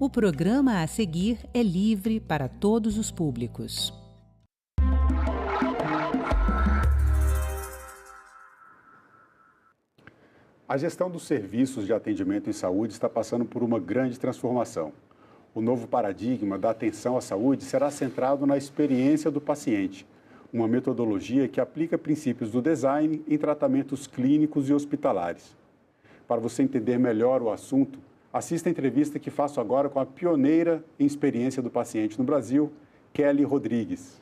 O programa a seguir é livre para todos os públicos. A gestão dos serviços de atendimento em saúde está passando por uma grande transformação. O novo paradigma da atenção à saúde será centrado na experiência do paciente, uma metodologia que aplica princípios do design em tratamentos clínicos e hospitalares. Para você entender melhor o assunto, assista a entrevista que faço agora com a pioneira em experiência do paciente no Brasil, Kelly Rodrigues.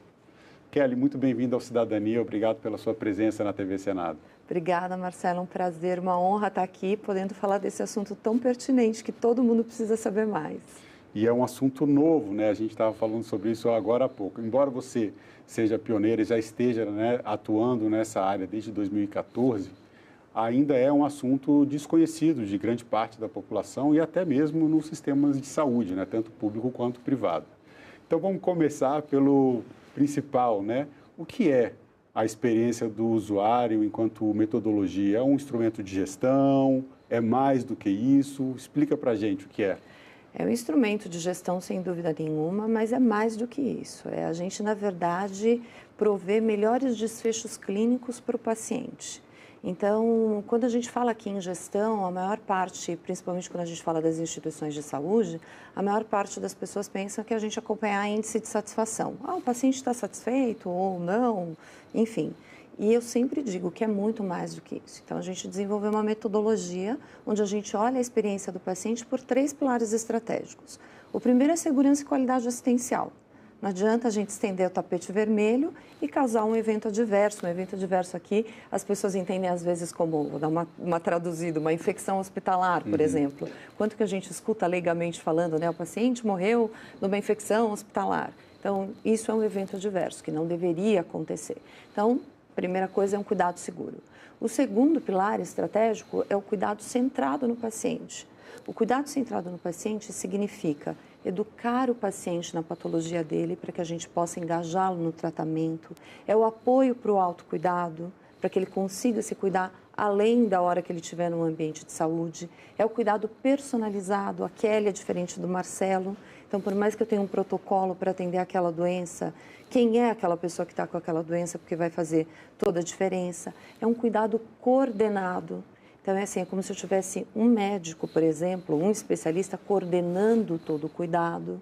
Kelly, muito bem-vinda ao Cidadania, obrigado pela sua presença na TV Senado. Obrigada, Marcelo, um prazer, uma honra estar aqui, podendo falar desse assunto tão pertinente que todo mundo precisa saber mais. E é um assunto novo, né? A gente estava falando sobre isso agora há pouco. Embora você seja pioneira e já esteja, né, atuando nessa área desde 2014, ainda é um assunto desconhecido de grande parte da população e até mesmo nos sistemas de saúde, né, tanto público quanto privado. Então vamos começar pelo principal, né? O que é a experiência do usuário enquanto metodologia? É um instrumento de gestão? É mais do que isso? Explica para a gente o que é. É um instrumento de gestão, sem dúvida nenhuma, mas é mais do que isso. É a gente, na verdade, prover melhores desfechos clínicos para o paciente. Então, quando a gente fala aqui em gestão, a maior parte, principalmente quando a gente fala das instituições de saúde, a maior parte das pessoas pensa que a gente acompanhar índice de satisfação. O paciente está satisfeito ou não, enfim. E eu sempre digo que é muito mais do que isso. Então, a gente desenvolveu uma metodologia onde a gente olha a experiência do paciente por 3 pilares estratégicos. O primeiro é segurança e qualidade assistencial. Não adianta a gente estender o tapete vermelho e causar um evento adverso. Um evento adverso aqui, as pessoas entendem às vezes como, vou dar uma traduzida, uma infecção hospitalar, por exemplo. Quanto que a gente escuta leigamente falando, né? O paciente morreu numa infecção hospitalar. Então, isso é um evento adverso, que não deveria acontecer. Então, a primeira coisa é um cuidado seguro. O segundo pilar estratégico é o cuidado centrado no paciente. O cuidado centrado no paciente significa educar o paciente na patologia dele para que a gente possa engajá-lo no tratamento. É o apoio para o autocuidado, para que ele consiga se cuidar além da hora que ele estiver no ambiente de saúde. É o cuidado personalizado. A Kelly é diferente do Marcelo. Então, por mais que eu tenha um protocolo para atender aquela doença, quem é aquela pessoa que está com aquela doença, porque vai fazer toda a diferença. É um cuidado coordenado. Então, é assim, é como se eu tivesse um médico, por exemplo, um especialista coordenando todo o cuidado.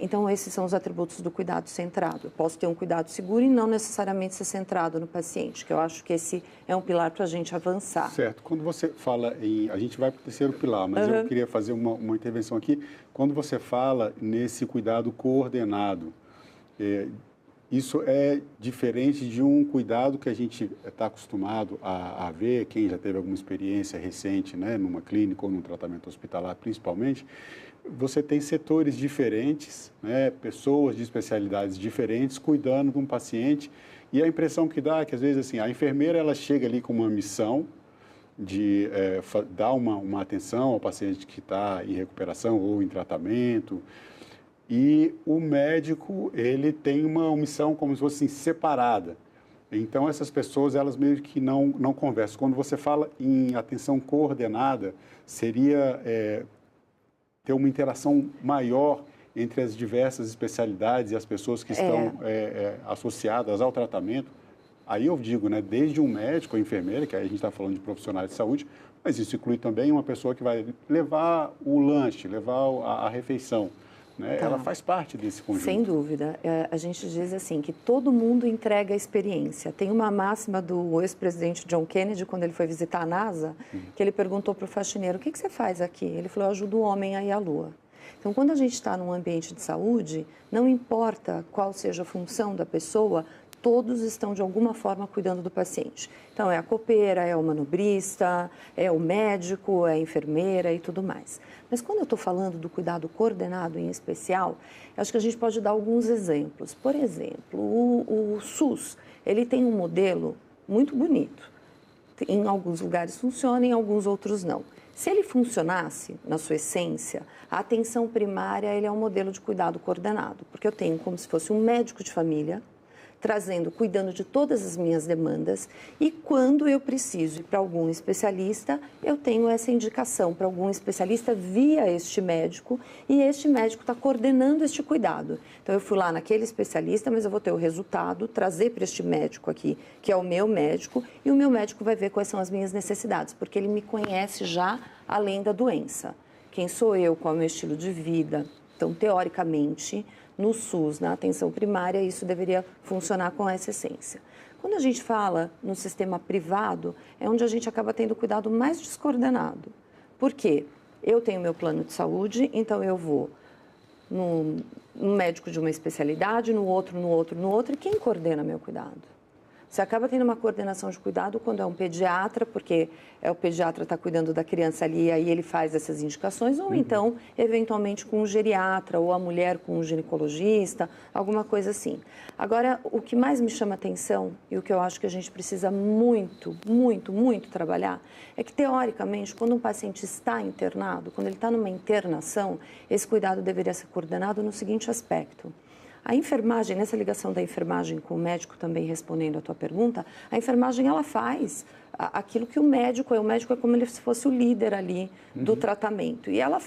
Então, esses são os atributos do cuidado centrado. Eu posso ter um cuidado seguro e não necessariamente ser centrado no paciente, que eu acho que esse é um pilar para a gente avançar. Certo. Quando você fala em... A gente vai para o terceiro pilar, mas eu queria fazer uma intervenção aqui. Quando você fala nesse cuidado coordenado, isso é diferente de um cuidado que a gente está acostumado a ver, quem já teve alguma experiência recente, né, numa clínica ou num tratamento hospitalar, principalmente. Você tem setores diferentes, né, pessoas de especialidades diferentes cuidando de um paciente, e a impressão que dá é que, às vezes, assim, a enfermeira ela chega ali com uma missão de dar uma atenção ao paciente que está em recuperação ou em tratamento. E o médico, ele tem uma missão como se fosse assim, separada. Então, essas pessoas, elas meio que não conversam. Quando você fala em atenção coordenada, seria ter uma interação maior entre as diversas especialidades e as pessoas que estão associadas ao tratamento. Aí eu digo, né, desde um médico, a enfermeira, que aí a gente está falando de profissionais de saúde, mas isso inclui também uma pessoa que vai levar o lanche, levar a refeição. né? Ela faz parte desse conjunto. Sem dúvida. A gente diz assim, que todo mundo entrega a experiência. Tem uma máxima do ex-presidente John Kennedy, quando ele foi visitar a NASA, que ele perguntou para o faxineiro, o que você faz aqui? Ele falou, eu ajudo o homem a ir à Lua. Então, quando a gente está num ambiente de saúde, não importa qual seja a função da pessoa, todos estão, de alguma forma, cuidando do paciente. Então, é a copeira, é o manobrista, é o médico, é a enfermeira e tudo mais. Mas quando eu estou falando do cuidado coordenado em especial, acho que a gente pode dar alguns exemplos. Por exemplo, o SUS, ele tem um modelo muito bonito. Em alguns lugares funciona, em alguns outros não. Se ele funcionasse, na sua essência, a atenção primária ele é um modelo de cuidado coordenado, porque eu tenho como se fosse um médico de família, cuidando de todas as minhas demandas, e quando eu preciso ir para algum especialista, eu tenho essa indicação para algum especialista via este médico, e este médico está coordenando este cuidado. Então, eu fui lá naquele especialista, mas eu vou ter o resultado, trazer para este médico aqui, que é o meu médico, e o meu médico vai ver quais são as minhas necessidades, porque ele me conhece já além da doença. Quem sou eu, qual é o meu estilo de vida? Então, teoricamente, no SUS, na atenção primária, isso deveria funcionar com essa essência. Quando a gente fala no sistema privado, é onde a gente acaba tendo cuidado mais descoordenado. Por quê? Eu tenho meu plano de saúde, então eu vou no médico de uma especialidade, no outro, e quem coordena meu cuidado? Você acaba tendo uma coordenação de cuidado quando é um pediatra, porque o pediatra está cuidando da criança ali, e aí ele faz essas indicações, ou então, eventualmente, com um geriatra, ou a mulher com um ginecologista, alguma coisa assim. Agora, o que mais me chama atenção, e o que eu acho que a gente precisa muito, muito, muito trabalhar, é que, teoricamente, quando um paciente está internado, quando ele está numa internação, esse cuidado deveria ser coordenado no seguinte aspecto. A enfermagem, nessa ligação da enfermagem com o médico, também respondendo a tua pergunta, a enfermagem ela faz aquilo que o médico é como se fosse o líder ali do tratamento. E ela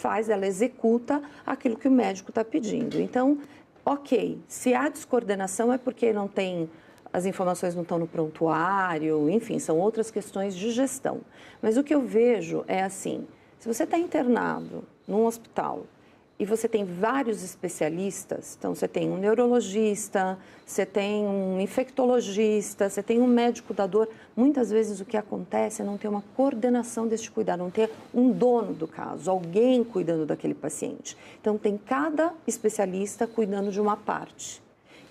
executa aquilo que o médico está pedindo. Então, ok, se há descoordenação é porque não tem, as informações não estão no prontuário, enfim, são outras questões de gestão. Mas o que eu vejo é assim, se você está internado num hospital, e você tem vários especialistas, então você tem um neurologista, você tem um infectologista, você tem um médico da dor. Muitas vezes o que acontece é não ter uma coordenação deste cuidado, não ter um dono do caso, alguém cuidando daquele paciente. Então tem cada especialista cuidando de uma parte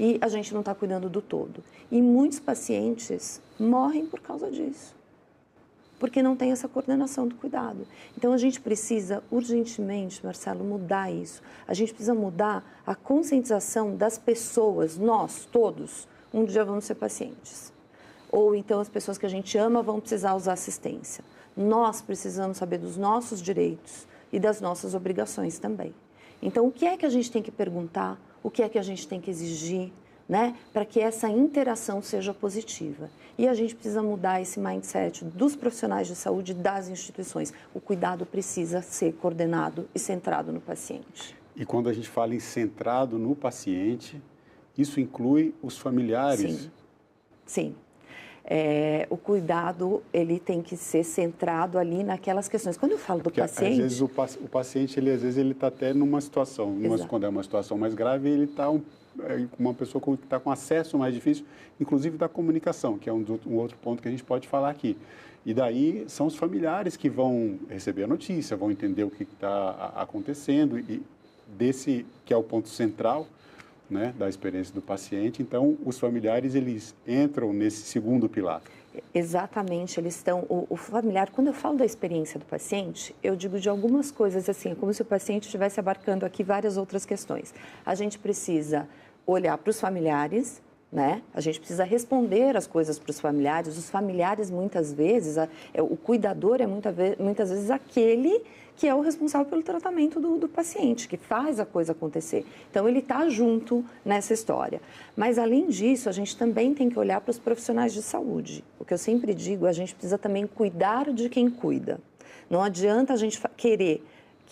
e a gente não está cuidando do todo. E muitos pacientes morrem por causa disso, porque não tem essa coordenação do cuidado. Então, a gente precisa, urgentemente, Marcelo, mudar isso. A gente precisa mudar a conscientização das pessoas, nós, todos, um dia vamos ser pacientes. Ou então as pessoas que a gente ama vão precisar usar assistência. Nós precisamos saber dos nossos direitos e das nossas obrigações também. Então, o que é que a gente tem que perguntar? O que é que a gente tem que exigir? Né, para que essa interação seja positiva. E a gente precisa mudar esse mindset dos profissionais de saúde, das instituições. O cuidado precisa ser coordenado e centrado no paciente. E quando a gente fala em centrado no paciente, isso inclui os familiares? Sim, sim. O cuidado, ele tem que ser centrado ali naquelas questões. Quando eu falo do paciente... Às vezes o paciente, ele está até numa situação, quando é uma situação mais grave, ele está uma pessoa que está com acesso mais difícil, inclusive da comunicação, que é um outro ponto que a gente pode falar aqui. E daí são os familiares que vão receber a notícia, vão entender o que está acontecendo, e desse que é o ponto central, né, da experiência do paciente. Então, os familiares, eles entram nesse segundo pilar. Exatamente, eles estão... O familiar, quando eu falo da experiência do paciente, eu digo de algumas coisas assim, é como se o paciente estivesse abarcando aqui várias outras questões. A gente precisa olhar para os familiares, né? A gente precisa responder as coisas para os familiares. Os familiares, muitas vezes, o cuidador é muitas vezes aquele que é o responsável pelo tratamento do paciente, que faz a coisa acontecer. Então, ele está junto nessa história. Mas, além disso, a gente também tem que olhar para os profissionais de saúde. O que eu sempre digo, a gente precisa também cuidar de quem cuida. Não adianta a gente querer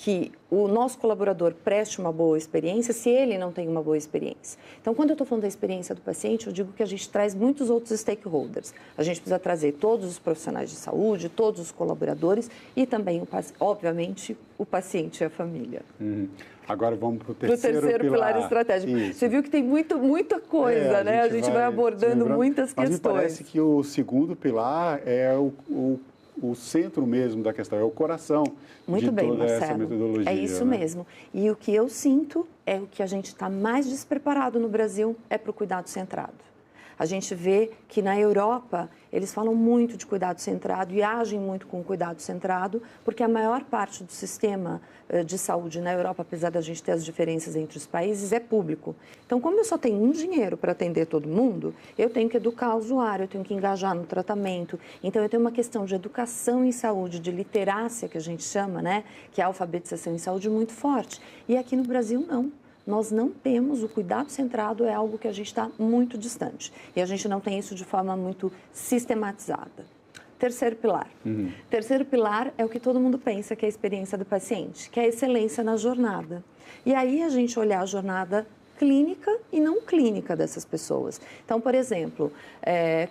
que o nosso colaborador preste uma boa experiência se ele não tem uma boa experiência. Então, quando eu estou falando da experiência do paciente, eu digo que a gente traz muitos outros stakeholders. A gente precisa trazer todos os profissionais de saúde, todos os colaboradores e também, obviamente, o paciente e a família. Agora vamos para o terceiro pilar estratégico. Isso. Você viu que tem muita coisa, né? A gente vai abordando muitas questões. Mas me parece que o segundo pilar é o centro mesmo da questão, é o coração de toda essa metodologia. É isso mesmo. E o que eu sinto é o que a gente está mais despreparado no Brasil é para o cuidado centrado. A gente vê que na Europa eles falam muito de cuidado centrado e agem muito com cuidado centrado, porque a maior parte do sistema de saúde na Europa, apesar da gente ter as diferenças entre os países, é público. Então, como eu só tenho um dinheiro para atender todo mundo, eu tenho que educar o usuário, eu tenho que engajar no tratamento. Então, eu tenho uma questão de educação em saúde, de literácia, que a gente chama, né, que é a alfabetização em saúde, muito forte. E aqui no Brasil, não. Nós não temos, o cuidado centrado é algo que a gente está muito distante. E a gente não tem isso de forma muito sistematizada. Terceiro pilar. Terceiro pilar é o que todo mundo pensa que é a experiência do paciente, que é a excelência na jornada. E aí a gente olhar a jornada clínica e não clínica dessas pessoas. Então, por exemplo,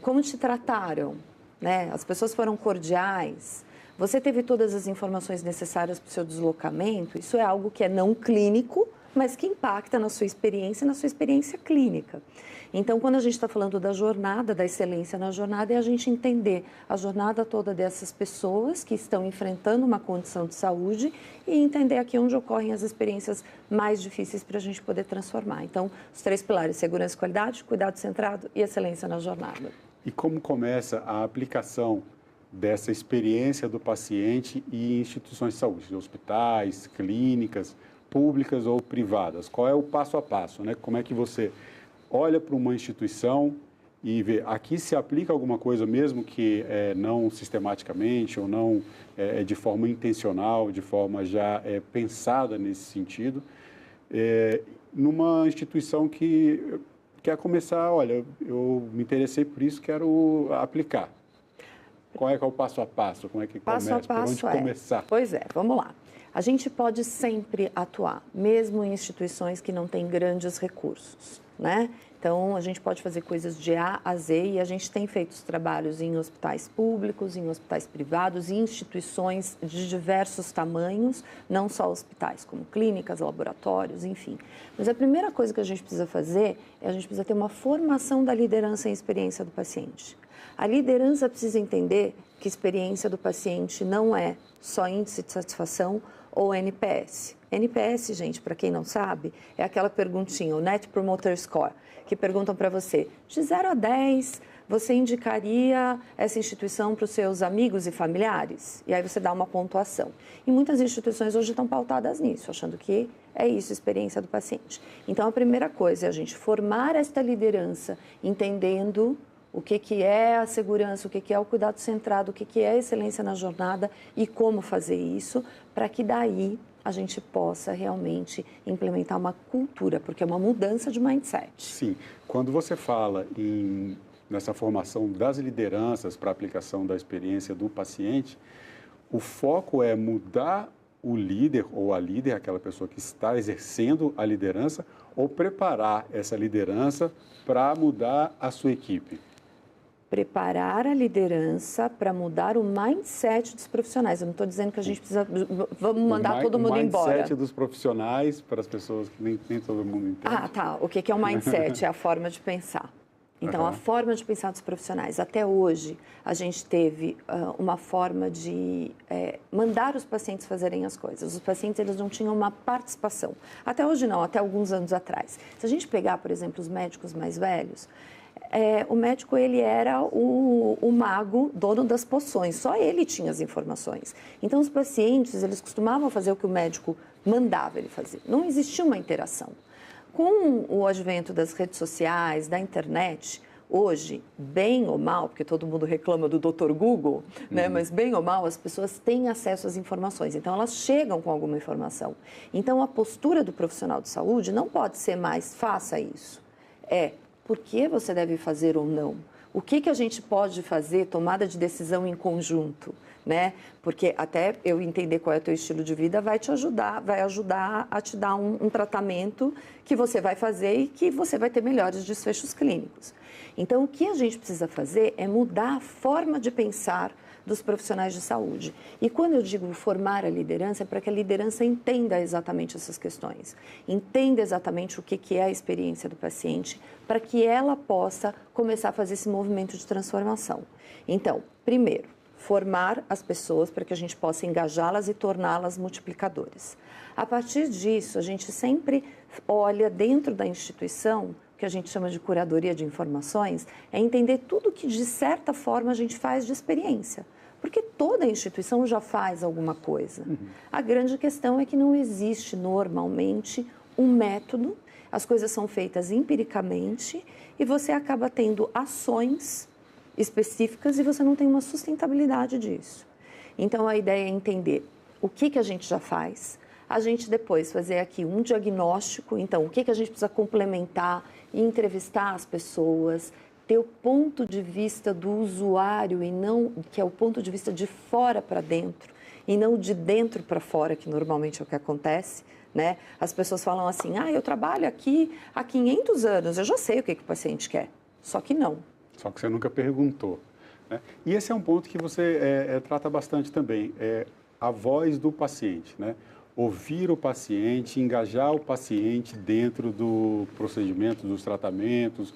como te trataram, né? As pessoas foram cordiais, você teve todas as informações necessárias para o seu deslocamento, isso é algo que é não clínico, mas que impacta na sua experiência e na sua experiência clínica. Então, quando a gente está falando da jornada, da excelência na jornada, é a gente entender a jornada toda dessas pessoas que estão enfrentando uma condição de saúde e entender aqui onde ocorrem as experiências mais difíceis para a gente poder transformar. Então, os três pilares: segurança e qualidade, cuidado centrado e excelência na jornada. E como começa a aplicação dessa experiência do paciente em instituições de saúde, hospitais, clínicas, públicas ou privadas? Qual é o passo a passo, né? Como é que você olha para uma instituição e vê, aqui se aplica alguma coisa mesmo que não sistematicamente ou não de forma intencional, de forma já pensada nesse sentido, numa instituição que quer começar, olha, eu me interessei por isso, quero aplicar. Qual é o passo a passo? Como é que começa? Por onde começar? Pois é, vamos lá. A gente pode sempre atuar, mesmo em instituições que não têm grandes recursos, né? Então, a gente pode fazer coisas de A a Z e a gente tem feito os trabalhos em hospitais públicos, em hospitais privados, em instituições de diversos tamanhos, não só hospitais, como clínicas, laboratórios, enfim. Mas a primeira coisa que a gente precisa fazer é a gente precisa ter uma formação da liderança e experiência do paciente. A liderança precisa entender que a experiência do paciente não é só índice de satisfação ou NPS. NPS, gente, para quem não sabe, é aquela perguntinha, o Net Promoter Score, que perguntam para você, de 0 a 10, você indicaria essa instituição para os seus amigos e familiares? E aí você dá uma pontuação. E muitas instituições hoje estão pautadas nisso, achando que é isso, a experiência do paciente. Então, a primeira coisa é a gente formar esta liderança, entendendo o que é a segurança, o que é o cuidado centrado, o que é a excelência na jornada e como fazer isso, para que daí a gente possa realmente implementar uma cultura, porque é uma mudança de mindset. Sim. Quando você fala nessa formação das lideranças para a aplicação da experiência do paciente, o foco é mudar o líder ou a líder, aquela pessoa que está exercendo a liderança, ou preparar essa liderança para mudar a sua equipe? Preparar a liderança para mudar o mindset dos profissionais. Eu não estou dizendo que a gente precisa, vamos mandar todo mundo embora. O mindset dos profissionais para as pessoas que nem todo mundo entende. Ah, tá. O que é o mindset? É a forma de pensar. Então, a forma de pensar dos profissionais. Até hoje, a gente teve uma forma de mandar os pacientes fazerem as coisas. Os pacientes, eles não tinham uma participação. Até hoje não, até alguns anos atrás. Se a gente pegar, por exemplo, os médicos mais velhos, o médico, ele era o mago, dono das poções, só ele tinha as informações. Então, os pacientes, eles costumavam fazer o que o médico mandava ele fazer. Não existia uma interação. Com o advento das redes sociais, da internet, hoje, bem ou mal, porque todo mundo reclama do Dr. Google, né? Mas bem ou mal, as pessoas têm acesso às informações, então elas chegam com alguma informação. Então, a postura do profissional de saúde não pode ser mais, faça isso. Por que você deve fazer ou não? O que a gente pode fazer, tomada de decisão em conjunto, né? Porque até eu entender qual é o teu estilo de vida vai ajudar a te dar um tratamento que você vai fazer e que você vai ter melhores desfechos clínicos. Então, o que a gente precisa fazer é mudar a forma de pensar dos profissionais de saúde. E quando eu digo formar a liderança, é para que a liderança entenda exatamente essas questões, entenda exatamente o que é a experiência do paciente, para que ela possa começar a fazer esse movimento de transformação. Então, primeiro, formar as pessoas para que a gente possa engajá-las e torná-las multiplicadores. A partir disso, a gente sempre olha dentro da instituição, que a gente chama de curadoria de informações, é entender tudo que, de certa forma, a gente faz de experiência. Porque toda instituição já faz alguma coisa. A grande questão é que não existe, normalmente, um método, as coisas são feitas empiricamente e você acaba tendo ações específicas e você não tem uma sustentabilidade disso. Então, a ideia é entender o que a gente já faz, a gente depois fazer aqui um diagnóstico, então, o que a gente precisa complementar e entrevistar as pessoas, ter o ponto de vista do usuário e não, que é o ponto de vista de fora para dentro e não de dentro para fora, que normalmente é o que acontece, né? As pessoas falam assim, eu trabalho aqui há 500 anos, eu já sei o que o paciente quer, só que não. Só que você nunca perguntou, né? E esse é um ponto que você trata bastante também, a voz do paciente, né? Ouvir o paciente, engajar o paciente dentro do procedimento, dos tratamentos.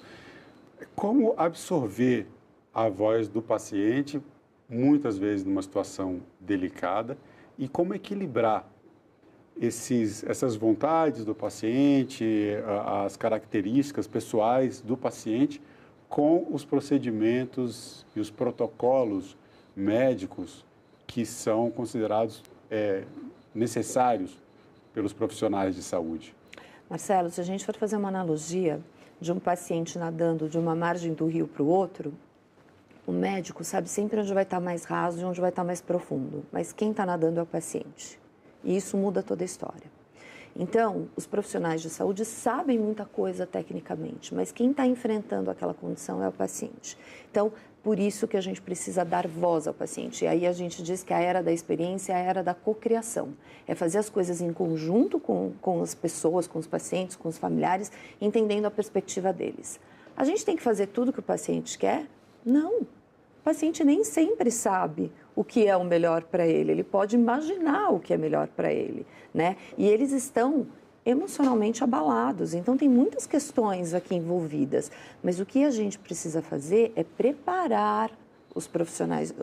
Como absorver a voz do paciente, muitas vezes numa situação delicada, e como equilibrar essas vontades do paciente, as características pessoais do paciente, com os procedimentos e os protocolos médicos que são considerados necessários pelos profissionais de saúde. Marcelo, se a gente for fazer uma analogia de um paciente nadando de uma margem do rio para o outro, o médico sabe sempre onde vai estar mais raso e onde vai estar mais profundo, mas quem está nadando é o paciente. E isso muda toda a história. Então, os profissionais de saúde sabem muita coisa tecnicamente, mas quem está enfrentando aquela condição é o paciente. Então, por isso que a gente precisa dar voz ao paciente. E aí a gente diz que a era da experiência é a era da cocriação. É fazer as coisas em conjunto com as pessoas, com os pacientes, com os familiares, entendendo a perspectiva deles. A gente tem que fazer tudo que o paciente quer? Não. O paciente nem sempre sabe o que é o melhor para ele. Ele pode imaginar o que é melhor para ele, né? E eles estão emocionalmente abalados. Então, tem muitas questões aqui envolvidas. Mas o que a gente precisa fazer é preparar os profissionais,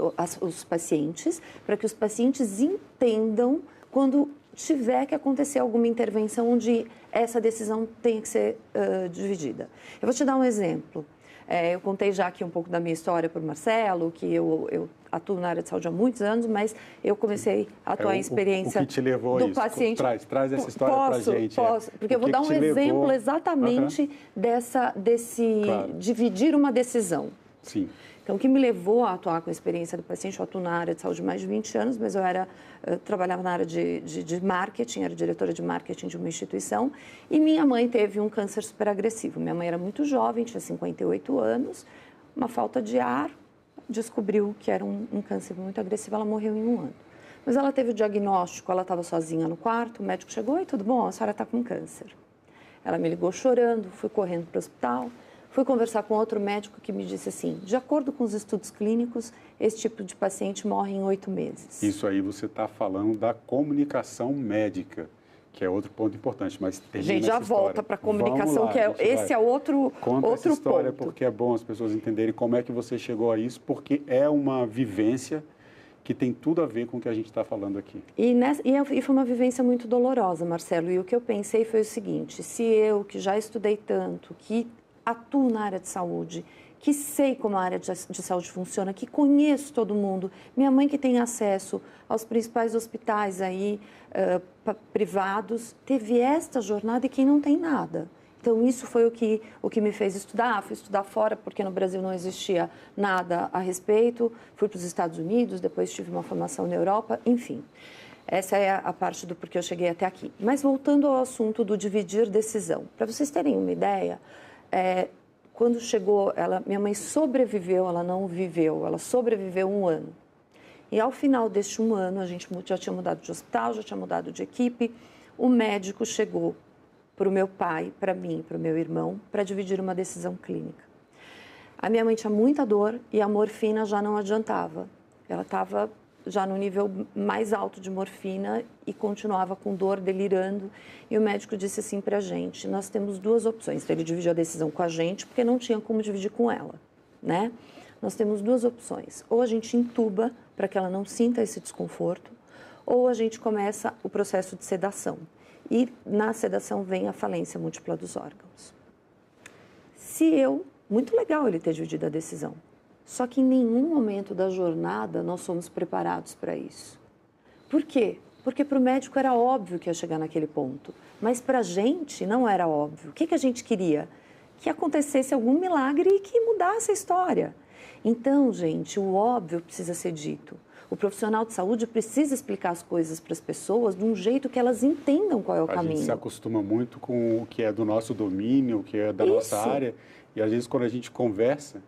os pacientes, para que os pacientes entendam quando tiver que acontecer alguma intervenção onde essa decisão tem que ser dividida. Eu vou te dar um exemplo. Eu contei já aqui um pouco da minha história para o Marcelo, que eu atuo na área de saúde há muitos anos, mas eu comecei a atuar em experiência o que te levou do a isso? paciente. Traz essa história para a gente. Posso, porque eu vou dar um exemplo exatamente Claro. dividir uma decisão. Sim. Então, o que me levou a atuar com a experiência do paciente, eu atuo na área de saúde há mais de 20 anos, mas eu trabalhava na área de marketing, era diretora de marketing de uma instituição, e minha mãe teve um câncer superagressivo. Minha mãe era muito jovem, tinha 58 anos, uma falta de ar, descobriu que era um câncer muito agressivo, ela morreu em 1 ano. Mas ela teve o diagnóstico, ela estava sozinha no quarto, o médico chegou, oi, tudo bom? A senhora está com câncer. Ela me ligou chorando, fui correndo para o hospital. Fui conversar com outro médico que me disse assim, de acordo com os estudos clínicos, esse tipo de paciente morre em 8 meses. Isso aí você está falando da comunicação médica, que é outro ponto importante, mas termina. A gente já volta para a comunicação, lá, que é outro Conta outro essa história, ponto. porque é bom as pessoas entenderem como é que você chegou a isso, porque é uma vivência que tem tudo a ver com o que a gente está falando aqui. E foi uma vivência muito dolorosa, Marcelo, e o que eu pensei foi o seguinte, se eu, que já estudei tanto, que atuo na área de saúde, que sei como a área de saúde funciona, que conheço todo mundo, minha mãe que tem acesso aos principais hospitais aí, privados, teve esta jornada e quem não tem nada. Então, isso foi o que me fez estudar. Fui estudar fora, porque no Brasil não existia nada a respeito. Fui para os Estados Unidos, depois tive uma formação na Europa, enfim. Essa é a parte do porquê eu cheguei até aqui. Mas voltando ao assunto do dividir decisão. Para vocês terem uma ideia, quando chegou, minha mãe sobreviveu, ela não viveu, ela sobreviveu 1 ano. E ao final deste 1 ano, a gente já tinha mudado de hospital, já tinha mudado de equipe, o médico chegou para o meu pai, para mim, para o meu irmão, para dividir uma decisão clínica. A minha mãe tinha muita dor e a morfina já não adiantava. Ela estava já no nível mais alto de morfina e continuava com dor, delirando. E o médico disse assim para a gente, nós temos 2 opções. Então, ele dividiu a decisão com a gente, porque não tinha como dividir com ela, né? Nós temos 2 opções. Ou a gente intuba para que ela não sinta esse desconforto, ou a gente começa o processo de sedação. E na sedação vem a falência múltipla dos órgãos. Muito legal ele ter dividido a decisão. Só que em nenhum momento da jornada nós somos preparados para isso. Por quê? Porque para o médico era óbvio que ia chegar naquele ponto. Mas para a gente não era óbvio. O que a gente queria? Que acontecesse algum milagre e que mudasse a história. Então, gente, o óbvio precisa ser dito. O profissional de saúde precisa explicar as coisas para as pessoas de um jeito que elas entendam qual é o caminho. A gente se acostuma muito com o que é do nosso domínio, o que é da nossa área. E às vezes quando a gente conversa,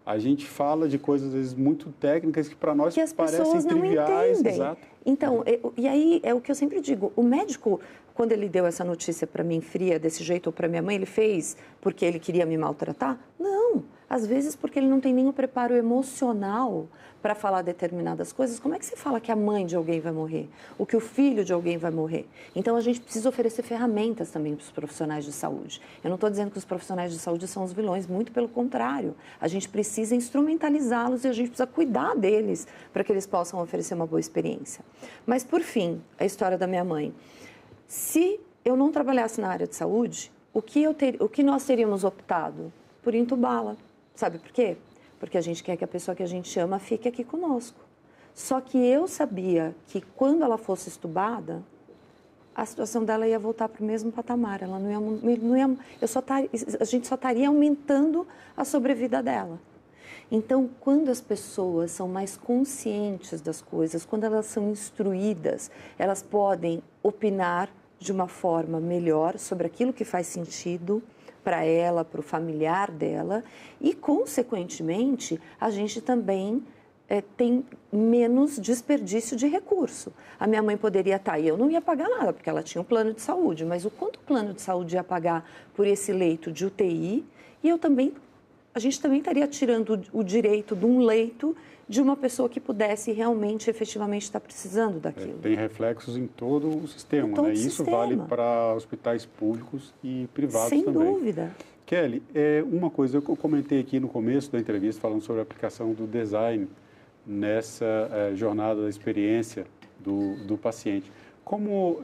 a gente fala de coisas às vezes muito técnicas que para nós parecem triviais. Exato. Então, e aí é o que eu sempre digo, o médico, quando ele deu essa notícia para mim fria desse jeito ou para minha mãe, ele fez porque ele queria me maltratar? Não, às vezes porque ele não tem nem o preparo emocional para falar determinadas coisas. Como é que você fala que a mãe de alguém vai morrer? Ou que o filho de alguém vai morrer? Então, a gente precisa oferecer ferramentas também para os profissionais de saúde. Eu não estou dizendo que os profissionais de saúde são os vilões, muito pelo contrário. A gente precisa instrumentalizá-los e a gente precisa cuidar deles para que eles possam oferecer uma boa experiência. Mas, por fim, a história da minha mãe. Se eu não trabalhasse na área de saúde, o que nós teríamos optado? Por entubá-la. Sabe por quê? Porque a gente quer que a pessoa que a gente ama fique aqui conosco. Só que eu sabia que quando ela fosse entubada, a situação dela ia voltar para o mesmo patamar. Ela a gente só estaria aumentando a sobrevida dela. Então, quando as pessoas são mais conscientes das coisas, quando elas são instruídas, elas podem opinar de uma forma melhor sobre aquilo que faz sentido para ela, para o familiar dela e, consequentemente, a gente também tem menos desperdício de recurso. A minha mãe poderia estar e eu não ia pagar nada, porque ela tinha um plano de saúde, mas o quanto o plano de saúde ia pagar por esse leito de UTI e a gente também estaria tirando o direito de um leito de uma pessoa que pudesse realmente, efetivamente, estar precisando daquilo. Tem reflexos em todo o sistema, né? Isso vale para hospitais públicos e privados também. Sem dúvida. Kelly, uma coisa, eu comentei aqui no começo da entrevista, falando sobre a aplicação do design nessa jornada da experiência do paciente. Como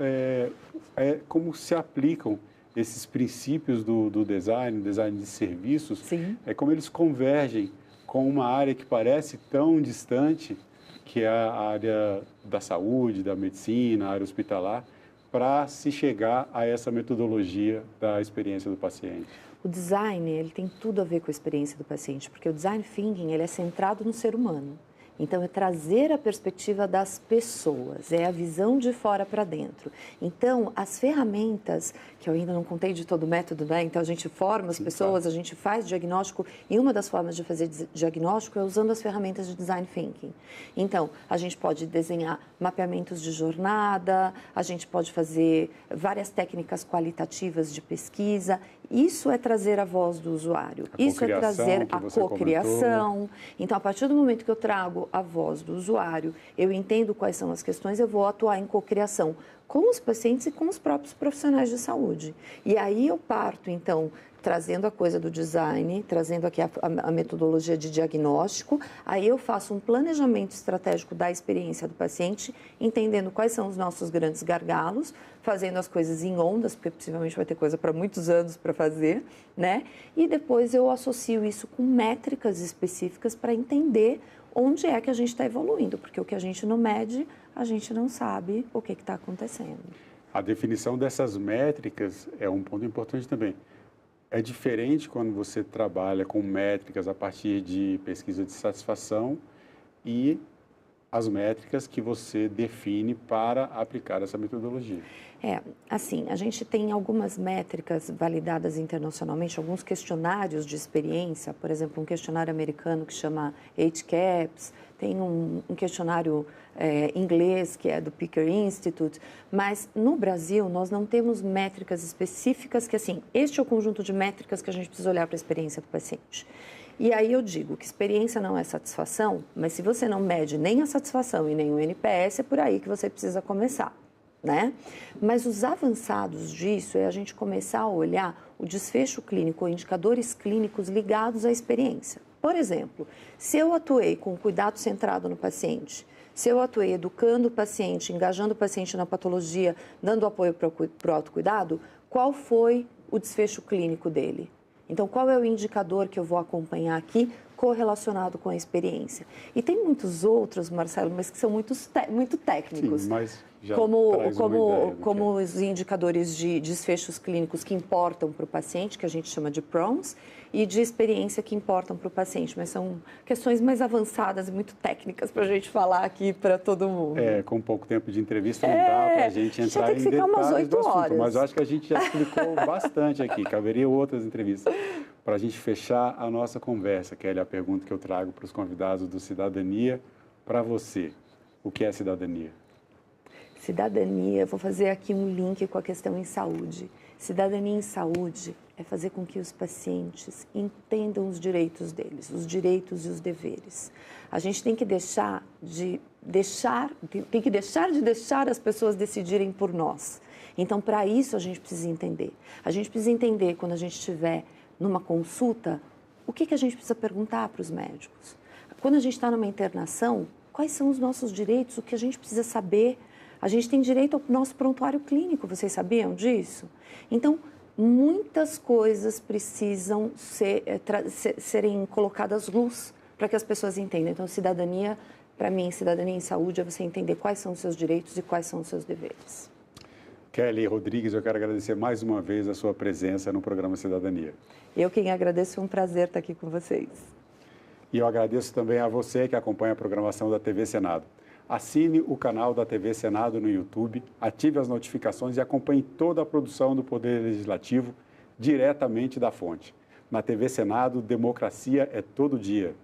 se aplicam esses princípios do design de serviços? Sim. Como eles convergem com uma área que parece tão distante, que é a área da saúde, da medicina, a área hospitalar, para se chegar a essa metodologia da experiência do paciente? O design, ele tem tudo a ver com a experiência do paciente, porque o design thinking, ele é centrado no ser humano. Então, é trazer a perspectiva das pessoas, é a visão de fora para dentro. Então, as ferramentas, que eu ainda não contei de todo o método, né? Então, a gente forma as pessoas, a gente faz diagnóstico, e uma das formas de fazer diagnóstico é usando as ferramentas de design thinking. Então, a gente pode desenhar mapeamentos de jornada, a gente pode fazer várias técnicas qualitativas de pesquisa. Isso é trazer a voz do usuário, isso é trazer a cocriação. Então, a partir do momento que eu trago a voz do usuário, eu entendo quais são as questões, eu vou atuar em cocriação com os pacientes e com os próprios profissionais de saúde. E aí eu parto, então, trazendo a coisa do design, trazendo aqui a metodologia de diagnóstico, aí eu faço um planejamento estratégico da experiência do paciente, entendendo quais são os nossos grandes gargalos, fazendo as coisas em ondas, porque possivelmente vai ter coisa para muitos anos para fazer, né? E depois eu associo isso com métricas específicas para entender onde é que a gente está evoluindo, porque o que a gente não mede, a gente não sabe o que está acontecendo. A definição dessas métricas é um ponto importante também. É diferente quando você trabalha com métricas a partir de pesquisa de satisfação e as métricas que você define para aplicar essa metodologia. Assim, a gente tem algumas métricas validadas internacionalmente, alguns questionários de experiência, por exemplo, um questionário americano que chama HCAHPS, tem um questionário inglês que é do Picker Institute, mas no Brasil nós não temos métricas específicas que, assim, este é o conjunto de métricas que a gente precisa olhar para a experiência do paciente. E aí eu digo que experiência não é satisfação, mas se você não mede nem a satisfação e nem o NPS, é por aí que você precisa começar, né? Mas os avançados disso é a gente começar a olhar o desfecho clínico ou indicadores clínicos ligados à experiência. Por exemplo, se eu atuei com cuidado centrado no paciente, se eu atuei educando o paciente, engajando o paciente na patologia, dando apoio para o autocuidado, qual foi o desfecho clínico dele? Então, qual é o indicador que eu vou acompanhar aqui correlacionado com a experiência? E tem muitos outros, Marcelo, mas que são muito técnicos. Sim, mas já como os indicadores de desfechos clínicos que importam para o paciente, que a gente chama de PROMs, e de experiência que importam para o paciente. Mas são questões mais avançadas e muito técnicas para a gente falar aqui para todo mundo. Com pouco tempo de entrevista não dá para a gente entrar em detalhes do assunto, mas eu acho que a gente já explicou bastante aqui, caberia outras entrevistas. Para a gente fechar a nossa conversa, Kelly, a pergunta que eu trago para os convidados do Cidadania, para você, o que é cidadania? Cidadania, vou fazer aqui um link com a questão em saúde. Cidadania em saúde é fazer com que os pacientes entendam os direitos deles, os direitos e os deveres. A gente tem que deixar de deixar as pessoas decidirem por nós. Então, para isso, a gente precisa entender. A gente precisa entender, quando a gente estiver numa consulta, o que a gente precisa perguntar para os médicos. Quando a gente está numa internação, quais são os nossos direitos, o que a gente precisa saber. A gente tem direito ao nosso prontuário clínico, vocês sabiam disso? Então, muitas coisas precisam serem colocadas luz para que as pessoas entendam. Então, cidadania, para mim, cidadania em saúde é você entender quais são os seus direitos e quais são os seus deveres. Kelly Rodrigues, eu quero agradecer mais uma vez a sua presença no programa Cidadania. Eu quem agradeço, é um prazer estar aqui com vocês. E eu agradeço também a você que acompanha a programação da TV Senado. Assine o canal da TV Senado no YouTube, ative as notificações e acompanhe toda a produção do Poder Legislativo diretamente da fonte. Na TV Senado, democracia é todo dia.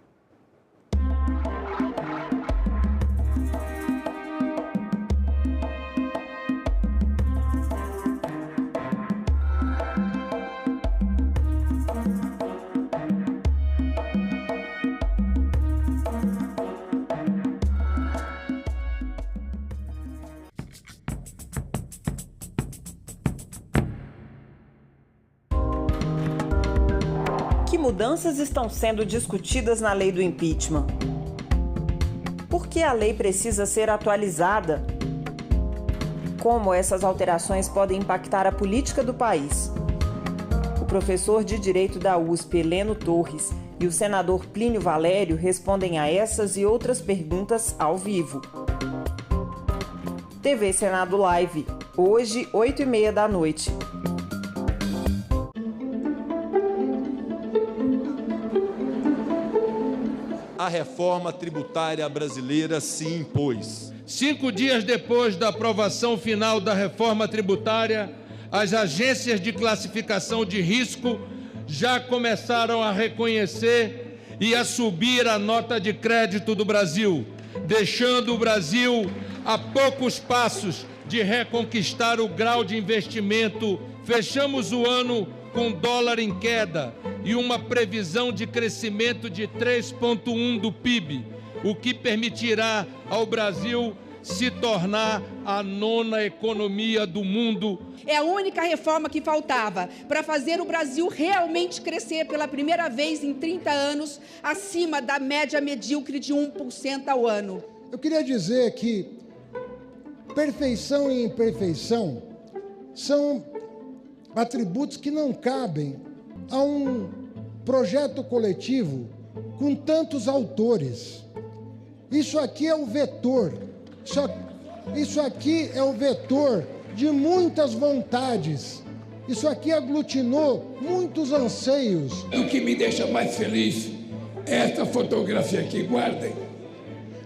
Que mudanças estão sendo discutidas na lei do impeachment? Por que a lei precisa ser atualizada? Como essas alterações podem impactar a política do país? O professor de Direito da USP, Heleno Torres, e o senador Plínio Valério respondem a essas e outras perguntas ao vivo. TV Senado Live, hoje, 8h30 da noite. A reforma tributária brasileira se impôs. 5 dias depois da aprovação final da reforma tributária, as agências de classificação de risco já começaram a reconhecer e a subir a nota de crédito do Brasil, deixando o Brasil a poucos passos de reconquistar o grau de investimento. Fechamos o ano com dólar em queda e uma previsão de crescimento de 3,1% do PIB, o que permitirá ao Brasil se tornar a 9ª economia do mundo. É a única reforma que faltava para fazer o Brasil realmente crescer pela primeira vez em 30 anos, acima da média medíocre de 1% ao ano. Eu queria dizer que perfeição e imperfeição são atributos que não cabem a um projeto coletivo com tantos autores. Isso aqui é o vetor. Isso aqui é o vetor de muitas vontades. Isso aqui aglutinou muitos anseios. O que me deixa mais feliz é essa fotografia aqui, guardem.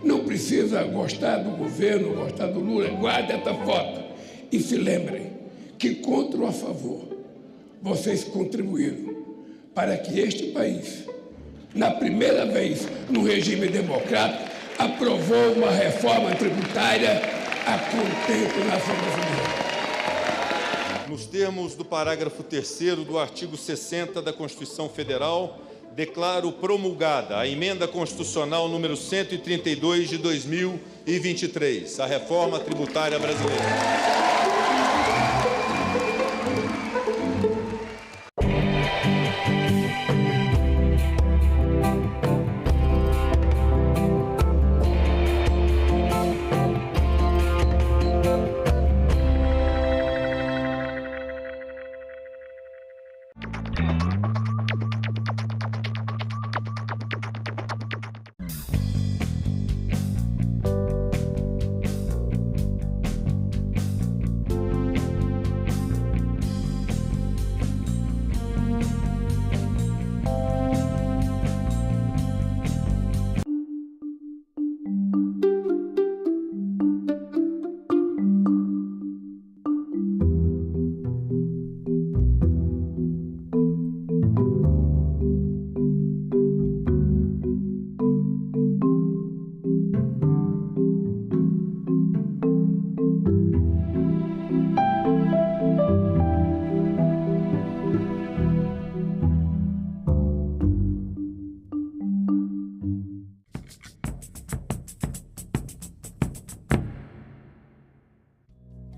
Não precisa gostar do governo, gostar do Lula, guarde essa foto e se lembrem que, contra ou a favor, vocês contribuíram para que este país, na primeira vez no regime democrático, aprovou uma reforma tributária a contento da nação brasileira. Nos termos do parágrafo 3º do artigo 60 da Constituição Federal, declaro promulgada a emenda constitucional número 132 de 2023, a reforma tributária brasileira.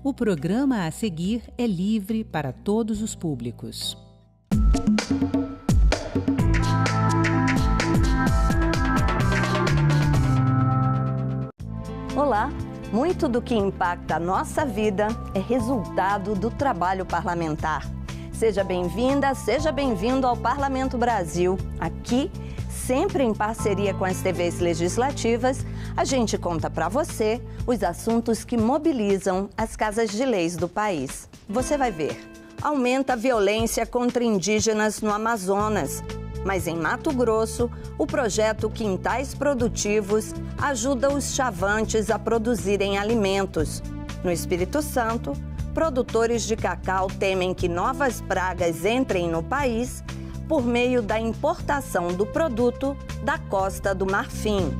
O programa a seguir é livre para todos os públicos. Olá! Muito do que impacta a nossa vida é resultado do trabalho parlamentar. Seja bem-vinda, seja bem-vindo ao Parlamento Brasil. Aqui, sempre em parceria com as TVs legislativas, a gente conta para você os assuntos que mobilizam as casas de leis do país. Você vai ver. Aumenta a violência contra indígenas no Amazonas. Mas em Mato Grosso, o projeto Quintais Produtivos ajuda os chavantes a produzirem alimentos. No Espírito Santo, produtores de cacau temem que novas pragas entrem no país por meio da importação do produto da Costa do Marfim.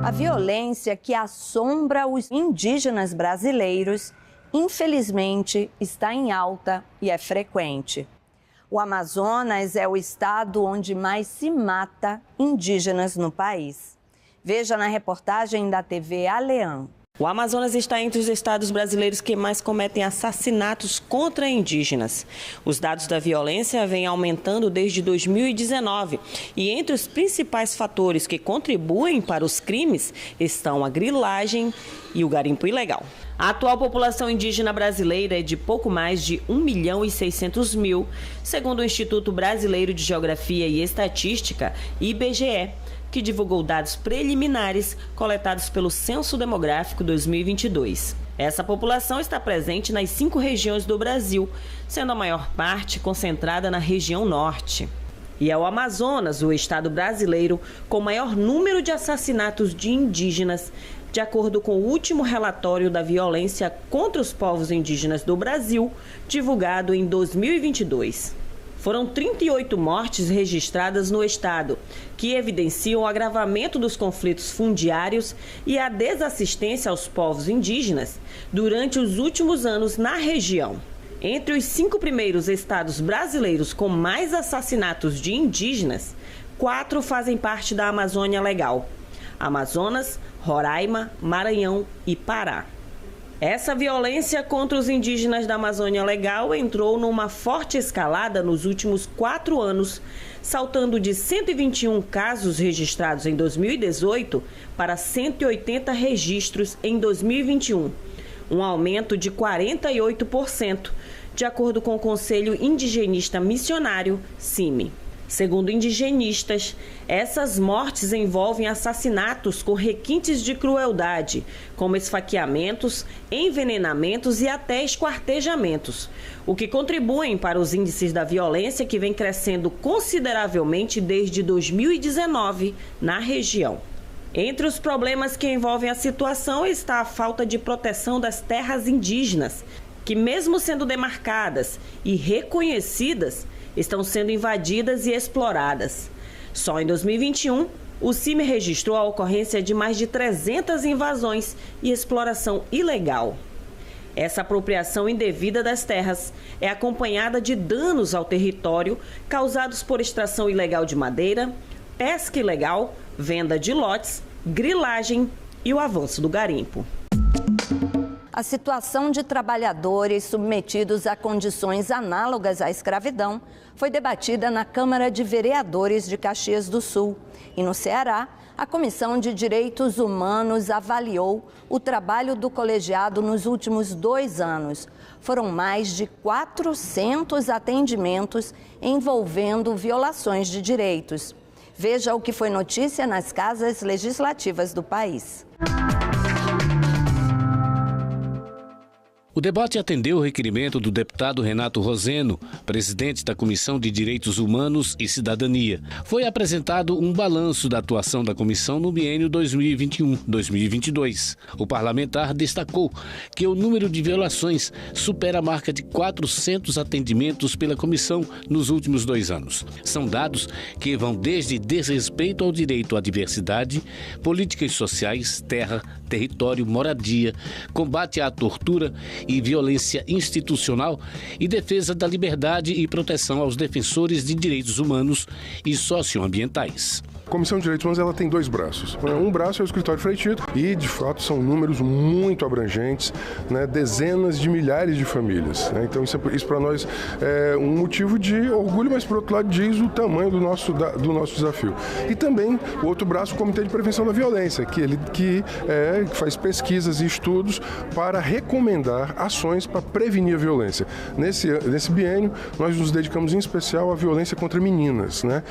A violência que assombra os indígenas brasileiros, infelizmente, está em alta e é frequente. O Amazonas é o estado onde mais se mata indígenas no país. Veja na reportagem da TV Aleã. O Amazonas está entre os estados brasileiros que mais cometem assassinatos contra indígenas. Os dados da violência vêm aumentando desde 2019 e entre os principais fatores que contribuem para os crimes estão a grilagem e o garimpo ilegal. A atual população indígena brasileira é de pouco mais de 1.600.000, segundo o Instituto Brasileiro de Geografia e Estatística, IBGE, que divulgou dados preliminares coletados pelo Censo Demográfico 2022. Essa população está presente nas 5 regiões do Brasil, sendo a maior parte concentrada na região norte. E é o Amazonas, o estado brasileiro com o maior número de assassinatos de indígenas, de acordo com o último relatório da violência contra os povos indígenas do Brasil, divulgado em 2022. Foram 38 mortes registradas no estado, que evidenciam o agravamento dos conflitos fundiários e a desassistência aos povos indígenas durante os últimos anos na região. Entre os 5 primeiros estados brasileiros com mais assassinatos de indígenas, 4 fazem parte da Amazônia Legal: Amazonas, Roraima, Maranhão e Pará. Essa violência contra os indígenas da Amazônia Legal entrou numa forte escalada nos últimos 4 anos, saltando de 121 casos registrados em 2018 para 180 registros em 2021, um aumento de 48%, de acordo com o Conselho Indigenista Missionário, CIMI. Segundo indigenistas, essas mortes envolvem assassinatos com requintes de crueldade, como esfaqueamentos, envenenamentos e até esquartejamentos, o que contribuem para os índices da violência que vem crescendo consideravelmente desde 2019 na região. Entre os problemas que envolvem a situação está a falta de proteção das terras indígenas, que mesmo sendo demarcadas e reconhecidas, estão sendo invadidas e exploradas. Só em 2021, o CIMI registrou a ocorrência de mais de 300 invasões e exploração ilegal. Essa apropriação indevida das terras é acompanhada de danos ao território causados por extração ilegal de madeira, pesca ilegal, venda de lotes, grilagem e o avanço do garimpo. A situação de trabalhadores submetidos a condições análogas à escravidão foi debatida na Câmara de Vereadores de Caxias do Sul. E no Ceará, a Comissão de Direitos Humanos avaliou o trabalho do colegiado nos últimos 2 anos. Foram mais de 400 atendimentos envolvendo violações de direitos. Veja o que foi notícia nas casas legislativas do país. O debate atendeu o requerimento do deputado Renato Roseno, presidente da Comissão de Direitos Humanos e Cidadania. Foi apresentado um balanço da atuação da comissão no biênio 2021-2022. O parlamentar destacou que o número de violações supera a marca de 400 atendimentos pela comissão nos últimos 2 anos. São dados que vão desde desrespeito ao direito à diversidade, políticas sociais, terra, território, moradia, combate à tortura e violência institucional e defesa da liberdade e proteção aos defensores de direitos humanos e socioambientais. A Comissão de Direitos Humanos ela tem 2 braços. Um braço é o escritório Frei Tito e, de fato, são números muito abrangentes, né, dezenas de milhares de famílias. Né? Então, isso para nós é um motivo de orgulho, mas, por outro lado, diz o tamanho do nosso desafio. E também o outro braço, o Comitê de Prevenção da Violência, que faz pesquisas e estudos para recomendar ações para prevenir a violência. Nesse biênio, nós nos dedicamos em especial à violência contra meninas. Né?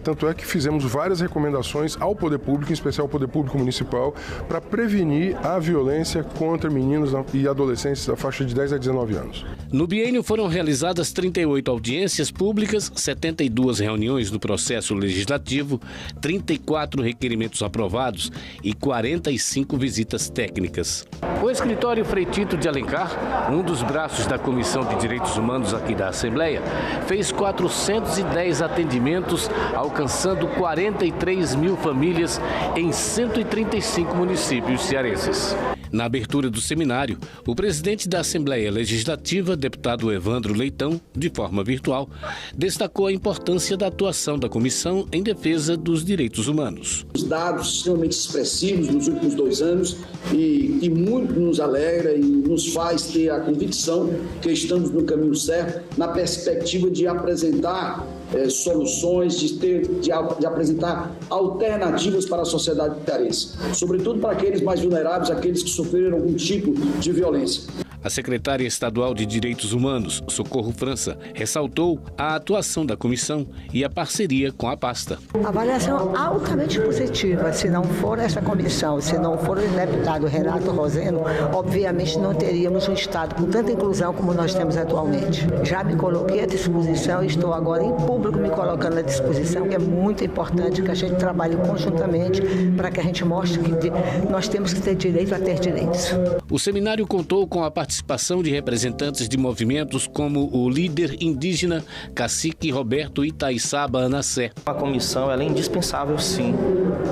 Tanto é que fizemos várias recomendações ao poder público, em especial ao poder público municipal, para prevenir a violência contra meninos e adolescentes da faixa de 10 a 19 anos. No biênio foram realizadas 38 audiências públicas, 72 reuniões do processo legislativo, 34 requerimentos aprovados e 45 visitas técnicas. O escritório Frei Tito de Alencar, um dos braços da Comissão de Direitos Humanos aqui da Assembleia, fez 410 atendimentos, alcançando 43 mil famílias em 135 municípios cearenses. Na abertura do seminário, o presidente da Assembleia Legislativa, deputado Evandro Leitão, de forma virtual, destacou a importância da atuação da comissão em defesa dos direitos humanos. Os dados extremamente expressivos nos últimos 2 anos e muito nos alegra e nos faz ter a convicção que estamos no caminho certo, na perspectiva de apresentar soluções, de apresentar alternativas para a sociedade cearense, sobretudo para aqueles mais vulneráveis, aqueles que sofreram algum tipo de violência. A secretária estadual de Direitos Humanos, Socorro França, ressaltou a atuação da comissão e a parceria com a pasta. A avaliação altamente positiva. Se não for essa comissão, se não for o deputado Renato Roseno, obviamente não teríamos um Estado com tanta inclusão como nós temos atualmente. Já me coloquei à disposição e estou agora em público me colocando à disposição, que é muito importante que a gente trabalhe conjuntamente para que a gente mostre que nós temos que ter direito a ter direitos. O seminário contou com a participação de representantes de movimentos como o líder indígena Cacique Roberto Itaiçaba Anassé. A comissão ela é indispensável, sim,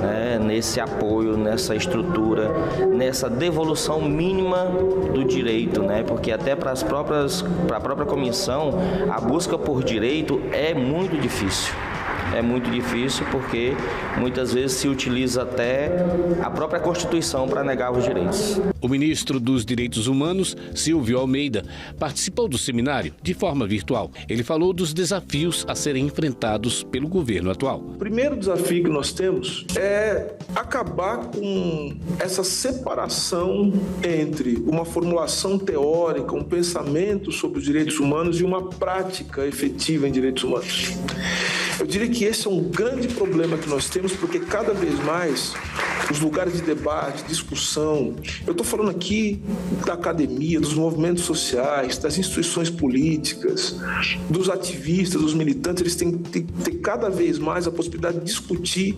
né, nesse apoio, nessa estrutura, nessa devolução mínima do direito, né, porque até para a própria comissão, a busca por direito é muito difícil. É muito difícil porque muitas vezes se utiliza até a própria Constituição para negar os direitos. O ministro dos Direitos Humanos, Silvio Almeida, participou do seminário de forma virtual. Ele falou dos desafios a serem enfrentados pelo governo atual. O primeiro desafio que nós temos é acabar com essa separação entre uma formulação teórica, um pensamento sobre os direitos humanos e uma prática efetiva em direitos humanos. Eu diria que esse é um grande problema que nós temos, porque cada vez mais os lugares de debate, discussão, eu estou falando aqui da academia, dos movimentos sociais, das instituições políticas, dos ativistas, dos militantes, eles têm que ter cada vez mais a possibilidade de discutir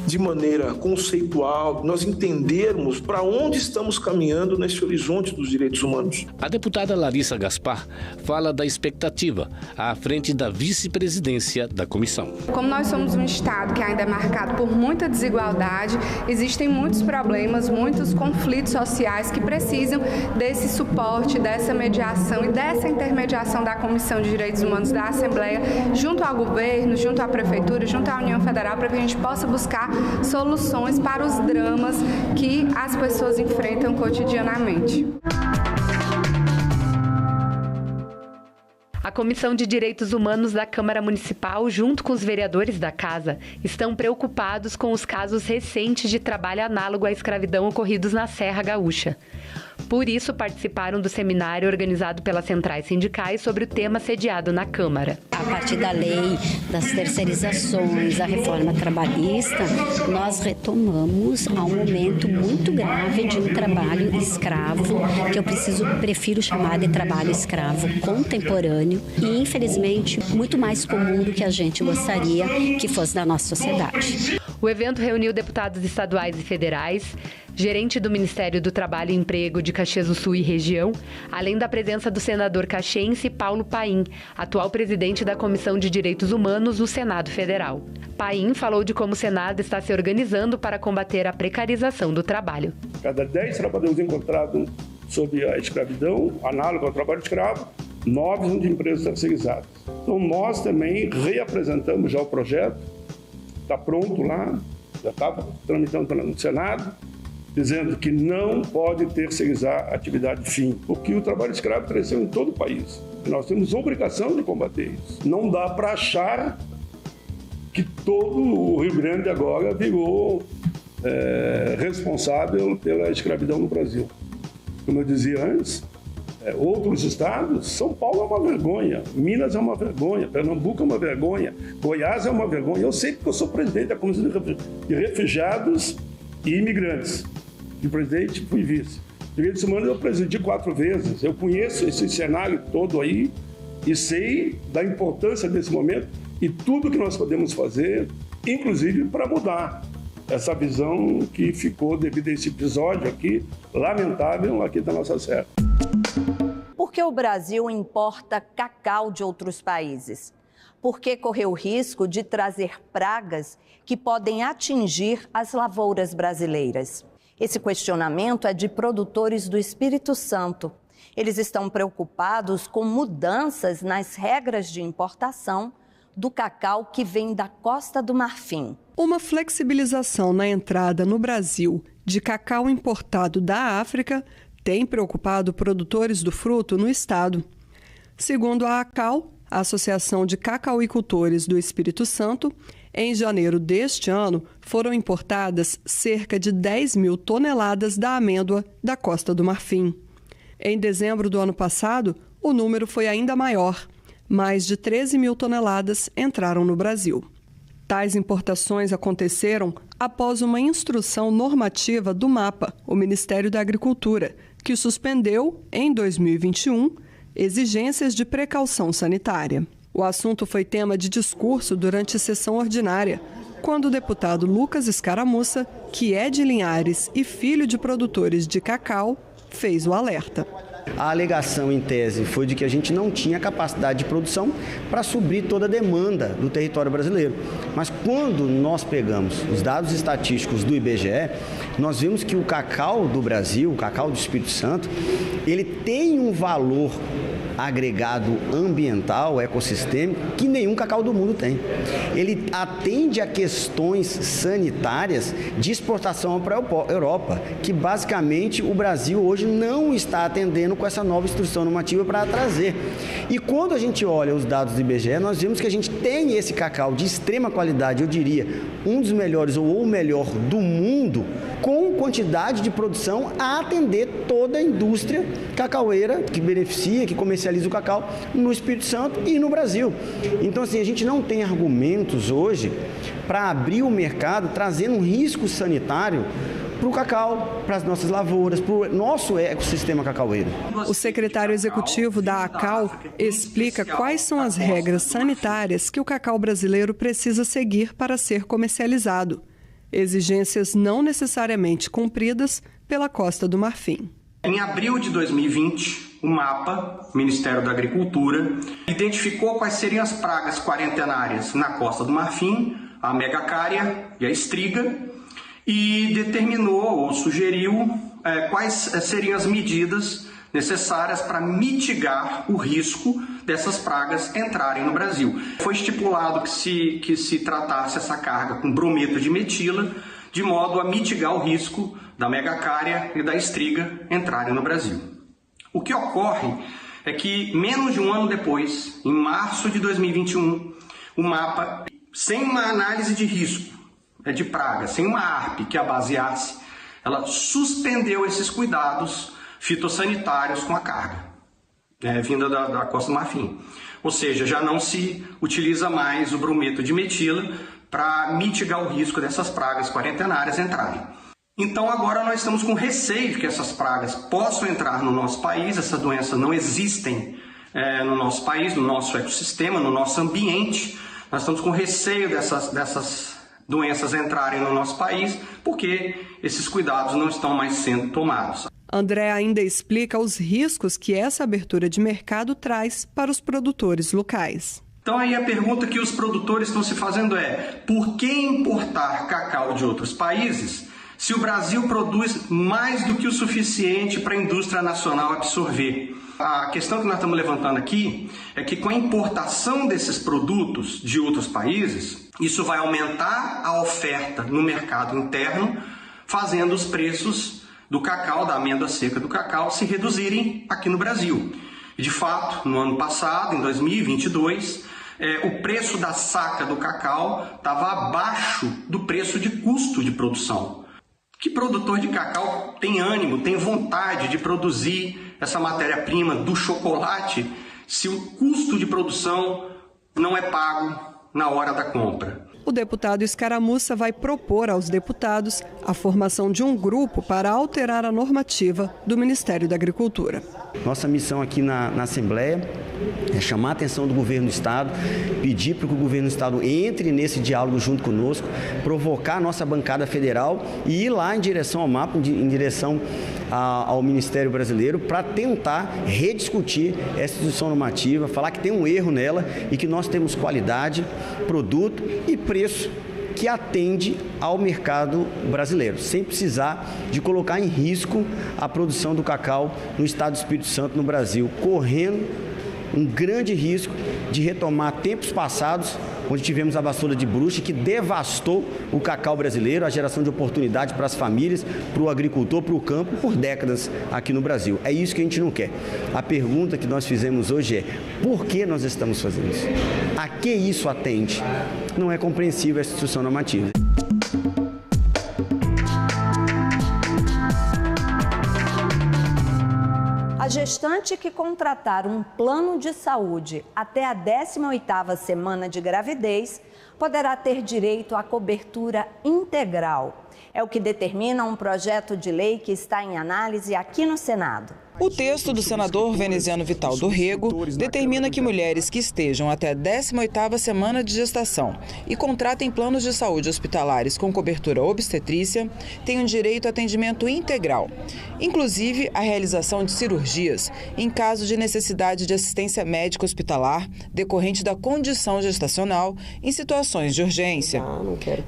de maneira conceitual, nós entendermos para onde estamos caminhando nesse horizonte dos direitos humanos. A deputada Larissa Gaspar fala da expectativa à frente da vice-presidência da comissão. Como nós somos um estado que ainda é marcado por muita desigualdade, existem muitos problemas, muitos conflitos sociais que precisam desse suporte, dessa mediação e dessa intermediação da Comissão de Direitos Humanos da Assembleia, junto ao governo, junto à Prefeitura, junto à União Federal, para que a gente possa buscar soluções para os dramas que as pessoas enfrentam cotidianamente. A Comissão de Direitos Humanos da Câmara Municipal, junto com os vereadores da Casa, estão preocupados com os casos recentes de trabalho análogo à escravidão ocorridos na Serra Gaúcha. Por isso, participaram do seminário organizado pelas centrais sindicais sobre o tema sediado na Câmara. A partir da lei das terceirizações, a reforma trabalhista, nós retomamos a um momento muito grave de um trabalho escravo, que eu prefiro chamar de trabalho escravo contemporâneo e, infelizmente, muito mais comum do que a gente gostaria que fosse na nossa sociedade. O evento reuniu deputados estaduais e federais, gerente do Ministério do Trabalho e Emprego de Caxias do Sul e região, além da presença do senador caxiense Paulo Paim, atual presidente da Comissão de Direitos Humanos do Senado Federal. Paim falou de como o Senado está se organizando para combater a precarização do trabalho. Cada 10 trabalhadores encontrados sob a escravidão, análogo ao trabalho escravo, 9 são de empresas terceirizadas. Então nós também reapresentamos já o projeto, está pronto lá, já estava tramitando no Senado, dizendo que não pode terceirizar a atividade fim, porque o trabalho escravo cresceu em todo o país. E nós temos obrigação de combater isso. Não dá para achar que todo o Rio Grande agora virou responsável pela escravidão no Brasil. Como eu dizia antes, outros estados, São Paulo é uma vergonha, Minas é uma vergonha, Pernambuco é uma vergonha, Goiás é uma vergonha. Eu sei porque eu sou presidente da Comissão de Refugiados e Imigrantes. De presidente, fui vice. Direitos Humanos eu presidi 4 vezes. Eu conheço esse cenário todo aí e sei da importância desse momento e tudo que nós podemos fazer, inclusive para mudar essa visão que ficou devido a esse episódio aqui, lamentável, aqui da nossa serra. Por que o Brasil importa cacau de outros países? Por que correu o risco de trazer pragas que podem atingir as lavouras brasileiras? Esse questionamento é de produtores do Espírito Santo. Eles estão preocupados com mudanças nas regras de importação do cacau que vem da Costa do Marfim. Uma flexibilização na entrada no Brasil de cacau importado da África tem preocupado produtores do fruto no estado. Segundo a ACAL, a Associação de Cacauicultores do Espírito Santo, em janeiro deste ano foram importadas cerca de 10 mil toneladas da amêndoa da Costa do Marfim. Em dezembro do ano passado, o número foi ainda maior. Mais de 13 mil toneladas entraram no Brasil. Tais importações aconteceram após uma instrução normativa do MAPA, o Ministério da Agricultura, que suspendeu, em 2021, exigências de precaução sanitária. O assunto foi tema de discurso durante a sessão ordinária, quando o deputado Lucas Escaramuça, que é de Linhares e filho de produtores de cacau, fez o alerta. A alegação em tese foi de que a gente não tinha capacidade de produção para suprir toda a demanda do território brasileiro. Mas quando nós pegamos os dados estatísticos do IBGE, nós vimos que o cacau do Brasil, o cacau do Espírito Santo, ele tem um valor agregado ambiental, ecossistêmico, que nenhum cacau do mundo tem. Ele atende a questões sanitárias de exportação para a Europa, que basicamente o Brasil hoje não está atendendo com essa nova instrução normativa para trazer. E quando a gente olha os dados do IBGE, nós vemos que a gente tem esse cacau de extrema qualidade, eu diria, um dos melhores ou o melhor do mundo, com com quantidade de produção a atender toda a indústria cacaueira que beneficia, que comercializa o cacau no Espírito Santo e no Brasil. Então, assim, a gente não tem argumentos hoje para abrir o mercado trazendo um risco sanitário para o cacau, para as nossas lavouras, para o nosso ecossistema cacaueiro. O secretário executivo da ACAL explica quais são as regras sanitárias que o cacau brasileiro precisa seguir para ser comercializado. Exigências não necessariamente cumpridas pela Costa do Marfim. Em abril de 2020, o MAPA, Ministério da Agricultura, identificou quais seriam as pragas quarentenárias na Costa do Marfim, a megacária e a estriga, e determinou ou sugeriu quais seriam as medidas necessárias para mitigar o risco dessas pragas entrarem no Brasil. Foi estipulado que se tratasse essa carga com brometo de metila, de modo a mitigar o risco da megacária e da estriga entrarem no Brasil. O que ocorre é que, menos de um ano depois, em março de 2021, o MAPA, sem uma análise de risco de praga, sem uma ARP que a baseasse, ela suspendeu esses cuidados fitossanitários com a carga vinda da Costa do Marfim. Ou seja, já não se utiliza mais o brometo de metila para mitigar o risco dessas pragas quarentenárias entrarem. Então agora nós estamos com receio de que essas pragas possam entrar no nosso país, essas doenças não existem no nosso país, no nosso ecossistema, no nosso ambiente. Nós estamos com receio dessas doenças entrarem no nosso país, porque esses cuidados não estão mais sendo tomados. André ainda explica os riscos que essa abertura de mercado traz para os produtores locais. Então aí a pergunta que os produtores estão se fazendo é: por que importar cacau de outros países se o Brasil produz mais do que o suficiente para a indústria nacional absorver? A questão que nós estamos levantando aqui é que com a importação desses produtos de outros países, isso vai aumentar a oferta no mercado interno, fazendo os preços do cacau, da amêndoa seca do cacau, se reduzirem aqui no Brasil. E de fato, no ano passado, em 2022, o preço da saca do cacau estava abaixo do preço de custo de produção. Que produtor de cacau tem ânimo, tem vontade de produzir essa matéria-prima do chocolate se o custo de produção não é pago na hora da compra? O deputado Escaramuça vai propor aos deputados a formação de um grupo para alterar a normativa do Ministério da Agricultura. Nossa missão aqui na Assembleia é chamar a atenção do governo do Estado, pedir para que o governo do Estado entre nesse diálogo junto conosco, provocar a nossa bancada federal e ir lá em direção ao MAPA, em direção ao Ministério Brasileiro, para tentar rediscutir essa instituição normativa, falar que tem um erro nela e que nós temos qualidade, produto e preço que atende ao mercado brasileiro, sem precisar de colocar em risco a produção do cacau no estado do Espírito Santo, no Brasil, correndo um grande risco de retomar tempos passados, onde tivemos a vassoura de bruxa que devastou o cacau brasileiro, a geração de oportunidade para as famílias, para o agricultor, para o campo, por décadas aqui no Brasil. É isso que a gente não quer. A pergunta que nós fizemos hoje é: por que nós estamos fazendo isso? A que isso atende? Não é compreensível essa instituição normativa. A gestante que contratar um plano de saúde até a 18ª semana de gravidez poderá ter direito à cobertura integral. É o que determina um projeto de lei que está em análise aqui no Senado. O texto do senador veneziano Vital do Rego determina que mulheres que estejam até a 18ª semana de gestação e contratem planos de saúde hospitalares com cobertura obstetrícia tenham direito a atendimento integral, inclusive a realização de cirurgias em caso de necessidade de assistência médica hospitalar decorrente da condição gestacional em situações de urgência.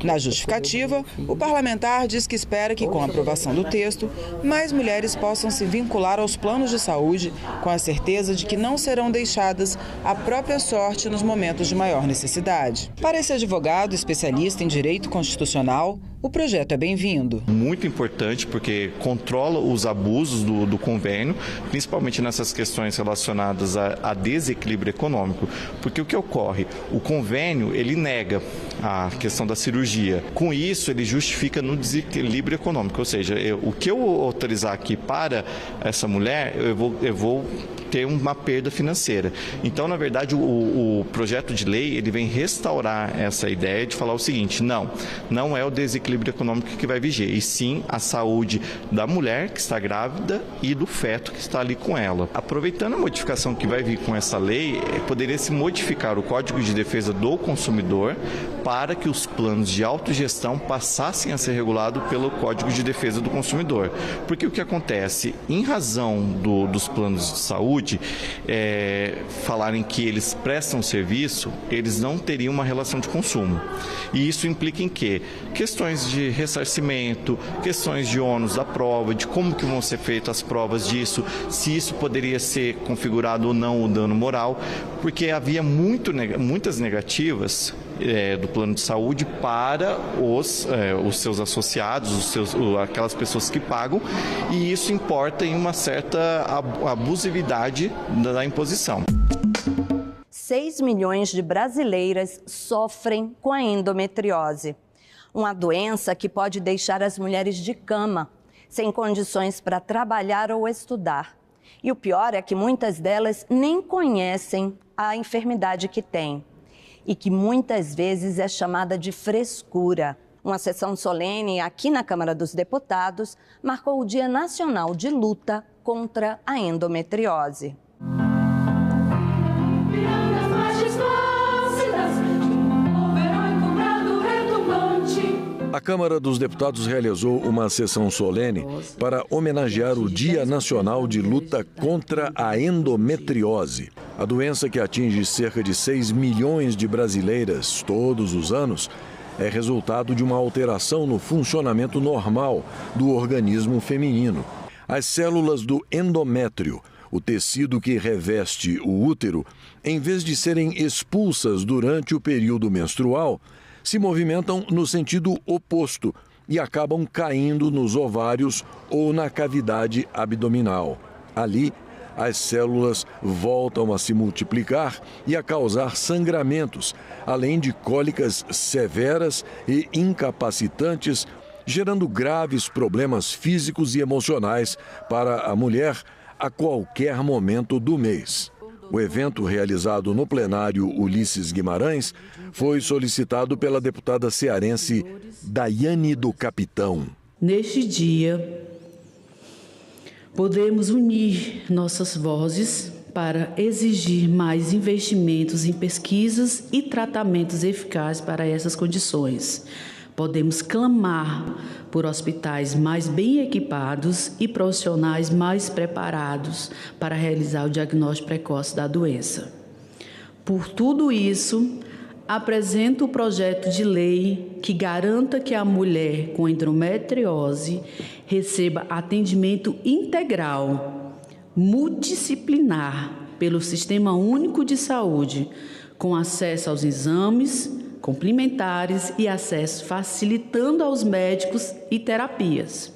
Na justificativa, o parlamentar diz que espera que, com a aprovação do texto, mais mulheres possam se vincular aos planos de saúde com a certeza de que não serão deixadas à própria sorte nos momentos de maior necessidade. Para esse advogado especialista em direito constitucional, o o projeto é bem-vindo. Muito importante porque controla os abusos do convênio, principalmente nessas questões relacionadas a desequilíbrio econômico. Porque o que ocorre? O convênio, ele nega a questão da cirurgia. Com isso, ele justifica no desequilíbrio econômico. Ou seja, o que eu autorizar aqui para essa mulher, eu vou ter uma perda financeira. Então, na verdade, o projeto de lei, ele vem restaurar essa ideia de falar o seguinte: não é o desequilíbrio econômico que vai vigiar, e sim a saúde da mulher que está grávida e do feto que está ali com ela. Aproveitando a modificação que vai vir com essa lei, poderia se modificar o Código de Defesa do Consumidor para que os planos de autogestão passassem a ser regulados pelo Código de Defesa do Consumidor. Porque o que acontece? Em razão dos planos de saúde, falarem que eles prestam serviço, eles não teriam uma relação de consumo. E isso implica em quê? Questões de ressarcimento, questões de ônus da prova, de como que vão ser feitas as provas disso, se isso poderia ser configurado ou não o dano moral, porque havia muitas negativas do plano de saúde para os seus associados, aquelas pessoas que pagam, e isso importa em uma certa abusividade da imposição. 6 milhões de brasileiras sofrem com a endometriose, uma doença que pode deixar as mulheres de cama, sem condições para trabalhar ou estudar. E o pior é que muitas delas nem conhecem a enfermidade que têm e que muitas vezes é chamada de frescura. Uma sessão solene aqui na Câmara dos Deputados marcou o Dia Nacional de Luta contra a Endometriose. A Câmara dos Deputados realizou uma sessão solene para homenagear o Dia Nacional de Luta contra a Endometriose. A doença, que atinge cerca de 6 milhões de brasileiras todos os anos, é resultado de uma alteração no funcionamento normal do organismo feminino. As células do endométrio, o tecido que reveste o útero, em vez de serem expulsas durante o período menstrual, se movimentam no sentido oposto e acabam caindo nos ovários ou na cavidade abdominal. Ali, as células voltam a se multiplicar e a causar sangramentos, além de cólicas severas e incapacitantes, gerando graves problemas físicos e emocionais para a mulher a qualquer momento do mês. O evento, realizado no plenário Ulisses Guimarães, foi solicitado pela deputada cearense Daiane do Capitão. Neste dia, podemos unir nossas vozes para exigir mais investimentos em pesquisas e tratamentos eficazes para essas condições. Podemos clamar por hospitais mais bem equipados e profissionais mais preparados para realizar o diagnóstico precoce da doença. Por tudo isso, apresento o projeto de lei que garanta que a mulher com endometriose receba atendimento integral, multidisciplinar, pelo Sistema Único de Saúde, com acesso aos exames complementares e acesso facilitando aos médicos e terapias.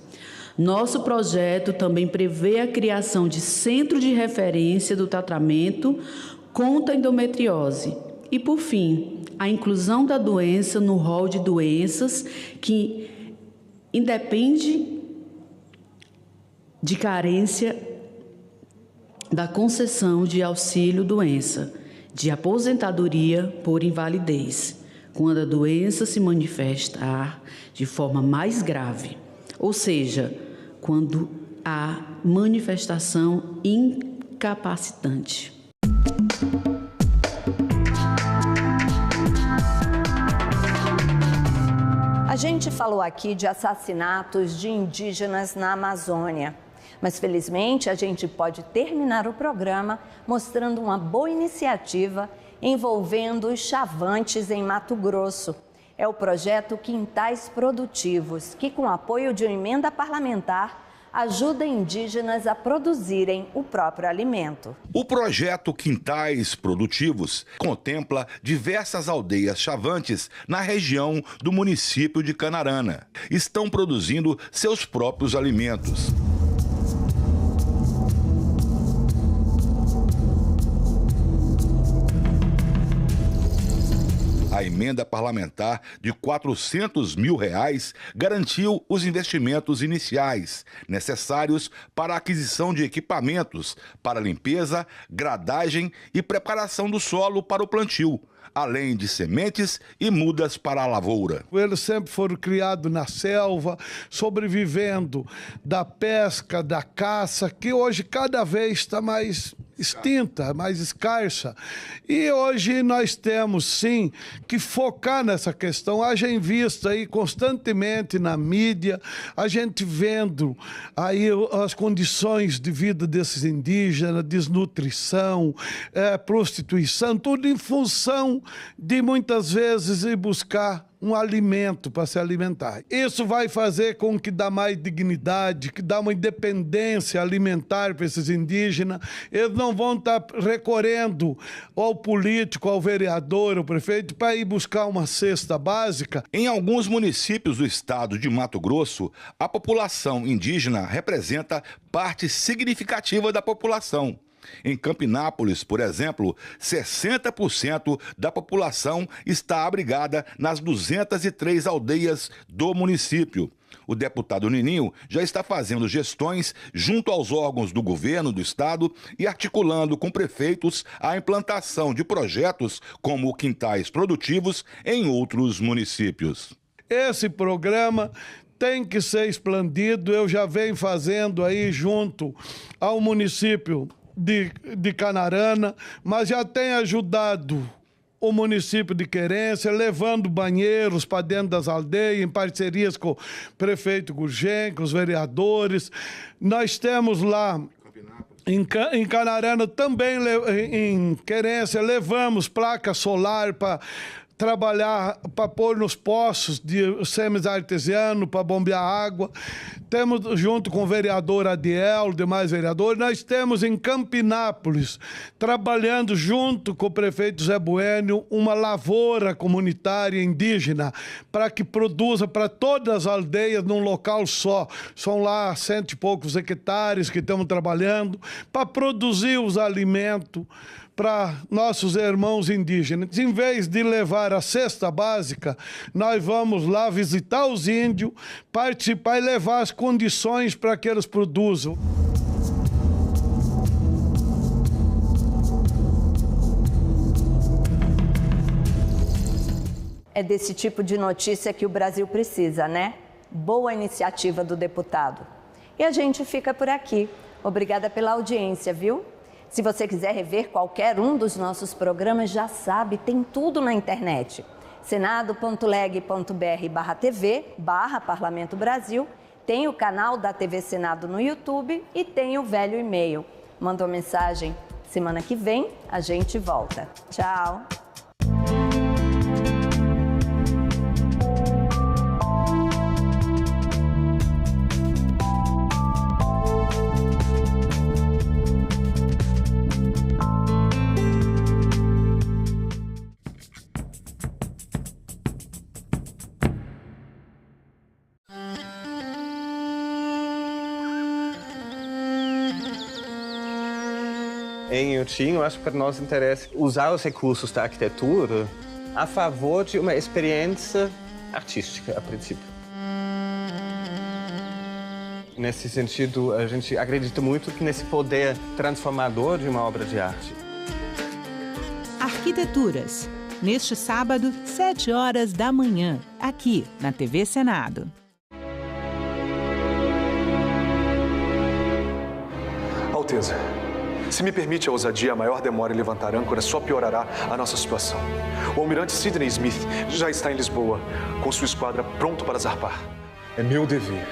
Nosso projeto também prevê a criação de centro de referência do tratamento contra a endometriose e, por fim, a inclusão da doença no rol de doenças que independe de carência da concessão de auxílio-doença, de aposentadoria por invalidez, quando a doença se manifestar de forma mais grave, ou seja, quando há manifestação incapacitante. A gente falou aqui de assassinatos de indígenas na Amazônia, mas felizmente a gente pode terminar o programa mostrando uma boa iniciativa envolvendo os Chavantes em Mato Grosso. É o projeto Quintais Produtivos, que com o apoio de uma emenda parlamentar ajuda indígenas a produzirem o próprio alimento. O projeto Quintais Produtivos contempla diversas aldeias chavantes na região do município de Canarana. Estão produzindo seus próprios alimentos. A emenda parlamentar de R$ 400 mil garantiu os investimentos iniciais necessários para a aquisição de equipamentos para limpeza, gradagem e preparação do solo para o plantio, além de sementes e mudas para a lavoura. Eles sempre foram criados na selva, sobrevivendo da pesca, da caça, que hoje cada vez está mais extinta, mais escassa. E hoje nós temos, sim, que focar nessa questão. Haja em vista aí constantemente na mídia, a gente vendo aí as condições de vida desses indígenas, desnutrição, prostituição, tudo em função de muitas vezes ir buscar um alimento para se alimentar. Isso vai fazer com que dá mais dignidade, que dá uma independência alimentar para esses indígenas. Eles não vão estar recorrendo ao político, ao vereador, ao prefeito, para ir buscar uma cesta básica. Em alguns municípios do estado de Mato Grosso, a população indígena representa parte significativa da população. Em Campinápolis, por exemplo, 60% da população está abrigada nas 203 aldeias do município. O deputado Nininho já está fazendo gestões junto aos órgãos do governo do estado e articulando com prefeitos a implantação de projetos como Quintais Produtivos em outros municípios. Esse programa tem que ser expandido. Eu já venho fazendo aí junto ao município de Canarana, mas já tem ajudado o município de Querência, levando banheiros para dentro das aldeias, em parcerias com o prefeito Gurgem, com os vereadores. Nós temos lá em Canarana também, em Querência, levamos placa solar para trabalhar, para pôr nos poços de semi-artesiano, para bombear água. Temos, junto com o vereador Adiel, demais vereadores, nós temos em Campinápolis, trabalhando junto com o prefeito Zé Bueno, uma lavoura comunitária indígena, para que produza para todas as aldeias num local só. São lá 100 e poucos hectares que estamos trabalhando, para produzir os alimentos para nossos irmãos indígenas. Em vez de levar a cesta básica, nós vamos lá visitar os índios, participar e levar as condições para que eles produzam. É desse tipo de notícia que o Brasil precisa, né? Boa iniciativa do deputado. E a gente fica por aqui. Obrigada pela audiência, viu? Se você quiser rever qualquer um dos nossos programas, já sabe, tem tudo na internet. senado.leg.br/tv/Parlamento Brasil, tem o canal da TV Senado no YouTube e tem o velho e-mail. Manda uma mensagem. Semana que vem a gente volta. Tchau! Em Inhotim, eu acho que para nós interessa usar os recursos da arquitetura a favor de uma experiência artística, a princípio. Nesse sentido, a gente acredita muito nesse poder transformador de uma obra de arte. Arquiteturas, neste sábado, 7h, aqui na TV Senado. Alteza, se me permite a ousadia, a maior demora em levantar âncora só piorará a nossa situação. O almirante Sidney Smith já está em Lisboa, com sua esquadra pronto para zarpar. É meu dever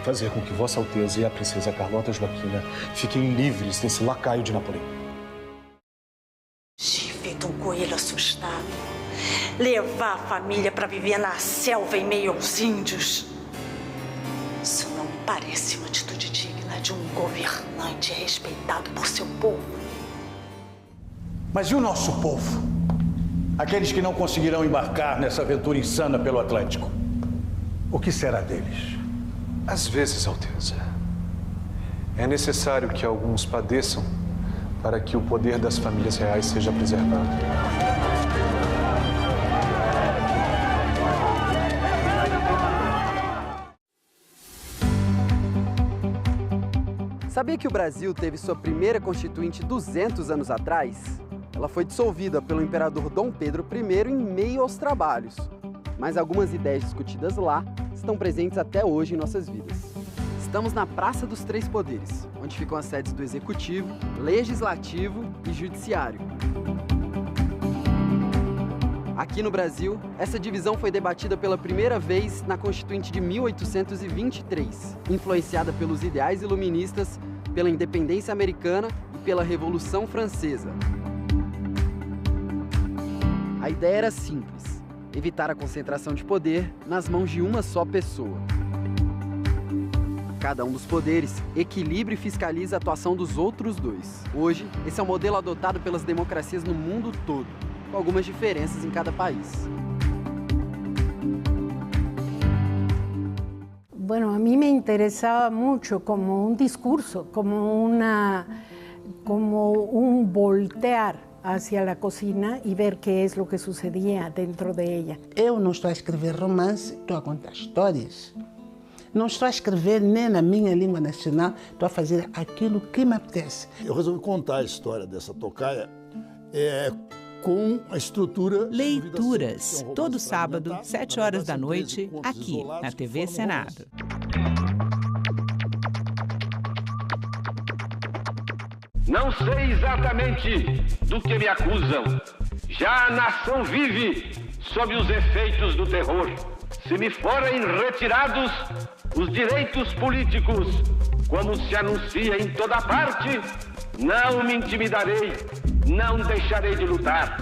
fazer com que Vossa Alteza e a princesa Carlota Joaquina fiquem livres desse lacaio de Napoleão. Feito um coelho assustado. Levar a família para viver na selva em meio aos índios. Isso não me parece uma atitude digna. de um governante respeitado por seu povo. Mas e o nosso povo? Aqueles que não conseguirão embarcar nessa aventura insana pelo Atlântico. O que será deles? Às vezes, Alteza, é necessário que alguns padeçam para que o poder das famílias reais seja preservado. Sabia que o Brasil teve sua primeira constituinte 200 anos atrás? Ela foi dissolvida pelo imperador Dom Pedro I em meio aos trabalhos. Mas algumas ideias discutidas lá estão presentes até hoje em nossas vidas. Estamos na Praça dos Três Poderes, onde ficam as sedes do Executivo, Legislativo e Judiciário. Aqui no Brasil, essa divisão foi debatida pela primeira vez na Constituinte de 1823, influenciada pelos ideais iluministas, pela independência americana e pela Revolução Francesa. A ideia era simples: evitar a concentração de poder nas mãos de uma só pessoa. Cada um dos poderes equilibra e fiscaliza a atuação dos outros dois. Hoje, esse é o modelo adotado pelas democracias no mundo todo, com algumas diferenças em cada país. Bueno, a mí me interesaba mucho como un discurso, como un voltear hacia la cocina y ver qué es lo que sucedía dentro de ella. Eu não estou a escrever romance, estou a contar histórias. Não estou a escrever nem na minha língua nacional, estou a fazer aquilo que me apetece. Eu resolvi contar a história dessa tocaia com a estrutura... Leituras, todo sábado, 7 horas da noite, aqui na TV Senado. Não sei exatamente do que me acusam. Já a nação vive sob os efeitos do terror. Se me forem retirados os direitos políticos, como se anuncia em toda parte, não me intimidarei, não deixarei de lutar.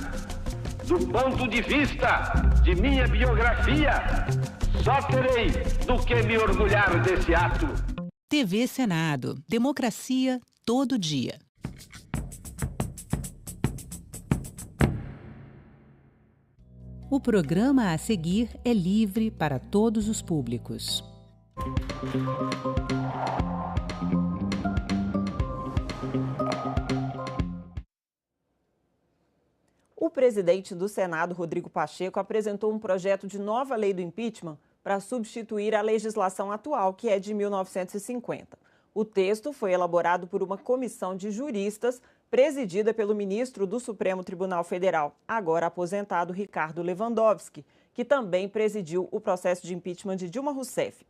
Do ponto de vista de minha biografia, só terei do que me orgulhar desse ato. TV Senado. Democracia todo dia. O programa a seguir é livre para todos os públicos. O presidente do Senado, Rodrigo Pacheco, apresentou um projeto de nova lei do impeachment para substituir a legislação atual, que é de 1950. O texto foi elaborado por uma comissão de juristas presidida pelo ministro do Supremo Tribunal Federal, agora aposentado Ricardo Lewandowski, que também presidiu o processo de impeachment de Dilma Rousseff.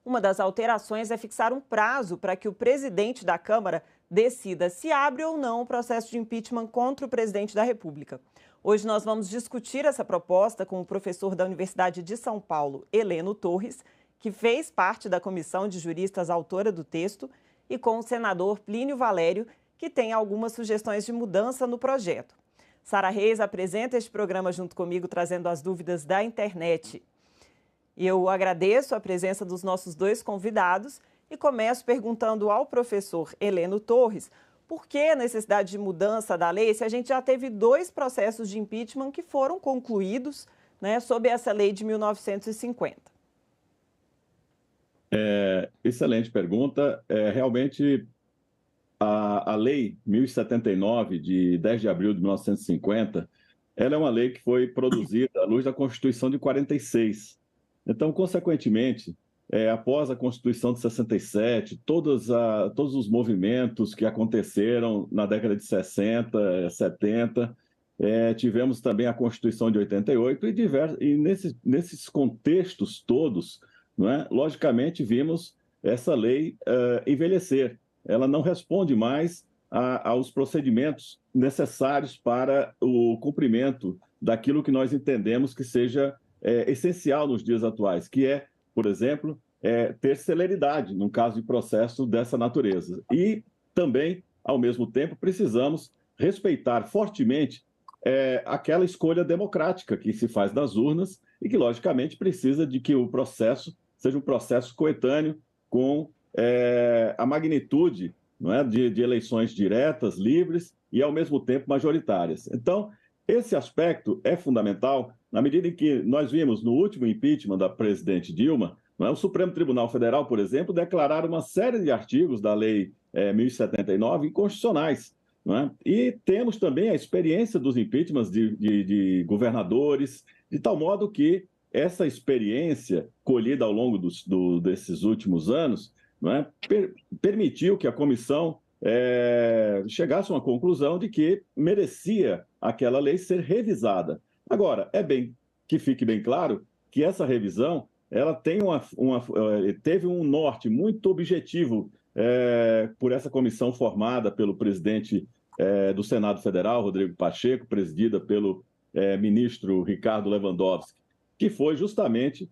Uma das alterações é fixar um prazo para que o presidente da Câmara decida se abre ou não o processo de impeachment contra o presidente da República. Hoje nós vamos discutir essa proposta com o professor da Universidade de São Paulo, Heleno Torres, que fez parte da comissão de juristas autora do texto, e com o senador Plínio Valério, que tem algumas sugestões de mudança no projeto. Sara Reis apresenta este programa junto comigo, trazendo as dúvidas da internet. Eu agradeço a presença dos nossos dois convidados e começo perguntando ao professor Heleno Torres por que a necessidade de mudança da lei, se a gente já teve 2 processos de impeachment que foram concluídos, né, sob essa lei de 1950. Excelente pergunta. Realmente, a lei 1079, de 10 de abril de 1950, ela é uma lei que foi produzida à luz da Constituição de 46. Então, consequentemente, após a Constituição de 67, todos os movimentos que aconteceram na década de 60, 70, tivemos também a Constituição de 88 e nesses contextos todos, não é? Logicamente, vimos essa lei envelhecer. Ela não responde mais aos procedimentos necessários para o cumprimento daquilo que nós entendemos que seja essencial nos dias atuais, que é, por exemplo, ter celeridade num caso de processo dessa natureza. E também, ao mesmo tempo, precisamos respeitar fortemente aquela escolha democrática que se faz das urnas e que, logicamente, precisa de que o processo seja um processo coetâneo com a magnitude, não é, de eleições diretas, livres e, ao mesmo tempo, majoritárias. Então, esse aspecto é fundamental na medida em que nós vimos no último impeachment da presidente Dilma, não é, o Supremo Tribunal Federal, por exemplo, declarar uma série de artigos da Lei 1079 inconstitucionais. Não é? E temos também a experiência dos impeachments de governadores, de tal modo que essa experiência colhida ao longo desses últimos anos, não é, permitiu que a comissão chegasse a uma conclusão de que merecia aquela lei ser revisada. Agora, que fique bem claro que essa revisão ela tem teve um norte muito objetivo por essa comissão formada pelo presidente do Senado Federal, Rodrigo Pacheco, presidida pelo ministro Ricardo Lewandowski, que foi justamente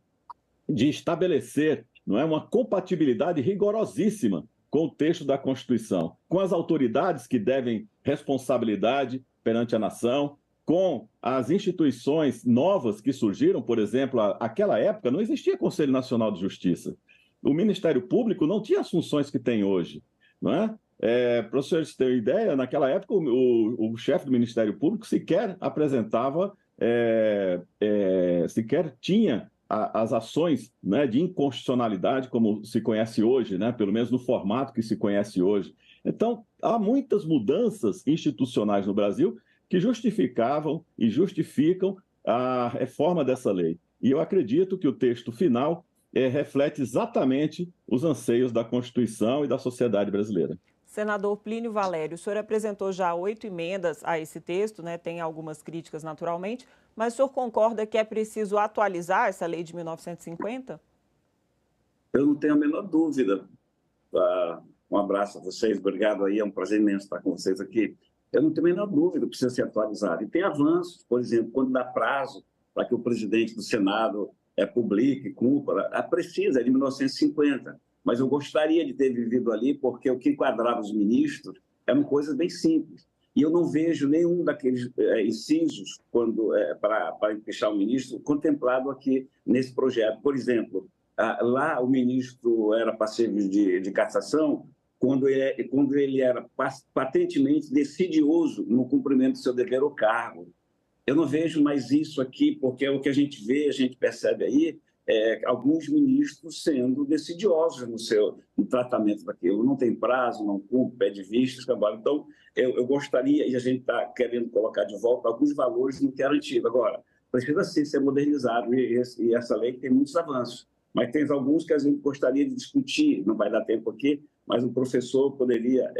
de estabelecer, não é, uma compatibilidade rigorosíssima com o texto da Constituição, com as autoridades que devem responsabilidade perante a nação, com as instituições novas que surgiram, por exemplo, naquela época não existia Conselho Nacional de Justiça. O Ministério Público não tinha as funções que tem hoje, não é? Para os senhores terem ideia, naquela época o chefe do Ministério Público sequer apresentava, sequer tinha as ações, né, de inconstitucionalidade como se conhece hoje, né, pelo menos no formato que se conhece hoje. Então, há muitas mudanças institucionais no Brasil que justificavam e justificam a reforma dessa lei. E eu acredito que o texto final reflete exatamente os anseios da Constituição e da sociedade brasileira. Senador Plínio Valério, o senhor apresentou já 8 emendas a esse texto, né? Tem algumas críticas naturalmente, mas o senhor concorda que é preciso atualizar essa lei de 1950? Eu não tenho a menor dúvida. Um abraço a vocês, obrigado aí, é um prazer imenso estar com vocês aqui. Eu não tenho a menor dúvida que precisa ser atualizado. E tem avanços, por exemplo, quando dá prazo para que o presidente do Senado publique, cumpra, precisa, é de 1950. Mas eu gostaria de ter vivido ali, porque o que enquadrava os ministros eram coisas bem simples. E eu não vejo nenhum daqueles incisos para empichar o ministro contemplado aqui nesse projeto. Por exemplo, lá o ministro era passivo de cassação quando ele era patentemente decidioso no cumprimento do seu dever ao cargo. Eu não vejo mais isso aqui, porque o que a gente vê, a gente percebe aí, alguns ministros sendo decidiosos no tratamento daquilo. Não tem prazo, não cumpre, pede vistas, trabalho. Então, eu gostaria, e a gente está querendo colocar de volta alguns valores no que era antigo. Agora, precisa sim ser modernizado, e essa lei tem muitos avanços. Mas tem alguns que a gente gostaria de discutir, não vai dar tempo aqui, mas o professor poderia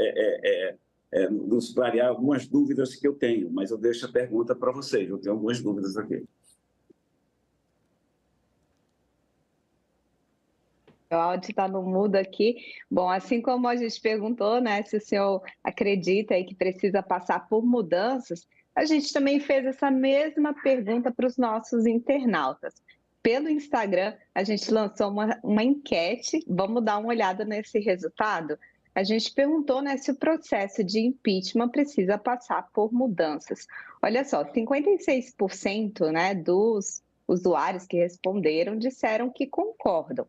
nos clarear algumas dúvidas que eu tenho, mas eu deixo a pergunta para vocês, eu tenho algumas dúvidas aqui. O áudio está no mudo aqui. Bom, assim como a gente perguntou, né, se o senhor acredita aí que precisa passar por mudanças, a gente também fez essa mesma pergunta para os nossos internautas. Pelo Instagram, a gente lançou uma enquete, vamos dar uma olhada nesse resultado? A gente perguntou, né, se o processo de impeachment precisa passar por mudanças. Olha só, 56%, né, dos usuários que responderam disseram que concordam.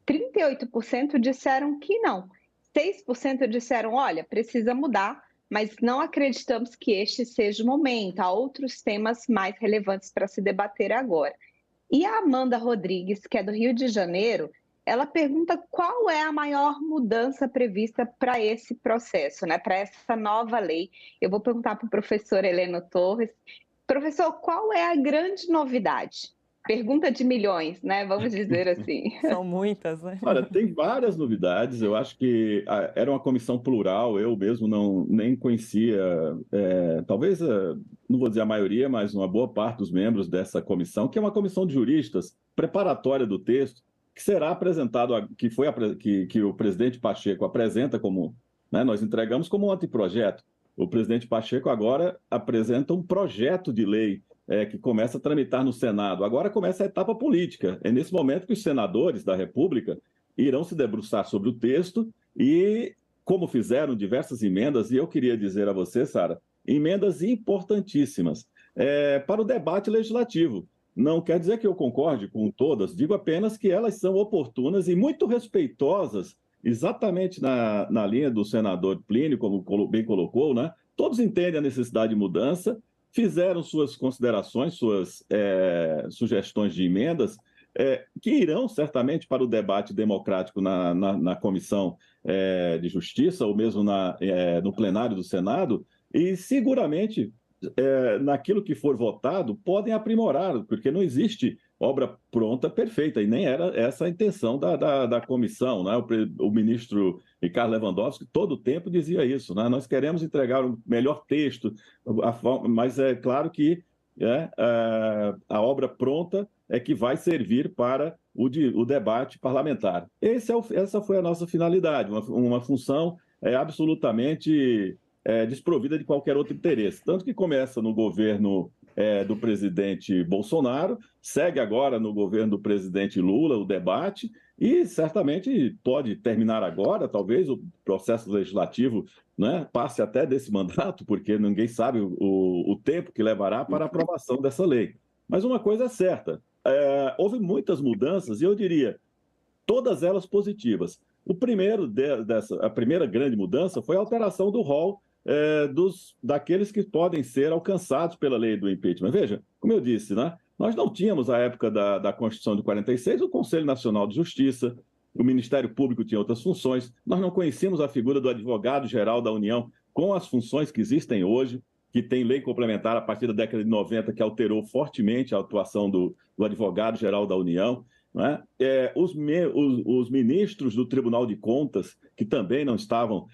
38% disseram que não. 6% disseram, olha, precisa mudar, mas não acreditamos que este seja o momento. Há outros temas mais relevantes para se debater agora. E a Amanda Rodrigues, que é do Rio de Janeiro, ela pergunta qual é a maior mudança prevista para esse processo, né? Para essa nova lei. Eu vou perguntar para o professor Heleno Torres. Professor, qual é a grande novidade? Pergunta de milhões, né? Vamos dizer assim. São muitas, né? Olha, tem várias novidades. Eu acho que era uma comissão plural. Eu mesmo nem conhecia, talvez, não vou dizer a maioria, mas uma boa parte dos membros dessa comissão, que é uma comissão de juristas preparatória do texto, que será apresentado, que o presidente Pacheco apresenta como, né, nós entregamos como um anteprojeto. O presidente Pacheco agora apresenta um projeto de lei que começa a tramitar no Senado. Agora começa a etapa política. É nesse momento que os senadores da República irão se debruçar sobre o texto e, como fizeram diversas emendas, e eu queria dizer a você, Sara, emendas importantíssimas para o debate legislativo. Não quer dizer que eu concorde com todas, digo apenas que elas são oportunas e muito respeitosas exatamente na linha do senador Plínio, como bem colocou, né? Todos entendem a necessidade de mudança, fizeram suas considerações, suas sugestões de emendas, que irão certamente para o debate democrático na Comissão de Justiça, ou mesmo no plenário do Senado, e seguramente, naquilo que for votado, podem aprimorar, porque não existe obra pronta perfeita, e nem era essa a intenção da comissão, né? O ministro Ricardo Lewandowski todo o tempo dizia isso, né? Nós queremos entregar o melhor texto, mas é claro que a obra pronta é que vai servir para o debate parlamentar. Essa foi a nossa finalidade, uma função absolutamente desprovida de qualquer outro interesse. Tanto que começa no governo do presidente Bolsonaro, segue agora no governo do presidente Lula o debate e certamente pode terminar agora, talvez o processo legislativo, né, passe até desse mandato, porque ninguém sabe o tempo que levará para a aprovação dessa lei. Mas uma coisa é certa, houve muitas mudanças e eu diria, todas elas positivas. A primeira grande mudança foi a alteração do rol daqueles que podem ser alcançados pela lei do impeachment. Veja, como eu disse, né? Nós não tínhamos, à época da Constituição de 46, o Conselho Nacional de Justiça, o Ministério Público tinha outras funções, nós não conhecíamos a figura do advogado-geral da União com as funções que existem hoje, que tem lei complementar a partir da década de 90, que alterou fortemente a atuação do advogado-geral da União. Né? Os ministros do Tribunal de Contas, que também não estavam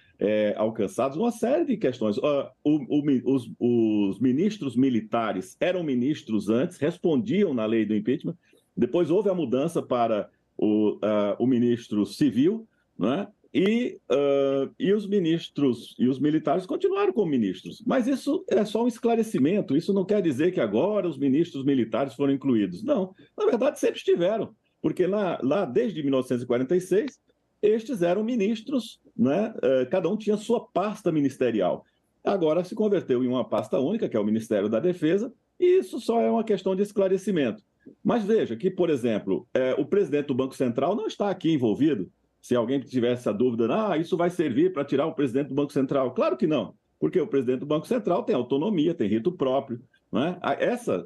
alcançados, uma série de questões. Os ministros militares eram ministros antes, respondiam na lei do impeachment, depois houve a mudança para o ministro civil, né? E os ministros e os militares continuaram como ministros. Mas isso é só um esclarecimento, isso não quer dizer que agora os ministros militares foram incluídos. Não, na verdade sempre estiveram. Porque lá desde 1946, estes eram ministros, né? Cada um tinha sua pasta ministerial. Agora se converteu em uma pasta única, que é o Ministério da Defesa, e isso só é uma questão de esclarecimento. Mas veja que, por exemplo, o presidente do Banco Central não está aqui envolvido. Se alguém tivesse a dúvida, isso vai servir para tirar o presidente do Banco Central. Claro que não, porque o presidente do Banco Central tem autonomia, tem rito próprio. Né?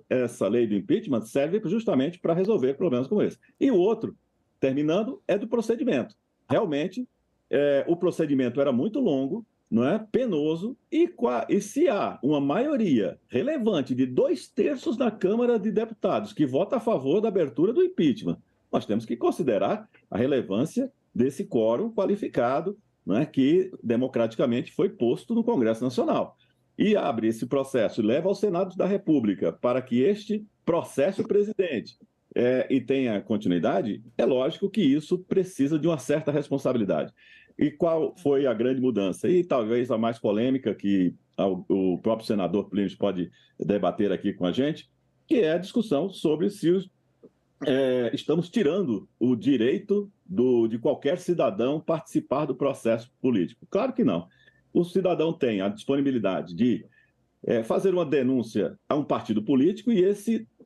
Essa lei do impeachment serve justamente para resolver problemas como esse. E o outro, terminando, é do procedimento. Realmente, o procedimento era muito longo, não é? Penoso, e se há uma maioria relevante de 2/3 da Câmara de Deputados que vota a favor da abertura do impeachment, nós temos que considerar a relevância desse quórum qualificado, não é? Que democraticamente foi posto no Congresso Nacional. E abre esse processo e leva ao Senado da República para que este processe o presidente e tenha continuidade, é lógico que isso precisa de uma certa responsabilidade. E qual foi a grande mudança? E talvez a mais polêmica que o próprio senador Plínio pode debater aqui com a gente, que é a discussão sobre se estamos tirando o direito de qualquer cidadão participar do processo político. Claro que não. O cidadão tem a disponibilidade de fazer uma denúncia a um partido político e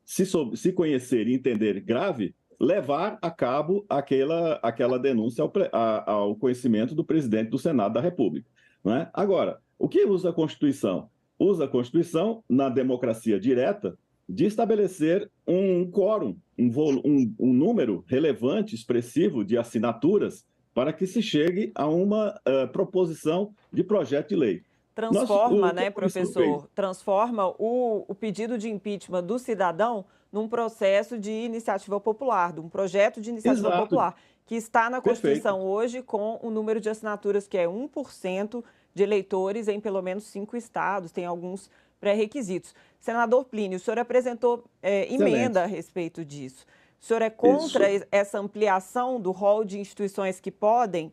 se conhecer e entender grave, levar a cabo aquela denúncia ao conhecimento do presidente do Senado da República. Não é? Agora, o que usa a Constituição? Usa a Constituição, na democracia direta, de estabelecer um quórum, um número relevante, expressivo de assinaturas para que se chegue a uma proposição de projeto de lei. Transforma, né, professor? Transforma o pedido de impeachment do cidadão num processo de iniciativa popular, de um projeto de iniciativa popular, que está na Constituição hoje com o número de assinaturas que é 1% de eleitores em pelo menos 5 estados, tem alguns pré-requisitos. Senador Plínio, o senhor apresentou emenda a respeito disso. O senhor é contra essa ampliação do rol de instituições que podem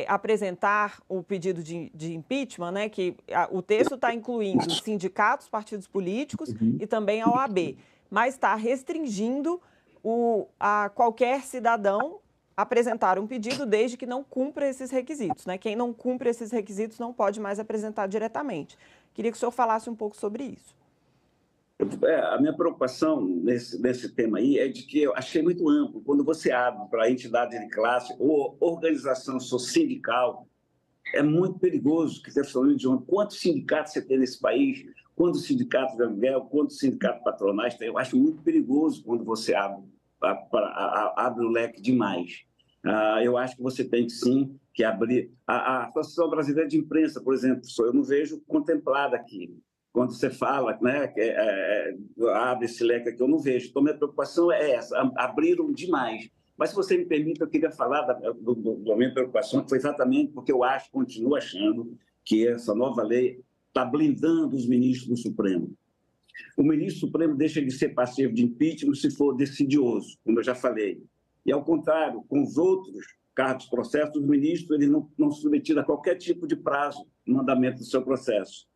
apresentar o pedido de impeachment, né? Que o texto está incluindo sindicatos, partidos políticos e também a OAB, mas está restringindo a qualquer cidadão apresentar um pedido desde que não cumpra esses requisitos, né? Quem não cumpre esses requisitos não pode mais apresentar diretamente. Queria que o senhor falasse um pouco sobre isso. A minha preocupação nesse tema aí é de que eu achei muito amplo. Quando você abre para entidade de classe ou organização sindical, é muito perigoso que você falando de quantos sindicatos você tem nesse país, quantos sindicatos de aluguel, quantos sindicatos patronais tem. Eu acho muito perigoso quando você abre o leque demais. Eu acho que você tem sim que abrir. A Associação Brasileira de Imprensa, por exemplo, eu não vejo contemplada aqui. Quando você fala, né, abre esse leque aqui, eu não vejo. Então, minha preocupação é essa, abriram demais. Mas, se você me permite, eu queria falar da minha preocupação, que foi exatamente porque eu continuo achando que essa nova lei está blindando os ministros do Supremo. O ministro Supremo deixa de ser passivo de impeachment se for decidioso, como eu já falei. E, ao contrário, com os outros cargos, processos, os ministros eles não são submetidos a qualquer tipo de prazo no andamento do seu processo.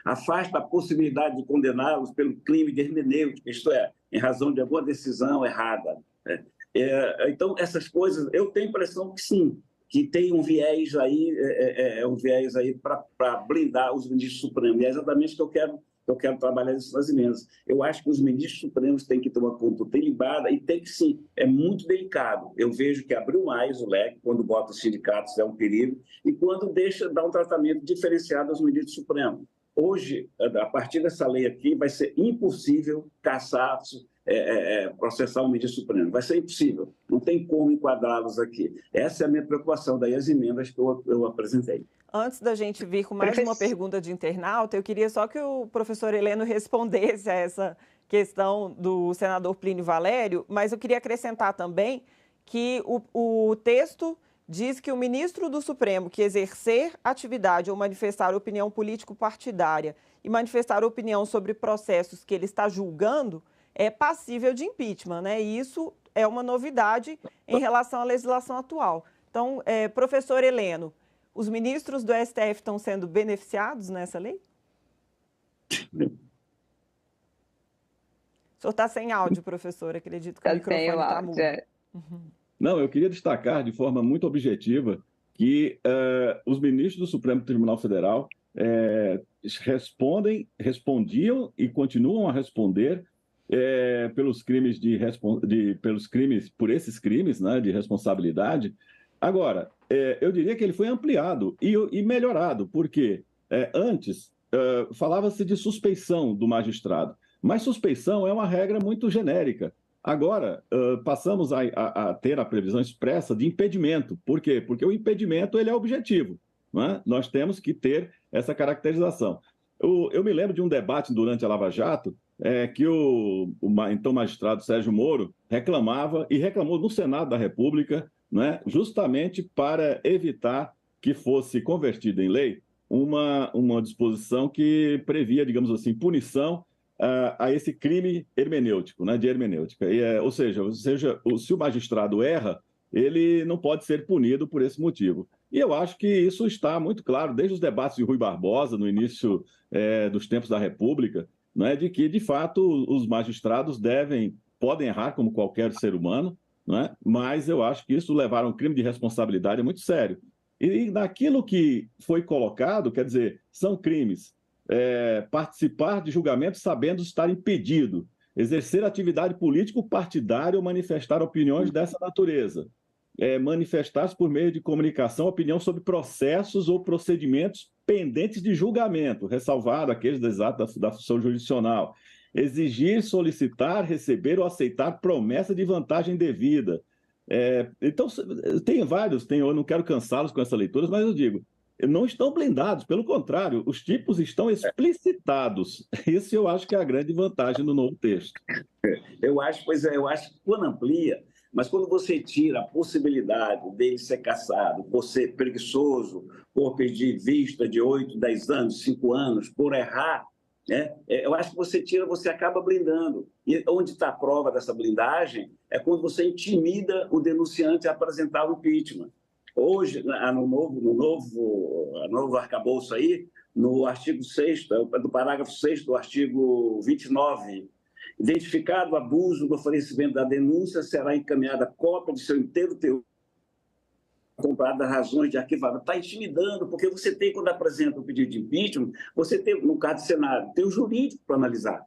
Afasta a possibilidade de condená-los pelo crime de hermenêutica, isto é, em razão de alguma decisão errada. Então, essas coisas, eu tenho a impressão que sim, que tem um viés aí para blindar os ministros supremos. E é exatamente o que eu quero trabalhar nas emendas. Eu acho que os ministros supremos têm que ter uma conduta ilibada e tem que sim, é muito delicado. Eu vejo que abriu mais o leque, quando bota os sindicatos é um perigo, e quando dá um tratamento diferenciado aos ministros supremos. Hoje, a partir dessa lei aqui, vai ser impossível caçar, processar o ministro Supremo. Vai ser impossível. Não tem como enquadrá-los aqui. Essa é a minha preocupação, daí as emendas que eu apresentei. Antes da gente vir com mais uma pergunta de internauta, eu queria só que o professor Heleno respondesse a essa questão do senador Plínio Valério, mas eu queria acrescentar também que o texto diz que o ministro do Supremo que exercer atividade ou manifestar opinião político-partidária e manifestar opinião sobre processos que ele está julgando é passível de impeachment, né? E isso é uma novidade em relação à legislação atual. Então, professor Heleno, os ministros do STF estão sendo beneficiados nessa lei? O senhor está sem áudio, professor. Acredito que o microfone está mudo. Não, eu queria destacar de forma muito objetiva que os ministros do Supremo Tribunal Federal respondiam e continuam a responder por esses crimes, né, de responsabilidade. Agora, eu diria que ele foi ampliado e melhorado, porque antes falava-se de suspeição do magistrado, mas suspeição é uma regra muito genérica. Agora, passamos a ter a previsão expressa de impedimento. Por quê? Porque o impedimento ele é objetivo. Não é? Nós temos que ter essa caracterização. Eu me lembro de um debate durante a Lava Jato que o então magistrado Sérgio Moro reclamou no Senado da República, não é? Justamente para evitar que fosse convertida em lei uma disposição que previa, digamos assim, punição a esse crime hermenêutico, né, de hermenêutica. Ou seja, se o magistrado erra, ele não pode ser punido por esse motivo. E eu acho que isso está muito claro, desde os debates de Rui Barbosa, no início dos tempos da República, não é, de que, de fato, os magistrados podem errar como qualquer ser humano, não é? Mas eu acho que isso levar a um crime de responsabilidade é muito sério. E naquilo que foi colocado, quer dizer, são crimes. Participar de julgamento sabendo estar impedido, exercer atividade político-partidária ou manifestar opiniões dessa natureza, manifestar-se por meio de comunicação opinião sobre processos ou procedimentos pendentes de julgamento, ressalvado aqueles da função jurisdicional, exigir, solicitar, receber ou aceitar promessa de vantagem devida. Então, tem vários, eu não quero cansá-los com essa leitura, mas eu digo, não estão blindados, pelo contrário, os tipos estão explicitados. Isso eu acho que é a grande vantagem do novo texto. Eu acho que quando amplia, mas quando você tira a possibilidade dele ser cassado por ser preguiçoso, por pedir vista de 8, 10 anos, 5 anos, por errar, eu acho que você acaba blindando. E onde está a prova dessa blindagem é quando você intimida o denunciante a apresentar o impeachment. Hoje, no novo arcabouço aí, no artigo 6º, do parágrafo 6º do artigo 29, identificado o abuso do oferecimento da denúncia, será encaminhada cópia de seu inteiro teor comparada a razões de arquivamento. Está intimidando, porque você tem, quando apresenta o pedido de impeachment, você tem, no caso do Senado, tem o jurídico para analisar.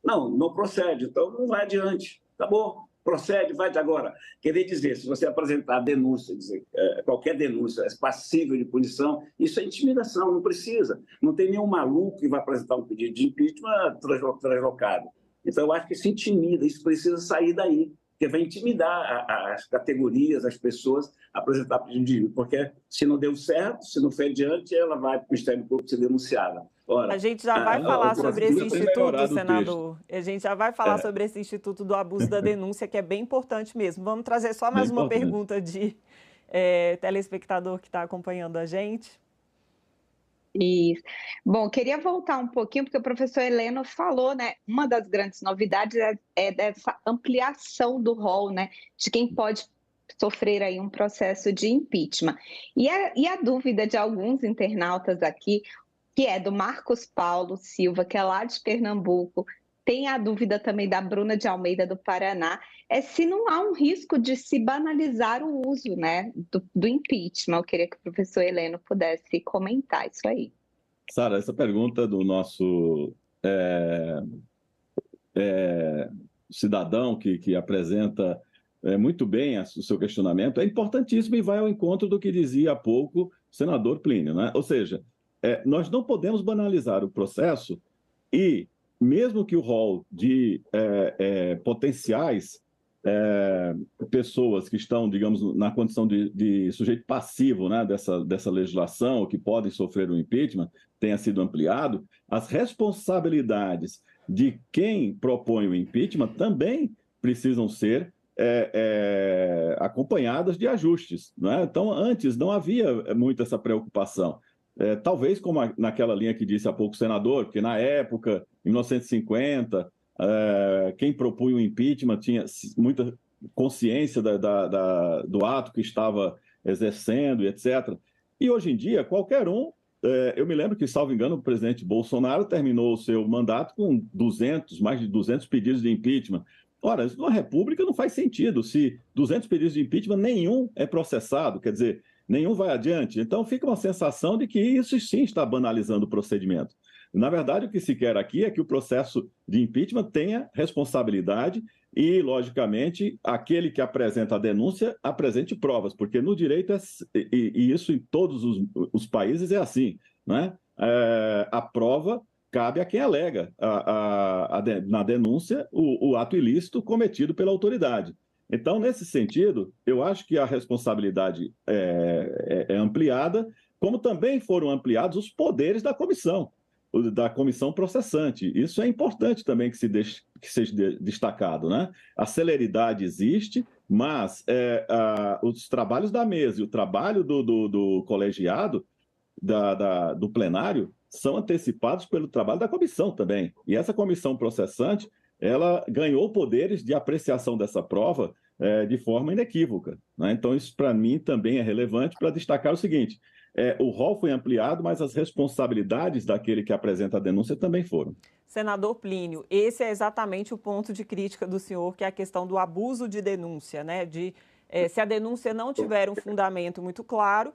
Não procede, então não vai adiante. Tá bom, procede, vai de agora. Querer dizer, se você apresentar denúncia, dizer, qualquer denúncia é passível de punição, isso é intimidação, não precisa. Não tem nenhum maluco que vai apresentar um pedido de impeachment translocado. Então, eu acho que isso intimida, isso precisa sair daí, porque vai intimidar as categorias, as pessoas a apresentar pedido de impeachment, porque se não deu certo, se não foi adiante, ela vai para o Ministério Público ser denunciada. Ora, a gente já vai falar sobre esse instituto, senador. A gente já vai falar sobre esse instituto do abuso da denúncia, que é bem importante mesmo. Vamos trazer só mais uma pergunta de telespectador que está acompanhando a gente. Isso. Bom, queria voltar um pouquinho, porque o professor Heleno falou, né? Uma das grandes novidades é dessa ampliação do rol, né? De quem pode sofrer aí um processo de impeachment. E a dúvida de alguns internautas aqui, que é do Marcos Paulo Silva, que é lá de Pernambuco, tem a dúvida também da Bruna de Almeida, do Paraná, é se não há um risco de se banalizar o uso, né, do impeachment. Eu queria que o professor Heleno pudesse comentar isso aí. Sara, essa pergunta do nosso cidadão que apresenta muito bem o seu questionamento é importantíssimo e vai ao encontro do que dizia há pouco o senador Plínio, né? Ou seja, nós não podemos banalizar o processo e, mesmo que o rol de potenciais pessoas que estão, digamos, na condição de sujeito passivo, né, dessa legislação, que podem sofrer o impeachment, tenha sido ampliado, as responsabilidades de quem propõe o impeachment também precisam ser acompanhadas de ajustes, né? Então, antes não havia muito essa preocupação. Talvez como naquela linha que disse há pouco o senador, porque na época, em 1950, quem propunha o impeachment tinha muita consciência do ato que estava exercendo, etc. E hoje em dia, qualquer um, eu me lembro que, salvo engano, o presidente Bolsonaro terminou o seu mandato com mais de 200 pedidos de impeachment. Ora, isso numa república não faz sentido. Se 200 pedidos de impeachment, nenhum é processado, quer dizer, nenhum vai adiante. Então, fica uma sensação de que isso sim está banalizando o procedimento. Na verdade, o que se quer aqui é que o processo de impeachment tenha responsabilidade e, logicamente, aquele que apresenta a denúncia apresente provas, porque no direito, e isso em todos os países é assim, né? A prova cabe a quem alega na denúncia o ato ilícito cometido pela autoridade. Então, nesse sentido, eu acho que a responsabilidade é ampliada, como também foram ampliados os poderes da comissão processante. Isso é importante também que seja destacado, né? A celeridade existe, mas os trabalhos da mesa e o trabalho do colegiado, do plenário, são antecipados pelo trabalho da comissão também. E essa comissão processante, ela ganhou poderes de apreciação dessa prova de forma inequívoca, né? Então, isso para mim também é relevante para destacar o seguinte: o rol foi ampliado, mas as responsabilidades daquele que apresenta a denúncia também foram. Senador Plínio, esse é exatamente o ponto de crítica do senhor, que é a questão do abuso de denúncia, né? Se a denúncia não tiver um fundamento muito claro,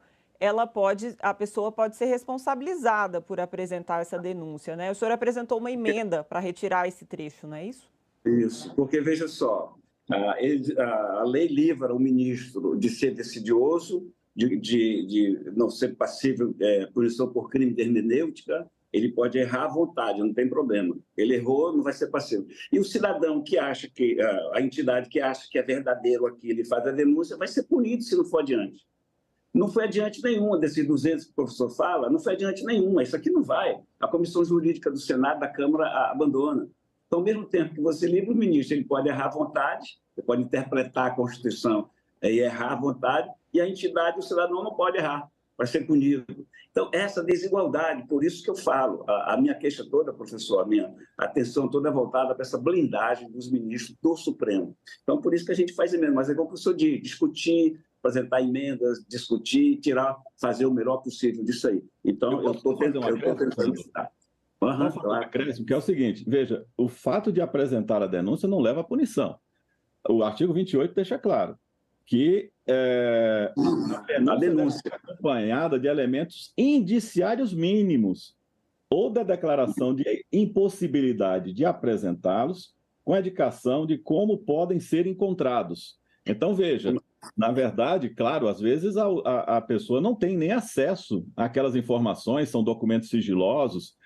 a pessoa pode ser responsabilizada por apresentar essa denúncia, né? O senhor apresentou uma emenda para retirar esse trecho, não é isso? Isso, porque veja só, a lei livra o ministro de ser decidioso, de não ser passível de punição por crime de hermenêutica. Ele pode errar à vontade, não tem problema. Ele errou, não vai ser passivo. E o cidadão que acha que, a entidade que acha que é verdadeiro aqui, ele faz a denúncia, vai ser punido se não for adiante. Não foi adiante nenhuma desses 200 que o professor fala, não foi adiante nenhuma. Isso aqui não vai. A Comissão Jurídica do Senado, da Câmara, abandona. Então, ao mesmo tempo que você livra o ministro, ele pode errar à vontade, ele pode interpretar a Constituição e errar à vontade, e a entidade, o cidadão, não pode errar, vai ser punido. Então, essa desigualdade, por isso que eu falo, a minha queixa toda, professor, a minha atenção toda é voltada para essa blindagem dos ministros do Supremo. Então, por isso que a gente faz emenda, mas é como o professor diz, discutir, apresentar emendas, discutir, fazer o melhor possível disso aí. Então, eu estou tentando citar. Claro. Que é o seguinte, veja, o fato de apresentar a denúncia não leva à punição. O artigo 28 deixa claro que a denúncia é acompanhada de elementos indiciários mínimos, ou da declaração de impossibilidade de apresentá-los, com a indicação de como podem ser encontrados. Então, veja, na verdade, claro, às vezes a pessoa não tem nem acesso àquelas informações, são documentos sigilosos,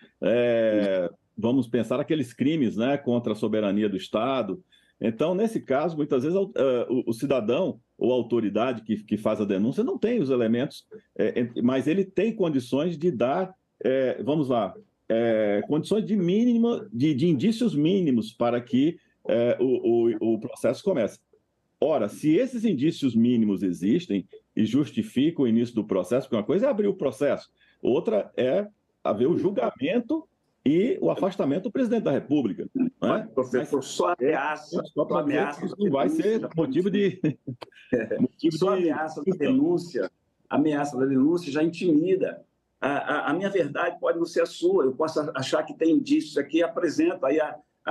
vamos pensar aqueles crimes, né, contra a soberania do Estado. Então, nesse caso, muitas vezes o cidadão ou a autoridade que faz a denúncia não tem os elementos, mas ele tem condições de dar, vamos lá, condições de indícios mínimos para que o processo comece. Ora, se esses indícios mínimos existem e justificam o início do processo, porque uma coisa é abrir o processo, outra é haver o julgamento e o afastamento do presidente da República. Não é? Professor, só ameaça. Só ameaça isso vai ser motivo de. Só ameaça da denúncia já intimida. A minha verdade pode não ser a sua. Eu posso achar que tem indícios aqui, apresento, aí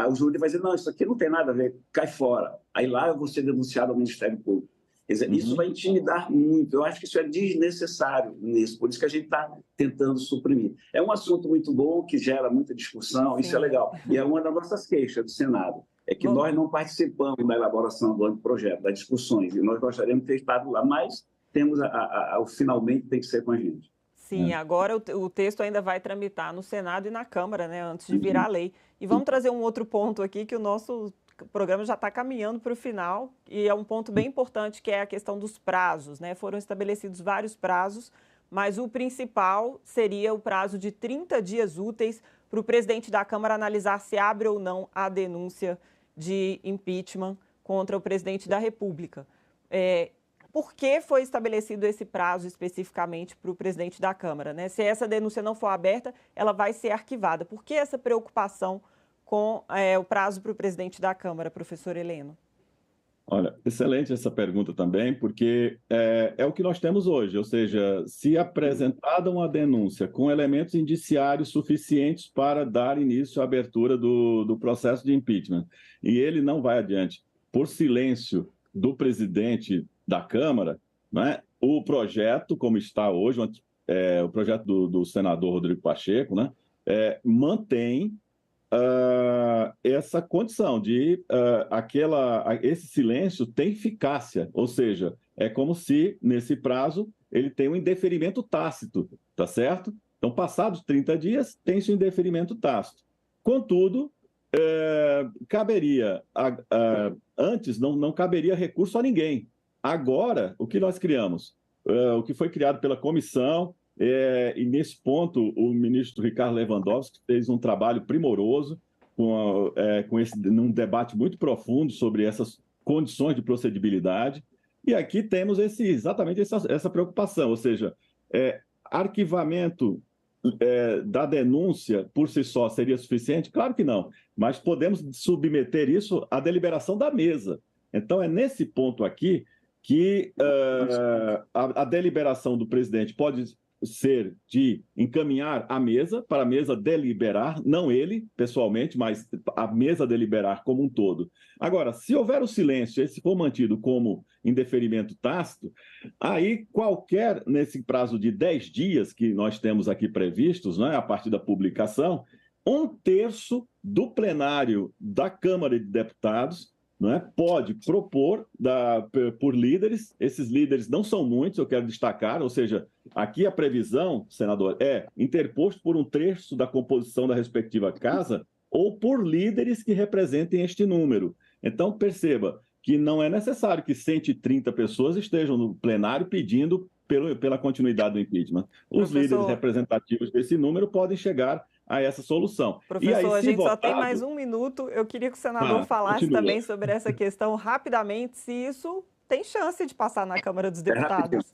o júri vai dizer: não, isso aqui não tem nada a ver, cai fora. Aí lá eu vou ser denunciado ao Ministério Público. Quer dizer, isso vai intimidar muito. Eu acho que isso é desnecessário nisso, por isso que a gente está tentando suprimir. É um assunto muito bom, que gera muita discussão, isso é legal. E é uma das nossas queixas do Senado, é que nós não participamos da elaboração do anteprojeto, das discussões, e nós gostaríamos de ter estado lá, mas temos finalmente tem que ser com a gente. Sim, agora o texto ainda vai tramitar no Senado e na Câmara, né, antes de virar lei. E vamos trazer um outro ponto aqui, que o nosso programa já está caminhando para o final, e é um ponto bem importante, que é a questão dos prazos, né? Foram estabelecidos vários prazos, mas o principal seria o prazo de 30 dias úteis para o presidente da Câmara analisar se abre ou não a denúncia de impeachment contra o presidente da República. Por que foi estabelecido esse prazo especificamente para o presidente da Câmara, né? Se essa denúncia não for aberta, ela vai ser arquivada. Por que essa preocupação com o prazo para o presidente da Câmara, professor Heleno? Olha, excelente essa pergunta também, porque é o que nós temos hoje, ou seja, se apresentada uma denúncia com elementos indiciários suficientes para dar início à abertura do processo de impeachment, e ele não vai adiante por silêncio do presidente da Câmara, né, o projeto, como está hoje, o projeto do senador Rodrigo Pacheco, né, mantém essa condição de esse silêncio tem eficácia, ou seja, é como se, nesse prazo, ele tem um indeferimento tácito, tá certo? Então, passados 30 dias, tem-se um indeferimento tácito. Contudo, caberia, antes não caberia recurso a ninguém. Agora, o que nós criamos? O que foi criado pela comissão, e nesse ponto o ministro Ricardo Lewandowski fez um trabalho primoroso num debate muito profundo sobre essas condições de procedibilidade. E aqui temos exatamente essa preocupação, ou seja, arquivamento da denúncia por si só seria suficiente? Claro que não, mas podemos submeter isso à deliberação da mesa. Então, é nesse ponto aqui que a deliberação do presidente pode ser de encaminhar a mesa, para a mesa deliberar, não ele pessoalmente, mas a mesa deliberar como um todo. Agora, se houver o silêncio, esse for mantido como indeferimento tácito, aí nesse prazo de 10 dias que nós temos aqui previstos, né, a partir da publicação, 1/3 do plenário da Câmara de Deputados, né, pode propor por líderes. Esses líderes não são muitos, eu quero destacar, ou seja, aqui a previsão, senador, é interposto por 1/3 da composição da respectiva casa ou por líderes que representem este número. Então, perceba que não é necessário que 130 pessoas estejam no plenário pedindo pela continuidade do impeachment. Os líderes representativos desse número podem chegar a essa solução. Professor, aí, a gente só tem mais 1 minuto. Eu queria que o senador falasse também sobre essa questão rapidamente, se isso tem chance de passar na Câmara dos Deputados.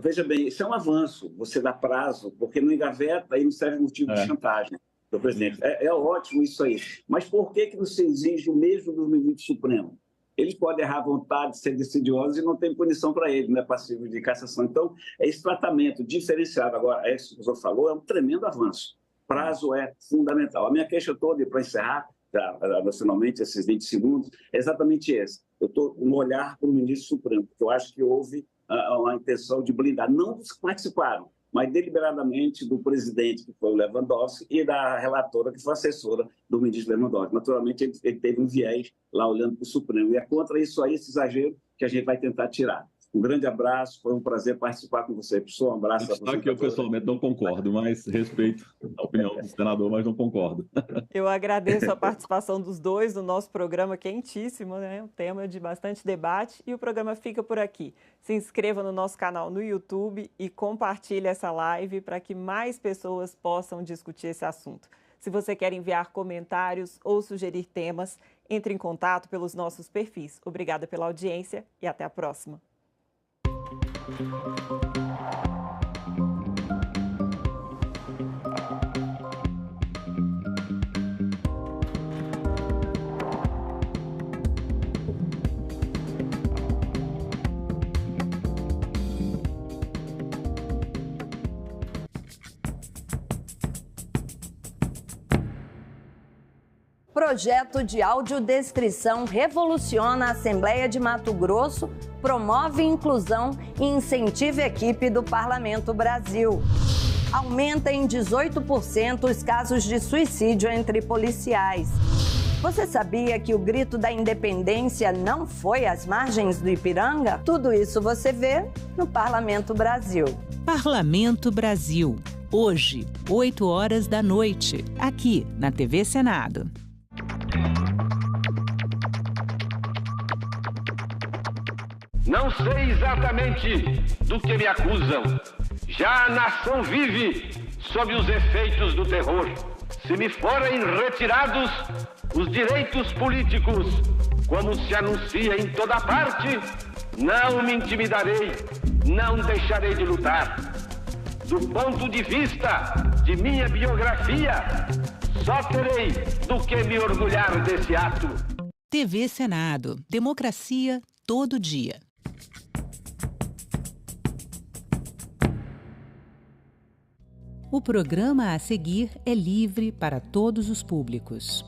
Veja bem, isso é um avanço, você dá prazo, porque não engaveta e não serve motivo de chantagem do presidente. É ótimo isso aí. Mas por que não se exige o mesmo do ministro Supremo? Eles podem errar à vontade, ser decidiosos e não tem punição para ele, não é passivo de cassação. Então, esse tratamento diferenciado, agora, isso que o senhor falou, é um tremendo avanço. Prazo é fundamental. A minha queixa toda, para encerrar, nacionalmente, esses 20 segundos, é exatamente esse. Eu estou no olhar para o ministro Supremo, porque eu acho que houve uma intenção de blindar. Não participaram, mas deliberadamente do presidente, que foi o Lewandowski, e da relatora, que foi assessora do ministro Lewandowski. Naturalmente, ele teve um viés lá olhando para o Supremo. E é contra isso aí, esse exagero, que a gente vai tentar tirar. Um grande abraço, foi um prazer participar com você, professor. Um abraço. Está que eu pessoalmente não concordo, mas respeito a opinião do senador, mas não concordo. Eu agradeço a participação dos dois no nosso programa quentíssimo, né? Um tema de bastante debate, e o programa fica por aqui. Se inscreva no nosso canal no YouTube e compartilhe essa live para que mais pessoas possam discutir esse assunto. Se você quer enviar comentários ou sugerir temas, entre em contato pelos nossos perfis. Obrigada pela audiência e até a próxima. Projeto de audiodescrição revoluciona a Assembleia de Mato Grosso, promove inclusão e incentiva a equipe do Parlamento Brasil. Aumenta em 18% os casos de suicídio entre policiais. Você sabia que o grito da independência não foi às margens do Ipiranga? Tudo isso você vê no Parlamento Brasil. Parlamento Brasil. Hoje, 20h, aqui na TV Senado. Não sei exatamente do que me acusam. Já a nação vive sob os efeitos do terror. Se me forem retirados os direitos políticos, como se anuncia em toda parte, não me intimidarei, não deixarei de lutar. Do ponto de vista de minha biografia, só terei do que me orgulhar desse ato. TV Senado. Democracia todo dia. O programa a seguir é livre para todos os públicos.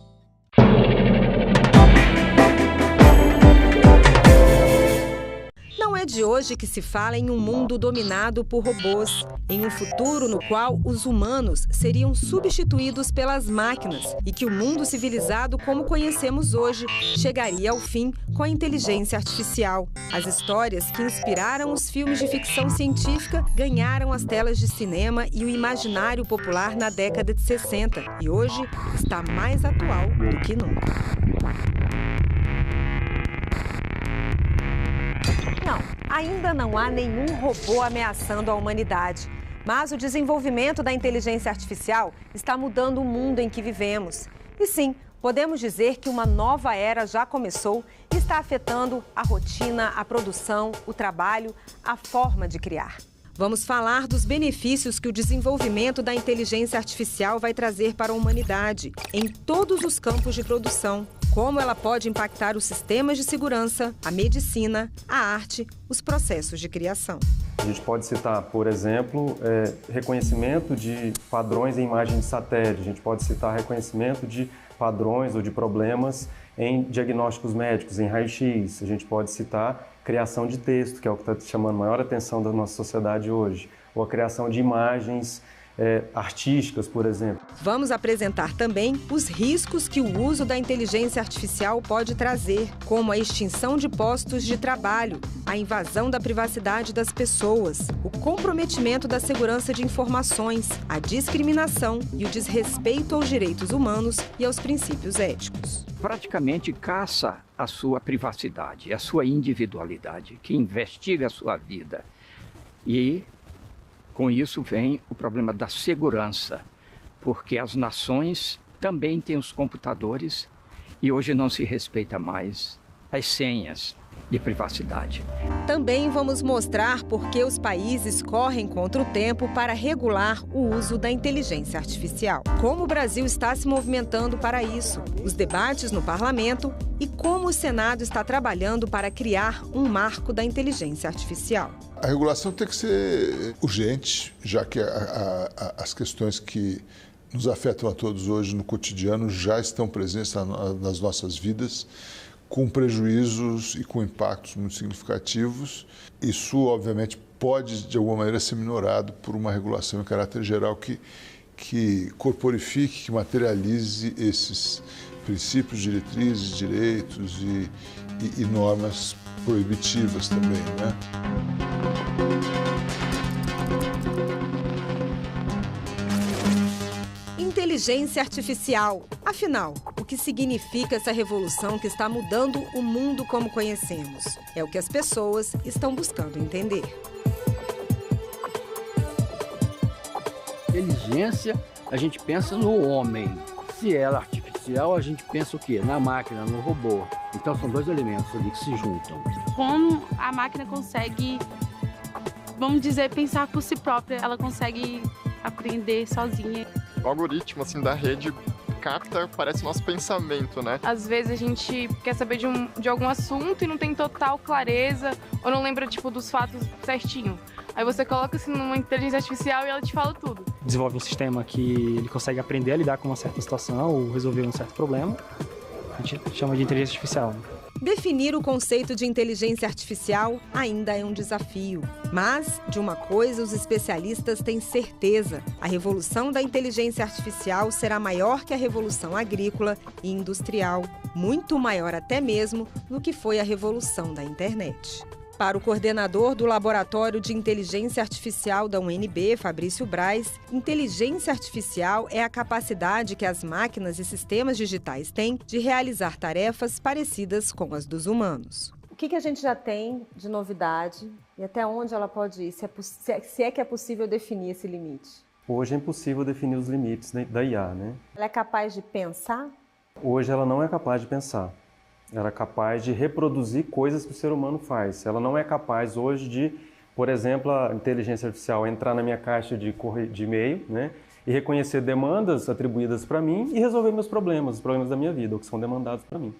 Não é de hoje que se fala em um mundo dominado por robôs, em um futuro no qual os humanos seriam substituídos pelas máquinas e que o mundo civilizado como conhecemos hoje chegaria ao fim com a inteligência artificial. As histórias que inspiraram os filmes de ficção científica ganharam as telas de cinema e o imaginário popular na década de 60 e hoje está mais atual do que nunca. Não, ainda não há nenhum robô ameaçando a humanidade. Mas o desenvolvimento da inteligência artificial está mudando o mundo em que vivemos. E sim, podemos dizer que uma nova era já começou e está afetando a rotina, a produção, o trabalho, a forma de criar. Vamos falar dos benefícios que o desenvolvimento da inteligência artificial vai trazer para a humanidade, em todos os campos de produção. Como ela pode impactar os sistemas de segurança, a medicina, a arte, os processos de criação. A gente pode citar, por exemplo, reconhecimento de padrões em imagem de satélite. A gente pode citar reconhecimento de padrões ou de problemas em diagnósticos médicos, em raio-x. A gente pode citar criação de texto, que é o que está chamando maior atenção da nossa sociedade hoje, ou a criação de imagens artísticas, por exemplo. Vamos apresentar também os riscos que o uso da inteligência artificial pode trazer, como a extinção de postos de trabalho, a invasão da privacidade das pessoas, o comprometimento da segurança de informações, a discriminação e o desrespeito aos direitos humanos e aos princípios éticos. Praticamente caça a sua privacidade, a sua individualidade, que investiga a sua vida. E com isso vem o problema da segurança, porque as nações também têm os computadores e hoje não se respeita mais as senhas de privacidade. Também vamos mostrar por que os países correm contra o tempo para regular o uso da inteligência artificial. Como o Brasil está se movimentando para isso, os debates no parlamento e como o Senado está trabalhando para criar um marco da inteligência artificial. A regulação tem que ser urgente, já que as questões que nos afetam a todos hoje no cotidiano já estão presentes nas nossas vidas, com prejuízos e com impactos muito significativos. Isso, obviamente, pode, de alguma maneira, ser minorado por uma regulação em caráter geral que corporifique, que materialize esses princípios, diretrizes, direitos e normas proibitivas também, né? Inteligência artificial. Afinal, o que significa essa revolução que está mudando o mundo como conhecemos? É o que as pessoas estão buscando entender. Inteligência, a gente pensa no homem. Se ela é artificial, a gente pensa o quê? Na máquina, no robô. Então são dois elementos ali que se juntam. Como a máquina consegue, vamos dizer, pensar por si própria, ela consegue aprender sozinha. O algoritmo assim, da rede capta, parece nosso pensamento, né? Às vezes a gente quer saber de algum assunto e não tem total clareza ou não lembra, dos fatos certinho. Aí você coloca assim numa inteligência artificial e ela te fala tudo. Desenvolve um sistema que ele consegue aprender a lidar com uma certa situação ou resolver um certo problema. A gente chama de inteligência artificial. Definir o conceito de inteligência artificial ainda é um desafio. Mas, de uma coisa, os especialistas têm certeza. A revolução da inteligência artificial será maior que a revolução agrícola e industrial. Muito maior até mesmo do que foi a revolução da internet. Para o coordenador do Laboratório de Inteligência Artificial da UNB, Fabrício Braz, inteligência artificial é a capacidade que as máquinas e sistemas digitais têm de realizar tarefas parecidas com as dos humanos. O que a gente já tem de novidade e até onde ela pode ir? Se é que é possível definir esse limite? Hoje é impossível definir os limites da IA, né? Ela é capaz de pensar? Hoje ela não é capaz de pensar. Ela é capaz de reproduzir coisas que o ser humano faz. Ela não é capaz hoje de, por exemplo, a inteligência artificial entrar na minha caixa de e-mail, né, e reconhecer demandas atribuídas para mim e resolver meus problemas, os problemas da minha vida, ou que são demandados para mim.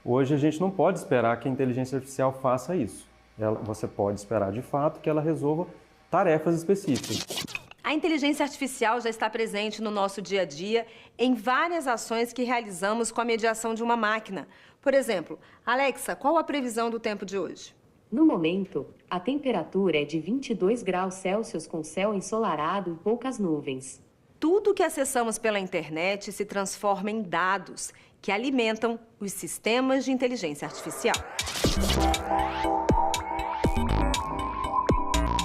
Hoje a gente não pode esperar que a inteligência artificial faça isso. Você pode esperar, de fato, que ela resolva tarefas específicas. A inteligência artificial já está presente no nosso dia a dia em várias ações que realizamos com a mediação de uma máquina. Por exemplo, Alexa, qual a previsão do tempo de hoje? No momento, a temperatura é de 22 graus Celsius com céu ensolarado e poucas nuvens. Tudo que acessamos pela internet se transforma em dados que alimentam os sistemas de inteligência artificial.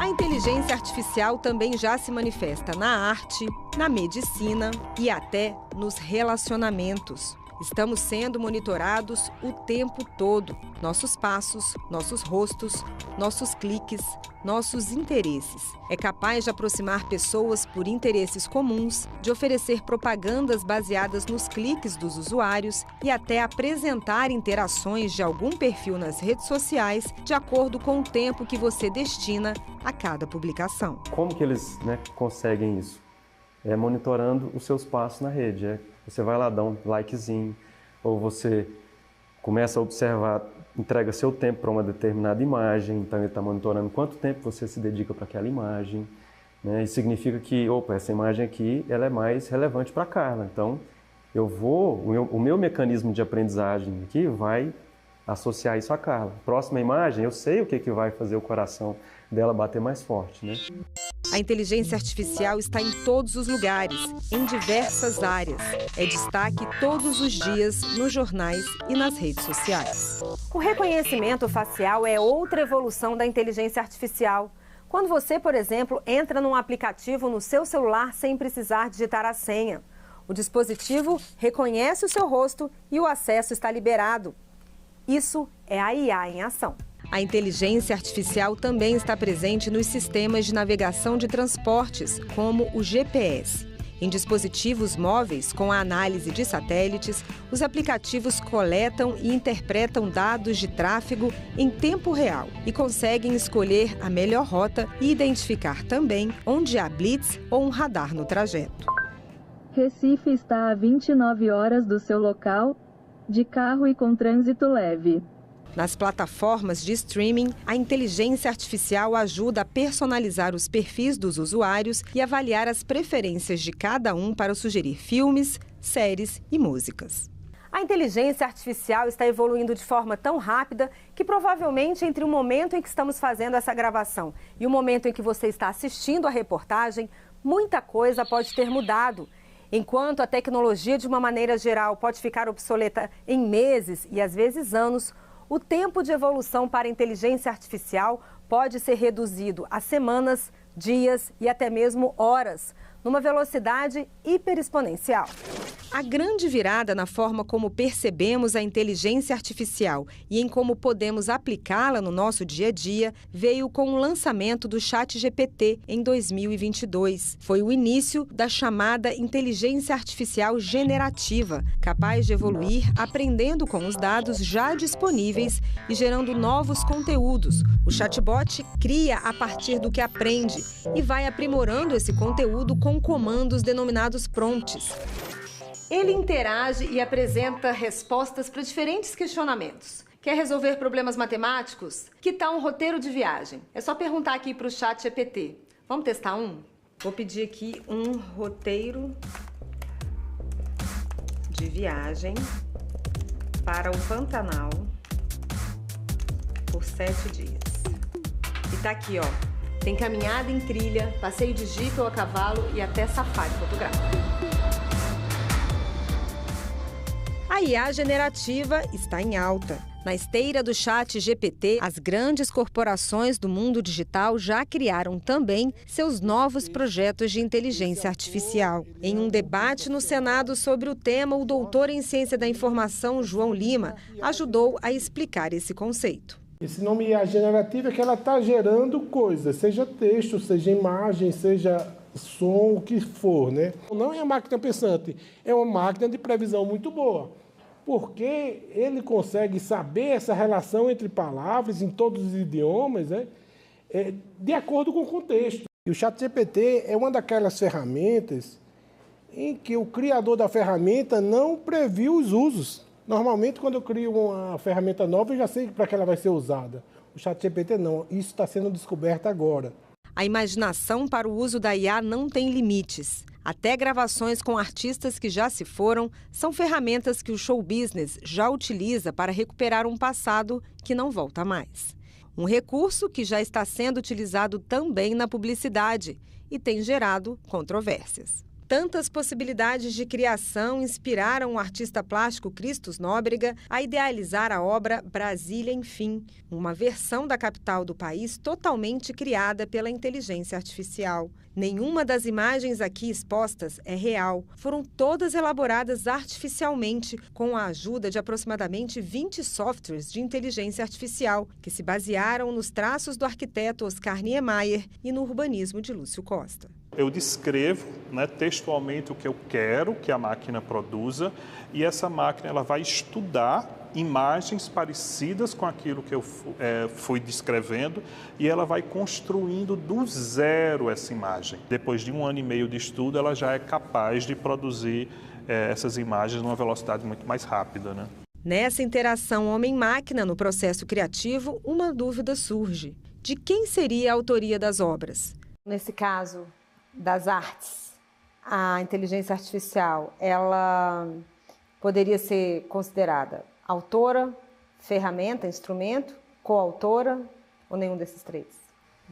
A inteligência artificial também já se manifesta na arte, na medicina e até nos relacionamentos. Estamos sendo monitorados o tempo todo. Nossos passos, nossos rostos, nossos cliques, nossos interesses. É capaz de aproximar pessoas por interesses comuns, de oferecer propagandas baseadas nos cliques dos usuários e até apresentar interações de algum perfil nas redes sociais de acordo com o tempo que você destina a cada publicação. Como que eles conseguem isso? É monitorando os seus passos na rede. Você vai lá dar um likezinho, ou você começa a observar, entrega seu tempo para uma determinada imagem, então ele está monitorando quanto tempo você se dedica para aquela imagem, né? Isso significa que, essa imagem aqui ela é mais relevante para a Carla, então o meu mecanismo de aprendizagem aqui vai associar isso à Carla. Próxima imagem, eu sei o que vai fazer o coração dela bater mais forte, né? A inteligência artificial está em todos os lugares, em diversas áreas. É destaque todos os dias nos jornais e nas redes sociais. O reconhecimento facial é outra evolução da inteligência artificial. Quando você, por exemplo, entra num aplicativo no seu celular sem precisar digitar a senha, o dispositivo reconhece o seu rosto e o acesso está liberado. Isso é a IA em ação. A inteligência artificial também está presente nos sistemas de navegação de transportes, como o GPS. Em dispositivos móveis, com a análise de satélites, os aplicativos coletam e interpretam dados de tráfego em tempo real e conseguem escolher a melhor rota e identificar também onde há blitz ou um radar no trajeto. Recife está a 29 horas do seu local, de carro e com trânsito leve. Nas plataformas de streaming, a inteligência artificial ajuda a personalizar os perfis dos usuários e avaliar as preferências de cada um para sugerir filmes, séries e músicas. A A inteligência artificial está evoluindo de forma tão rápida que provavelmente entre o momento em que estamos fazendo essa gravação e o momento em que você está assistindo a reportagem, muita coisa pode ter mudado. Enquanto a tecnologia, de uma maneira geral, pode ficar obsoleta em meses e às vezes anos, o tempo de evolução para a inteligência artificial pode ser reduzido a semanas, dias e até mesmo horas, numa velocidade hiperexponencial. A grande virada na forma como percebemos a inteligência artificial e em como podemos aplicá-la no nosso dia a dia veio com o lançamento do ChatGPT em 2022. Foi o início da chamada inteligência artificial generativa, capaz de evoluir aprendendo com os dados já disponíveis e gerando novos conteúdos. O chatbot cria a partir do que aprende e vai aprimorando esse conteúdo com comandos denominados prompts. Ele interage e apresenta respostas para diferentes questionamentos. Quer resolver problemas matemáticos? Que tal um roteiro de viagem? É só perguntar aqui para o ChatGPT. Vamos testar um? Vou pedir aqui um roteiro de viagem para o Pantanal por 7 dias. E tá aqui, ó. Tem caminhada em trilha, passeio de jipe ou a cavalo e até safari fotográfico. A IA generativa está em alta. Na esteira do ChatGPT, as grandes corporações do mundo digital já criaram também seus novos projetos de inteligência artificial. Em um debate no Senado sobre o tema, o doutor em ciência da informação, João Lima, ajudou a explicar esse conceito. Esse nome IA generativa é que ela está gerando coisas, seja texto, seja imagem, seja som, o que for, né? Não é uma máquina pensante, é uma máquina de previsão muito boa, porque ele consegue saber essa relação entre palavras em todos os idiomas, né? De acordo com o contexto. E o ChatGPT é uma daquelas ferramentas em que o criador da ferramenta não previu os usos. Normalmente, quando eu crio uma ferramenta nova, eu já sei para que ela vai ser usada. O ChatGPT não, isso está sendo descoberto agora. A imaginação para o uso da IA não tem limites. Até gravações com artistas que já se foram são ferramentas que o show business já utiliza para recuperar um passado que não volta mais. Um recurso que já está sendo utilizado também na publicidade e tem gerado controvérsias. Tantas possibilidades de criação inspiraram o artista plástico Christos Nóbrega a idealizar a obra Brasília, enfim, uma versão da capital do país totalmente criada pela inteligência artificial. Nenhuma das imagens aqui expostas é real. Foram todas elaboradas artificialmente com a ajuda de aproximadamente 20 softwares de inteligência artificial, que se basearam nos traços do arquiteto Oscar Niemeyer e no urbanismo de Lúcio Costa. Eu descrevo, textualmente o que eu quero que a máquina produza e essa máquina ela vai estudar imagens parecidas com aquilo que eu fui descrevendo e ela vai construindo do zero essa imagem. Depois de 1 ano e meio de estudo, ela já é capaz de produzir essas imagens numa velocidade muito mais rápida, né? Nessa interação homem-máquina no processo criativo, uma dúvida surge. De quem seria a autoria das obras? Nesse caso das artes, a inteligência artificial, ela poderia ser considerada autora, ferramenta, instrumento, coautora ou nenhum desses três?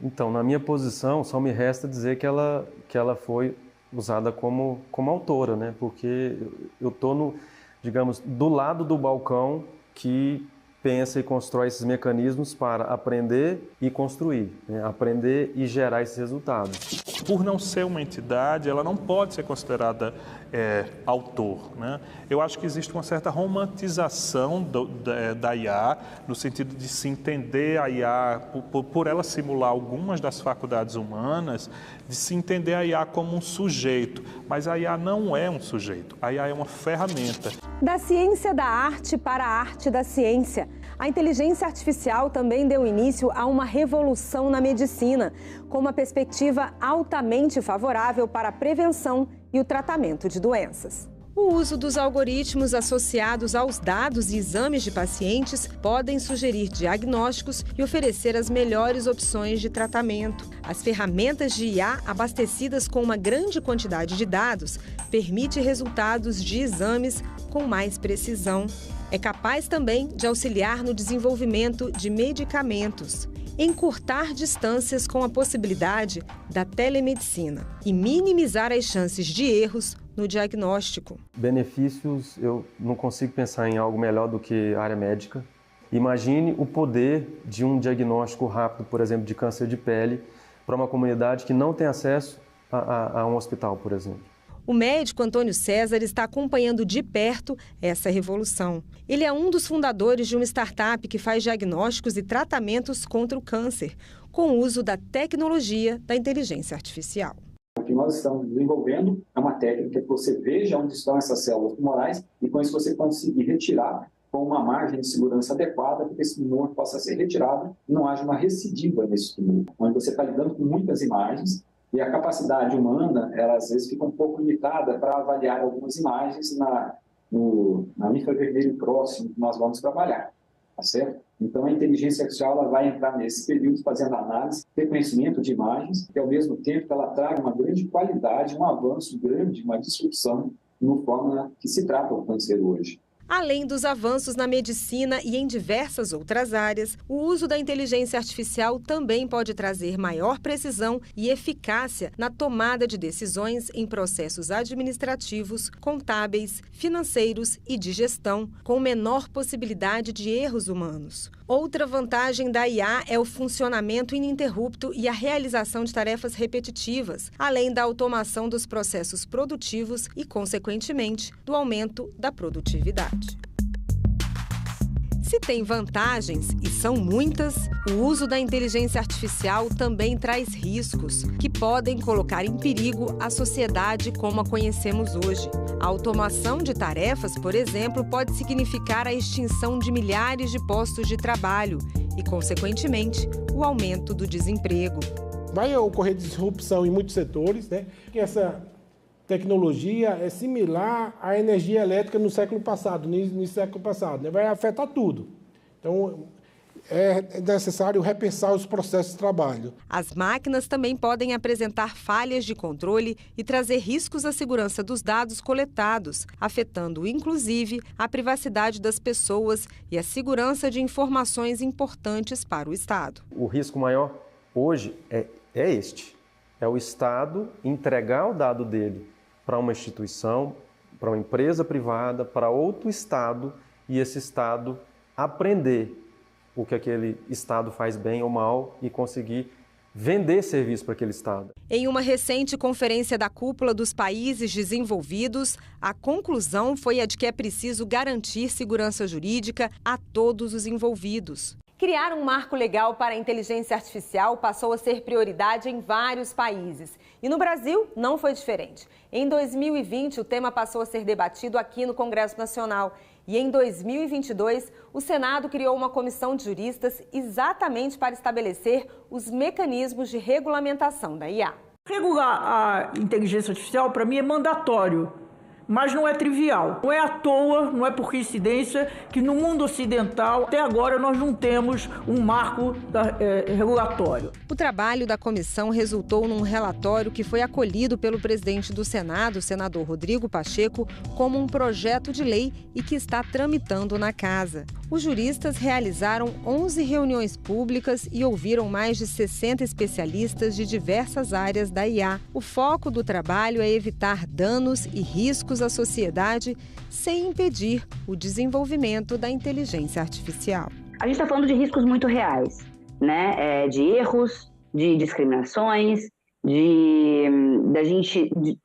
Então, na minha posição, só me resta dizer que ela foi usada como autora, né? Porque eu estou, digamos, do lado do balcão que pensa e constrói esses mecanismos para aprender e construir, né? Aprender e gerar esses resultados. Por não ser uma entidade, ela não pode ser considerada autor, né? Eu acho que existe uma certa romantização da IA, no sentido de se entender a IA, por ela simular algumas das faculdades humanas, de se entender a IA como um sujeito. Mas a IA não é um sujeito, a IA é uma ferramenta. Da ciência da arte para a arte da ciência. A inteligência artificial também deu início a uma revolução na medicina, com uma perspectiva altamente favorável para a prevenção e o tratamento de doenças. O uso dos algoritmos associados aos dados e exames de pacientes podem sugerir diagnósticos e oferecer as melhores opções de tratamento. As ferramentas de IA, abastecidas com uma grande quantidade de dados, permitem resultados de exames com mais precisão. É capaz também de auxiliar no desenvolvimento de medicamentos, encurtar distâncias com a possibilidade da telemedicina e minimizar as chances de erros no diagnóstico. Benefícios, eu não consigo pensar em algo melhor do que a área médica. Imagine o poder de um diagnóstico rápido, por exemplo, de câncer de pele, para uma comunidade que não tem acesso a um hospital, por exemplo. O médico Antônio César está acompanhando de perto essa revolução. Ele é um dos fundadores de uma startup que faz diagnósticos e tratamentos contra o câncer, com o uso da tecnologia da inteligência artificial. O que nós estamos desenvolvendo é uma técnica que você veja onde estão essas células tumorais e com isso você conseguir retirar com uma margem de segurança adequada para que esse tumor possa ser retirado e não haja uma recidiva nesse tumor, onde você está lidando com muitas imagens e a capacidade humana, ela às vezes fica um pouco limitada para avaliar algumas imagens no infravermelho próximo que nós vamos trabalhar, tá certo? Então a inteligência artificial ela vai entrar nesse período fazendo análise, reconhecimento de imagens, e ao mesmo tempo que ela traga uma grande qualidade, um avanço grande, uma disrupção na forma que se trata o câncer hoje. Além dos avanços na medicina e em diversas outras áreas, o uso da inteligência artificial também pode trazer maior precisão e eficácia na tomada de decisões em processos administrativos, contábeis, financeiros e de gestão, com menor possibilidade de erros humanos. Outra vantagem da IA é o funcionamento ininterrupto e a realização de tarefas repetitivas, além da automação dos processos produtivos e, consequentemente, do aumento da produtividade. Se tem vantagens, e são muitas, o uso da inteligência artificial também traz riscos que podem colocar em perigo a sociedade como a conhecemos hoje. A automação de tarefas, por exemplo, pode significar a extinção de milhares de postos de trabalho e, consequentemente, o aumento do desemprego. Vai ocorrer disrupção em muitos setores, né? Essa tecnologia é similar à energia elétrica no século passado, né? Vai afetar tudo. Então, é necessário repensar os processos de trabalho. As máquinas também podem apresentar falhas de controle e trazer riscos à segurança dos dados coletados, afetando, inclusive, a privacidade das pessoas e a segurança de informações importantes para o Estado. O risco maior hoje é este. É o Estado entregar o dado dele para uma instituição, para uma empresa privada, para outro Estado, e esse Estado aprender o que aquele Estado faz bem ou mal e conseguir vender serviço para aquele Estado. Em uma recente conferência da cúpula dos países desenvolvidos, a conclusão foi a de que é preciso garantir segurança jurídica a todos os envolvidos. Criar um marco legal para a inteligência artificial passou a ser prioridade em vários países. E no Brasil não foi diferente. Em 2020, o tema passou a ser debatido aqui no Congresso Nacional. E em 2022, o Senado criou uma comissão de juristas exatamente para estabelecer os mecanismos de regulamentação da IA. Regular a inteligência artificial, para mim, é mandatório. Mas não é trivial. Não é à toa, não é por coincidência que no mundo ocidental, até agora, nós não temos um marco regulatório. O trabalho da comissão resultou num relatório que foi acolhido pelo presidente do Senado, o senador Rodrigo Pacheco, como um projeto de lei e que está tramitando na casa. Os juristas realizaram 11 reuniões públicas e ouviram mais de 60 especialistas de diversas áreas da IA. O foco do trabalho é evitar danos e riscos à sociedade sem impedir o desenvolvimento da inteligência artificial. A gente está falando de riscos muito reais, né? De erros, de discriminações,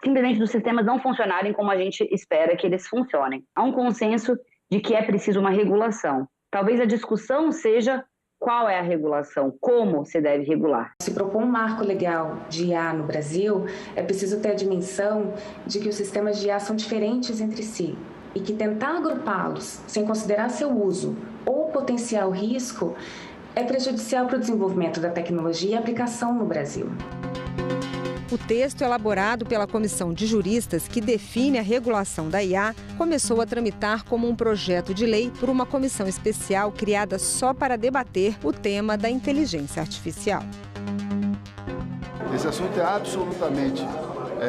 simplesmente dos sistemas não funcionarem como a gente espera que eles funcionem. Há um consenso de que é preciso uma regulação. Talvez a discussão seja qual é a regulação, como se deve regular. Se propor um marco legal de IA no Brasil, é preciso ter a dimensão de que os sistemas de IA são diferentes entre si e que tentar agrupá-los sem considerar seu uso ou potencial risco é prejudicial para o desenvolvimento da tecnologia e aplicação no Brasil. O texto elaborado pela comissão de juristas que define a regulação da IA começou a tramitar como um projeto de lei por uma comissão especial criada só para debater o tema da inteligência artificial. Esse assunto é absolutamente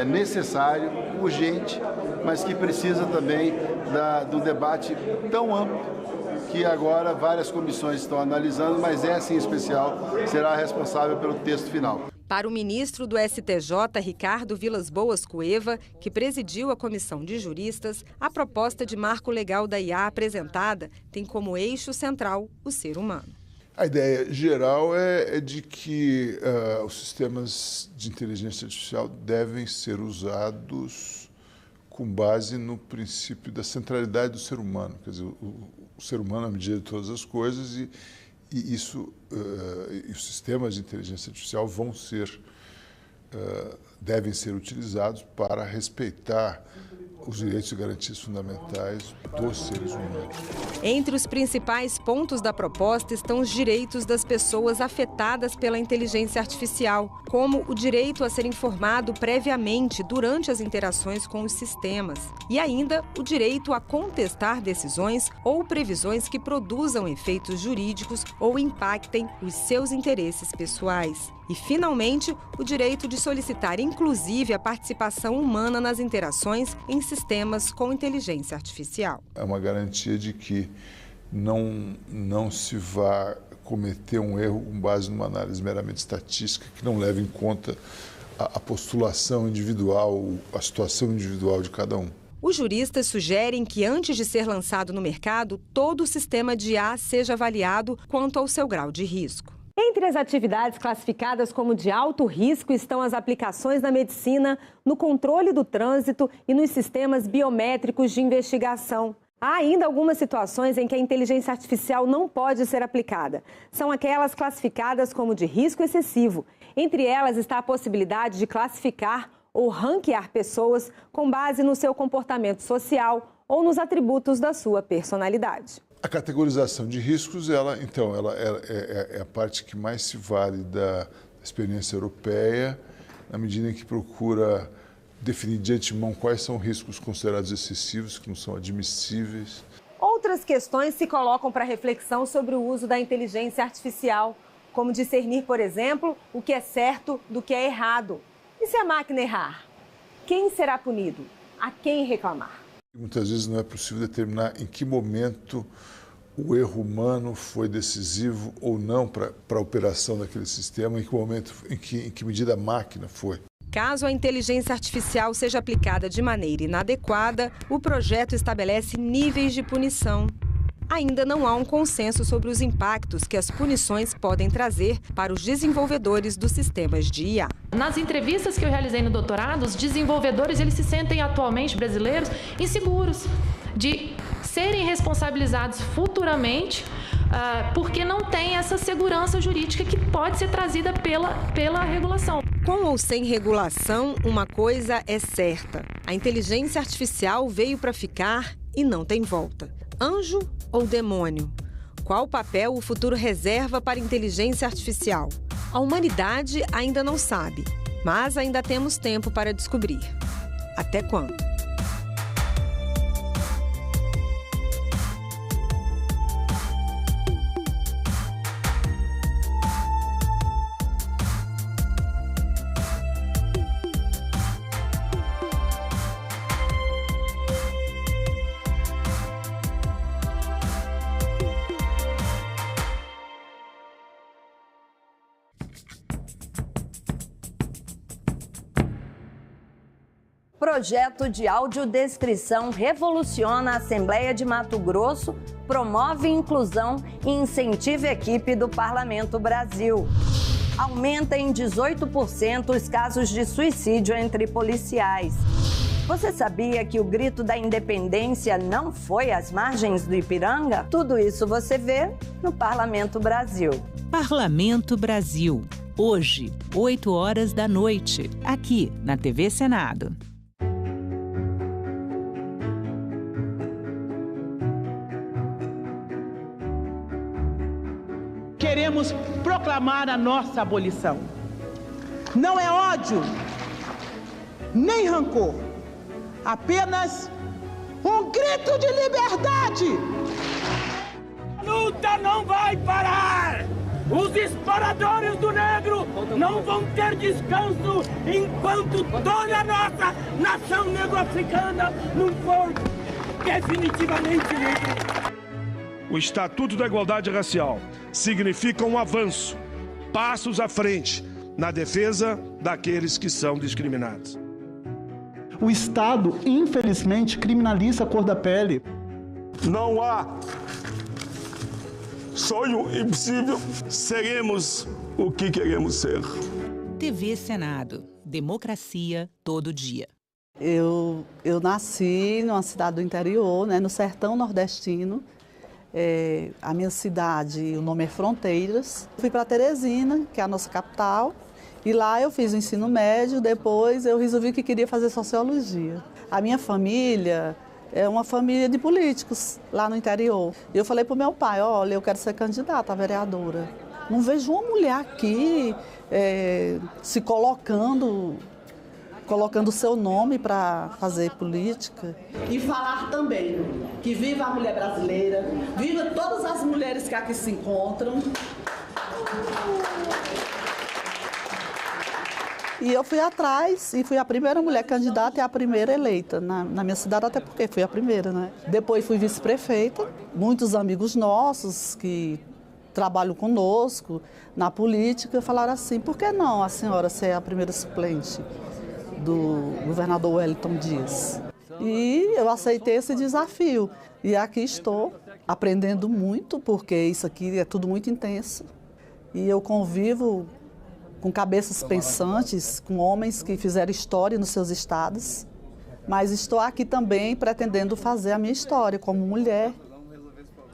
necessário, urgente mas que precisa também do debate tão amplo que agora várias comissões estão analisando, mas essa em especial será responsável pelo texto final. Para o ministro do STJ, Ricardo Vilas Boas Cueva, que presidiu a comissão de juristas, a proposta de marco legal da IA apresentada tem como eixo central o ser humano. A ideia geral é de que os sistemas de inteligência artificial devem ser usados com base no princípio da centralidade do ser humano. Quer dizer, o ser humano é a medida de todas as coisas e os sistemas de inteligência artificial devem ser utilizados para respeitar os direitos e garantias fundamentais dos seres humanos. Entre os principais pontos da proposta estão os direitos das pessoas afetadas pela inteligência artificial, como o direito a ser informado previamente durante as interações com os sistemas, e ainda o direito a contestar decisões ou previsões que produzam efeitos jurídicos ou impactem os seus interesses pessoais. E, finalmente, o direito de solicitar, inclusive, a participação humana nas interações em sistemas com inteligência artificial. É uma garantia de que não se vá cometer um erro com base numa análise meramente estatística, que não leve em conta a postulação individual, a situação individual de cada um. Os juristas sugerem que, antes de ser lançado no mercado, todo o sistema de IA seja avaliado quanto ao seu grau de risco. Entre as atividades classificadas como de alto risco estão as aplicações na medicina, no controle do trânsito e nos sistemas biométricos de investigação. Há ainda algumas situações em que a inteligência artificial não pode ser aplicada. São aquelas classificadas como de risco excessivo. Entre elas está a possibilidade de classificar ou ranquear pessoas com base no seu comportamento social ou nos atributos da sua personalidade. A categorização de riscos, ela é a parte que mais se vale da experiência europeia, na medida em que procura definir de antemão quais são riscos considerados excessivos, que não são admissíveis. Outras questões se colocam para reflexão sobre o uso da inteligência artificial, como discernir, por exemplo, o que é certo do que é errado. E se a máquina errar? Quem será punido? A quem reclamar? Muitas vezes não é possível determinar em que momento o erro humano foi decisivo ou não para a operação daquele sistema, em que momento, em que medida a máquina foi. Caso a inteligência artificial seja aplicada de maneira inadequada, o projeto estabelece níveis de punição. Ainda não há um consenso sobre os impactos que as punições podem trazer para os desenvolvedores dos sistemas de IA. Nas entrevistas que eu realizei no doutorado, os desenvolvedores eles se sentem atualmente, brasileiros, inseguros de serem responsabilizados futuramente porque não tem essa segurança jurídica que pode ser trazida pela regulação. Com ou sem regulação, uma coisa é certa: a inteligência artificial veio para ficar e não tem volta. Anjo ou demônio? Qual papel o futuro reserva para a inteligência artificial? A humanidade ainda não sabe, mas ainda temos tempo para descobrir. Até quando? Projeto de audiodescrição revoluciona a Assembleia de Mato Grosso, promove inclusão e incentiva a equipe do Parlamento Brasil. Aumenta em 18% os casos de suicídio entre policiais. Você sabia que o grito da independência não foi às margens do Ipiranga? Tudo isso você vê no Parlamento Brasil. Parlamento Brasil. Hoje, 20h, aqui na TV Senado. Queremos proclamar a nossa abolição. Não é ódio, nem rancor, apenas um grito de liberdade. A luta não vai parar! Os exploradores do negro não vão ter descanso enquanto toda a nossa nação negro-africana não for definitivamente livre. O Estatuto da Igualdade Racial significa um avanço, passos à frente na defesa daqueles que são discriminados. O Estado, infelizmente, criminaliza a cor da pele. Não há sonho impossível. Seremos o que queremos ser. TV Senado. Democracia todo dia. Eu nasci numa cidade do interior, no sertão nordestino. A minha cidade, o nome é Fronteiras. Fui para Teresina, que é a nossa capital, e lá eu fiz o ensino médio. Depois eu resolvi que queria fazer sociologia. A minha família é uma família de políticos lá no interior. E eu falei para o meu pai, olha, eu quero ser candidata a vereadora. Não vejo uma mulher aqui se colocando o seu nome para fazer política. E falar também que viva a mulher brasileira, viva todas as mulheres que aqui se encontram. E eu fui atrás e fui a primeira mulher candidata e a primeira eleita na minha cidade, até porque fui a primeira, né? Depois fui vice-prefeita. Muitos amigos nossos que trabalham conosco na política falaram assim, por que não a senhora ser a primeira suplente do governador Wellington Dias? E eu aceitei esse desafio. E aqui estou, aprendendo muito, porque isso aqui é tudo muito intenso. E eu convivo com cabeças pensantes, com homens que fizeram história nos seus estados. Mas estou aqui também pretendendo fazer a minha história como mulher,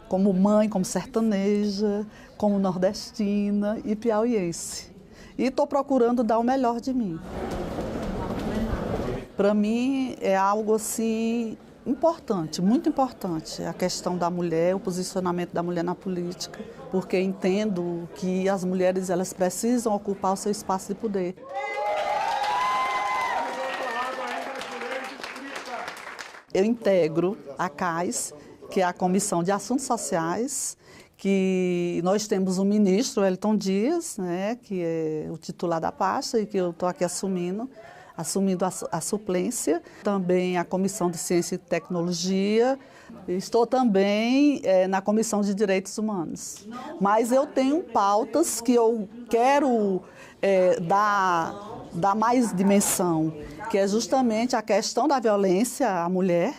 como mãe, como sertaneja, como nordestina e piauiense. E estou procurando dar o melhor de mim. Para mim é algo assim importante, muito importante, a questão da mulher, o posicionamento da mulher na política, porque entendo que as mulheres elas precisam ocupar o seu espaço de poder. Eu integro a CAIS, que é a Comissão de Assuntos Sociais, que nós temos um ministro, Wellington Dias, que é o titular da pasta e que eu estou aqui assumindo a suplência, também a Comissão de Ciência e Tecnologia, estou também na Comissão de Direitos Humanos. Mas eu tenho pautas que eu quero dar mais dimensão, que é justamente a questão da violência à mulher,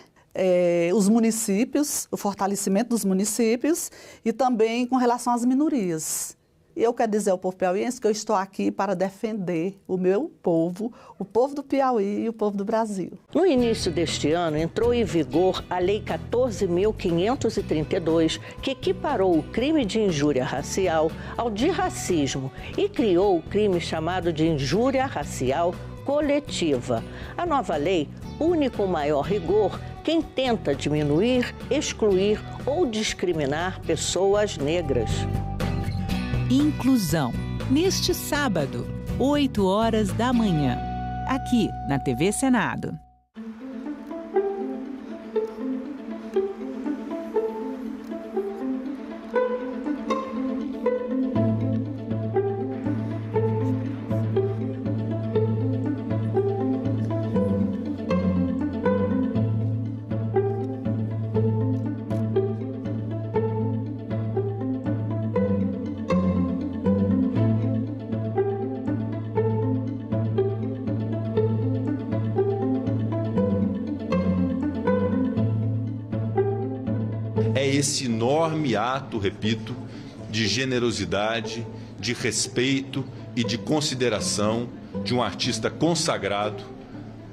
os municípios, o fortalecimento dos municípios e também com relação às minorias. E eu quero dizer ao povo piauiense que eu estou aqui para defender o meu povo, o povo do Piauí e o povo do Brasil. No início deste ano, entrou em vigor a Lei 14.532, que equiparou o crime de injúria racial ao de racismo e criou o crime chamado de injúria racial coletiva. A nova lei pune com maior rigor quem tenta diminuir, excluir ou discriminar pessoas negras. Inclusão. Neste sábado, 8 horas da manhã, aqui na TV Senado. Esse enorme ato, repito, de generosidade, de respeito e de consideração de um artista consagrado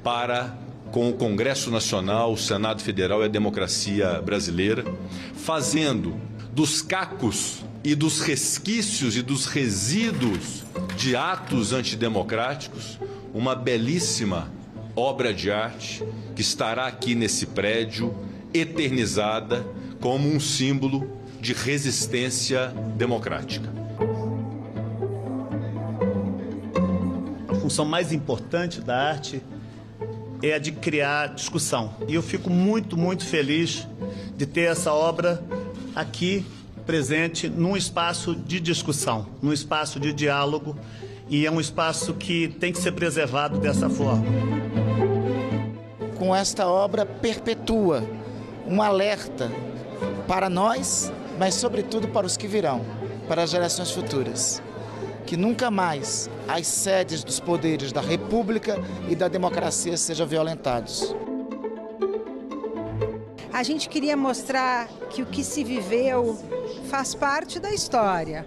para com o Congresso Nacional, o Senado Federal e a democracia brasileira, fazendo dos cacos e dos resquícios e dos resíduos de atos antidemocráticos uma belíssima obra de arte que estará aqui nesse prédio eternizada como um símbolo de resistência democrática. A função mais importante da arte é a de criar discussão. E eu fico muito, muito feliz de ter essa obra aqui presente num espaço de discussão, num espaço de diálogo e é um espaço que tem que ser preservado dessa forma. Com esta obra perpetua um alerta para nós, mas sobretudo para os que virão, para as gerações futuras. Que nunca mais as sedes dos poderes da República e da democracia sejam violentados. A gente queria mostrar que o que se viveu faz parte da história,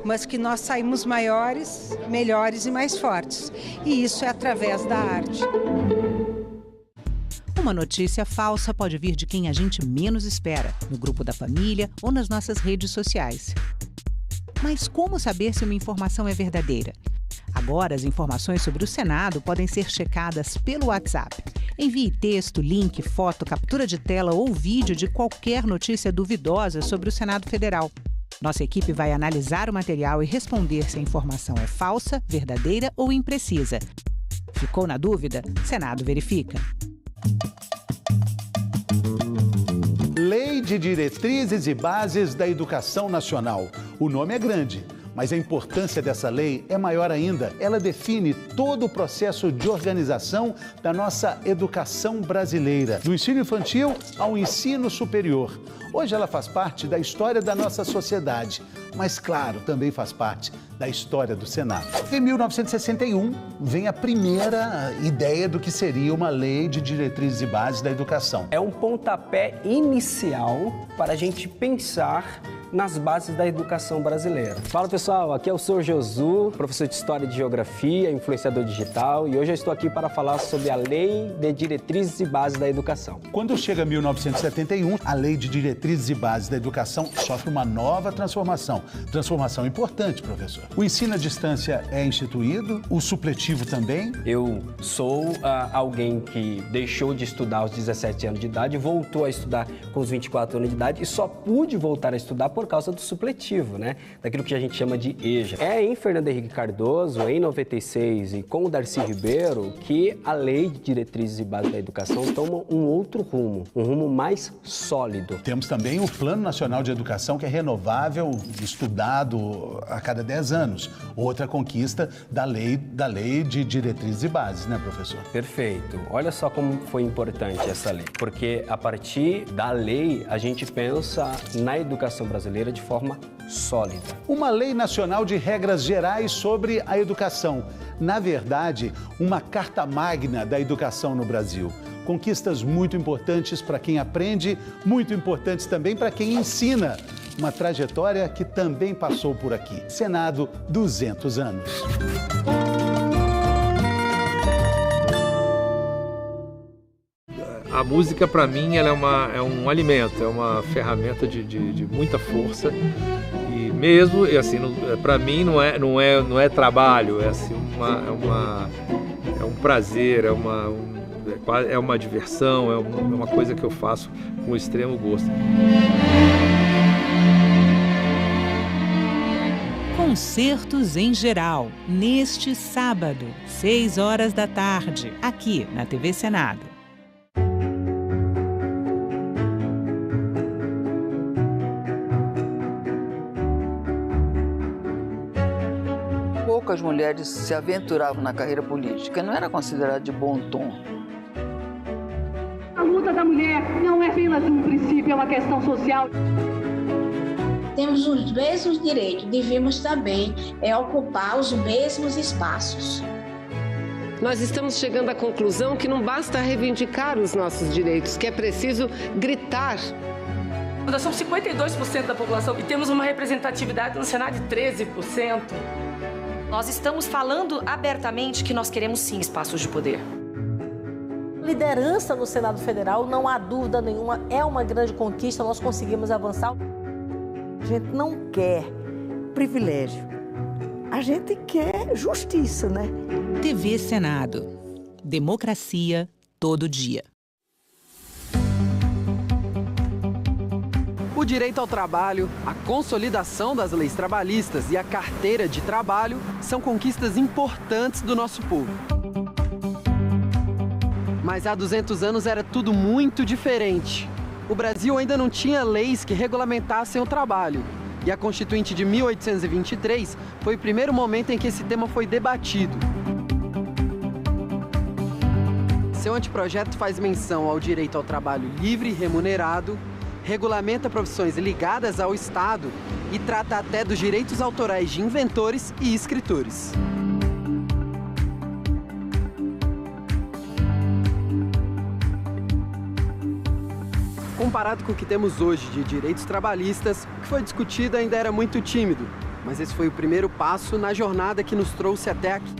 mas que nós saímos maiores, melhores e mais fortes. E isso é através da arte. Uma notícia falsa pode vir de quem a gente menos espera, no grupo da família ou nas nossas redes sociais. Mas como saber se uma informação é verdadeira? Agora, as informações sobre o Senado podem ser checadas pelo WhatsApp. Envie texto, link, foto, captura de tela ou vídeo de qualquer notícia duvidosa sobre o Senado Federal. Nossa equipe vai analisar o material e responder se a informação é falsa, verdadeira ou imprecisa. Ficou na dúvida? Senado verifica. Lei de Diretrizes e Bases da Educação Nacional. O nome é grande, mas a importância dessa lei é maior ainda. Ela define todo o processo de organização da nossa educação brasileira, do ensino infantil ao ensino superior. Hoje ela faz parte da história da nossa sociedade, mas, claro, também faz parte da história do Senado. Em 1961, vem a primeira ideia do que seria uma lei de diretrizes e bases da educação. É um pontapé inicial para a gente pensar nas bases da educação brasileira. Fala pessoal, aqui é o Sr. Josu, professor de História e de Geografia, influenciador digital, e hoje eu estou aqui para falar sobre a Lei de Diretrizes e Bases da Educação. Quando chega 1971, a Lei de Diretrizes e Bases da Educação sofre uma nova transformação. Transformação importante, professor. O ensino à distância é instituído, o supletivo também. Eu sou alguém que deixou de estudar aos 17 anos de idade, voltou a estudar com os 24 anos de idade e só pude voltar a estudar por causa do supletivo, né? Daquilo que a gente chama de EJA. É em Fernando Henrique Cardoso, em 96, e com o Darcy Ribeiro, que a Lei de Diretrizes e Bases da Educação toma um outro rumo, um rumo mais sólido. Temos também o Plano Nacional de Educação, que é renovável, estudado a cada 10 anos. Outra conquista da lei de Diretrizes e Bases, né, professor? Perfeito. Olha só como foi importante essa lei, porque a partir da lei a gente pensa na educação brasileira de forma sólida. Uma lei nacional de regras gerais sobre a educação. Na verdade, uma carta magna da educação no Brasil. Conquistas muito importantes para quem aprende, muito importantes também para quem ensina. Uma trajetória que também passou por aqui. Senado, 200 anos. A música, para mim, ela é um alimento, é uma ferramenta de muita força. E mesmo, assim, para mim não é trabalho, é assim, é um prazer, é uma diversão, é uma coisa que eu faço com extremo gosto. Concertos em Geral, neste sábado, 6 horas da tarde, aqui na TV Senado. Poucas mulheres se aventuravam na carreira política, não era considerado de bom tom. A luta da mulher não é apenas um princípio, é uma questão social. Temos os mesmos direitos, devemos também ocupar os mesmos espaços. Nós estamos chegando à conclusão que não basta reivindicar os nossos direitos, que é preciso gritar. Nós somos 52% da população e temos uma representatividade no Senado de 13%. Nós estamos falando abertamente que nós queremos sim espaços de poder. Liderança no Senado Federal, não há dúvida nenhuma, é uma grande conquista, nós conseguimos avançar. A gente não quer privilégio, a gente quer justiça, né? TV Senado. Democracia todo dia. O direito ao trabalho, a consolidação das leis trabalhistas e a carteira de trabalho são conquistas importantes do nosso povo. Mas há 200 anos era tudo muito diferente. O Brasil ainda não tinha leis que regulamentassem o trabalho. E a Constituinte de 1823 foi o primeiro momento em que esse tema foi debatido. Seu anteprojeto faz menção ao direito ao trabalho livre e remunerado, regulamenta profissões ligadas ao Estado e trata até dos direitos autorais de inventores e escritores. Comparado com o que temos hoje de direitos trabalhistas, o que foi discutido ainda era muito tímido, mas esse foi o primeiro passo na jornada que nos trouxe até aqui.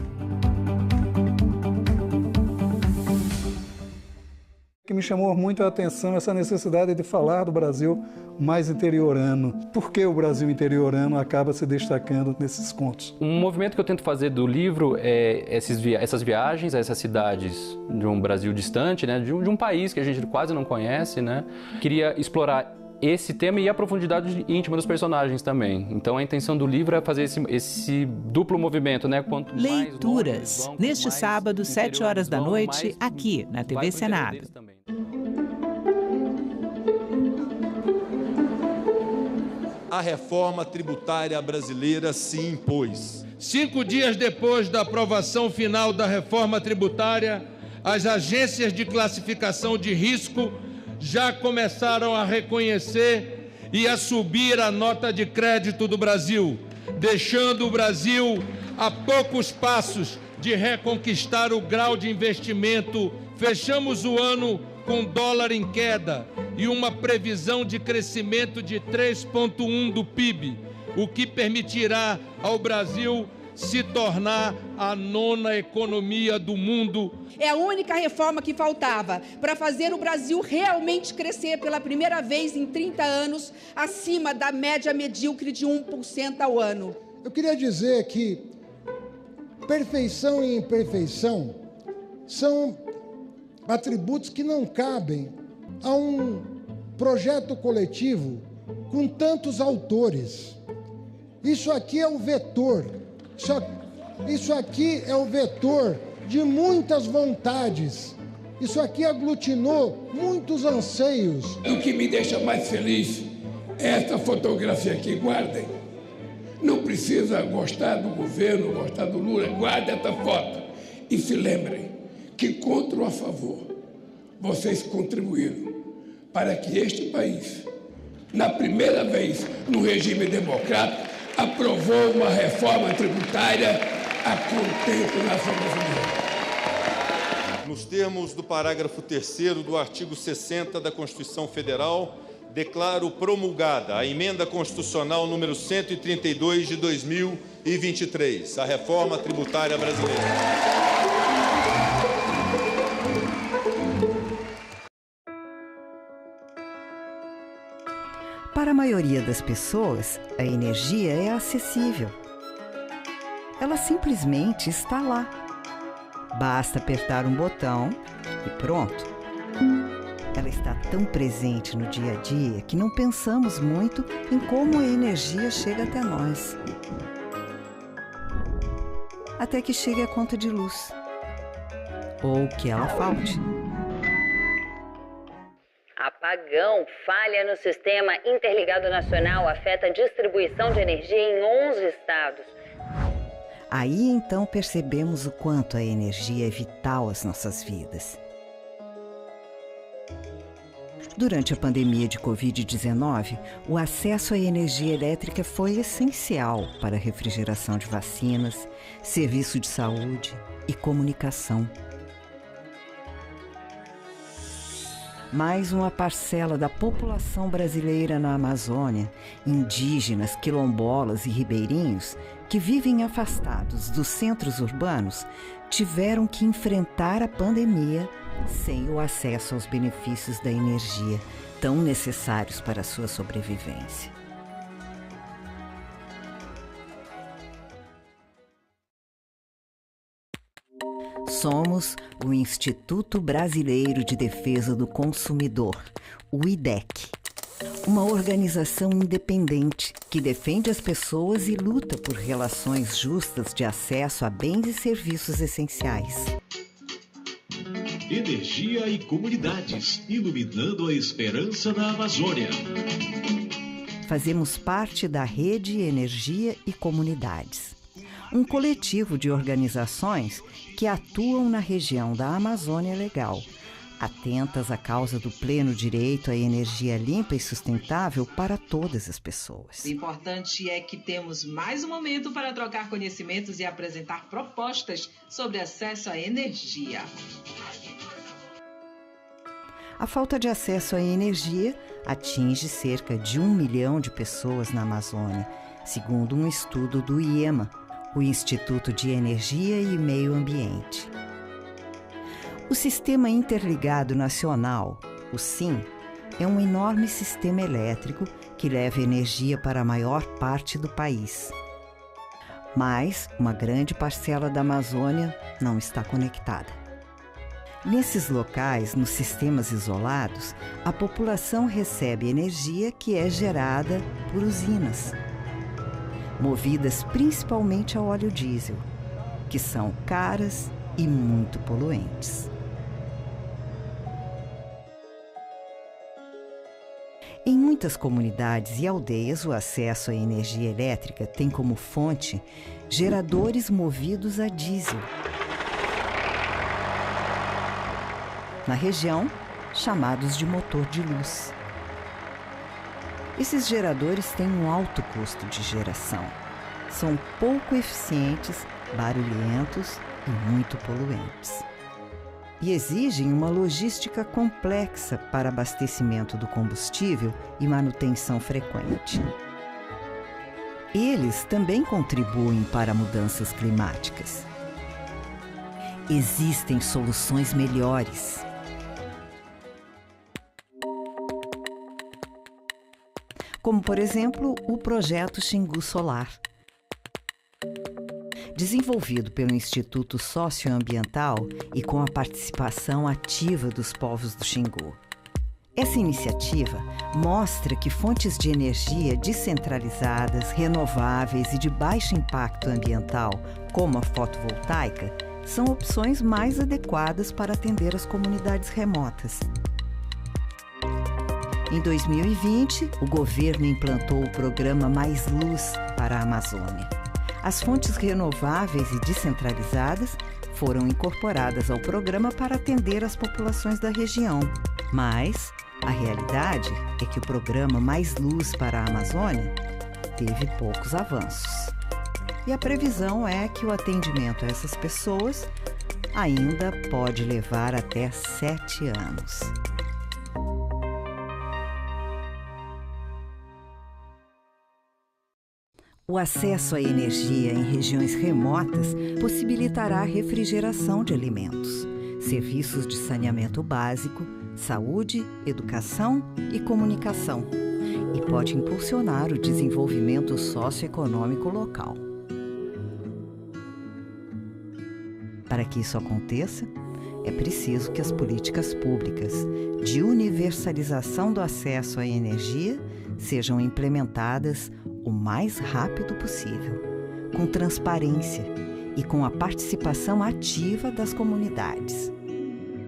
Que me chamou muito a atenção essa necessidade de falar do Brasil mais interiorano. Por que o Brasil interiorano acaba se destacando nesses contos? Um movimento que eu tento fazer do livro é essas viagens a essas cidades de um Brasil distante, né, de um país que a gente quase não conhece, né? Queria explorar esse tema e a profundidade íntima dos personagens também. Então a intenção do livro é fazer esse duplo movimento, né? Quanto Leituras, vão, neste sábado, 7 horas da noite, aqui na TV Senado. A reforma tributária brasileira se impôs. 5 dias depois da aprovação final da reforma tributária, as agências de classificação de risco já começaram a reconhecer e a subir a nota de crédito do Brasil, deixando o Brasil a poucos passos de reconquistar o grau de investimento. Fechamos o ano com dólar em queda e uma previsão de crescimento de 3,1% do PIB, o que permitirá ao Brasil se tornar a 9ª economia do mundo. É a única reforma que faltava para fazer o Brasil realmente crescer pela primeira vez em 30 anos, acima da média medíocre de 1% ao ano. Eu queria dizer que perfeição e imperfeição são atributos que não cabem a um projeto coletivo com tantos autores. Isso aqui é o vetor. Isso aqui é o vetor de muitas vontades. Isso aqui aglutinou muitos anseios. O que me deixa mais feliz é essa fotografia aqui, guardem. Não precisa gostar do governo, gostar do Lula, guardem essa foto. E se lembrem que, contra ou a favor, vocês contribuíram para que este país, na primeira vez no regime democrático, aprovou uma reforma tributária a contento nacional brasileiro. Nos termos do parágrafo 3º do artigo 60 da Constituição Federal, declaro promulgada a emenda constitucional número 132 de 2023, a reforma tributária brasileira. Para a maioria das pessoas, a energia é acessível. Ela simplesmente está lá. Basta apertar um botão e pronto. Ela está tão presente no dia a dia que não pensamos muito em como a energia chega até nós. Até que chegue a conta de luz. Ou que ela falte. Apagão, falha no Sistema Interligado Nacional afeta a distribuição de energia em 11 estados. Aí então percebemos o quanto a energia é vital às nossas vidas. Durante a pandemia de Covid-19, o acesso à energia elétrica foi essencial para a refrigeração de vacinas, serviço de saúde e comunicação. Mais uma parcela da população brasileira na Amazônia, indígenas, quilombolas e ribeirinhos, que vivem afastados dos centros urbanos, tiveram que enfrentar a pandemia sem o acesso aos benefícios da energia, tão necessários para a sua sobrevivência. Somos o Instituto Brasileiro de Defesa do Consumidor, o IDEC, uma organização independente que defende as pessoas e luta por relações justas de acesso a bens e serviços essenciais. Energia e comunidades, iluminando a esperança na Amazônia. fazemos parte da Rede Energia e Comunidades, um coletivo de organizações que atuam na região da Amazônia Legal, atentas à causa do pleno direito à energia limpa e sustentável para todas as pessoas. O importante é que temos mais um momento para trocar conhecimentos e apresentar propostas sobre acesso à energia. A falta de acesso à energia atinge cerca de 1 milhão de pessoas na Amazônia, segundo um estudo do IEMA, o Instituto de Energia e Meio Ambiente. O Sistema Interligado Nacional, o SIN, é um enorme sistema elétrico que leva energia para a maior parte do país. Mas uma grande parcela da Amazônia não está conectada. Nesses locais, nos sistemas isolados, a população recebe energia que é gerada por usinas, movidas principalmente a óleo diesel, que são caras e muito poluentes. Em muitas comunidades e aldeias, o acesso à energia elétrica tem como fonte geradores movidos a diesel. Na região, chamados de motor de luz. Esses geradores têm um alto custo de geração. São pouco eficientes, barulhentos e muito poluentes. E exigem uma logística complexa para abastecimento do combustível e manutenção frequente. Eles também contribuem para mudanças climáticas. Existem soluções melhores. Como, por exemplo, o projeto Xingu Solar. Desenvolvido pelo Instituto Socioambiental e com a participação ativa dos povos do Xingu. Essa iniciativa mostra que fontes de energia descentralizadas, renováveis e de baixo impacto ambiental, como a fotovoltaica, são opções mais adequadas para atender as comunidades remotas. Em 2020, o governo implantou o programa Mais Luz para a Amazônia. As fontes renováveis e descentralizadas foram incorporadas ao programa para atender as populações da região. Mas a realidade é que o programa Mais Luz para a Amazônia teve poucos avanços. E a previsão é que o atendimento a essas pessoas ainda pode levar até 7 anos. O acesso à energia em regiões remotas possibilitará a refrigeração de alimentos, serviços de saneamento básico, saúde, educação e comunicação, e pode impulsionar o desenvolvimento socioeconômico local. Para que isso aconteça, é preciso que as políticas públicas de universalização do acesso à energia sejam implementadas o mais rápido possível, com transparência e com a participação ativa das comunidades.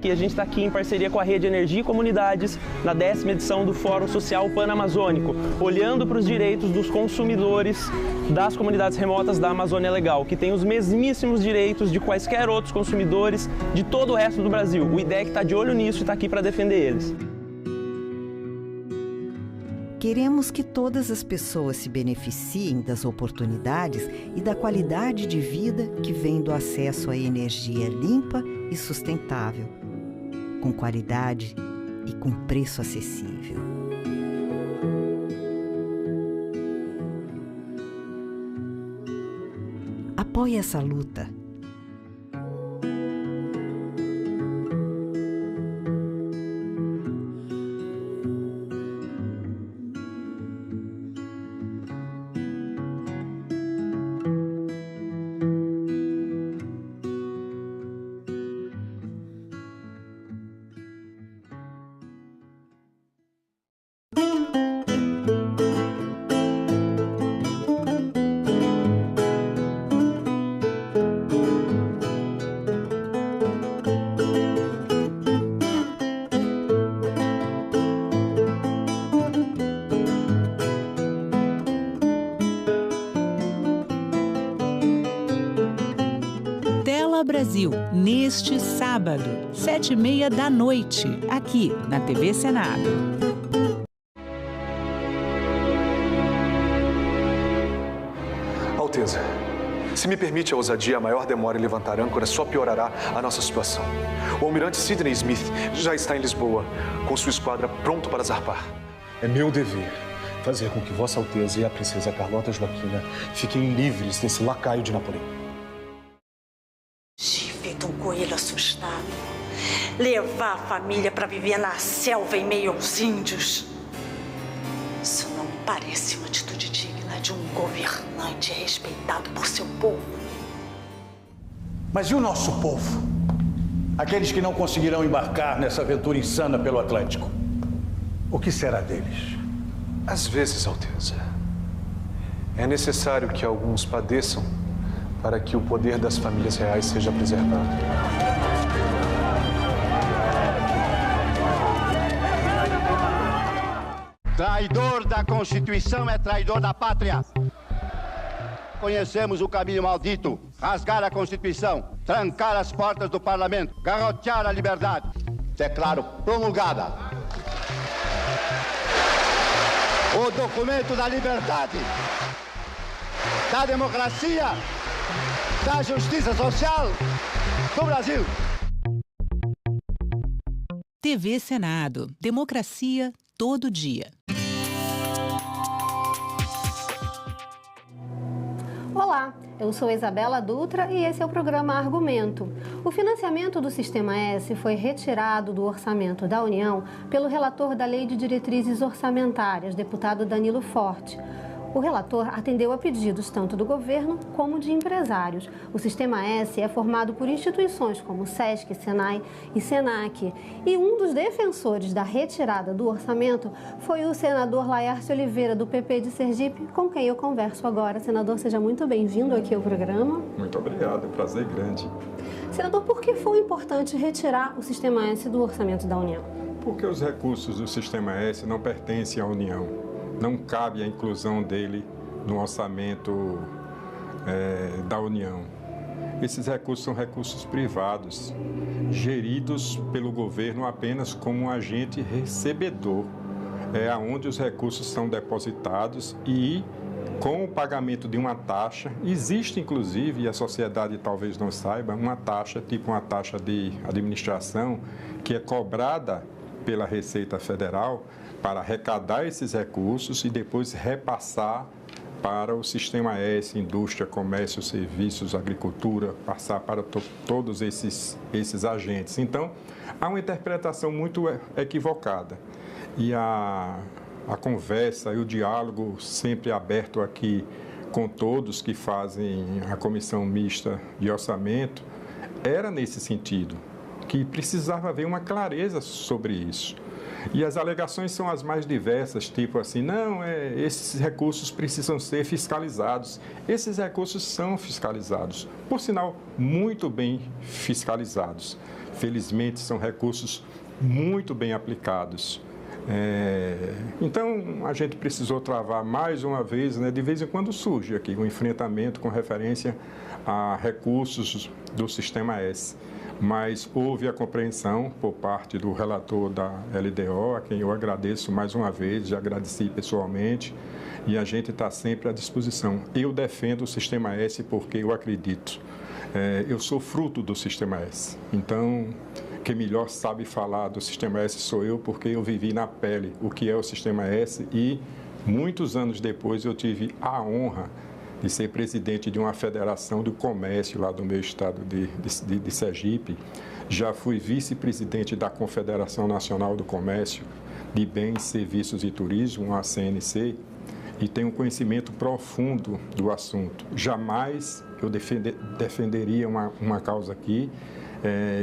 A gente está aqui em parceria com a Rede Energia e Comunidades na 10ª edição do Fórum Social Pan-Amazônico, olhando para os direitos dos consumidores das comunidades remotas da Amazônia Legal, que têm os mesmíssimos direitos de quaisquer outros consumidores de todo o resto do Brasil. O IDEC está de olho nisso e está aqui para defender eles. Queremos que todas as pessoas se beneficiem das oportunidades e da qualidade de vida que vem do acesso à energia limpa e sustentável, com qualidade e com preço acessível. Apoie essa luta. Brasil, neste sábado, 7h30 da noite, aqui na TV Senado. Alteza, se me permite a ousadia, a maior demora em levantar âncora só piorará a nossa situação. O almirante Sidney Smith já está em Lisboa, com sua esquadra pronto para zarpar. É meu dever fazer com que Vossa Alteza e a princesa Carlota Joaquina fiquem livres desse lacaio de Napoleão. Feito um coelho assustado. Levar a família para viver na selva em meio aos índios. Isso não me parece uma atitude digna de um governante respeitado por seu povo. Mas e o nosso povo? Aqueles que não conseguirão embarcar nessa aventura insana pelo Atlântico. O que será deles? Às vezes, Alteza, é necessário que alguns padeçam para que o poder das famílias reais seja preservado. Traidor da Constituição é traidor da pátria. Conhecemos o caminho maldito: rasgar a Constituição, trancar as portas do Parlamento, garrotear a liberdade. Declaro promulgada o documento da liberdade, da democracia, da justiça social do Brasil. TV Senado. Democracia todo dia. Olá, eu sou Isabela Dutra e esse é o programa Argumento. O financiamento do Sistema S foi retirado do orçamento da União pelo relator da Lei de Diretrizes Orçamentárias, deputado Danilo Forte. O relator atendeu a pedidos tanto do governo como de empresários. O Sistema S é formado por instituições como SESC, SENAI e SENAC. E um dos defensores da retirada do orçamento foi o senador Laércio Oliveira, do PP de Sergipe, com quem eu converso agora. Senador, seja muito bem-vindo aqui ao programa. Muito obrigado, é um prazer grande. Senador, por que foi importante retirar o Sistema S do orçamento da União? Porque os recursos do Sistema S não pertencem à União. Não cabe a inclusão dele no orçamento da União. Esses recursos são recursos privados, geridos pelo governo apenas como um agente recebedor. É onde os recursos são depositados e, com o pagamento de uma taxa, existe inclusive, e a sociedade talvez não saiba, uma taxa, tipo uma taxa de administração, que é cobrada pela Receita Federal para arrecadar esses recursos e depois repassar para o Sistema S, indústria, comércio, serviços, agricultura, passar para todos esses agentes. Então, há uma interpretação muito equivocada. E a conversa e o diálogo sempre aberto aqui com todos que fazem a Comissão Mista de Orçamento era nesse sentido, que precisava haver uma clareza sobre isso. E as alegações são as mais diversas, tipo assim, não, esses recursos precisam ser fiscalizados. Esses recursos são fiscalizados, por sinal, muito bem fiscalizados. Felizmente, são recursos muito bem aplicados. Então, a gente precisou travar mais uma vez, né, de vez em quando surge aqui um enfrentamento com referência a recursos do Sistema S. Mas houve a compreensão por parte do relator da LDO, a quem eu agradeço mais uma vez, já agradeci pessoalmente, e a gente está sempre à disposição. Eu defendo o Sistema S porque eu acredito. Eu sou fruto do Sistema S, então quem melhor sabe falar do Sistema S sou eu, porque eu vivi na pele o que é o Sistema S e muitos anos depois eu tive a honra de ser presidente de uma federação do comércio lá do meu estado de Sergipe. Já fui vice-presidente da Confederação Nacional do Comércio de Bens, Serviços e Turismo, a CNC, e tenho um conhecimento profundo do assunto. Jamais eu defenderia uma causa aqui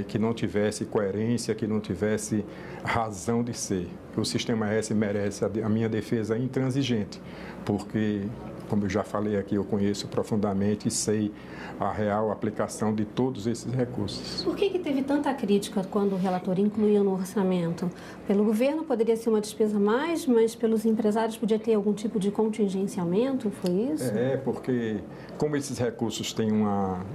que não tivesse coerência, que não tivesse razão de ser. O Sistema S merece a minha defesa intransigente, porque Como eu já falei aqui, eu conheço profundamente e sei a real aplicação de todos esses recursos. Por que teve tanta crítica quando o relator incluiu no orçamento? Pelo governo poderia ser uma despesa a mais, mas pelos empresários podia ter algum tipo de contingenciamento, foi isso? Porque como esses recursos têm uma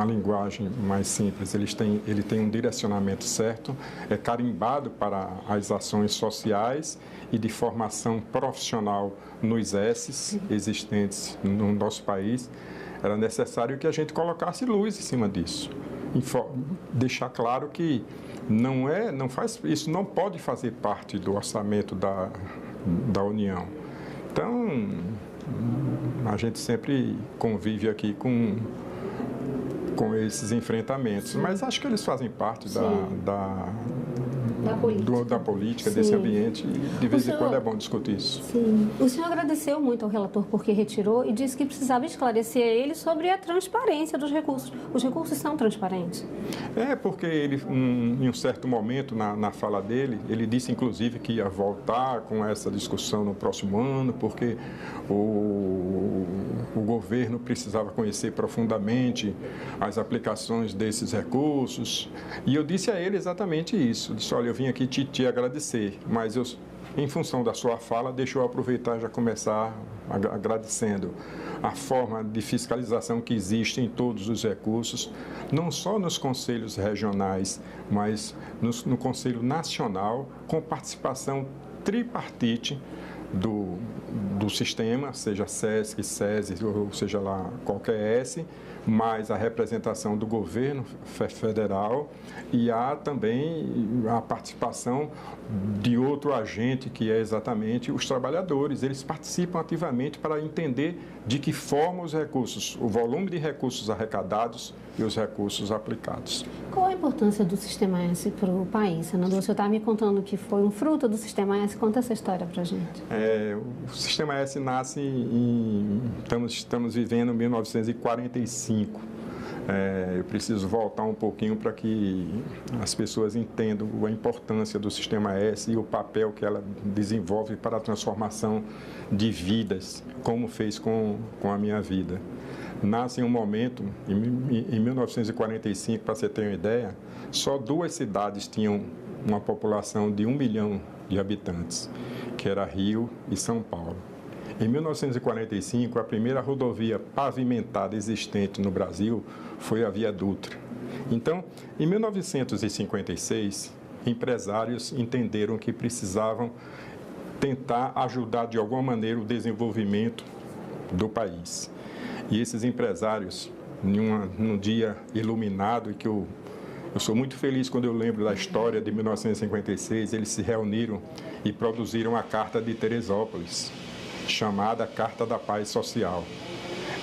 linguagem mais simples, ele tem um direcionamento certo, é carimbado para as ações sociais e de formação profissional nos ESSs existentes no nosso país, era necessário que a gente colocasse luz em cima disso. Deixar claro que isso não pode fazer parte do orçamento da União. Então, a gente sempre convive aqui com esses enfrentamentos, mas acho que eles fazem parte da política, desse ambiente, e de vez em quando é bom discutir isso. Sim. O senhor agradeceu muito ao relator porque retirou e disse que precisava esclarecer a ele sobre a transparência dos recursos. Os recursos são transparentes? Porque ele, em um certo momento, na fala dele, ele disse, inclusive, que ia voltar com essa discussão no próximo ano, porque o governo precisava conhecer profundamente as aplicações desses recursos. E eu disse a ele exatamente isso. Eu disse, olha, eu vim aqui te agradecer, mas em função da sua fala, deixa eu aproveitar e já começar agradecendo a forma de fiscalização que existe em todos os recursos, não só nos conselhos regionais, mas no Conselho Nacional, com participação tripartite do sistema, seja SESC, SESI, ou seja lá qualquer S, mais a representação do governo federal, e há também a participação de outro agente, que é exatamente os trabalhadores. Eles participam ativamente para entender de que forma os recursos, o volume de recursos arrecadados e os recursos aplicados. Qual a importância do Sistema S para o país, senador? O senhor está me contando que foi um fruto do Sistema S. Conta essa história para a gente. O Sistema S nasce estamos vivendo em 1945. Eu preciso voltar um pouquinho para que as pessoas entendam a importância do Sistema S e o papel que ela desenvolve para a transformação de vidas, como fez com a minha vida. Nasce em um momento, em 1945, para você ter uma ideia, só 2 cidades tinham uma população de 1 milhão de habitantes, que era Rio e São Paulo. Em 1945, a primeira rodovia pavimentada existente no Brasil foi a Via Dutra. Então, em 1956, empresários entenderam que precisavam tentar ajudar de alguma maneira o desenvolvimento do país. E esses empresários, num dia iluminado, e que eu sou muito feliz quando eu lembro da história de 1956, eles se reuniram e produziram a Carta de Teresópolis, chamada Carta da Paz Social.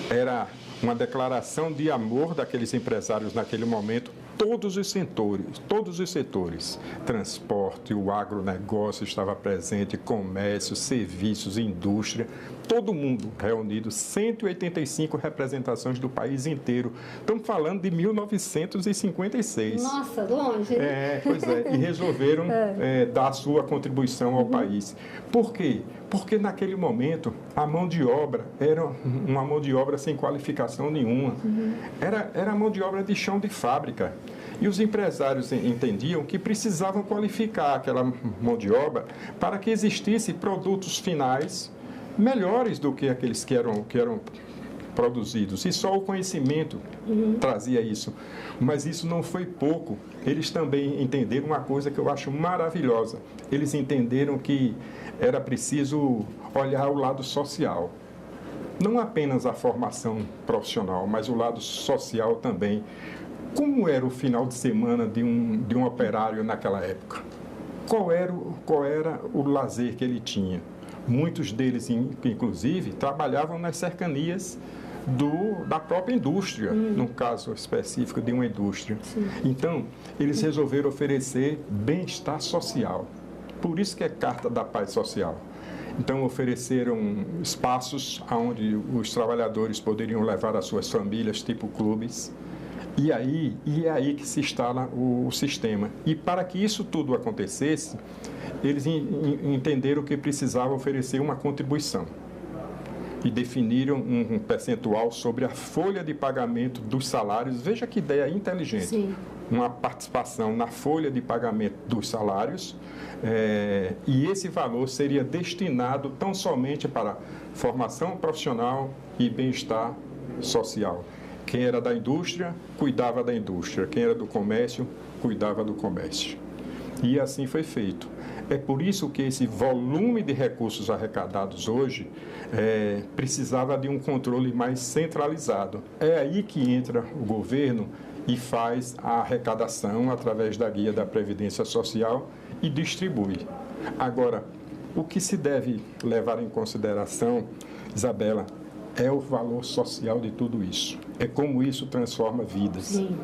Era uma declaração de amor daqueles empresários naquele momento, todos os setores, transporte, o agronegócio estava presente, comércio, serviços, indústria, todo mundo reunido, 185 representações do país inteiro. Estamos falando de 1956. Nossa, longe. Pois é, e resolveram dar a sua contribuição ao país. Por quê? Porque naquele momento a mão de obra era uma mão de obra sem qualificação nenhuma. Era mão de obra de chão de fábrica. E os empresários entendiam que precisavam qualificar aquela mão de obra para que existissem produtos finais melhores do que aqueles que eram produzidos. E só o conhecimento trazia isso. Mas isso não foi pouco. Eles também entenderam uma coisa que eu acho maravilhosa. Eles entenderam que era preciso olhar o lado social. Não apenas a formação profissional, mas o lado social também. Como era o final de semana de um operário naquela época? Qual era o lazer que ele tinha? Muitos deles, inclusive, trabalhavam nas cercanias da própria indústria, no caso específico de uma indústria. Sim. Então, eles resolveram oferecer bem-estar social. Por isso que é Carta da Paz Social. Então, ofereceram espaços onde os trabalhadores poderiam levar as suas famílias, tipo clubes. E é aí que se instala o sistema. E para que isso tudo acontecesse, eles entenderam que precisavam oferecer uma contribuição. e definiram um percentual sobre a folha de pagamento dos salários. Veja que ideia inteligente. Sim. Uma participação na folha de pagamento dos salários, e esse valor seria destinado tão somente para formação profissional e bem-estar social. Quem era da indústria, cuidava da indústria. Quem era do comércio, cuidava do comércio. E assim foi feito. É por isso que esse volume de recursos arrecadados hoje precisava de um controle mais centralizado. É aí que entra o governo e faz a arrecadação através da guia da Previdência Social e distribui. Agora, o que se deve levar em consideração, Isabela, é o valor social de tudo isso. É como isso transforma vidas. Sim.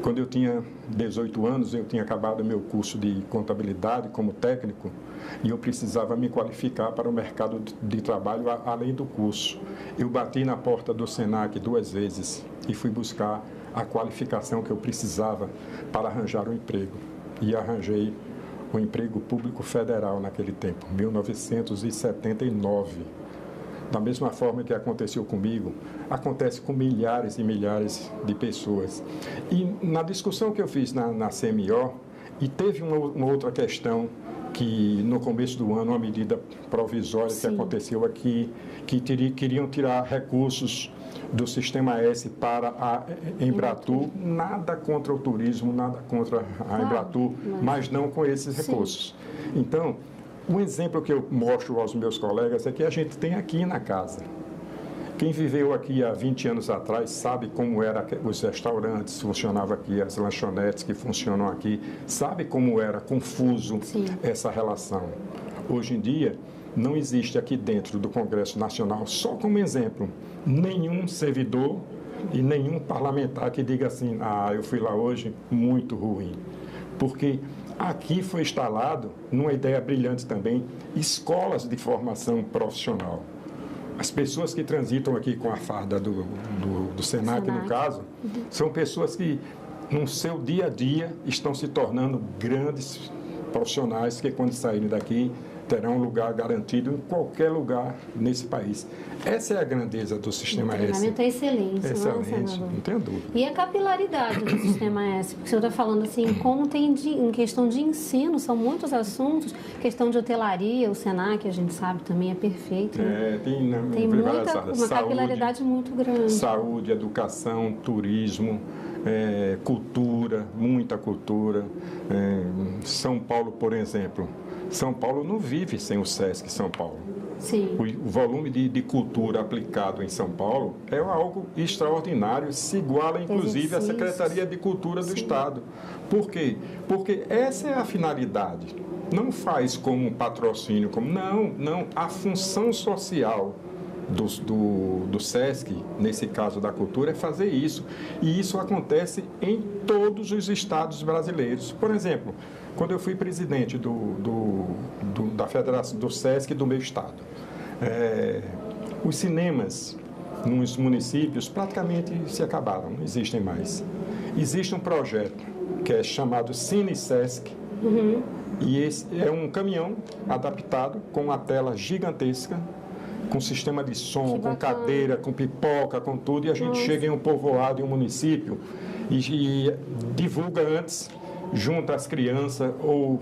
Quando eu tinha 18 anos, eu tinha acabado meu curso de contabilidade como técnico e eu precisava me qualificar para o mercado de trabalho além do curso. Eu bati na porta do Senac 2 vezes e fui buscar a qualificação que eu precisava para arranjar um emprego. E arranjei um emprego público federal naquele tempo, 1979. Da mesma forma que aconteceu comigo, acontece com milhares e milhares de pessoas. E na discussão que eu fiz na CMO, e teve uma outra questão que no começo do ano, uma medida provisória que aconteceu aqui, que queriam tirar recursos do Sistema S para a Embratur, nada contra o turismo, nada contra a Embratur, mas não com esses recursos. Então, um exemplo que eu mostro aos meus colegas é que a gente tem aqui na casa. Quem viveu aqui há 20 anos atrás sabe como eram os restaurantes, funcionava aqui, as lanchonetes que funcionam aqui, sabe como era confuso essa relação. Hoje em dia, não existe aqui dentro do Congresso Nacional, só como exemplo, nenhum servidor e nenhum parlamentar que diga assim, eu fui lá hoje, muito ruim. Porque aqui foi instalado, numa ideia brilhante também, escolas de formação profissional. As pessoas que transitam aqui com a farda do Senac, no caso, são pessoas que, no seu dia a dia, estão se tornando grandes profissionais que, quando saírem daqui, terão um lugar garantido em qualquer lugar nesse país. Essa é a grandeza do Sistema S. O é excelente, excelente, não tenho dúvida. E a capilaridade do Sistema S, porque o senhor está falando assim, como tem em questão de ensino, são muitos assuntos, questão de hotelaria, o Senac, a gente sabe, também é perfeito. Né? Tem uma capilaridade muito grande. Saúde, educação, turismo, cultura, muita cultura. São Paulo, por exemplo. São Paulo não vive sem o SESC São Paulo. Sim. O volume de cultura aplicado em São Paulo é algo extraordinário, se iguala inclusive à Secretaria de Cultura do Estado. Por quê? Porque essa é a finalidade. Não faz como um patrocínio, não. A função social do SESC, nesse caso da cultura, é fazer isso. E isso acontece em todos os estados brasileiros. Por exemplo, quando eu fui presidente da Federação do SESC do meu estado, os cinemas nos municípios praticamente se acabaram, não existem mais. Existe um projeto que é chamado Cine SESC, e esse é um caminhão adaptado com uma tela gigantesca, com sistema de som, com cadeira, com pipoca, com tudo, e a gente chega em um povoado, em um município, e divulga antes, junto às crianças ou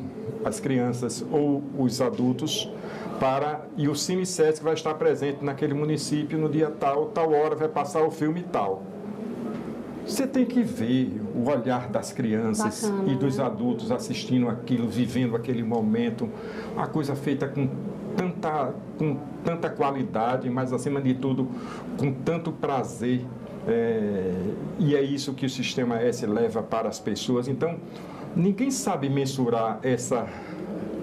os adultos, e o Cine SESC vai estar presente naquele município no dia tal hora vai passar o filme tal. Você tem que ver o olhar das crianças e dos adultos assistindo aquilo, vivendo aquele momento, a coisa feita com tanta qualidade, mas acima de tudo com tanto prazer, e é isso que o Sistema S leva para as pessoas. Então, ninguém sabe mensurar essa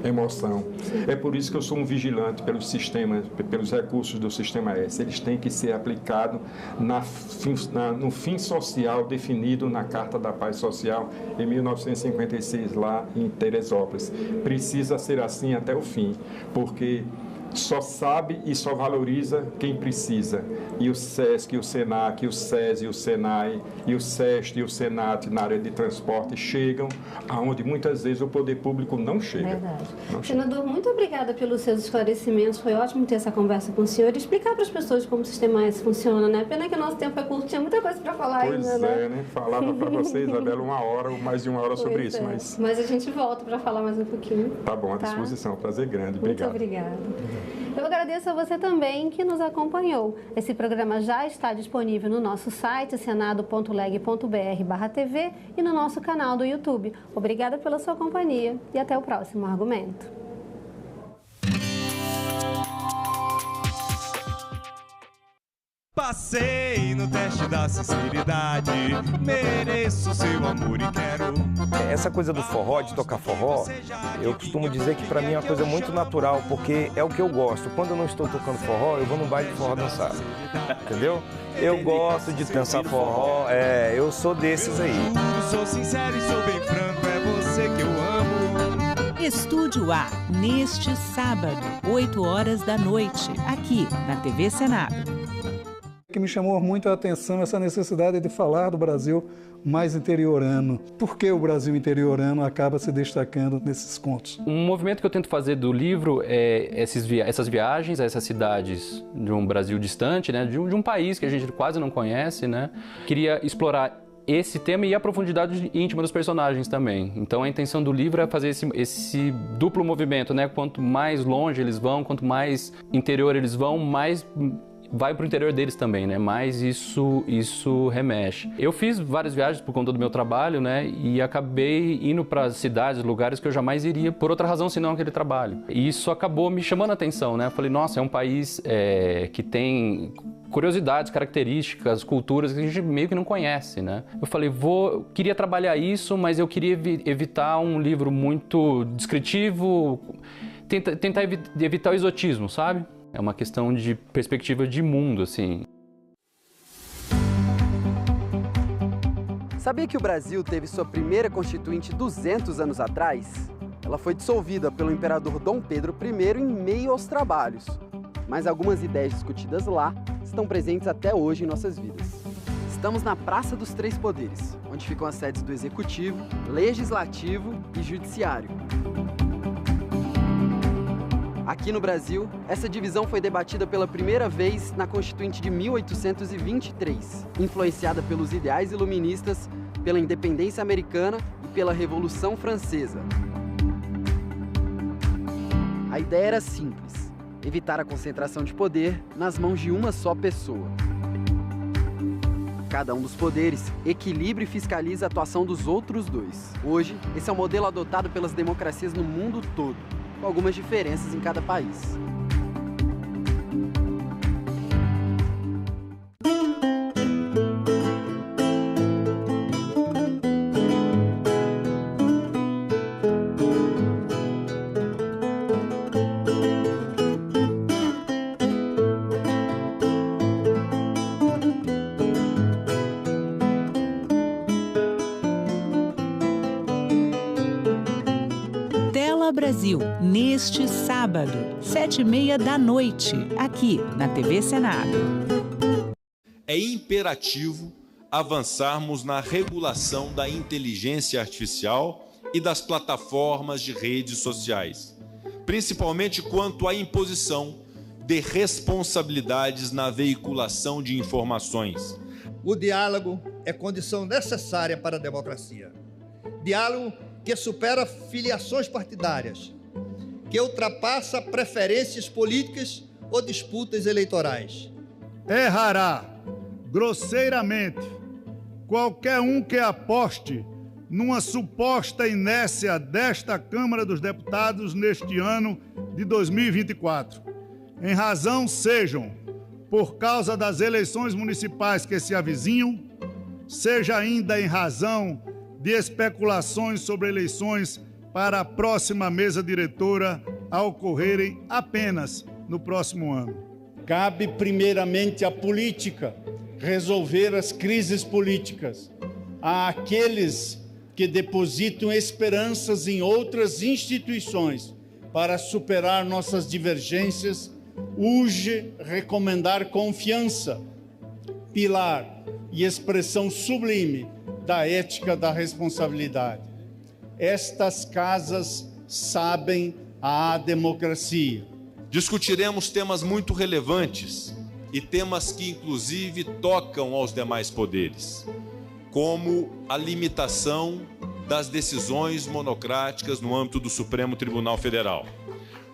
emoção. É por isso que eu sou um vigilante pelos sistemas, pelos recursos do Sistema S. Eles têm que ser aplicados no fim social definido na Carta da Paz Social em 1956, lá em Teresópolis. Precisa ser assim até o fim, porque só sabe e só valoriza quem precisa. E o SESC, o SENAC, o SESI, o SENAI, e o SEST e o SENAT na área de transporte chegam aonde muitas vezes o poder público não chega. Verdade. Não chega. Senador, muito obrigada pelos seus esclarecimentos. Foi ótimo ter essa conversa com o senhor e explicar para as pessoas como o Sistema S funciona, né? Pena que o nosso tempo é curto, tinha muita coisa para falar ainda, né? Pois é, né? Falava para você, Isabela, 1 hora ou mais de 1 hora sobre isso, Mas a gente volta para falar mais um pouquinho. Tá bom, à disposição. Prazer grande. Obrigado. Muito obrigada. Eu agradeço a você também que nos acompanhou. Esse programa já está disponível no nosso site, senado.leg.br/TV e no nosso canal do YouTube. Obrigada pela sua companhia e até o próximo argumento. Passei no teste da sinceridade, mereço seu amor e quero. Essa coisa do forró, de tocar forró, eu costumo dizer que pra mim é uma coisa muito natural, porque é o que eu gosto. Quando eu não estou tocando forró, eu vou no baile de forró dançar, entendeu? Eu gosto de dançar forró, eu sou desses aí. Sou sincero e sou bem franco, é você que eu amo. Estúdio A, neste sábado, 8 horas da noite, aqui na TV Senado. O que me chamou muito a atenção essa necessidade de falar do Brasil mais interiorano. Por que o Brasil interiorano acaba se destacando nesses contos? Um movimento que eu tento fazer do livro é essas viagens a essas cidades de um Brasil distante, né? de um país que a gente quase não conhece, né? Queria explorar esse tema e a profundidade íntima dos personagens também. Então a intenção do livro é fazer esse duplo movimento, né? Quanto mais longe eles vão, quanto mais interior eles vão, mais vai para o interior deles também, né? Mas isso remexe. Eu fiz várias viagens por conta do meu trabalho, né? E acabei indo para cidades, lugares que eu jamais iria por outra razão senão aquele trabalho. E isso acabou me chamando a atenção, né? Eu falei, nossa, é um país que tem curiosidades, características, culturas que a gente meio que não conhece, né? Eu falei, queria trabalhar isso, mas eu queria evitar um livro muito descritivo, tentar evitar o exotismo, sabe? É uma questão de perspectiva de mundo, assim. Sabia que o Brasil teve sua primeira constituinte 200 anos atrás? Ela foi dissolvida pelo imperador Dom Pedro I em meio aos trabalhos. Mas algumas ideias discutidas lá estão presentes até hoje em nossas vidas. Estamos na Praça dos Três Poderes, onde ficam as sedes do Executivo, Legislativo e Judiciário. Aqui no Brasil, essa divisão foi debatida pela primeira vez na Constituinte de 1823, influenciada pelos ideais iluministas, pela independência americana e pela Revolução Francesa. A ideia era simples: evitar a concentração de poder nas mãos de uma só pessoa. Cada um dos poderes equilibra e fiscaliza a atuação dos outros dois. Hoje, esse é o modelo adotado pelas democracias no mundo todo, com algumas diferenças em cada país. Brasil, neste sábado, 7h30 da noite, aqui na TV Senado. É imperativo avançarmos na regulação da inteligência artificial e das plataformas de redes sociais, principalmente quanto à imposição de responsabilidades na veiculação de informações. O diálogo é condição necessária para a democracia. Diálogo que supera filiações partidárias, que ultrapassa preferências políticas ou disputas eleitorais. Errará grosseiramente qualquer um que aposte numa suposta inércia desta Câmara dos Deputados neste ano de 2024, em razão sejam por causa das eleições municipais que se avizinham, seja ainda em razão de especulações sobre eleições para a próxima mesa diretora a ocorrerem apenas no próximo ano. Cabe primeiramente à política resolver as crises políticas, àqueles que depositam esperanças em outras instituições, para superar nossas divergências, urge recomendar confiança, pilar e expressão sublime da ética da responsabilidade. Estas casas sabem a democracia. Discutiremos temas muito relevantes e temas que, inclusive, tocam aos demais poderes, como a limitação das decisões monocráticas no âmbito do Supremo Tribunal Federal,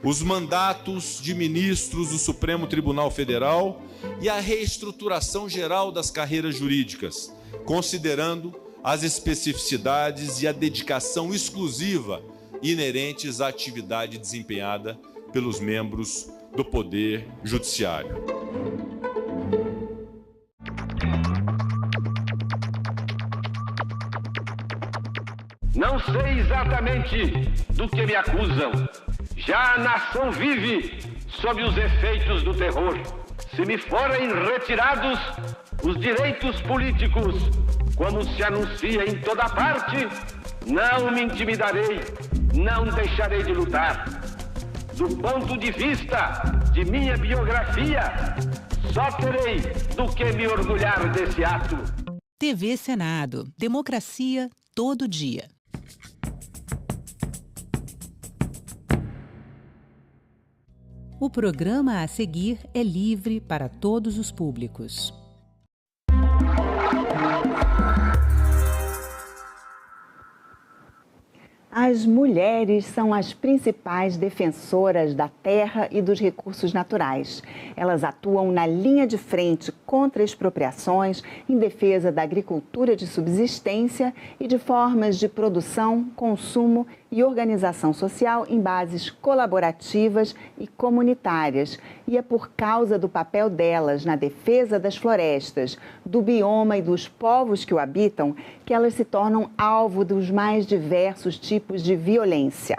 os mandatos de ministros do Supremo Tribunal Federal e a reestruturação geral das carreiras jurídicas, considerando as especificidades e a dedicação exclusiva inerentes à atividade desempenhada pelos membros do Poder Judiciário. Não sei exatamente do que me acusam. Já a nação vive sob os efeitos do terror. Se me forem retirados os direitos políticos, como se anuncia em toda parte, não me intimidarei, não deixarei de lutar. Do ponto de vista de minha biografia, só terei do que me orgulhar desse ato. TV Senado. Democracia todo dia. O programa a seguir é livre para todos os públicos. As mulheres são as principais defensoras da terra e dos recursos naturais. Elas atuam na linha de frente contra expropriações, em defesa da agricultura de subsistência e de formas de produção, consumo e organização social em bases colaborativas e comunitárias. E é por causa do papel delas na defesa das florestas, do bioma e dos povos que o habitam, que elas se tornam alvo dos mais diversos tipos de violência.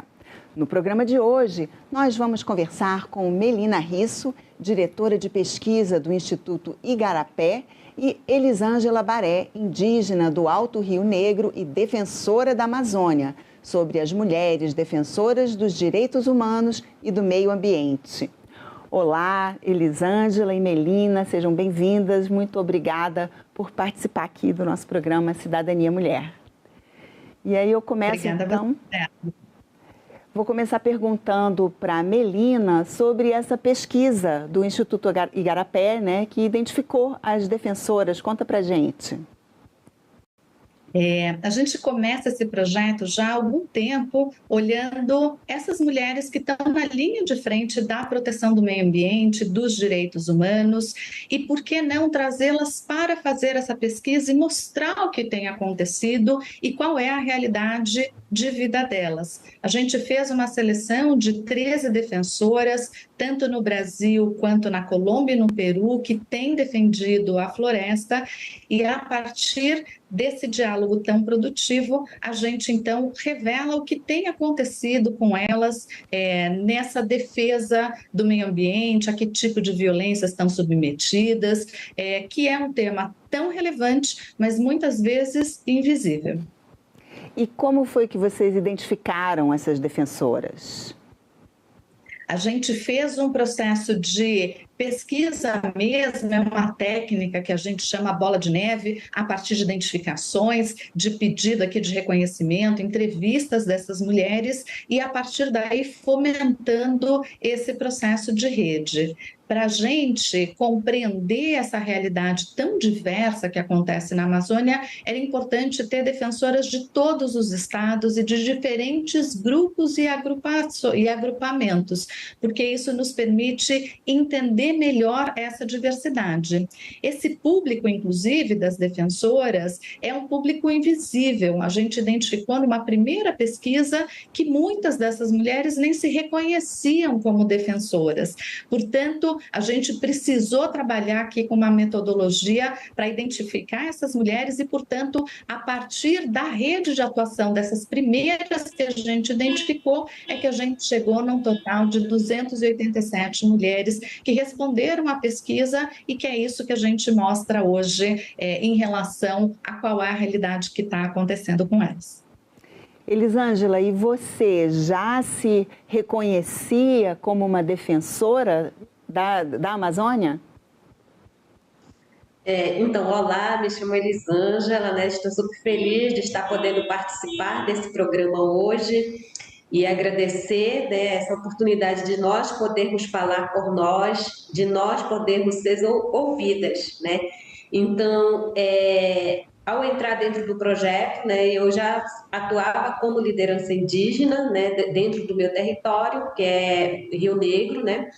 No programa de hoje, nós vamos conversar com Melina Risso, diretora de pesquisa do Instituto Igarapé, e Elisângela Baré, indígena do Alto Rio Negro e defensora da Amazônia, sobre as mulheres defensoras dos direitos humanos e do meio ambiente. Olá, Elisângela e Melina, sejam bem-vindas. Muito obrigada por participar aqui do nosso programa Cidadania Mulher. E aí eu começo, então... Vou começar perguntando para a Melina sobre essa pesquisa do Instituto Igarapé, né, que identificou as defensoras. Conta para a gente. A gente começa esse projeto já há algum tempo olhando essas mulheres que estão na linha de frente da proteção do meio ambiente, dos direitos humanos, e por que não trazê-las para fazer essa pesquisa e mostrar o que tem acontecido e qual é a realidade de vida delas. A gente fez uma seleção de 13 defensoras, tanto no Brasil quanto na Colômbia e no Peru, que têm defendido a floresta, e a partir desse diálogo tão produtivo, a gente então revela o que tem acontecido com elas nessa defesa do meio ambiente, a que tipo de violências estão submetidas, que é um tema tão relevante, mas muitas vezes invisível. E como foi que vocês identificaram essas defensoras? A gente fez um processo de pesquisa mesmo, é uma técnica que a gente chama bola de neve, a partir de identificações, de pedido aqui de reconhecimento, entrevistas dessas mulheres, e a partir daí fomentando esse processo de rede. Para a gente compreender essa realidade tão diversa que acontece na Amazônia, era importante ter defensoras de todos os estados e de diferentes grupos e agrupamentos, porque isso nos permite entender melhor essa diversidade. Esse público, inclusive, das defensoras, é um público invisível. A gente identificou numa primeira pesquisa que muitas dessas mulheres nem se reconheciam como defensoras. Portanto, a gente precisou trabalhar aqui com uma metodologia para identificar essas mulheres e, portanto, a partir da rede de atuação dessas primeiras que a gente identificou, é que a gente chegou num total de 287 mulheres que responderam à pesquisa, e que é isso que a gente mostra hoje em relação a qual é a realidade que está acontecendo com elas. Elisângela, e você já se reconhecia como uma defensora da Amazônia? Então, olá, me chamo Elisângela, né? Estou super feliz de estar podendo participar desse programa hoje e agradecer, né, essa oportunidade de nós podermos falar por nós, de nós podermos ser ouvidas, né? Então, ao entrar dentro do projeto, né, eu já atuava como liderança indígena, né, dentro do meu território, que é Rio Negro, né?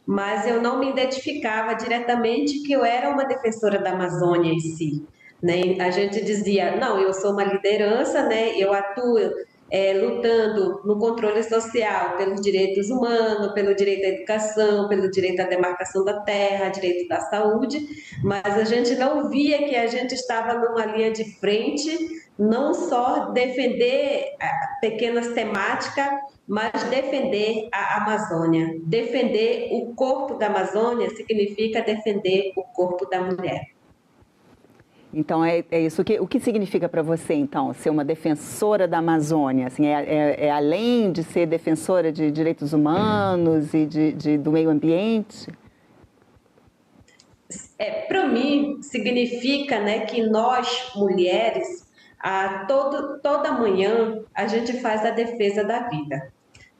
Mas eu não me identificava diretamente que eu era uma defensora da Amazônia em si, né? A gente dizia, não, eu sou uma liderança, né? Eu atuo lutando no controle social pelos direitos humanos, pelo direito à educação, pelo direito à demarcação da terra, direito da saúde, mas a gente não via que a gente estava numa linha de frente, não só defender pequenas temáticas, mas defender a Amazônia. Defender o corpo da Amazônia significa defender o corpo da mulher. Então, é isso. O que significa para você, então, ser uma defensora da Amazônia? Assim, além de ser defensora de direitos humanos e do meio ambiente? Para mim, significa, né, que nós, mulheres, toda manhã a gente faz a defesa da vida.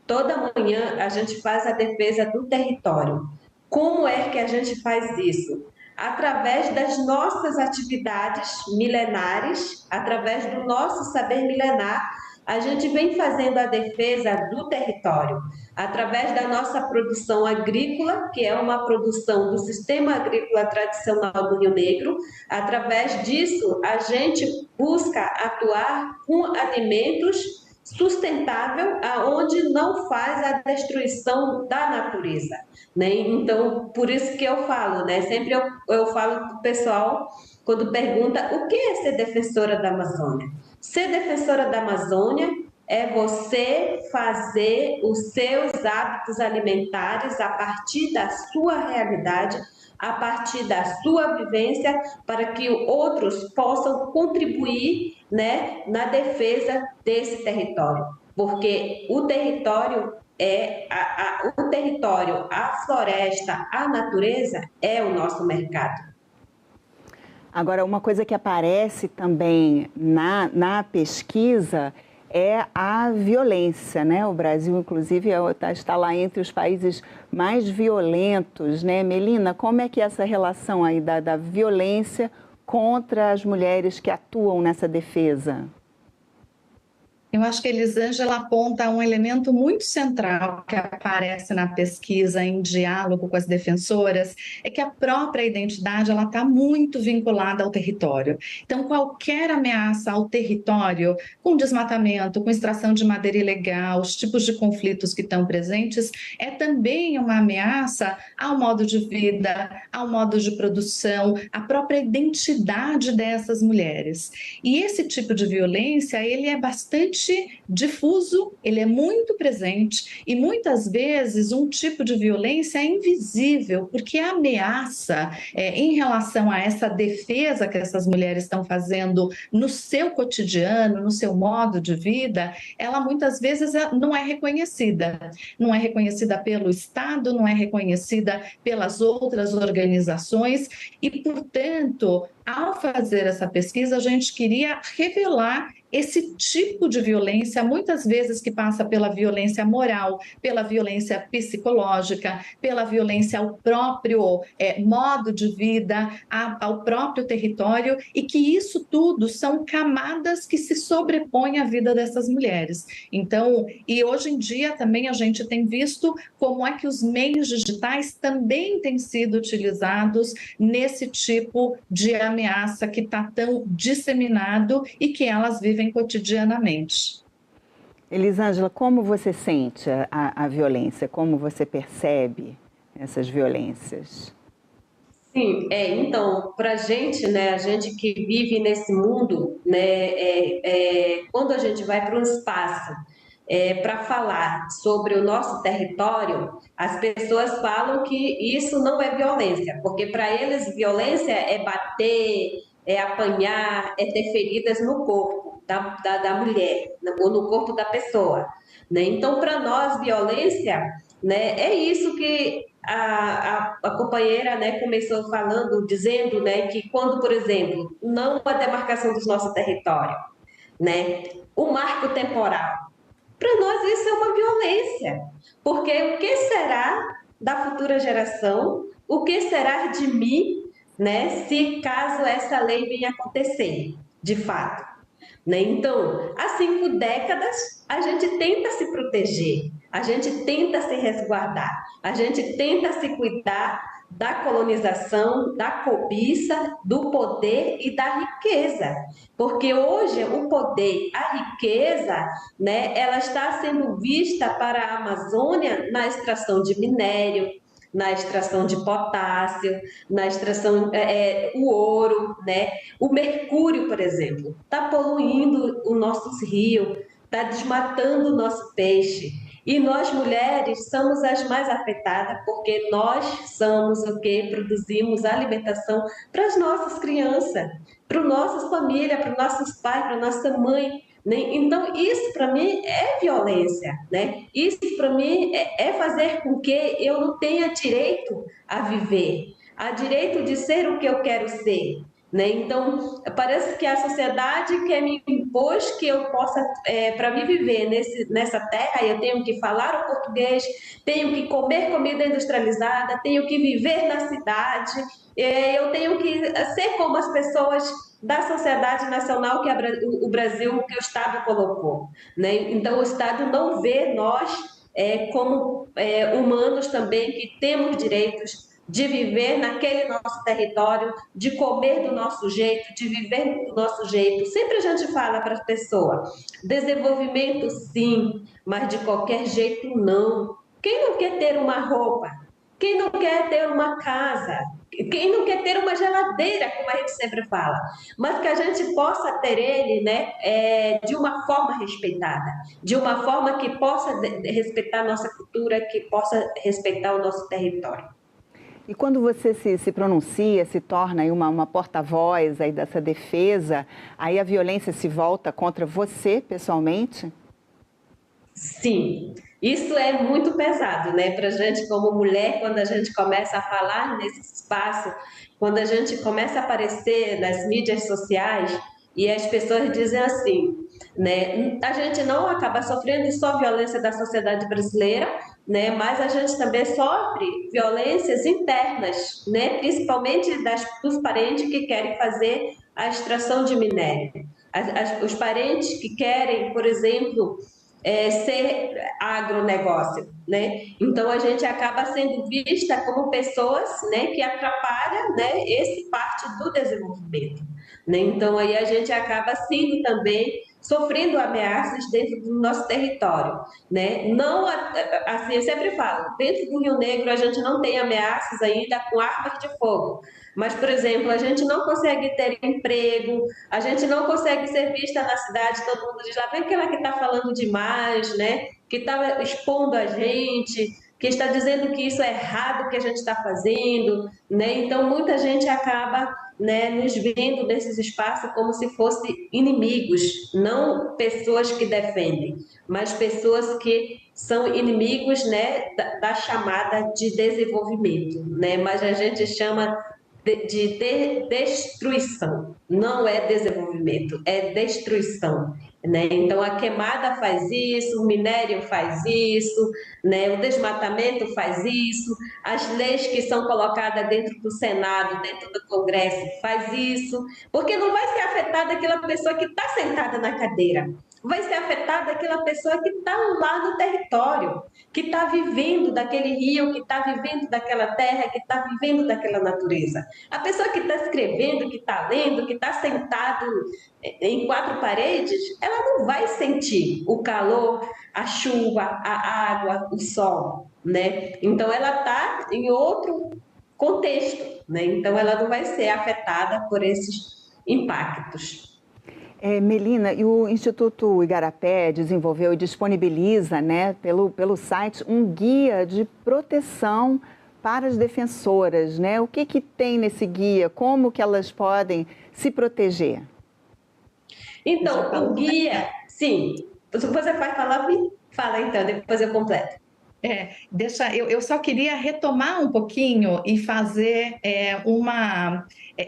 Toda manhã a gente faz a defesa do território. Como é que a gente faz isso? Através das nossas atividades milenares, através do nosso saber milenar, a gente vem fazendo a defesa do território, através da nossa produção agrícola, que é uma produção do sistema agrícola tradicional do Rio Negro. Através disso, a gente busca atuar com alimentos sustentável, aonde não faz a destruição da natureza, né? Então, por isso que eu falo, né? Sempre eu falo para o pessoal, quando pergunta o que é ser defensora da Amazônia. Ser defensora da Amazônia é você fazer os seus hábitos alimentares a partir da sua realidade, a partir da sua vivência, para que outros possam contribuir, né, na defesa desse território. Porque o território a floresta, a natureza é o nosso mercado. Agora, uma coisa que aparece também na pesquisa é a violência, né? O Brasil, inclusive, está lá entre os países mais violentos, né? Melina, como é que é essa relação aí da violência contra as mulheres que atuam nessa defesa? Eu acho que a Elisângela aponta um elemento muito central que aparece na pesquisa em diálogo com as defensoras, é que a própria identidade ela está muito vinculada ao território. Então, qualquer ameaça ao território, com desmatamento, com extração de madeira ilegal, os tipos de conflitos que estão presentes, é também uma ameaça ao modo de vida, ao modo de produção, à própria identidade dessas mulheres. E esse tipo de violência, ele é bastante difuso, ele é muito presente e muitas vezes um tipo de violência é invisível, porque a ameaça em relação a essa defesa que essas mulheres estão fazendo no seu cotidiano, no seu modo de vida, ela muitas vezes não é reconhecida. Não é reconhecida pelo Estado, não é reconhecida pelas outras organizações e, portanto, ao fazer essa pesquisa, a gente queria revelar esse tipo de violência, muitas vezes que passa pela violência moral, pela violência psicológica, pela violência ao próprio modo de vida, ao próprio território, e que isso tudo são camadas que se sobrepõem à vida dessas mulheres. Então, e hoje em dia também a gente tem visto como é que os meios digitais também têm sido utilizados nesse tipo de ameaça que está tão disseminado e que elas vivem cotidianamente. Elisângela, como você sente a violência? Como você percebe essas violências? Sim, então, para a gente, né, a gente que vive nesse mundo, né, quando a gente vai para um espaço para falar sobre o nosso território, as pessoas falam que isso não é violência, porque para eles violência é bater, é apanhar, é ter feridas no corpo. da mulher, ou no corpo da pessoa, né? Então, para nós, violência, né, é isso que a companheira, né, começou falando, dizendo, né, que quando, por exemplo, não a demarcação do nosso território, né, o marco temporal, para nós isso é uma violência, porque o que será da futura geração, o que será de mim, né, se caso essa lei venha acontecer, de fato, né? Então, há 5 décadas, a gente tenta se proteger, a gente tenta se resguardar, a gente tenta se cuidar da colonização, da cobiça, do poder e da riqueza. Porque hoje o poder, a riqueza, né, ela está sendo vista para a Amazônia na extração de minério, na extração de potássio, na extração o ouro, né? O mercúrio, por exemplo, está poluindo os nossos rios, está desmatando o nosso peixe. E nós, mulheres, somos as mais afetadas, porque nós somos o que produzimos alimentação para as nossas crianças, para as nossas famílias, para os nossos pais, para a nossa mãe, né? Então, isso para mim é violência, né? Isso para mim é fazer com que eu não tenha direito a viver, a direito de ser o que eu quero ser, né? Então, parece que a sociedade quer me impor que eu possa, para me viver nessa terra, eu tenho que falar o português, tenho que comer comida industrializada, tenho que viver na cidade, eu tenho que ser como as pessoas da sociedade nacional que o Brasil, que o Estado colocou, né? Então, o Estado não vê nós como humanos também, que temos direitos de viver naquele nosso território, de comer do nosso jeito, de viver do nosso jeito. Sempre a gente fala para as pessoas, desenvolvimento sim, mas de qualquer jeito não. Quem não quer ter uma roupa? Quem não quer ter uma casa? Quem não quer ter uma geladeira, como a gente sempre fala? Mas que a gente possa ter ele, né, de uma forma respeitada, de uma forma que possa respeitar a nossa cultura, que possa respeitar o nosso território. E quando você se pronuncia, se torna aí uma porta-voz aí dessa defesa, aí a violência se volta contra você pessoalmente? Sim, isso é muito pesado, né, para a gente como mulher, quando a gente começa a falar nesse espaço, quando a gente começa a aparecer nas mídias sociais e as pessoas dizem assim, né, a gente não acaba sofrendo só violência da sociedade brasileira, né, mas a gente também sofre violências internas, né, principalmente dos parentes que querem fazer a extração de minério. Os parentes que querem, por exemplo, ser agronegócio, né? Então a gente acaba sendo vista como pessoas, né, que atrapalham, né, esse parte do desenvolvimento, né? Então aí a gente acaba sendo também sofrendo ameaças dentro do nosso território, né? Não, assim, eu sempre falo, dentro do Rio Negro a gente não tem ameaças ainda com armas de fogo, mas, por exemplo, a gente não consegue ter emprego, a gente não consegue ser vista na cidade, todo mundo diz, lá vem aquela que está falando demais, né? Que está expondo a gente, que está dizendo que isso é errado que a gente está fazendo, né? Então, muita gente acaba, né, nos vendo nesses espaços como se fossem inimigos, não pessoas que defendem, mas pessoas que são inimigos, né, da chamada de desenvolvimento, né? Mas a gente chama de destruição, não é desenvolvimento, é destruição, né? Então a queimada faz isso, o minério faz isso, né? O desmatamento faz isso, as leis que são colocadas dentro do Senado, dentro do Congresso faz isso, porque não vai ser afetada aquela pessoa que está sentada na cadeira, vai ser afetada aquela pessoa que está lá no território, que está vivendo daquele rio, que está vivendo daquela terra, que está vivendo daquela natureza. A pessoa que está escrevendo, que está lendo, que está sentado em 4 paredes, ela não vai sentir o calor, a chuva, a água, o sol, né? Então ela está em outro contexto, né? Então ela não vai ser afetada por esses impactos. Melina, e o Instituto Igarapé desenvolveu e disponibiliza, né, pelo site, um guia de proteção para as defensoras, né? O que tem nesse guia? Como que elas podem se proteger? Então, o guia, sim, você vai falar, fala então, depois eu completo. Eu só queria retomar um pouquinho e fazer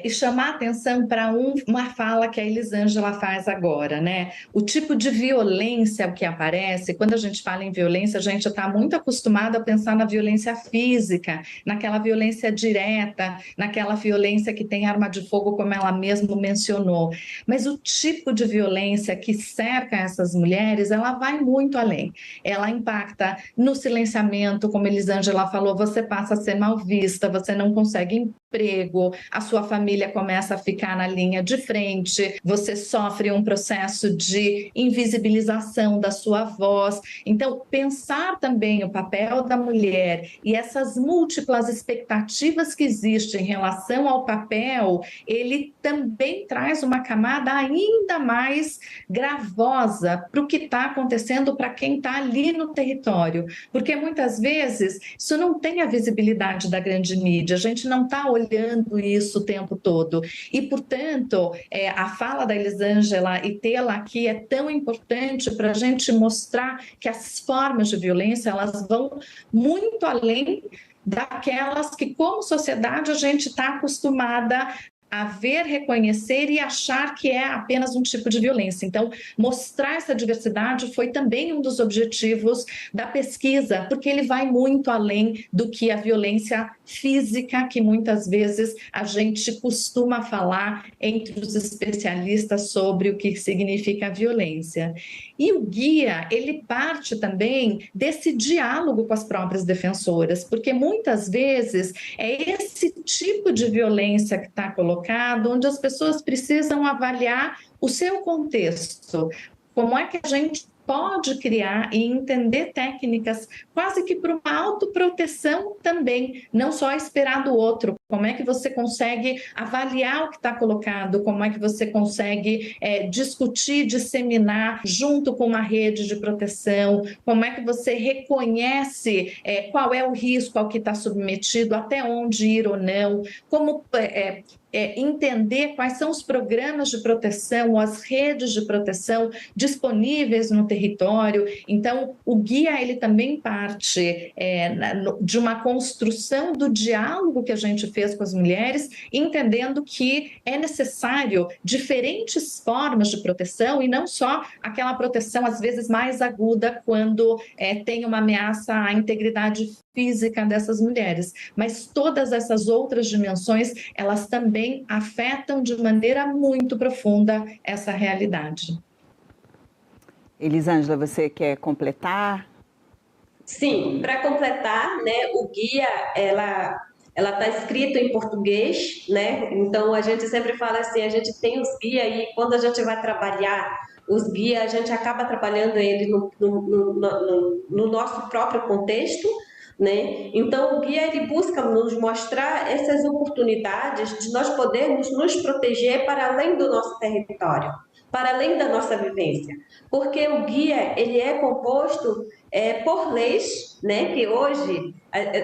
e chamar a atenção para uma fala que a Elisângela faz agora, né? O tipo de violência que aparece, quando a gente fala em violência, a gente está muito acostumado a pensar na violência física, naquela violência direta, naquela violência que tem arma de fogo, como ela mesma mencionou. Mas o tipo de violência que cerca essas mulheres, ela vai muito além. Ela impacta no silenciamento, como Elisângela falou, você passa a ser mal vista, você não consegue emprego, a sua família começa a ficar na linha de frente, você sofre um processo de invisibilização da sua voz. Então, pensar também o papel da mulher e essas múltiplas expectativas que existem em relação ao papel, ele também traz uma camada ainda mais gravosa para o que está acontecendo para quem está ali no território, porque muitas vezes isso não tem a visibilidade da grande mídia, a gente não está olhando isso o tempo todo. E, portanto, a fala da Elisângela e tê-la aqui é tão importante para a gente mostrar que as formas de violência, elas vão muito além daquelas que, como sociedade, a gente está acostumada a ver, reconhecer e achar que é apenas um tipo de violência. Então, mostrar essa diversidade foi também um dos objetivos da pesquisa, porque ele vai muito além do que a violência física, que muitas vezes a gente costuma falar entre os especialistas sobre o que significa violência. E o guia, ele parte também desse diálogo com as próprias defensoras, porque muitas vezes é esse tipo de violência que está colocado, onde as pessoas precisam avaliar o seu contexto. Como é que a gente pode criar e entender técnicas quase que para uma autoproteção também, não só esperar do outro. Como é que você consegue avaliar o que está colocado, como é que você consegue discutir, disseminar junto com uma rede de proteção, como é que você reconhece qual é o risco ao que está submetido, até onde ir ou não, como entender quais são os programas de proteção, as redes de proteção disponíveis no território. Então, o guia, ele também parte de uma construção do diálogo que a gente fez com as mulheres, entendendo que é necessário diferentes formas de proteção e não só aquela proteção, às vezes, mais aguda quando tem uma ameaça à integridade física dessas mulheres. Mas todas essas outras dimensões, elas também afetam de maneira muito profunda essa realidade. Elisângela, você quer completar? Sim, para completar, né, o guia, ela está escrito em português, né? Então a gente sempre fala assim, a gente tem os guias e quando a gente vai trabalhar os guias, a gente acaba trabalhando ele no nosso próprio contexto, né? Então, o guia, ele busca nos mostrar essas oportunidades de nós podermos nos proteger para além do nosso território, para além da nossa vivência. Porque o guia, ele é composto por leis, né? Que hoje,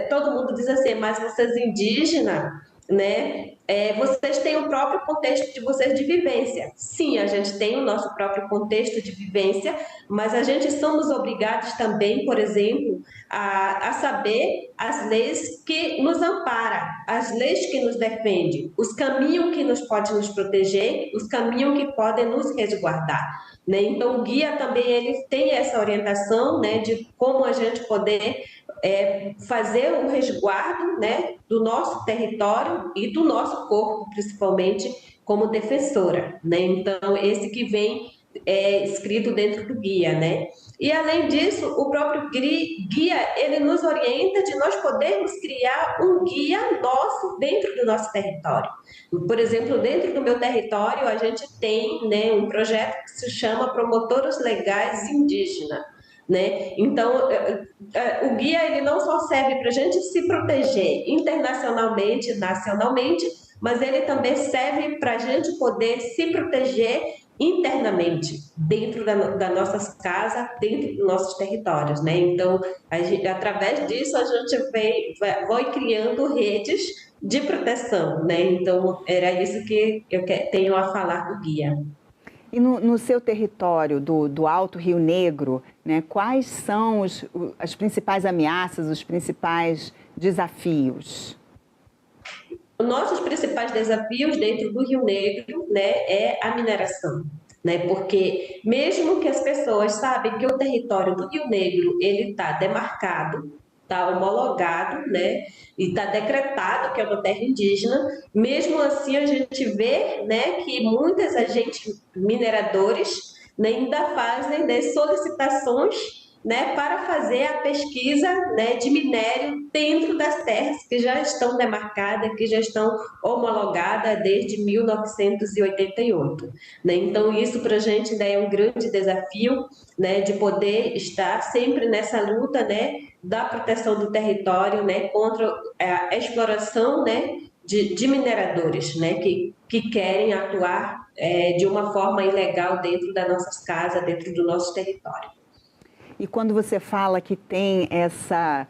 todo mundo diz assim, mas vocês indígenas, né? Vocês têm o próprio contexto de vocês de vivência. Sim, a gente tem o nosso próprio contexto de vivência, mas a gente somos obrigados também, por exemplo, a saber as leis que nos amparam, as leis que nos defendem, os caminhos que nos podem nos proteger, os caminhos que podem nos resguardar, né? Então, o guia também ele tem essa orientação, né, de como a gente poder fazer um resguardo, né, do nosso território e do nosso corpo, principalmente como defensora, né? Então, esse que vem escrito dentro do guia, né? E além disso, o próprio guia, ele nos orienta de nós podermos criar um guia nosso dentro do nosso território. Por exemplo, dentro do meu território, a gente tem, né, um projeto que se chama Promotoras Legais Indígenas, né? Então, o guia, ele não só serve para a gente se proteger internacionalmente, nacionalmente, mas ele também serve para a gente poder se proteger internamente, dentro das nossas casas, dentro dos nossos territórios, né? Então, através disso, a gente vai criando redes de proteção, né? Então, era isso que eu tenho a falar do guia. E no seu território do Alto Rio Negro, né, quais são as principais ameaças, os principais desafios? Os nossos principais desafios dentro do Rio Negro, né, é a mineração. Né, porque mesmo que as pessoas sabem que o território do Rio Negro ele está demarcado, está homologado, né, e está decretado que é uma terra indígena, mesmo assim a gente vê, né, que muitos agentes mineradores, né, ainda fazem, né, solicitações, né, para fazer a pesquisa, né, de minério dentro das terras que já estão demarcadas, que já estão homologadas desde 1988. Né? Então, isso para a gente ainda é um grande desafio, né, de poder estar sempre nessa luta, né, da proteção do território, né, contra a exploração, né, de mineradores, né, que querem atuar de uma forma ilegal dentro das nossas casas, dentro do nosso território. E quando você fala que tem essa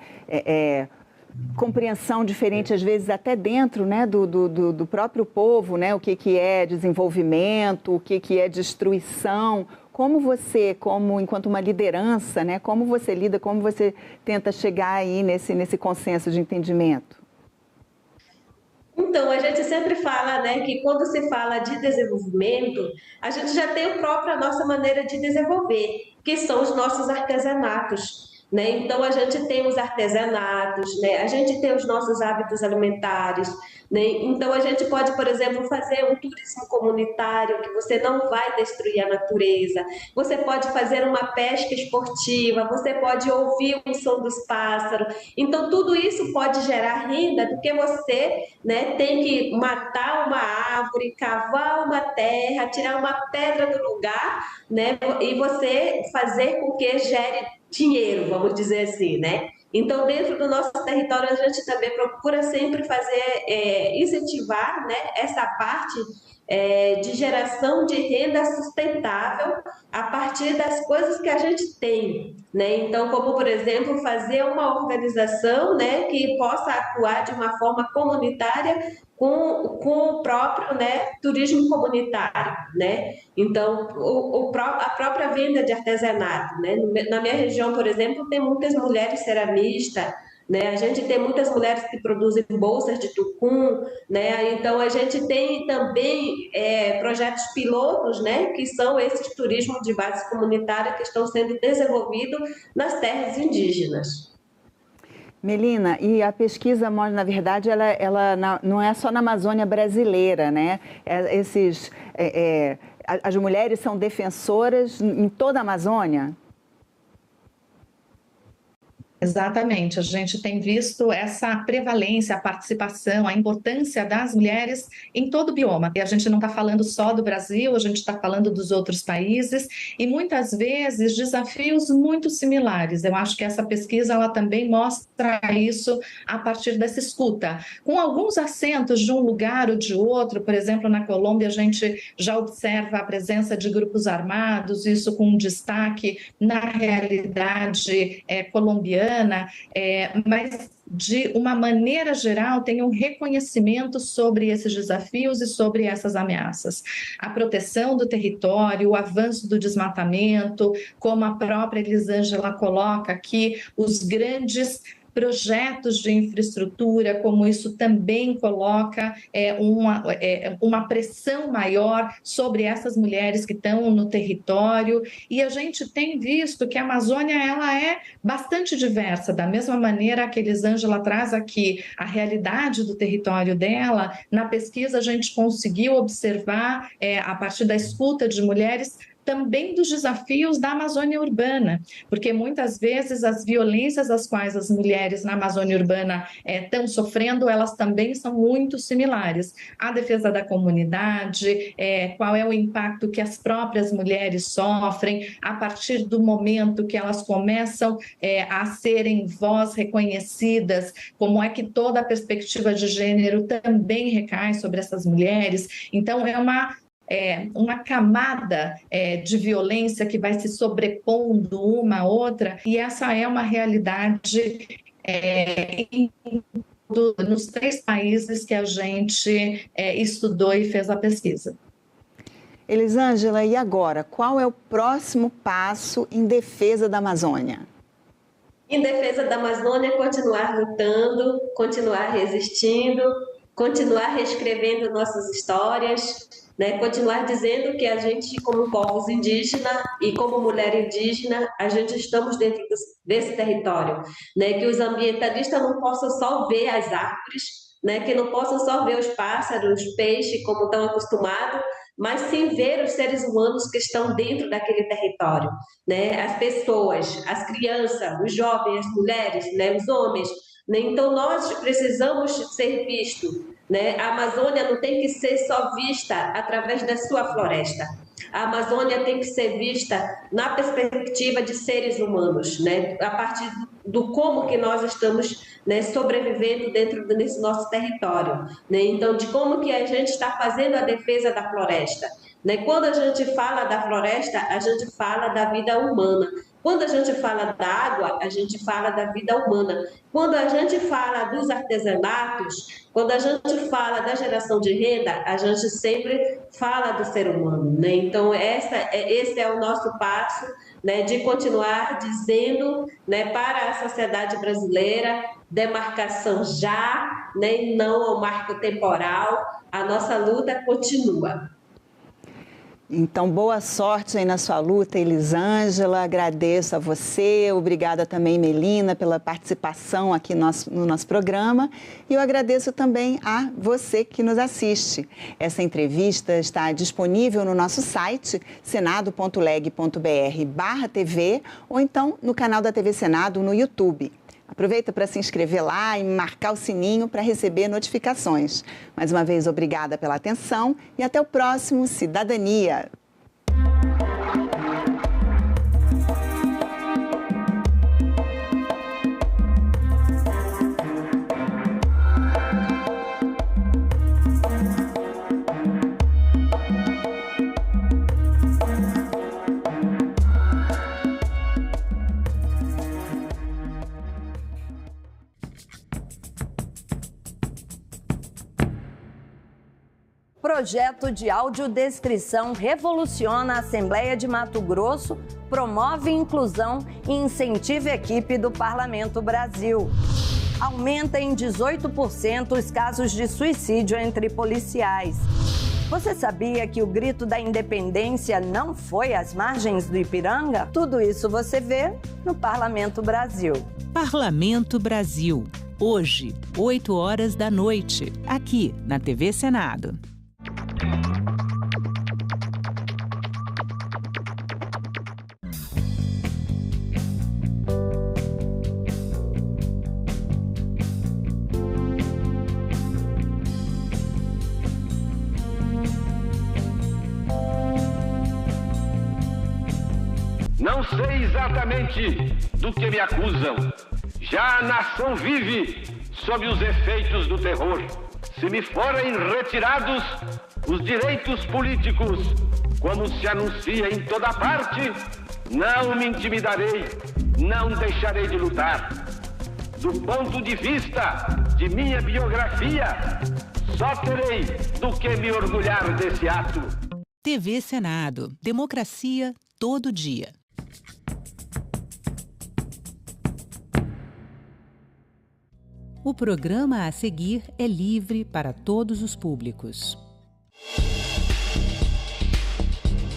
compreensão diferente, às vezes até dentro, né, do próprio povo, né, o que é desenvolvimento, o que é destruição, como você, enquanto uma liderança, né, como você lida, como você tenta chegar aí nesse consenso de entendimento? Então, a gente sempre fala, né, que quando se fala de desenvolvimento, a gente já tem a nossa maneira de desenvolver, que são os nossos artesanatos. Né? Então, a gente tem os artesanatos, né? A gente tem os nossos hábitos alimentares. Né? Então, a gente pode, por exemplo, fazer um turismo comunitário, que você não vai destruir a natureza. Você pode fazer uma pesca esportiva, você pode ouvir o som dos pássaros. Então, tudo isso pode gerar renda, porque você, né, tem que matar uma árvore, cavar uma terra, tirar uma pedra do lugar, né, e você fazer com que gere dinheiro, vamos dizer assim, né? Então, dentro do nosso território, a gente também procura sempre fazer, incentivar, né, essa parte de geração de renda sustentável a partir das coisas que a gente tem, né? Então, como, por exemplo, fazer uma organização, né, que possa atuar de uma forma comunitária com o próprio, né, turismo comunitário, né? Então, a própria venda de artesanato, né? Na minha região, por exemplo, tem muitas mulheres ceramistas, né? A gente tem muitas mulheres que produzem bolsas de tucum, né? Então, a gente tem também projetos pilotos, né, que são esses turismo de base comunitária que estão sendo desenvolvidos nas terras indígenas. Melina, e a pesquisa, na verdade, ela não é só na Amazônia brasileira, né? As mulheres são defensoras em toda a Amazônia? Exatamente, a gente tem visto essa prevalência, a participação, a importância das mulheres em todo o bioma. E a gente não está falando só do Brasil, a gente está falando dos outros países e muitas vezes desafios muito similares. Eu acho que essa pesquisa ela também mostra isso a partir dessa escuta. Com alguns acentos de um lugar ou de outro, por exemplo, na Colômbia a gente já observa a presença de grupos armados, isso com destaque na realidade colombiana, mas de uma maneira geral tem um reconhecimento sobre esses desafios e sobre essas ameaças. A proteção do território, o avanço do desmatamento, como a própria Elisângela coloca aqui, os grandes projetos de infraestrutura, como isso também coloca uma pressão maior sobre essas mulheres que estão no território. E a gente tem visto que a Amazônia ela é bastante diversa, da mesma maneira que a Elisângela traz aqui a realidade do território dela. Na pesquisa a gente conseguiu observar, a partir da escuta de mulheres, também dos desafios da Amazônia urbana, porque muitas vezes as violências às quais as mulheres na Amazônia urbana estão sofrendo, elas também são muito similares. A defesa da comunidade, qual é o impacto que as próprias mulheres sofrem a partir do momento que elas começam a serem voz reconhecidas, como é que toda a perspectiva de gênero também recai sobre essas mulheres. Então, é uma camada de violência que vai se sobrepondo uma à outra, e essa é uma realidade nos 3 países que a gente estudou e fez a pesquisa. Elisângela, e agora? Qual é o próximo passo em defesa da Amazônia? Em defesa da Amazônia, continuar lutando, continuar resistindo, continuar reescrevendo nossas histórias, né? Continuar dizendo que a gente, como povos indígenas e como mulher indígena, a gente estamos dentro desse território, né? Que os ambientalistas não possam só ver as árvores, né? Que não possam só ver os pássaros, os peixes, como estão acostumados, mas sim ver os seres humanos que estão dentro daquele território, né? As pessoas, as crianças, os jovens, as mulheres, né? Os homens, né? Então nós precisamos ser vistos, né? A Amazônia não tem que ser só vista através da sua floresta. A Amazônia tem que ser vista na perspectiva de seres humanos, né? A partir do como que nós estamos, né, sobrevivendo dentro desse nosso território, né? Então, de como que a gente está fazendo a defesa da floresta, né? Quando a gente fala da floresta, a gente fala da vida humana. Quando a gente fala da água, a gente fala da vida humana. Quando a gente fala dos artesanatos, quando a gente fala da geração de renda, a gente sempre fala do ser humano, né? Então, esse é o nosso passo, né, de continuar dizendo, né, para a sociedade brasileira, demarcação já, né, e não ao marco temporal. A nossa luta continua. Então, boa sorte aí na sua luta, Elisângela. Agradeço a você, obrigada também, Melina, pela participação aqui no nosso programa. E eu agradeço também a você que nos assiste. Essa entrevista está disponível no nosso site, senado.leg.br/TV, ou então no canal da TV Senado no YouTube. Aproveita para se inscrever lá e marcar o sininho para receber notificações. Mais uma vez, obrigada pela atenção e até o próximo Cidadania. Projeto de audiodescrição revoluciona a Assembleia de Mato Grosso, promove inclusão e incentiva a equipe do Parlamento Brasil. Aumenta em 18% os casos de suicídio entre policiais. Você sabia que o grito da independência não foi às margens do Ipiranga? Tudo isso você vê no Parlamento Brasil. Parlamento Brasil. Hoje, 20h, aqui na TV Senado. Não sei exatamente do que me acusam. Já a nação vive sob os efeitos do terror. Se me forem retirados os direitos políticos, como se anuncia em toda parte, não me intimidarei, não deixarei de lutar. Do ponto de vista de minha biografia, só terei do que me orgulhar desse ato. TV Senado. Democracia todo dia. O programa a seguir é livre para todos os públicos.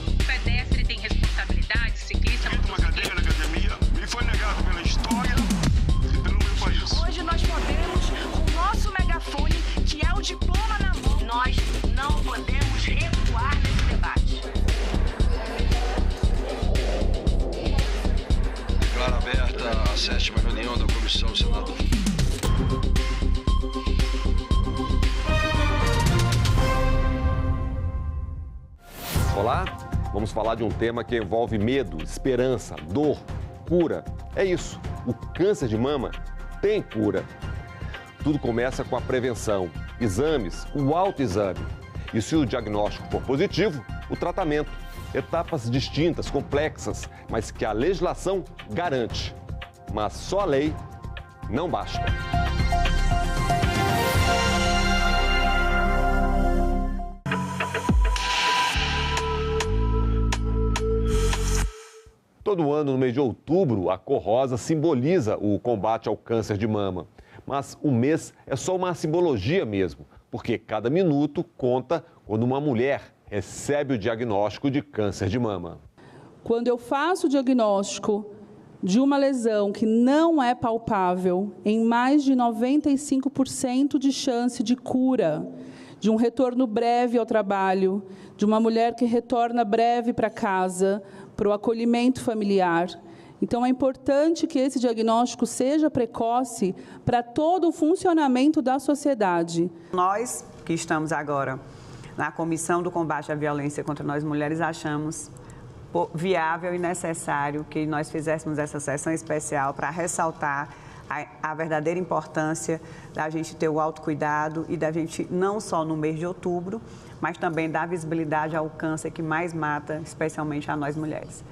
O pedestre tem responsabilidade, ciclista... Uma cadeira na academia me foi negado pela história e pelo meu país. Hoje nós podemos, com o nosso megafone, que é o diploma na mão, nós não podemos recuar nesse debate. Declaro aberta a 7ª reunião da Comissão Senado. Olá, vamos falar de um tema que envolve medo, esperança, dor, cura. É isso, o câncer de mama tem cura. Tudo começa com a prevenção, exames, o autoexame. E se o diagnóstico for positivo, o tratamento. Etapas distintas, complexas, mas que a legislação garante. Mas só a lei não basta. Todo ano, no mês de outubro, a cor rosa simboliza o combate ao câncer de mama. Mas o mês é só uma simbologia mesmo, porque cada minuto conta quando uma mulher recebe o diagnóstico de câncer de mama. Quando eu faço o diagnóstico de uma lesão que não é palpável, em mais de 95% de chance de cura, de um retorno breve ao trabalho, de uma mulher que retorna breve para casa, para o acolhimento familiar. Então, é importante que esse diagnóstico seja precoce para todo o funcionamento da sociedade. Nós, que estamos agora na Comissão do Combate à Violência contra nós mulheres, achamos viável e necessário que nós fizéssemos essa sessão especial para ressaltar a verdadeira importância da gente ter o autocuidado e da gente, não só no mês de outubro, mas também dar visibilidade ao câncer que mais mata, especialmente a nós mulheres.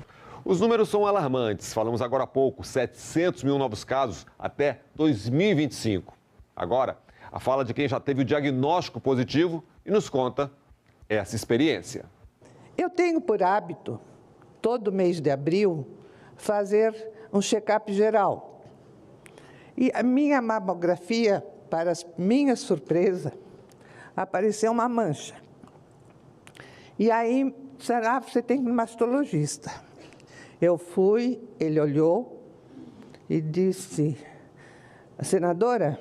Os números são alarmantes. Falamos agora há pouco, 700 mil novos casos até 2025. Agora, a fala de quem já teve o diagnóstico positivo e nos conta essa experiência. Eu tenho por hábito, todo mês de abril, fazer um check-up geral. E a minha mamografia, para minha surpresa, apareceu uma mancha. E aí, será que você tem um mastologista? Eu fui, ele olhou e disse, senadora,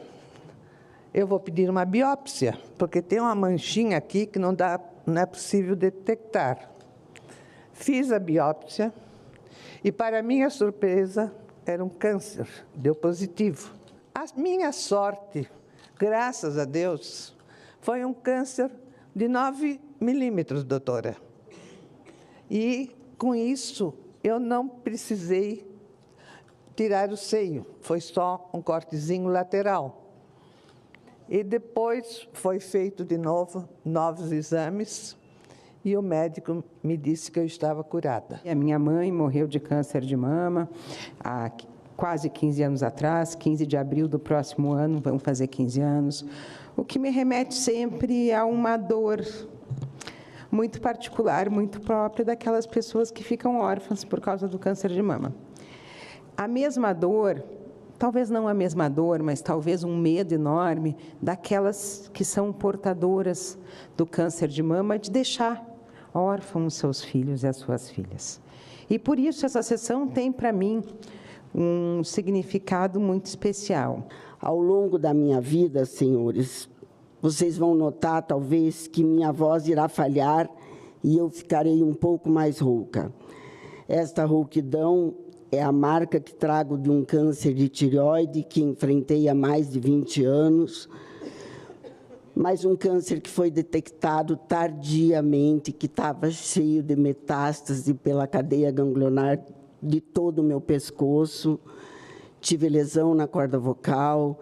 eu vou pedir uma biópsia, porque tem uma manchinha aqui que não é possível detectar. Fiz a biópsia e, para minha surpresa, era um câncer, deu positivo. A minha sorte, graças a Deus, foi um câncer de 9 milímetros, doutora. E, com isso, eu não precisei tirar o seio, foi só um cortezinho lateral. E depois foi feito de novo novos exames e o médico me disse que eu estava curada. A minha mãe morreu de câncer de mama há quase 15 anos atrás, 15 de abril do próximo ano, vão fazer 15 anos, o que me remete sempre a uma dor muito particular, muito própria daquelas pessoas que ficam órfãs por causa do câncer de mama. A mesma dor, talvez não a mesma dor, mas talvez um medo enorme daquelas que são portadoras do câncer de mama, de deixar órfãos seus filhos e as suas filhas. E por isso essa sessão tem para mim um significado muito especial. Ao longo da minha vida, senhores, vocês vão notar, talvez, que minha voz irá falhar e eu ficarei um pouco mais rouca. Esta rouquidão é a marca que trago de um câncer de tireoide que enfrentei há mais de 20 anos, mas um câncer que foi detectado tardiamente, que estava cheio de metástase pela cadeia ganglionar de todo o meu pescoço. Tive lesão na corda vocal,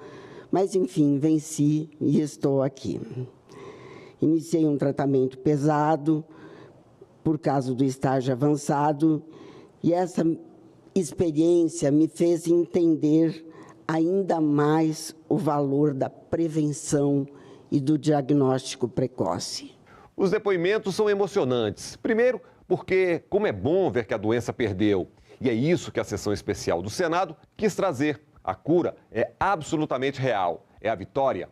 mas, enfim, venci e estou aqui. Iniciei um tratamento pesado por causa do estágio avançado e essa experiência me fez entender ainda mais o valor da prevenção e do diagnóstico precoce. Os depoimentos são emocionantes. Primeiro, porque como é bom ver que a doença perdeu. E é isso que a sessão especial do Senado quis trazer. A cura é absolutamente real. É a vitória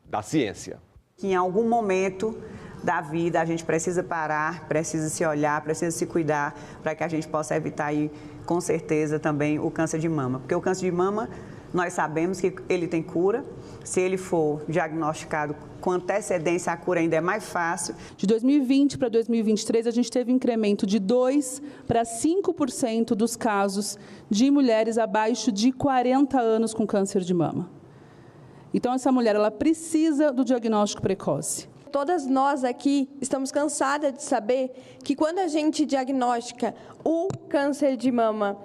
da ciência. Que em algum momento da vida a gente precisa parar, precisa se olhar, precisa se cuidar para que a gente possa evitar aí, com certeza, também o câncer de mama. Porque o câncer de mama, nós sabemos que ele tem cura. Se ele for diagnosticado com antecedência, a cura ainda é mais fácil. De 2020 para 2023, a gente teve um incremento de 2% para 5% dos casos de mulheres abaixo de 40 anos com câncer de mama. Então, essa mulher, ela precisa do diagnóstico precoce. Todas nós aqui estamos cansadas de saber que quando a gente diagnostica o câncer de mama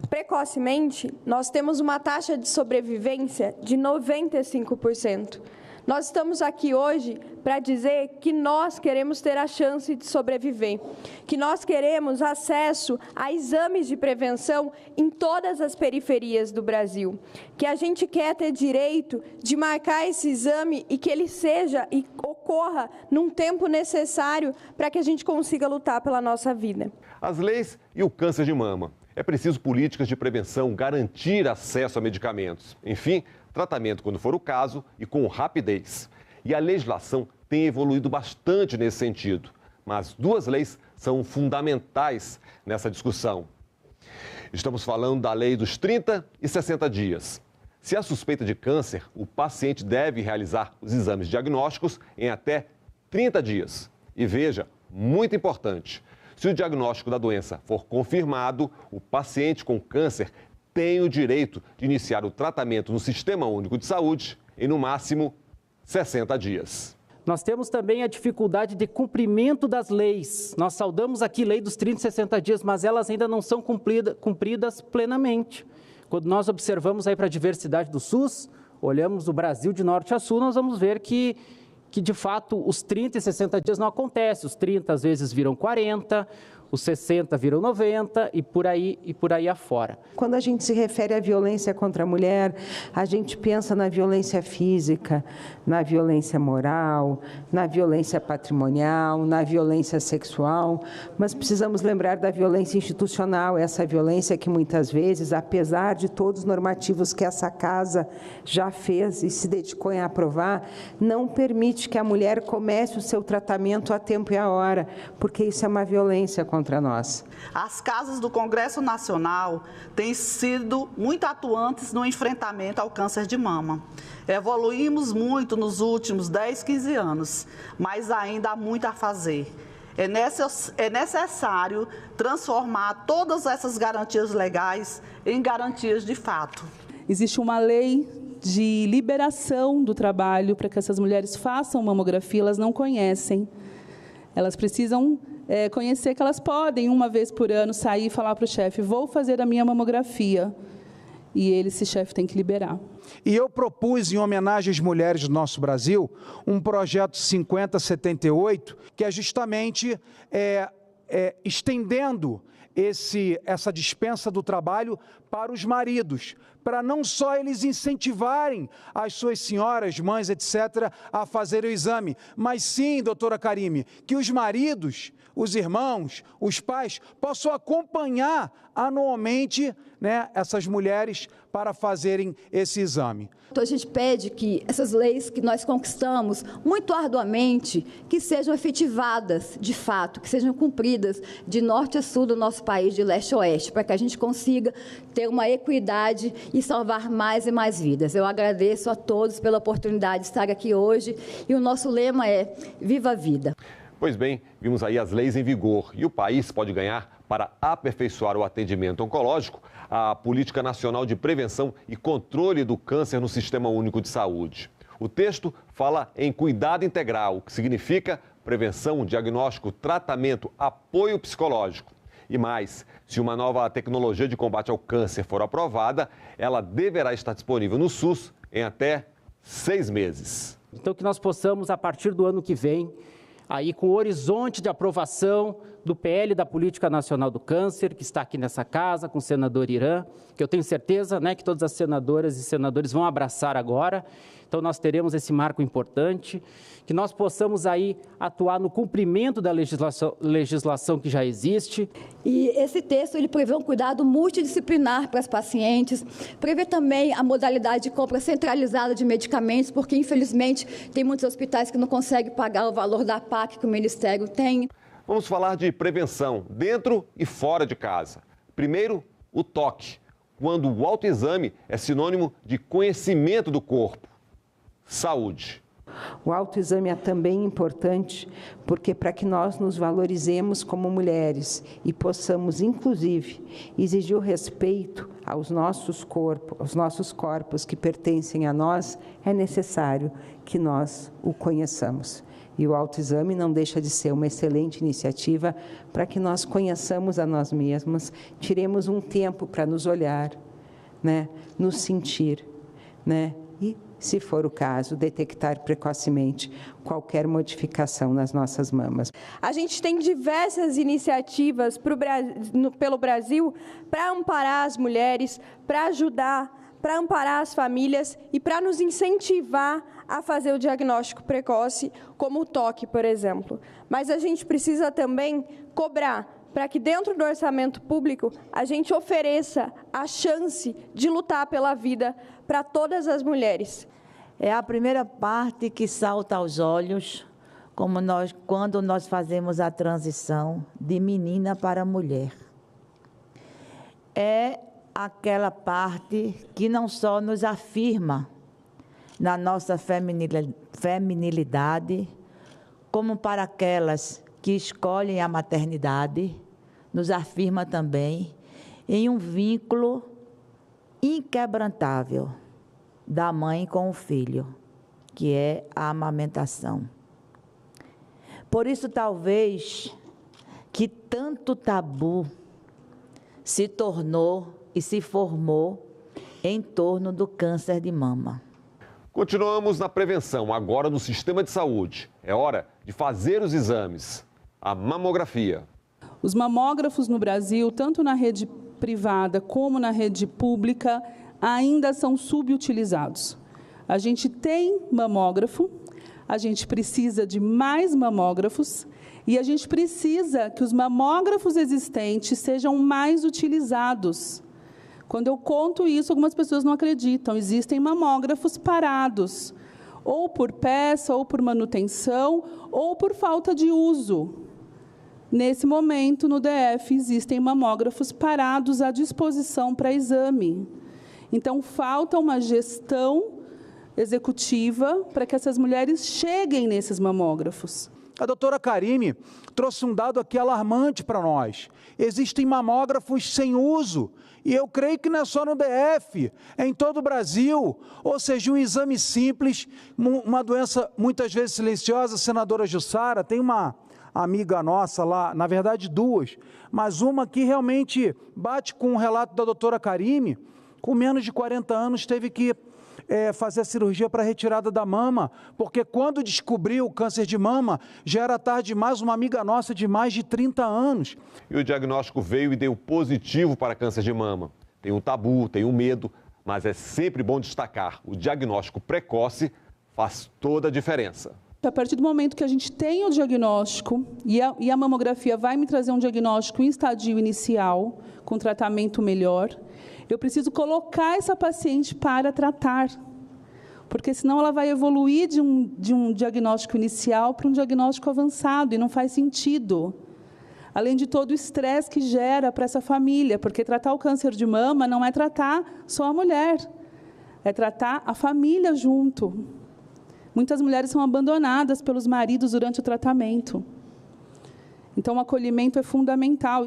precocemente, nós temos uma taxa de sobrevivência de 95%. Nós estamos aqui hoje para dizer que nós queremos ter a chance de sobreviver, que nós queremos acesso a exames de prevenção em todas as periferias do Brasil, que a gente quer ter direito de marcar esse exame e que ele seja e ocorra ocorra num tempo necessário para que a gente consiga lutar pela nossa vida. As leis e o câncer de mama. É preciso políticas de prevenção, garantir acesso a medicamentos. Enfim, tratamento quando for o caso e com rapidez. E a legislação tem evoluído bastante nesse sentido. Mas 2 leis são fundamentais nessa discussão. Estamos falando da lei dos 30 e 60 dias. Se há suspeita de câncer, o paciente deve realizar os exames diagnósticos em até 30 dias. E veja, muito importante, se o diagnóstico da doença for confirmado, o paciente com câncer tem o direito de iniciar o tratamento no Sistema Único de Saúde em, no máximo, 60 dias. Nós temos também a dificuldade de cumprimento das leis. Nós saudamos aqui a lei dos 30 e 60 dias, mas elas ainda não são cumpridas plenamente. Quando nós observamos aí para a diversidade do SUS, olhamos o Brasil de norte a sul, nós vamos ver que de fato os 30 e 60 dias não acontecem. Os 30 às vezes viram 40, os 60 viram 90 e por aí afora. Quando a gente se refere à violência contra a mulher, a gente pensa na violência física, na violência moral, na violência patrimonial, na violência sexual, mas precisamos lembrar da violência institucional, essa violência que muitas vezes, apesar de todos os normativos que essa casa já fez e se dedicou em aprovar, não permite que a mulher comece o seu tratamento a tempo e a hora, porque isso é uma violência contra nós. As casas do Congresso Nacional têm sido muito atuantes no enfrentamento ao câncer de mama. Evoluímos muito nos últimos 10, 15 anos, mas ainda há muito a fazer. É necessário transformar todas essas garantias legais em garantias de fato. Existe uma lei de liberação do trabalho para que essas mulheres façam mamografia, elas não conhecem. Elas precisam conhecer que elas podem, uma vez por ano, sair e falar para o chefe, vou fazer a minha mamografia. E esse chefe tem que liberar. E eu propus, em homenagem às mulheres do nosso Brasil, um projeto 5078, que é justamente estendendo essa dispensa do trabalho para os maridos, para não só eles incentivarem as suas senhoras, mães, etc., a fazer o exame, mas sim, doutora Karime, que os maridos, os irmãos, os pais, possam acompanhar anualmente, né, essas mulheres para fazerem esse exame. Então, a gente pede que essas leis que nós conquistamos muito arduamente, que sejam efetivadas de fato, que sejam cumpridas de norte a sul do nosso país, de leste a oeste, para que a gente consiga ter uma equidade e salvar mais e mais vidas. Eu agradeço a todos pela oportunidade de estar aqui hoje e o nosso lema é Viva a Vida. Pois bem, vimos aí as leis em vigor e o país pode ganhar para aperfeiçoar o atendimento oncológico a Política Nacional de Prevenção e Controle do Câncer no Sistema Único de Saúde. O texto fala em cuidado integral, que significa prevenção, diagnóstico, tratamento, apoio psicológico. E mais, se uma nova tecnologia de combate ao câncer for aprovada, ela deverá estar disponível no SUS em até 6 meses. Então, que nós possamos, a partir do ano que vem, aí com o horizonte de aprovação do PL da Política Nacional do Câncer, que está aqui nessa casa, com o senador Irã, que eu tenho certeza, né, que todas as senadoras e senadores vão abraçar agora. Então, nós teremos esse marco importante, que nós possamos aí atuar no cumprimento da legislação que já existe. E esse texto, ele prevê um cuidado multidisciplinar para as pacientes, prevê também a modalidade de compra centralizada de medicamentos, porque, infelizmente, tem muitos hospitais que não conseguem pagar o valor da PAC que o Ministério tem. Vamos falar de prevenção, dentro e fora de casa. Primeiro, o toque, quando o autoexame é sinônimo de conhecimento do corpo. Saúde. O autoexame é também importante porque para que nós nos valorizemos como mulheres e possamos, inclusive, exigir o respeito aos nossos corpos que pertencem a nós, é necessário que nós o conheçamos. E o autoexame não deixa de ser uma excelente iniciativa para que nós conheçamos a nós mesmas, tiremos um tempo para nos olhar, né, nos sentir, né, e, se for o caso, detectar precocemente qualquer modificação nas nossas mamas. A gente tem diversas iniciativas pelo Brasil para amparar as mulheres, para ajudar, para amparar as famílias e para nos incentivar a fazer o diagnóstico precoce, como o toque, por exemplo. Mas a gente precisa também cobrar para que dentro do orçamento público a gente ofereça a chance de lutar pela vida para todas as mulheres. É a primeira parte que salta aos olhos quando nós fazemos a transição de menina para mulher. É aquela parte que não só nos afirma na nossa feminilidade, como para aquelas que escolhem a maternidade, nos afirma também em um vínculo inquebrantável da mãe com o filho, que é a amamentação. Por isso, talvez, que tanto tabu se tornou e se formou em torno do câncer de mama. Continuamos na prevenção, agora no sistema de saúde. É hora de fazer os exames. A mamografia. Os mamógrafos no Brasil, tanto na rede privada como na rede pública, ainda são subutilizados. A gente tem mamógrafo, a gente precisa de mais mamógrafos e a gente precisa que os mamógrafos existentes sejam mais utilizados. Quando eu conto isso, algumas pessoas não acreditam. Existem mamógrafos parados, ou por peça, ou por manutenção, ou por falta de uso. Nesse momento, no DF, existem mamógrafos parados à disposição para exame. Então, falta uma gestão executiva para que essas mulheres cheguem nesses mamógrafos. A doutora Karime trouxe um dado aqui alarmante para nós. Existem mamógrafos sem uso. E eu creio que não é só no DF, é em todo o Brasil. Ou seja, um exame simples, uma doença muitas vezes silenciosa. A senadora Jussara tem uma amiga nossa lá, na verdade duas, mas uma que realmente bate com o relato da doutora Karime, com menos de 40 anos teve que fazer a cirurgia para retirada da mama, porque quando descobriu o câncer de mama, já era tarde demais. Uma amiga nossa de mais de 30 anos. E o diagnóstico veio e deu positivo para câncer de mama. Tem um tabu, tem um medo, mas é sempre bom destacar, o diagnóstico precoce faz toda a diferença. A partir do momento que a gente tem o diagnóstico, e a mamografia vai me trazer um diagnóstico em estadio inicial, com tratamento melhor, eu preciso colocar essa paciente para tratar, porque senão ela vai evoluir de um diagnóstico inicial para um diagnóstico avançado, e não faz sentido. Além de todo o estresse que gera para essa família, porque tratar o câncer de mama não é tratar só a mulher, é tratar a família junto. Muitas mulheres são abandonadas pelos maridos durante o tratamento. Então, o acolhimento é fundamental.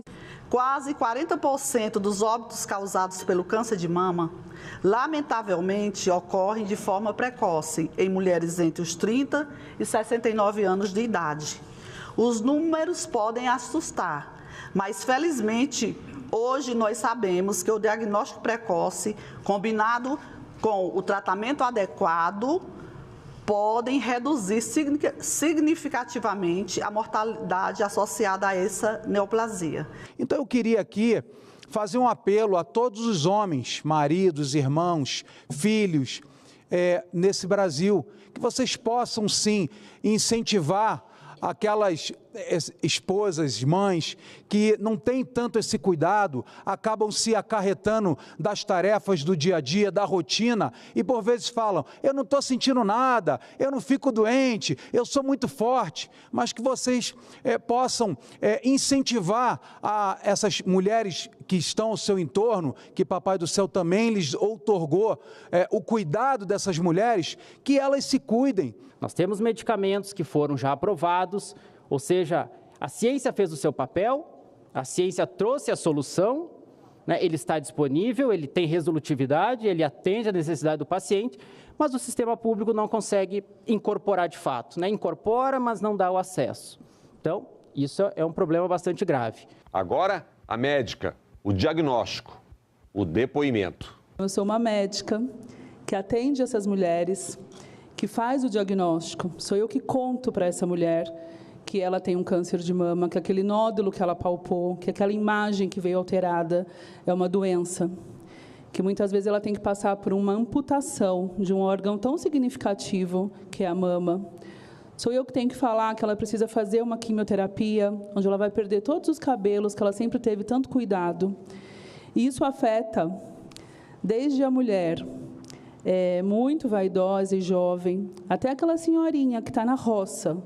Quase 40% dos óbitos causados pelo câncer de mama, lamentavelmente, ocorrem de forma precoce em mulheres entre os 30 e 69 anos de idade. Os números podem assustar, mas, felizmente, hoje nós sabemos que o diagnóstico precoce, combinado com o tratamento adequado, podem reduzir significativamente a mortalidade associada a essa neoplasia. Então, eu queria aqui fazer um apelo a todos os homens, maridos, irmãos, filhos, nesse Brasil, que vocês possam, sim, incentivar aquelas esposas, mães, que não têm tanto esse cuidado, acabam se acarretando das tarefas do dia a dia, da rotina, e por vezes falam, eu não estou sentindo nada, eu não fico doente, eu sou muito forte, mas que vocês possam incentivar essas mulheres que estão ao seu entorno, que Papai do Céu também lhes outorgou o cuidado dessas mulheres, que elas se cuidem. Nós temos medicamentos que foram já aprovados, ou seja, a ciência fez o seu papel, a ciência trouxe a solução, né? Ele está disponível, ele tem resolutividade, ele atende a necessidade do paciente, mas o sistema público não consegue incorporar de fato, né? Incorpora, mas não dá o acesso. Então, isso é um problema bastante grave. Agora, a médica, o diagnóstico, o depoimento. Eu sou uma médica que atende essas mulheres, que faz o diagnóstico. Sou eu que conto para essa mulher que ela tem um câncer de mama, que aquele nódulo que ela palpou, que aquela imagem que veio alterada é uma doença, que muitas vezes ela tem que passar por uma amputação de um órgão tão significativo que é a mama. Sou eu que tenho que falar que ela precisa fazer uma quimioterapia, onde ela vai perder todos os cabelos que ela sempre teve tanto cuidado. E isso afeta desde a mulher muito vaidosa e jovem, até aquela senhorinha que está na roça.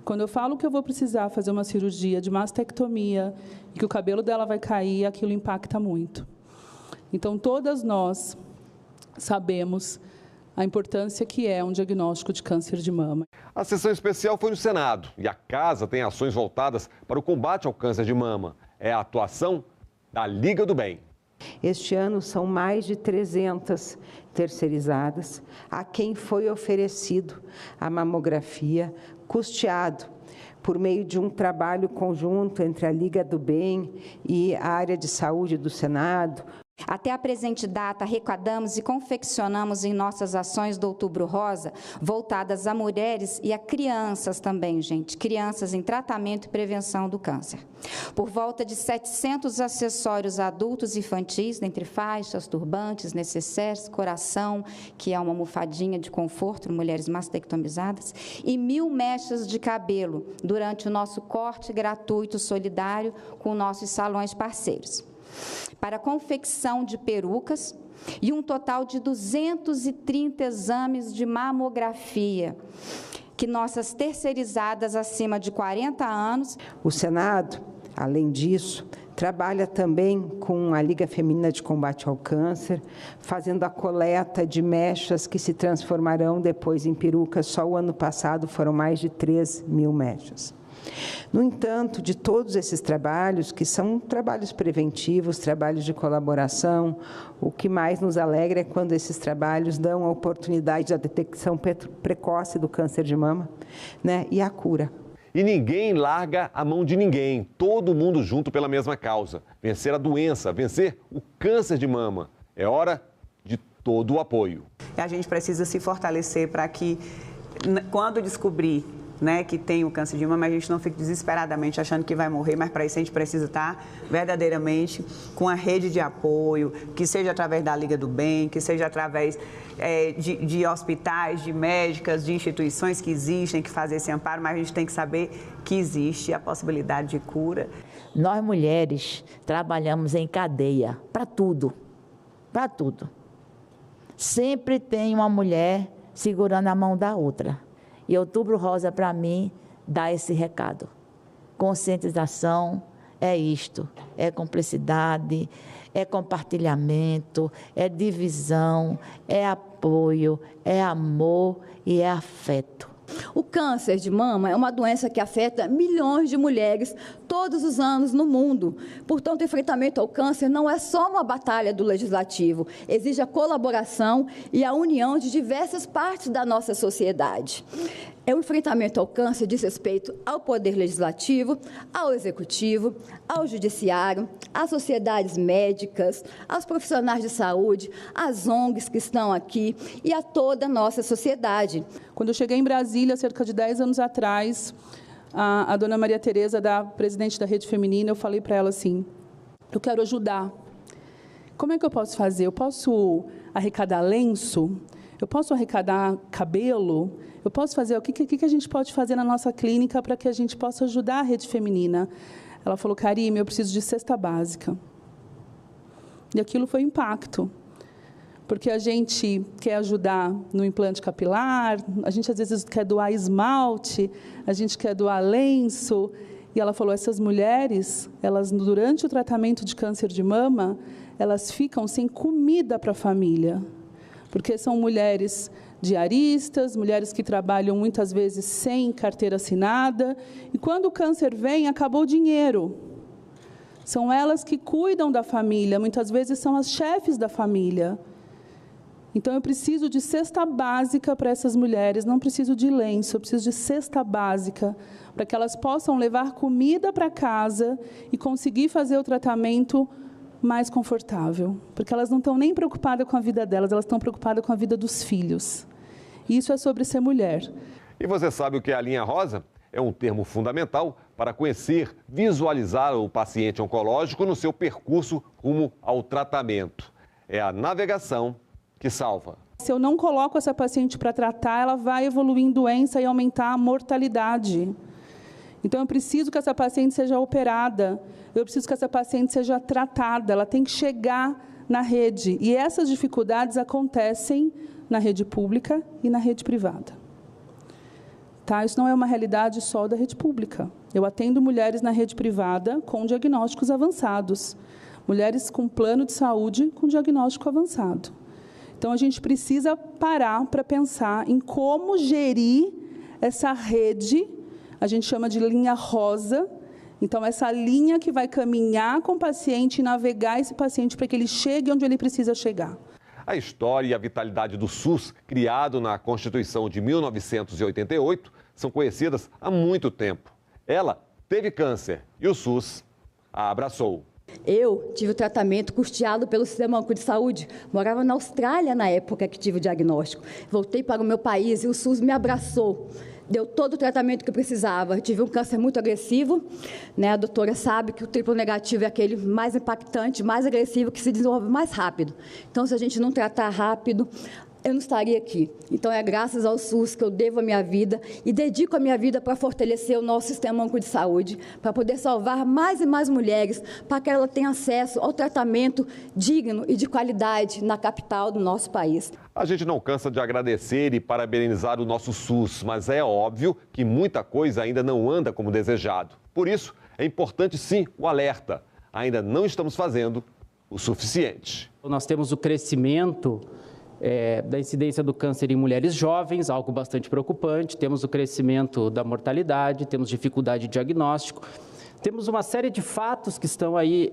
Quando eu falo que eu vou precisar fazer uma cirurgia de mastectomia e que o cabelo dela vai cair, aquilo impacta muito. Então, todas nós sabemos a importância que é um diagnóstico de câncer de mama. A sessão especial foi no Senado e a Casa tem ações voltadas para o combate ao câncer de mama. É a atuação da Liga do Bem. Este ano são mais de 300 terceirizadas a quem foi oferecido a mamografia custeado por meio de um trabalho conjunto entre a Liga do Bem e a área de saúde do Senado. Até a presente data, arrecadamos e confeccionamos em nossas ações do Outubro Rosa, voltadas a mulheres e a crianças também, gente, crianças em tratamento e prevenção do câncer. Por volta de 700 acessórios adultos e infantis, dentre faixas, turbantes, necessaires, coração, que é uma almofadinha de conforto, mulheres mastectomizadas, e 1.000 mechas de cabelo, durante o nosso corte gratuito solidário com nossos salões parceiros. Para a confecção de perucas e um total de 230 exames de mamografia, que nossas terceirizadas acima de 40 anos... O Senado, além disso, trabalha também com a Liga Feminina de Combate ao Câncer, fazendo a coleta de mechas que se transformarão depois em perucas. Só o ano passado foram mais de 3.000 mechas. No entanto, de todos esses trabalhos, que são trabalhos preventivos, trabalhos de colaboração, o que mais nos alegra é quando esses trabalhos dão a oportunidade da detecção precoce do câncer de mama, né, e a cura. E ninguém larga a mão de ninguém, todo mundo junto pela mesma causa. Vencer a doença, vencer o câncer de mama. É hora de todo o apoio. A gente precisa se fortalecer para que, quando descobrir, né, que tem o câncer de mama, a gente não fique desesperadamente achando que vai morrer, mas para isso a gente precisa estar verdadeiramente com a rede de apoio, que seja através da Liga do Bem, que seja através de hospitais, de médicas, de instituições que existem, que fazem esse amparo, mas a gente tem que saber que existe a possibilidade de cura. Nós mulheres trabalhamos em cadeia, para tudo, para tudo. Sempre tem uma mulher segurando a mão da outra. E Outubro Rosa, para mim, dá esse recado. Conscientização é isto, é cumplicidade, é compartilhamento, é divisão, é apoio, é amor e é afeto. O câncer de mama é uma doença que afeta milhões de mulheres todos os anos no mundo. Portanto, o enfrentamento ao câncer não é só uma batalha do legislativo, exige a colaboração e a união de diversas partes da nossa sociedade. O enfrentamento ao câncer diz respeito ao poder legislativo, ao executivo, ao judiciário, às sociedades médicas, aos profissionais de saúde, às ONGs que estão aqui e a toda a nossa sociedade. Quando eu cheguei em Brasília, cerca de 10 anos atrás, a dona Maria Tereza, presidente da Rede Feminina, eu falei para ela assim, eu quero ajudar. Como é que eu posso fazer? Eu posso arrecadar lenço? Eu posso arrecadar cabelo? Eu posso fazer, o que a gente pode fazer na nossa clínica para que a gente possa ajudar a Rede Feminina? Ela falou, Karime, eu preciso de cesta básica. E aquilo foi impacto, porque a gente quer ajudar no implante capilar, a gente às vezes quer doar esmalte, a gente quer doar lenço. E ela falou, essas mulheres, elas durante o tratamento de câncer de mama, elas ficam sem comida para a família, porque são mulheres diaristas, mulheres que trabalham muitas vezes sem carteira assinada, e quando o câncer vem, acabou o dinheiro. São elas que cuidam da família, muitas vezes são as chefes da família. Então, eu preciso de cesta básica para essas mulheres, não preciso de lenço, eu preciso de cesta básica, para que elas possam levar comida para casa e conseguir fazer o tratamento mais confortável, porque elas não estão nem preocupadas com a vida delas, elas estão preocupadas com a vida dos filhos. E isso é sobre ser mulher. E você sabe o que é a linha rosa? É um termo fundamental para conhecer, visualizar o paciente oncológico no seu percurso rumo ao tratamento. É a navegação que salva. Se eu não coloco essa paciente para tratar, ela vai evoluir em doença e aumentar a mortalidade. Então, eu preciso que essa paciente seja operada, eu preciso que essa paciente seja tratada, ela tem que chegar na rede. E essas dificuldades acontecem na rede pública e na rede privada. Tá? Isso não é uma realidade só da rede pública. Eu atendo mulheres na rede privada com diagnósticos avançados, mulheres com plano de saúde com diagnóstico avançado. Então, a gente precisa parar para pensar em como gerir essa rede, a gente chama de linha rosa. Então, essa linha que vai caminhar com o paciente e navegar esse paciente para que ele chegue onde ele precisa chegar. A história e a vitalidade do SUS, criado na Constituição de 1988, são conhecidas há muito tempo. Ela teve câncer e o SUS a abraçou. Eu tive o tratamento custeado pelo Sistema Único de Saúde. Morava na Austrália na época que tive o diagnóstico. Voltei para o meu país e o SUS me abraçou. Deu todo o tratamento que eu precisava. Eu tive um câncer muito agressivo, né? A doutora sabe que o triplo negativo é aquele mais impactante, mais agressivo, que se desenvolve mais rápido. Então, se a gente não tratar rápido, eu não estaria aqui. Então, é graças ao SUS que eu devo a minha vida e dedico a minha vida para fortalecer o nosso Sistema Único de Saúde, para poder salvar mais e mais mulheres, para que elas tenham acesso ao tratamento digno e de qualidade na capital do nosso país. A gente não cansa de agradecer e parabenizar o nosso SUS, mas é óbvio que muita coisa ainda não anda como desejado. Por isso, é importante sim o alerta. Ainda não estamos fazendo o suficiente. Nós temos o crescimento da incidência do câncer em mulheres jovens, algo bastante preocupante. Temos o crescimento da mortalidade, temos dificuldade de diagnóstico. Temos uma série de fatos que estão aí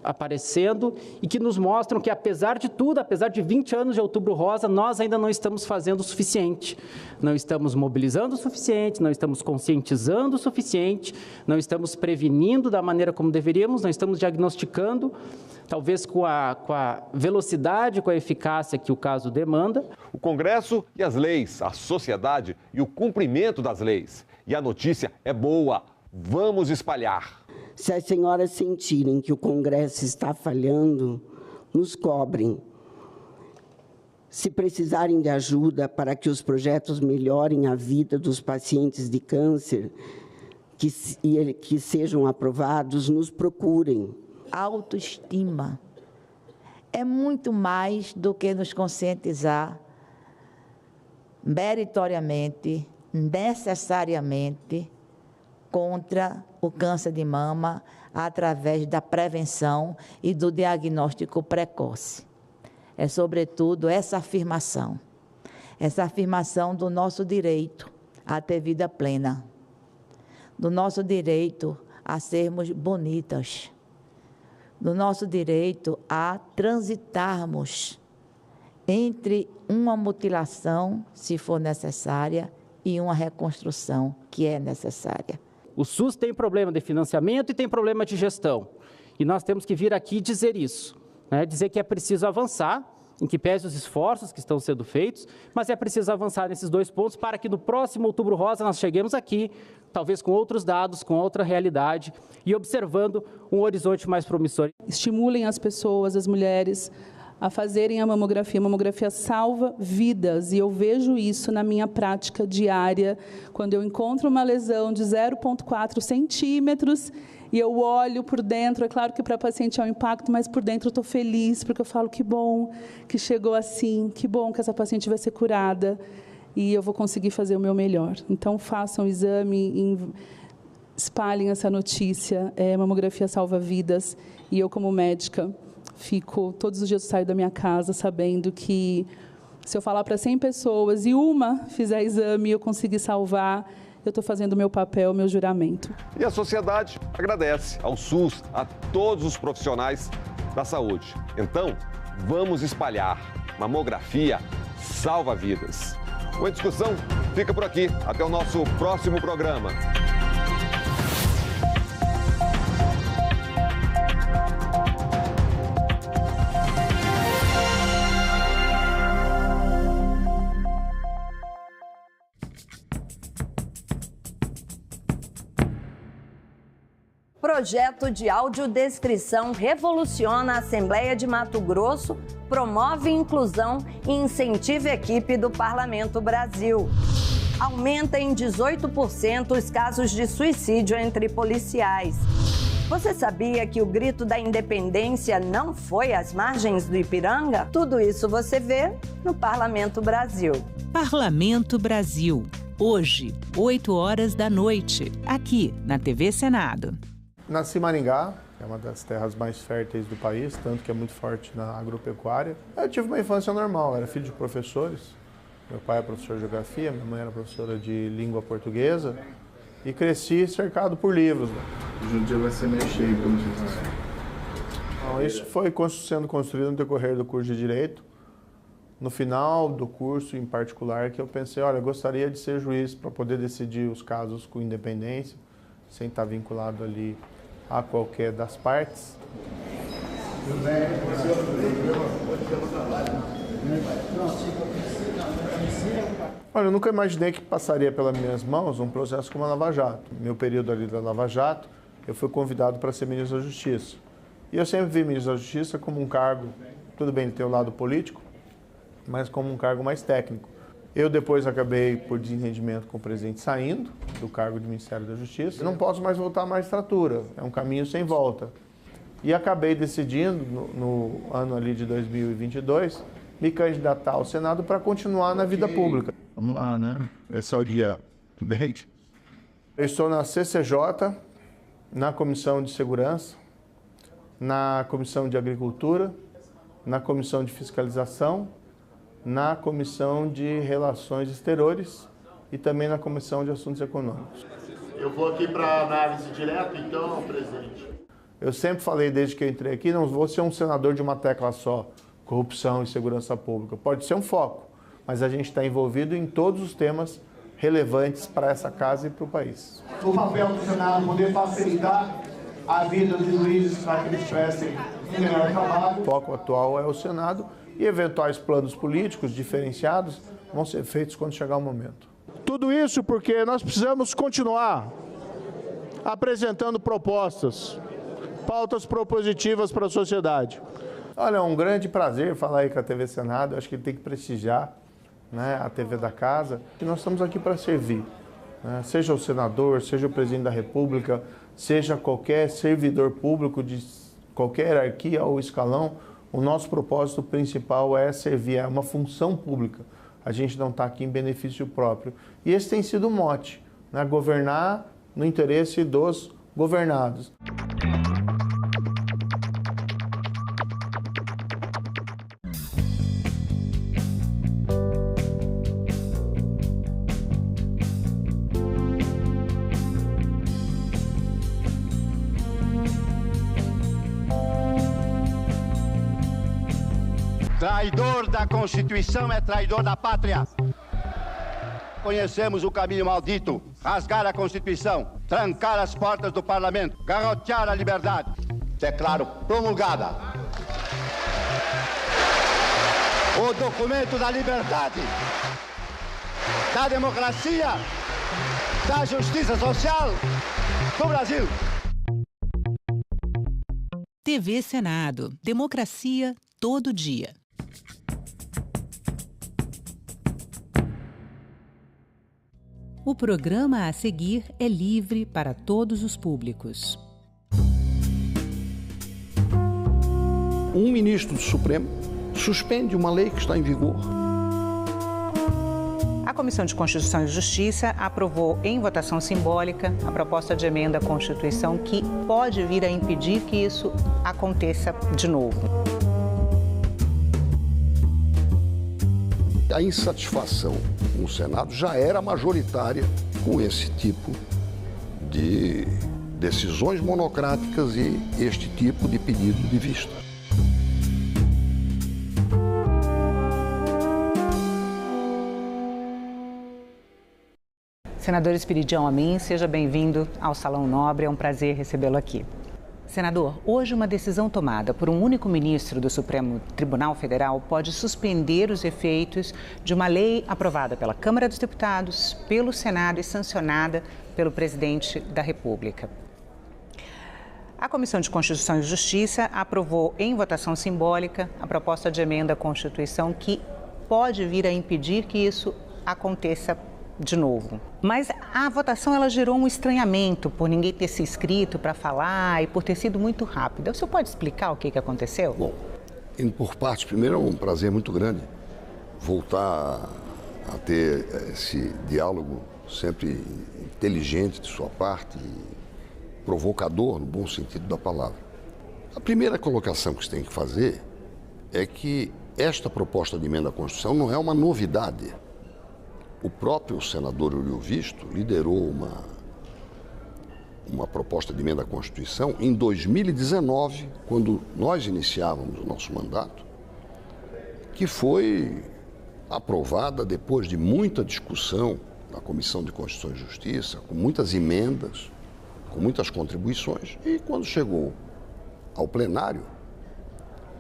aparecendo e que nos mostram que, apesar de tudo, apesar de 20 anos de Outubro Rosa, nós ainda não estamos fazendo o suficiente. Não estamos mobilizando o suficiente, não estamos conscientizando o suficiente, não estamos prevenindo da maneira como deveríamos, não estamos diagnosticando, talvez com a velocidade, com a eficácia que o caso demanda. O Congresso e as leis, a sociedade e o cumprimento das leis. E a notícia é boa. Vamos espalhar. Se as senhoras sentirem que o Congresso está falhando, nos cobrem. Se precisarem de ajuda para que os projetos melhorem a vida dos pacientes de câncer, que sejam aprovados, nos procurem. Autoestima é muito mais do que nos conscientizar meritoriamente, necessariamente, contra o câncer de mama através da prevenção e do diagnóstico precoce. É, sobretudo, essa afirmação do nosso direito a ter vida plena, do nosso direito a sermos bonitas, do nosso direito a transitarmos entre uma mutilação, se for necessária, e uma reconstrução, que é necessária. O SUS tem problema de financiamento e tem problema de gestão. E nós temos que vir aqui dizer isso, né? Dizer que é preciso avançar, em que pese os esforços que estão sendo feitos, mas é preciso avançar nesses dois pontos para que no próximo Outubro Rosa nós cheguemos aqui, talvez com outros dados, com outra realidade e observando um horizonte mais promissor. Estimulem as pessoas, as mulheres, a fazerem a mamografia. A mamografia salva vidas e eu vejo isso na minha prática diária, quando eu encontro uma lesão de 0,4 centímetros e eu olho por dentro. É claro que para a paciente é um impacto, mas por dentro eu estou feliz, porque eu falo que bom que chegou assim, que bom que essa paciente vai ser curada e eu vou conseguir fazer o meu melhor. Então, façam o exame, espalhem essa notícia. Mamografia salva vidas e eu, como médica, todos os dias eu saio da minha casa sabendo que se eu falar para 100 pessoas e uma fizer exame e eu conseguir salvar, eu estou fazendo o meu papel, meu juramento. E a sociedade agradece ao SUS, a todos os profissionais da saúde. Então, vamos espalhar. Mamografia salva vidas. O Em Discussão fica por aqui. Até o nosso próximo programa. projeto de audiodescrição revoluciona a Assembleia de Mato Grosso, promove inclusão e incentiva a equipe do Parlamento Brasil. Aumenta em 18% os casos de suicídio entre policiais. Você sabia que o grito da independência não foi às margens do Ipiranga? Tudo isso você vê no Parlamento Brasil. Parlamento Brasil. Hoje, 8h, aqui na TV Senado. Nasci em Maringá, que é uma das terras mais férteis do país, tanto que é muito forte na agropecuária. Eu tive uma infância normal, era filho de professores. Meu pai é professor de geografia, minha mãe era professora de língua portuguesa. E cresci cercado por livros. Hoje em dia vai ser meio cheio, pelo jeito. Então, isso foi sendo construído no decorrer do curso de Direito. No final do curso, em particular, que eu pensei, olha, eu gostaria de ser juiz para poder decidir os casos com independência, sem estar vinculado ali a qualquer das partes. Olha, eu nunca imaginei que passaria pelas minhas mãos um processo como a Lava Jato. Meu período ali da Lava Jato, eu fui convidado para ser ministro da Justiça. E eu sempre vi ministro da Justiça como um cargo, tudo bem, ele tem o lado político, mas como um cargo mais técnico. Eu depois acabei, por desentendimento com o presidente, saindo do cargo de Ministério da Justiça. Eu não posso mais voltar à magistratura, é um caminho sem volta. E acabei decidindo, no ano ali de 2022, me candidatar ao Senado para continuar na vida pública. Vamos lá, né? Esse é o dia 10. Eu estou na CCJ, na Comissão de Segurança, na Comissão de Agricultura, na Comissão de Fiscalização, na Comissão de Relações Exteriores e também na Comissão de Assuntos Econômicos. Eu vou aqui para análise direta, então, presidente. Eu sempre falei, desde que eu entrei aqui, não vou ser um senador de uma tecla só, corrupção e segurança pública. Pode ser um foco, mas a gente está envolvido em todos os temas relevantes para essa casa e para o país. O papel do Senado é poder facilitar a vida dos juízes para que eles prestem um melhor trabalho. O foco atual é o Senado e eventuais planos políticos diferenciados vão ser feitos quando chegar o momento. Tudo isso porque nós precisamos continuar apresentando propostas, pautas propositivas para a sociedade. Olha, é um grande prazer falar aí com a TV Senado, eu acho que tem que prestigiar, né, a TV da casa, e nós estamos aqui para servir, né? Seja o senador, seja o presidente da República, seja qualquer servidor público de qualquer hierarquia ou escalão, o nosso propósito principal é servir, é uma função pública. A gente não está aqui em benefício próprio. E esse tem sido o mote, né? Governar no interesse dos governados. Traidor da Constituição é traidor da pátria. Conhecemos o caminho maldito: rasgar a Constituição, trancar as portas do Parlamento, garrotear a liberdade. Declaro promulgada o documento da liberdade, da democracia, da justiça social do Brasil. TV Senado. Democracia todo dia. O programa a seguir é livre para todos os públicos. Um ministro do Supremo suspende uma lei que está em vigor. A Comissão de Constituição e Justiça aprovou em votação simbólica a proposta de emenda à Constituição que pode vir a impedir que isso aconteça de novo. A insatisfação no Senado já era majoritária com esse tipo de decisões monocráticas e este tipo de pedido de vista. Senador Espiridião Amin, seja bem-vindo ao Salão Nobre, é um prazer recebê-lo aqui. Senador, hoje uma decisão tomada por um único ministro do Supremo Tribunal Federal pode suspender os efeitos de uma lei aprovada pela Câmara dos Deputados, pelo Senado e sancionada pelo presidente da República. A Comissão de Constituição e Justiça aprovou em votação simbólica a proposta de emenda à Constituição que pode vir a impedir que isso aconteça de novo. Mas a votação ela gerou um estranhamento por ninguém ter se inscrito para falar e por ter sido muito rápida. O senhor pode explicar o que aconteceu? Bom, indo por partes, primeiro é um prazer muito grande voltar a ter esse diálogo sempre inteligente de sua parte e provocador, no bom sentido da palavra. A primeira colocação que você tem que fazer é que esta proposta de emenda à Constituição não é uma novidade. O próprio senador Uriel Visto liderou uma proposta de emenda à Constituição em 2019, quando nós iniciávamos o nosso mandato, que foi aprovada depois de muita discussão na Comissão de Constituição e Justiça, com muitas emendas, com muitas contribuições, e quando chegou ao plenário,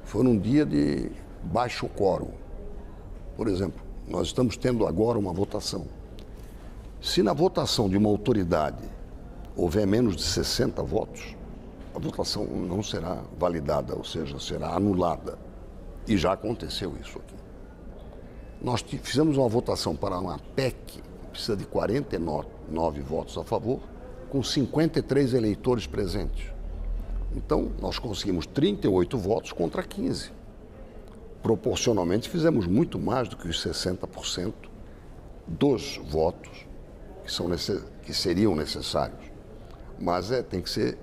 foi num dia de baixo quórum. Por exemplo, nós estamos tendo agora uma votação. Se na votação de uma autoridade houver menos de 60 votos, a votação não será validada, ou seja, será anulada. E já aconteceu isso aqui. Nós fizemos uma votação para uma PEC, que precisa de 49 votos a favor, com 53 eleitores presentes. Então, nós conseguimos 38 votos contra 15. Proporcionalmente, fizemos muito mais do que os 60% dos votos que seriam necessários. Mas tem que ser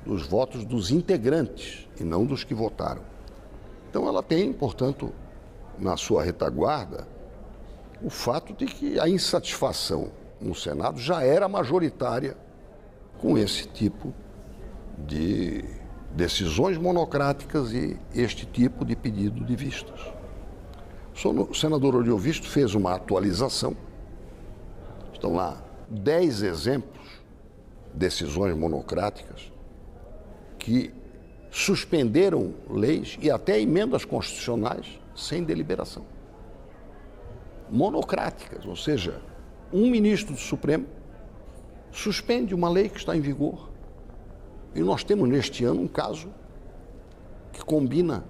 dos votos dos integrantes e não dos que votaram. Então, ela tem, portanto, na sua retaguarda, o fato de que a insatisfação no Senado já era majoritária com esse tipo de decisões monocráticas e este tipo de pedido de vistas. O senador Uriel Visto fez uma atualização. Estão lá 10 exemplos de decisões monocráticas que suspenderam leis e até emendas constitucionais sem deliberação. Monocráticas, ou seja, um ministro do Supremo suspende uma lei que está em vigor. E nós temos neste ano um caso que combina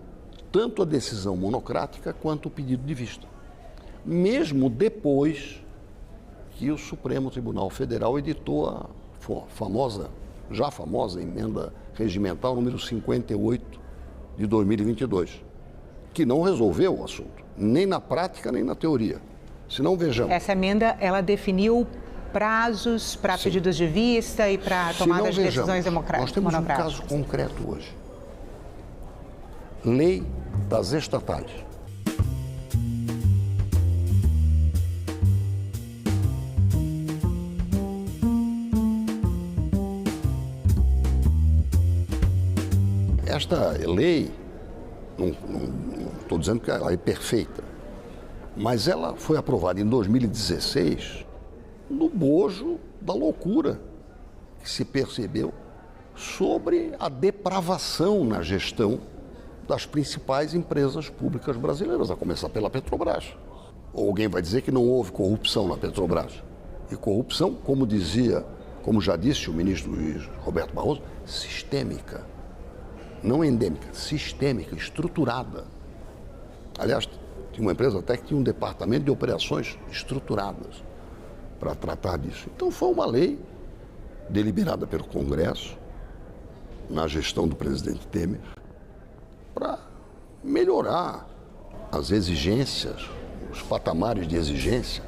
tanto a decisão monocrática quanto o pedido de vista. Mesmo depois que o Supremo Tribunal Federal editou a já famosa emenda regimental número 58 de 2022, que não resolveu o assunto, nem na prática nem na teoria. Se não, vejamos. Essa emenda, ela definiu prazos para pedidos de vista e para tomada de decisões democráticas. Nós temos um caso concreto hoje. Lei das estatais. Esta lei, não estou dizendo que ela é perfeita, mas ela foi aprovada em 2016 no bojo da loucura que se percebeu sobre a depravação na gestão das principais empresas públicas brasileiras, a começar pela Petrobras. Ou alguém vai dizer que não houve corrupção na Petrobras. E corrupção, como já disse o ministro Luiz Roberto Barroso, sistêmica. Não endêmica, sistêmica, estruturada. Aliás, tinha uma empresa até que tinha um departamento de operações estruturadas para tratar disso. Então foi uma lei deliberada pelo Congresso, na gestão do presidente Temer, para melhorar as exigências, os patamares de exigência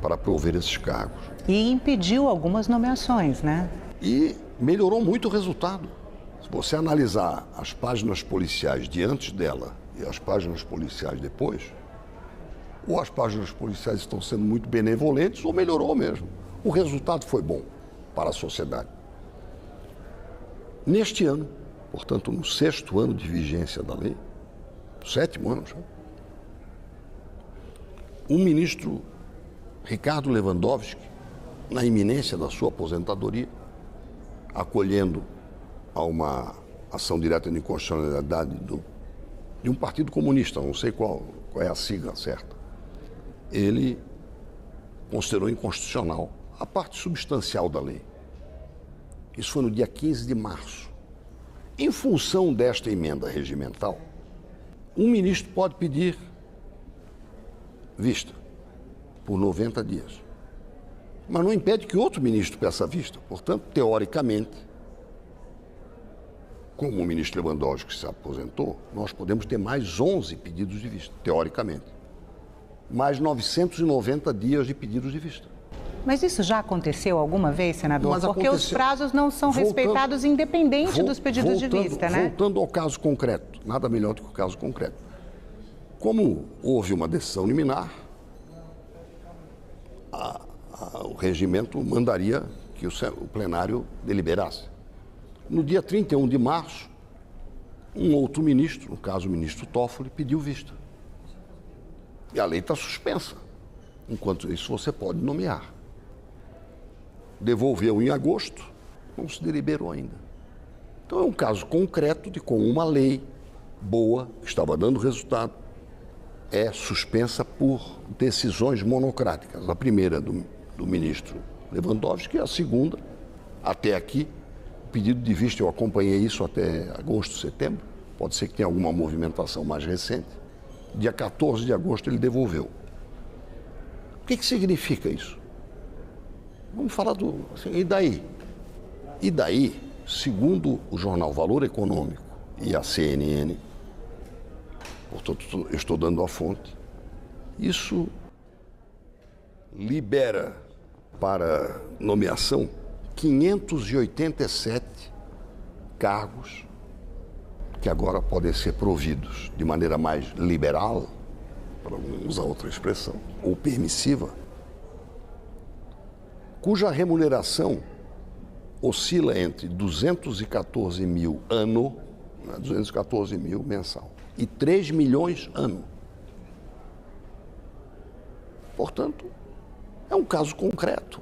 para prover esses cargos. E impediu algumas nomeações, né? E melhorou muito o resultado. Se você analisar as páginas policiais de antes dela e as páginas policiais depois, ou as páginas policiais estão sendo muito benevolentes, ou melhorou mesmo. O resultado foi bom para a sociedade. Neste ano, portanto, no 6º ano de vigência da lei, 7º ano já, o ministro Ricardo Lewandowski, na iminência da sua aposentadoria, acolhendo a uma ação direta de inconstitucionalidade de um partido comunista, não sei qual é a sigla certa, ele considerou inconstitucional a parte substancial da lei. Isso foi no dia 15 de março. Em função desta emenda regimental, um ministro pode pedir vista por 90 dias. Mas não impede que outro ministro peça vista. Portanto, teoricamente, como o ministro Lewandowski se aposentou, nós podemos ter mais 11 pedidos de vista, teoricamente. Mais 990 dias de pedidos de vista. Mas isso já aconteceu alguma vez, senador? Porque os prazos não são respeitados independente dos pedidos de vista, né? Voltando ao caso concreto, nada melhor do que o caso concreto. Como houve uma decisão liminar, o regimento mandaria que o plenário deliberasse. No dia 31 de março, um outro ministro, no caso o ministro Toffoli, pediu vista. E a lei está suspensa. Enquanto isso, você pode nomear. Devolveu em agosto, não se deliberou ainda. Então é um caso concreto de como uma lei boa, que estava dando resultado, é suspensa por decisões monocráticas. A primeira do ministro Lewandowski e a segunda, até aqui, o pedido de vista, eu acompanhei isso até agosto, setembro, pode ser que tenha alguma movimentação mais recente. Dia 14 de agosto ele devolveu. O que significa isso? Vamos falar do... Assim, e daí? E daí, segundo o jornal Valor Econômico e a CNN, portanto, eu estou dando a fonte, isso libera para nomeação 587 cargos que agora podem ser providos de maneira mais liberal, para não usar outra expressão, ou permissiva, cuja remuneração oscila entre 214 mil ano, 214 mil mensal, e 3 milhões ano. Portanto, é um caso concreto.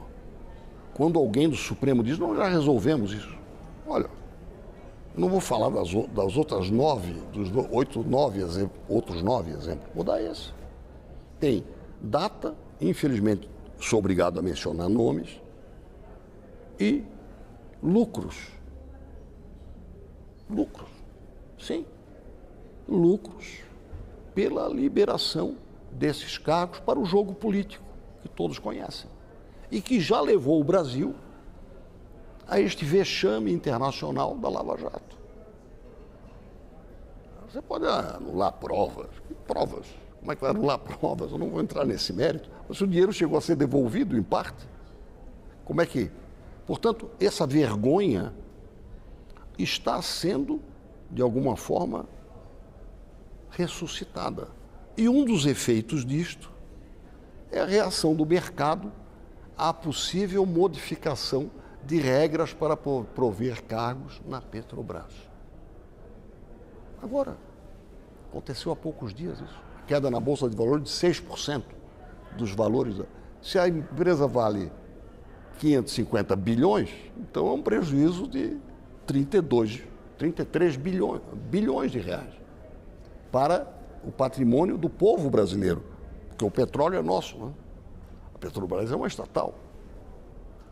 Quando alguém do Supremo diz, não, já resolvemos isso. Olha, eu não vou falar das outras 9, dos 8, 9 exemplos, outros 9 exemplos, vou dar esse. Tem data, infelizmente, sou obrigado a mencionar nomes, e lucros. Lucros, sim. Lucros pela liberação desses cargos para o jogo político, que todos conhecem, e que já levou o Brasil a este vexame internacional da Lava Jato. Você pode anular provas. Que provas? Como é que vai anular provas? Eu não vou entrar nesse mérito. Mas se o dinheiro chegou a ser devolvido, em parte, como é que... Portanto, essa vergonha está sendo, de alguma forma, ressuscitada. E um dos efeitos disto é a reação do mercado à possível modificação de regras para prover cargos na Petrobras. Agora, aconteceu há poucos dias isso. A queda na Bolsa de Valores de 6% dos valores. Se a empresa vale 550 bilhões, então é um prejuízo de 33 bilhões de reais para o patrimônio do povo brasileiro, porque o petróleo é nosso, né? A Petrobras é uma estatal,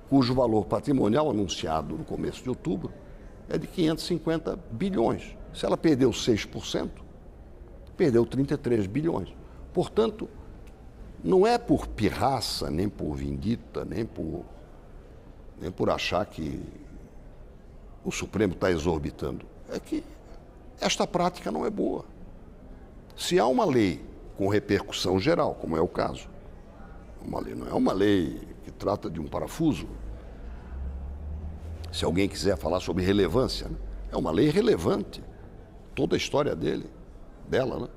cujo valor patrimonial anunciado no começo de outubro é de 550 bilhões. Se ela perdeu 6%, perdeu 33 bilhões. Portanto, não é por pirraça, nem por vindita, nem por achar que o Supremo está exorbitando. É que esta prática não é boa. Se há uma lei com repercussão geral, como é o caso, uma lei, não é uma lei que trata de um parafuso. Se alguém quiser falar sobre relevância, né? É uma lei relevante. Toda a história dela, né?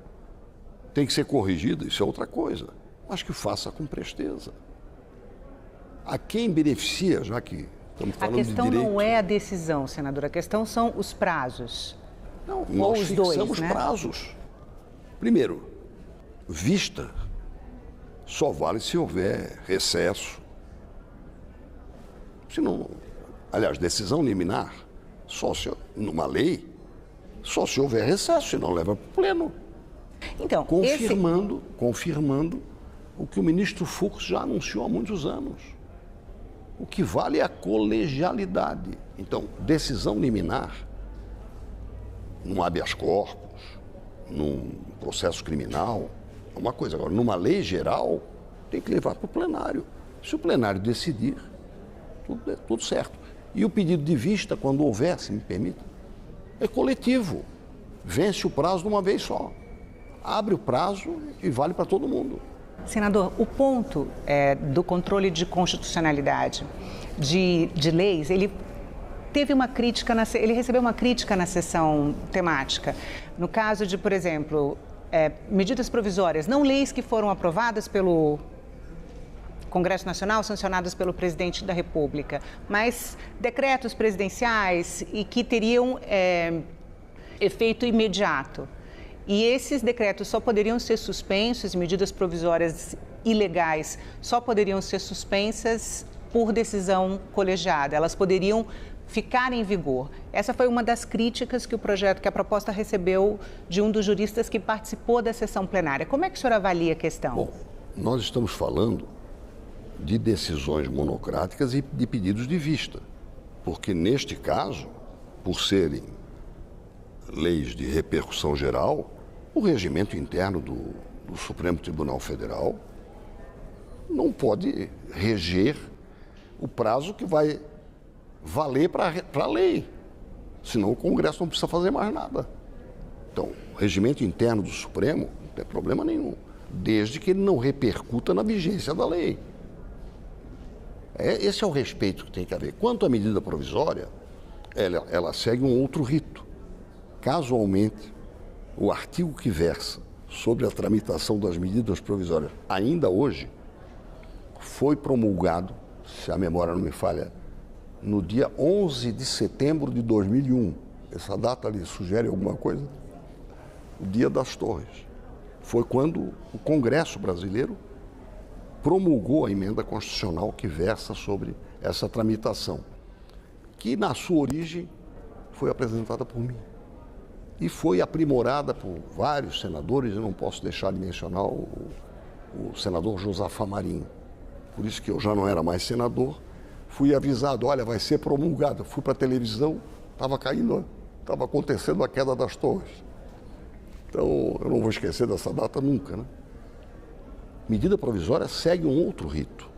Tem que ser corrigida, isso é outra coisa. Mas que faça com presteza. A quem beneficia, já que estamos falando de direito... A questão não é a decisão, senadora, a questão são os prazos. Não, nós fixamos prazos. Primeiro, vista só vale se houver recesso. Se não, aliás, decisão liminar, só se, numa lei, só se houver recesso, senão leva para o pleno. Então, confirmando o que o ministro Fux já anunciou há muitos anos. O que vale é a colegialidade. Então, decisão liminar num habeas corpus, num processo criminal, é uma coisa. Agora, numa lei geral, tem que levar para o plenário. Se o plenário decidir, tudo certo. E o pedido de vista, quando houver, se me permite, é coletivo. Vence o prazo de uma vez só. Abre o prazo e vale para todo mundo. Senador, o ponto do controle de constitucionalidade de leis, ele teve uma crítica, ele recebeu uma crítica na sessão temática. No caso de, por exemplo, medidas provisórias, não leis que foram aprovadas pelo Congresso Nacional, sancionadas pelo presidente da República, mas decretos presidenciais e que teriam efeito imediato. E esses decretos só poderiam ser suspensos, medidas provisórias ilegais só poderiam ser suspensas por decisão colegiada, elas poderiam ficar em vigor. Essa foi uma das críticas que a proposta recebeu de um dos juristas que participou da sessão plenária. Como é que o senhor avalia a questão? Bom, nós estamos falando de decisões monocráticas e de pedidos de vista, porque neste caso, por serem leis de repercussão geral, o regimento interno do Supremo Tribunal Federal não pode reger o prazo que vai valer para a lei, senão o Congresso não precisa fazer mais nada. Então, o regimento interno do Supremo não tem problema nenhum, desde que ele não repercuta na vigência da lei. Esse é o respeito que tem que haver. Quanto à medida provisória, ela segue um outro rito. Casualmente, o artigo que versa sobre a tramitação das medidas provisórias, ainda hoje, foi promulgado, se a memória não me falha, no dia 11 de setembro de 2001. Essa data lhe sugere alguma coisa? O Dia das Torres. Foi quando o Congresso brasileiro promulgou a emenda constitucional que versa sobre essa tramitação, que na sua origem foi apresentada por mim e foi aprimorada por vários senadores. Eu não posso deixar de mencionar o senador Josafá Marinho. Por isso que eu já não era mais senador, fui avisado, olha, vai ser promulgado. Fui para a televisão, estava acontecendo a queda das torres. Então, eu não vou esquecer dessa data nunca, né? Medida provisória segue um outro rito.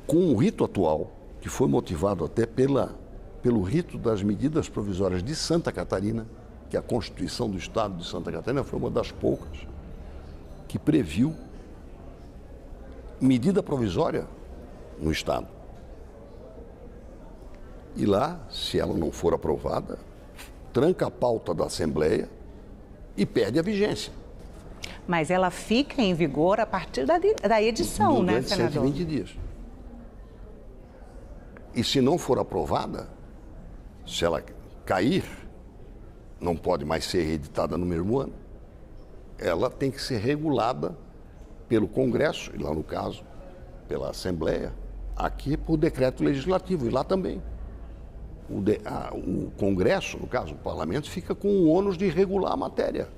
Com o rito atual, que foi motivado até pelo rito das medidas provisórias de Santa Catarina, que a Constituição do Estado de Santa Catarina foi uma das poucas que previu medida provisória no Estado. E lá, se ela não for aprovada, tranca a pauta da Assembleia e perde a vigência. Mas ela fica em vigor a partir da edição, né, senador? 120 dias. E se não for aprovada, se ela cair, não pode mais ser reeditada no mesmo ano, ela tem que ser regulada pelo Congresso, e lá no caso, pela Assembleia, aqui por decreto legislativo, e lá também. O Congresso, no caso, o Parlamento, fica com o ônus de regular a matéria.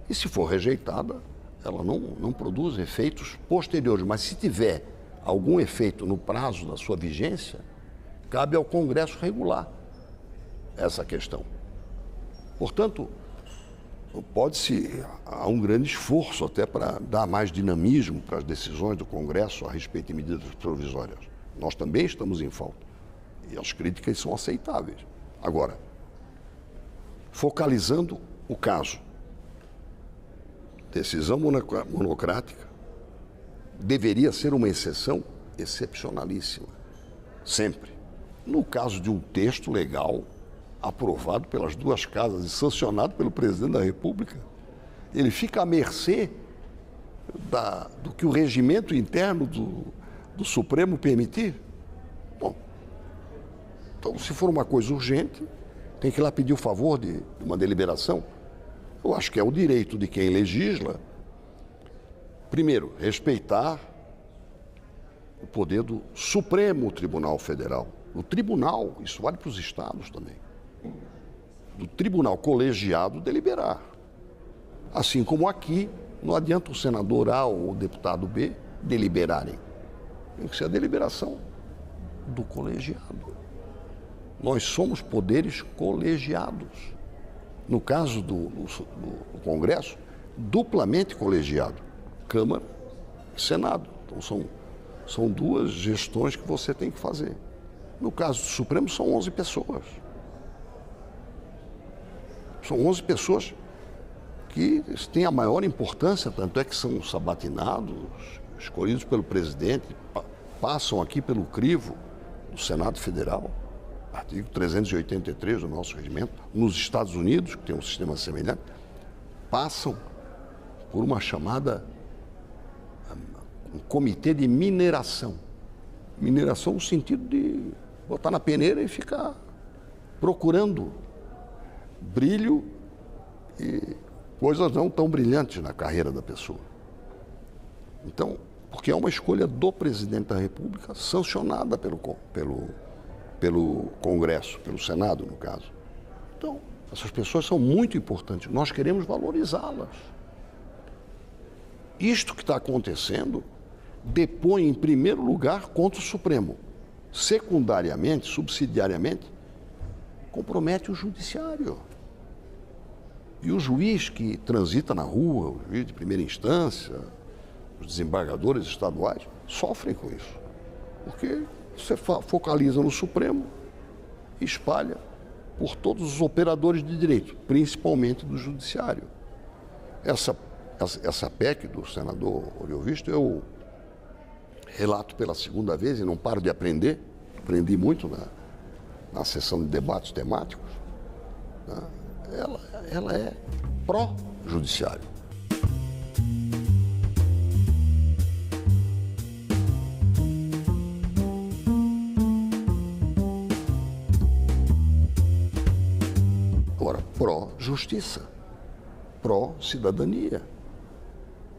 E se for rejeitada, ela não produz efeitos posteriores. Mas se tiver algum efeito no prazo da sua vigência, cabe ao Congresso regular essa questão. Portanto, há um grande esforço até para dar mais dinamismo para as decisões do Congresso a respeito de medidas provisórias. Nós também estamos em falta. E as críticas são aceitáveis. Agora, focalizando o caso, decisão monocrática deveria ser uma exceção excepcionalíssima, sempre. No caso de um texto legal aprovado pelas duas casas e sancionado pelo presidente da República, ele fica à mercê do que o regimento interno do Supremo permitir. Bom, então, se for uma coisa urgente, tem que ir lá pedir o favor de uma deliberação. Eu acho que é o direito de quem legisla, primeiro, respeitar o poder do Supremo Tribunal Federal. O tribunal, isso vale para os estados também, do tribunal colegiado deliberar. Assim como aqui, não adianta o senador A ou o deputado B deliberarem. Tem que ser a deliberação do colegiado. nós somos poderes colegiados. No caso do Congresso, duplamente colegiado, Câmara e Senado. Então são duas gestões que você tem que fazer. No caso do Supremo, são 11 pessoas. São 11 pessoas que têm a maior importância, tanto é que são sabatinados, escolhidos pelo presidente, passam aqui pelo crivo do Senado Federal, artigo 383 do nosso regimento. Nos Estados Unidos, que tem um sistema semelhante, passam por uma chamada um comitê de mineração. Mineração no sentido de botar na peneira e ficar procurando brilho e coisas não tão brilhantes na carreira da pessoa. Então, porque é uma escolha do presidente da República, sancionada pelo Congresso, pelo Senado, no caso. Então, essas pessoas são muito importantes. Nós queremos valorizá-las. Isto que está acontecendo depõe, em primeiro lugar, contra o Supremo. Secundariamente, subsidiariamente, compromete o Judiciário. E o juiz que transita na rua, o juiz de primeira instância, os desembargadores estaduais, sofrem com isso. Porque você focaliza no Supremo e espalha por todos os operadores de direito, principalmente do Judiciário. Essa PEC do senador Oriovisto, eu relato pela segunda vez e não paro de aprender. Aprendi muito na sessão de debates temáticos. Né? Ela é pró-judiciário. Agora, pró-justiça, pró-cidadania,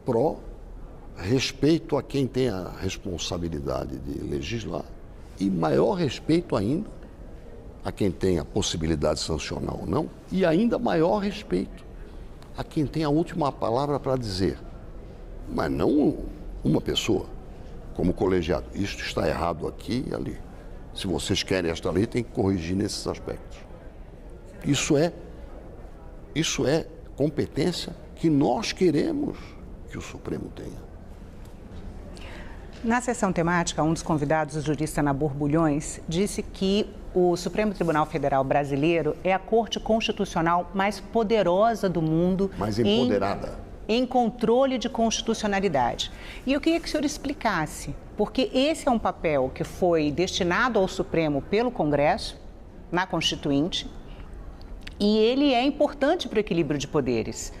pró-respeito a quem tem a responsabilidade de legislar e maior respeito ainda a quem tem a possibilidade de sancionar ou não, e ainda maior respeito a quem tem a última palavra para dizer. Mas não uma pessoa, como colegiado. Isto está errado aqui e ali. Se vocês querem esta lei, tem que corrigir nesses aspectos. Isso é competência que nós queremos que o Supremo tenha. Na sessão temática, um dos convidados, o jurista Nabor Bulhões, disse que o Supremo Tribunal Federal brasileiro é a corte constitucional mais poderosa do mundo. Mais empoderada. Em controle de constitucionalidade. E eu queria que o senhor explicasse, porque esse é um papel que foi destinado ao Supremo pelo Congresso, na Constituinte, e ele é importante para o equilíbrio de poderes.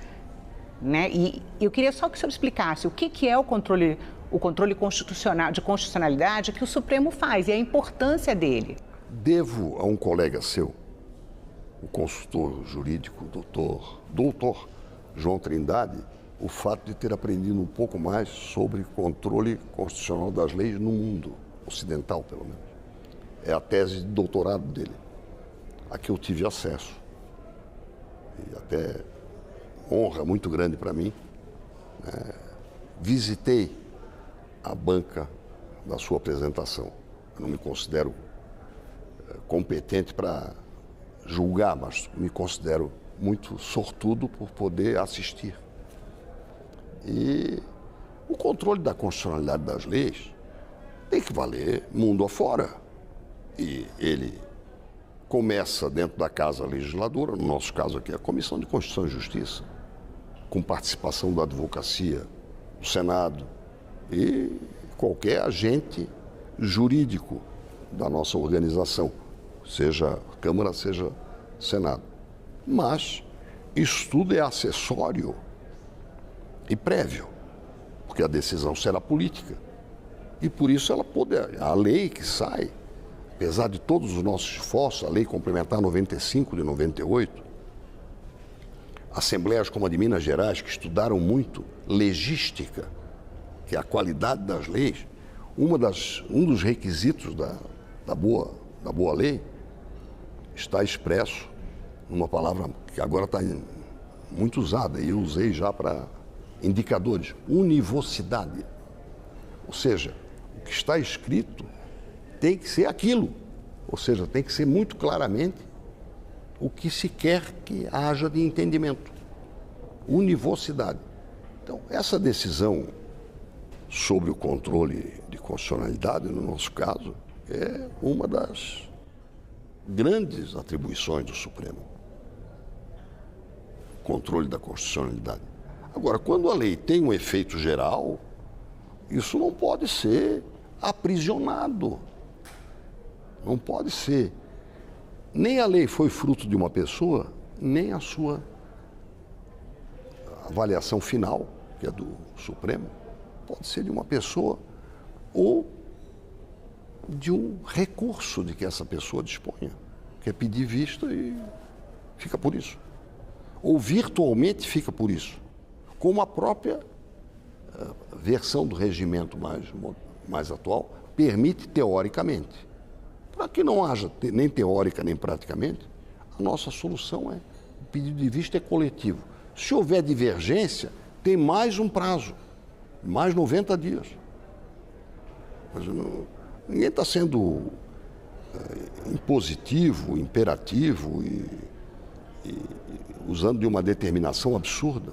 Né? E eu queria só que o senhor explicasse o que é o controle constitucional, de constitucionalidade que o Supremo faz e a importância dele. Devo a um colega seu, o consultor jurídico, doutor João Trindade, o fato de ter aprendido um pouco mais sobre controle constitucional das leis no mundo ocidental, pelo menos. É a tese de doutorado dele, a que eu tive acesso. E até honra muito grande para mim. Visitei a banca da sua apresentação. Eu não me considero competente para julgar, mas me considero muito sortudo por poder assistir. E o controle da constitucionalidade das leis tem que valer mundo afora. E ele começa dentro da Casa Legisladora, no nosso caso aqui, a Comissão de Constituição e Justiça, com participação da advocacia, do Senado e qualquer agente jurídico da nossa organização, seja Câmara, seja Senado. Mas isso tudo é acessório e prévio, porque a decisão será política. E por isso a lei que sai, apesar de todos os nossos esforços, a Lei Complementar 95 de 98, assembleias como a de Minas Gerais, que estudaram muito legística, que é a qualidade das leis, um dos requisitos da boa lei está expresso numa palavra que agora está muito usada, e eu usei já para indicadores, univocidade. Ou seja, o que está escrito tem que ser aquilo, Ou seja, tem que ser muito claramente o que se quer que haja de entendimento. Univocidade. Então, essa decisão sobre o controle de constitucionalidade, no nosso caso, é uma das grandes atribuições do Supremo. O controle da constitucionalidade. Agora, quando a lei tem um efeito geral, isso não pode ser aprisionado. Não pode ser. Nem a lei foi fruto de uma pessoa, nem a sua avaliação final, que é do Supremo, pode ser de uma pessoa ou de um recurso de que essa pessoa disponha, que é pedir vista e fica por isso. Ou virtualmente fica por isso. Como a própria versão do regimento mais atual permite teoricamente. Para que não haja nem teórica nem praticamente, a nossa solução é: o pedido de vista é coletivo. Se houver divergência, tem mais um prazo, mais 90 dias. Mas ninguém está sendo impositivo, imperativo e usando de uma determinação absurda.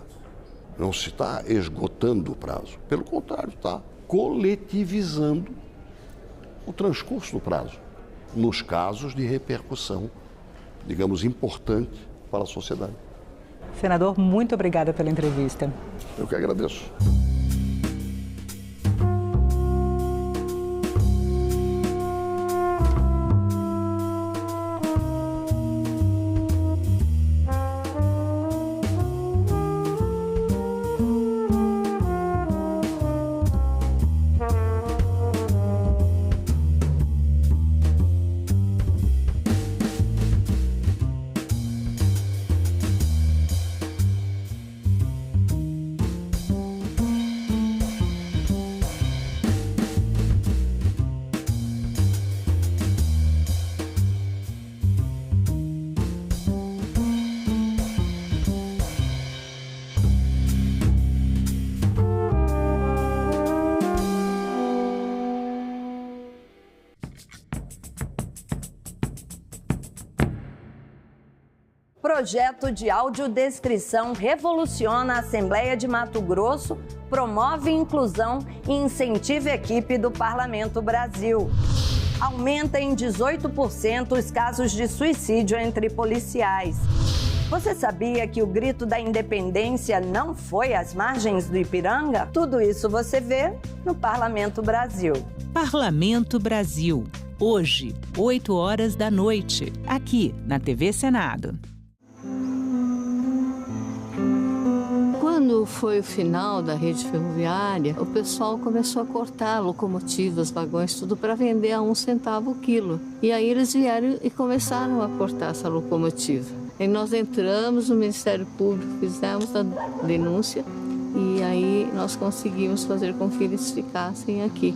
Não se está esgotando o prazo. Pelo contrário, está coletivizando o transcurso do prazo, nos casos de repercussão, digamos, importante para a sociedade. Senador, muito obrigada pela entrevista. Eu que agradeço. Projeto de audiodescrição revoluciona a Assembleia de Mato Grosso, promove inclusão e incentiva a equipe do Parlamento Brasil. Aumenta em 18% os casos de suicídio entre policiais. Você sabia que o grito da independência não foi às margens do Ipiranga? Tudo isso você vê no Parlamento Brasil. Parlamento Brasil. Hoje, 20h, aqui na TV Senado. Quando foi o final da rede ferroviária, o pessoal começou a cortar locomotivas, vagões, tudo para vender a 1 centavo o quilo. E aí eles vieram e começaram a cortar essa locomotiva. E nós entramos no Ministério Público, fizemos a denúncia e aí nós conseguimos fazer com que eles ficassem aqui.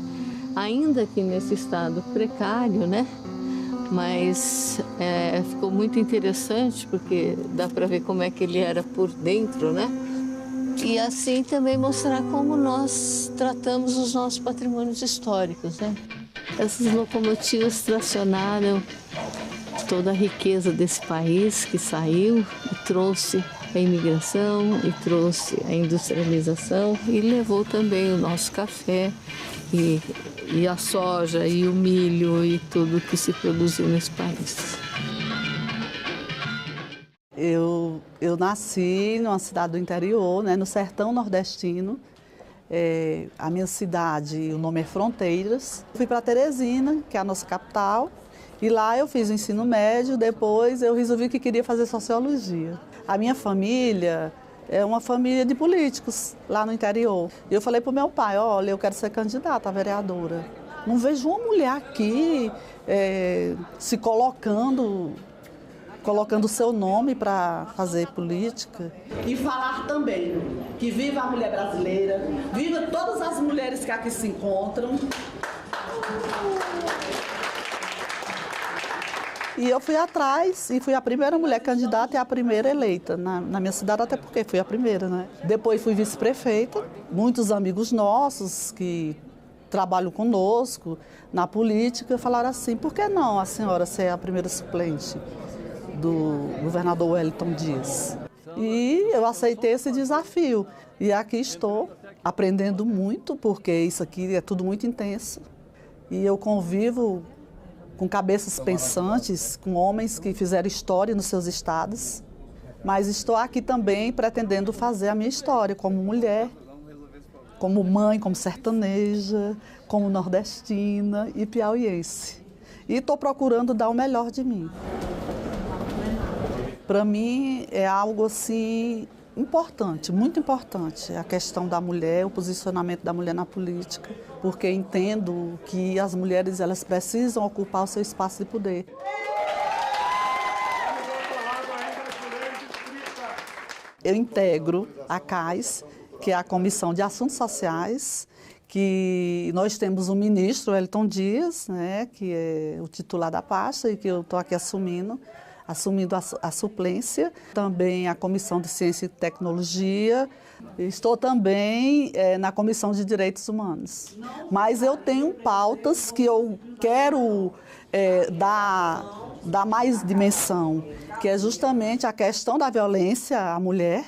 Ainda que nesse estado precário, né? Mas ficou muito interessante porque dá para ver como é que ele era por dentro, né? E assim também mostrar como nós tratamos os nossos patrimônios históricos, né? Essas locomotivas tracionaram toda a riqueza desse país que saiu e trouxe a imigração e trouxe a industrialização e levou também o nosso café e a soja e o milho e tudo que se produziu nesse país. Eu nasci numa cidade do interior, né, no sertão nordestino. A minha cidade, o nome é Fronteiras. Fui para Teresina, que é a nossa capital, e lá eu fiz o ensino médio. Depois eu resolvi que queria fazer sociologia. A minha família é uma família de políticos lá no interior. E eu falei para o meu pai: olha, eu quero ser candidata a vereadora. Não vejo uma mulher aqui se colocando o seu nome para fazer política. E falar também que viva a mulher brasileira, viva todas as mulheres que aqui se encontram. E eu fui atrás e fui a primeira mulher candidata e a primeira eleita na minha cidade, até porque fui a primeira, né? Depois fui vice-prefeita. Muitos amigos nossos que trabalham conosco na política falaram assim, por que não a senhora ser a primeira suplente do governador Wellington Dias? E eu aceitei esse desafio e aqui estou aprendendo muito, porque isso aqui é tudo muito intenso. E eu convivo com cabeças pensantes, com homens que fizeram história nos seus estados, mas estou aqui também pretendendo fazer a minha história como mulher, como mãe, como sertaneja, como nordestina e piauiense. E estou procurando dar o melhor de mim. Para mim é algo assim importante, muito importante, a questão da mulher, o posicionamento da mulher na política, porque entendo que as mulheres elas precisam ocupar o seu espaço de poder. Eu integro a CAIS, que é a Comissão de Assuntos Sociais, que nós temos o ministro Wellington Dias, né, que é o titular da pasta e que eu estou aqui assumindo a suplência. Também a Comissão de Ciência e Tecnologia. Estou também na Comissão de Direitos Humanos. Mas eu tenho pautas que eu quero dar mais dimensão, que é justamente a questão da violência à mulher,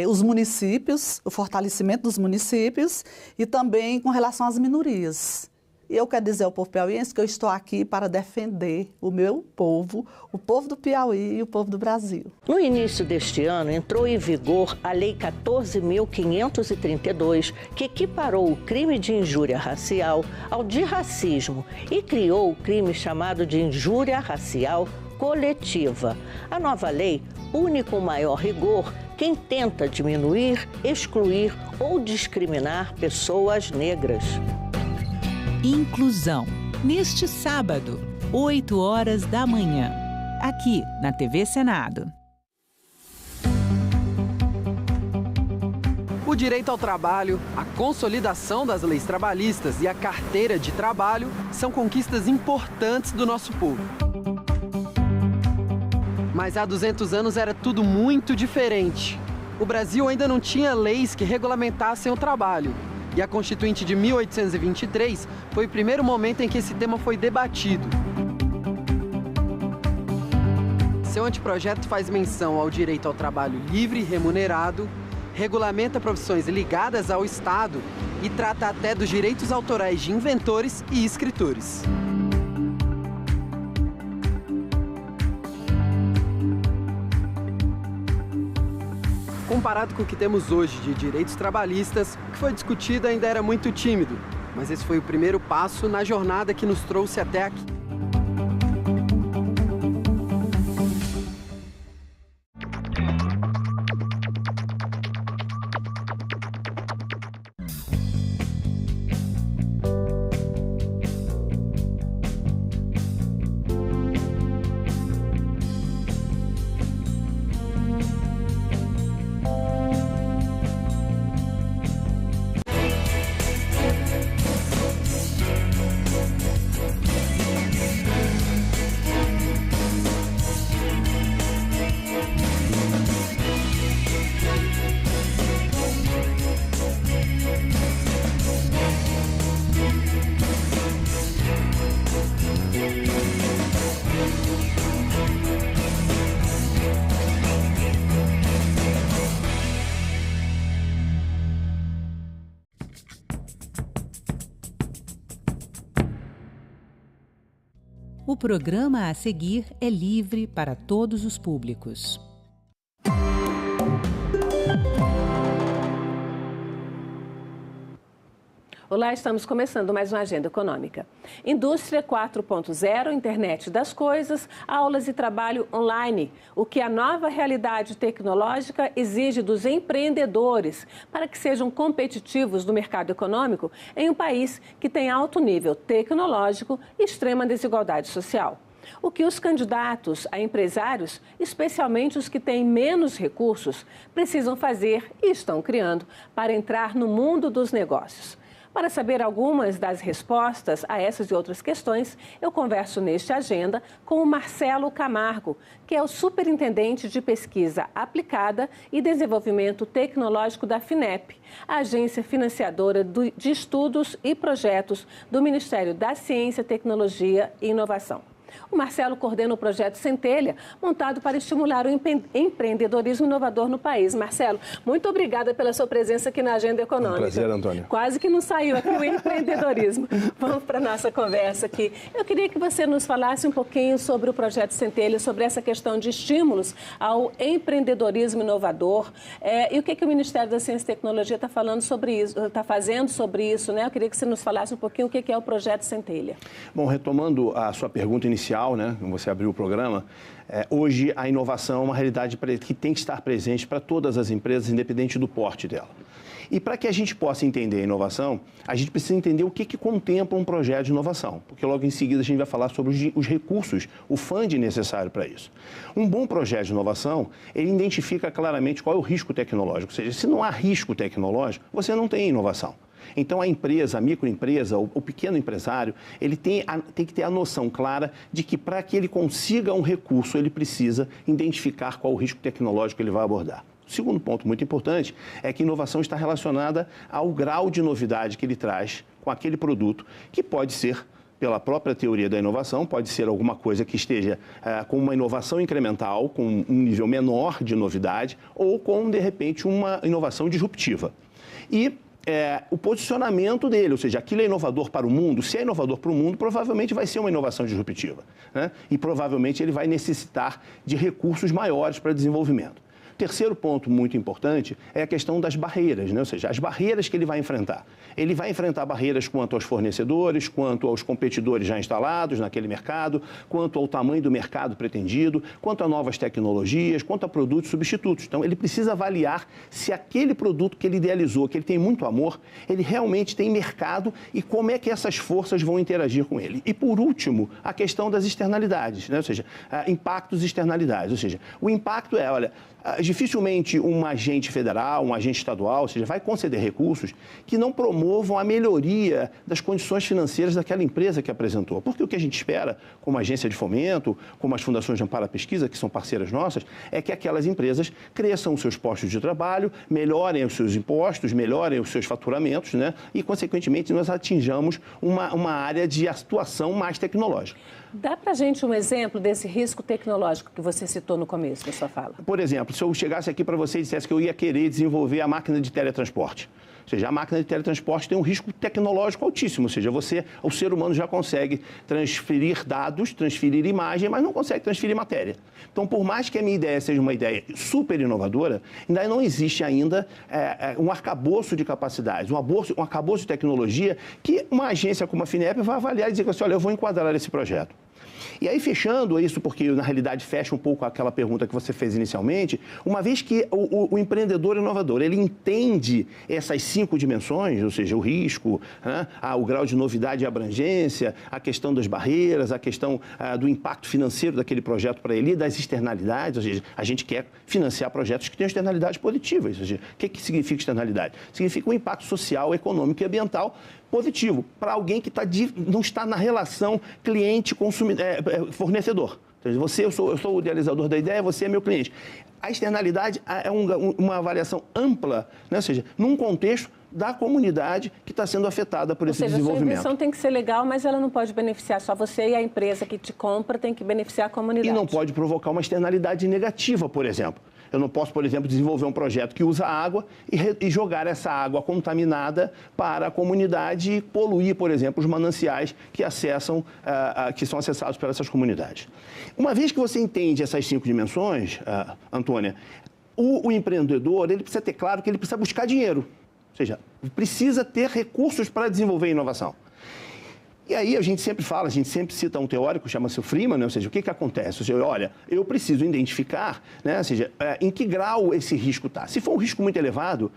os municípios, o fortalecimento dos municípios e também com relação às minorias. E eu quero dizer ao povo piauiense que eu estou aqui para defender o meu povo, o povo do Piauí e o povo do Brasil. No início deste ano, entrou em vigor a Lei 14.532, que equiparou o crime de injúria racial ao de racismo e criou o crime chamado de injúria racial coletiva. A nova lei pune com maior rigor quem tenta diminuir, excluir ou discriminar pessoas negras. Inclusão. Neste sábado, 8 horas da manhã, aqui na TV Senado. O direito ao trabalho, a consolidação das leis trabalhistas e a carteira de trabalho são conquistas importantes do nosso povo. Mas há 200 anos era tudo muito diferente. O Brasil ainda não tinha leis que regulamentassem o trabalho. E a Constituinte de 1823 foi o primeiro momento em que esse tema foi debatido. Seu anteprojeto faz menção ao direito ao trabalho livre e remunerado, regulamenta profissões ligadas ao Estado e trata até dos direitos autorais de inventores e escritores. Comparado com o que temos hoje de direitos trabalhistas, o que foi discutido ainda era muito tímido, mas esse foi o primeiro passo na jornada que nos trouxe até aqui. O programa a seguir é livre para todos os públicos. Olá, estamos começando mais uma Agenda Econômica. Indústria 4.0, internet das coisas, aulas e trabalho online. O que a nova realidade tecnológica exige dos empreendedores para que sejam competitivos no mercado econômico em um país que tem alto nível tecnológico e extrema desigualdade social. O que os candidatos a empresários, especialmente os que têm menos recursos, precisam fazer e estão criando para entrar no mundo dos negócios. Para saber algumas das respostas a essas e outras questões, eu converso neste Agenda com o Marcelo Camargo, que é o Superintendente de Pesquisa Aplicada e Desenvolvimento Tecnológico da FINEP, a agência financiadora de estudos e projetos do Ministério da Ciência, Tecnologia e Inovação. O Marcelo coordena o projeto Centelha, montado para estimular o empreendedorismo inovador no país. Marcelo, muito obrigada pela sua presença aqui na Agenda Econômica. Um prazer, Antônia. Quase que não saiu aqui o empreendedorismo. Vamos para a nossa conversa aqui. Eu queria que você nos falasse um pouquinho sobre o projeto Centelha, sobre essa questão de estímulos ao empreendedorismo inovador e o que o Ministério da Ciência e Tecnologia está falando sobre isso, está fazendo sobre isso, né? Eu queria que você nos falasse um pouquinho o que é o projeto Centelha. Bom, retomando a sua pergunta inicial, né, como você abriu o programa, hoje a inovação é uma realidade que tem que estar presente para todas as empresas, independente do porte dela. E para que a gente possa entender a inovação, a gente precisa entender o que contempla um projeto de inovação, porque logo em seguida a gente vai falar sobre os recursos, o funding necessário para isso. Um bom projeto de inovação, ele identifica claramente qual é o risco tecnológico, ou seja, se não há risco tecnológico, você não tem inovação. Então, a empresa, a microempresa, o pequeno empresário, ele tem que ter a noção clara de que para que ele consiga um recurso, ele precisa identificar qual o risco tecnológico que ele vai abordar. O segundo ponto muito importante é que inovação está relacionada ao grau de novidade que ele traz com aquele produto, que pode ser, pela própria teoria da inovação, pode ser alguma coisa que esteja com uma inovação incremental, com um nível menor de novidade, ou com, de repente, uma inovação disruptiva. E o posicionamento dele, ou seja, aquilo é inovador para o mundo. Se é inovador para o mundo, provavelmente vai ser uma inovação disruptiva, né? E provavelmente ele vai necessitar de recursos maiores para desenvolvimento. Terceiro ponto muito importante é a questão das barreiras, né? Ou seja, as barreiras que ele vai enfrentar. Ele vai enfrentar barreiras quanto aos fornecedores, quanto aos competidores já instalados naquele mercado, quanto ao tamanho do mercado pretendido, quanto a novas tecnologias, quanto a produtos substitutos. Então, ele precisa avaliar se aquele produto que ele idealizou, que ele tem muito amor, ele realmente tem mercado e como é que essas forças vão interagir com ele. E, por último, a questão das externalidades, né? Ou seja, impactos e externalidades. Ou seja, o impacto é, olha, dificilmente um agente federal, um agente estadual, ou seja, vai conceder recursos que não promovam a melhoria das condições financeiras daquela empresa que apresentou. Porque o que a gente espera, como agência de fomento, como as fundações de amparo à pesquisa, que são parceiras nossas, é que aquelas empresas cresçam os seus postos de trabalho, melhorem os seus impostos, melhorem os seus faturamentos, né? E, consequentemente, nós atinjamos uma área de atuação mais tecnológica. Dá para a gente um exemplo desse risco tecnológico que você citou no começo da sua fala? Por exemplo, se eu chegasse aqui para você e dissesse que eu ia querer desenvolver a máquina de teletransporte. Ou seja, a máquina de teletransporte tem um risco tecnológico altíssimo. Ou seja, o ser humano já consegue transferir dados, transferir imagem, mas não consegue transferir matéria. Então, por mais que a minha ideia seja uma ideia super inovadora, ainda não existe ainda um arcabouço de capacidades, um arcabouço de tecnologia que uma agência como a FINEP vai avaliar e dizer assim, olha, eu vou enquadrar esse projeto. E aí, fechando isso, porque na realidade fecha um pouco aquela pergunta que você fez inicialmente, uma vez que o empreendedor inovador, ele entende essas 5 dimensões, ou seja, o risco, né, o grau de novidade e abrangência, a questão das barreiras, a questão do impacto financeiro daquele projeto para ele, das externalidades, ou seja, a gente quer financiar projetos que tenham externalidades positivas. Ou seja, o que significa externalidade? Significa um impacto social, econômico e ambiental positivo para alguém que não está na relação cliente-fornecedor. Eu sou o idealizador da ideia, você é meu cliente. A externalidade é uma avaliação ampla, né? Ou seja, num contexto da comunidade que está sendo afetada por esse desenvolvimento. A sua invenção tem que ser legal, mas ela não pode beneficiar só você e a empresa que te compra tem que beneficiar a comunidade. E não pode provocar uma externalidade negativa, por exemplo. Eu não posso, por exemplo, desenvolver um projeto que usa água e jogar essa água contaminada para a comunidade e poluir, por exemplo, os mananciais que são acessados por essas comunidades. Uma vez que você entende essas 5 dimensões, Antônia, o empreendedor ele precisa ter claro que ele precisa buscar dinheiro. Ou seja, precisa ter recursos para desenvolver inovação. E aí a gente sempre fala, a gente sempre cita um teórico, chama-se Freeman, né? Ou seja, o que acontece? Ou seja, olha, eu preciso identificar, né? Ou seja, em que grau esse risco está. Se for um risco muito elevado,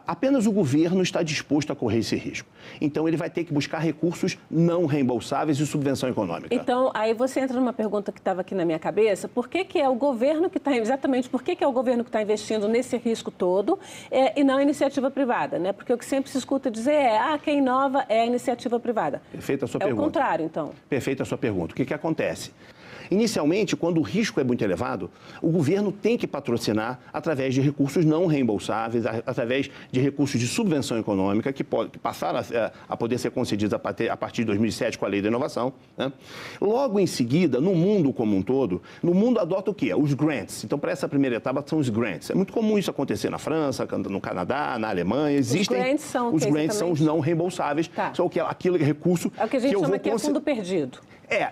apenas o governo está disposto a correr esse risco. Então, ele vai ter que buscar recursos não reembolsáveis e subvenção econômica. Então, aí você entra numa pergunta que estava aqui na minha cabeça. Por que é o governo que está, exatamente, por que é o governo que está investindo nesse risco todo e não a iniciativa privada, né? Porque o que sempre se escuta dizer é, quem inova é a iniciativa privada. Perfeita a sua pergunta. É o contrário, então. Perfeita a sua pergunta. O que acontece? Inicialmente, quando o risco é muito elevado, o governo tem que patrocinar através de recursos não reembolsáveis, através de recursos de subvenção econômica, que passaram a poder ser concedidos a partir de 2007 com a Lei da Inovação, né? Logo em seguida, no mundo como um todo, no mundo adota o quê? Os grants. Então, para essa primeira etapa, são os grants. É muito comum isso acontecer na França, no Canadá, na Alemanha. Existem, os grants são os não reembolsáveis, são aquele recurso é o que a gente chama que é fundo perdido.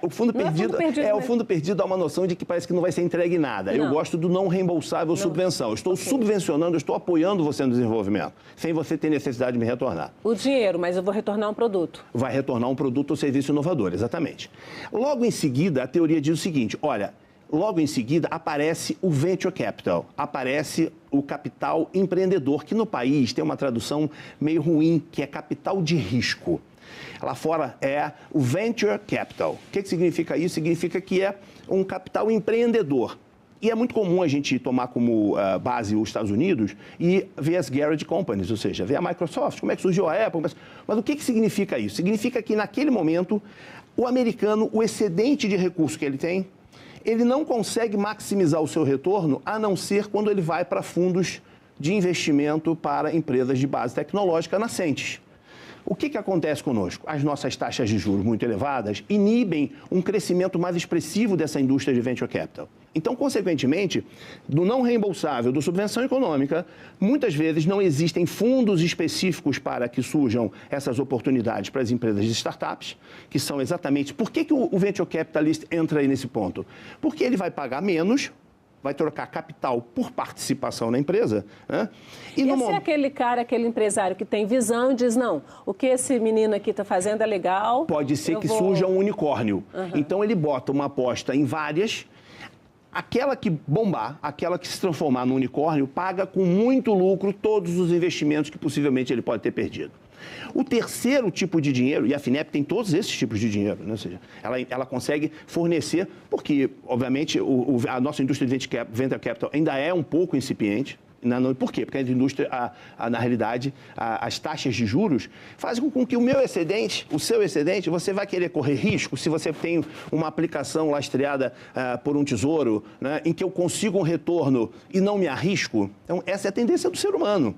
O fundo perdido, o fundo perdido dá uma noção de que parece que não vai ser entregue nada. Eu gosto do não reembolsável subvenção. Eu estou subvencionando, eu estou apoiando você no desenvolvimento, sem você ter necessidade de me retornar. O dinheiro, mas eu vou retornar um produto. Vai retornar um produto ou serviço inovador, exatamente. Logo em seguida, a teoria diz o seguinte, olha, logo em seguida aparece o venture capital, aparece o capital empreendedor, que no país tem uma tradução meio ruim, que é capital de risco. Lá fora é o venture capital. O que significa isso? Significa que é um capital empreendedor. E é muito comum a gente tomar como base os Estados Unidos e ver as Garrett Companies, ou seja, ver a Microsoft, como é que surgiu a Apple. Mas o que significa isso? Significa que naquele momento o americano, o excedente de recursos que ele tem, ele não consegue maximizar o seu retorno a não ser quando ele vai para fundos de investimento para empresas de base tecnológica nascentes. O que acontece conosco? As nossas taxas de juros muito elevadas inibem um crescimento mais expressivo dessa indústria de venture capital. Então, consequentemente, do não reembolsável, da subvenção econômica, muitas vezes não existem fundos específicos para que surjam essas oportunidades para as empresas de startups, que são exatamente... Por que o venture capitalist entra aí nesse ponto? Porque ele vai pagar menos, vai trocar capital por participação na empresa. Né? E se é aquele cara, aquele empresário que tem visão e diz, não, o que esse menino aqui está fazendo é legal... Pode ser que surja um unicórnio. Então, ele bota uma aposta em várias... Aquela que bombar, aquela que se transformar no unicórnio, paga com muito lucro todos os investimentos que possivelmente ele pode ter perdido. O terceiro tipo de dinheiro, e a FINEP tem todos esses tipos de dinheiro, né? Ou seja, ela consegue fornecer, porque, obviamente, a nossa indústria de venture capital ainda é um pouco incipiente. Por quê? Porque a indústria, na realidade, as taxas de juros fazem com que o meu excedente, o seu excedente, você vai querer correr risco se você tem uma aplicação lastreada por um tesouro, né, em que eu consigo um retorno e não me arrisco. Então, essa é a tendência do ser humano.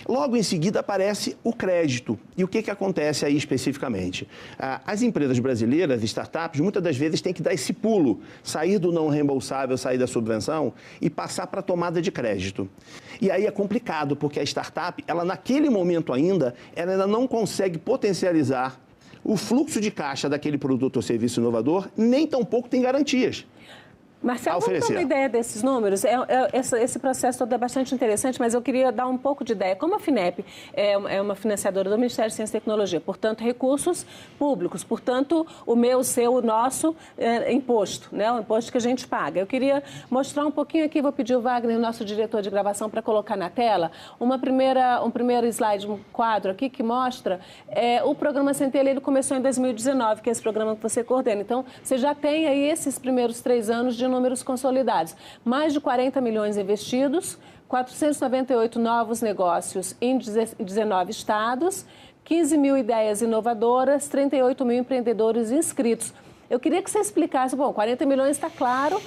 Logo em seguida aparece o crédito. E o que acontece aí especificamente? As empresas brasileiras, startups, muitas das vezes têm que dar esse pulo, sair do não reembolsável, sair da subvenção e passar para a tomada de crédito. E aí é complicado, porque a startup, ela naquele momento ainda, ela ainda não consegue potencializar o fluxo de caixa daquele produto ou serviço inovador, nem tampouco tem garantias. Marcelo, vamos ter uma ideia desses números? Esse processo todo é bastante interessante, mas eu queria dar um pouco de ideia. Como a FINEP é uma financiadora do Ministério de Ciência e Tecnologia, portanto, recursos públicos, portanto, o meu, o seu, o nosso imposto, né? O imposto que a gente paga. Eu queria mostrar um pouquinho aqui, vou pedir o Wagner, nosso diretor de gravação, para colocar na tela um primeiro slide, um quadro aqui que mostra o programa Centelha. Ele começou em 2019, que é esse programa que você coordena. Então, você já tem aí esses primeiros 3 anos de números consolidados. Mais de 40 milhões investidos, 498 novos negócios em 19 estados, 15 mil ideias inovadoras, 38 mil empreendedores inscritos. Eu queria que você explicasse, 40 milhões está claro,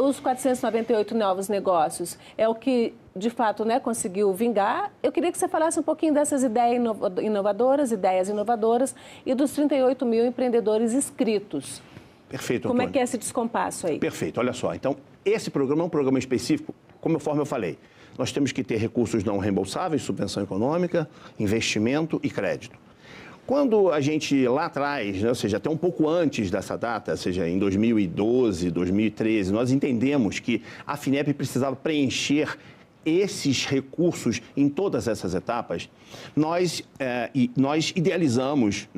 os 498 novos negócios é o que, de fato, conseguiu vingar. Eu queria que você falasse um pouquinho dessas ideias inovadoras e dos 38 mil empreendedores inscritos. Perfeito, Como Antônio. é que é esse descompasso aí? Perfeito, olha só. Então, esse programa é um programa específico, conforme eu falei. Nós temos que ter recursos não reembolsáveis, subvenção econômica, investimento e crédito. Quando a gente, lá atrás, ou seja, até um pouco antes dessa data, ou seja, em 2012, 2013, nós entendemos que a FINEP precisava preencher esses recursos em todas essas etapas, nós idealizamos,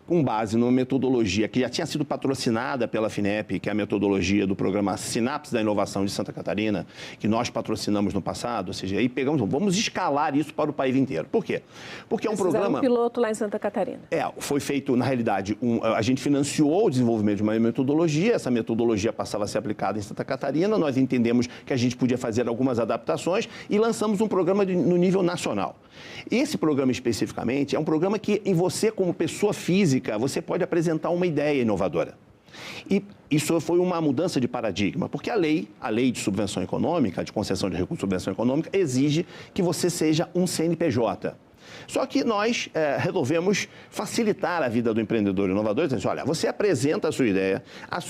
com base numa metodologia que já tinha sido patrocinada pela FINEP, que é a metodologia do programa Sinapse da Inovação de Santa Catarina, que nós patrocinamos no passado, ou seja, aí vamos escalar isso para o país inteiro. Por quê? Porque é um programa... um piloto lá em Santa Catarina. Foi feito, na realidade, a gente financiou o desenvolvimento de uma metodologia, essa metodologia passava a ser aplicada em Santa Catarina, nós entendemos que a gente podia fazer algumas adaptações e lançamos um programa no nível nacional. Esse programa especificamente é um programa que, em você como pessoa física, você pode apresentar uma ideia inovadora. E isso foi uma mudança de paradigma, porque a lei de subvenção econômica, de concessão de recursos de subvenção econômica, exige que você seja um CNPJ. Só que nós resolvemos facilitar a vida do empreendedor inovador, dizendo assim, olha, você apresenta a sua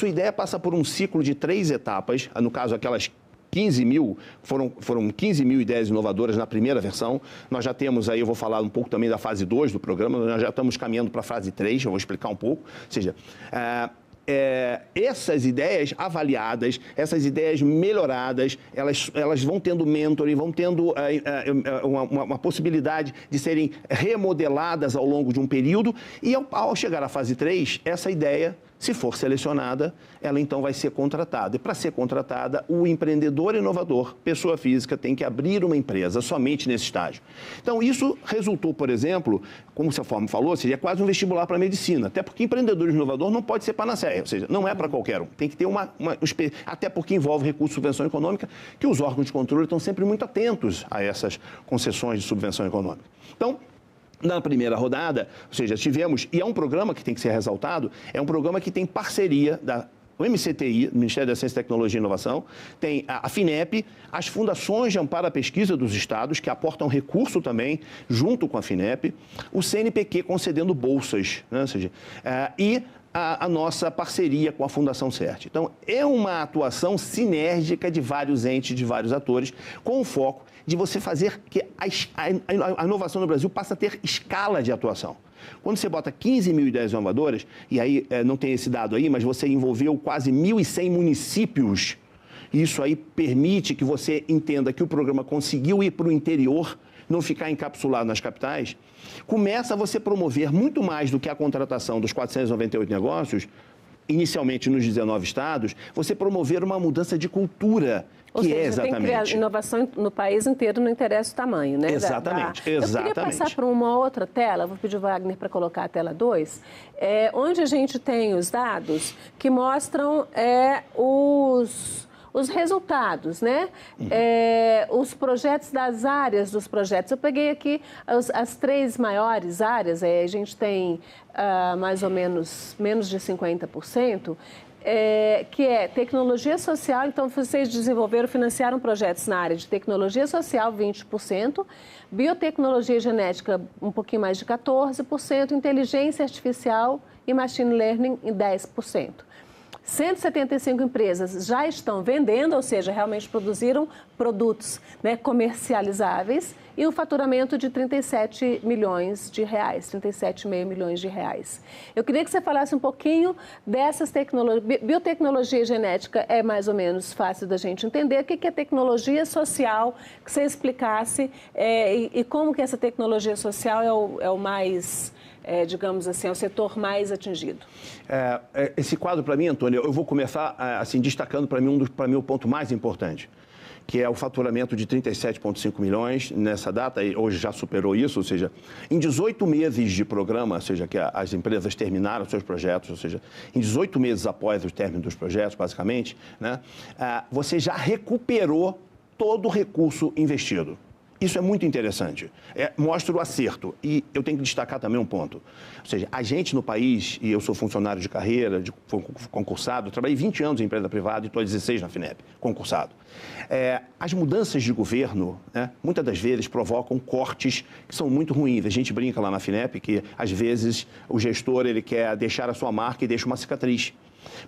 ideia passa por um ciclo de 3 etapas, no caso aquelas 15 mil, foram 15 mil ideias inovadoras na primeira versão. Nós já temos aí, eu vou falar um pouco também da fase 2 do programa, nós já estamos caminhando para a fase 3, eu vou explicar um pouco. Ou seja, essas ideias avaliadas, essas ideias melhoradas, elas vão tendo mentoring, vão tendo uma possibilidade de serem remodeladas ao longo de um período e ao chegar à fase 3, essa ideia, se for selecionada, ela então vai ser contratada. E para ser contratada, o empreendedor inovador, pessoa física, tem que abrir uma empresa somente nesse estágio. Então, isso resultou, por exemplo, como você falou, seria quase um vestibular para a medicina. Até porque empreendedor inovador não pode ser panaceia, ou seja, não é para qualquer um. Tem que ter até porque envolve recurso de subvenção econômica, que os órgãos de controle estão sempre muito atentos a essas concessões de subvenção econômica. Então, na primeira rodada, ou seja, tivemos, e é um programa que tem que ser ressaltado, é um programa que tem parceria da MCTI, Ministério da Ciência, Tecnologia e Inovação, tem a FINEP, as fundações de amparo à pesquisa dos estados, que aportam recurso também, junto com a FINEP, o CNPq concedendo bolsas, né? Ou seja, e a nossa parceria com a Fundação CERT. Então, é uma atuação sinérgica de vários entes, de vários atores, com o foco de você fazer que a inovação no Brasil passe a ter escala de atuação. Quando você bota 15 mil ideias inovadoras, e aí não tem esse dado aí, mas você envolveu quase 1.100 municípios, isso aí permite que você entenda que o programa conseguiu ir para o interior, não ficar encapsulado nas capitais, começa a você promover muito mais do que a contratação dos 498 negócios, inicialmente nos 19 estados, você promover uma mudança de cultura, Ou que seja, é exatamente... tem que criar inovação no país inteiro, não interessa o tamanho, né? Exatamente, Eu queria passar para uma outra tela, vou pedir o Wagner para colocar a tela 2, onde a gente tem os dados que mostram os resultados, né? Os projetos das áreas dos projetos. Eu peguei aqui as 3 maiores áreas, a gente tem mais ou menos de 50%, que é tecnologia social. Então, vocês financiaram projetos na área de tecnologia social, 20%, biotecnologia e genética, um pouquinho mais de 14%, inteligência artificial e machine learning, em 10%. 175 empresas já estão vendendo, ou seja, realmente produziram produtos, né, comercializáveis, e um faturamento de 37 milhões de reais, 37,5 milhões de reais. Eu queria que você falasse um pouquinho dessas tecnologias. Biotecnologia e genética é mais ou menos fácil da gente entender. O que é tecnologia social? Que você explicasse e como que essa tecnologia social é o mais... digamos assim, é o setor mais atingido. Esse quadro, para mim, Antônio, eu vou começar assim, destacando para mim o ponto mais importante, que é o faturamento de 37,5 milhões nessa data, e hoje já superou isso, ou seja, em 18 meses de programa, ou seja, que as empresas terminaram seus projetos, ou seja, em 18 meses após o término dos projetos, basicamente, né, você já recuperou todo o recurso investido. Isso é muito interessante, mostra o acerto. E eu tenho que destacar também um ponto. Ou seja, a gente no país, e eu sou funcionário de carreira, concursado, trabalhei 20 anos em empresa privada e estou há 16 na FINEP, concursado. As mudanças de governo, né, muitas das vezes provocam cortes que são muito ruins. A gente brinca lá na FINEP que, às vezes, o gestor ele quer deixar a sua marca e deixa uma cicatriz.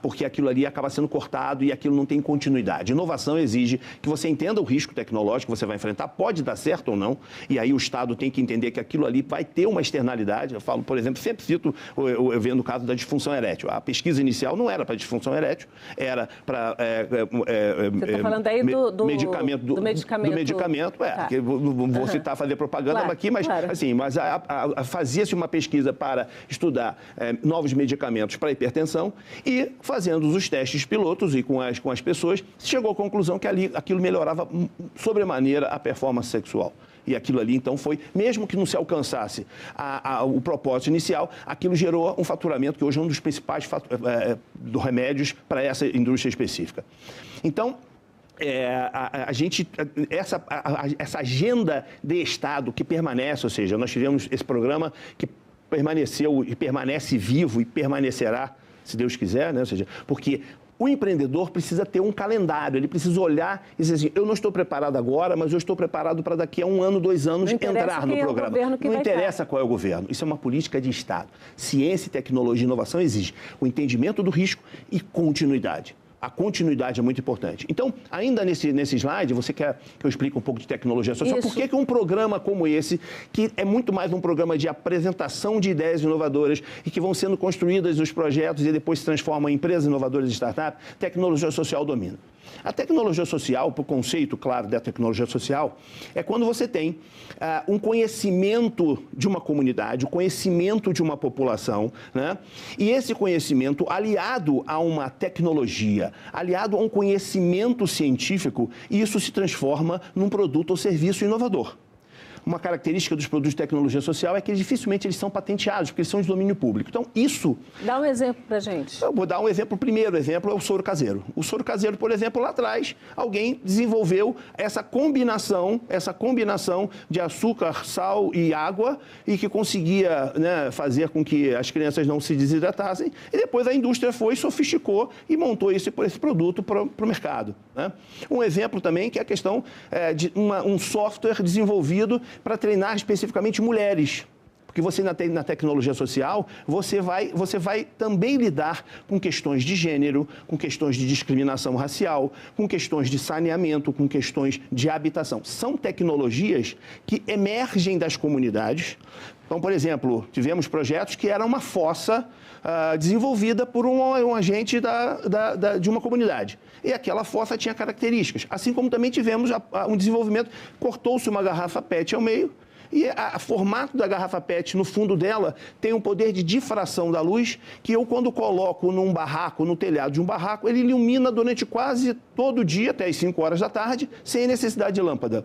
porque aquilo ali acaba sendo cortado e aquilo não tem continuidade. Inovação exige que você entenda o risco tecnológico que você vai enfrentar, pode dar certo ou não, e aí o Estado tem que entender que aquilo ali vai ter uma externalidade. Eu falo, por exemplo, sempre cito, eu vendo o caso da disfunção erétil. A pesquisa inicial não era para disfunção erétil, era para você está falando aí do medicamento. Do medicamento, tá. Vou citar, fazer propaganda aqui, mas, assim, fazia-se uma pesquisa para estudar novos medicamentos para hipertensão e, fazendo os testes pilotos e com as pessoas, chegou à conclusão que aquilo melhorava sobremaneira a performance sexual. E aquilo ali, então, foi, mesmo que não se alcançasse o propósito inicial, aquilo gerou um faturamento que hoje é um dos principais dos remédios para essa indústria específica. Então, essa agenda de Estado que permanece, ou seja, nós tivemos esse programa que permaneceu e permanece vivo e permanecerá, se Deus quiser, né? Ou seja, porque o empreendedor precisa ter um calendário, ele precisa olhar e dizer assim, eu não estou preparado agora, mas eu estou preparado para daqui a 1 ano, 2 anos entrar no programa. Não interessa qual é o governo, isso é uma política de Estado. Ciência, tecnologia e inovação exige o entendimento do risco e continuidade. A continuidade é muito importante. Então, ainda nesse slide, você quer que eu explique um pouco de tecnologia social? Isso. Por que um programa como esse, que é muito mais um programa de apresentação de ideias inovadoras e que vão sendo construídas nos projetos e depois se transformam em empresas inovadoras e startups, tecnologia social domina? A tecnologia social, o conceito, claro, da tecnologia social, é quando você tem um conhecimento de uma comunidade, o conhecimento de uma população, né? E esse conhecimento aliado a uma tecnologia, aliado a um conhecimento científico, e isso se transforma num produto ou serviço inovador. Uma característica dos produtos de tecnologia social é que dificilmente eles são patenteados, porque eles são de domínio público. Então, isso... Dá um exemplo para a gente. Eu vou dar um exemplo. O primeiro exemplo é o soro caseiro. O soro caseiro, por exemplo, lá atrás, alguém desenvolveu essa combinação de açúcar, sal e água e que conseguia, né, fazer com que as crianças não se desidratassem. E depois a indústria foi, sofisticou e montou esse produto para o mercado, né? Um exemplo também que é a questão de um software desenvolvido para treinar especificamente mulheres. Porque você, na tecnologia social, você vai também lidar com questões de gênero, com questões de discriminação racial, com questões de saneamento, com questões de habitação. São tecnologias que emergem das comunidades. Então, por exemplo, tivemos projetos que eram uma fossa desenvolvida por um agente de uma comunidade. E aquela fossa tinha características. Assim como também tivemos um desenvolvimento, cortou-se uma garrafa PET ao meio, e o formato da garrafa PET no fundo dela tem um poder de difração da luz que eu, quando coloco num barraco, no telhado de um barraco, ele ilumina durante quase todo o dia, até as 5 horas da tarde, sem necessidade de lâmpada.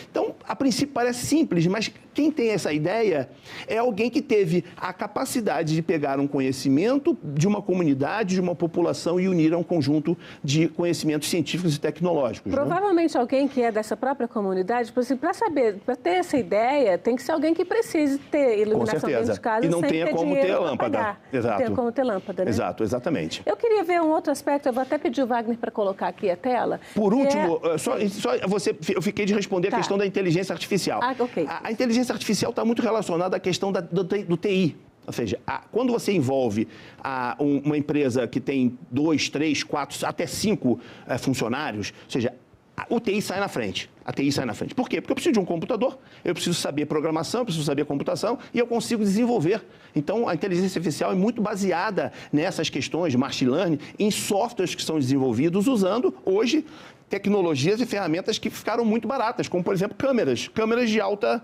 Então, a princípio parece simples, mas quem tem essa ideia é alguém que teve a capacidade de pegar um conhecimento de uma comunidade, de uma população e unir a um conjunto de conhecimentos científicos e tecnológicos. Provavelmente alguém que é dessa própria comunidade, para saber, para ter essa ideia, tem que ser alguém que precise ter iluminação dentro de casa e não tenha como ter a lâmpada. Exato. Não tem como ter lâmpada, né? Exato, exatamente. Eu queria ver um outro aspecto, eu vou até pedir o Wagner para colocar aqui a tela. Por último, eu fiquei de responder a questão da inteligência artificial. Ok. A inteligência artificial está muito relacionada à questão do TI. Ou seja, quando você envolve uma empresa que tem 2, 3, 4, até 5 funcionários, ou seja, o TI sai na frente. A TI sai na frente. Por quê? Porque eu preciso de um computador, eu preciso saber programação, eu preciso saber computação e eu consigo desenvolver. Então, a inteligência artificial é muito baseada nessas questões de machine learning, em softwares que são desenvolvidos usando, hoje, tecnologias e ferramentas que ficaram muito baratas, como, por exemplo, câmeras de alta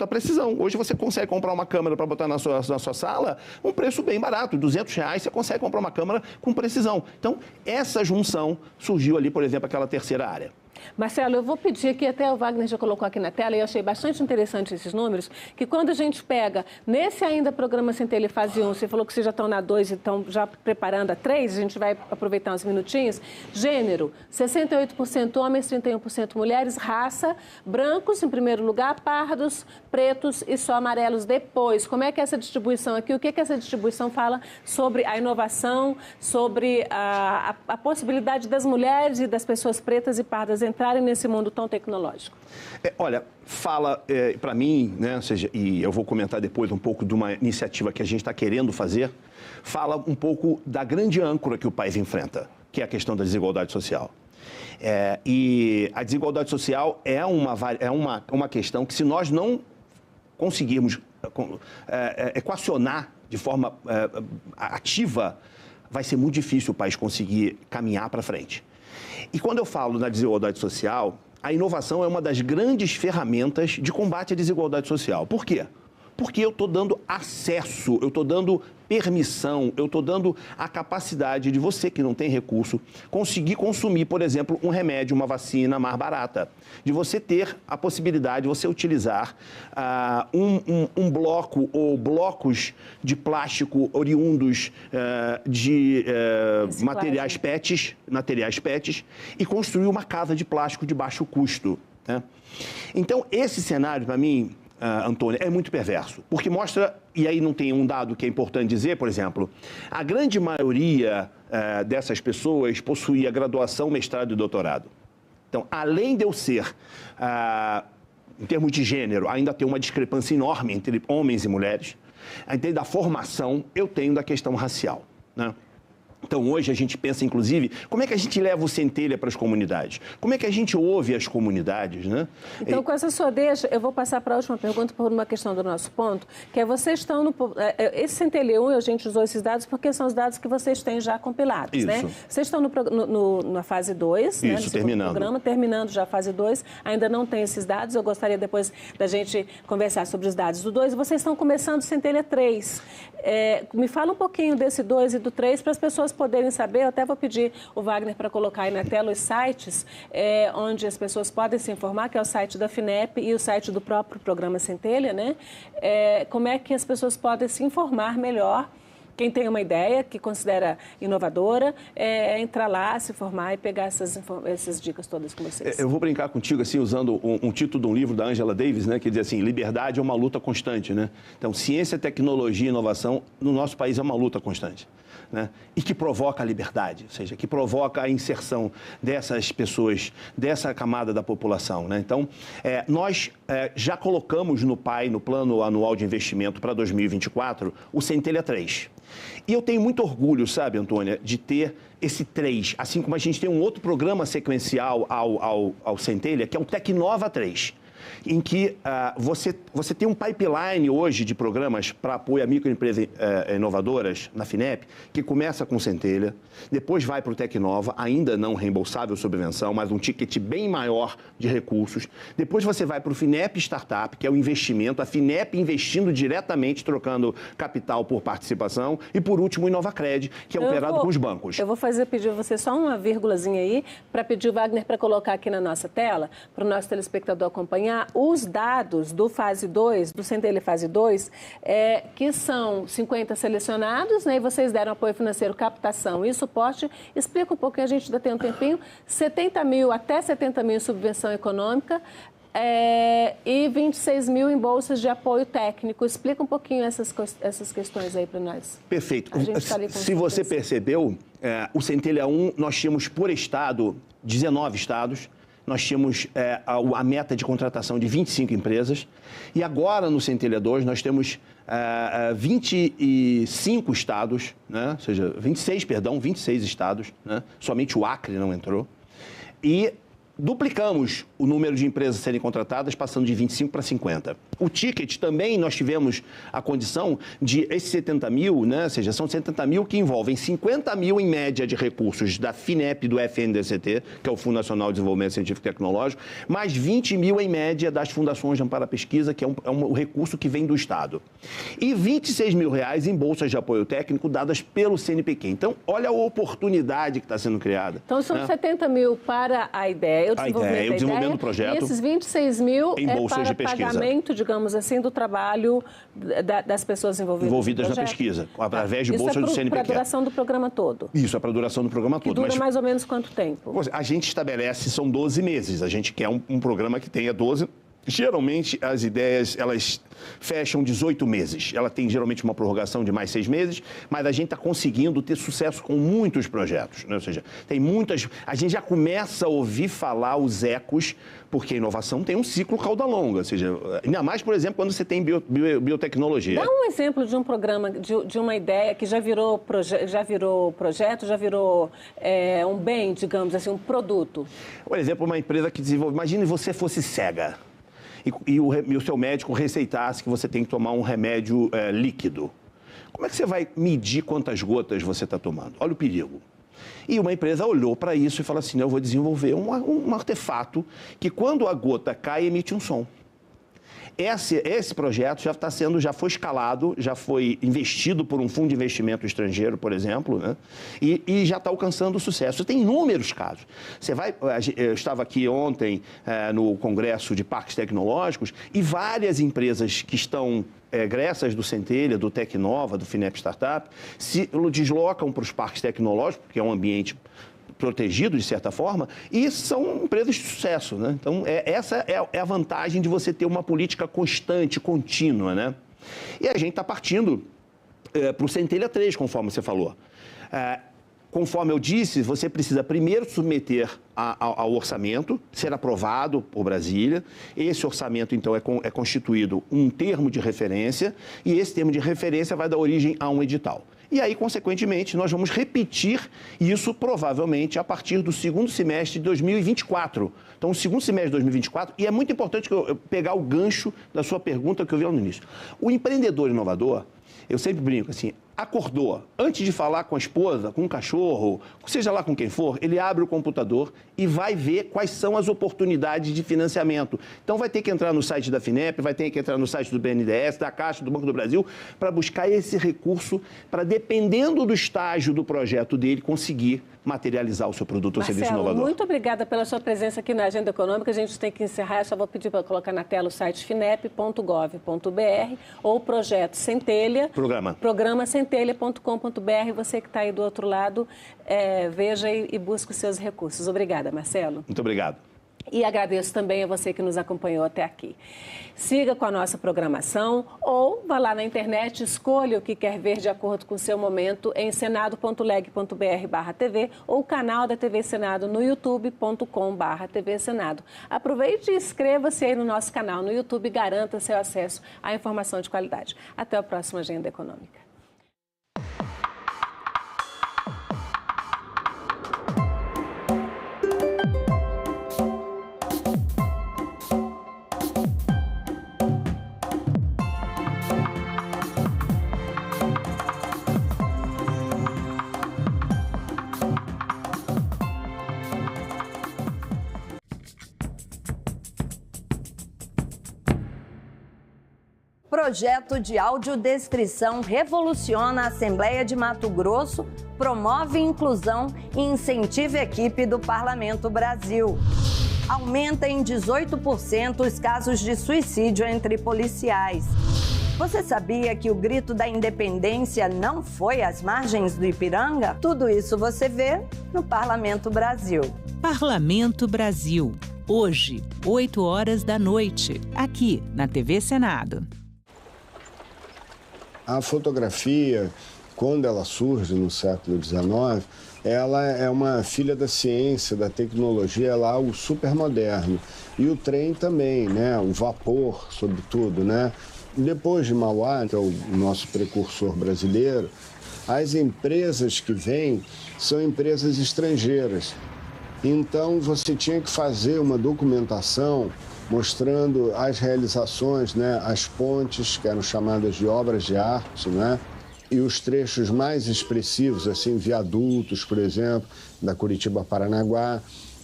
precisão. Hoje você consegue comprar uma câmera para botar na sua sala, um preço bem barato, R$200, você consegue comprar uma câmera com precisão. Então, essa junção surgiu ali, por exemplo, aquela terceira área. Marcelo, eu vou pedir aqui, até o Wagner já colocou aqui na tela, e eu achei bastante interessante esses números, que quando a gente pega, nesse ainda programa Centelha Fase 1, você falou que vocês já estão na 2 e estão já preparando a 3, a gente vai aproveitar uns minutinhos. Gênero, 68% homens, 31% mulheres, raça, brancos em primeiro lugar, pardos, pretos e só amarelos depois. Como é que é essa distribuição aqui? O que essa distribuição fala sobre a inovação, sobre a possibilidade das mulheres e das pessoas pretas e pardas pessoas entrarem nesse mundo tão tecnológico? Olha, fala para mim, né, ou seja, e eu vou comentar depois um pouco de uma iniciativa que a gente está querendo fazer, fala um pouco da grande âncora que o país enfrenta, que é a questão da desigualdade social. E a desigualdade social é uma questão que, se nós não conseguirmos equacionar de forma ativa, vai ser muito difícil o país conseguir caminhar para frente. E quando eu falo na desigualdade social, a inovação é uma das grandes ferramentas de combate à desigualdade social. Por quê? Porque eu estou dando acesso, eu estou dando permissão, eu estou dando a capacidade de você que não tem recurso conseguir consumir, por exemplo, um remédio, uma vacina mais barata. De você ter a possibilidade de você utilizar um bloco ou blocos de plástico oriundos de materiais PETs e construir uma casa de plástico de baixo custo, né? Então, esse cenário, para mim, Antônia, é muito perverso, porque mostra, e aí não tem um dado que é importante dizer, por exemplo, a grande maioria dessas pessoas possuía graduação, mestrado e doutorado. Então, além de eu ser, em termos de gênero, ainda ter uma discrepância enorme entre homens e mulheres, ainda da formação, eu tenho da questão racial, né? Então, hoje a gente pensa, inclusive, como é que a gente leva o Centelha para as comunidades? Como é que a gente ouve as comunidades, né? Então, com essa sua deixa, eu vou passar para a última pergunta por uma questão do nosso ponto, que é vocês estão no... Esse Centelha 1, a gente usou esses dados porque são os dados que vocês têm já compilados, Isso. né? Vocês estão na fase 2, né? Isso, terminando. Programa, terminando já a fase 2, ainda não tem esses dados, eu gostaria depois da gente conversar sobre os dados do 2, vocês estão começando o Centelha 3. Me fala um pouquinho desse 2 e do 3 para as pessoas poderem saber. Eu até vou pedir o Wagner para colocar aí na tela os sites onde as pessoas podem se informar, que é o site da FINEP e o site do próprio programa Centelha, né? Como é que as pessoas podem se informar melhor? Quem tem uma ideia que considera inovadora, entrar lá, se formar e pegar essas dicas todas com vocês. Eu vou brincar contigo, assim, usando um título de um livro da Angela Davis, né, que diz assim, liberdade é uma luta constante, né? Então, ciência, tecnologia e inovação no nosso país é uma luta constante, né? E que provoca a liberdade, ou seja, que provoca a inserção dessas pessoas, dessa camada da população, né? Então, nós já colocamos no PAI, no Plano Anual de Investimento para 2024, o Centelha 3. E eu tenho muito orgulho, sabe, Antônia, de ter esse 3, assim como a gente tem um outro programa sequencial ao Centelha, que é o Tecnova 3, em que você tem um pipeline hoje de programas para apoio a microempresas inovadoras na FINEP, que começa com o Centelha, depois vai para o Tecnova, ainda não reembolsável subvenção, mas um ticket bem maior de recursos. Depois você vai para o FINEP Startup, que é o investimento, a FINEP investindo diretamente, trocando capital por participação. E, por último, o InovaCred, que é operado com os bancos. Eu vou pedir a você só uma vírgulazinha aí, para pedir o Wagner para colocar aqui na nossa tela, para o nosso telespectador acompanhar, os dados do fase 2, do Centelha fase 2, que são 50 selecionados, né, e vocês deram apoio financeiro, captação e suporte. Explica um pouquinho, a gente ainda tem um tempinho, 70 mil, até 70 mil em subvenção econômica, e 26 mil em bolsas de apoio técnico. Explica um pouquinho essas questões aí para nós. Perfeito. Se você percebeu, o Centelha 1, nós tínhamos por estado 19 estados, nós tínhamos a meta de contratação de 25 empresas, e agora no Centelha 2 nós temos 25 estados, né? Ou seja, 26 estados, né? Somente o Acre não entrou, e duplicamos o número de empresas a serem contratadas, passando de 25 para 50. O ticket também, nós tivemos a condição de esses 70 mil, né? Ou seja, são 70 mil que envolvem 50 mil em média de recursos da FINEP e do FNDCT, que é o Fundo Nacional de Desenvolvimento Científico e Tecnológico, mais 20 mil em média das fundações de amparo à pesquisa, que é um recurso que vem do Estado. E 26 mil reais em bolsas de apoio técnico dadas pelo CNPq. Então, olha a oportunidade que está sendo criada. Então, são 70 mil para a ideia, o desenvolvimento do projeto. E esses 26 mil em bolsas de pesquisa. Pagamento, digamos assim, do trabalho das pessoas envolvidas na pesquisa, através de bolsas do CNPq. Isso é para a duração do programa todo? Isso, é para a duração do programa todo. Que dura mais ou menos quanto tempo? A gente estabelece, são 12 meses. A gente quer um programa que tenha 12 Geralmente, as ideias, elas fecham 18 meses. Ela tem, geralmente, uma prorrogação de mais 6 meses, mas a gente está conseguindo ter sucesso com muitos projetos, né? Ou seja, tem muitas... A gente já começa a ouvir falar os ecos, porque a inovação tem um ciclo cauda longa, ou seja, ainda mais, por exemplo, quando você tem biotecnologia. Dá um exemplo de um programa, de uma ideia que já virou projeto, já virou um bem, digamos assim, um produto. Por exemplo, uma empresa que desenvolve... Imagine você fosse cega. E o seu médico receitasse que você tem que tomar um remédio líquido. Como é que você vai medir quantas gotas você está tomando? Olha o perigo. E uma empresa olhou para isso e falou assim, eu vou desenvolver um artefato que quando a gota cai, emite um som. Esse projeto já foi escalado, já foi investido por um fundo de investimento estrangeiro, por exemplo, né? E já está alcançando sucesso. Tem inúmeros casos. Eu estava aqui ontem no Congresso de Parques Tecnológicos e várias empresas que estão egressas do Centelha, do Tecnova, do FINEP Startup, se deslocam para os parques tecnológicos, porque é um ambiente protegido, de certa forma, e são empresas de sucesso, né? Então, essa é a vantagem de você ter uma política constante, contínua, né? E a gente está partindo para o Centelha 3, conforme você falou. Conforme eu disse, você precisa primeiro submeter ao orçamento, ser aprovado por Brasília. Esse orçamento, então, é constituído um termo de referência, e esse termo de referência vai dar origem a um edital. E aí, consequentemente, nós vamos repetir isso provavelmente a partir do segundo semestre de 2024. Então, o segundo semestre de 2024, e é muito importante eu pegar o gancho da sua pergunta que eu vi lá no início. O empreendedor inovador, eu sempre brinco assim, acordou, antes de falar com a esposa, com o cachorro, seja lá com quem for, ele abre o computador e vai ver quais são as oportunidades de financiamento. Então, vai ter que entrar no site da FINEP, vai ter que entrar no site do BNDES, da Caixa, do Banco do Brasil, para buscar esse recurso, para, dependendo do estágio do projeto dele, conseguir materializar o seu produto ou serviço inovador. Muito obrigada pela sua presença aqui na Agenda Econômica. A gente tem que encerrar, eu só vou pedir para colocar na tela o site finep.gov.br ou Projeto Centelha. Programa centelha.com.br. Você que está aí do outro lado, veja e busque os seus recursos. Obrigada, Marcelo. Muito obrigado. E agradeço também a você que nos acompanhou até aqui. Siga com a nossa programação ou vá lá na internet, escolha o que quer ver de acordo com o seu momento em senado.leg.br/TV ou o canal da TV Senado no youtube.com/TV Senado. Aproveite e inscreva-se aí no nosso canal no YouTube e garanta seu acesso à informação de qualidade. Até a próxima Agenda Econômica. Projeto de audiodescrição revoluciona a Assembleia de Mato Grosso, promove inclusão e incentiva a equipe do Parlamento Brasil. Aumenta em 18% os casos de suicídio entre policiais. Você sabia que o grito da independência não foi às margens do Ipiranga? Tudo isso você vê no Parlamento Brasil. Parlamento Brasil. Hoje, 8 horas da noite, aqui na TV Senado. A fotografia, quando ela surge no século XIX, ela é uma filha da ciência, da tecnologia, ela é algo super moderno. E o trem também, né? O vapor, sobretudo, né? Depois de Mauá, que é o nosso precursor brasileiro, as empresas que vêm são empresas estrangeiras. Então, você tinha que fazer uma documentação mostrando as realizações, né, as pontes, que eram chamadas de obras de arte, né, e os trechos mais expressivos, assim, viadutos, por exemplo, da Curitiba-Paranaguá,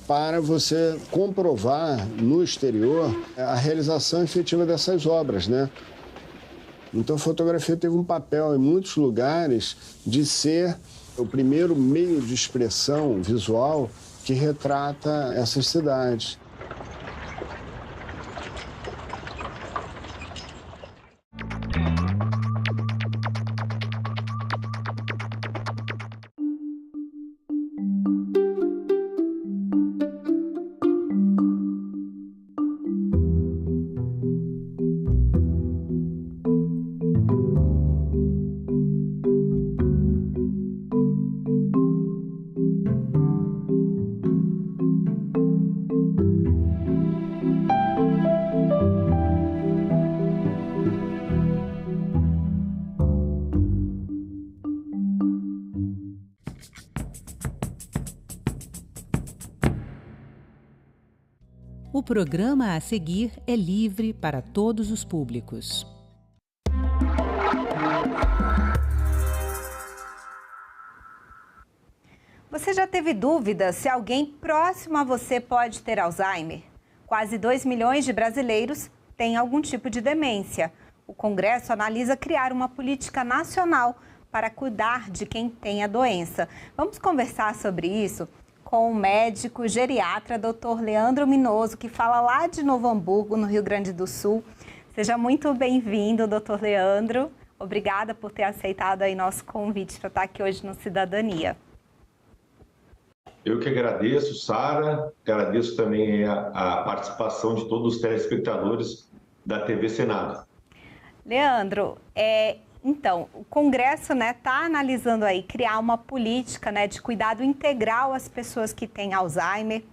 para você comprovar no exterior a realização efetiva dessas obras, né? Então, a fotografia teve um papel em muitos lugares de ser o primeiro meio de expressão visual que retrata essas cidades. programa a seguir é livre para todos os públicos. Você já teve dúvida se alguém próximo a você pode ter Alzheimer? Quase 2 milhões de brasileiros têm algum tipo de demência. O Congresso analisa criar uma política nacional para cuidar de quem tem a doença. Vamos conversar sobre isso com o médico geriatra Dr. Leandro Minoso, que fala lá de Novo Hamburgo, no Rio Grande do Sul. Seja muito bem-vindo, Dr. Leandro. Obrigada por ter aceitado aí nosso convite para estar aqui hoje no Cidadania. Eu que agradeço, Sara, agradeço também a participação de todos os telespectadores da TV Senado. Leandro, então, o Congresso está analisando aí criar uma política de cuidado integral às pessoas que têm Alzheimer.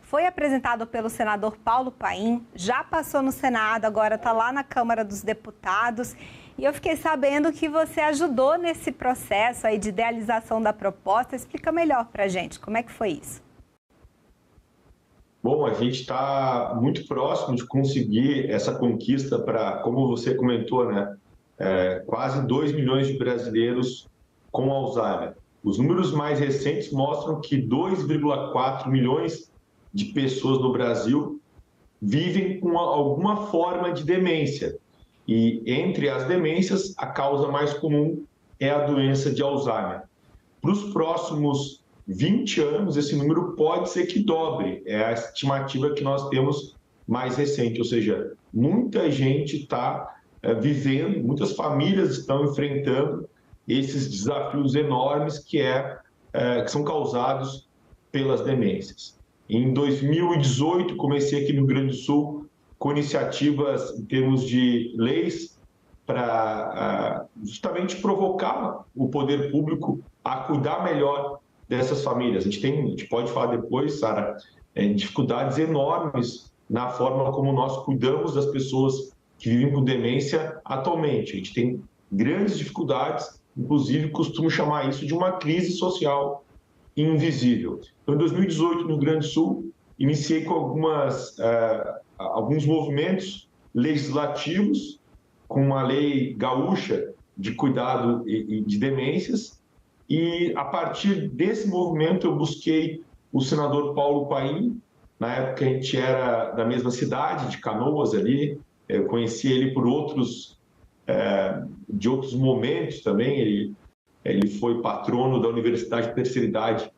Foi apresentado pelo senador Paulo Paim, já passou no Senado, agora está lá na Câmara dos Deputados. E eu fiquei sabendo que você ajudou nesse processo aí de idealização da proposta. Explica melhor para a gente, como é que foi isso? Bom, a gente está muito próximo de conseguir essa conquista para, como você comentou, né? Quase 2 milhões de brasileiros com Alzheimer. Os números mais recentes mostram que 2,4 milhões de pessoas no Brasil vivem com alguma forma de demência. E entre as demências, a causa mais comum é a doença de Alzheimer. Para os próximos 20 anos, esse número pode ser que dobre. É a estimativa que nós temos mais recente. Ou seja, muita gente está vivendo, muitas famílias estão enfrentando esses desafios enormes que são causados pelas demências. Em 2018, comecei aqui no Rio Grande do Sul com iniciativas em termos de leis para justamente provocar o poder público a cuidar melhor dessas famílias. A gente pode falar depois, Sara, dificuldades enormes na forma como nós cuidamos das pessoas que vivem com demência atualmente. A gente tem grandes dificuldades, inclusive costumo chamar isso de uma crise social invisível. Então, em 2018, no Rio Grande do Sul, iniciei com alguns movimentos legislativos, com uma lei gaúcha de cuidado de demências, e a partir desse movimento eu busquei o senador Paulo Paim. Na época a gente era da mesma cidade, de Canoas ali, eu conheci ele por de outros momentos também. Ele foi patrono da Universidade de Terceira Idade,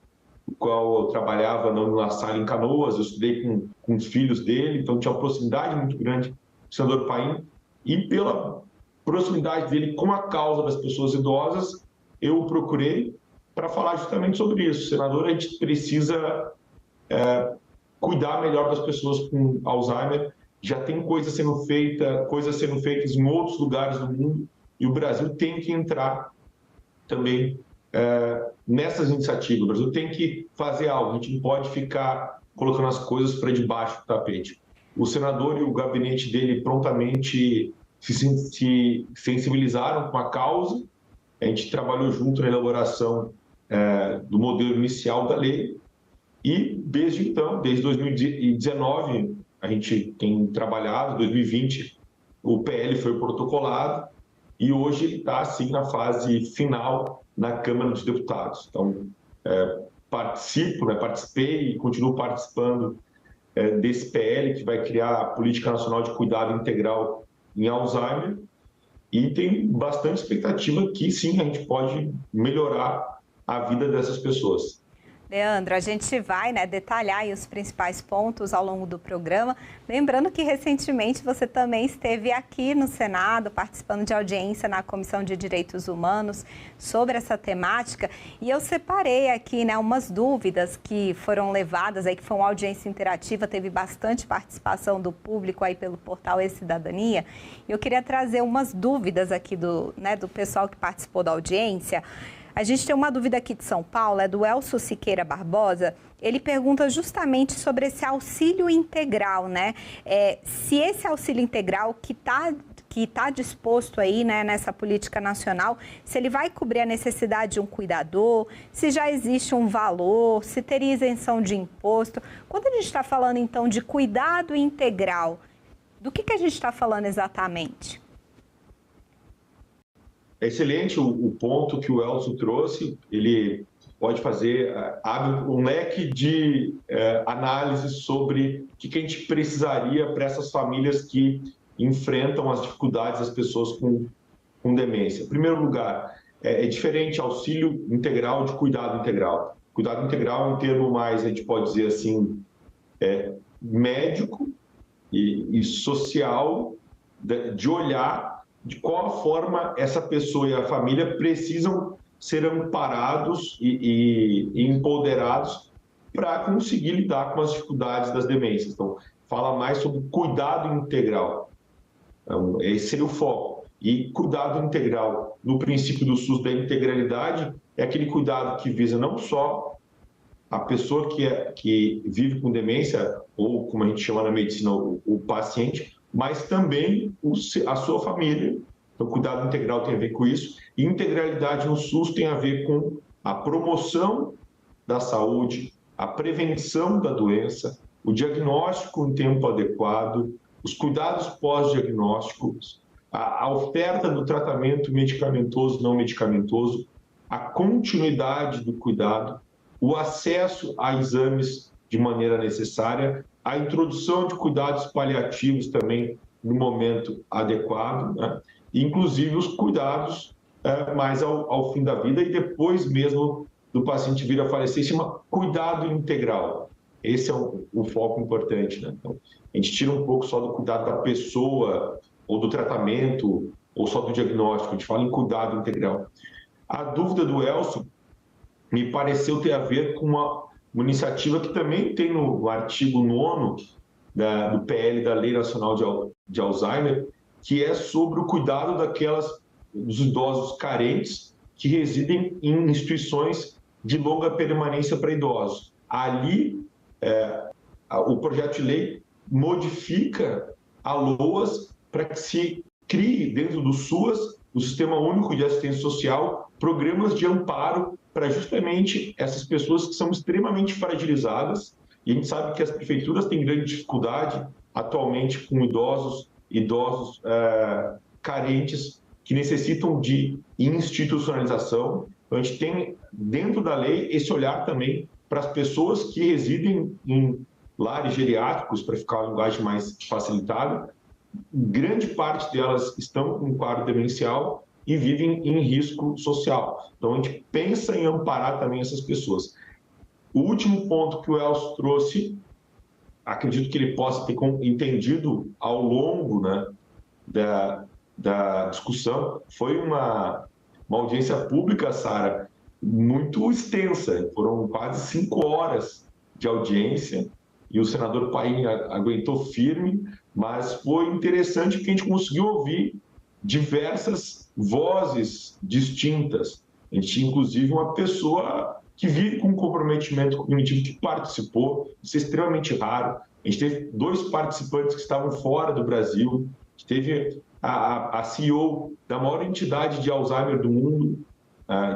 no qual eu trabalhava na La Salle, em Canoas. Eu estudei com os filhos dele, então tinha uma proximidade muito grande com o senador Paim. E pela proximidade dele com a causa das pessoas idosas, eu o procurei para falar justamente sobre isso. Senador, a gente precisa cuidar melhor das pessoas com Alzheimer. Já tem coisas sendo feitas em outros lugares do mundo, e o Brasil tem que entrar também nessas iniciativas. O Brasil tem que fazer algo, a gente não pode ficar colocando as coisas para debaixo do tapete. O senador e o gabinete dele prontamente se sensibilizaram com a causa. A gente trabalhou junto na elaboração do modelo inicial da lei, e desde então, desde 2019, a gente tem trabalhado. Em 2020, o PL foi protocolado e hoje ele está, assim, na fase na Câmara dos Deputados. Então, participei e continuo participando desse PL, que vai criar a Política Nacional de Cuidado Integral em Alzheimer, e tem bastante expectativa que, sim, a gente pode melhorar a vida dessas pessoas. Leandro, a gente vai detalhar aí os principais pontos ao longo do programa. Lembrando que recentemente você também esteve aqui no Senado participando de audiência na Comissão de Direitos Humanos sobre essa temática. E eu separei aqui umas dúvidas que foram levadas, aí, que foi uma audiência interativa, teve bastante participação do público aí pelo portal E-Cidadania. E eu queria trazer umas dúvidas aqui do pessoal que participou da audiência. A gente tem uma dúvida aqui de São Paulo, é do Elcio Siqueira Barbosa. Ele pergunta justamente sobre esse auxílio integral, né? Se esse auxílio integral que está disposto aí, né, nessa política nacional, se ele vai cobrir a necessidade de um cuidador, se já existe um valor, se teria isenção de imposto. Quando a gente está falando, então, de cuidado integral, do que a gente está falando exatamente? É excelente o ponto que o Elcio trouxe. Ele pode abre um leque de análise sobre o que a gente precisaria para essas famílias que enfrentam as dificuldades das pessoas com demência. Em primeiro lugar, é diferente auxílio integral de cuidado integral. Cuidado integral é um termo mais, a gente pode dizer assim, médico e social, de olhar de qual forma essa pessoa e a família precisam ser amparados e empoderados para conseguir lidar com as dificuldades das demências. Então, fala mais sobre cuidado integral. Então, esse seria o foco. E cuidado integral, no princípio do SUS da integralidade, é aquele cuidado que visa não só a pessoa que vive com demência, ou como a gente chama na medicina, o paciente, mas também a sua família. Então, cuidado integral tem a ver com isso. E integralidade no SUS tem a ver com a promoção da saúde, a prevenção da doença, o diagnóstico em tempo adequado, os cuidados pós-diagnósticos, a oferta do tratamento medicamentoso, não medicamentoso, a continuidade do cuidado, o acesso a exames de maneira necessária, a introdução de cuidados paliativos também no momento adequado, né? Inclusive os cuidados mais ao fim da vida e depois mesmo do paciente vir a falecer, se chama cuidado integral. Esse é o foco importante, né? Então, a gente tira um pouco só do cuidado da pessoa, ou do tratamento, ou só do diagnóstico, a gente fala em cuidado integral. A dúvida do Elcio me pareceu ter a ver com uma iniciativa que também tem no artigo 9º do PL, da Lei Nacional de Alzheimer, que é sobre o cuidado dos idosos carentes que residem em instituições de longa permanência para idosos. Ali, o projeto de lei modifica a LOAS para que se crie dentro do SUAS, do Sistema Único de Assistência Social, programas de amparo para justamente essas pessoas que são extremamente fragilizadas. E a gente sabe que as prefeituras têm grande dificuldade atualmente com idosos carentes que necessitam de institucionalização. Então, a gente tem dentro da lei esse olhar também para as pessoas que residem em lares geriátricos, para ficar uma linguagem mais facilitada. Grande parte delas estão com quadro demencial e vivem em risco social. Então, a gente pensa em amparar também essas pessoas. O último ponto que o Elcio trouxe, acredito que ele possa ter entendido ao longo, né, da discussão, foi uma audiência pública, Sara, muito extensa. Foram quase 5 horas de audiência e o senador Paim aguentou firme, mas foi interessante porque a gente conseguiu ouvir diversas vozes distintas. A gente tinha, inclusive, uma pessoa que vive com comprometimento cognitivo que participou, isso é extremamente raro. A gente teve 2 participantes que estavam fora do Brasil, a gente teve a CEO da maior entidade de Alzheimer do mundo.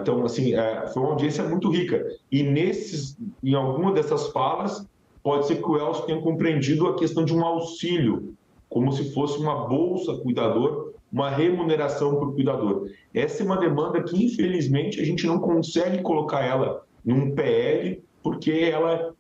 Então, assim, foi uma audiência muito rica. E em alguma dessas falas, pode ser que o Elcio tenha compreendido a questão de um auxílio, como se fosse uma bolsa cuidador, uma remuneração por cuidador. Essa é uma demanda que, infelizmente, a gente não consegue colocar ela num PL, porque ela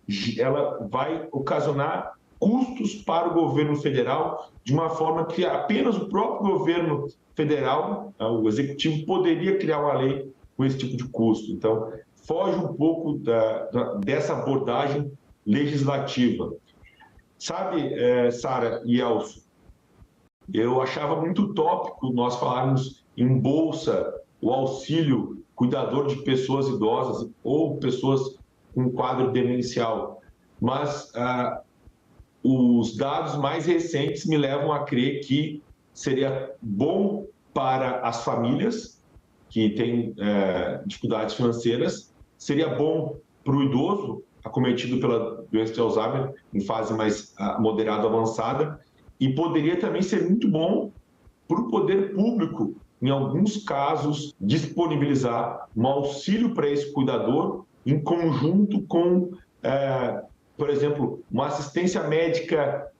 vai ocasionar custos para o governo federal, de uma forma que apenas o próprio governo federal, o executivo, poderia criar uma lei com esse tipo de custo. Então, foge um pouco dessa abordagem legislativa. Sabe, Sara e Elcio, eu achava muito utópico nós falarmos em bolsa, o auxílio cuidador de pessoas idosas ou pessoas com quadro demencial, mas os dados mais recentes me levam a crer que seria bom para as famílias que tem dificuldades financeiras, seria bom para o idoso acometido pela doença de Alzheimer em fase mais moderada ou avançada, e poderia também ser muito bom para o poder público, em alguns casos, disponibilizar um auxílio para esse cuidador em conjunto com, por exemplo, uma assistência médica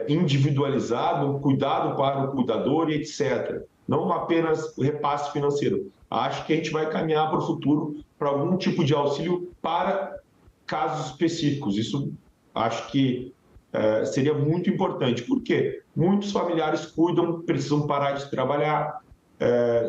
individualizada, um cuidado para o cuidador e etc. Não apenas o repasse financeiro. Acho que a gente vai caminhar para o futuro para algum tipo de auxílio para casos específicos. Isso acho que seria muito importante. Por quê? Muitos familiares cuidam, precisam parar de trabalhar,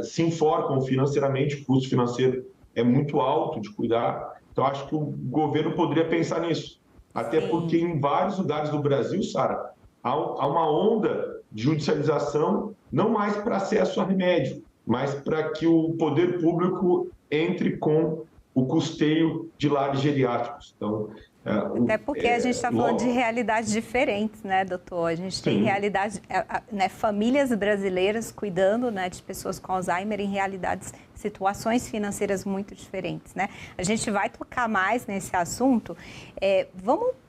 se enforcam financeiramente, o custo financeiro é muito alto de cuidar. Então, acho que o governo poderia pensar nisso. Até porque em vários lugares do Brasil, Sara, há uma onda de judicialização, não mais para acesso a remédio, mas para que o poder público entre com o custeio de lares geriátricos. Então, até porque a gente está falando de realidades diferentes, né, doutor? A gente tem realidades, famílias brasileiras cuidando, né, de pessoas com Alzheimer em realidades, situações financeiras muito diferentes, né? A gente vai tocar mais nesse assunto.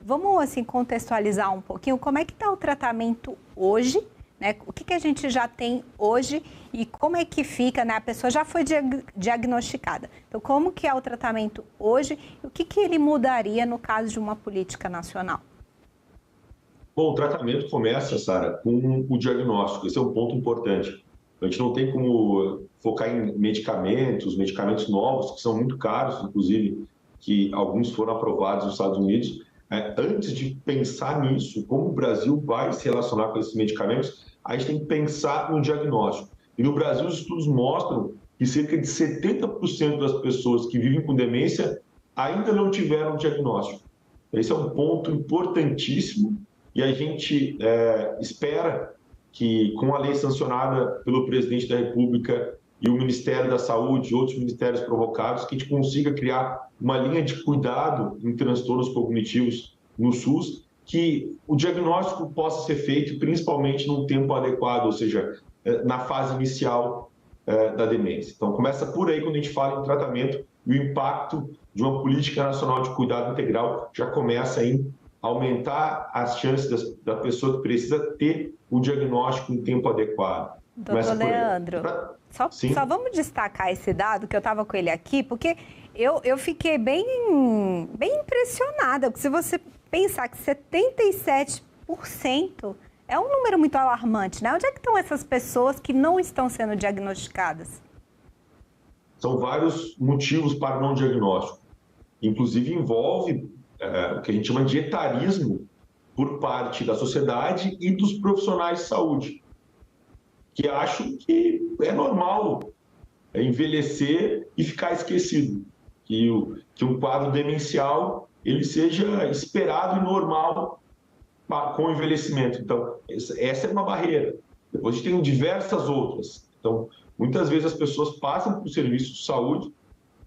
Vamos assim, contextualizar um pouquinho como é que está o tratamento hoje, né? O que a gente já tem hoje e como é que fica, né? A pessoa já foi diagnosticada. Então, como que é o tratamento hoje e o que ele mudaria no caso de uma política nacional? Bom, o tratamento começa, Sara, com o diagnóstico. Esse é um ponto importante. A gente não tem como focar em medicamentos novos, que são muito caros, inclusive, que alguns foram aprovados nos Estados Unidos. Antes de pensar nisso, como o Brasil vai se relacionar com esses medicamentos, a gente tem que pensar no diagnóstico. E no Brasil, os estudos mostram que cerca de 70% das pessoas que vivem com demência ainda não tiveram diagnóstico. Esse é um ponto importantíssimo e a gente espera que, com a lei sancionada pelo presidente da República e o Ministério da Saúde e outros ministérios provocados, que a gente consiga criar uma linha de cuidado em transtornos cognitivos no SUS, que o diagnóstico possa ser feito principalmente num tempo adequado, ou seja, na fase inicial da demência. Então, começa por aí quando a gente fala em tratamento, e o impacto de uma política nacional de cuidado integral já começa em aumentar as chances da pessoa que precisa ter o diagnóstico em tempo adequado. Doutor Leandro, só vamos destacar esse dado, que eu estava com ele aqui, porque eu fiquei bem impressionada, porque se você pensar que 77% é um número muito alarmante, né? Onde é que estão essas pessoas que não estão sendo diagnosticadas? São vários motivos para o não diagnóstico. Inclusive envolve o que a gente chama de etarismo por parte da sociedade e dos profissionais de saúde, que acham que é normal envelhecer e ficar esquecido, que um quadro demencial ele seja esperado e normal com o envelhecimento. Então, essa é uma barreira. Depois a gente tem diversas outras. Então, muitas vezes as pessoas passam por serviço de saúde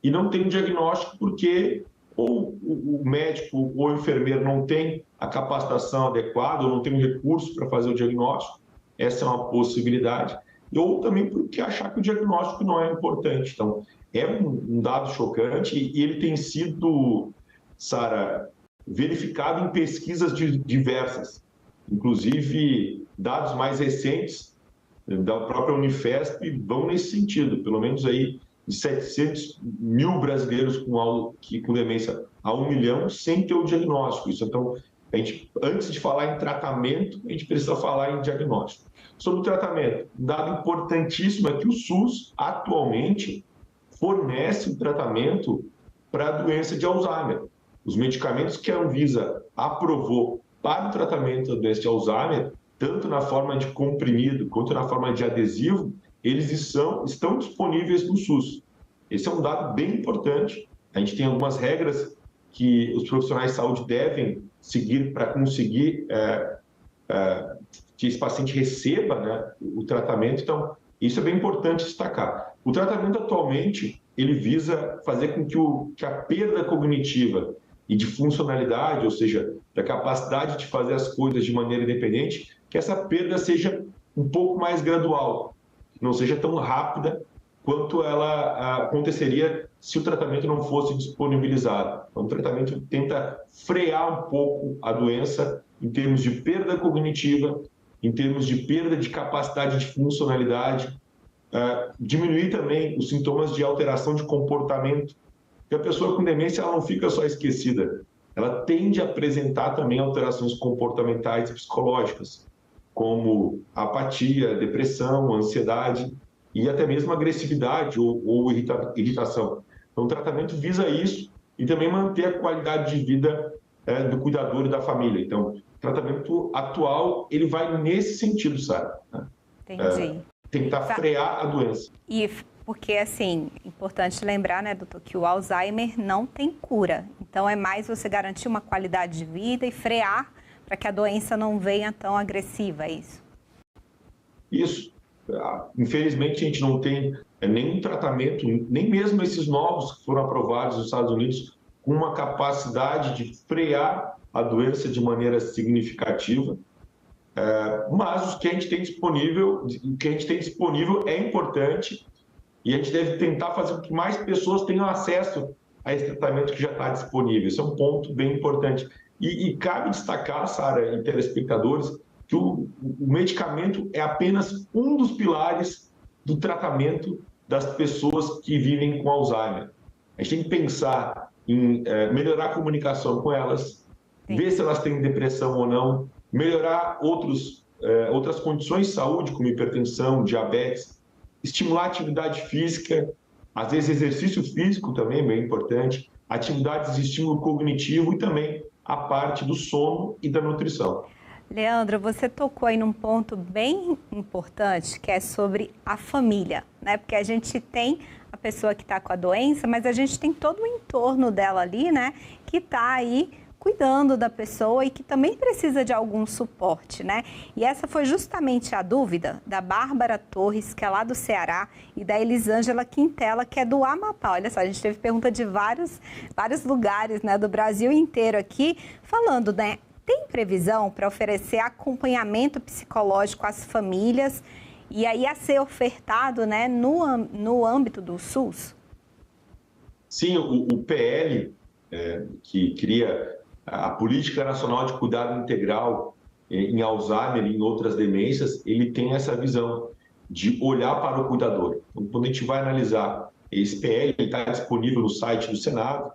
e não têm diagnóstico porque ou o médico ou o enfermeiro não tem a capacitação adequada ou não tem um recurso para fazer o diagnóstico. Essa é uma possibilidade. Ou também porque achar que o diagnóstico não é importante. Então, é um dado chocante e ele tem sido, Sara, verificado em pesquisas diversas. Inclusive, dados mais recentes da própria Unifesp vão nesse sentido. Pelo menos aí de 700 mil brasileiros com demência a 1 milhão sem ter o diagnóstico. Isso, então, a gente, antes de falar em tratamento, a gente precisa falar em diagnóstico. Sobre o tratamento, um dado importantíssimo é que o SUS, atualmente, fornece o tratamento para a doença de Alzheimer. Os medicamentos que a Anvisa aprovou para o tratamento da doença de Alzheimer, tanto na forma de comprimido quanto na forma de adesivo, eles estão disponíveis no SUS. Esse é um dado bem importante. A gente tem algumas regras que os profissionais de saúde devem seguir para conseguir que esse paciente receba, né, o tratamento. Então, isso é bem importante destacar. O tratamento atualmente, ele visa fazer com que a perda cognitiva e de funcionalidade, ou seja, da capacidade de fazer as coisas de maneira independente, que essa perda seja um pouco mais gradual, não seja tão rápida quanto ela aconteceria se o tratamento não fosse disponibilizado. Então, o tratamento tenta frear um pouco a doença em termos de perda cognitiva, em termos de perda de capacidade de funcionalidade, diminuir também os sintomas de alteração de comportamento, porque a pessoa com demência ela não fica só esquecida, ela tende a apresentar também alterações comportamentais e psicológicas, como apatia, depressão, ansiedade e até mesmo agressividade ou irritação. Então, o tratamento visa isso e também manter a qualidade de vida do cuidador e da família. Então, o tratamento atual, ele vai nesse sentido, Sara. Entendi. Tentar frear a doença. E porque, assim, importante lembrar, né, doutor, que o Alzheimer não tem cura. Então, é mais você garantir uma qualidade de vida e frear para que a doença não venha tão agressiva, é isso? Isso. Infelizmente, a gente não tem nenhum tratamento, nem mesmo esses novos que foram aprovados nos Estados Unidos, com uma capacidade de frear a doença de maneira significativa. Mas o que a gente tem disponível, é importante e a gente deve tentar fazer com que mais pessoas tenham acesso a esse tratamento que já está disponível. Esse é um ponto bem importante. E cabe destacar, Sara e telespectadores, que o medicamento é apenas um dos pilares do tratamento das pessoas que vivem com Alzheimer. A gente tem que pensar em melhorar a comunicação com elas, ver se elas têm depressão ou não, melhorar outras condições de saúde, como hipertensão, diabetes, estimular a atividade física, às vezes exercício físico também é bem importante, atividades de estímulo cognitivo e também a parte do sono e da nutrição. Leandro, você tocou aí num ponto bem importante, que é sobre a família, né? Porque a gente tem a pessoa que está com a doença, mas a gente tem todo o entorno dela ali, né? Que está aí cuidando da pessoa e que também precisa de algum suporte, né? E essa foi justamente a dúvida da Bárbara Torres, que é lá do Ceará, e da Elisângela Quintela, que é do Amapá. Olha só, a gente teve pergunta de vários lugares, né, do Brasil inteiro aqui, falando, né? Tem previsão para oferecer acompanhamento psicológico às famílias e aí a ser ofertado, né, no âmbito do SUS? Sim, o PL, que cria a Política Nacional de Cuidado Integral em Alzheimer e em outras demências, ele tem essa visão de olhar para o cuidador. Então, quando a gente vai analisar esse PL, ele está disponível no site do Senado,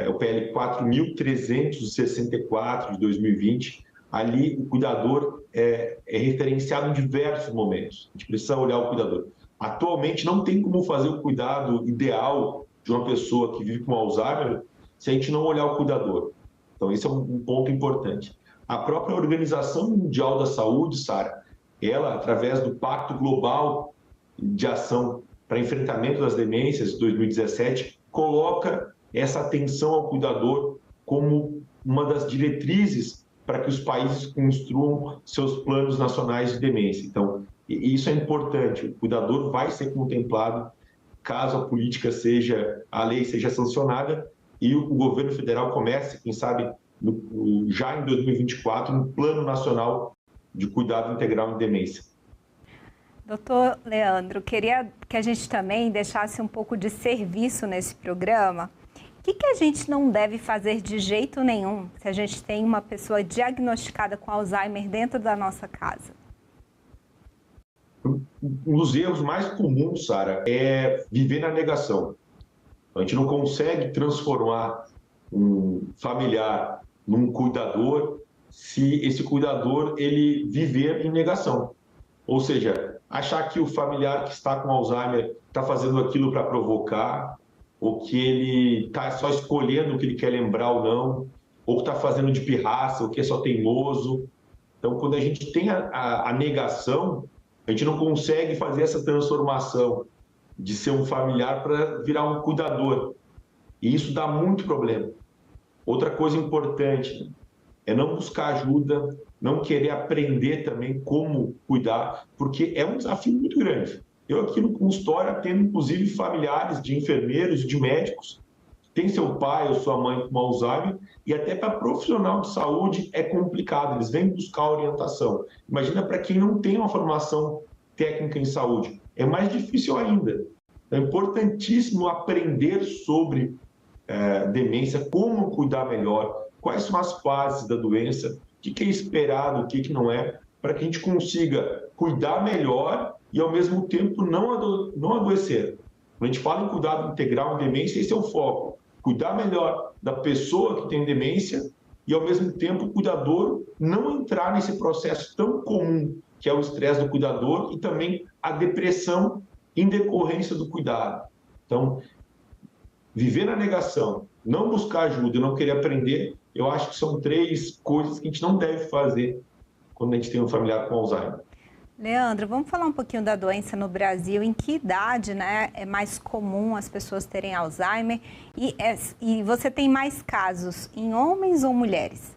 o PL 4.364 de 2020, ali o cuidador é referenciado em diversos momentos. A gente precisa olhar o cuidador. Atualmente não tem como fazer o cuidado ideal de uma pessoa que vive com Alzheimer se a gente não olhar o cuidador. Então esse é um ponto importante. A própria Organização Mundial da Saúde, Sara, ela, através do Pacto Global de Ação para Enfrentamento das Demências, de 2017, coloca essa atenção ao cuidador como uma das diretrizes para que os países construam seus planos nacionais de demência. Então, isso é importante. O cuidador vai ser contemplado caso a lei seja sancionada e o governo federal comece, quem sabe, já em 2024, um plano nacional de cuidado integral em demência. Doutor Leandro, queria que a gente também deixasse um pouco de serviço nesse programa. O que a gente não deve fazer de jeito nenhum se a gente tem uma pessoa diagnosticada com Alzheimer dentro da nossa casa? Um dos erros mais comuns, Sara, é viver na negação. A gente não consegue transformar um familiar num cuidador se esse cuidador ele viver em negação. Ou seja, achar que o familiar que está com Alzheimer está fazendo aquilo para provocar, ou que ele está só escolhendo o que ele quer lembrar ou não, ou que está fazendo de pirraça, ou que é só teimoso. Então, quando a gente tem a negação, a gente não consegue fazer essa transformação de ser um familiar para virar um cuidador. E isso dá muito problema. Outra coisa importante é não buscar ajuda, não querer aprender também como cuidar, porque é um desafio muito grande. Eu aqui no consultório atendo, inclusive, familiares de enfermeiros e de médicos, tem seu pai ou sua mãe com Alzheimer, e até para profissional de saúde é complicado, eles vêm buscar orientação. Imagina para quem não tem uma formação técnica em saúde, é mais difícil ainda. É importantíssimo aprender sobre demência, como cuidar melhor, quais são as fases da doença, o que é esperado, o que não é, para que a gente consiga cuidar melhor e, ao mesmo tempo, não adoecer. Quando a gente fala em cuidado integral em demência, esse é o foco. Cuidar melhor da pessoa que tem demência e, ao mesmo tempo, o cuidador não entrar nesse processo tão comum que é o estresse do cuidador e também a depressão em decorrência do cuidado. Então, viver na negação, não buscar ajuda e não querer aprender, eu acho que são 3 coisas que a gente não deve fazer quando a gente tem um familiar com Alzheimer. Leandro, vamos falar um pouquinho da doença no Brasil. Em que idade, né, é mais comum as pessoas terem Alzheimer? E você tem mais casos em homens ou mulheres?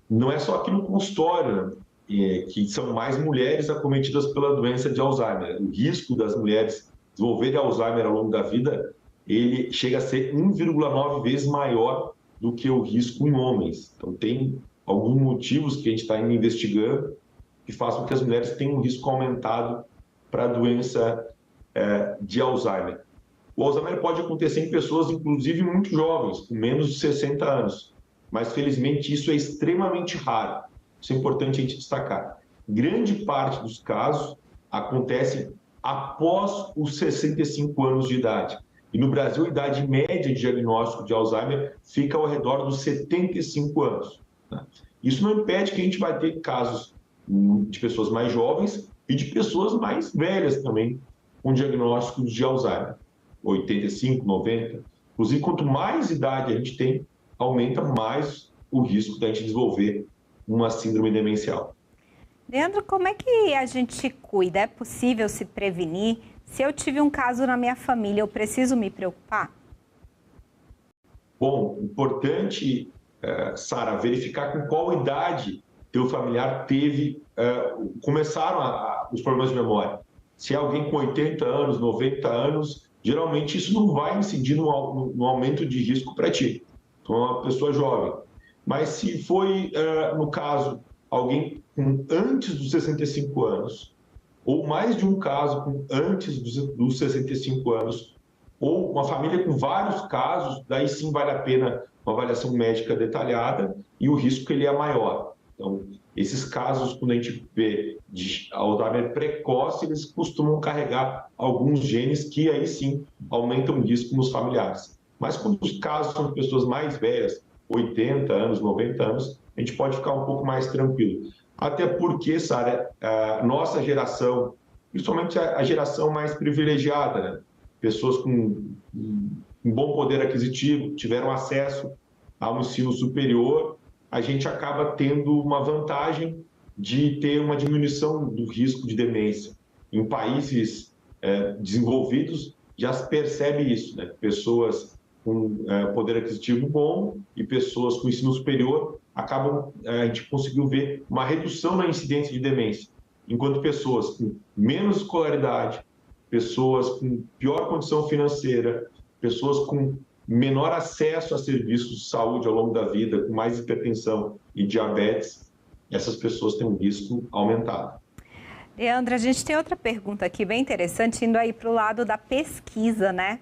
Não é só aqui no consultório, que são mais mulheres acometidas pela doença de Alzheimer. O risco das mulheres desenvolverem Alzheimer ao longo da vida, ele chega a ser 1,9 vezes maior do que o risco em homens. Então, tem alguns motivos que a gente está ainda investigando que façam com que as mulheres tenham um risco aumentado para a doença de Alzheimer. O Alzheimer pode acontecer em pessoas, inclusive, muito jovens, com menos de 60 anos. Mas, felizmente, isso é extremamente raro. Isso é importante a gente destacar. Grande parte dos casos acontece após os 65 anos de idade. E no Brasil, a idade média de diagnóstico de Alzheimer fica ao redor dos 75 anos. Né? Isso não impede que a gente vai ter casos de pessoas mais jovens e de pessoas mais velhas também com diagnósticos de Alzheimer. 85, 90. Inclusive, quanto mais idade a gente tem, aumenta mais o risco de a gente desenvolver uma síndrome demencial. Leandro, como é que a gente cuida? É possível se prevenir? Se eu tive um caso na minha família, eu preciso me preocupar? Bom, importante, Sara, verificar com qual idade teu familiar começaram os problemas de memória. Se é alguém com 80 anos, 90 anos, geralmente isso não vai incidir no aumento de risco para ti. Então, é uma pessoa jovem. Mas se foi, no caso, alguém com antes dos 65 anos, ou mais de um caso com antes dos 65 anos, ou uma família com vários casos, daí sim vale a pena uma avaliação médica detalhada e o risco ele é maior. Então, esses casos, quando a gente vê de Alzheimer precoce, eles costumam carregar alguns genes que aí sim aumentam o risco nos familiares. Mas quando os casos são de pessoas mais velhas, 80 anos, 90 anos, a gente pode ficar um pouco mais tranquilo. Até porque, Sara, a nossa geração, principalmente a geração mais privilegiada, né? Pessoas com um bom poder aquisitivo, tiveram acesso ao ensino superior, a gente acaba tendo uma vantagem de ter uma diminuição do risco de demência. Em países desenvolvidos, já se percebe isso, né? Pessoas com poder aquisitivo bom e pessoas com ensino superior acabam, a gente conseguiu ver uma redução na incidência de demência, enquanto pessoas com menos escolaridade, pessoas com pior condição financeira, pessoas com menor acesso a serviços de saúde ao longo da vida, com mais hipertensão e diabetes, essas pessoas têm um risco aumentado. Leandro, a gente tem outra pergunta aqui bem interessante, indo aí para o lado da pesquisa, né?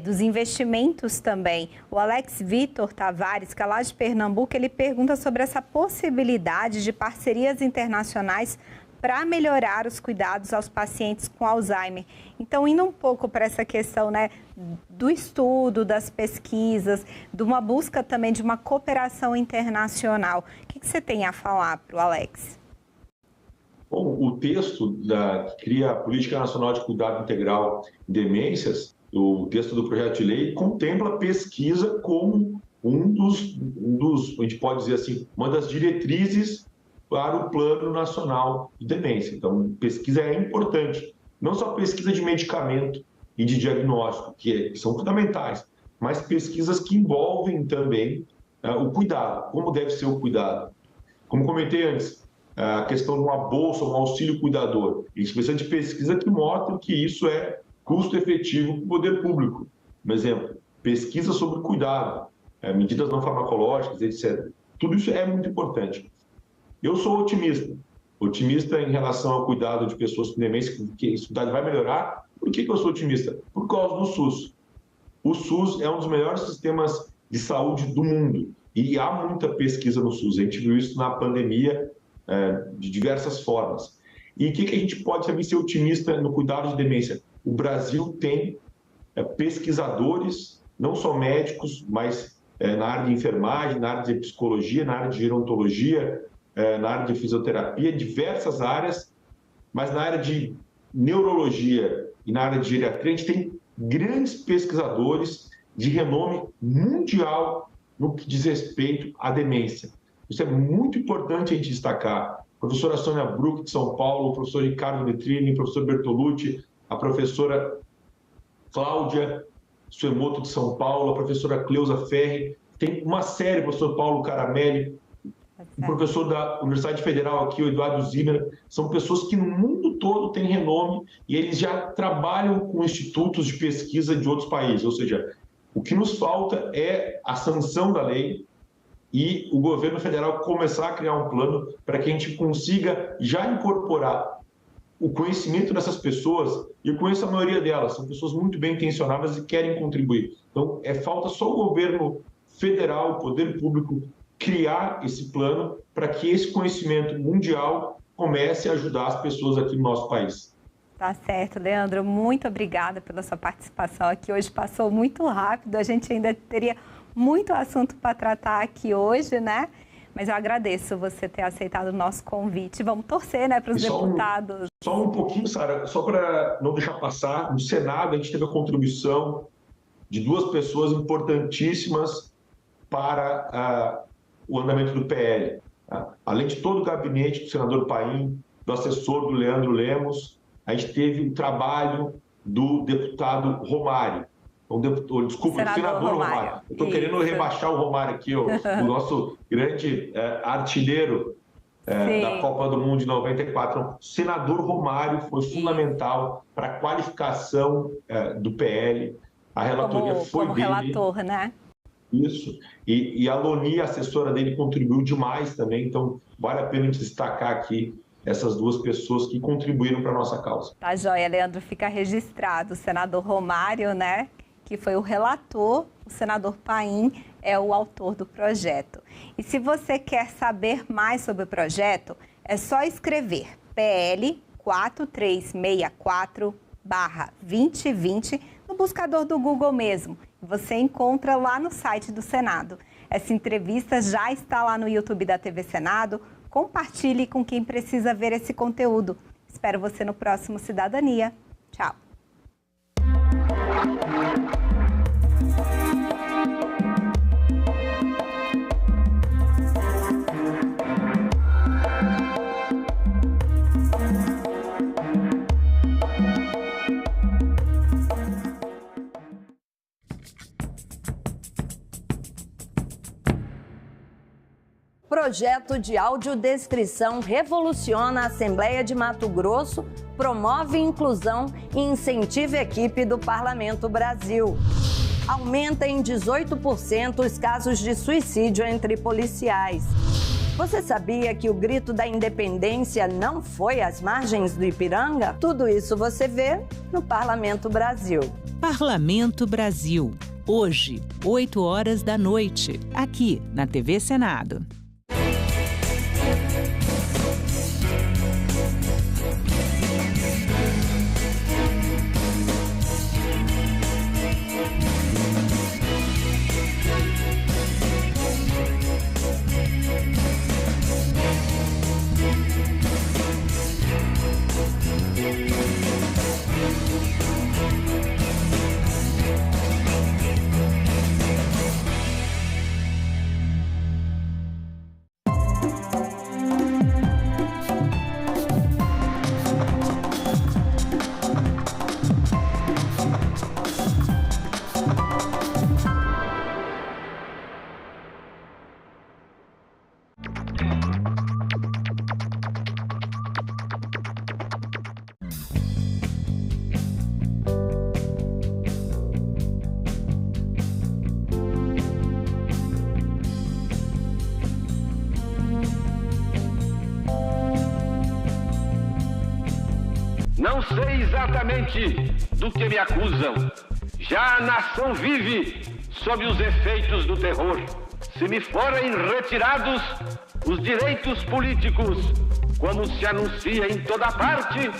Dos investimentos também. O Alex Vitor Tavares, que é lá de Pernambuco, ele pergunta sobre essa possibilidade de parcerias internacionais para melhorar os cuidados aos pacientes com Alzheimer. Então, indo um pouco para essa questão, né, do estudo, das pesquisas, de uma busca também de uma cooperação internacional. O que você tem a falar para o Alex? Bom, o texto que cria a Política Nacional de Cuidado Integral em Demências, o texto do projeto de lei, contempla pesquisa como um dos, a gente pode dizer assim, uma das diretrizes para o Plano Nacional de Demência. Então, pesquisa é importante. Não só pesquisa de medicamento e de diagnóstico, que são fundamentais, mas pesquisas que envolvem também o cuidado, como deve ser o cuidado. Como comentei antes, a questão de uma bolsa, um auxílio cuidador. A gente precisa de pesquisa que mostra que isso é custo efetivo para o poder público. Um exemplo, pesquisa sobre cuidado, medidas não farmacológicas, etc. Tudo isso é muito importante. Eu sou otimista em relação ao cuidado de pessoas com demência, que isso vai melhorar, Por que eu sou otimista? Por causa do SUS. O SUS é um dos melhores sistemas de saúde do mundo e há muita pesquisa no SUS. A gente viu isso na pandemia de diversas formas. E o que a gente pode também ser otimista no cuidado de demência? O Brasil tem pesquisadores, não só médicos, mas na área de enfermagem, na área de psicologia, na área de gerontologia, na área de fisioterapia, diversas áreas, mas na área de neurologia e na área de geriatria, a gente tem grandes pesquisadores de renome mundial no que diz respeito à demência. Isso é muito importante a gente destacar. A professora Sônia Bruck, de São Paulo, o professor Ricardo Vetrini, o professor Bertolucci, a professora Cláudia Suemoto, de São Paulo, a professora Cleusa Ferri, tem uma série, o professor Paulo Caramelli, o professor da Universidade Federal aqui, o Eduardo Zimmer, são pessoas que no mundo todo têm renome e eles já trabalham com institutos de pesquisa de outros países. Ou seja, o que nos falta é a sanção da lei e o governo federal começar a criar um plano para que a gente consiga já incorporar o conhecimento dessas pessoas. E eu conheço a maioria delas, são pessoas muito bem intencionadas e querem contribuir. Então, falta só o governo federal, o poder público, criar esse plano para que esse conhecimento mundial comece a ajudar as pessoas aqui no nosso país. Tá certo, Leandro. Muito obrigada pela sua participação aqui hoje. Passou muito rápido. A gente ainda teria muito assunto para tratar aqui hoje, né? Mas eu agradeço você ter aceitado o nosso convite. Vamos torcer, né, para os deputados. Só um pouquinho, Sara, só para não deixar passar. No Senado, a gente teve a contribuição de duas pessoas importantíssimas para o andamento do PL. Além de todo o gabinete do senador Paim, do assessor do Leandro Lemos, a gente teve o trabalho do deputado Romário. Desculpa, o senador Romário. Eu estou querendo rebaixar o Romário aqui, o nosso grande artilheiro da Copa do Mundo de 94. Então, o senador Romário foi fundamental para a qualificação do PL. A relatoria foi dele. Como relator, né? Isso. E a Loni, a assessora dele, contribuiu demais também. Então, vale a pena destacar aqui essas duas pessoas que contribuíram para a nossa causa. Tá joia, Leandro. Fica registrado. O senador Romário, né, que foi o relator, o senador Paim é o autor do projeto. E se você quer saber mais sobre o projeto, é só escrever PL 4364/2020 no buscador do Google mesmo. Você encontra lá no site do Senado. Essa entrevista já está lá no YouTube da TV Senado. Compartilhe com quem precisa ver esse conteúdo. Espero você no próximo Cidadania. Tchau. Projeto de audiodescrição revoluciona a Assembleia de Mato Grosso, promove inclusão e incentiva a equipe do Parlamento Brasil. Aumenta em 18% os casos de suicídio entre policiais. Você sabia que o grito da independência não foi às margens do Ipiranga? Tudo isso você vê no Parlamento Brasil. Parlamento Brasil. Hoje, 20h, aqui na TV Senado. Não sei exatamente do que me acusam. Já a nação vive sob os efeitos do terror. Se me forem retirados os direitos políticos, como se anuncia em toda parte,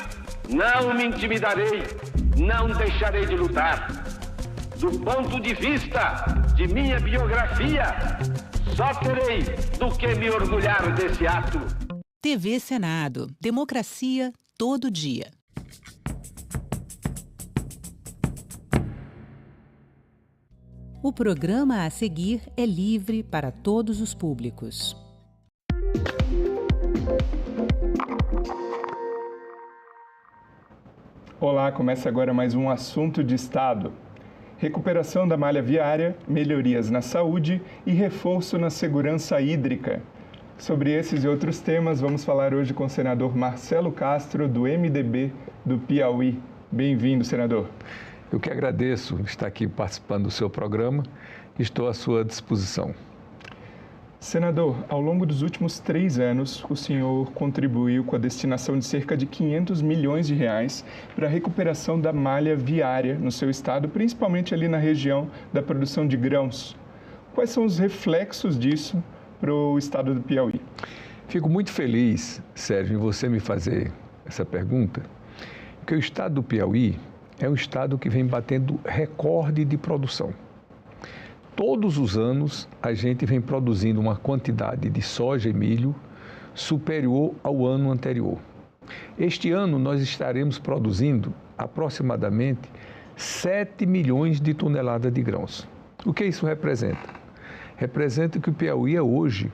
não me intimidarei, não deixarei de lutar. Do ponto de vista de minha biografia, só terei do que me orgulhar desse ato. TV Senado. Democracia todo dia. O programa a seguir é livre para todos os públicos. Olá, começa agora mais um Assunto de Estado. Recuperação da malha viária, melhorias na saúde e reforço na segurança hídrica. Sobre esses e outros temas, vamos falar hoje com o senador Marcelo Castro, do MDB do Piauí. Bem-vindo, senador. Eu que agradeço estar aqui participando do seu programa e estou à sua disposição. Senador, ao longo dos últimos 3 anos, o senhor contribuiu com a destinação de cerca de 500 milhões de reais para a recuperação da malha viária no seu estado, principalmente ali na região da produção de grãos. Quais são os reflexos disso para o estado do Piauí? Fico muito feliz, Sérgio, em você me fazer essa pergunta, porque o estado do Piauí é um estado que vem batendo recorde de produção. Todos os anos, a gente vem produzindo uma quantidade de soja e milho superior ao ano anterior. Este ano, nós estaremos produzindo aproximadamente 7 milhões de toneladas de grãos. O que isso representa? Representa que o Piauí é hoje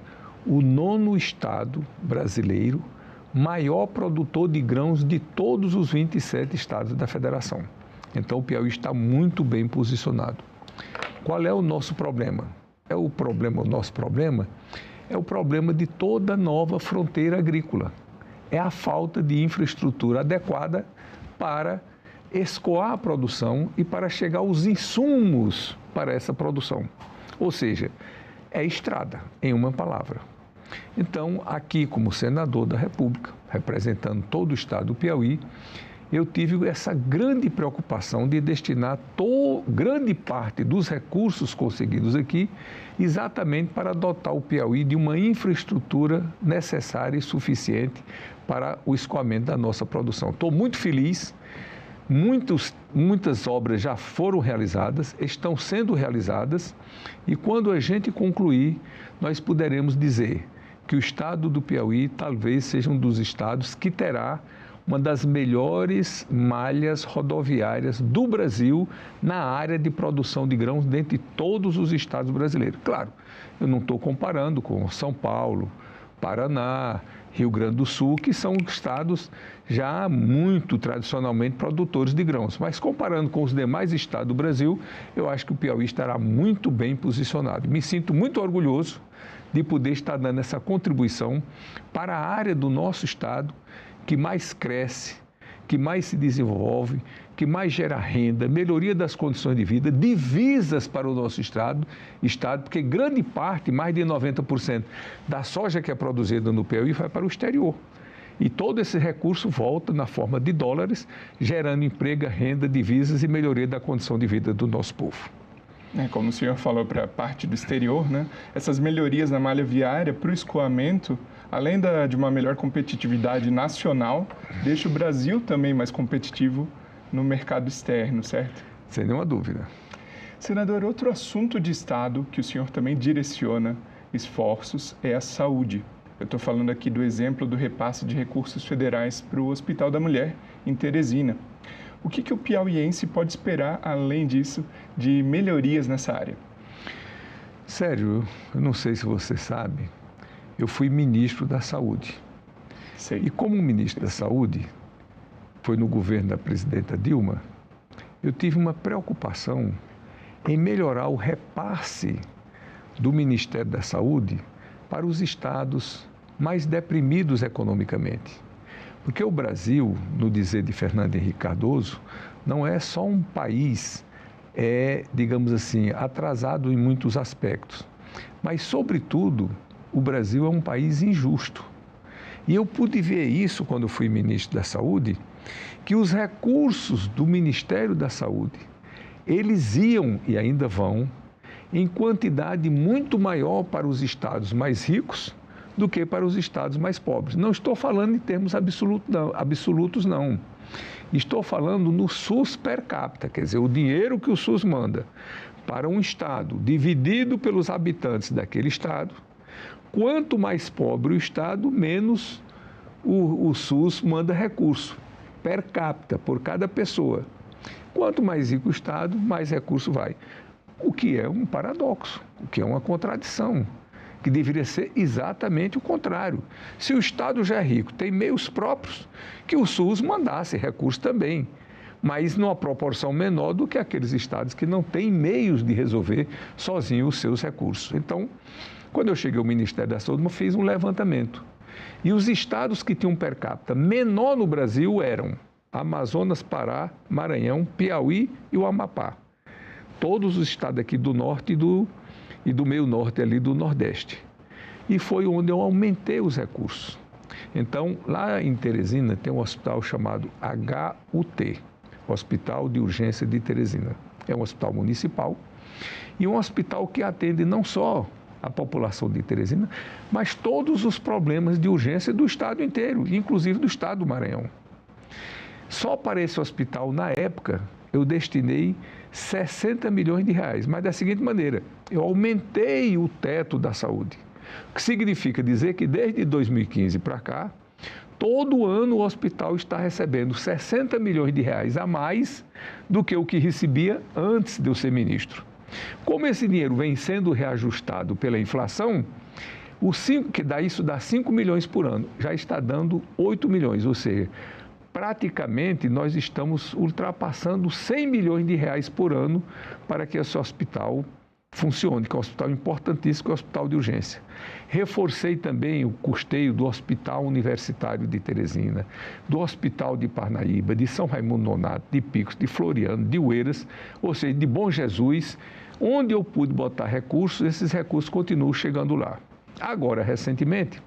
o 9º estado brasileiro maior produtor de grãos de todos os 27 estados da federação. Então, o Piauí está muito bem posicionado. Qual é o nosso problema? O nosso problema é o problema de toda nova fronteira agrícola. É a falta de infraestrutura adequada para escoar a produção e para chegar aos insumos para essa produção. Ou seja, é estrada, em uma palavra. Então, aqui como senador da República, representando todo o estado do Piauí, eu tive essa grande preocupação de destinar grande parte dos recursos conseguidos aqui exatamente para dotar o Piauí de uma infraestrutura necessária e suficiente para o escoamento da nossa produção. Estou muito feliz, muitas obras já foram realizadas, estão sendo realizadas e quando a gente concluir, nós poderemos dizer que o estado do Piauí talvez seja um dos estados que terá uma das melhores malhas rodoviárias do Brasil na área de produção de grãos dentre todos os estados brasileiros. Claro, eu não estou comparando com São Paulo, Paraná, Rio Grande do Sul, que são estados já muito tradicionalmente produtores de grãos. Mas comparando com os demais estados do Brasil, eu acho que o Piauí estará muito bem posicionado. Me sinto muito orgulhoso de poder estar dando essa contribuição para a área do nosso estado que mais cresce, que mais se desenvolve, que mais gera renda, melhoria das condições de vida, divisas para o nosso estado, porque grande parte, mais de 90% da soja que é produzida no Piauí vai para o exterior. E todo esse recurso volta na forma de dólares, gerando emprego, renda, divisas e melhoria da condição de vida do nosso povo. Como o senhor falou para a parte do exterior, né? Essas melhorias na malha viária para o escoamento, além de uma melhor competitividade nacional, deixa o Brasil também mais competitivo no mercado externo, certo? Sem nenhuma dúvida. Senador, outro assunto de Estado que o senhor também direciona esforços é a saúde. Eu estou falando aqui do exemplo do repasse de recursos federais para o Hospital da Mulher, em Teresina. O que o piauiense pode esperar, além disso, de melhorias nessa área? Sérgio, eu não sei se você sabe, eu fui ministro da Saúde. Sei. E como ministro da Saúde, foi no governo da presidenta Dilma, eu tive uma preocupação em melhorar o repasse do Ministério da Saúde para os estados mais deprimidos economicamente. Porque o Brasil, no dizer de Fernando Henrique Cardoso, não é só um país, digamos assim, atrasado em muitos aspectos, mas, sobretudo, o Brasil é um país injusto. E eu pude ver isso quando fui ministro da Saúde, que os recursos do Ministério da Saúde, eles iam e ainda vão em quantidade muito maior para os estados mais ricos do que para os estados mais pobres. Não estou falando em termos absolutos, não. Estou falando no SUS per capita, quer dizer, o dinheiro que o SUS manda para um estado, dividido pelos habitantes daquele estado. Quanto mais pobre o estado, menos o SUS manda recurso per capita, por cada pessoa. Quanto mais rico o estado, mais recurso vai. O que é um paradoxo, o que é uma contradição, que deveria ser exatamente o contrário. Se o estado já é rico, tem meios próprios, que o SUS mandasse recurso também, mas numa proporção menor do que aqueles estados que não têm meios de resolver sozinhos os seus recursos. Então, quando eu cheguei ao Ministério da Saúde, eu fiz um levantamento. E os estados que tinham per capita menor no Brasil eram Amazonas, Pará, Maranhão, Piauí e o Amapá. Todos os estados aqui do norte e do meio norte ali do nordeste. E foi onde eu aumentei os recursos. Então, lá em Teresina tem um hospital chamado HUT, Hospital de Urgência de Teresina. É um hospital municipal e um hospital que atende não só a população de Teresina, mas todos os problemas de urgência do estado inteiro, inclusive do estado do Maranhão. Só para esse hospital, na época, eu destinei 60 milhões de reais, mas da seguinte maneira, eu aumentei o teto da saúde, o que significa dizer que desde 2015 para cá, todo ano o hospital está recebendo 60 milhões de reais a mais do que o que recebia antes de eu ser ministro. Como esse dinheiro vem sendo reajustado pela inflação, isso dá 5 milhões por ano, já está dando 8 milhões, ou seja, praticamente nós estamos ultrapassando 100 milhões de reais por ano para que esse hospital funcione, que é um hospital importantíssimo, que é o hospital de urgência. Reforcei também o custeio do Hospital Universitário de Teresina, do Hospital de Parnaíba, de São Raimundo Nonato, de Picos, de Floriano, de Oeiras, ou seja, de Bom Jesus, onde eu pude botar recursos, esses recursos continuam chegando lá. Agora, recentemente,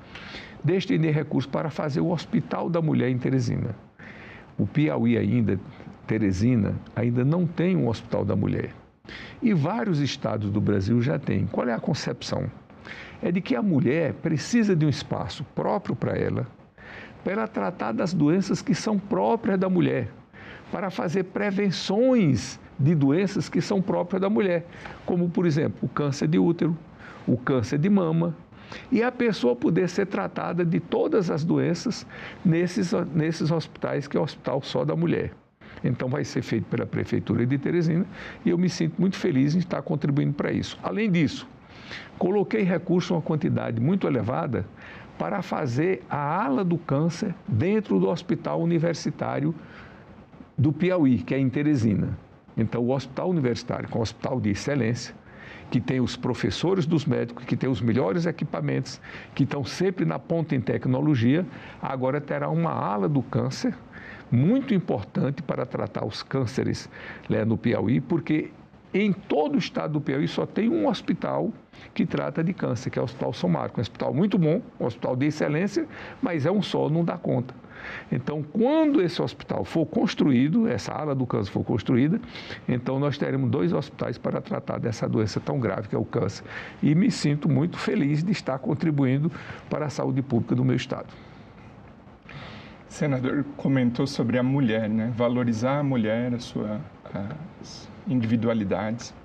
destinei recursos para fazer o Hospital da Mulher em Teresina. O Piauí ainda, Teresina, ainda não tem um Hospital da Mulher. E vários estados do Brasil já têm. Qual é a concepção? É de que a mulher precisa de um espaço próprio para ela tratar das doenças que são próprias da mulher, para fazer prevenções de doenças que são próprias da mulher, como, por exemplo, o câncer de útero, o câncer de mama, e a pessoa poder ser tratada de todas as doenças nesses hospitais, que é o hospital só da mulher. Então, vai ser feito pela Prefeitura de Teresina e eu me sinto muito feliz em estar contribuindo para isso. Além disso, coloquei recursos, uma quantidade muito elevada, para fazer a ala do câncer dentro do Hospital Universitário do Piauí, que é em Teresina. Então, o Hospital Universitário, que é um hospital de excelência, que tem os professores dos médicos, que tem os melhores equipamentos, que estão sempre na ponta em tecnologia, agora terá uma ala do câncer muito importante para tratar os cânceres no Piauí, porque em todo o estado do Piauí só tem um hospital que trata de câncer, que é o Hospital São Marcos. Um hospital muito bom, um hospital de excelência, mas é um só, não dá conta. Então, quando esse hospital for construído, essa ala do câncer for construída, então nós teremos 2 hospitais para tratar dessa doença tão grave que é o câncer. E me sinto muito feliz de estar contribuindo para a saúde pública do meu estado. O senador comentou sobre a mulher, né? Valorizar a mulher, as individualidades.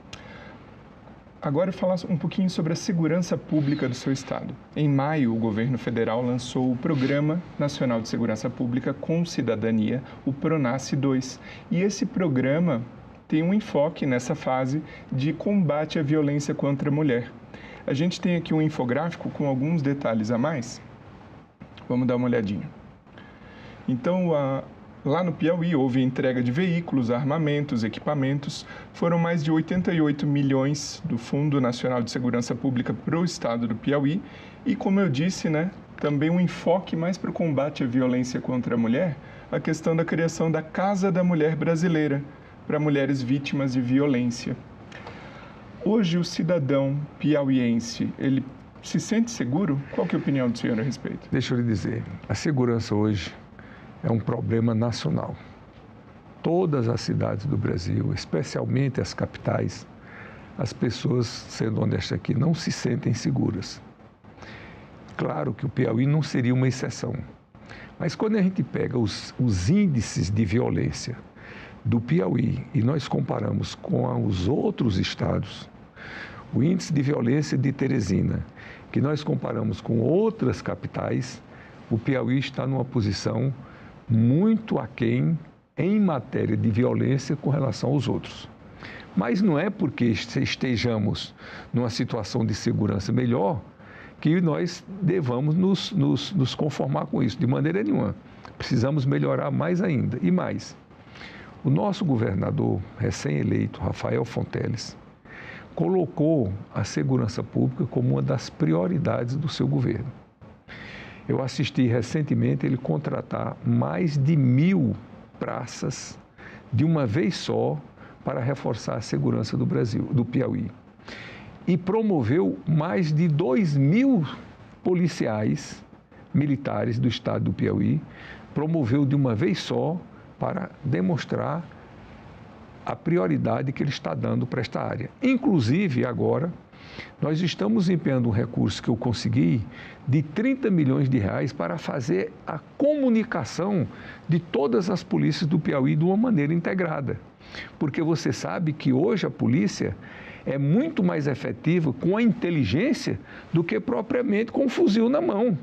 Agora, falar um pouquinho sobre a segurança pública do seu estado. Em maio, o governo federal lançou o Programa Nacional de Segurança Pública com Cidadania, o PRONASSE 2. E esse programa tem um enfoque nessa fase de combate à violência contra a mulher. A gente tem aqui um infográfico com alguns detalhes a mais. Vamos dar uma olhadinha. Então, lá no Piauí, houve entrega de veículos, armamentos, equipamentos. Foram mais de 88 milhões do Fundo Nacional de Segurança Pública para o estado do Piauí. E, como eu disse, né, também um enfoque mais para o combate à violência contra a mulher, a questão da criação da Casa da Mulher Brasileira para mulheres vítimas de violência. Hoje, o cidadão piauiense, ele Se sente seguro? Qual que é a opinião do senhor a respeito? Deixa eu lhe dizer, a segurança hoje é um problema nacional. Todas as cidades do Brasil, especialmente as capitais, as pessoas, sendo honestas aqui, não se sentem seguras. Claro que o Piauí não seria uma exceção, mas quando a gente pega os índices de violência do Piauí e nós comparamos com os outros estados, o índice de violência de Teresina, que nós comparamos com outras capitais, o Piauí está numa posição muito aquém em matéria de violência com relação aos outros. Mas não é porque estejamos numa situação de segurança melhor que nós devamos nos conformar com isso, de maneira nenhuma. Precisamos melhorar mais ainda. E mais, o nosso governador recém-eleito, Rafael Fonteles, colocou a segurança pública como uma das prioridades do seu governo. Eu assisti recentemente ele contratar mais de 1.000 praças de uma vez só para reforçar a segurança do Brasil, do Piauí. E promoveu mais de 2.000 policiais militares do estado do Piauí, promoveu de uma vez só para demonstrar a prioridade que ele está dando para esta área. Inclusive, agora, nós estamos empenhando um recurso que eu consegui de 30 milhões de reais para fazer a comunicação de todas as polícias do Piauí de uma maneira integrada. Porque você sabe que hoje a polícia é muito mais efetiva com a inteligência do que propriamente com o fuzil na mão.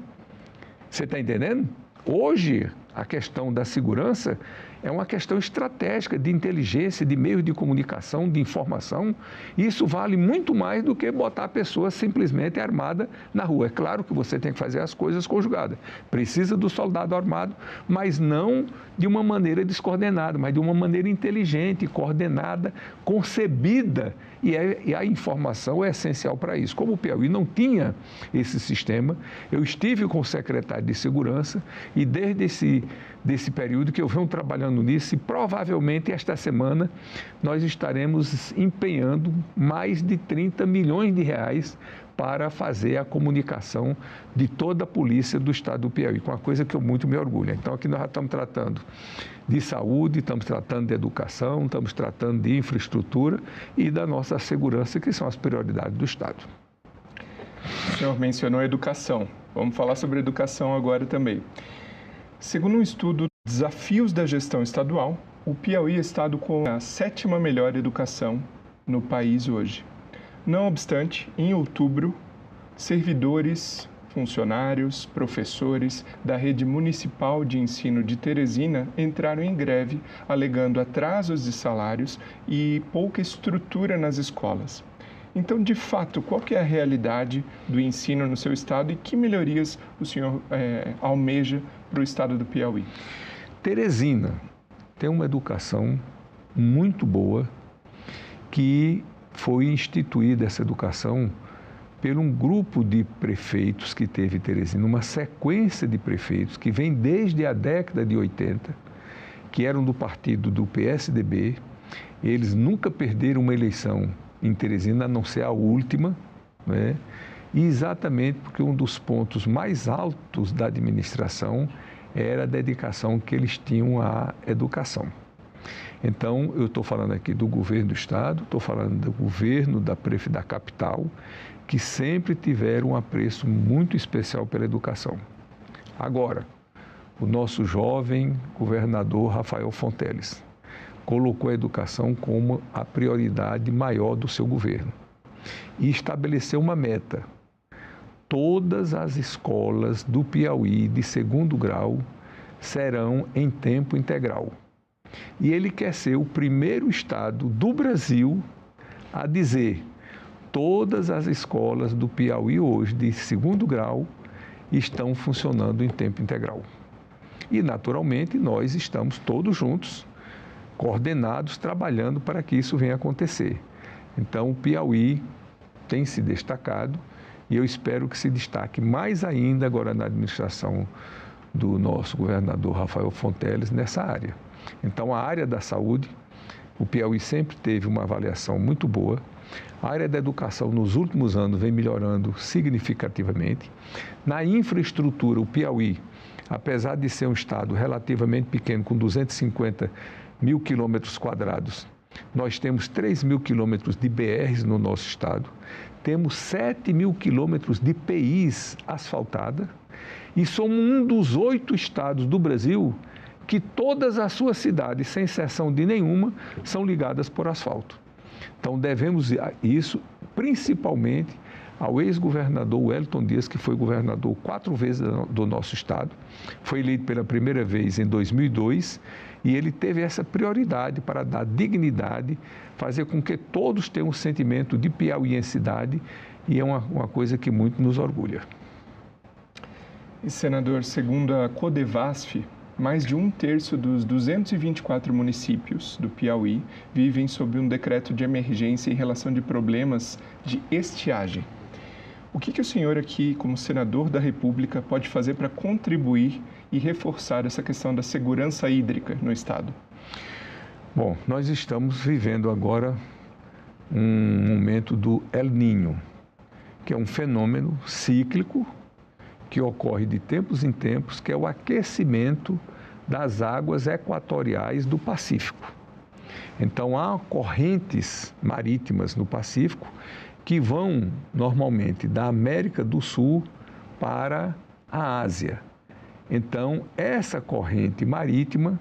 Você está entendendo? Hoje, a questão da segurança é uma questão estratégica de inteligência, de meios de comunicação, de informação. E isso vale muito mais do que botar a pessoa simplesmente armada na rua. É claro que você tem que fazer as coisas conjugadas. Precisa do soldado armado, mas não de uma maneira descoordenada, mas de uma maneira inteligente, coordenada, concebida. E a informação é essencial para isso. Como o Piauí não tinha esse sistema, eu estive com o secretário de Segurança e desde desse período que eu venho trabalhando nisso e provavelmente esta semana nós estaremos empenhando mais de 30 milhões de reais para fazer a comunicação de toda a polícia do estado do Piauí, com uma coisa que eu muito me orgulho. Então aqui nós já estamos tratando de saúde, estamos tratando de educação, estamos tratando de infraestrutura e da nossa segurança, que são as prioridades do estado. O senhor mencionou a educação. Vamos falar sobre educação agora também. Segundo um estudo Desafios da Gestão Estadual, o Piauí é estado com a 7ª melhor educação no país hoje. Não obstante, em outubro, servidores, funcionários, professores da rede municipal de ensino de Teresina entraram em greve, alegando atrasos de salários e pouca estrutura nas escolas. Então, de fato, qual que é a realidade do ensino no seu estado e que melhorias o senhor almeja para o estado do Piauí? Teresina tem uma educação muito boa que foi instituída essa educação por um grupo de prefeitos que teve Teresina, uma sequência de prefeitos que vem desde a década de 80, que eram do partido do PSDB. Eles nunca perderam uma eleição em Teresina, a não ser a última, né? E exatamente porque um dos pontos mais altos da administração era a dedicação que eles tinham à educação. Então, eu estou falando aqui do governo do estado, estou falando do governo da capital, que sempre tiveram um apreço muito especial pela educação. Agora, o nosso jovem governador Rafael Fonteles colocou a educação como a prioridade maior do seu governo e estabeleceu uma meta. Todas as escolas do Piauí de 2º grau serão em tempo integral. E ele quer ser o primeiro estado do Brasil a dizer: todas as escolas do Piauí hoje de 2º grau estão funcionando em tempo integral. E, naturalmente, nós estamos todos juntos, coordenados, trabalhando para que isso venha acontecer. Então, o Piauí tem se destacado e eu espero que se destaque mais ainda agora na administração do nosso governador Rafael Fonteles nessa área. Então, a área da saúde, o Piauí sempre teve uma avaliação muito boa A área da educação, nos últimos anos, vem melhorando significativamente. Na infraestrutura, o Piauí, apesar de ser um estado relativamente pequeno, com 250 mil quilômetros quadrados, nós temos 3 mil quilômetros de BRs no nosso estado, temos 7 mil quilômetros de PIs asfaltada e somos um dos 8 estados do Brasil que todas as suas cidades, sem exceção de nenhuma, são ligadas por asfalto. Então, devemos isso principalmente ao ex-governador Wellington Dias, que foi governador 4 vezes do nosso estado, foi eleito pela primeira vez em 2002 e ele teve essa prioridade para dar dignidade, fazer com que todos tenham um sentimento de piauiensidade e é uma coisa que muito nos orgulha. E, senador, segundo a Codevasf, mais de 1/3 dos 224 municípios do Piauí vivem sob um decreto de emergência em relação de problemas de estiagem. O que o senhor aqui, como senador da República, pode fazer para contribuir e reforçar essa questão da segurança hídrica no estado? Bom, nós estamos vivendo agora um momento do El Niño, que é um fenômeno cíclico que ocorre de tempos em tempos, que é o aquecimento das águas equatoriais do Pacífico. Então, há correntes marítimas no Pacífico que vão, normalmente, da América do Sul para a Ásia. Então, essa corrente marítima,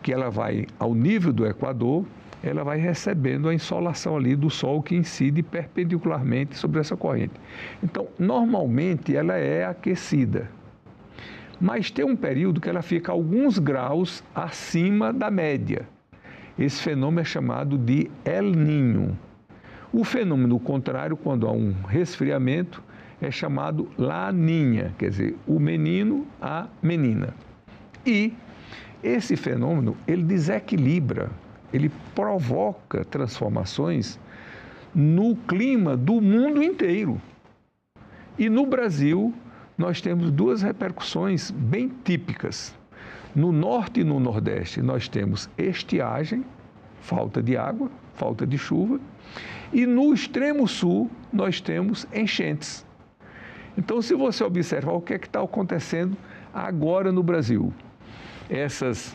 que ela vai ao nível do Equador, ela vai recebendo a insolação ali do Sol que incide perpendicularmente sobre essa corrente. Então, normalmente, ela é aquecida. Mas tem um período que ela fica alguns graus acima da média. Esse fenômeno é chamado de El Niño. O fenômeno contrário, quando há um resfriamento, é chamado La Niña, quer dizer, o menino, a menina. E esse fenômeno, ele desequilibra, ele provoca transformações no clima do mundo inteiro. E no Brasil, nós temos 2 repercussões bem típicas. No norte e no nordeste, nós temos estiagem, falta de água, falta de chuva, e no extremo sul, nós temos enchentes. Então, se você observar o que é que está acontecendo agora no Brasil, essas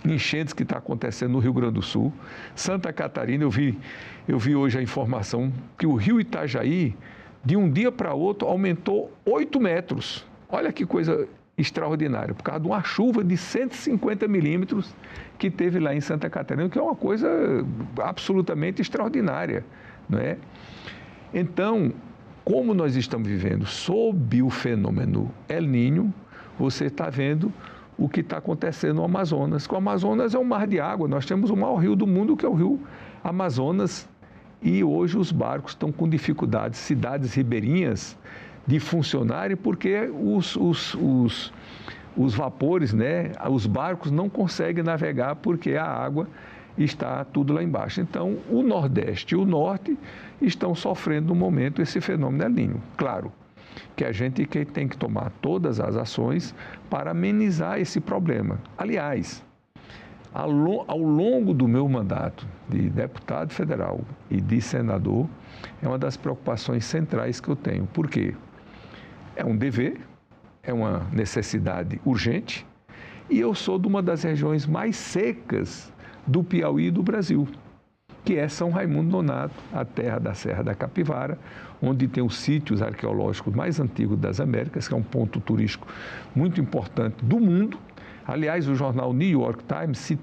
enchentes que está acontecendo no Rio Grande do Sul, Santa Catarina, eu vi hoje a informação que o rio Itajaí, de um dia para outro, aumentou 8 metros. Olha que coisa extraordinária, por causa de uma chuva de 150 milímetros que teve lá em Santa Catarina, que é uma coisa absolutamente extraordinária, não é? Então, como nós estamos vivendo sob o fenômeno El Niño, você está vendo o que está acontecendo no Amazonas. O Amazonas é um mar de água, nós temos o maior rio do mundo, que é o rio Amazonas, e hoje os barcos estão com dificuldades, cidades ribeirinhas, de funcionarem, porque os vapores, né, os barcos não conseguem navegar porque a água está tudo lá embaixo. Então, o Nordeste e o Norte estão sofrendo no momento esse fenômeno El Niño. Claro que a gente tem que tomar todas as ações para amenizar esse problema. Aliás, ao longo do meu mandato de deputado federal e de senador, é uma das preocupações centrais que eu tenho. Por quê? É um dever, é uma necessidade urgente, e eu sou de uma das regiões mais secas do Piauí e do Brasil, que é São Raimundo Nonato, a terra da Serra da Capivara, onde tem os sítios arqueológicos mais antigos das Américas, que é um ponto turístico muito importante do mundo. Aliás, o jornal New York Times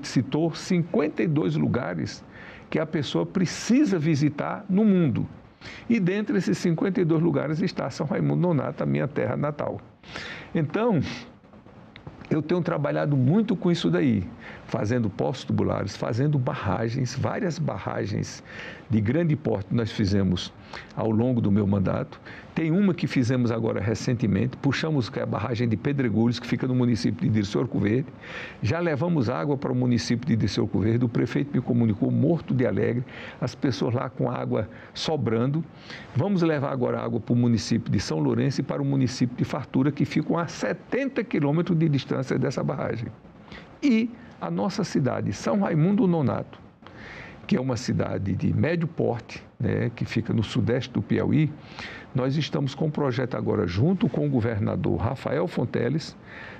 citou 52 lugares que a pessoa precisa visitar no mundo. E dentre esses 52 lugares está São Raimundo Nonato, a minha terra natal. Então, eu tenho trabalhado muito com isso daí, fazendo poços tubulares, fazendo barragens, várias barragens de grande porte nós fizemos ao longo do meu mandato. Tem uma que fizemos agora recentemente, puxamos a barragem de Pedregulhos, que fica no município de Dirceu Arco Verde. Já levamos água para o município de Dirceu Arco Verde, o prefeito me comunicou, morto de alegre, as pessoas lá com água sobrando. Vamos levar agora água para o município de São Lourenço e para o município de Fartura, que ficam a 70 quilômetros de distância dessa barragem. E a nossa cidade, São Raimundo Nonato, que é uma cidade de médio porte, né, que fica no sudeste do Piauí, nós estamos com um projeto agora, junto com o governador Rafael Fonteles,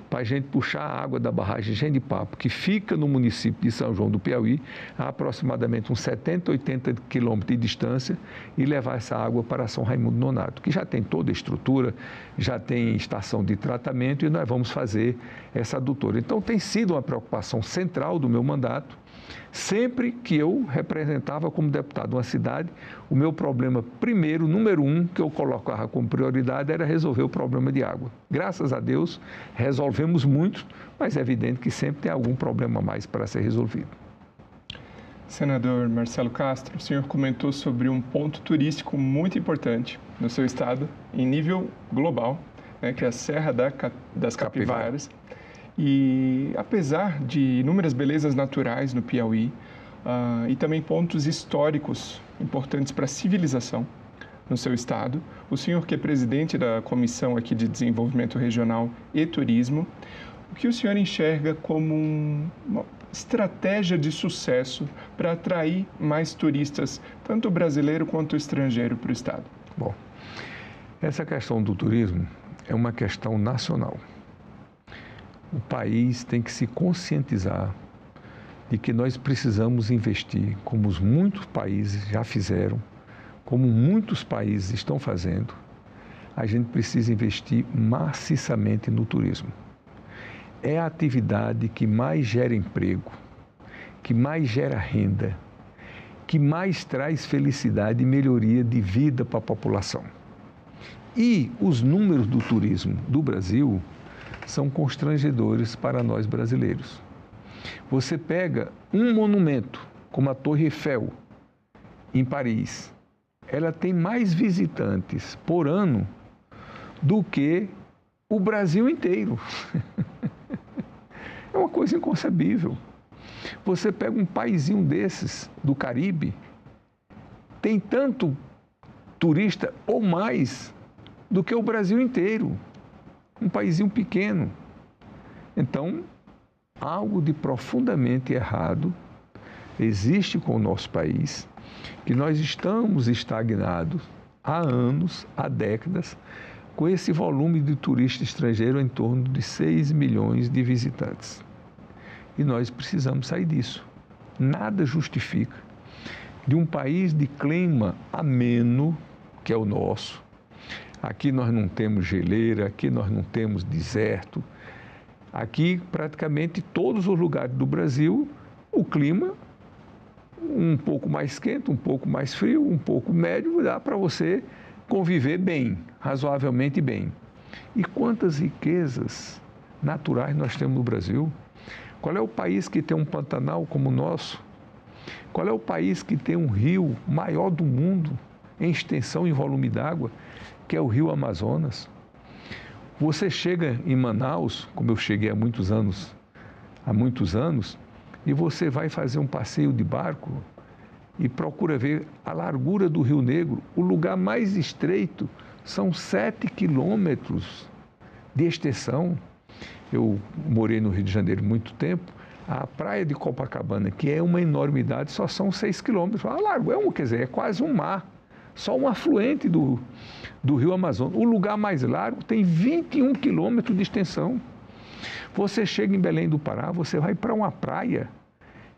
para a gente puxar a água da barragem Genipapo, que fica no município de São João do Piauí, a aproximadamente uns 70, 80 quilômetros de distância, e levar essa água para São Raimundo Nonato, que já tem toda a estrutura, já tem estação de tratamento, e nós vamos fazer essa adutora. Então, tem sido uma preocupação central do meu mandato. Sempre que eu representava como deputado uma cidade, o meu problema primeiro, número 1, que eu colocava como prioridade, era resolver o problema de água. Graças a Deus, resolvemos muito, mas é evidente que sempre tem algum problema a mais para ser resolvido. Senador Marcelo Castro, o senhor comentou sobre um ponto turístico muito importante no seu estado, em nível global, né, que é a Serra das Capivaras. E apesar de inúmeras belezas naturais no Piauí e também pontos históricos importantes para a civilização no seu estado, o senhor que é presidente da Comissão aqui de Desenvolvimento Regional e Turismo, o que o senhor enxerga como uma estratégia de sucesso para atrair mais turistas, tanto brasileiro quanto estrangeiro, para o estado? Bom, essa questão do turismo é uma questão nacional. O país tem que se conscientizar de que nós precisamos investir, como muitos países já fizeram, como muitos países estão fazendo, a gente precisa investir maciçamente no turismo. É a atividade que mais gera emprego, que mais gera renda, que mais traz felicidade e melhoria de vida para a população. E os números do turismo do Brasil são constrangedores para nós brasileiros. Você pega um monumento, como a Torre Eiffel, em Paris, ela tem mais visitantes por ano do que o Brasil inteiro. É uma coisa inconcebível. Você pega um paizinho desses, do Caribe, tem tanto turista ou mais do que o Brasil inteiro. Um paizinho pequeno. Então, algo de profundamente errado existe com o nosso país, que nós estamos estagnados há anos, há décadas, com esse volume de turista estrangeiro em torno de 6 milhões de visitantes. E nós precisamos sair disso. Nada justifica de um país de clima ameno, que é o nosso. Aqui nós não temos geleira, aqui nós não temos deserto. Aqui, praticamente, todos os lugares do Brasil, o clima um pouco mais quente, um pouco mais frio, um pouco médio, dá para você conviver bem, razoavelmente bem. E quantas riquezas naturais nós temos no Brasil? Qual é o país que tem um Pantanal como o nosso? Qual é o país que tem um rio maior do mundo em extensão e volume d'água, que é o Rio Amazonas? Você chega em Manaus, como eu cheguei há muitos anos, e você vai fazer um passeio de barco e procura ver a largura do Rio Negro. O lugar mais estreito são 7 quilômetros de extensão. Eu morei no Rio de Janeiro muito tempo. A praia de Copacabana, que é uma enormidade, só são 6 quilômetros. A largo é quase um mar, só um afluente do Rio Amazonas. O lugar mais largo tem 21 quilômetros de extensão. Você chega em Belém do Pará, você vai para uma praia,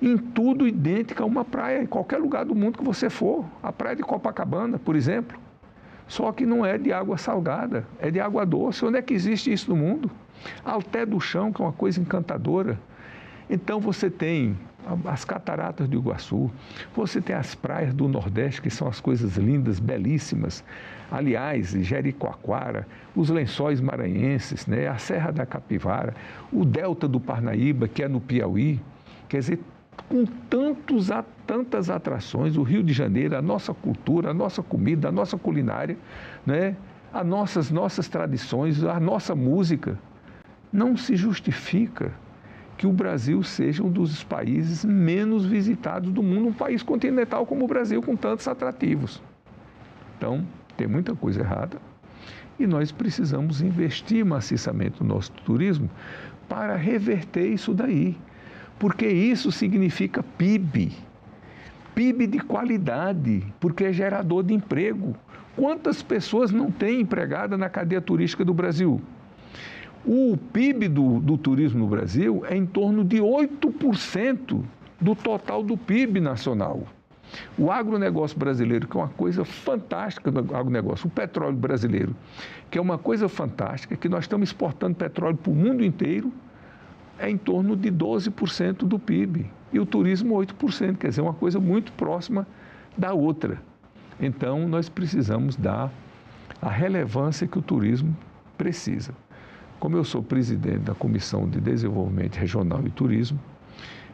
em tudo idêntica a uma praia, em qualquer lugar do mundo que você for. A praia de Copacabana, por exemplo, só que não é de água salgada, é de água doce. Onde é que existe isso no mundo? Alté do Chão, que é uma coisa encantadora. Então você tem as cataratas do Iguaçu, você tem as praias do Nordeste, que são as coisas lindas, belíssimas. Aliás, Jericoacoara, os lençóis maranhenses, né? A Serra da Capivara, o Delta do Parnaíba, que é no Piauí. Quer dizer, com tantas atrações, o Rio de Janeiro, a nossa cultura, a nossa comida, a nossa culinária, né? As nossas tradições, a nossa música. Não se justifica que o Brasil seja um dos países menos visitados do mundo, um país continental como o Brasil, com tantos atrativos. Então, tem muita coisa errada e nós precisamos investir maciçamente no nosso turismo para reverter isso daí, porque isso significa PIB. PIB de qualidade, porque é gerador de emprego. Quantas pessoas não têm empregada na cadeia turística do Brasil? O PIB do turismo no Brasil é em torno de 8% do total do PIB nacional. O agronegócio brasileiro, que é uma coisa fantástica do agronegócio, o petróleo brasileiro, que é uma coisa fantástica, que nós estamos exportando petróleo para o mundo inteiro, é em torno de 12% do PIB. E o turismo 8%, quer dizer, uma coisa muito próxima da outra. Então, nós precisamos dar a relevância que o turismo precisa. Como eu sou presidente da Comissão de Desenvolvimento Regional e Turismo,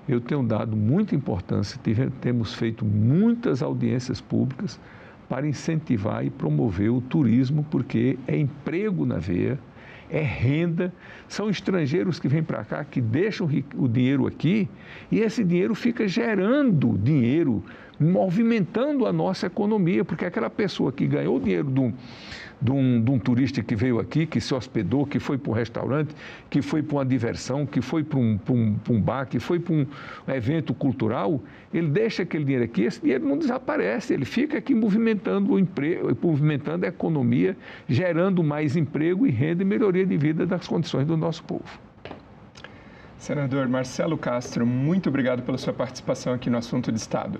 eu tenho dado muita importância, temos feito muitas audiências públicas para incentivar e promover o turismo, porque é emprego na veia, é renda, são estrangeiros que vêm para cá, que deixam o dinheiro aqui e esse dinheiro fica gerando dinheiro, movimentando a nossa economia, porque aquela pessoa que ganhou o dinheiro de um turista que veio aqui, que se hospedou, que foi para um restaurante, que foi para uma diversão, que foi para um bar, que foi para um evento cultural, ele deixa aquele dinheiro aqui, esse dinheiro não desaparece, ele fica aqui movimentando o emprego, movimentando a economia, gerando mais emprego e renda e melhoria de vida das condições do nosso povo. Senador Marcelo Castro, muito obrigado pela sua participação aqui no Assunto de Estado.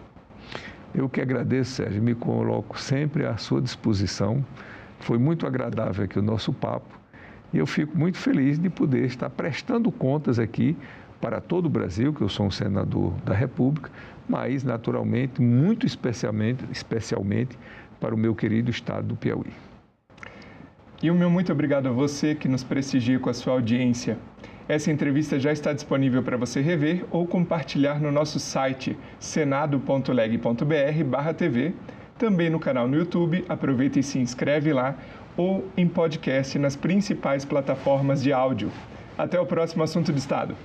Eu que agradeço, Sérgio, me coloco sempre à sua disposição. Foi muito agradável aqui o nosso papo e eu fico muito feliz de poder estar prestando contas aqui para todo o Brasil, que eu sou um senador da República, mas, naturalmente, muito especialmente para o meu querido estado do Piauí. E o meu muito obrigado a você que nos prestigia com a sua audiência. Essa entrevista já está disponível para você rever ou compartilhar no nosso site senado.leg.br/tv, também no canal no YouTube, aproveita e se inscreve lá, ou em podcast nas principais plataformas de áudio. Até o próximo Assunto de Estado.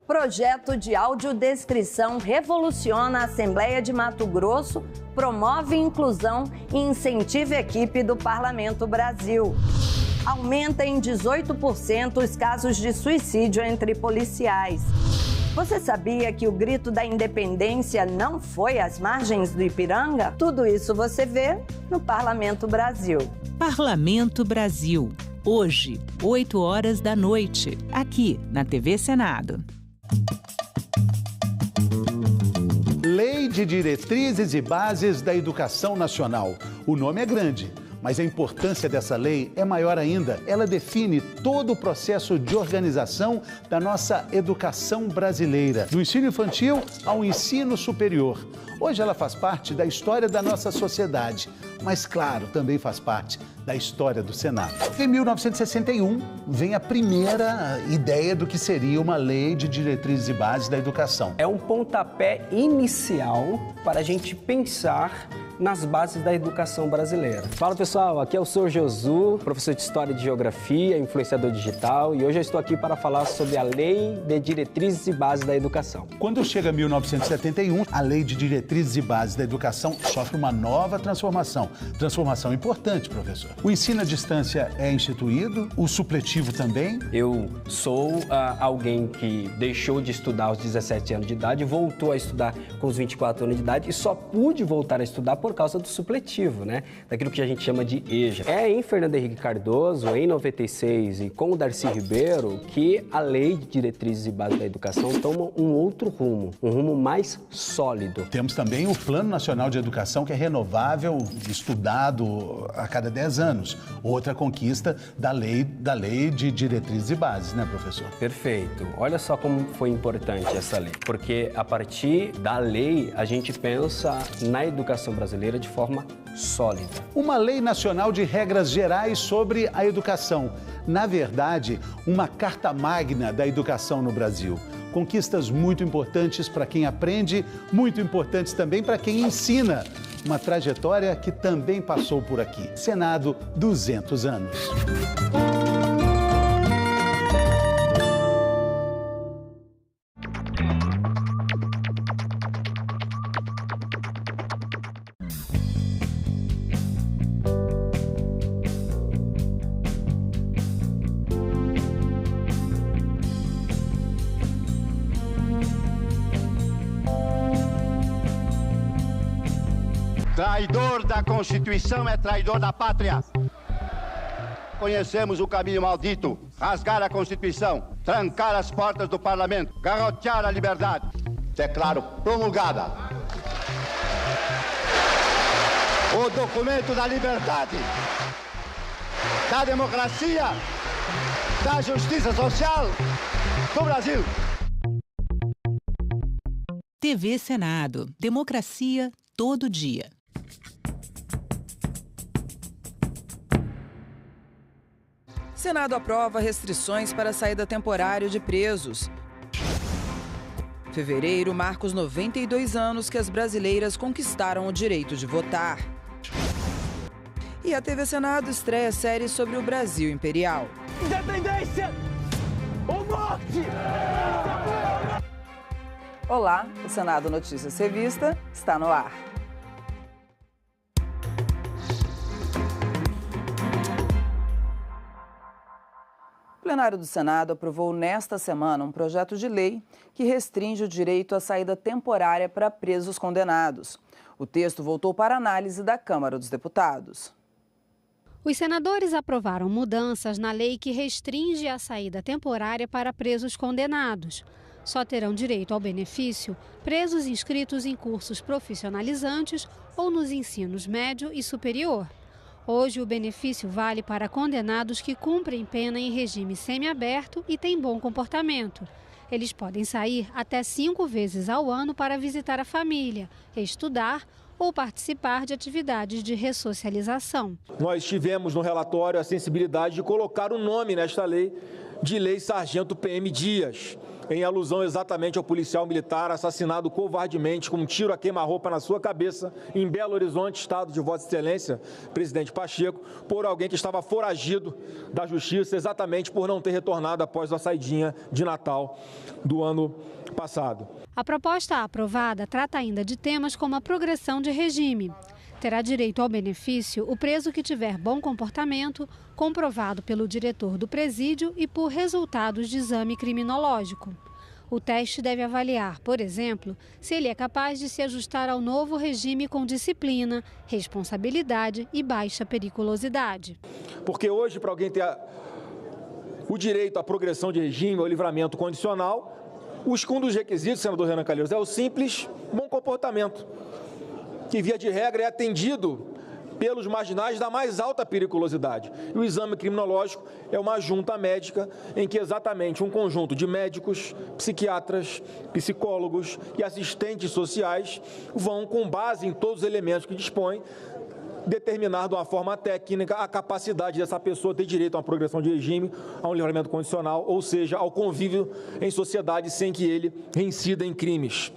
Projeto de audiodescrição revoluciona a Assembleia de Mato Grosso, promove inclusão e incentiva a equipe do Parlamento Brasil. Aumenta em 18% os casos de suicídio entre policiais. Você sabia que o grito da independência não foi às margens do Ipiranga? Tudo isso você vê no Parlamento Brasil. Parlamento Brasil. Hoje, 20h, aqui na TV Senado. Lei de Diretrizes e Bases da Educação Nacional. O nome é grande, mas a importância dessa lei é maior ainda. Ela define todo o processo de organização da nossa educação brasileira, do ensino infantil ao ensino superior. Hoje ela faz parte da história da nossa sociedade, mas, claro, também faz parte da história do Senado. Em 1961, vem a primeira ideia do que seria uma lei de diretrizes e bases da educação. É um pontapé inicial para a gente pensar nas bases da educação brasileira. Fala pessoal, aqui é o Sr. Josu, professor de História e de Geografia, influenciador digital, e hoje eu estou aqui para falar sobre a Lei de Diretrizes e Bases da Educação. Quando chega 1971, a Lei de Diretrizes e Bases da Educação sofre uma nova transformação. Transformação importante, professor. O ensino à distância é instituído, o supletivo também. Eu sou alguém que deixou de estudar aos 17 anos de idade, voltou a estudar com os 24 anos de idade e só pude voltar a estudar por causa do supletivo, né? Daquilo que a gente chama de EJA. É em Fernando Henrique Cardoso, em 96, e com o Darcy Ribeiro, que a Lei de Diretrizes e Bases da Educação toma um outro rumo, um rumo mais sólido. Temos também o Plano Nacional de Educação, que é renovável, estudado a cada 10 anos. Outra conquista da lei de Diretrizes e Bases, né, professor? Perfeito. Olha só como foi importante essa lei, porque a partir da lei a gente pensa na educação brasileira de forma sólida. Uma lei nacional de regras gerais sobre a educação. Na verdade, uma carta magna da educação no Brasil. Conquistas muito importantes para quem aprende, muito importantes também para quem ensina. Uma trajetória que também passou por aqui. Senado, 200 anos. Traidor da Constituição é traidor da pátria. Conhecemos o caminho maldito: rasgar a Constituição, trancar as portas do Parlamento, garrotear a liberdade. Declaro promulgada o documento da liberdade, da democracia, da justiça social do Brasil. TV Senado. Democracia todo dia. Senado aprova restrições para a saída temporária de presos. Fevereiro marca os 92 anos que as brasileiras conquistaram o direito de votar. E a TV Senado estreia série sobre o Brasil Imperial. Independência ou morte! Olá, o Senado Notícias Revista está no ar. O plenário do Senado aprovou nesta semana um projeto de lei que restringe o direito à saída temporária para presos condenados. O texto voltou para análise da Câmara dos Deputados. Os senadores aprovaram mudanças na lei que restringe a saída temporária para presos condenados. Só terão direito ao benefício presos inscritos em cursos profissionalizantes ou nos ensinos médio e superior. Hoje, o benefício vale para condenados que cumprem pena em regime semiaberto e têm bom comportamento. Eles podem sair até 5 vezes ao ano para visitar a família, estudar ou participar de atividades de ressocialização. Nós tivemos no relatório a sensibilidade de colocar o nome nesta lei de Lei Sargento PM Dias, em alusão exatamente ao policial militar assassinado covardemente com um tiro a queima-roupa na sua cabeça em Belo Horizonte, estado de Vossa Excelência, presidente Pacheco, por alguém que estava foragido da justiça exatamente por não ter retornado após a saidinha de Natal do ano passado. A proposta aprovada trata ainda de temas como a progressão de regime. Terá direito ao benefício o preso que tiver bom comportamento, comprovado pelo diretor do presídio e por resultados de exame criminológico. O teste deve avaliar, por exemplo, se ele é capaz de se ajustar ao novo regime com disciplina, responsabilidade e baixa periculosidade. Porque hoje, para alguém ter o direito à progressão de regime ou livramento condicional, um dos requisitos, senador Renan Calheiros, é o simples bom comportamento, que via de regra é atendido pelos marginais da mais alta periculosidade. E o exame criminológico é uma junta médica em que exatamente um conjunto de médicos, psiquiatras, psicólogos e assistentes sociais vão, com base em todos os elementos que dispõem, determinar de uma forma técnica a capacidade dessa pessoa ter direito a uma progressão de regime, a um livramento condicional, ou seja, ao convívio em sociedade sem que ele reincida em crimes.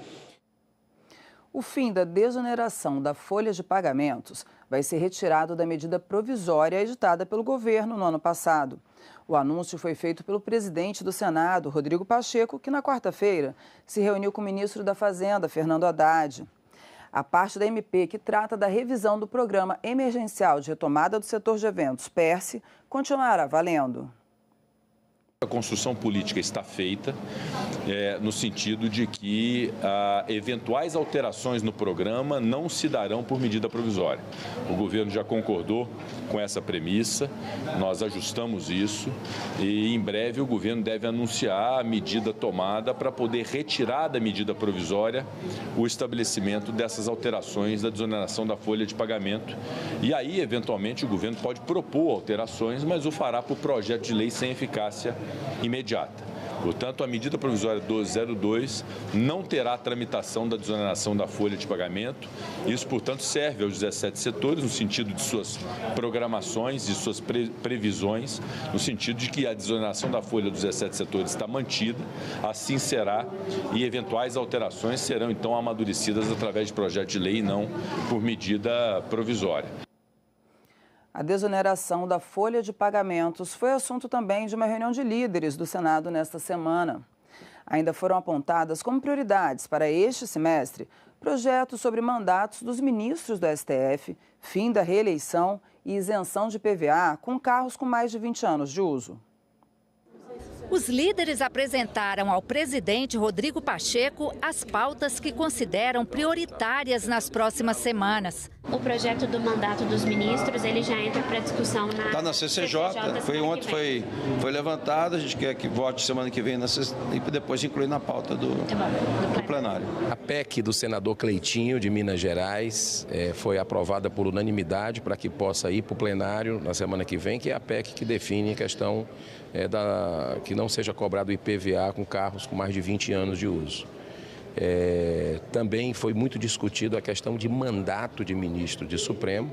O fim da desoneração da folha de pagamentos vai ser retirado da medida provisória editada pelo governo no ano passado. O anúncio foi feito pelo presidente do Senado, Rodrigo Pacheco, que na quarta-feira se reuniu com o ministro da Fazenda, Fernando Haddad. A parte da MP que trata da revisão do Programa Emergencial de Retomada do Setor de Eventos, PERSE, continuará valendo. A construção política está feita no sentido de que eventuais alterações no programa não se darão por medida provisória. O governo já concordou com essa premissa, nós ajustamos isso e em breve o governo deve anunciar a medida tomada para poder retirar da medida provisória o estabelecimento dessas alterações da desoneração da folha de pagamento. E aí, eventualmente, o governo pode propor alterações, mas o fará por projeto de lei sem eficácia imediata. Portanto, a medida provisória 1202 não terá tramitação da desoneração da folha de pagamento. Isso, portanto, serve aos 17 setores no sentido de suas programações, de suas previsões, no sentido de que a desoneração da folha dos 17 setores está mantida, assim será, e eventuais alterações serão, então, amadurecidas através de projeto de lei e não por medida provisória. A desoneração da folha de pagamentos foi assunto também de uma reunião de líderes do Senado nesta semana. Ainda foram apontadas como prioridades para este semestre projetos sobre mandatos dos ministros do STF, fim da reeleição e isenção de PVA com carros com mais de 20 anos de uso. Os líderes apresentaram ao presidente Rodrigo Pacheco as pautas que consideram prioritárias nas próximas semanas. O projeto do mandato dos ministros, ele já entra para discussão na... Está na CCJ, ontem foi levantado, a gente quer que vote semana que vem e depois incluir na pauta do plenário. A PEC do senador Cleitinho, de Minas Gerais, foi aprovada por unanimidade para que possa ir para o plenário na semana que vem, que é a PEC que define a questão que não seja cobrado IPVA com carros com mais de 20 anos de uso. Também foi muito discutido a questão de mandato de ministro de Supremo,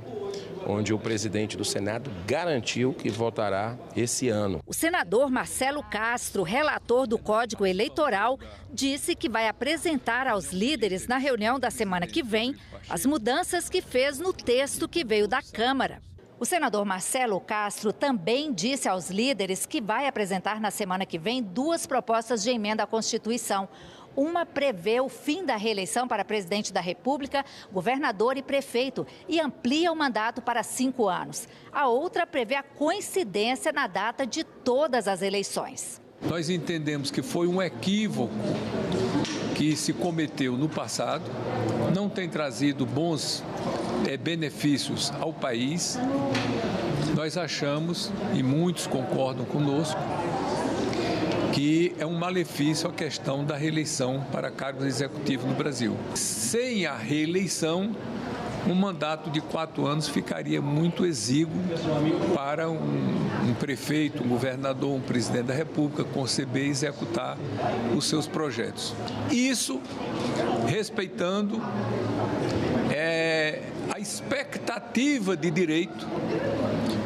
onde o presidente do Senado garantiu que votará esse ano. O senador Marcelo Castro, relator do Código Eleitoral, disse que vai apresentar aos líderes na reunião da semana que vem as mudanças que fez no texto que veio da Câmara. O senador Marcelo Castro também disse aos líderes que vai apresentar na semana que vem 2 propostas de emenda à Constituição. Uma prevê o fim da reeleição para presidente da República, governador e prefeito e amplia o mandato para 5 anos. A outra prevê a coincidência na data de todas as eleições. Nós entendemos que foi um equívoco que se cometeu no passado, não tem trazido bons benefícios ao país. Nós achamos, e muitos concordam conosco, que é um malefício a questão da reeleição para cargos executivos no Brasil. Sem a reeleição, um mandato de 4 anos ficaria muito exíguo para um prefeito, um governador, um presidente da República conceber e executar os seus projetos. Isso respeitando a expectativa de direito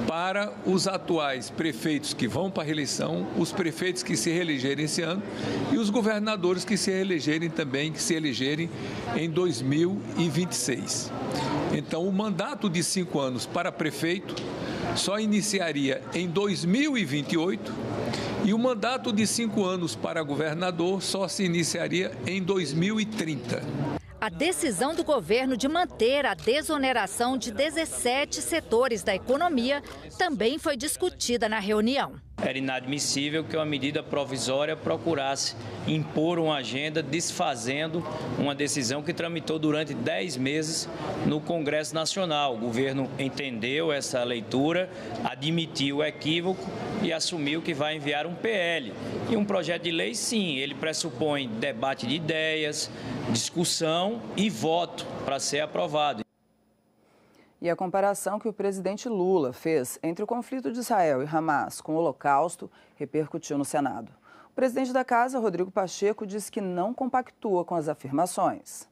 para os atuais prefeitos que vão para a reeleição, os prefeitos que se reelegerem esse ano e os governadores que se reelegerem também, que se elegerem em 2026. Então, o mandato de 5 anos para prefeito só iniciaria em 2028 e o mandato de 5 anos para governador só se iniciaria em 2030. A decisão do governo de manter a desoneração de 17 setores da economia também foi discutida na reunião. Era inadmissível que uma medida provisória procurasse impor uma agenda desfazendo uma decisão que tramitou durante 10 meses no Congresso Nacional. O governo entendeu essa leitura, admitiu o equívoco e assumiu que vai enviar um PL. E um projeto de lei, sim, ele pressupõe debate de ideias, discussão e voto para ser aprovado. E a comparação que o presidente Lula fez entre o conflito de Israel e Hamas com o Holocausto repercutiu no Senado. O presidente da Casa, Rodrigo Pacheco, disse que não compactua com as afirmações.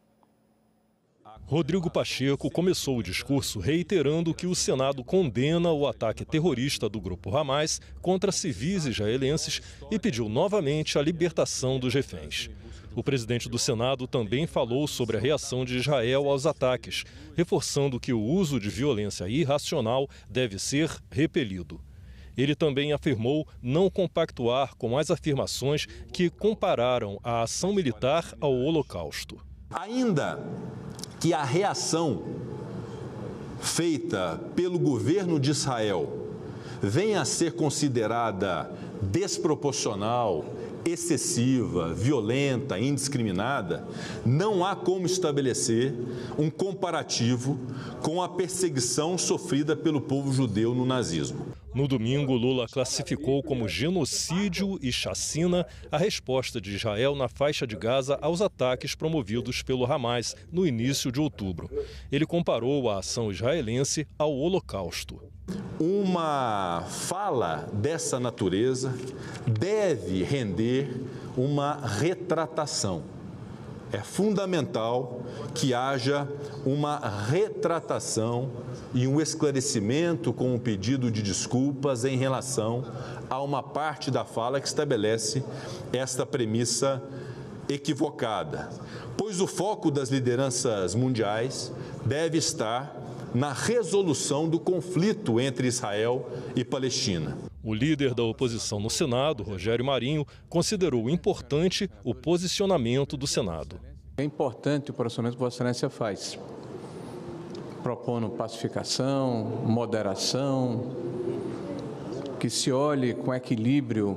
Rodrigo Pacheco começou o discurso reiterando que o Senado condena o ataque terrorista do grupo Hamas contra civis israelenses e pediu novamente a libertação dos reféns. O presidente do Senado também falou sobre a reação de Israel aos ataques, reforçando que o uso de violência irracional deve ser repelido. Ele também afirmou não compactuar com as afirmações que compararam a ação militar ao Holocausto. Ainda que a reação feita pelo governo de Israel venha a ser considerada desproporcional, excessiva, violenta, indiscriminada, não há como estabelecer um comparativo com a perseguição sofrida pelo povo judeu no nazismo. No domingo, Lula classificou como genocídio e chacina a resposta de Israel na faixa de Gaza aos ataques promovidos pelo Hamas no início de outubro. Ele comparou a ação israelense ao Holocausto. Uma fala dessa natureza deve render uma retratação. É fundamental que haja uma retratação e um esclarecimento com um pedido de desculpas em relação a uma parte da fala que estabelece esta premissa equivocada, pois o foco das lideranças mundiais deve estar na resolução do conflito entre Israel e Palestina. O líder da oposição no Senado, Rogério Marinho, considerou importante o posicionamento do Senado. É importante o posicionamento que Vossa Excelência faz, propondo pacificação, moderação, que se olhe com equilíbrio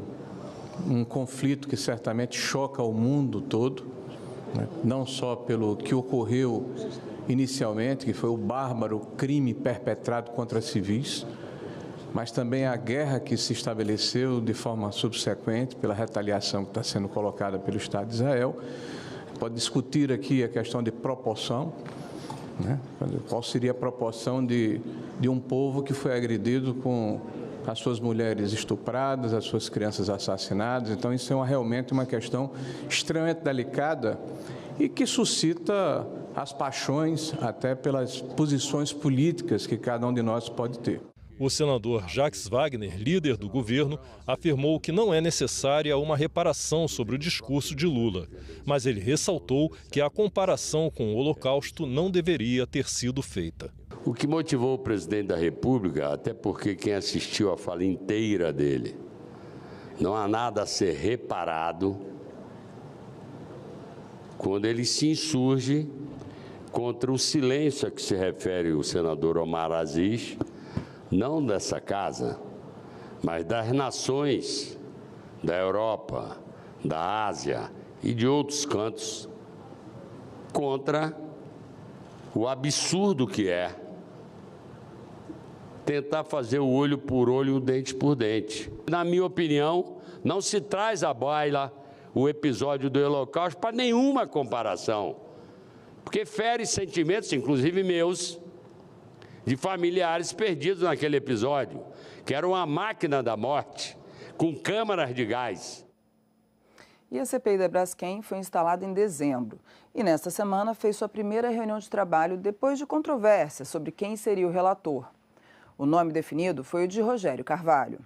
um conflito que certamente choca o mundo todo, né? Não só pelo que ocorreu inicialmente, que foi o bárbaro crime perpetrado contra civis, mas também a guerra que se estabeleceu de forma subsequente pela retaliação que está sendo colocada pelo Estado de Israel. Pode discutir aqui a questão de proporção, né? Qual seria a proporção de um povo que foi agredido com as suas mulheres estupradas, as suas crianças assassinadas. Então, isso é realmente uma questão extremamente delicada e que suscita as paixões até pelas posições políticas que cada um de nós pode ter. O senador Jacques Wagner, líder do governo, afirmou que não é necessária uma reparação sobre o discurso de Lula, mas ele ressaltou que a comparação com o Holocausto não deveria ter sido feita. O que motivou o presidente da República, até porque quem assistiu à fala inteira dele, não há nada a ser reparado quando ele se insurge contra o silêncio a que se refere o senador Omar Aziz, não dessa casa, mas das nações da Europa, da Ásia e de outros cantos, contra o absurdo que é tentar fazer o olho por olho, o dente por dente. Na minha opinião, não se traz à baila o episódio do Holocausto para nenhuma comparação, porque fere sentimentos, inclusive meus, de familiares perdidos naquele episódio, que era uma máquina da morte, com câmaras de gás. E a CPI da Braskem foi instalada em dezembro e, nesta semana, fez sua primeira reunião de trabalho depois de controvérsia sobre quem seria o relator. O nome definido foi o de Rogério Carvalho.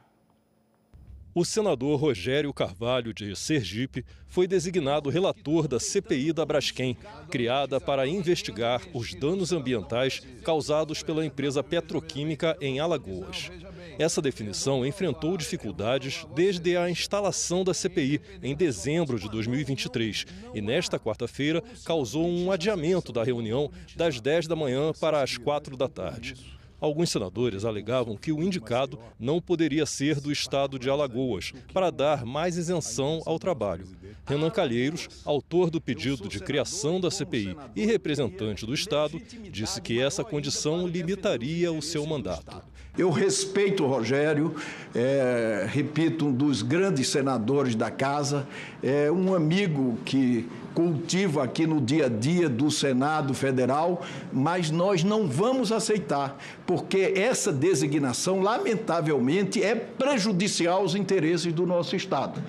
O senador Rogério Carvalho, de Sergipe, foi designado relator da CPI da Braskem, criada para investigar os danos ambientais causados pela empresa petroquímica em Alagoas. Essa definição enfrentou dificuldades desde a instalação da CPI, em dezembro de 2023, e nesta quarta-feira causou um adiamento da reunião das 10 da manhã para as 4 da tarde. Alguns senadores alegavam que o indicado não poderia ser do estado de Alagoas, para dar mais isenção ao trabalho. Renan Calheiros, autor do pedido de criação da CPI e representante do estado, disse que essa condição limitaria o seu mandato. Eu respeito o Rogério, repito, um dos grandes senadores da casa, um amigo que cultiva aqui no dia a dia do Senado Federal, mas nós não vamos aceitar, porque essa designação, lamentavelmente, é prejudicial aos interesses do nosso Estado.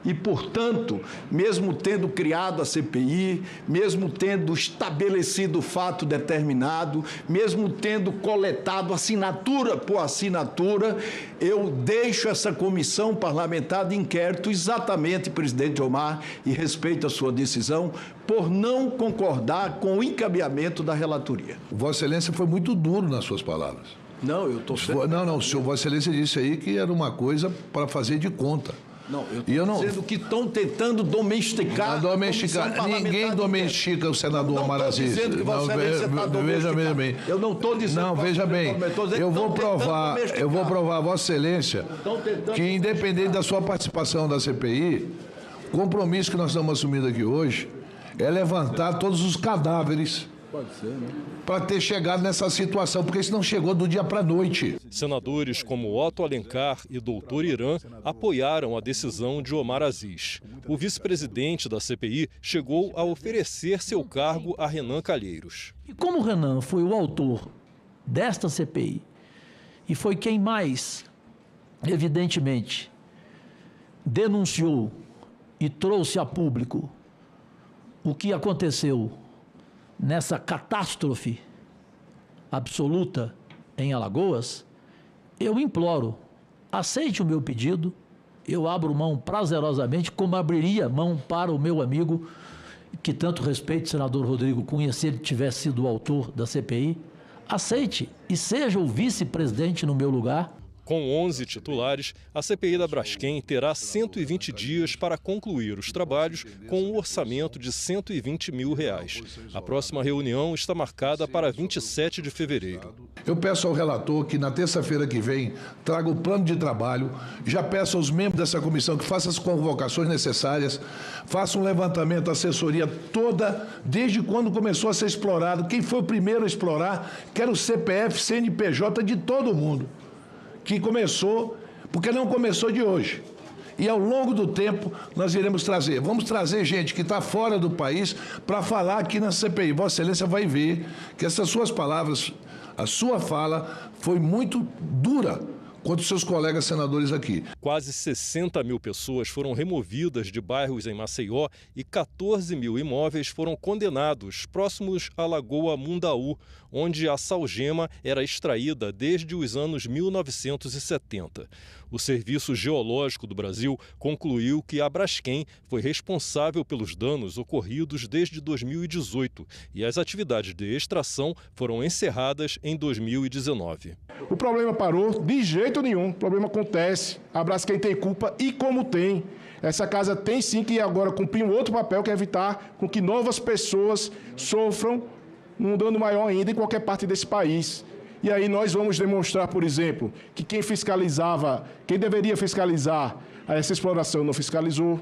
E, portanto, mesmo tendo criado a CPI, mesmo tendo estabelecido o fato determinado, mesmo tendo coletado assinatura por assinatura, eu deixo essa comissão parlamentar de inquérito exatamente, presidente Omar, e respeito a sua decisão, por não concordar com o encaminhamento da relatoria. Vossa Excelência foi muito duro nas suas palavras. Não, eu estou sendo... Não, Vossa Excelência disse aí que era uma coisa para fazer de conta. Não, eu estou dizendo que estão tentando domesticar. Ninguém domestica o senador Omar Aziz. Dizendo que Vossa Excelência está domesticando. Veja bem. Eu não estou dizendo. Não, veja bem. Eu vou provar a Vossa Excelência que, independente da sua participação da CPI, o compromisso que nós estamos assumindo aqui hoje é levantar todos os cadáveres. Pode ser, né? Para ter chegado nessa situação, porque isso não chegou do dia para a noite. Senadores como Otto Alencar e Doutor Irã apoiaram a decisão de Omar Aziz. O vice-presidente da CPI chegou a oferecer seu cargo a Renan Calheiros. E como o Renan foi o autor desta CPI e foi quem mais, evidentemente, denunciou e trouxe a público o que aconteceu nessa catástrofe absoluta em Alagoas, eu imploro, aceite o meu pedido, eu abro mão prazerosamente, como abriria mão para o meu amigo, que tanto respeito, senador Rodrigo Cunha, se ele tivesse sido o autor da CPI, aceite e seja o vice-presidente no meu lugar. Com 11 titulares, a CPI da Braskem terá 120 dias para concluir os trabalhos com um orçamento de R$ 120 mil. A próxima reunião está marcada para 27 de fevereiro. Eu peço ao relator que na terça-feira que vem traga o plano de trabalho, já peço aos membros dessa comissão que façam as convocações necessárias, faça um levantamento, assessoria toda, desde quando começou a ser explorado, quem foi o primeiro a explorar, quero o CPF, CNPJ de todo mundo, que começou, porque não começou de hoje. E ao longo do tempo nós iremos trazer. Vamos trazer gente que está fora do país para falar aqui na CPI. Vossa Excelência vai ver que essas suas palavras, a sua fala foi muito dura contra os seus colegas senadores aqui. Quase 60 mil pessoas foram removidas de bairros em Maceió e 14 mil imóveis foram condenados próximos à Lagoa Mundaú, onde a salgema era extraída desde os anos 1970. O Serviço Geológico do Brasil concluiu que a Braskem foi responsável pelos danos ocorridos desde 2018 e as atividades de extração foram encerradas em 2019. O problema parou de jeito nenhum, o problema acontece, a Braskem tem culpa e como tem. Essa casa tem sim que agora cumprir um outro papel, que é evitar com que novas pessoas sofram um dano maior ainda em qualquer parte desse país. E aí nós vamos demonstrar, por exemplo, que quem deveria fiscalizar essa exploração não fiscalizou,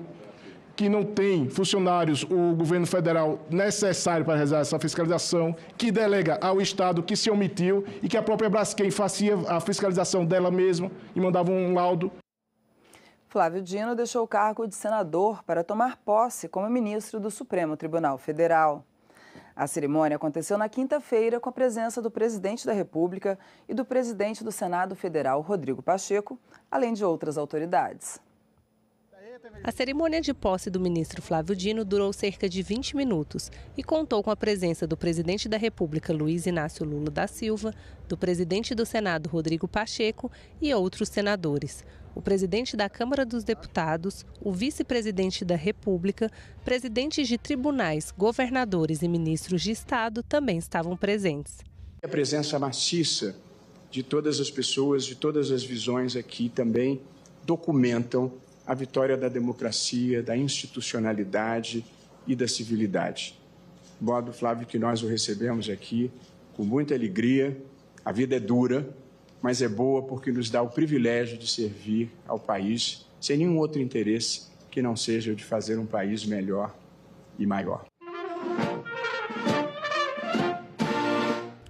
que não tem funcionários, o governo federal necessário para realizar essa fiscalização, que delega ao Estado que se omitiu e que a própria Braskem fazia a fiscalização dela mesma e mandava um laudo. Flávio Dino deixou o cargo de senador para tomar posse como ministro do Supremo Tribunal Federal. A cerimônia aconteceu na quinta-feira com a presença do presidente da República e do presidente do Senado Federal, Rodrigo Pacheco, além de outras autoridades. A cerimônia de posse do ministro Flávio Dino durou cerca de 20 minutos e contou com a presença do presidente da República, Luiz Inácio Lula da Silva, do presidente do Senado, Rodrigo Pacheco, e outros senadores. O presidente da Câmara dos Deputados, o vice-presidente da República, presidentes de tribunais, governadores e ministros de Estado também estavam presentes. A presença maciça de todas as pessoas, de todas as visões aqui também documentam a vitória da democracia, da institucionalidade e da civilidade. De modo, Flávio, que nós o recebemos aqui com muita alegria. A vida é dura, mas é boa porque nos dá o privilégio de servir ao país sem nenhum outro interesse que não seja o de fazer um país melhor e maior.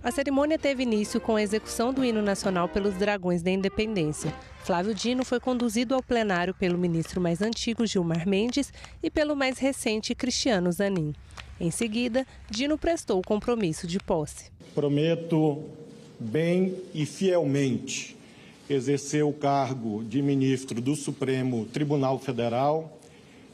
A cerimônia teve início com a execução do hino nacional pelos Dragões da Independência. Flávio Dino foi conduzido ao plenário pelo ministro mais antigo, Gilmar Mendes, e pelo mais recente, Cristiano Zanin. Em seguida, Dino prestou o compromisso de posse. Prometo bem e fielmente exercer o cargo de ministro do Supremo Tribunal Federal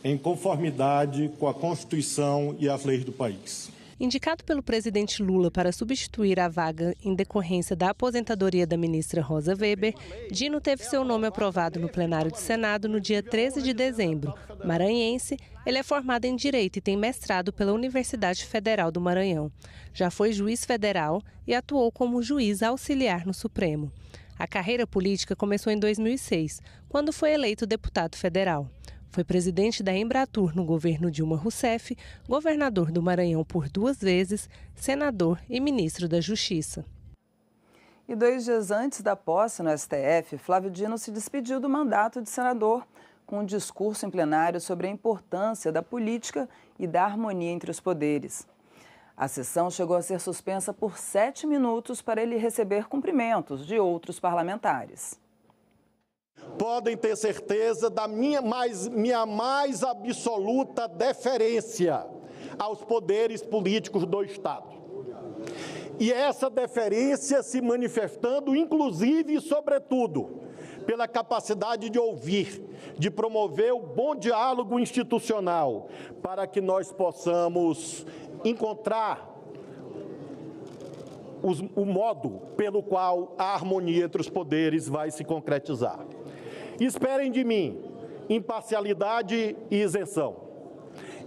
em conformidade com a Constituição e as leis do país. Indicado pelo presidente Lula para substituir a vaga em decorrência da aposentadoria da ministra Rosa Weber, Dino teve seu nome aprovado no plenário do Senado no dia 13 de dezembro. Maranhense, ele é formado em Direito e tem mestrado pela Universidade Federal do Maranhão. Já foi juiz federal e atuou como juiz auxiliar no Supremo. A carreira política começou em 2006, quando foi eleito deputado federal. Foi presidente da Embratur no governo Dilma Rousseff, governador do Maranhão por 2 vezes, senador e ministro da Justiça. E 2 dias antes da posse no STF, Flávio Dino se despediu do mandato de senador com um discurso em plenário sobre a importância da política e da harmonia entre os poderes. A sessão chegou a ser suspensa por 7 minutos para ele receber cumprimentos de outros parlamentares. Podem ter certeza da minha mais absoluta deferência aos poderes políticos do Estado. E essa deferência se manifestando, inclusive e sobretudo, pela capacidade de ouvir, de promover o bom diálogo institucional, para que nós possamos encontrar o modo pelo qual a harmonia entre os poderes vai se concretizar. Esperem de mim imparcialidade e isenção.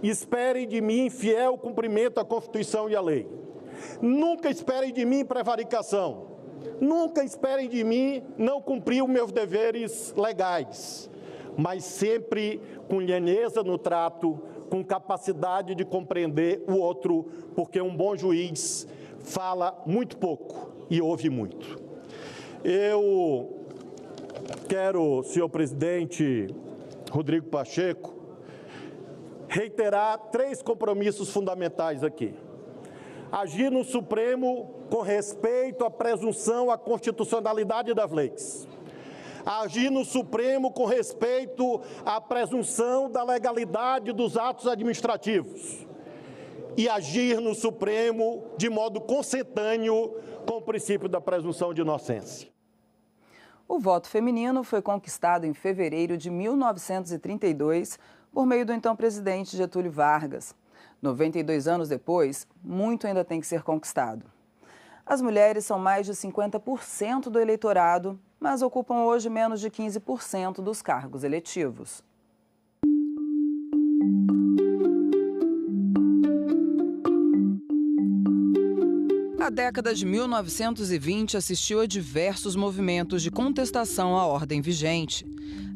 Esperem de mim fiel cumprimento à Constituição e à lei. Nunca esperem de mim prevaricação. Nunca esperem de mim não cumprir os meus deveres legais, mas sempre com lhaneza no trato, com capacidade de compreender o outro, porque um bom juiz fala muito pouco e ouve muito. Eu quero, senhor presidente Rodrigo Pacheco, reiterar 3 compromissos fundamentais aqui. Agir no Supremo com respeito à presunção à constitucionalidade das leis. Agir no Supremo com respeito à presunção da legalidade dos atos administrativos. E agir no Supremo de modo consentâneo com o princípio da presunção de inocência. O voto feminino foi conquistado em fevereiro de 1932 por meio do então presidente Getúlio Vargas. 92 anos depois, muito ainda tem que ser conquistado. As mulheres são mais de 50% do eleitorado, mas ocupam hoje menos de 15% dos cargos eletivos. A década de 1920 assistiu a diversos movimentos de contestação à ordem vigente.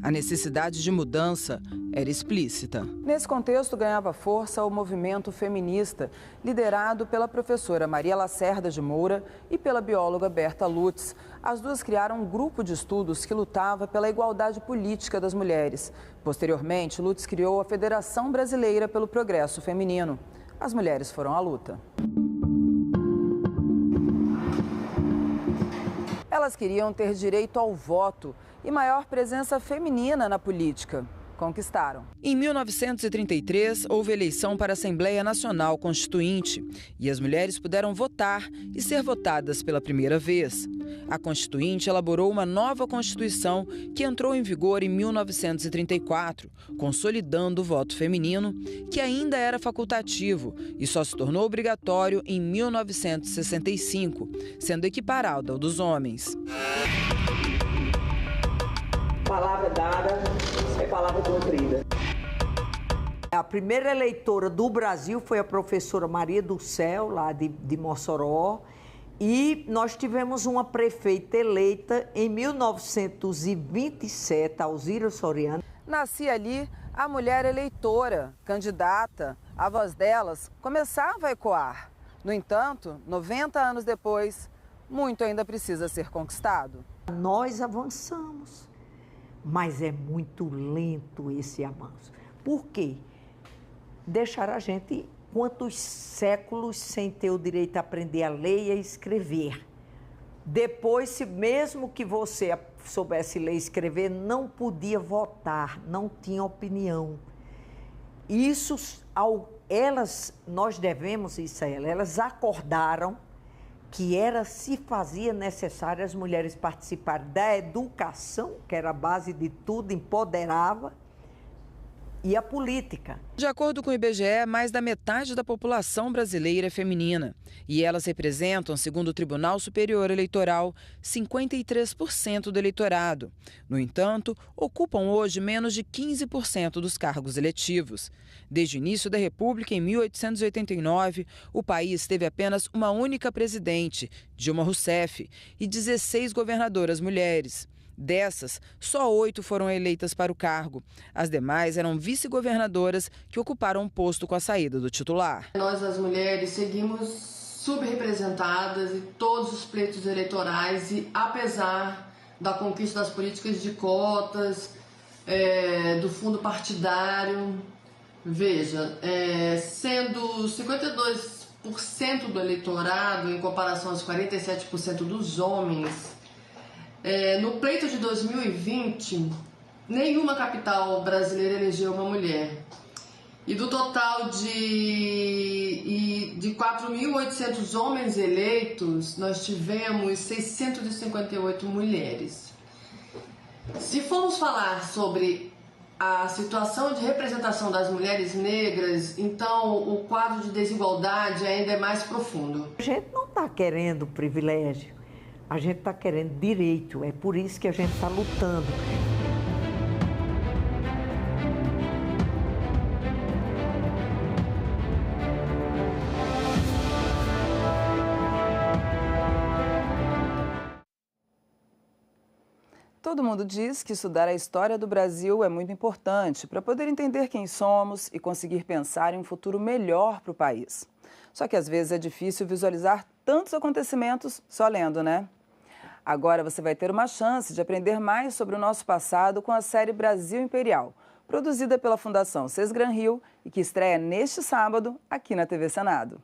A necessidade de mudança era explícita. Nesse contexto, ganhava força o movimento feminista, liderado pela professora Maria Lacerda de Moura e pela bióloga Berta Lutz. As duas criaram um grupo de estudos que lutava pela igualdade política das mulheres. Posteriormente, Lutz criou a Federação Brasileira pelo Progresso Feminino. As mulheres foram à luta. Elas queriam ter direito ao voto e maior presença feminina na política. Conquistaram. Em 1933, houve eleição para a Assembleia Nacional Constituinte e as mulheres puderam votar e ser votadas pela primeira vez. A Constituinte elaborou uma nova Constituição que entrou em vigor em 1934, consolidando o voto feminino, que ainda era facultativo e só se tornou obrigatório em 1965, sendo equiparado ao dos homens. Palavra dada é palavra cumprida. A primeira eleitora do Brasil foi a professora Maria do Céu, lá de Mossoró, e nós tivemos uma prefeita eleita em 1927, Alzira Soriano. Nascia ali a mulher eleitora, candidata. A voz delas começava a ecoar. No entanto, 90 anos depois, muito ainda precisa ser conquistado. Nós avançamos. Mas é muito lento esse avanço. Por quê? Deixaram a gente quantos séculos sem ter o direito a aprender a ler e a escrever. Depois, se mesmo que você soubesse ler e escrever, não podia votar, não tinha opinião. Isso, nós devemos isso a elas acordaram que se fazia necessário as mulheres participarem da educação, que era a base de tudo, empoderava, e a política. De acordo com o IBGE, mais da metade da população brasileira é feminina. E elas representam, segundo o Tribunal Superior Eleitoral, 53% do eleitorado. No entanto, ocupam hoje menos de 15% dos cargos eletivos. Desde o início da República, em 1889, o país teve apenas uma única presidente, Dilma Rousseff, e 16 governadoras mulheres. Dessas, só 8 foram eleitas para o cargo. As demais eram vice-governadoras que ocuparam o posto com a saída do titular. Nós, as mulheres, seguimos subrepresentadas em todos os pleitos eleitorais e, apesar da conquista das políticas de cotas, do fundo partidário, veja, sendo 52% do eleitorado, em comparação aos 47% dos homens, no pleito de 2020, nenhuma capital brasileira elegeu uma mulher. E do total de 4.800 homens eleitos, nós tivemos 658 mulheres. Se formos falar sobre a situação de representação das mulheres negras, então o quadro de desigualdade ainda é mais profundo. A gente não está querendo privilégio. A gente está querendo direito, é por isso que a gente está lutando. Todo mundo diz que estudar a história do Brasil é muito importante para poder entender quem somos e conseguir pensar em um futuro melhor para o país. Só que às vezes é difícil visualizar tantos acontecimentos só lendo, né? Agora você vai ter uma chance de aprender mais sobre o nosso passado com a série Brasil Imperial, produzida pela Fundação Sesgran-Rio e que estreia neste sábado aqui na TV Senado.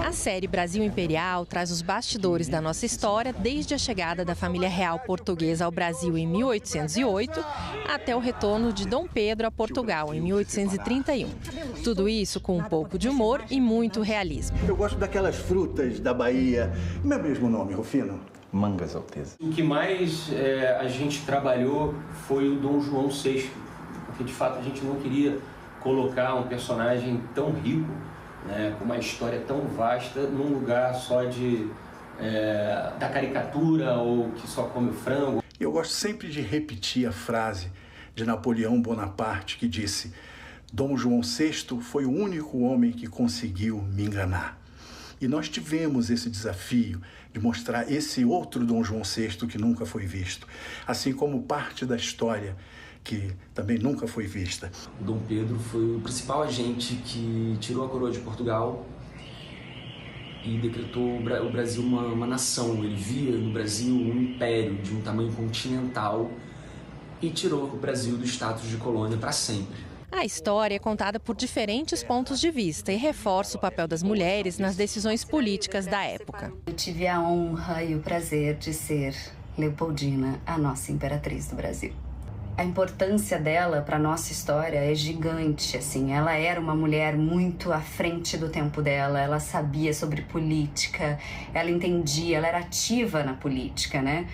A série Brasil Imperial traz os bastidores da nossa história desde a chegada da família real portuguesa ao Brasil em 1808 até o retorno de Dom Pedro a Portugal em 1831. Tudo isso com um pouco de humor e muito realismo. Eu gosto daquelas frutas da Bahia. Como é o mesmo nome, Rufino? Mangas, Alteza. O que mais a gente trabalhou foi o Dom João VI, porque de fato a gente não queria colocar um personagem tão rico, né, com uma história tão vasta, num lugar só da caricatura ou que só come frango. Eu gosto sempre de repetir a frase de Napoleão Bonaparte que disse: Dom João VI foi o único homem que conseguiu me enganar. E nós tivemos esse desafio de mostrar esse outro Dom João VI que nunca foi visto, assim como parte da história que também nunca foi vista. O Dom Pedro foi o principal agente que tirou a coroa de Portugal e decretou o Brasil uma nação. Ele via no Brasil um império de um tamanho continental e tirou o Brasil do status de colônia para sempre. A história é contada por diferentes pontos de vista e reforça o papel das mulheres nas decisões políticas da época. Eu tive a honra e o prazer de ser Leopoldina, a nossa imperatriz do Brasil. A importância dela para a nossa história é gigante, assim. Ela era uma mulher muito à frente do tempo dela, ela sabia sobre política, ela entendia, ela era ativa na política, né?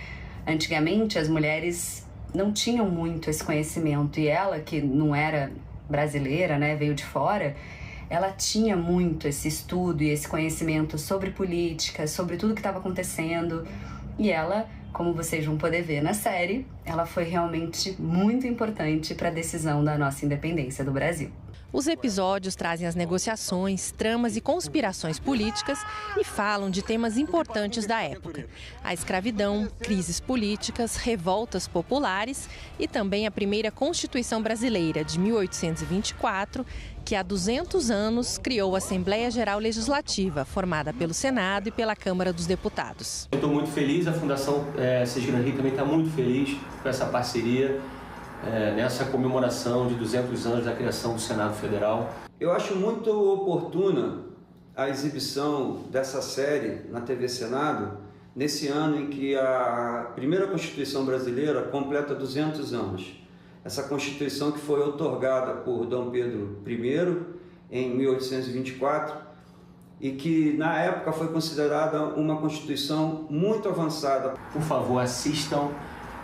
Antigamente, as mulheres não tinham muito esse conhecimento e ela, que não era brasileira, né, veio de fora, ela tinha muito esse estudo e esse conhecimento sobre política, sobre tudo que estava acontecendo. E ela, como vocês vão poder ver na série, ela foi realmente muito importante para a decisão da nossa independência do Brasil. Os episódios trazem as negociações, tramas e conspirações políticas e falam de temas importantes da época. A escravidão, crises políticas, revoltas populares e também a primeira Constituição Brasileira, de 1824, que há 200 anos criou a Assembleia Geral Legislativa, formada pelo Senado e pela Câmara dos Deputados. Eu estou muito feliz, a Fundação Sesgran-Rio também está muito feliz com essa parceria, nessa comemoração de 200 anos da criação do Senado Federal. Eu acho muito oportuna a exibição dessa série na TV Senado, nesse ano em que a primeira Constituição brasileira completa 200 anos. Essa Constituição que foi outorgada por Dom Pedro I em 1824 e que na época foi considerada uma Constituição muito avançada. Por favor, assistam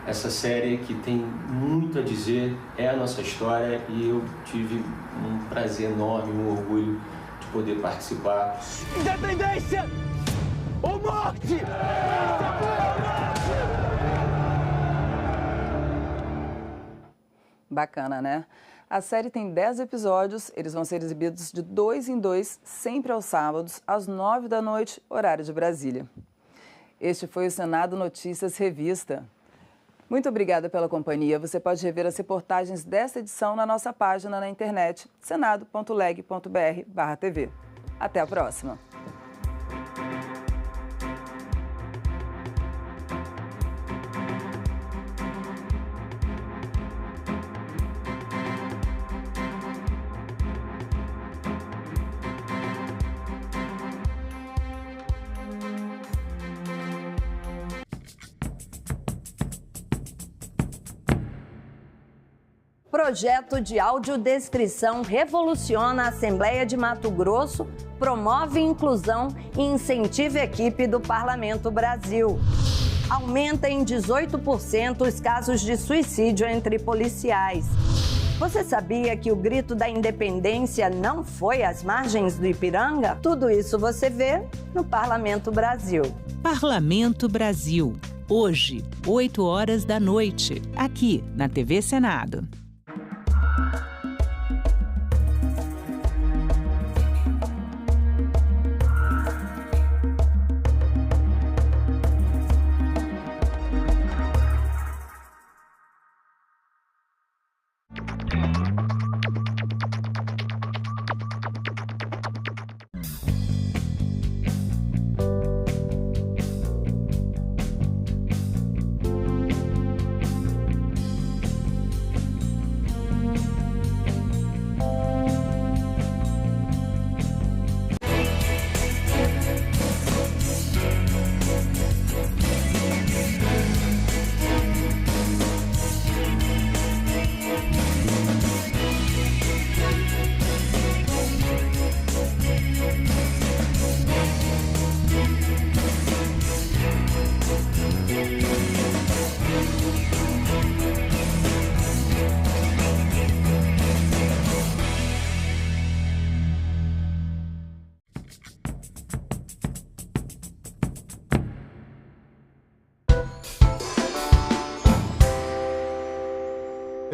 essa série que tem muito a dizer, é a nossa história e eu tive um prazer enorme, um orgulho de poder participar. Independência ou morte! Bacana, né? A série tem 10 episódios, eles vão ser exibidos de 2 em 2, sempre aos sábados, às 9 da noite, horário de Brasília. Este foi o Senado Notícias Revista. Muito obrigada pela companhia. Você pode rever as reportagens desta edição na nossa página na internet, senado.leg.br/tv. Até a próxima! Projeto de audiodescrição revoluciona a Assembleia de Mato Grosso, promove inclusão e incentiva a equipe do Parlamento Brasil. Aumenta em 18% os casos de suicídio entre policiais. Você sabia que o grito da independência não foi às margens do Ipiranga? Tudo isso você vê no Parlamento Brasil. Parlamento Brasil. Hoje, 8h da noite, aqui na TV Senado.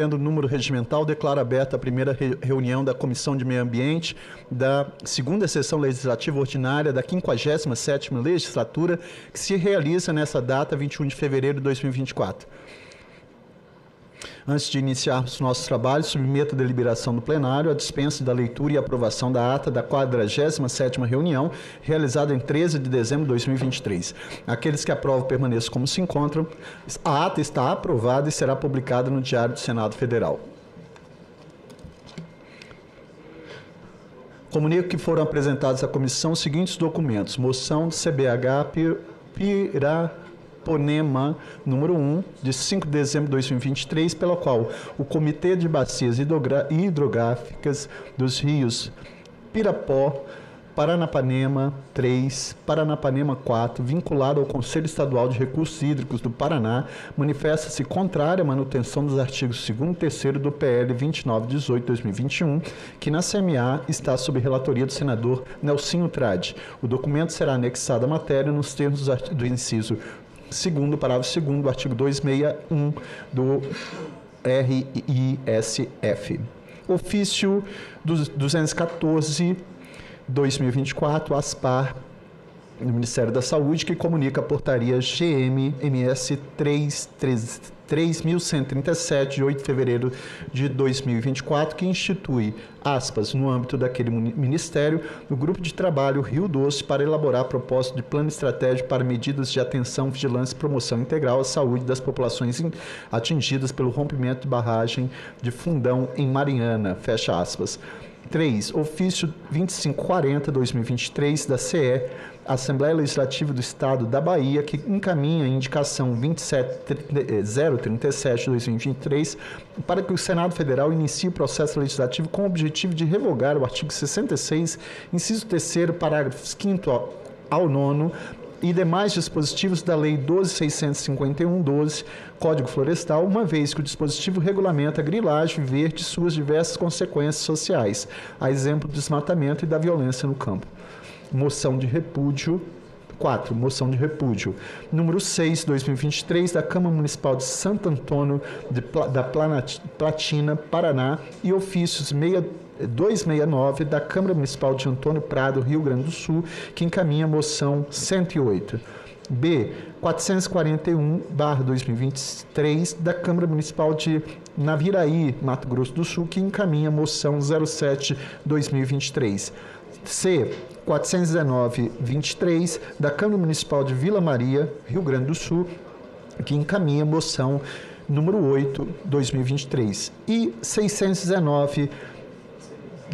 Tendo o número regimental, declaro aberta a primeira reunião da Comissão de Meio Ambiente da segunda sessão legislativa ordinária da 57ª legislatura, que se realiza nessa data, 21 de fevereiro de 2024. Antes de iniciarmos nossos trabalhos, submeto a deliberação do plenário a dispensa da leitura e aprovação da ata da 47ª reunião, realizada em 13 de dezembro de 2023. Aqueles que aprovam permaneçam como se encontram. A ata está aprovada e será publicada no Diário do Senado Federal. Comunico que foram apresentados à comissão os seguintes documentos: moção do CBH Piraponema, número 1, de 5 de dezembro de 2023, pela qual o Comitê de Bacias Hidrográficas dos rios Pirapó, Paranapanema 3, Paranapanema 4, vinculado ao Conselho Estadual de Recursos Hídricos do Paraná, manifesta-se contrária à manutenção dos artigos 2º e 3º do PL 2918/2021, que na CMA está sob relatoria do senador Nelsinho Trade. O documento será anexado à matéria nos termos do inciso 2º, parágrafo 2º do artigo 261 do RISF. Ofício 214/2024, ASPAR, do Ministério da Saúde, que comunica a portaria GM-MS 3.137, de 8 de fevereiro de 2024, que institui, aspas, no âmbito daquele Ministério, o Grupo de Trabalho Rio Doce para elaborar propósito de plano estratégico para medidas de atenção, vigilância e promoção integral à saúde das populações atingidas pelo rompimento de barragem de Fundão em Mariana, fecha aspas. 3. Ofício 2540/2023 da CE, Assembleia Legislativa do Estado da Bahia, que encaminha a indicação 27037/2023 para que o Senado Federal inicie o processo legislativo com o objetivo de revogar o artigo 66, inciso 3º, parágrafos 5º ao 9º, e demais dispositivos da Lei 12.651/12, Código Florestal, uma vez que o dispositivo regulamenta a grilagem verde e suas diversas consequências sociais, a exemplo do desmatamento e da violência no campo. Moção de repúdio. 4. Moção de repúdio. Número 6, 2023, da Câmara Municipal de Santo Antônio da Platina, Paraná, e ofícios 269 da Câmara Municipal de Antônio Prado, Rio Grande do Sul, que encaminha a moção 108. B. 441/2023, da Câmara Municipal de Naviraí, Mato Grosso do Sul, que encaminha a moção 07/2023. C. 419/23, da Câmara Municipal de Vila Maria, Rio Grande do Sul, que encaminha a moção número 8/2023. E 619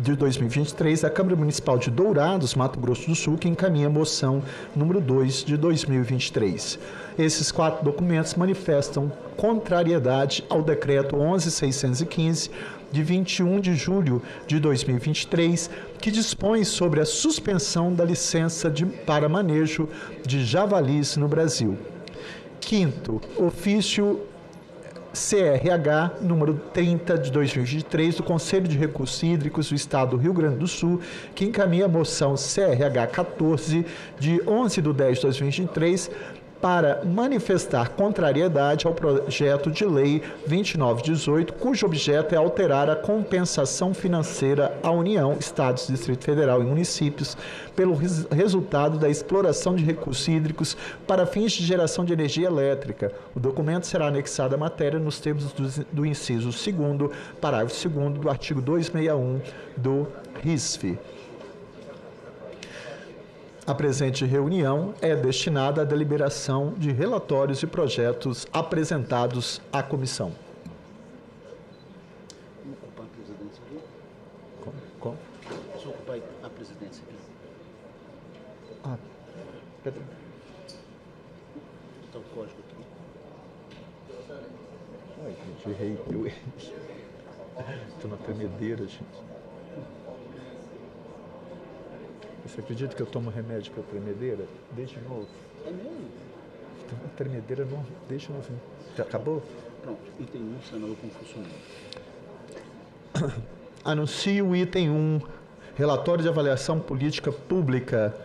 de 2023, da Câmara Municipal de Dourados, Mato Grosso do Sul, que encaminha a moção número 2 de 2023. Esses 4 documentos manifestam contrariedade ao decreto 11.615, de 21 de julho de 2023, que dispõe sobre a suspensão da licença para manejo de javalis no Brasil. 5º, ofício CRH número 30 de 2023 do Conselho de Recursos Hídricos do Estado do Rio Grande do Sul, que encaminha a moção CRH 14 de 11 de 10 de 2023 para manifestar contrariedade ao projeto de lei 2918, cujo objeto é alterar a compensação financeira à União, Estados, Distrito Federal e municípios pelo resultado da exploração de recursos hídricos para fins de geração de energia elétrica. O documento será anexado à matéria nos termos do inciso 2º, parágrafo 2º do artigo 261 do RISF. A presente reunião é destinada à deliberação de relatórios e projetos apresentados à comissão. Vamos ocupar a presidência aqui? Como? Vamos ocupar a presidência aqui. Cadê? Está o código aqui. Ai, gente, errei. Estou na tremedeira, gente. Você acredita que eu tomo remédio para tremedeira? Deixa de novo. É mesmo? Então, tremedeira não. Deixa de novo. Já acabou? Pronto. Item 1, senador Confúcio Neto. Anuncio o item 1, relatório de avaliação política pública,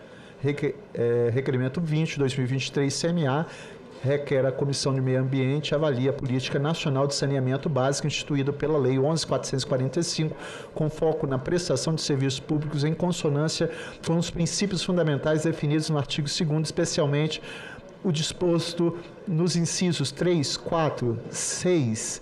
requerimento 20, 2023, CMA, requer a Comissão de Meio Ambiente avalie a Política Nacional de Saneamento Básico instituída pela Lei 11.445, com foco na prestação de serviços públicos em consonância com os princípios fundamentais definidos no artigo 2º, especialmente o disposto nos incisos 3, 4, 6,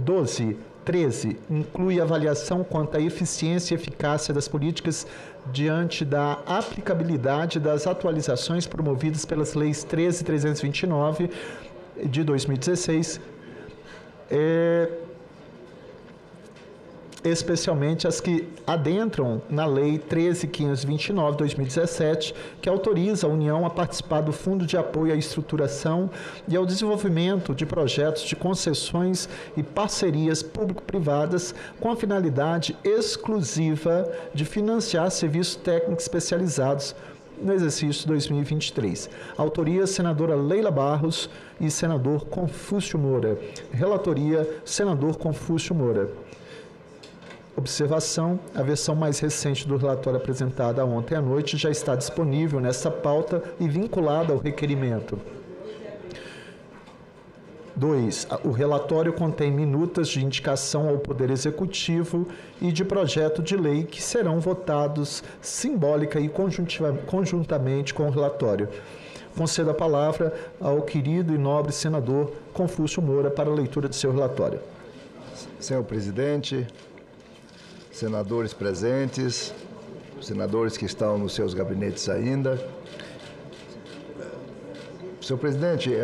12, 13, inclui avaliação quanto à eficiência e eficácia das políticas diante da aplicabilidade das atualizações promovidas pelas leis 13.329 de 2016, especialmente as que adentram na Lei 13.529 de 2017, que autoriza a União a participar do Fundo de Apoio à Estruturação e ao Desenvolvimento de Projetos de Concessões e Parcerias Público-Privadas com a finalidade exclusiva de financiar serviços técnicos especializados no exercício 2023. Autoria, senadora Leila Barros e senador Confúcio Moura. Relatoria, senador Confúcio Moura. Observação: a versão mais recente do relatório apresentada ontem à noite já está disponível nessa pauta e vinculada ao requerimento. 2. O relatório contém minutas de indicação ao Poder Executivo e de projeto de lei que serão votados simbólica e conjuntamente com o relatório. Concedo a palavra ao querido e nobre senador Confúcio Moura para a leitura de seu relatório. Senhor presidente, senadores presentes, senadores que estão nos seus gabinetes ainda. Senhor presidente,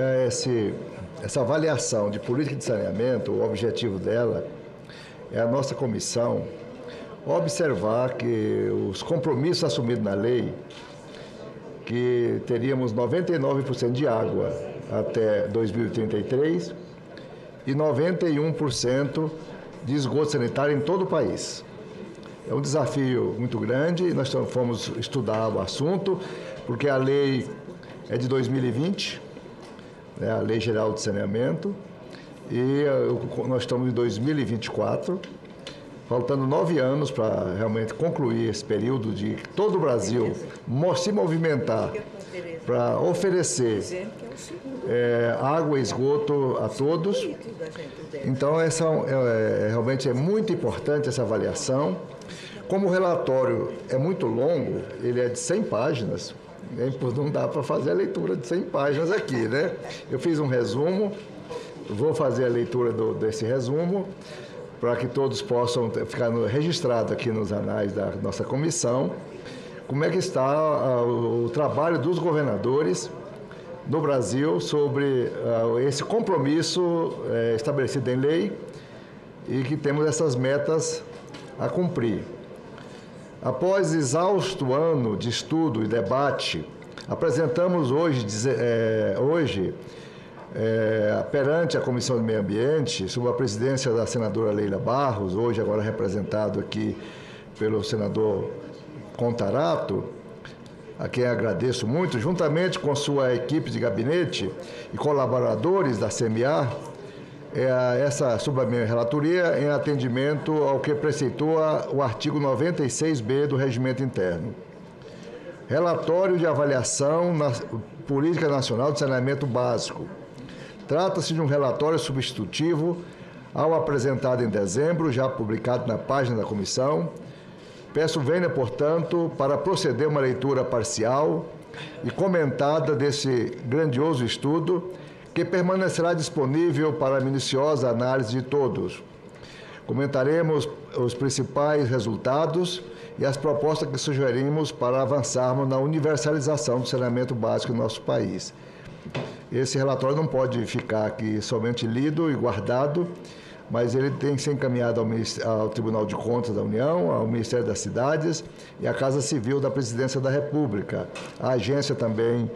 essa avaliação de política de saneamento, o objetivo dela é a nossa comissão observar que os compromissos assumidos na lei, que teríamos 99% de água até 2033 e 91% de esgoto sanitário em todo o país. É um desafio muito grande e nós fomos estudar o assunto, porque a lei é de 2020, né, a Lei Geral de Saneamento, e nós estamos em 2024, faltando 9 anos para realmente concluir esse período de todo o Brasil se movimentar para oferecer água e esgoto a todos. Então, realmente é muito importante essa avaliação. Como o relatório é muito longo, ele é de 100 páginas, não dá para fazer a leitura de 100 páginas aqui, né? Eu fiz um resumo, vou fazer a leitura desse resumo, para que todos possam ficar registrado aqui nos anais da nossa comissão, como é que está o trabalho dos governadores no Brasil sobre esse compromisso estabelecido em lei e que temos essas metas a cumprir. Após exausto ano de estudo e debate, apresentamos hoje perante a Comissão do Meio Ambiente, sob a presidência da senadora Leila Barros, hoje agora representado aqui pelo senador Contarato, a quem agradeço muito, juntamente com sua equipe de gabinete e colaboradores da CMA, essa sob a minha relatoria em atendimento ao que preceitua o artigo 96b do Regimento Interno. Relatório de avaliação na Política Nacional de Saneamento Básico. Trata-se de um relatório substitutivo ao apresentado em dezembro, já publicado na página da comissão. Peço venha, portanto, para proceder uma leitura parcial e comentada desse grandioso estudo, que permanecerá disponível para a minuciosa análise de todos. Comentaremos os principais resultados e as propostas que sugerimos para avançarmos na universalização do saneamento básico no nosso país. Esse relatório não pode ficar aqui somente lido e guardado, mas ele tem que ser encaminhado ao Tribunal de Contas da União, ao Ministério das Cidades e à Casa Civil da Presidência da República, à Agência também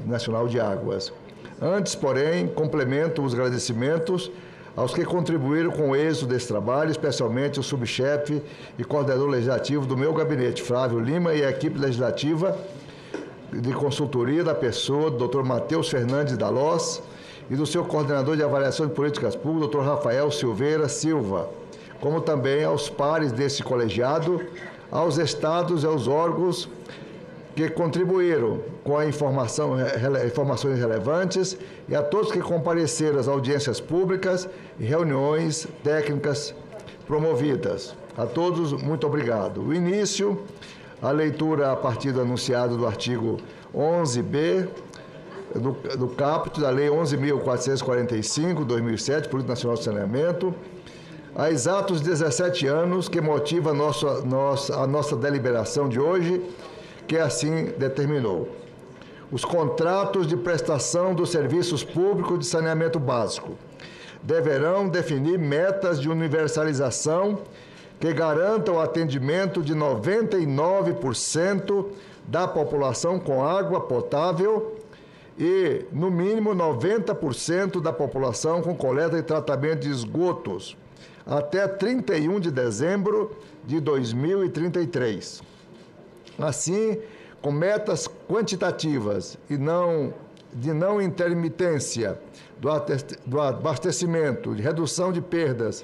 Nacional de Águas. Antes, porém, complemento os agradecimentos aos que contribuíram com o êxito desse trabalho, especialmente o subchefe e coordenador legislativo do meu gabinete, Flávio Lima, e a equipe legislativa de consultoria da pessoa, do Dr. Matheus Fernandes Dalós, e do seu coordenador de avaliação de políticas públicas, Dr. Rafael Silveira Silva, como também aos pares desse colegiado, aos estados e aos órgãos que contribuíram com a informações relevantes e a todos que compareceram às audiências públicas e reuniões técnicas promovidas. A todos, muito obrigado. O início, a leitura a partir do anunciado do artigo 11b do caput da Lei 11.445, 2007, Política Nacional de Saneamento, há exatos 17 anos, que motiva a nossa deliberação de hoje, que assim determinou. Os contratos de prestação dos serviços públicos de saneamento básico deverão definir metas de universalização que garantam o atendimento de 99% da população com água potável e, no mínimo, 90% da população com coleta e tratamento de esgotos até 31 de dezembro de 2033. Assim, com metas quantitativas e de não intermitência do abastecimento, de redução de perdas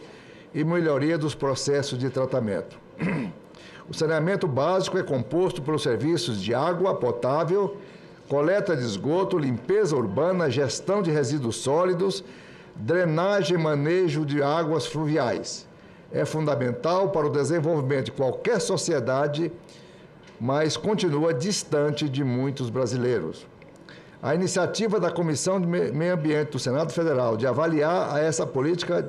e melhoria dos processos de tratamento. O saneamento básico é composto pelos serviços de água potável, coleta de esgoto, limpeza urbana, gestão de resíduos sólidos, drenagem e manejo de águas fluviais. É fundamental para o desenvolvimento de qualquer sociedade, mas continua distante de muitos brasileiros. A iniciativa da Comissão de Meio Ambiente do Senado Federal de avaliar essa política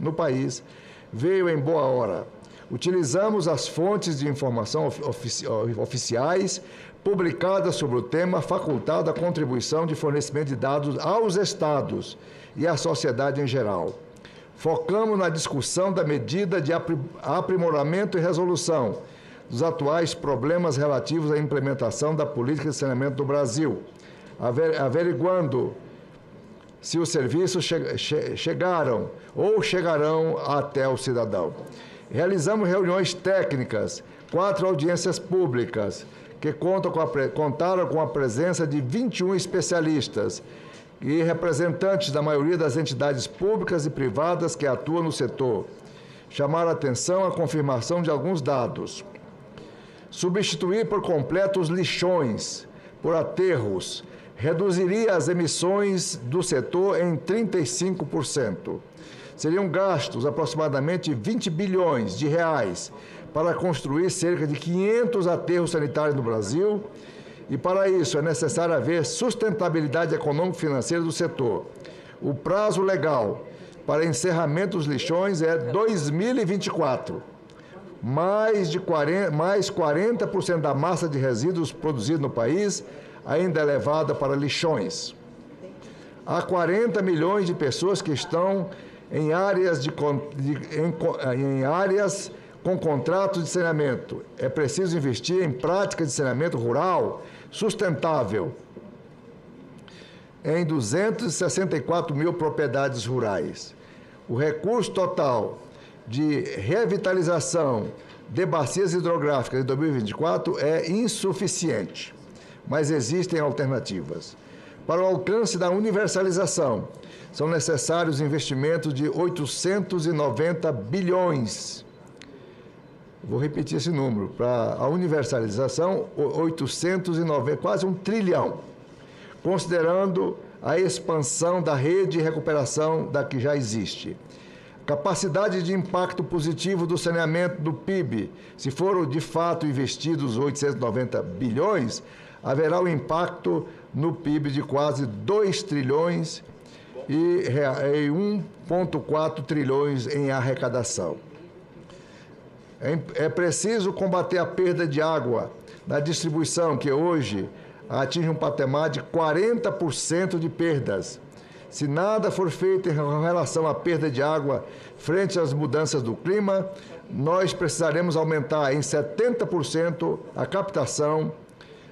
no país veio em boa hora. Utilizamos as fontes de informação oficiais publicadas sobre o tema, facultada a contribuição de fornecimento de dados aos estados e à sociedade em geral. Focamos na discussão da medida de aprimoramento e resolução dos atuais problemas relativos à implementação da política de saneamento do Brasil, averiguando se os serviços chegaram ou chegarão até o cidadão. Realizamos reuniões técnicas, 4 audiências públicas, que contaram com a presença de 21 especialistas e representantes da maioria das entidades públicas e privadas que atuam no setor. Chamaram a atenção a confirmação de alguns dados. Substituir por completo os lixões por aterros reduziria as emissões do setor em 35%. Seriam gastos aproximadamente 20 bilhões de reais para construir cerca de 500 aterros sanitários no Brasil, e para isso é necessário haver sustentabilidade econômico-financeira do setor. O prazo legal para encerramento dos lixões é 2024. Mais 40% da massa de resíduos produzida no país ainda é levada para lixões. Há 40 milhões de pessoas que estão em áreas com contratos de saneamento. É preciso investir em práticas de saneamento rural sustentável em 264 mil propriedades rurais. O recurso total de revitalização de bacias hidrográficas em 2024 é insuficiente, mas existem alternativas. Para o alcance da universalização, são necessários investimentos de 890 bilhões. Vou repetir esse número. Para a universalização, 890, quase 1 trilhão, considerando a expansão da rede de recuperação da que já existe. Capacidade de impacto positivo do saneamento do PIB. Se for de fato investidos 890 bilhões, haverá um impacto no PIB de quase 2 trilhões e 1,4 trilhões em arrecadação. É preciso combater a perda de água na distribuição, que hoje atinge um patamar de 40% de perdas. Se nada for feito em relação à perda de água frente às mudanças do clima, nós precisaremos aumentar em 70% a captação,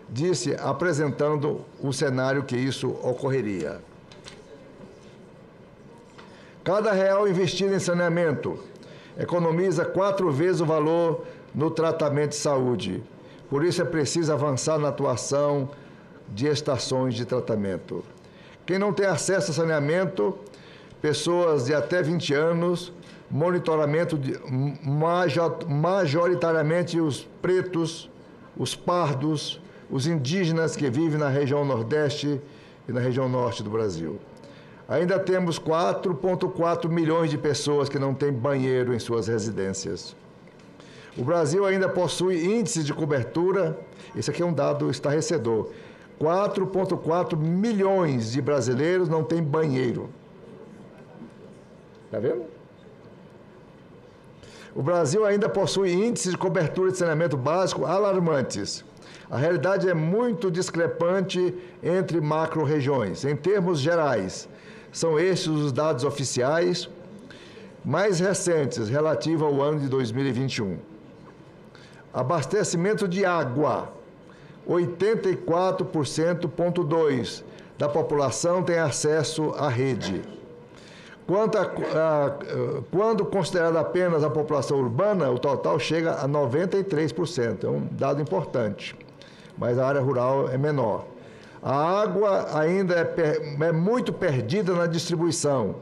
disse, apresentando o cenário que isso ocorreria. Cada real investido em saneamento economiza 4 vezes o valor no tratamento de saúde. Por isso é preciso avançar na atuação de estações de tratamento. Quem não tem acesso a saneamento, pessoas de até 20 anos, monitoramento de majoritariamente os pretos, os pardos, os indígenas que vivem na região Nordeste e na região Norte do Brasil. Ainda temos 4,4 milhões de pessoas que não têm banheiro em suas residências. O Brasil ainda possui índices de cobertura, esse aqui é um dado estarrecedor, 4,4 milhões de brasileiros não têm banheiro. Está vendo? O Brasil ainda possui índices de cobertura de saneamento básico alarmantes. A realidade é muito discrepante entre macro-regiões. Em termos gerais, são estes os dados oficiais mais recentes, relativos ao ano de 2021. Abastecimento de água, 84,2% da população tem acesso à rede. Quando considerada apenas a população urbana, o total chega a 93%, é um dado importante, mas a área rural é menor. A água ainda é muito perdida na distribuição.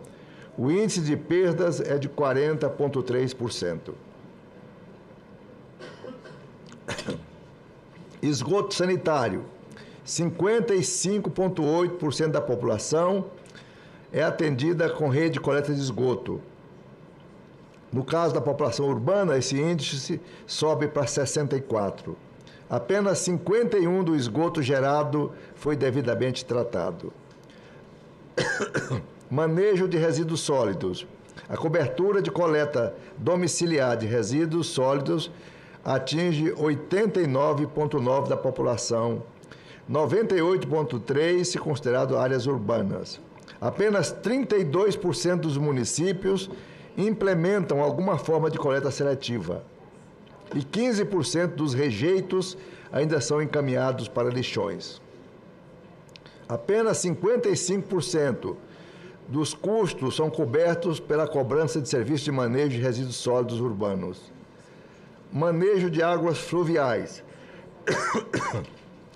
O índice de perdas é de 40,3%. Esgoto sanitário, 55,8% da população é atendida com rede de coleta de esgoto. No caso da população urbana, esse índice sobe para 64%. Apenas 51% do esgoto gerado foi devidamente tratado. Manejo de resíduos sólidos. A cobertura de coleta domiciliar de resíduos sólidos atinge 89,9% da população, 98,3% se considerado áreas urbanas. Apenas 32% dos municípios implementam alguma forma de coleta seletiva e 15% dos rejeitos ainda são encaminhados para lixões. Apenas 55% dos custos são cobertos pela cobrança de serviço de manejo de resíduos sólidos urbanos. Manejo de águas fluviais.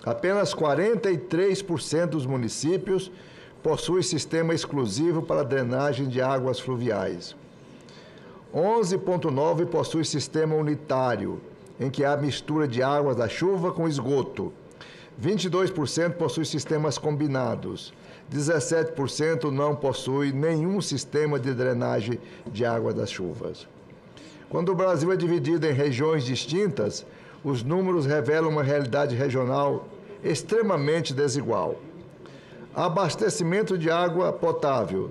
Apenas 43% dos municípios possuem sistema exclusivo para drenagem de águas fluviais. 11,9% possuem sistema unitário, em que há mistura de águas da chuva com esgoto. 22% possuem sistemas combinados. 17% não possui nenhum sistema de drenagem de água das chuvas. Quando o Brasil é dividido em regiões distintas, os números revelam uma realidade regional extremamente desigual. Abastecimento de água potável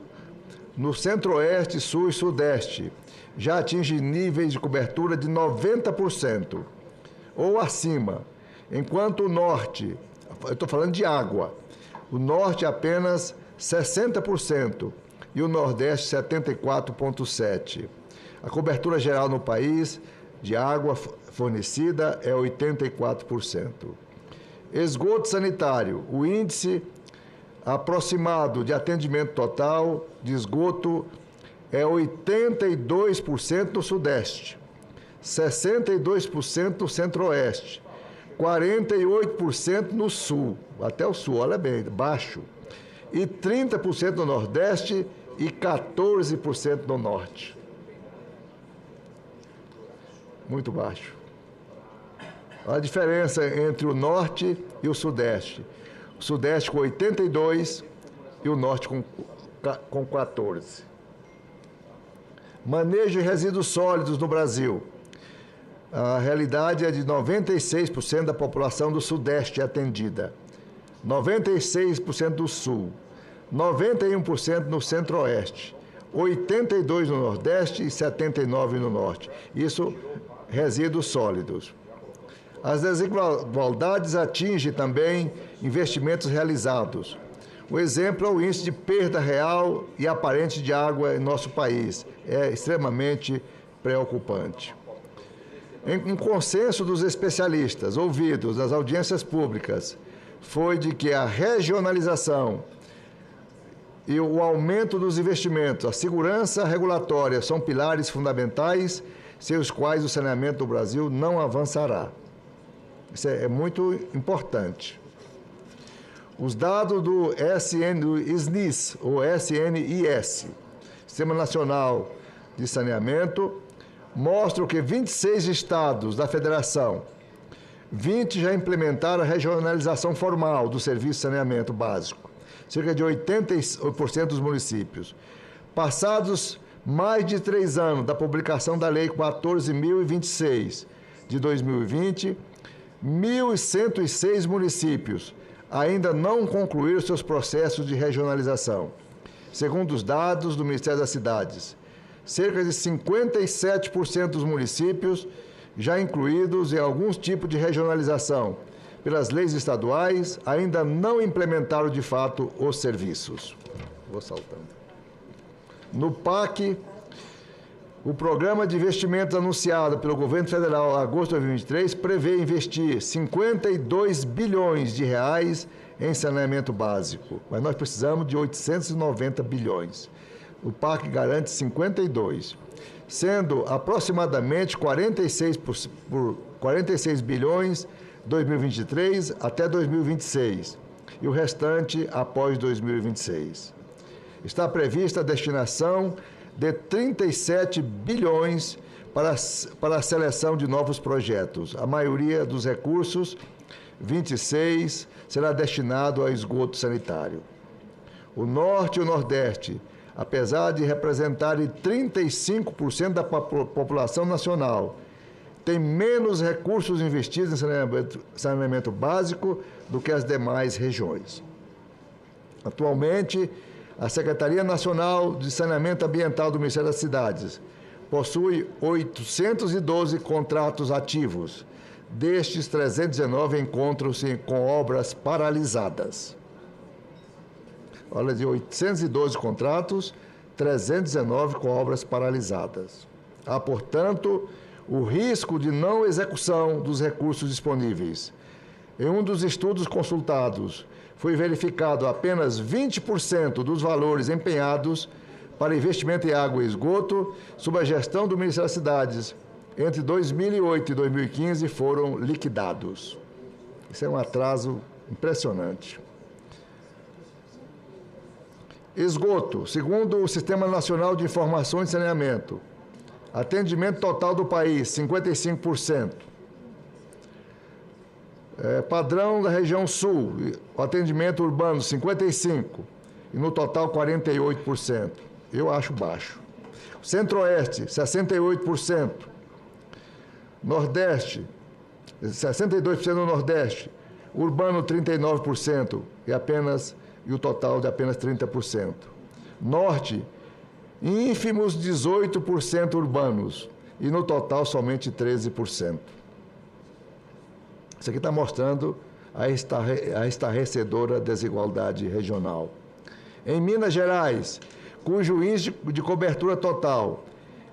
no Centro-Oeste, Sul e Sudeste já atinge níveis de cobertura de 90% ou acima, enquanto o Norte, eu estou falando de água, o Norte apenas 60% e o Nordeste 74,7%. A cobertura geral no país de água fornecida é 84%. Esgoto sanitário, o índice aproximado de atendimento total de esgoto é 82% no Sudeste, 62% no Centro-Oeste, 48% no Sul, até o Sul, olha bem, baixo, e 30% no Nordeste e 14% no Norte. Muito baixo. A diferença entre o Norte e o Sudeste. O Sudeste com 82% e o Norte com 14%. Manejo de resíduos sólidos no Brasil. A realidade é de 96% da população do Sudeste atendida, 96% do Sul, 91% no Centro-Oeste, 82% no Nordeste e 79% no Norte. Isso, resíduos sólidos. As desigualdades atingem também investimentos realizados. O exemplo é o índice de perda real e aparente de água em nosso país. É extremamente preocupante. Um consenso dos especialistas ouvidos nas audiências públicas foi de que a regionalização e o aumento dos investimentos, a segurança regulatória são pilares fundamentais sem os quais o saneamento do Brasil não avançará. Isso é muito importante. Os dados do SNIS, ou SNIS, Sistema Nacional de Saneamento, mostram que 26 estados da Federação 20 já implementaram a regionalização formal do serviço de saneamento básico, cerca de 80% dos municípios. Passados mais de 3 anos da publicação da Lei 14.026 de 2020, 1.106 municípios ainda não concluíram seus processos de regionalização. Segundo os dados do Ministério das Cidades, cerca de 57% dos municípios já incluídos em alguns tipos de regionalização pelas leis estaduais ainda não implementaram de fato os serviços. Vou saltando. No PAC, o Programa de Investimentos anunciado pelo Governo Federal em agosto de 2023 prevê investir 52 bilhões de reais em saneamento básico, mas nós precisamos de 890 bilhões. O PAC garante 52, sendo aproximadamente 46 bilhões 2023 até 2026 e o restante após 2026. Está prevista a destinação de 37 bilhões para a seleção de novos projetos. A maioria dos recursos, 26, será destinado a esgoto sanitário. O Norte e o Nordeste, apesar de representarem 35% da população nacional, têm menos recursos investidos em saneamento básico do que as demais regiões. Atualmente, a Secretaria Nacional de Saneamento Ambiental do Ministério das Cidades possui 812 contratos ativos. Destes, 319 encontram-se com obras paralisadas. Olha, de 812 contratos, 319 com obras paralisadas. Há, portanto, o risco de não execução dos recursos disponíveis. Em um dos estudos consultados, foi verificado apenas 20% dos valores empenhados para investimento em água e esgoto, sob a gestão do Ministério das Cidades, entre 2008 e 2015 foram liquidados. Isso é um atraso impressionante. Esgoto, segundo o Sistema Nacional de Informações e Saneamento, atendimento total do país, 55%. Padrão da região sul, atendimento urbano, 55%, e no total 48%. Eu acho baixo. Centro-Oeste, 68%. Nordeste, 62% no Nordeste. Urbano, 39%, e o total de apenas 30%. Norte, ínfimos 18% urbanos, e no total somente 13%. Isso aqui está mostrando a estarrecedora desigualdade regional. Em Minas Gerais, cujo índice de cobertura total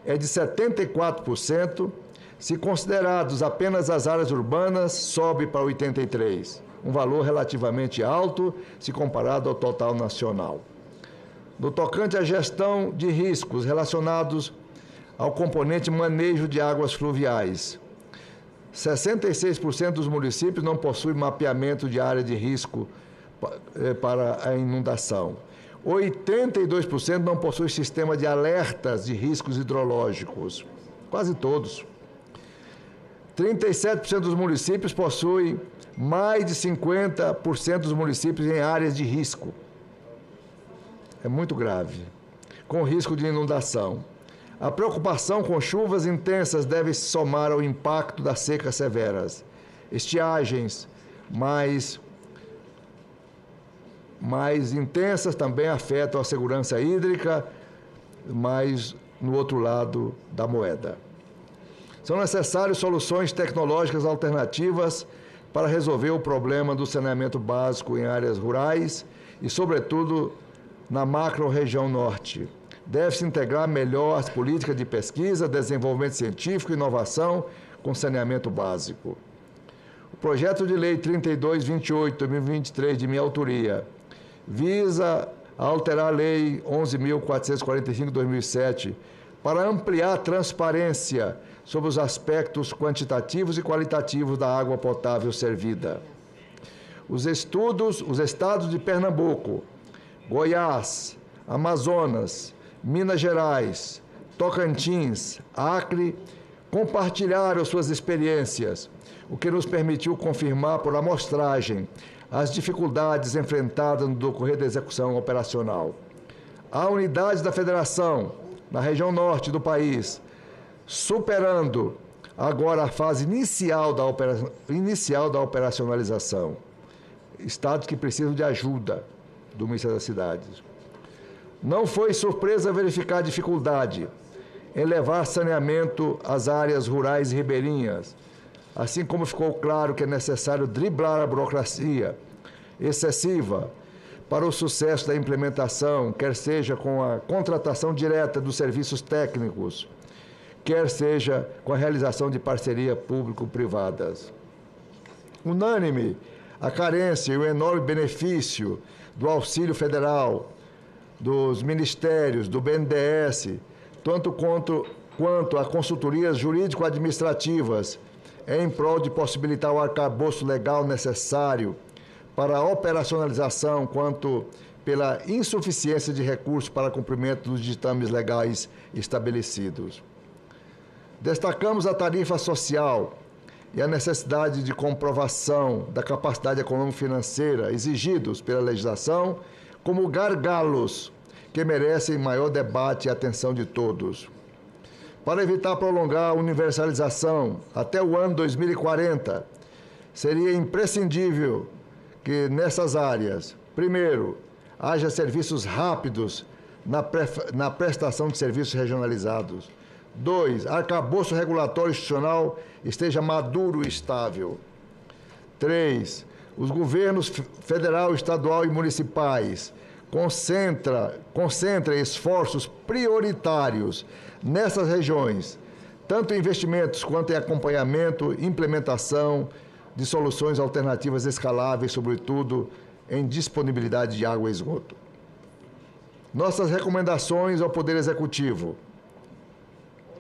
é de 74%, se considerados apenas as áreas urbanas, sobe para 83%, um valor relativamente alto se comparado ao total nacional. No tocante à gestão de riscos relacionados ao componente manejo de águas fluviais, 66% dos municípios não possuem mapeamento de área de risco para a inundação. 82% não possuem sistema de alertas de riscos hidrológicos, quase todos. 37% dos municípios possuem mais de 50% dos municípios em áreas de risco. É muito grave, com risco de inundação. A preocupação com chuvas intensas deve se somar ao impacto das secas severas. Estiagens mais intensas também afetam a segurança hídrica, mas no outro lado da moeda. São necessárias soluções tecnológicas alternativas para resolver o problema do saneamento básico em áreas rurais e, sobretudo, na macro-região norte. Deve-se integrar melhor as políticas de pesquisa, desenvolvimento científico e inovação com saneamento básico. O projeto de lei 3228/2023, de minha autoria, visa alterar a lei 11.445/2007 para ampliar a transparência sobre os aspectos quantitativos e qualitativos da água potável servida. Os estados de Pernambuco, Goiás, Amazonas, Minas Gerais, Tocantins, Acre, compartilharam suas experiências, o que nos permitiu confirmar por amostragem as dificuldades enfrentadas no decorrer da execução operacional. A unidade da Federação, na região norte do país, superando agora a fase inicial da operacionalização. Estados que precisam de ajuda do Ministério das Cidades. Não foi surpresa verificar a dificuldade em levar saneamento às áreas rurais e ribeirinhas, assim como ficou claro que é necessário driblar a burocracia excessiva para o sucesso da implementação, quer seja com a contratação direta dos serviços técnicos, quer seja com a realização de parcerias público-privadas. Unânime a carência e o enorme benefício do auxílio federal, dos ministérios, do BNDES, tanto quanto a consultorias jurídico-administrativas, em prol de possibilitar o arcabouço legal necessário para a operacionalização, quanto pela insuficiência de recursos para cumprimento dos ditames legais estabelecidos. Destacamos a tarifa social e a necessidade de comprovação da capacidade econômico-financeira exigidos pela legislação como gargalos que merecem maior debate e atenção de todos. Para evitar prolongar a universalização até o ano 2040, seria imprescindível que nessas áreas, primeiro, haja serviços rápidos na prestação de serviços regionalizados. 2, arcabouço regulatório institucional esteja maduro e estável. 3, os governos federal, estadual e municipais concentrem esforços prioritários nessas regiões, tanto em investimentos quanto em acompanhamento e implementação de soluções alternativas escaláveis, sobretudo em disponibilidade de água e esgoto. Nossas recomendações ao Poder Executivo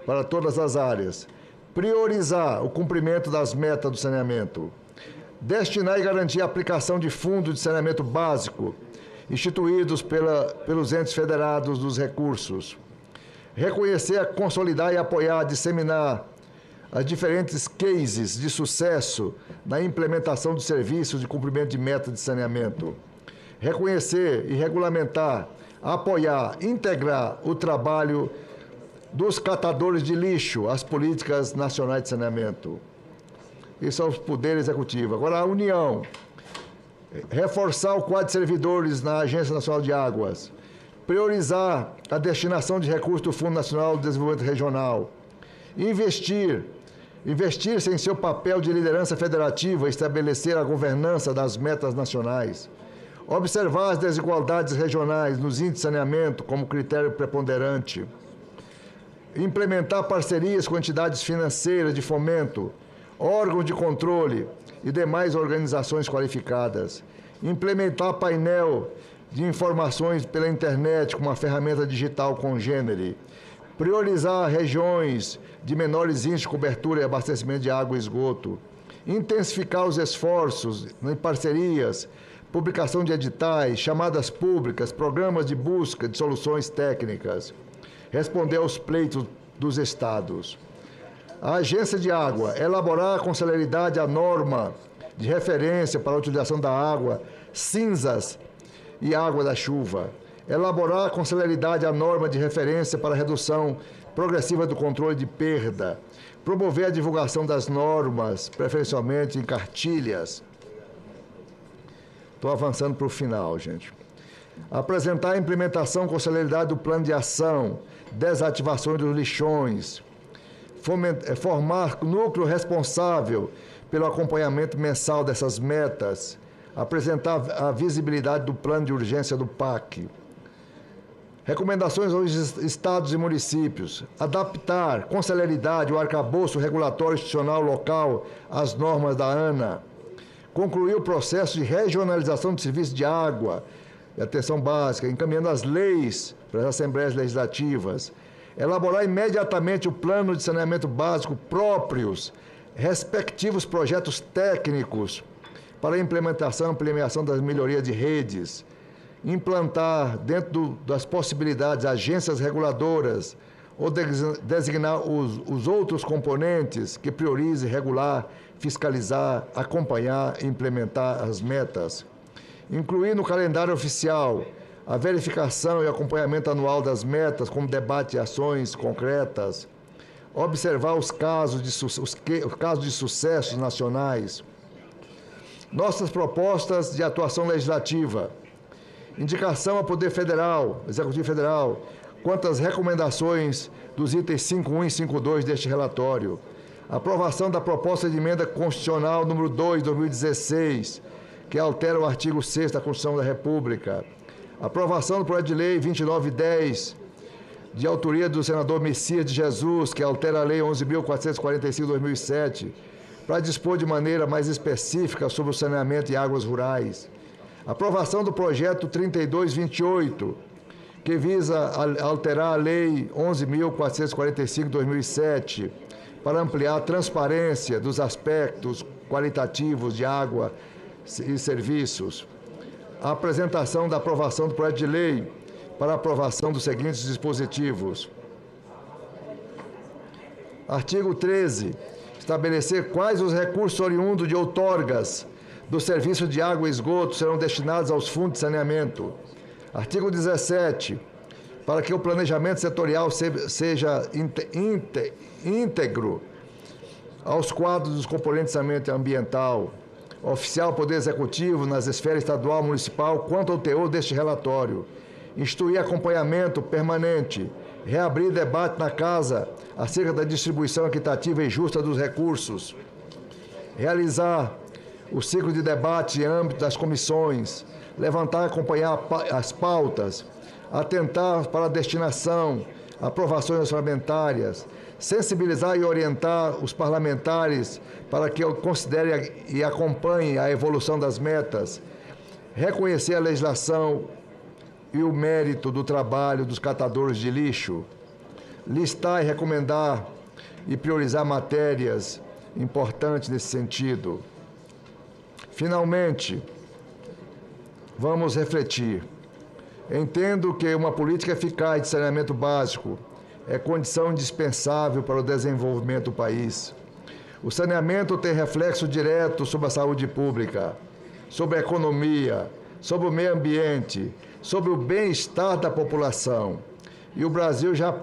para todas as áreas: priorizar o cumprimento das metas do saneamento, destinar e garantir a aplicação de fundos de saneamento básico instituídos pelos entes federados dos recursos, reconhecer, consolidar e apoiar, disseminar as diferentes cases de sucesso na implementação de serviços de cumprimento de metas de saneamento, reconhecer e regulamentar, apoiar, integrar o trabalho dos catadores de lixo às políticas nacionais de saneamento. Isso é o Poder Executivo. Agora, a União: reforçar o quadro de servidores na Agência Nacional de Águas, priorizar a destinação de recursos do Fundo Nacional de Desenvolvimento Regional, investir-se em seu papel de liderança federativa e estabelecer a governança das metas nacionais, observar as desigualdades regionais nos índices de saneamento como critério preponderante, implementar parcerias com entidades financeiras de fomento, órgãos de controle e demais organizações qualificadas, implementar painel de informações pela internet com uma ferramenta digital congênere, priorizar regiões de menores índices de cobertura e abastecimento de água e esgoto, intensificar os esforços em parcerias, publicação de editais, chamadas públicas, programas de busca de soluções técnicas, responder aos pleitos dos estados. A Agência de Água: elaborar com celeridade a norma de referência para a utilização da água, cinzas e água da chuva. Elaborar com celeridade a norma de referência para a redução progressiva do controle de perda. Promover a divulgação das normas, preferencialmente em cartilhas. Estou avançando para o final, gente. Apresentar a implementação com celeridade do plano de ação, desativações dos lixões. Formar núcleo responsável pelo acompanhamento mensal dessas metas, apresentar a visibilidade do plano de urgência do PAC. Recomendações aos estados e municípios: adaptar com celeridade o arcabouço regulatório institucional local às normas da ANA, concluir o processo de regionalização de serviços de água e atenção básica, encaminhando as leis para as assembleias legislativas, elaborar imediatamente o plano de saneamento básico próprios, respectivos projetos técnicos para a implementação e ampliação das melhorias de redes, implantar, dentro das possibilidades, agências reguladoras, ou designar os outros componentes que priorize regular, fiscalizar, acompanhar e implementar as metas. Incluir no calendário oficial a verificação e acompanhamento anual das metas, como debate e ações concretas. Observar os casos de sucessos nacionais. Nossas propostas de atuação legislativa. Indicação ao Poder Federal, Executivo Federal, quanto às recomendações dos itens 5.1 e 5.2 deste relatório. Aprovação da proposta de emenda constitucional número 2, 2016, que altera o artigo 6º da Constituição da República. Aprovação do projeto de lei 2910, de autoria do senador Messias de Jesus, que altera a lei 11.445, 2007, para dispor de maneira mais específica sobre o saneamento e águas rurais. Aprovação do projeto 3228, que visa alterar a lei 11.445, 2007, para ampliar a transparência dos aspectos qualitativos de água e serviços. A apresentação da aprovação do projeto de lei para aprovação dos seguintes dispositivos. Artigo 13. Estabelecer quais os recursos oriundos de outorgas do serviço de água e esgoto serão destinados aos fundos de saneamento. Artigo 17. Para que o planejamento setorial seja íntegro aos quadros dos componentes de saneamento ambiental, oficial Poder Executivo nas esferas estadual e municipal quanto ao teor deste relatório. Instituir acompanhamento permanente, reabrir debate na Casa acerca da distribuição equitativa e justa dos recursos, realizar o ciclo de debate em âmbito das comissões, levantar e acompanhar as pautas, atentar para a destinação, aprovações orçamentárias, sensibilizar e orientar os parlamentares para que considerem e acompanhem a evolução das metas, reconhecer a legislação e o mérito do trabalho dos catadores de lixo, listar e recomendar e priorizar matérias importantes nesse sentido. Finalmente, vamos refletir. Entendo que uma política eficaz de saneamento básico é condição indispensável para o desenvolvimento do país. O saneamento tem reflexo direto sobre a saúde pública, sobre a economia, sobre o meio ambiente, sobre o bem-estar da população. E o Brasil já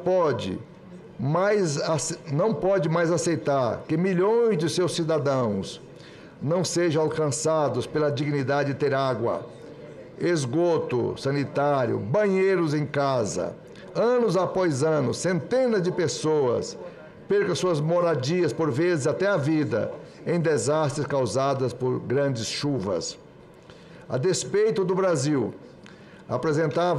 não pode mais aceitar que milhões de seus cidadãos não sejam alcançados pela dignidade de ter água, esgoto sanitário, banheiros em casa. Anos após anos, centenas de pessoas percam suas moradias, por vezes até a vida, em desastres causados por grandes chuvas. A despeito do Brasil apresentar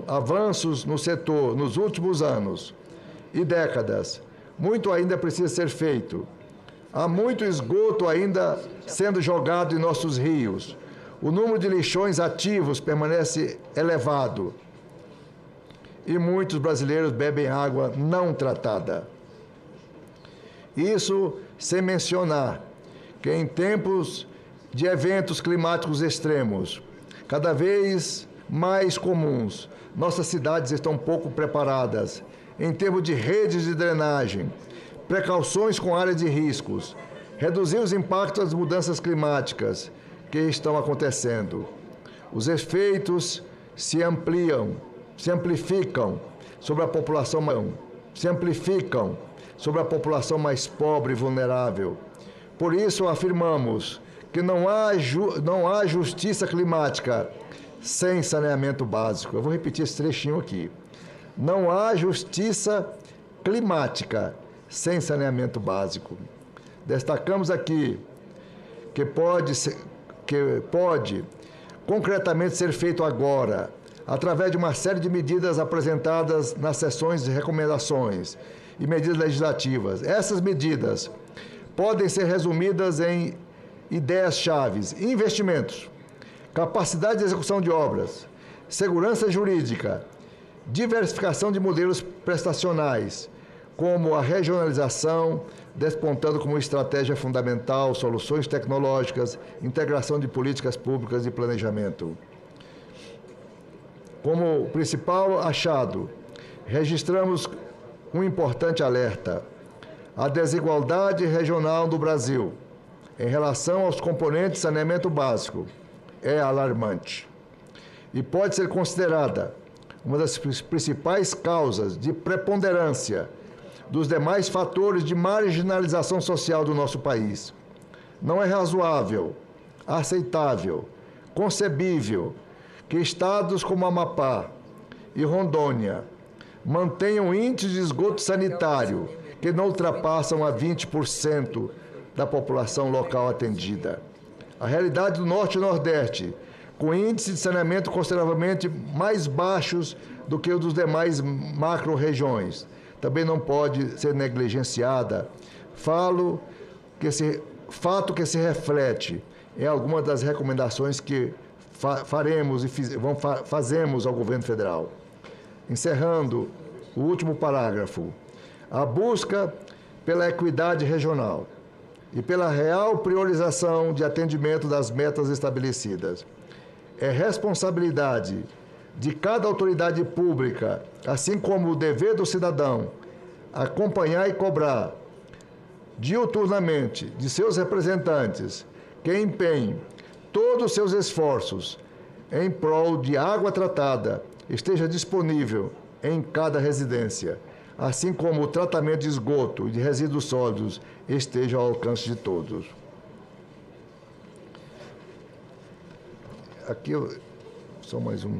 avanços no setor nos últimos anos e décadas, muito ainda precisa ser feito. Há muito esgoto ainda sendo jogado em nossos rios. O número de lixões ativos permanece elevado e muitos brasileiros bebem água não tratada. Isso sem mencionar que em tempos de eventos climáticos extremos, cada vez mais comuns, nossas cidades estão pouco preparadas em termos de redes de drenagem, precauções com áreas de riscos, reduzir os impactos das mudanças climáticas que estão acontecendo. Os efeitos se amplificam sobre a população mais pobre e vulnerável. Por isso afirmamos que não há justiça climática sem saneamento básico. Eu vou repetir esse trechinho aqui. Não há justiça climática sem saneamento básico. Destacamos aqui que pode concretamente ser feito agora, através de uma série de medidas apresentadas nas sessões de recomendações e medidas legislativas. Essas medidas podem ser resumidas em ideias-chave: investimentos, capacidade de execução de obras, segurança jurídica, diversificação de modelos prestacionais, como a regionalização, despontando como estratégia fundamental soluções tecnológicas, integração de políticas públicas e planejamento. Como principal achado, registramos um importante alerta. A desigualdade regional do Brasil em relação aos componentes de saneamento básico é alarmante e pode ser considerada uma das principais causas de preponderância dos demais fatores de marginalização social do nosso país. Não é razoável, aceitável, concebível que estados como Amapá e Rondônia mantenham índices de esgoto sanitário que não ultrapassam a 20% da população local atendida. A realidade do Norte e Nordeste, com índices de saneamento consideravelmente mais baixos do que os dos demais macro-regiões, também não pode ser negligenciada. Fato que se reflete em algumas das recomendações que faremos e fazemos ao governo federal. Encerrando o último parágrafo, a busca pela equidade regional e pela real priorização de atendimento das metas estabelecidas. É responsabilidade de cada autoridade pública, assim como o dever do cidadão, acompanhar e cobrar diuturnamente de seus representantes que empenhem todos os seus esforços em prol de água tratada esteja disponível em cada residência, assim como o tratamento de esgoto e de resíduos sólidos esteja ao alcance de todos. Aqui, só mais um.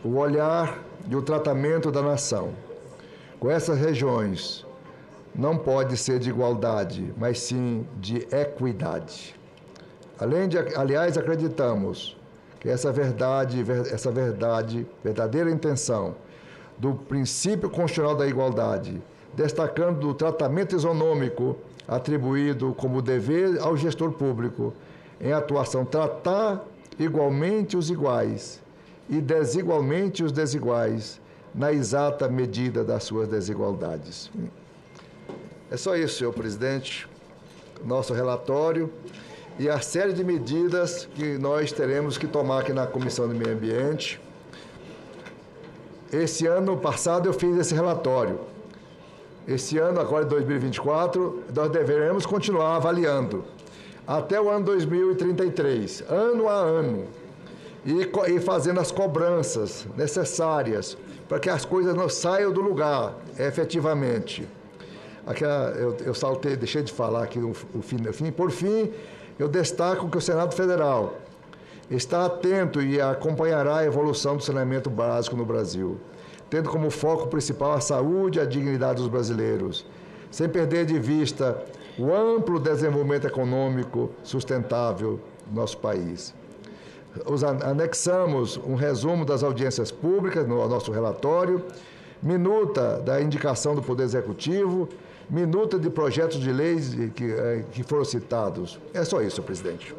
O olhar e o tratamento da nação com essas regiões não pode ser de igualdade, mas sim de equidade. Aliás, acreditamos que essa verdadeira intenção do princípio constitucional da igualdade, destacando o tratamento isonômico atribuído como dever ao gestor público, em atuação tratar igualmente os iguais e desigualmente os desiguais, na exata medida das suas desigualdades. É só isso, senhor presidente, nosso relatório e a série de medidas que nós teremos que tomar aqui na Comissão do Meio Ambiente. Esse ano passado eu fiz esse relatório. Esse ano, agora em 2024, nós deveremos continuar avaliando até o ano 2033, ano a ano, e fazendo as cobranças necessárias para que as coisas não saiam do lugar, efetivamente. Aqui, eu saltei, deixei de falar aqui no fim. Por fim, eu destaco que o Senado Federal está atento e acompanhará a evolução do saneamento básico no Brasil, tendo como foco principal a saúde e a dignidade dos brasileiros, sem perder de vista o amplo desenvolvimento econômico sustentável do nosso país. Anexamos um resumo das audiências públicas no nosso relatório, minuta da indicação do Poder Executivo, minuta de projetos de leis que foram citados. É só isso, presidente.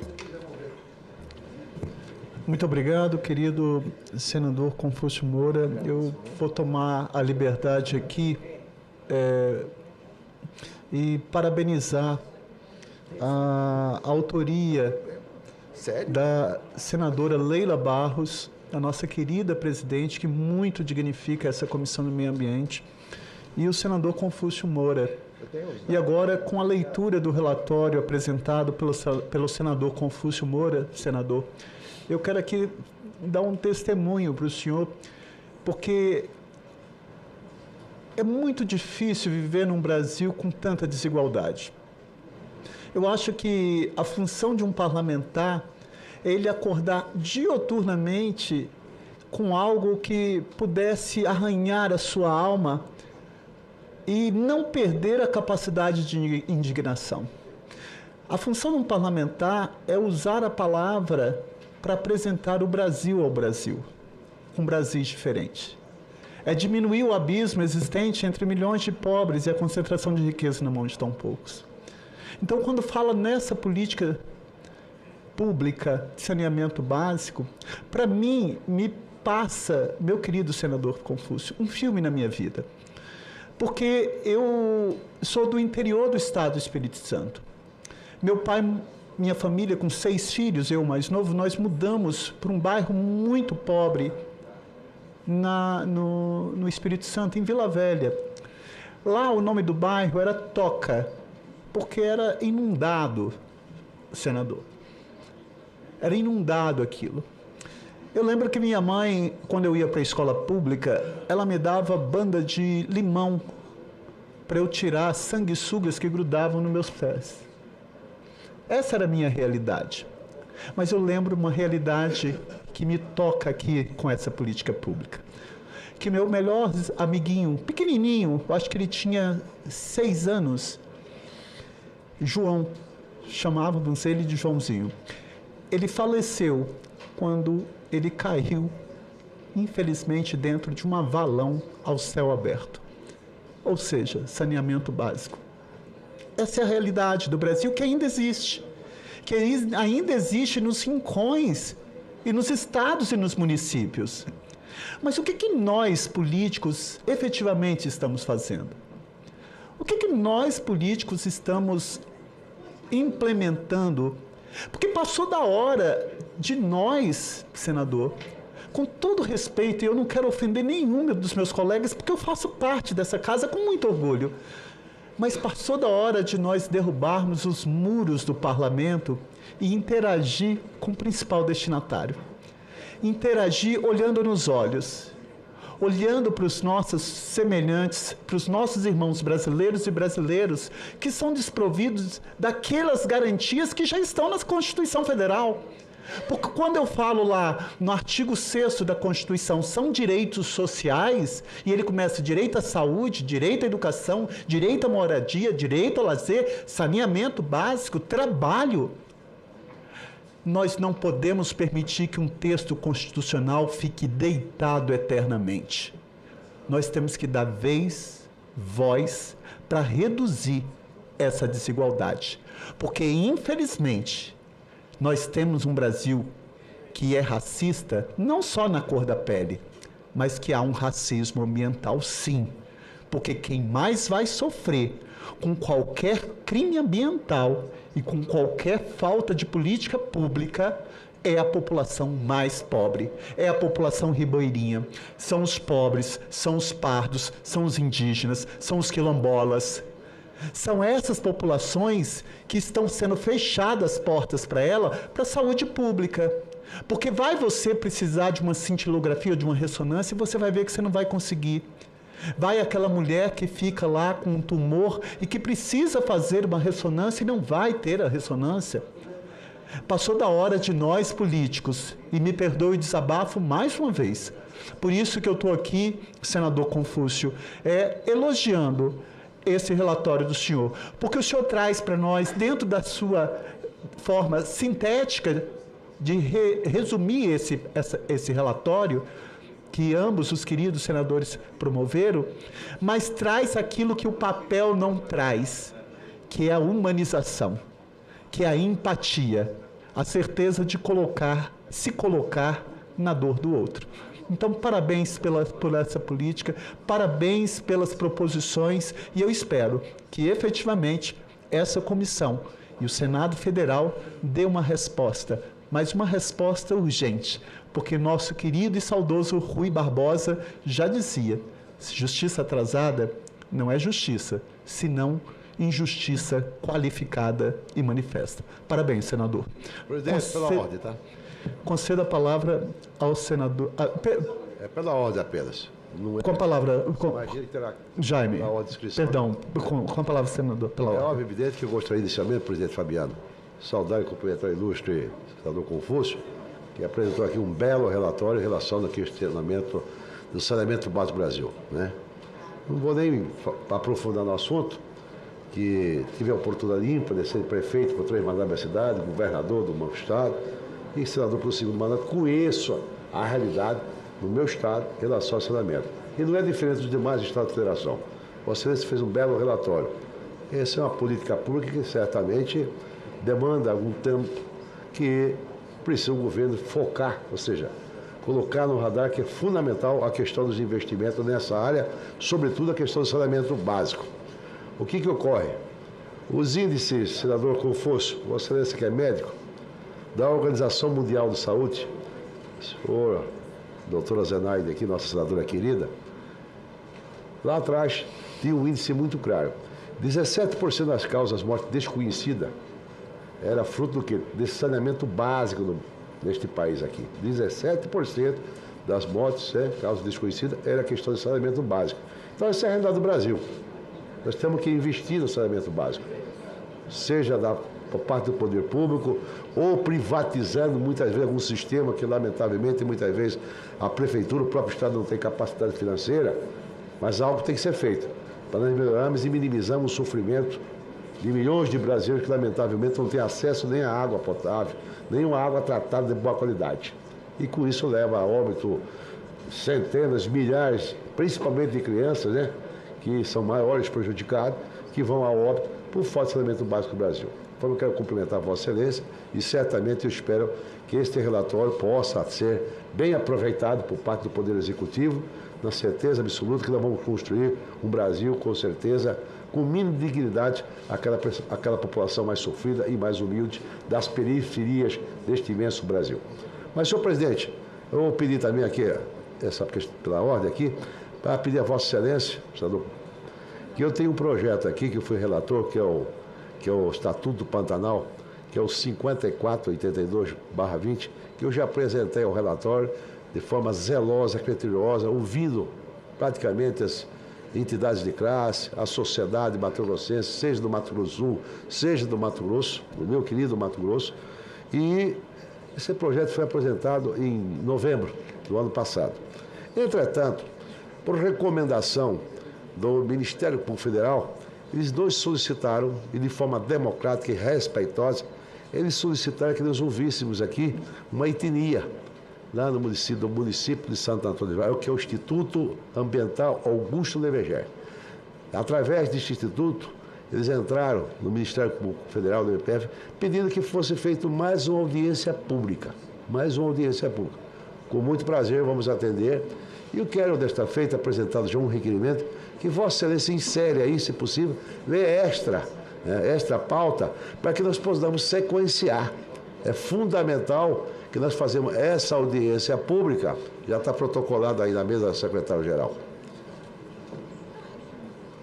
Muito obrigado, querido senador Confúcio Moura. Eu vou tomar a liberdade aqui e parabenizar a autoria da senadora Leila Barros, a nossa querida presidente, que muito dignifica essa Comissão do Meio Ambiente, e o senador Confúcio Moura. E agora, com a leitura do relatório apresentado pelo senador Confúcio Moura, senador, eu quero aqui dar um testemunho para o senhor, porque é muito difícil viver num Brasil com tanta desigualdade. Eu acho que a função de um parlamentar é ele acordar diuturnamente com algo que pudesse arranhar a sua alma e não perder a capacidade de indignação. A função de um parlamentar é usar a palavra para apresentar o Brasil ao Brasil, um Brasil diferente. É diminuir o abismo existente entre milhões de pobres e a concentração de riqueza na mão de tão poucos. Então, quando fala nessa política pública de saneamento básico, para mim, me passa, meu querido senador Confúcio, um filme na minha vida. Porque eu sou do interior do estado do Espírito Santo. Meu pai, minha família, com 6 filhos, eu mais novo, nós mudamos para um bairro muito pobre no Espírito Santo, em Vila Velha. Lá o nome do bairro era Toca, porque era inundado, senador. Era inundado aquilo. Eu lembro que minha mãe, quando eu ia para a escola pública, ela me dava banda de limão para eu tirar sanguessugas que grudavam nos meus pés. Essa era a minha realidade. Mas eu lembro uma realidade que me toca aqui com essa política pública. Que meu melhor amiguinho, pequenininho, eu acho que ele tinha 6 anos, João, chamávamos ele de Joãozinho. Ele faleceu quando ele caiu, infelizmente, dentro de um avalão ao céu aberto. Ou seja, saneamento básico. Essa é a realidade do Brasil que ainda existe. Que ainda existe nos rincões, e nos estados e nos municípios. Mas o que nós, políticos, efetivamente estamos fazendo? O que nós, políticos, estamos implementando? Porque passou da hora de nós, senador, com todo respeito, e eu não quero ofender nenhum dos meus colegas, porque eu faço parte dessa casa com muito orgulho, mas passou da hora de nós derrubarmos os muros do parlamento e interagir com o principal destinatário. Interagir olhando nos olhos, olhando para os nossos semelhantes, para os nossos irmãos brasileiros e brasileiros que são desprovidos daquelas garantias que já estão na Constituição Federal. Porque quando eu falo lá no artigo 6º da Constituição, são direitos sociais, e ele começa direito à saúde, direito à educação, direito à moradia, direito ao lazer, saneamento básico, trabalho. Nós não podemos permitir que um texto constitucional fique deitado eternamente. Nós temos que dar voz para reduzir essa desigualdade. Porque, infelizmente, nós temos um Brasil que é racista, não só na cor da pele, mas que há um racismo ambiental, sim. Porque quem mais vai sofrer com qualquer crime ambiental e com qualquer falta de política pública é a população mais pobre, é a população ribeirinha, são os pobres, são os pardos, são os indígenas, são os quilombolas. São essas populações que estão sendo fechadas as portas para ela, para a saúde pública. Porque vai você precisar de uma cintilografia, de uma ressonância, e você vai ver que você não vai conseguir. Vai aquela mulher que fica lá com um tumor e que precisa fazer uma ressonância e não vai ter a ressonância. Passou da hora de nós, políticos, e me perdoe o desabafo mais uma vez. Por isso que eu estou aqui, senador Confúcio, elogiando esse relatório do senhor. Porque o senhor traz para nós, dentro da sua forma sintética de resumir esse relatório, que ambos os queridos senadores promoveram, mas traz aquilo que o papel não traz, que é a humanização, que é a empatia, a certeza de se colocar na dor do outro. Então, parabéns por essa política, parabéns pelas proposições, e eu espero que efetivamente essa comissão e o Senado Federal dê uma resposta, mas uma resposta urgente, porque nosso querido e saudoso Rui Barbosa já dizia: justiça atrasada não é justiça, senão injustiça qualificada e manifesta. Parabéns, senador. Presidente, pela ordem, tá? Conceda a palavra ao senador... É pela ordem apenas. Não é... Com a palavra... Imagina que terá... Jaime, na ordem de inscrição. perdão, com a palavra, senador, pela ordem. É óbvio, evidente que eu gostaria inicialmente, presidente Fabiano, saudar e cumprimentar o ilustre senador Confúcio, que apresentou aqui um belo relatório em relação ao questionamento do saneamento básico do Brasil, né? Não vou nem aprofundar no assunto, que tive a oportunidade ímpar de ser prefeito por 3 mandatos da cidade, governador do meu estado e senador pelo 2º mandato. Conheço a realidade do meu estado em relação ao saneamento. E não é diferente dos demais estados da federação. Vossa Excelência fez um belo relatório. Essa é uma política pública que certamente demanda algum tempo, que precisa o governo focar, ou seja, colocar no radar, que é fundamental a questão dos investimentos nessa área, sobretudo a questão do saneamento básico. O que ocorre? Os índices, senador Confúcio, Vossa Excelência que é médico, da Organização Mundial de Saúde, o senhor doutora Zenaide aqui, nossa senadora querida, lá atrás tinha um índice muito claro. 17% das causas de morte desconhecida era fruto do quê? Desse saneamento básico neste país aqui. 17% das mortes, causa desconhecida, era questão de saneamento básico. Então, essa é a realidade do Brasil. Nós temos que investir no saneamento básico, seja por parte do poder público ou privatizando muitas vezes algum sistema que, lamentavelmente, muitas vezes a prefeitura, o próprio Estado não tem capacidade financeira, mas algo tem que ser feito para nós melhorarmos e minimizarmos o sofrimento de milhões de brasileiros que, lamentavelmente, não têm acesso nem à água potável, nem uma água tratada de boa qualidade. E com isso leva a óbito centenas, milhares, principalmente de crianças, que são maiores prejudicados, que vão a óbito por falta de saneamento básico do Brasil. Então eu quero cumprimentar a Vossa Excelência e certamente eu espero que este relatório possa ser bem aproveitado por parte do Poder Executivo, na certeza absoluta que nós vamos construir um Brasil, com certeza, com o mínimo de dignidade, aquela população mais sofrida e mais humilde das periferias deste imenso Brasil. Mas, senhor presidente, eu vou pedir também aqui, pela ordem aqui, para pedir a Vossa Excelência, senador, que eu tenho um projeto aqui, que eu fui relator, que é o Estatuto do Pantanal, que é o 5482/20, que eu já apresentei ao relatório de forma zelosa, criteriosa, ouvindo praticamente as entidades de classe, a sociedade mato-grossense, seja do Mato Grosso do Sul, seja do Mato Grosso, do meu querido Mato Grosso, e esse projeto foi apresentado em novembro do ano passado. Entretanto, por recomendação do Ministério Público Federal, eles nos solicitaram, e de forma democrática e respeitosa, eles solicitaram que nós ouvíssemos aqui uma etnia, lá no município de Santo Antônio de Vara, que é o Instituto Ambiental Augusto Leveger. Através deste instituto, eles entraram no Ministério Público Federal, do MPF, pedindo que fosse feita mais uma audiência pública. Mais uma audiência pública. Com muito prazer, vamos atender. E eu quero, desta feita, apresentado já um requerimento, que Vossa Excelência insere aí, se possível, lê extra pauta, para que nós possamos sequenciar. É fundamental que nós fazemos essa audiência pública, já está protocolado aí na mesa do secretário-geral.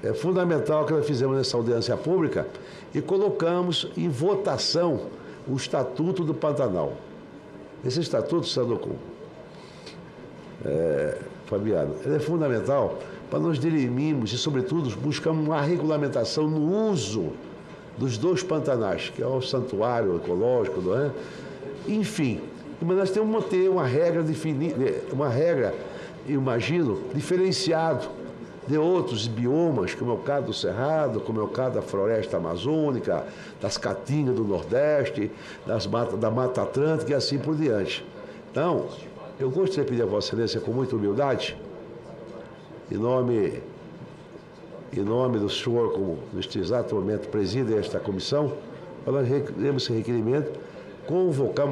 É fundamental que nós fizemos essa audiência pública e colocamos em votação o Estatuto do Pantanal. Esse Estatuto, senador Fabiano, ele é fundamental para nós dirimirmos e, sobretudo, buscarmos uma regulamentação no uso dos 2 pantanais, que é o santuário ecológico, não é? Enfim, mas nós temos que ter uma regra imagino, diferenciado de outros biomas, como é o caso do Cerrado, como é o caso da floresta amazônica, das caatingas do Nordeste, da Mata Atlântica e assim por diante. Então, eu gostaria de pedir a Vossa Excelência, com muita humildade, em nome do senhor, como neste exato momento preside esta comissão, para nós lermos esse requerimento,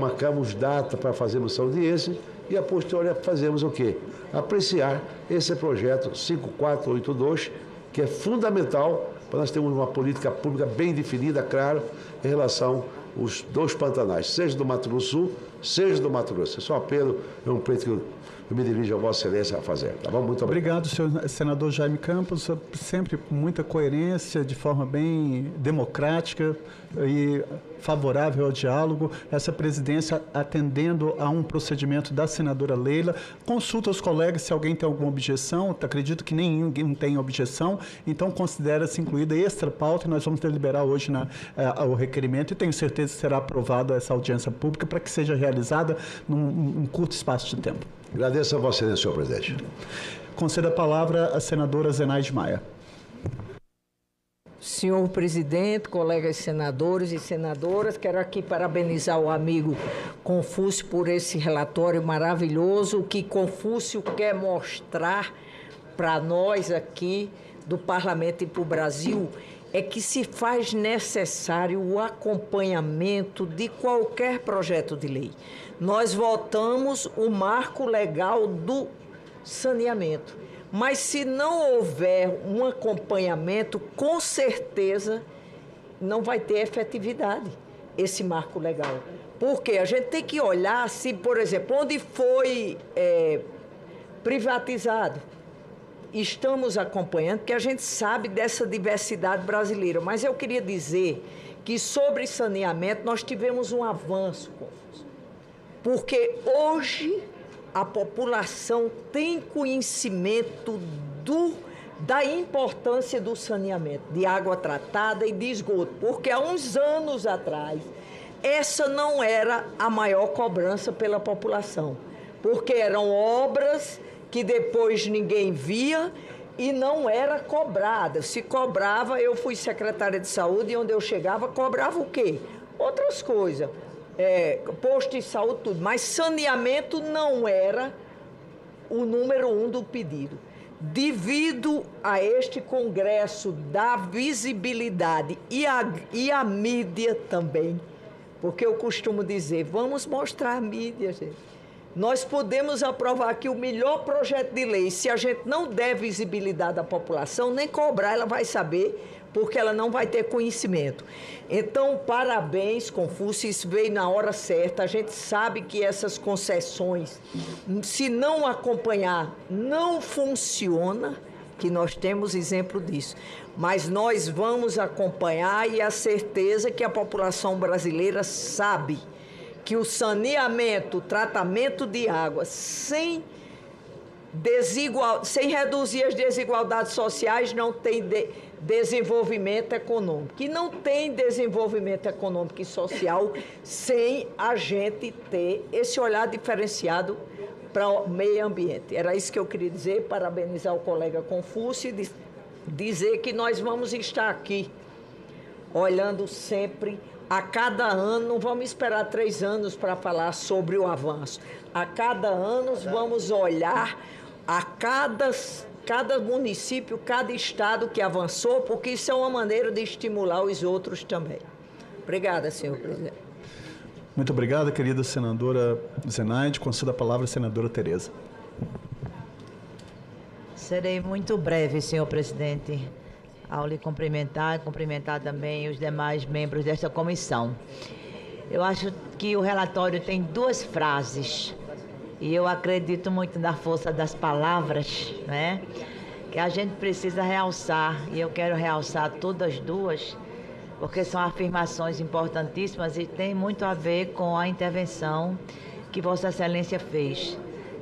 marcarmos data para fazermos essa audiência e, a posteriori, fazemos o quê? Apreciar esse projeto 5482, que é fundamental para nós termos uma política pública bem definida, claro, em relação aos 2 pantanais, seja do Mato Grosso do Sul, seja do Mato Grosso. Esse é um apelo, é um pleito que eu me dirijo a Vossa Excelência a fazer. Tá bom? Muito obrigado. Obrigado, senhor senador Jaime Campos, sempre com muita coerência, de forma bem democrática e favorável ao diálogo. Essa presidência atendendo a um procedimento da senadora Leila. Consulta os colegas se alguém tem alguma objeção. Acredito que ninguém tem objeção. Então, considera-se incluída extra pauta e nós vamos deliberar hoje o requerimento e tenho certeza que será aprovada essa audiência pública para que seja realizada num curto espaço de tempo. Agradeço a Vossa Excelência, senhor presidente. Conceda a palavra à senadora Zenaide Maia. Senhor presidente, colegas senadores e senadoras, quero aqui parabenizar o amigo Confúcio por esse relatório maravilhoso. O que Confúcio quer mostrar para nós aqui do Parlamento e para o Brasil é que se faz necessário o acompanhamento de qualquer projeto de lei. Nós votamos o marco legal do saneamento, mas se não houver um acompanhamento, com certeza não vai ter efetividade esse marco legal. Porque a gente tem que olhar se, por exemplo, onde foi privatizado. Estamos acompanhando, porque a gente sabe dessa diversidade brasileira. Mas eu queria dizer que sobre saneamento nós tivemos um avanço, Confúcio. Porque hoje a população tem conhecimento da importância do saneamento, de água tratada e de esgoto. Porque há uns anos atrás, essa não era a maior cobrança pela população. Porque eram obras que depois ninguém via e não era cobrada. Se cobrava, eu fui secretária de saúde e onde eu chegava, cobrava o quê? Outras coisas, posto de saúde, tudo. Mas saneamento não era o número 1 do pedido. Devido a este congresso da visibilidade e a mídia também, porque eu costumo dizer, vamos mostrar a mídia, gente. Nós podemos aprovar aqui o melhor projeto de lei. Se a gente não der visibilidade à população, nem cobrar, ela vai saber, porque ela não vai ter conhecimento. Então, parabéns, Confúcio, isso veio na hora certa. A gente sabe que essas concessões, se não acompanhar, não funciona, que nós temos exemplo disso. Mas nós vamos acompanhar e a certeza que a população brasileira sabe que o saneamento, o tratamento de água, sem reduzir as desigualdades sociais, não tem desenvolvimento econômico. E não tem desenvolvimento econômico e social sem a gente ter esse olhar diferenciado para o meio ambiente. Era isso que eu queria dizer, parabenizar o colega Confúcio e dizer que nós vamos estar aqui olhando sempre. A cada ano, não vamos esperar 3 anos para falar sobre o avanço. A cada ano vamos olhar a cada município, cada estado que avançou, porque isso é uma maneira de estimular os outros também. Obrigada, senhor presidente. Muito obrigado, querida senadora Zenaide. Concedo a palavra à senadora Tereza. Serei muito breve, senhor presidente, ao lhe cumprimentar e cumprimentar também os demais membros desta comissão. Eu acho que o relatório tem 2 frases e eu acredito muito na força das palavras, né? Que a gente precisa realçar, e eu quero realçar todas as 2, porque são afirmações importantíssimas e tem muito a ver com a intervenção que Vossa Excelência fez.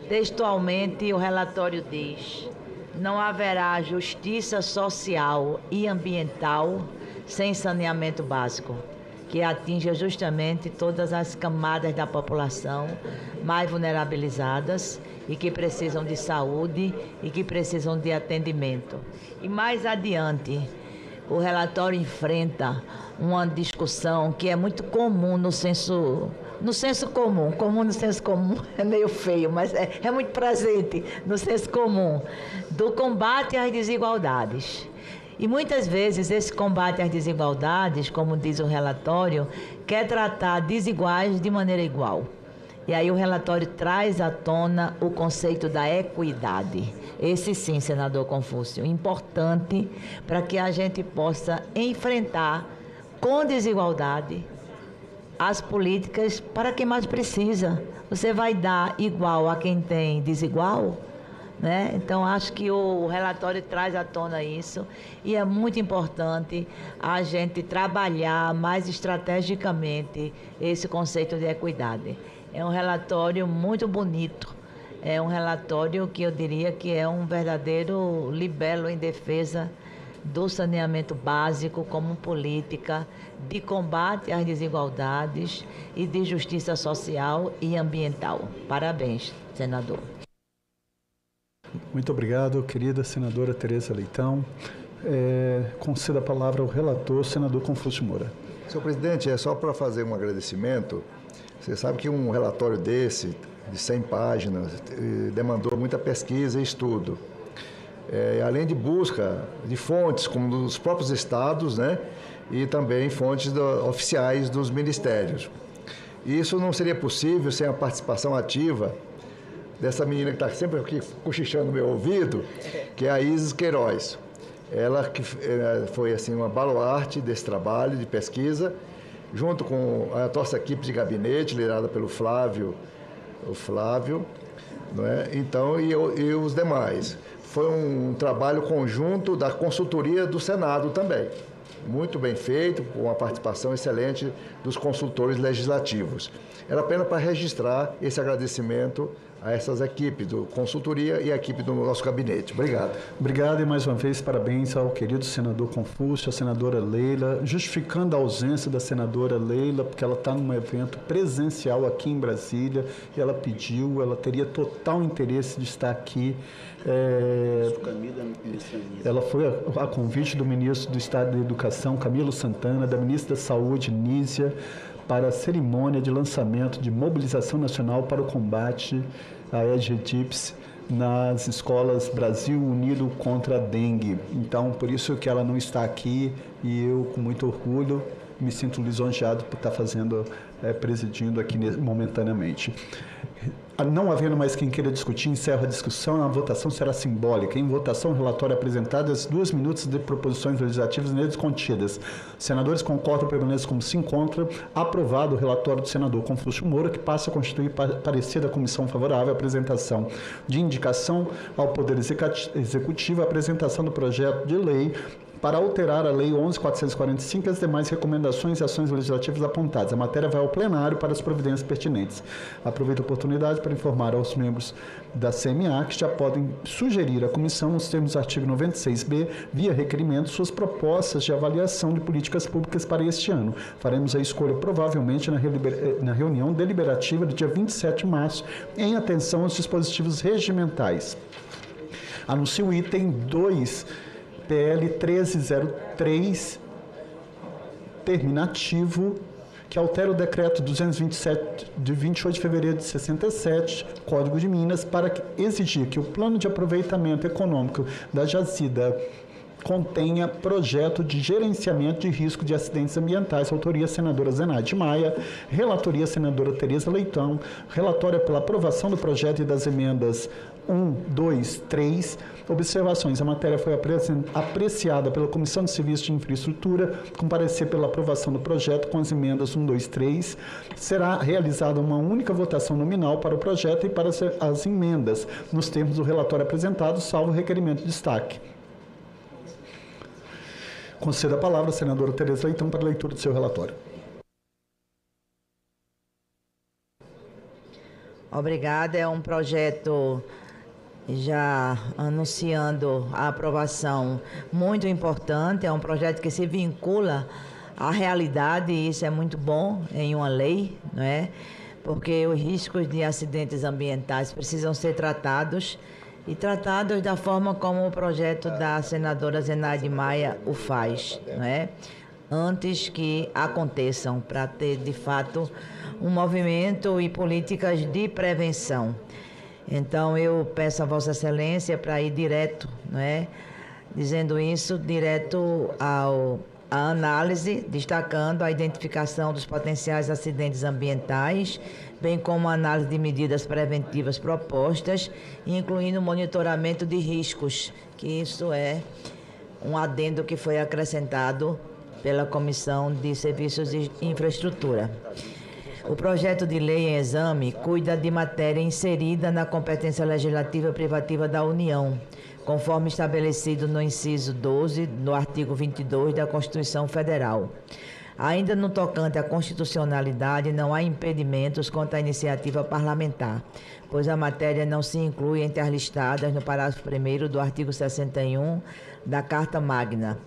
Textualmente, o relatório diz: não haverá justiça social e ambiental sem saneamento básico, que atinja justamente todas as camadas da população mais vulnerabilizadas e que precisam de saúde e que precisam de atendimento. E mais adiante, o relatório enfrenta uma discussão que é muito comum no senso comum. Comum no senso comum é meio feio, mas é muito presente no senso comum, do combate às desigualdades. E muitas vezes esse combate às desigualdades, como diz o relatório, quer tratar desiguais de maneira igual. E aí o relatório traz à tona o conceito da equidade. Esse sim, senador Confúcio, importante para que a gente possa enfrentar com desigualdade as políticas para quem mais precisa. Você vai dar igual a quem tem desigual? Né? Então, acho que o relatório traz à tona isso e é muito importante a gente trabalhar mais estrategicamente esse conceito de equidade. É um relatório muito bonito, é um relatório que eu diria que é um verdadeiro libelo em defesa do saneamento básico como política de combate às desigualdades e de justiça social e ambiental. Parabéns, senador. Muito obrigado, querida senadora Tereza Leitão. Concedo a palavra ao relator, senador Confúcio Moura. Senhor presidente, é só para fazer um agradecimento. Você sabe que um relatório desse, de 100 páginas, demandou muita pesquisa e estudo. Além de busca de fontes, como dos próprios estados, né? E também fontes oficiais dos ministérios. E isso não seria possível sem a participação ativa dessa menina que está sempre aqui cochichando no meu ouvido, que é a Isis Queiroz. Ela que foi assim, uma baluarte desse trabalho de pesquisa, junto com a nossa equipe de gabinete, liderada pelo Flávio, não é? Então, e os demais. Foi um trabalho conjunto da consultoria do Senado também. Muito bem feito, com a participação excelente dos consultores legislativos. Era apenas para registrar esse agradecimento a essas equipes do consultoria e a equipe do nosso gabinete. Obrigado. Obrigado e mais uma vez parabéns ao querido senador Confúcio, à senadora Leila, justificando a ausência da senadora Leila, porque ela está num evento presencial aqui em Brasília e ela pediu, ela teria total interesse de estar aqui. Ela foi a convite do ministro do Estado da Educação, Camilo Santana, da ministra da Saúde, Nízia, para a cerimônia de lançamento de mobilização nacional para o combate à Aedes aegypti nas escolas Brasil Unido contra a Dengue. Então, por isso que ela não está aqui e eu, com muito orgulho, me sinto lisonjeado por estar presidindo aqui momentaneamente. Não havendo mais quem queira discutir, encerro a discussão. A votação será simbólica. Em votação, o relatório é apresentado as 2 minutos de proposições legislativas neles contidas. Os senadores concordam, permanecem como se encontra. Aprovado o relatório do senador Confúcio Moura, que passa a constituir parecer da comissão favorável à apresentação de indicação ao Poder Executivo, a apresentação do projeto de lei para alterar a Lei 11.445 e as demais recomendações e ações legislativas apontadas. A matéria vai ao plenário para as providências pertinentes. Aproveito a oportunidade para informar aos membros da CMA que já podem sugerir à comissão, nos termos do artigo 96b, via requerimento, suas propostas de avaliação de políticas públicas para este ano. Faremos a escolha provavelmente na reunião deliberativa do dia 27 de março, em atenção aos dispositivos regimentais. Anuncio o item 2, PL 1303, terminativo, que altera o decreto 227 de 28 de fevereiro de 67, Código de Minas, para exigir que o plano de aproveitamento econômico da jazida contenha projeto de gerenciamento de risco de acidentes ambientais, autoria senadora Zenaide Maia, relatoria senadora Tereza Leitão, relatória pela aprovação do projeto e das emendas 1, 2, 3, observações. A matéria foi apreciada pela Comissão de Serviços de Infraestrutura, com parecer pela aprovação do projeto com as emendas 1, 2, 3. Será realizada uma única votação nominal para o projeto e para as emendas, nos termos do relatório apresentado, salvo requerimento de destaque. Concedo a palavra à senadora Tereza Leitão para a leitura do seu relatório. Obrigada. É um projeto já anunciando a aprovação muito importante. É um projeto que se vincula à realidade e isso é muito bom em uma lei, não é? Porque os riscos de acidentes ambientais precisam ser tratados e tratados da forma como o projeto da senadora Zenaide Maia o faz, não é? Antes que aconteçam, para ter, de fato, um movimento e políticas de prevenção. Então, eu peço a Vossa Excelência para ir direto, não é? Dizendo isso, direto à análise, destacando a identificação dos potenciais acidentes ambientais, bem como a análise de medidas preventivas propostas, incluindo o monitoramento de riscos, que isso é um adendo que foi acrescentado pela Comissão de Serviços de Infraestrutura. O projeto de lei em exame cuida de matéria inserida na competência legislativa privativa da União, conforme estabelecido no inciso 12 do artigo 22 da Constituição Federal. Ainda no tocante à constitucionalidade, não há impedimentos contra a iniciativa parlamentar, pois a matéria não se inclui entre as listadas no parágrafo 1º do artigo 61 da Carta Magna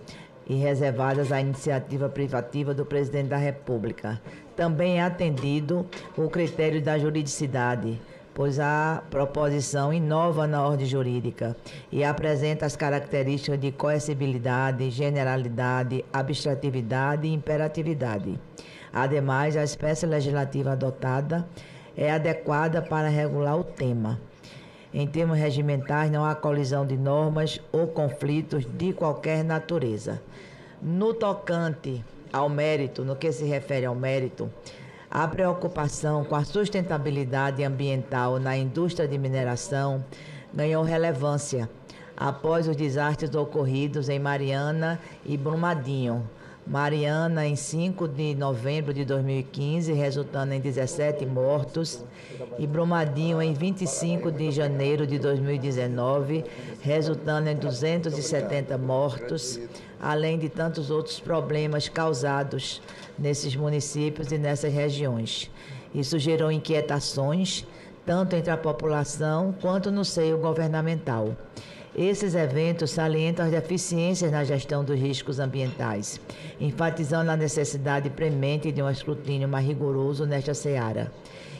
e reservadas à iniciativa privativa do Presidente da República. Também é atendido o critério da juridicidade, pois a proposição inova na ordem jurídica e apresenta as características de coercibilidade, generalidade, abstratividade e imperatividade. Ademais, a espécie legislativa adotada é adequada para regular o tema. Em termos regimentais, não há colisão de normas ou conflitos de qualquer natureza. No tocante ao mérito, no que se refere ao mérito, a preocupação com a sustentabilidade ambiental na indústria de mineração ganhou relevância após os desastres ocorridos em Mariana e Brumadinho, Mariana, em 5 de novembro de 2015, resultando em 17 mortos, e Brumadinho, em 25 de janeiro de 2019, resultando em 270 mortos, além de tantos outros problemas causados nesses municípios e nessas regiões. Isso gerou inquietações, tanto entre a população quanto no seio governamental. Esses eventos salientam as deficiências na gestão dos riscos ambientais, enfatizando a necessidade premente de um escrutínio mais rigoroso nesta seara.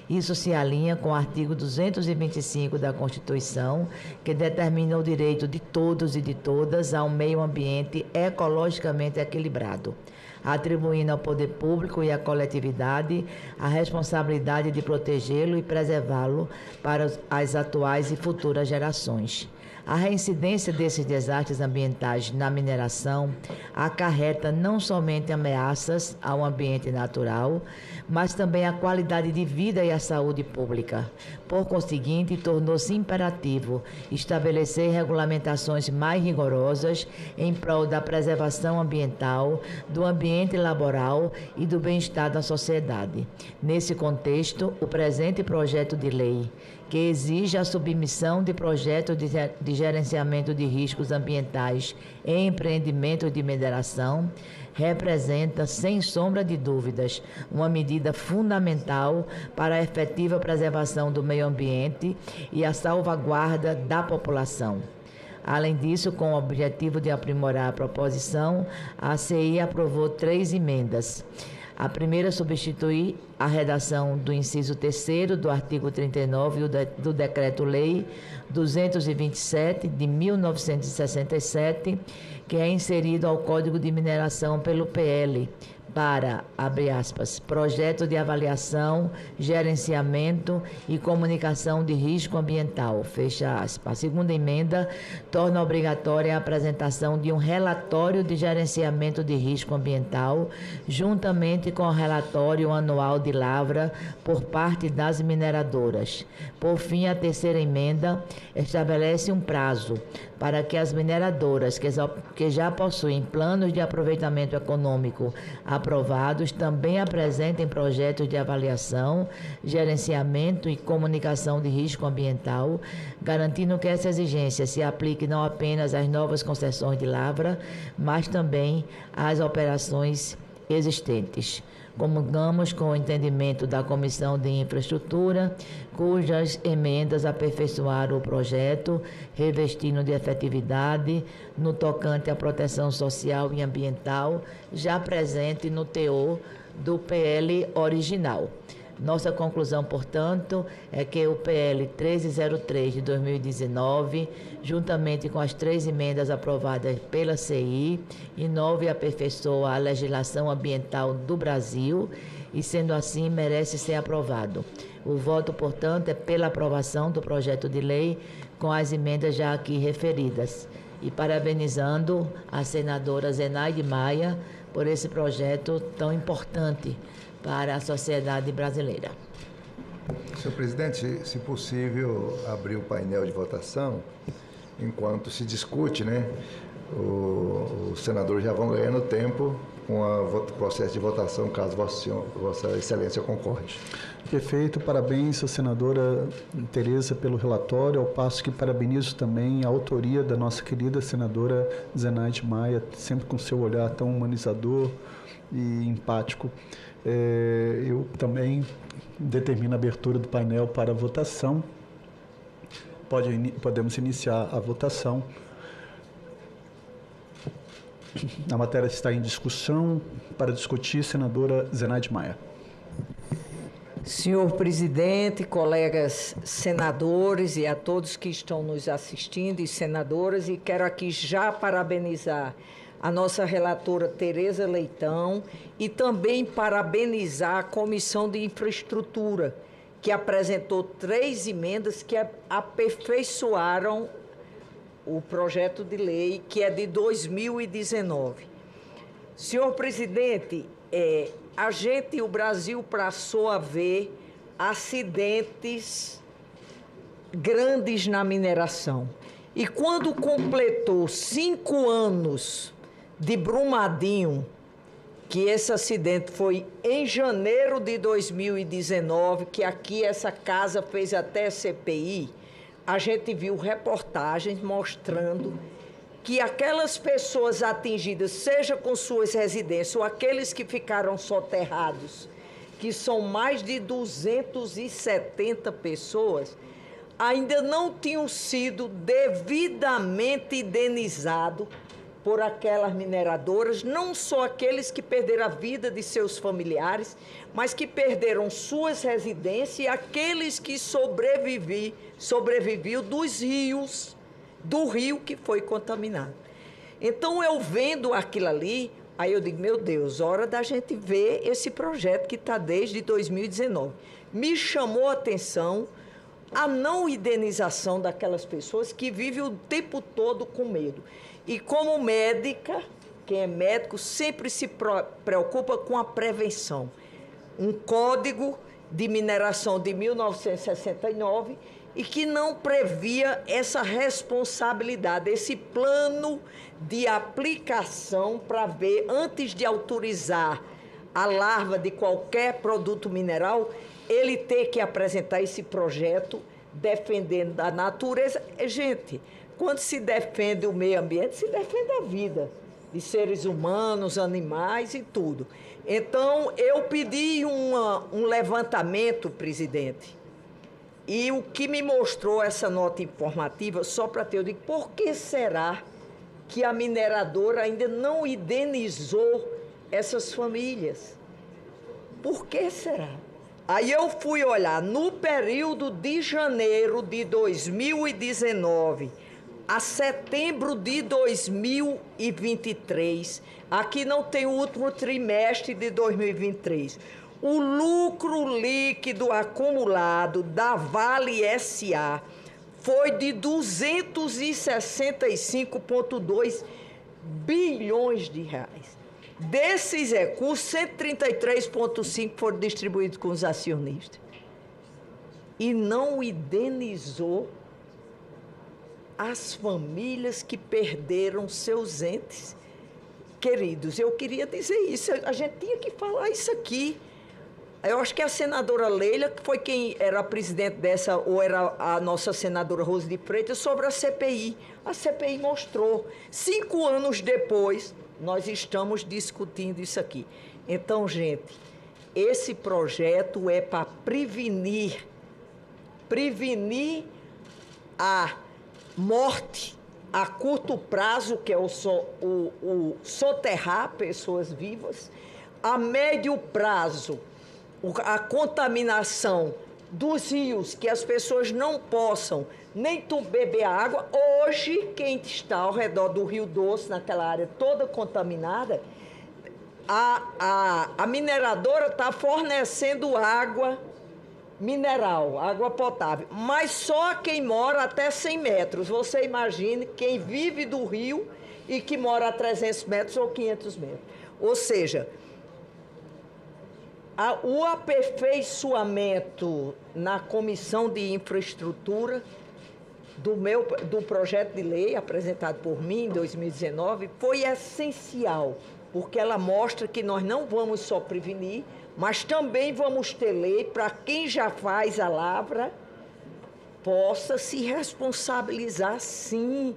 Isso se alinha com o artigo 225 da Constituição, que determina o direito de todos e de todas a um meio ambiente ecologicamente equilibrado, atribuindo ao poder público e à coletividade a responsabilidade de protegê-lo e preservá-lo para as atuais e futuras gerações. A reincidência desses desastres ambientais na mineração acarreta não somente ameaças ao ambiente natural, mas também à qualidade de vida e à saúde pública. Por conseguinte, tornou-se imperativo estabelecer regulamentações mais rigorosas em prol da preservação ambiental, do ambiente laboral e do bem-estar da sociedade. Nesse contexto, o presente projeto de lei, que exige a submissão de projetos de gerenciamento de riscos ambientais em empreendimentos de mineração, representa, sem sombra de dúvidas, uma medida fundamental para a efetiva preservação do meio ambiente e a salvaguarda da população. Além disso, com o objetivo de aprimorar a proposição, a ACI aprovou 3 emendas. A primeira substitui a redação do inciso 3º do artigo 39 do Decreto-Lei 227 de 1967, que é inserido ao Código de Mineração pelo PL para, abre aspas, projeto de avaliação, gerenciamento e comunicação de risco ambiental, fecha aspas. A segunda emenda torna obrigatória a apresentação de um relatório de gerenciamento de risco ambiental, juntamente com o relatório anual de lavra por parte das mineradoras. Por fim, a terceira emenda estabelece um prazo para que as mineradoras que já possuem planos de aproveitamento econômico aprovados também apresentem projetos de avaliação, gerenciamento e comunicação de risco ambiental, garantindo que essa exigência se aplique não apenas às novas concessões de lavra, mas também às operações existentes. Comungamos com o entendimento da Comissão de Infraestrutura, cujas emendas aperfeiçoaram o projeto, revestindo de efetividade no tocante à proteção social e ambiental, já presente no teor do PL original. Nossa conclusão, portanto, é que o PL 1303 de 2019, juntamente com as 3 emendas aprovadas pela CI, inova e aperfeiçoa a legislação ambiental do Brasil e, sendo assim, merece ser aprovado. O voto, portanto, é pela aprovação do projeto de lei com as emendas já aqui referidas. E parabenizando a senadora Zenaide Maia por esse projeto tão importante para a sociedade brasileira. Senhor presidente, se possível, abrir o painel de votação enquanto se discute, né? Os senadores já vão ganhando tempo com o processo de votação, caso Vossa Excelência concorde. Perfeito, parabéns à senadora Tereza pelo relatório, ao passo que parabenizo também a autoria da nossa querida senadora Zenaide Maia, sempre com seu olhar tão humanizador e empático. Eu também determino a abertura do painel para votação. Podemos iniciar a votação. A matéria está em discussão. Para discutir, senadora Zenaide Maia. Senhor presidente, colegas senadores e a todos que estão nos assistindo e senadoras, e quero aqui já parabenizar a nossa relatora Tereza Leitão e também parabenizar a Comissão de Infraestrutura, que apresentou 3 emendas que aperfeiçoaram o projeto de lei, que é de 2019. Senhor presidente, o Brasil passou a ver acidentes grandes na mineração. E quando completou 5 anos de Brumadinho, que esse acidente foi em janeiro de 2019, que aqui essa casa fez até CPI, a gente viu reportagens mostrando que aquelas pessoas atingidas, seja com suas residências ou aqueles que ficaram soterrados, que são mais de 270 pessoas, ainda não tinham sido devidamente indenizados por aquelas mineradoras, não só aqueles que perderam a vida de seus familiares, mas que perderam suas residências e aqueles que sobreviviam dos rios, do rio que foi contaminado. Então, eu vendo aquilo ali, aí eu digo, meu Deus, hora da gente ver esse projeto que está desde 2019. Me chamou a atenção a não indenização daquelas pessoas que vivem o tempo todo com medo. E como médica, quem é médico sempre se preocupa com a prevenção. Um código de mineração de 1969 e que não previa essa responsabilidade, esse plano de aplicação para ver, antes de autorizar a larva de qualquer produto mineral, ele ter que apresentar esse projeto defendendo a natureza. Gente, quando se defende o meio ambiente, se defende a vida de seres humanos, animais e tudo. Então, eu pedi um levantamento, presidente, e o que me mostrou essa nota informativa, só para ter, eu digo, por que será que a mineradora ainda não indenizou essas famílias? Por que será? Aí eu fui olhar, no período de janeiro de 2019 a setembro de 2023, aqui não tem o último trimestre de 2023, o lucro líquido acumulado da Vale S.A. foi de 265,2 bilhões de reais. Desses recursos, 133,5 foram distribuídos com os acionistas. E não indenizou as famílias que perderam seus entes queridos. Eu queria dizer isso, a gente tinha que falar isso aqui. Eu acho que a senadora Leila, que foi quem era a presidente dessa, ou era a nossa senadora Rose de Freitas, sobre a CPI. A CPI mostrou. 5 anos depois, nós estamos discutindo isso aqui. Então, gente, esse projeto é para prevenir a morte a curto prazo, que é o soterrar pessoas vivas, a médio prazo, a contaminação dos rios, que as pessoas não possam nem beber água. Hoje, quem está ao redor do Rio Doce, naquela área toda contaminada, a mineradora está fornecendo água mineral, água potável, mas só quem mora até 100 metros. Você imagine quem vive do rio e que mora a 300 metros ou 500 metros. Ou seja, o aperfeiçoamento na Comissão de Infraestrutura do projeto de lei apresentado por mim em 2019 foi essencial, porque ela mostra que nós não vamos só prevenir, mas também vamos ter lei para quem já faz a lavra possa se responsabilizar, sim,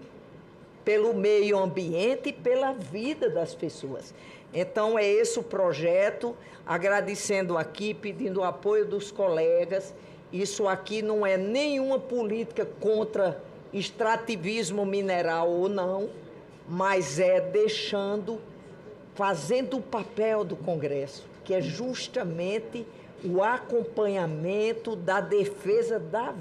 pelo meio ambiente e pela vida das pessoas. Então, é esse o projeto, agradecendo aqui, pedindo o apoio dos colegas. Isso aqui não é nenhuma política contra extrativismo mineral ou não, mas é fazendo o papel do Congresso, que é justamente o acompanhamento da defesa da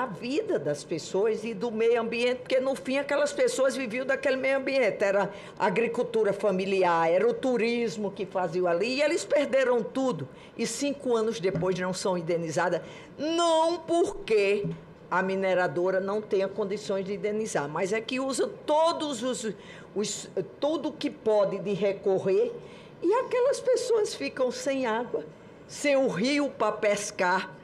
vida das pessoas e do meio ambiente, porque no fim aquelas pessoas viviam daquele meio ambiente, era a agricultura familiar, era o turismo que faziam ali, e eles perderam tudo, e 5 anos depois não são indenizadas, não porque a mineradora não tenha condições de indenizar, mas é que usa tudo que pode de recorrer, e aquelas pessoas ficam sem água, sem o rio para pescar,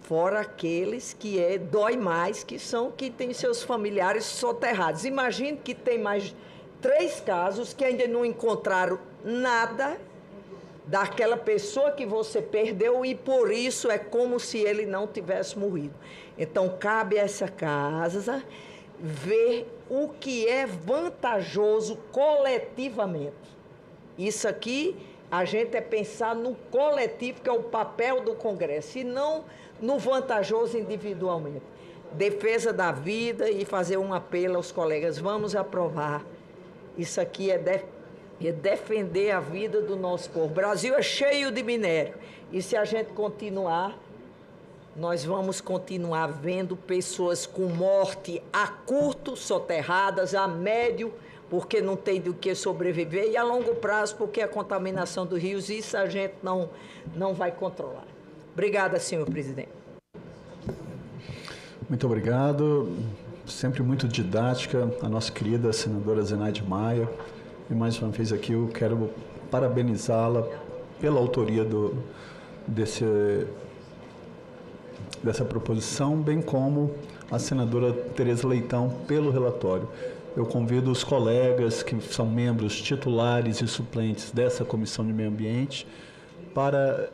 fora aqueles que dói mais, que são que têm seus familiares soterrados. Imagine que tem mais 3 casos que ainda não encontraram nada daquela pessoa que você perdeu e por isso é como se ele não tivesse morrido. Então, cabe a essa casa ver o que é vantajoso coletivamente. Isso aqui, a gente é pensar no coletivo, que é o papel do Congresso, e não no vantajoso individualmente. Defesa da vida e fazer um apelo aos colegas, vamos aprovar. Isso aqui é defender a vida do nosso povo. O Brasil é cheio de minério. E se a gente continuar, nós vamos continuar vendo pessoas com morte a curto, soterradas, a médio, porque não tem do que sobreviver, e a longo prazo, porque a contaminação dos rios, isso a gente não vai controlar. Obrigada, senhor presidente. Muito obrigado. Sempre muito didática, a nossa querida senadora Zenaide Maia. E mais uma vez aqui eu quero parabenizá-la pela autoria dessa proposição, bem como a senadora Tereza Leitão pelo relatório. Eu convido os colegas que são membros titulares e suplentes dessa Comissão de Meio Ambiente para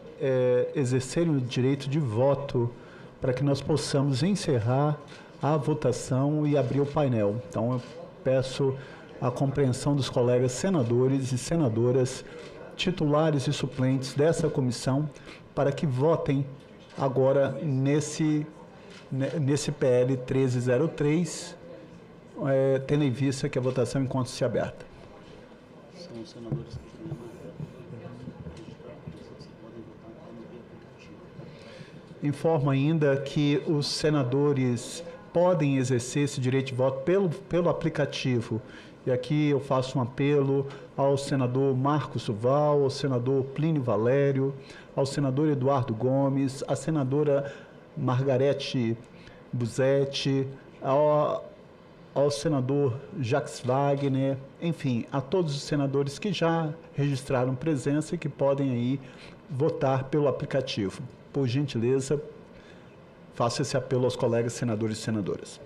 exercerem o direito de voto para que nós possamos encerrar a votação e abrir o painel. Então, eu peço a compreensão dos colegas senadores e senadoras titulares e suplentes dessa comissão para que votem agora nesse PL 1303, tendo em vista que a votação encontra-se aberta. São os senadores que têm Informo ainda que os senadores podem exercer esse direito de voto pelo aplicativo. E aqui eu faço um apelo ao senador Marcos Duval, ao senador Plínio Valério, ao senador Eduardo Gomes, à senadora Margarete Busetti, ao senador Jacques Wagner, enfim, a todos os senadores que já registraram presença e que podem aí votar pelo aplicativo. Por gentileza, faço esse apelo aos colegas senadores e senadoras.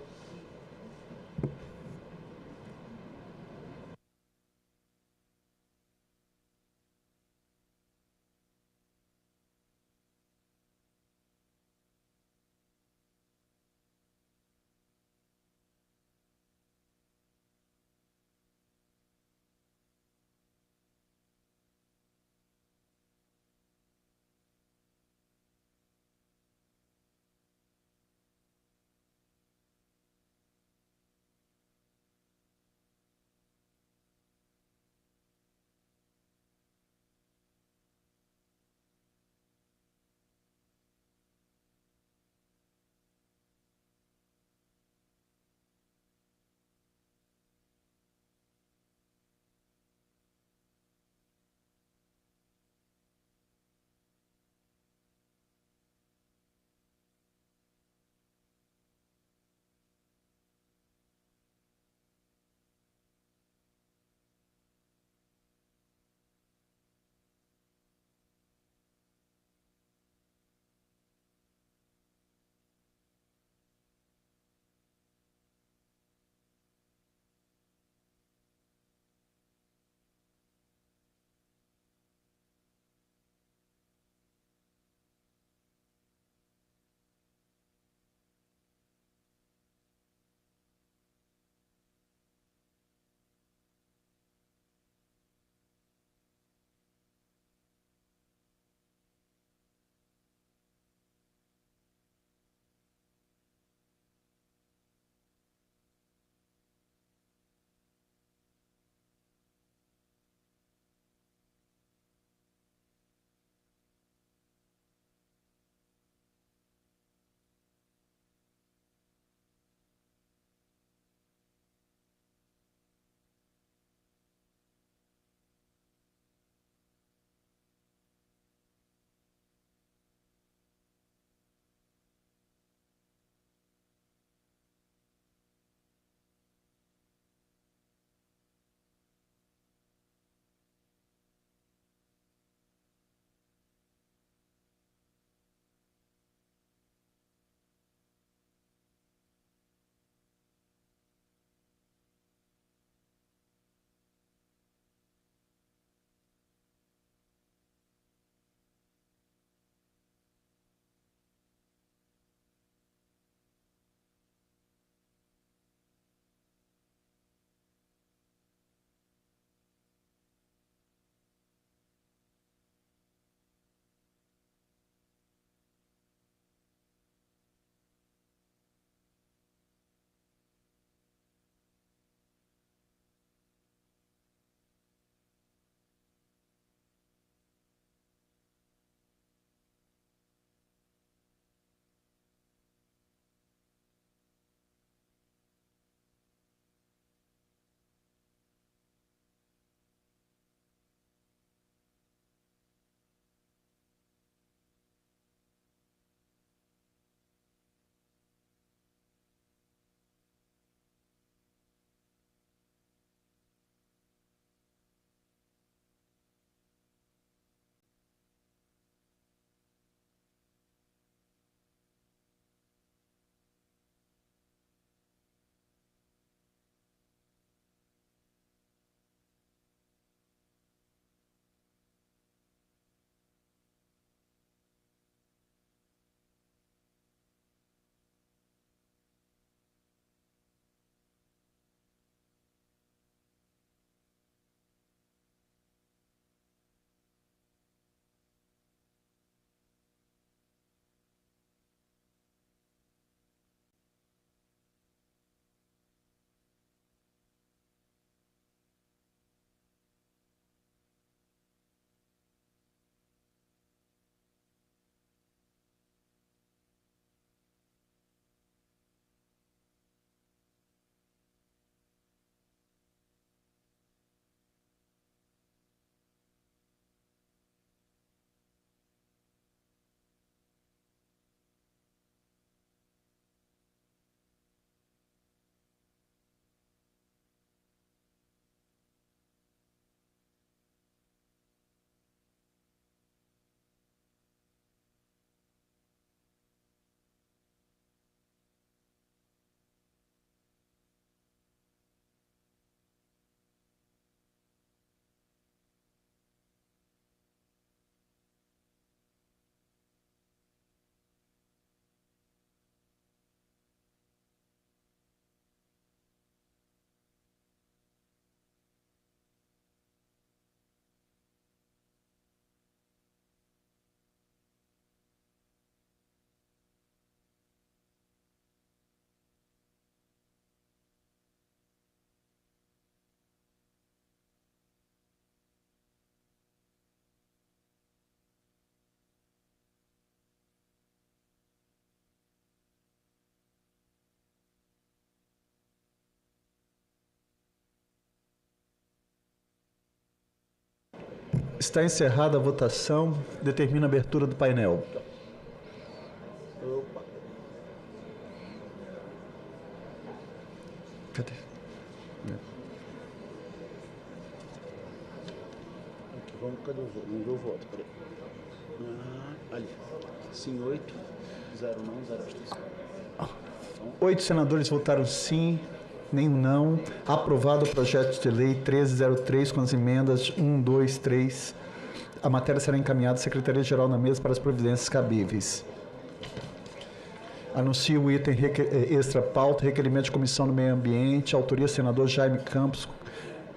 Está encerrada a votação. Determina a abertura do painel. Cadê? Cadê o voto? Não deu o voto, peraí. Ali. Sim, 8. 0 não, 0 abstenção. 8 senadores votaram sim, nenhum não. Aprovado o projeto de lei 1303 com as emendas 1, 2, 3. A matéria será encaminhada à Secretaria-Geral na mesa para as providências cabíveis. Anuncio o item extra pauta, requerimento de Comissão do Meio Ambiente, autoria senador Jaime Campos,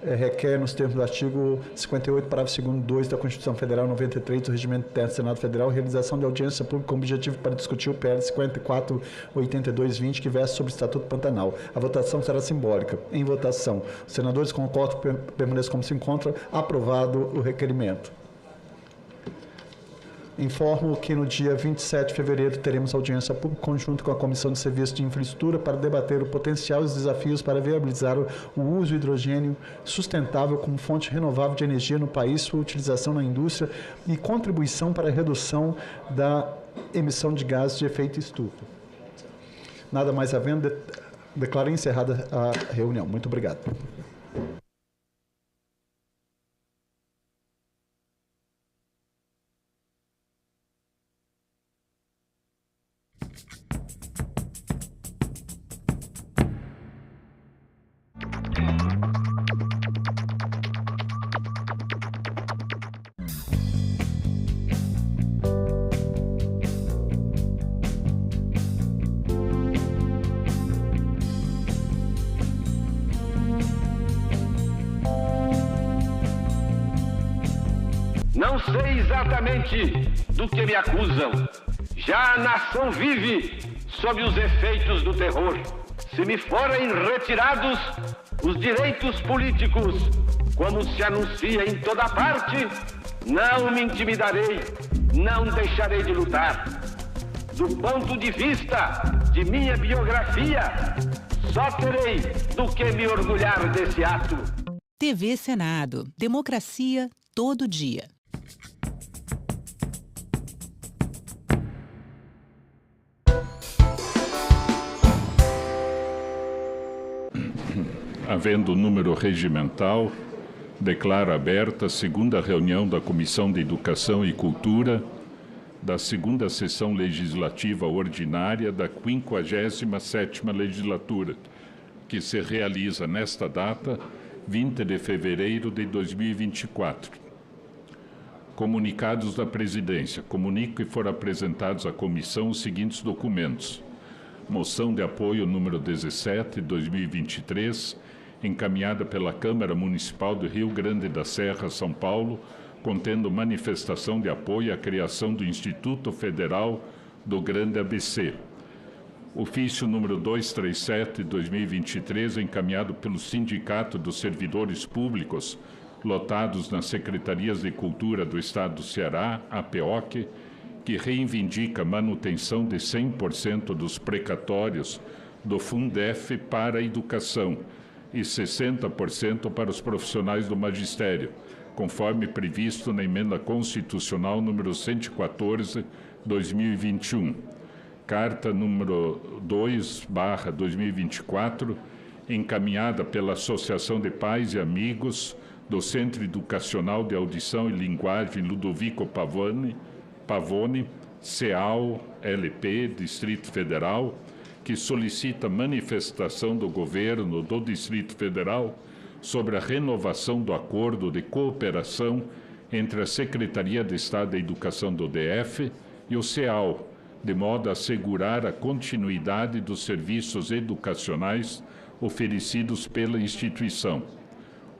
requer nos termos do artigo 58, parágrafo 2º, 2 da Constituição Federal 93 do Regimento Interno do Senado Federal, realização de audiência pública com objetivo para discutir o PL 548220, que versa sobre o Estatuto Pantanal. A votação será simbólica. Em votação, os senadores concordam que permaneçam como se encontra. Aprovado o requerimento. Informo que no dia 27 de fevereiro teremos audiência pública conjunto com a Comissão de Serviços de Infraestrutura para debater o potencial e os desafios para viabilizar o uso do hidrogênio sustentável como fonte renovável de energia no país, sua utilização na indústria e contribuição para a redução da emissão de gases de efeito estufa. Nada mais havendo, declaro encerrada a reunião. Muito obrigado. Não sei exatamente do que me acusam. Já a nação vive sob os efeitos do terror. Se me forem retirados os direitos políticos, como se anuncia em toda parte, não me intimidarei, não deixarei de lutar. Do ponto de vista de minha biografia, só terei do que me orgulhar desse ato. TV Senado. Democracia todo dia. Havendo número regimental, declaro aberta a segunda reunião da Comissão de Educação e Cultura da segunda sessão legislativa ordinária da 57ª legislatura, que se realiza nesta data, 20 de fevereiro de 2024. Comunicados da Presidência. Comunico que foram apresentados à comissão os seguintes documentos. Moção de apoio número 17, 2023, encaminhada pela Câmara Municipal do Rio Grande da Serra, São Paulo, contendo manifestação de apoio à criação do Instituto Federal do Grande ABC. Ofício número 237, 2023, encaminhado pelo Sindicato dos Servidores Públicos, lotados nas Secretarias de Cultura do Estado do Ceará, APEOC, que reivindica a manutenção de 100% dos precatórios do Fundef para a educação e 60% para os profissionais do magistério, conforme previsto na Emenda Constitucional número 114, 2021. Carta número 2/2024, encaminhada pela Associação de Pais e Amigos do Centro Educacional de Audição e Linguagem Ludovico Pavone, CEAL, LP, Distrito Federal, que solicita manifestação do governo do Distrito Federal sobre a renovação do acordo de cooperação entre a Secretaria de Estado da Educação do DF e o CEAL, de modo a assegurar a continuidade dos serviços educacionais oferecidos pela instituição.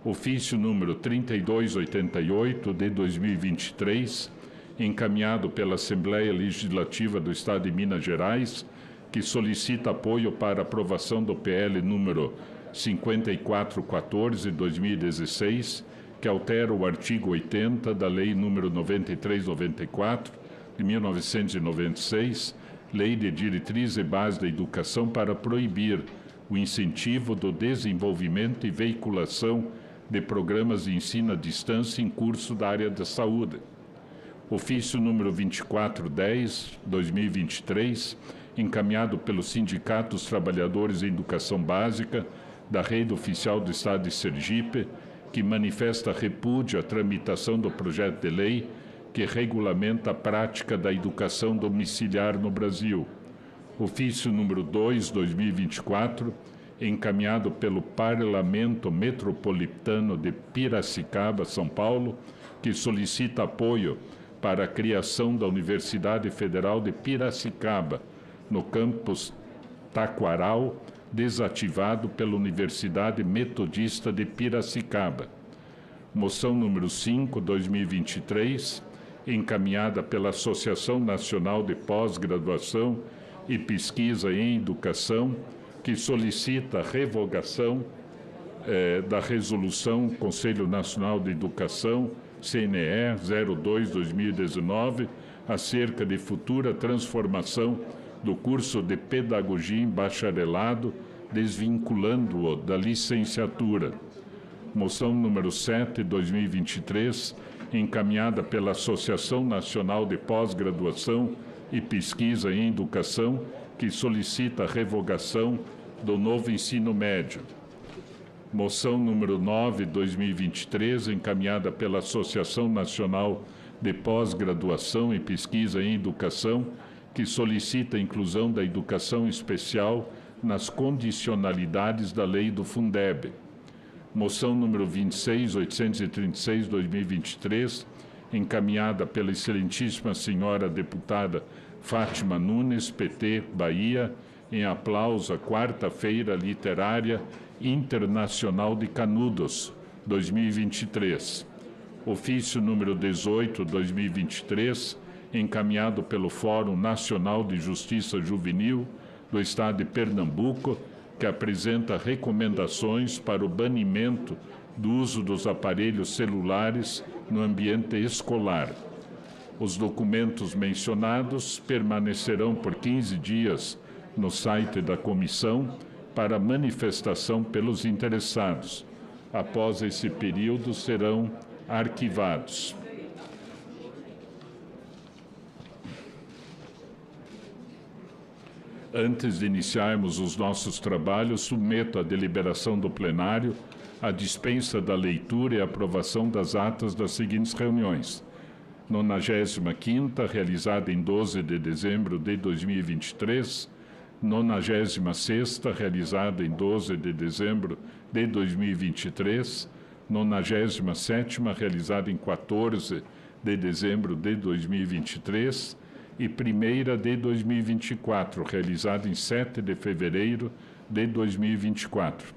Ofício número 3288 de 2023, encaminhado pela Assembleia Legislativa do Estado de Minas Gerais, que solicita apoio para aprovação do PL número 5414 de 2016, que altera o artigo 80 da Lei número 9394 de 1996, Lei de Diretriz e Base da Educação, para proibir o incentivo do desenvolvimento e veiculação de programas de ensino à distância em curso da área da saúde. Ofício número 2410/2023, encaminhado pelo Sindicato dos Trabalhadores em Educação Básica da Rede Oficial do Estado de Sergipe, que manifesta repúdio à tramitação do projeto de lei que regulamenta a prática da educação domiciliar no Brasil. Ofício número 2/2024, encaminhado pelo Parlamento Metropolitano de Piracicaba, São Paulo, que solicita apoio para a criação da Universidade Federal de Piracicaba, no campus Taquaral, desativado pela Universidade Metodista de Piracicaba. Moção número 5/2023, encaminhada pela Associação Nacional de Pós-Graduação e Pesquisa em Educação, que solicita a revogação da Resolução Conselho Nacional de Educação, CNE 02/2019, acerca de futura transformação do curso de Pedagogia em Bacharelado, desvinculando-o da licenciatura. Moção número 7/2023, encaminhada pela Associação Nacional de Pós-Graduação e Pesquisa em Educação, que solicita a revogação do novo ensino médio. Moção número 9/2023, encaminhada pela Associação Nacional de Pós-Graduação e Pesquisa em Educação, que solicita a inclusão da educação especial nas condicionalidades da lei do Fundeb. Moção número 26.836/2023, encaminhada pela excelentíssima senhora deputada Fátima Nunes, PT, Bahia, em aplauso à Quarta-feira Literária Internacional de Canudos, 2023. Ofício número 18/2023, encaminhado pelo Fórum Nacional de Justiça Juvenil do Estado de Pernambuco, que apresenta recomendações para o banimento do uso dos aparelhos celulares no ambiente escolar. Os documentos mencionados permanecerão por 15 dias no site da comissão para manifestação pelos interessados. Após esse período, serão arquivados. Antes de iniciarmos os nossos trabalhos, submeto à deliberação do plenário a dispensa da leitura e aprovação das atas das seguintes reuniões: 95ª, realizada em 12 de dezembro de 2023, 96ª, realizada em 12 de dezembro de 2023, 97ª, realizada em 14 de dezembro de 2023, e primeira de 2024, realizada em 7 de fevereiro de 2024.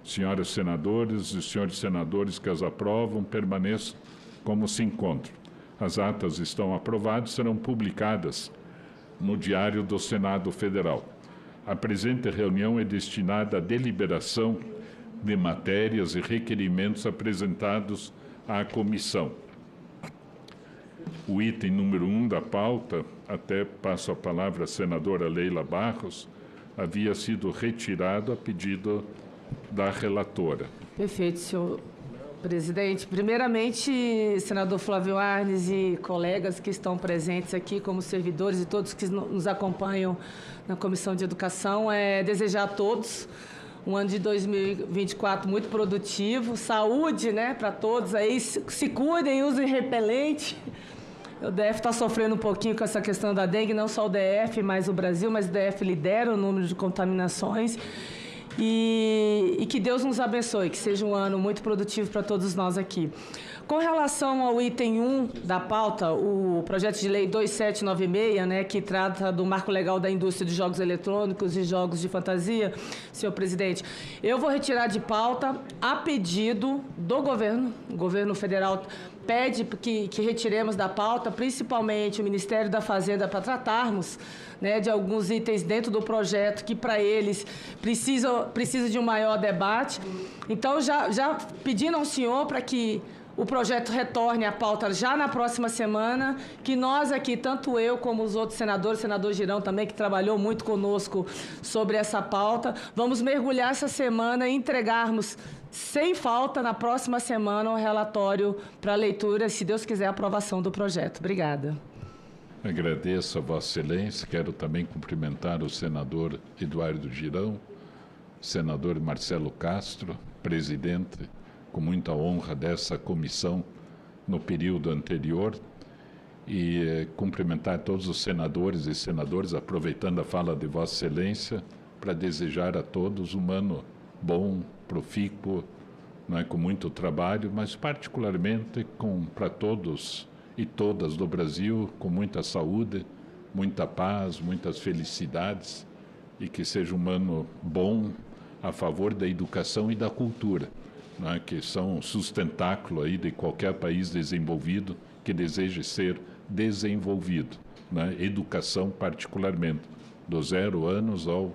Senhoras senadoras e senhores senadores que as aprovam, permaneçam como se encontram. As atas estão aprovadas e serão publicadas no Diário do Senado Federal. A presente reunião é destinada à deliberação de matérias e requerimentos apresentados à comissão. O item número 1 da pauta, até passo a palavra à senadora Leila Barros, havia sido retirado a pedido da relatora. Perfeito, senhor presidente. Primeiramente, senador Flávio Arnes e colegas que estão presentes aqui como servidores e todos que nos acompanham na Comissão de Educação, desejar a todos um ano de 2024 muito produtivo, saúde, né, para todos aí, se cuidem, usem repelente. O DF está sofrendo um pouquinho com essa questão da dengue, não só o DF, mas o Brasil, mas o DF lidera o número de contaminações. E que Deus nos abençoe, que seja um ano muito produtivo para todos nós aqui. Com relação ao item 1 da pauta, o projeto de lei 2796, né, que trata do marco legal da indústria de jogos eletrônicos e jogos de fantasia, senhor presidente, eu vou retirar de pauta a pedido do governo. O governo federal pede que retiremos da pauta, principalmente o Ministério da Fazenda, para tratarmos, né, de alguns itens dentro do projeto que, para eles, precisa de um maior debate. Então, já pedindo ao senhor para que o projeto retorne à pauta já na próxima semana, que nós aqui, tanto eu como os outros senadores, senador Girão também, que trabalhou muito conosco sobre essa pauta, vamos mergulhar essa semana e entregarmos sem falta na próxima semana o relatório para leitura, se Deus quiser, a aprovação do projeto. Obrigada. Agradeço a Vossa Excelência. Quero também cumprimentar o senador Eduardo Girão, o senador Marcelo Castro, presidente com muita honra dessa comissão no período anterior, e cumprimentar todos os senadores e senadoras, aproveitando a fala de Vossa Excelência, para desejar a todos um ano bom, profícuo, com muito trabalho, mas particularmente para todos e todas do Brasil, com muita saúde, muita paz, muitas felicidades, e que seja um ano bom a favor da educação e da cultura, que são sustentáculo aí de qualquer país desenvolvido que deseje ser desenvolvido, educação particularmente, do 0 anos ao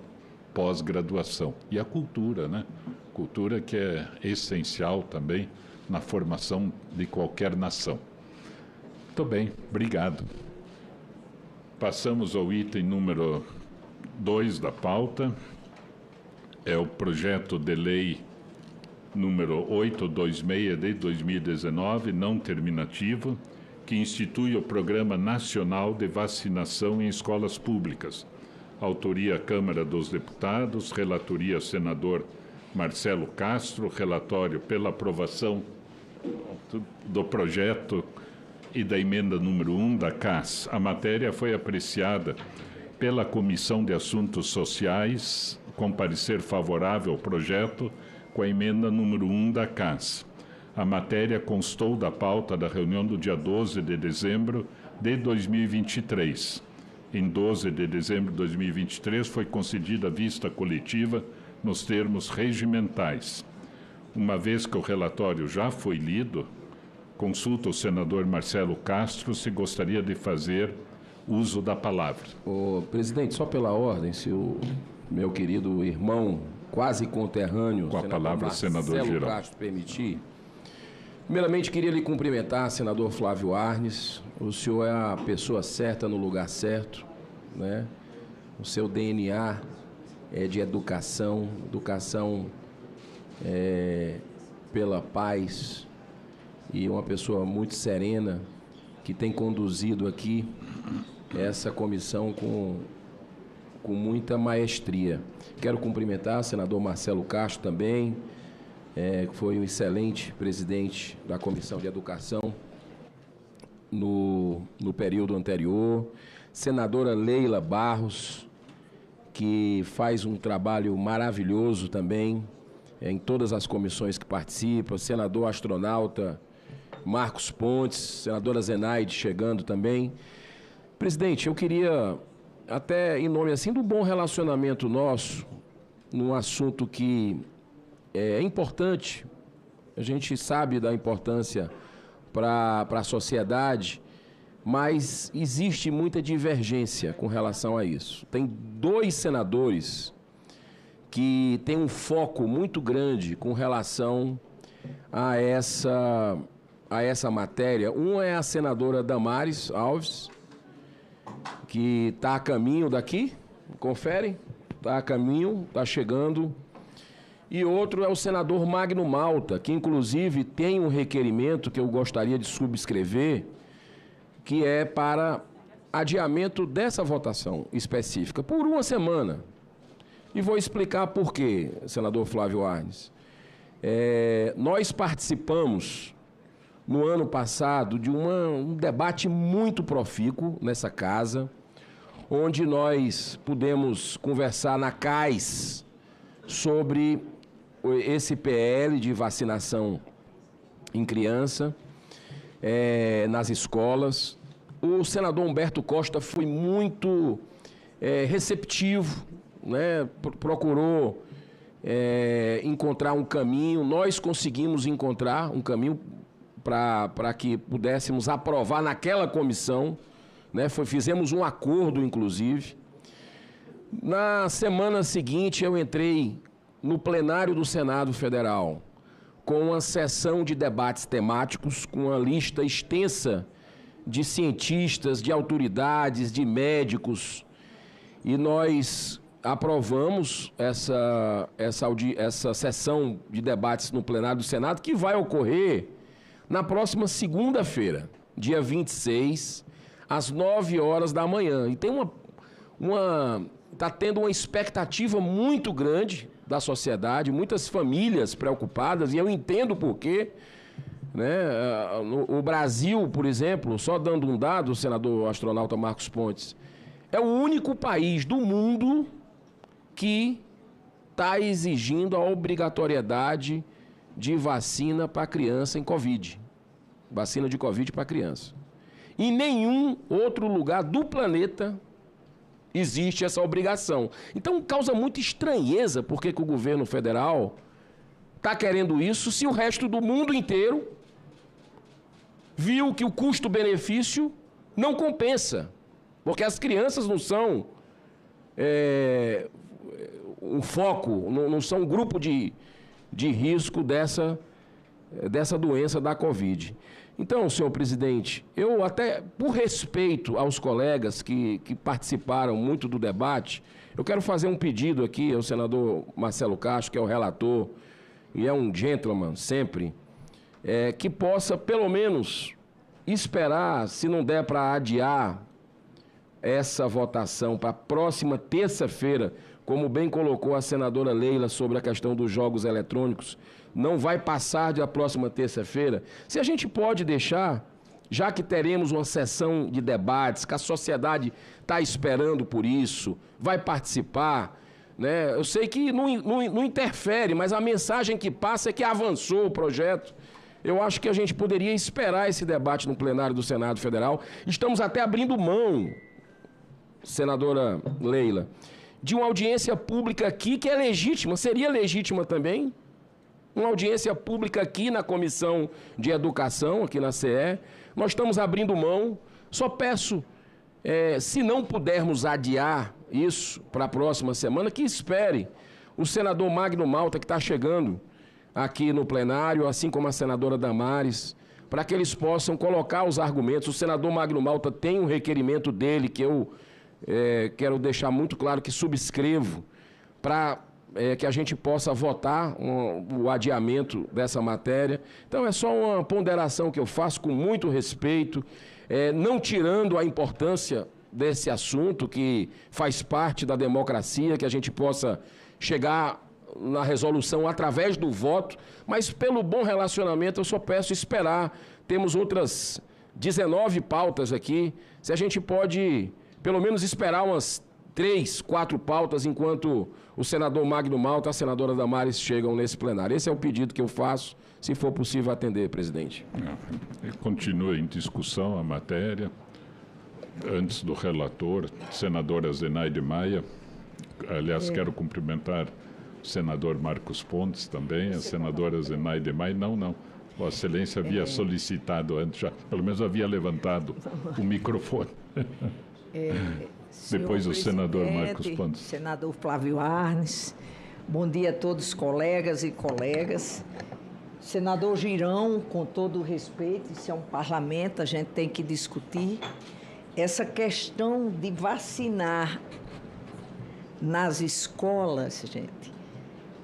pós-graduação. E a cultura, cultura que é essencial também na formação de qualquer nação. Muito bem, obrigado. Passamos ao item número 2 da pauta. É o projeto de lei número 826 de 2019, não terminativo, que institui o Programa Nacional de Vacinação em Escolas Públicas. Autoria Câmara dos Deputados, relatoria senador Marcelo Castro, relatório pela aprovação do projeto e da emenda número 1 da CAS. A matéria foi apreciada pela Comissão de Assuntos Sociais, com parecer favorável ao projeto, com a emenda número 1 da CAS. A matéria constou da pauta da reunião do dia 12 de dezembro de 2023. Em 12 de dezembro de 2023 foi concedida vista coletiva nos termos regimentais. Uma vez que o relatório já foi lido, consulta o senador Marcelo Castro se gostaria de fazer uso da palavra. Presidente, só pela ordem, se o meu querido irmão, quase conterrâneo, com a palavra, senador Girão, Castro, permitir. Primeiramente, queria lhe cumprimentar, senador Flávio Arnes. O senhor é a pessoa certa no lugar certo, O seu DNA é de educação pela paz, e uma pessoa muito serena que tem conduzido aqui essa comissão com muita maestria. Quero cumprimentar o senador Marcelo Castro também, que foi um excelente presidente da Comissão de Educação no período anterior. Senadora Leila Barros, que faz um trabalho maravilhoso também em todas as comissões que participa. Senador astronauta Marcos Pontes, senadora Zenaide chegando também. Presidente, eu queria, até em nome assim do bom relacionamento nosso, num assunto que é importante, a gente sabe da importância para a sociedade, mas existe muita divergência com relação a isso. Tem 2 senadores que têm um foco muito grande com relação a essa matéria. Um é a senadora Damares Alves, que está a caminho daqui, confere, está a caminho, está chegando. E outro é o senador Magno Malta, que inclusive tem um requerimento que eu gostaria de subscrever, que é para adiamento dessa votação específica por 1 semana. E vou explicar por quê, senador Flávio Arnes. Nós participamos, no ano passado, de um debate muito profícuo nessa casa, onde nós pudemos conversar na CAIS sobre esse PL de vacinação em criança, nas escolas. O senador Humberto Costa foi muito receptivo, procurou encontrar um caminho. Nós conseguimos encontrar um caminho para que pudéssemos aprovar naquela comissão, fizemos um acordo, inclusive. Na semana seguinte, eu entrei no plenário do Senado Federal com uma sessão de debates temáticos, com uma lista extensa de cientistas, de autoridades, de médicos, e nós aprovamos essa sessão de debates no plenário do Senado, que vai ocorrer na próxima segunda-feira, dia 26, às 9 horas da manhã. E tem está tendo uma expectativa muito grande da sociedade, muitas famílias preocupadas, e eu entendo por quê. Né? O Brasil, por exemplo, só dando um dado, o senador astronauta Marcos Pontes, é o único país do mundo que está exigindo a obrigatoriedade de vacina para criança em Covid. Vacina de Covid para criança. Em nenhum outro lugar do planeta existe essa obrigação. Então causa muita estranheza porque que o governo federal está querendo isso, se o resto do mundo inteiro viu que o custo-benefício não compensa. Porque as crianças não são um foco, não são um grupo de risco dessa doença da Covid. Então, senhor presidente, eu até, por respeito aos colegas que participaram muito do debate, eu quero fazer um pedido aqui ao senador Marcelo Castro, que é o relator, e é um gentleman sempre, que possa, pelo menos, esperar, se não der para adiar essa votação para a próxima terça-feira, como bem colocou a senadora Leila sobre a questão dos jogos eletrônicos, não vai passar da próxima terça-feira. Se a gente pode deixar, já que teremos uma sessão de debates, que a sociedade está esperando por isso, vai participar, né? Eu sei que não interfere, mas a mensagem que passa é que avançou o projeto. Eu acho que a gente poderia esperar esse debate no plenário do Senado Federal. Estamos até abrindo mão, senadora Leila, de uma audiência pública aqui que é legítima, seria legítima também, uma audiência pública aqui na Comissão de Educação, aqui na CE. Nós estamos abrindo mão. Só peço, se não pudermos adiar isso para a próxima semana, que espere o senador Magno Malta, que está chegando aqui no plenário, assim como a senadora Damares, para que eles possam colocar os argumentos. O senador Magno Malta tem um requerimento dele, que eu quero deixar muito claro que subscrevo, para que a gente possa votar o adiamento dessa matéria. Então, é só uma ponderação que eu faço com muito respeito, não tirando a importância desse assunto, que faz parte da democracia, que a gente possa chegar na resolução através do voto, mas pelo bom relacionamento eu só peço esperar. Temos outras 19 pautas aqui, se a gente pode pelo menos esperar umas 3, 4 pautas enquanto o senador Magno Malta e a senadora Damares chegam nesse plenário. Esse é o pedido que eu faço, se for possível atender, presidente. Continua em discussão a matéria. Antes do relator, senadora Zenaide Maia, aliás, quero cumprimentar o senador Marcos Pontes também, a senadora Zenaide Maia. Não. Vossa Excelência havia solicitado antes, já, pelo menos havia levantado o microfone. Depois o senador Marcos Pontes. Senador Flávio Arnes, bom dia a todos os colegas e colegas. Senador Girão, com todo o respeito, isso é um parlamento, a gente tem que discutir. Essa questão de vacinar nas escolas, gente,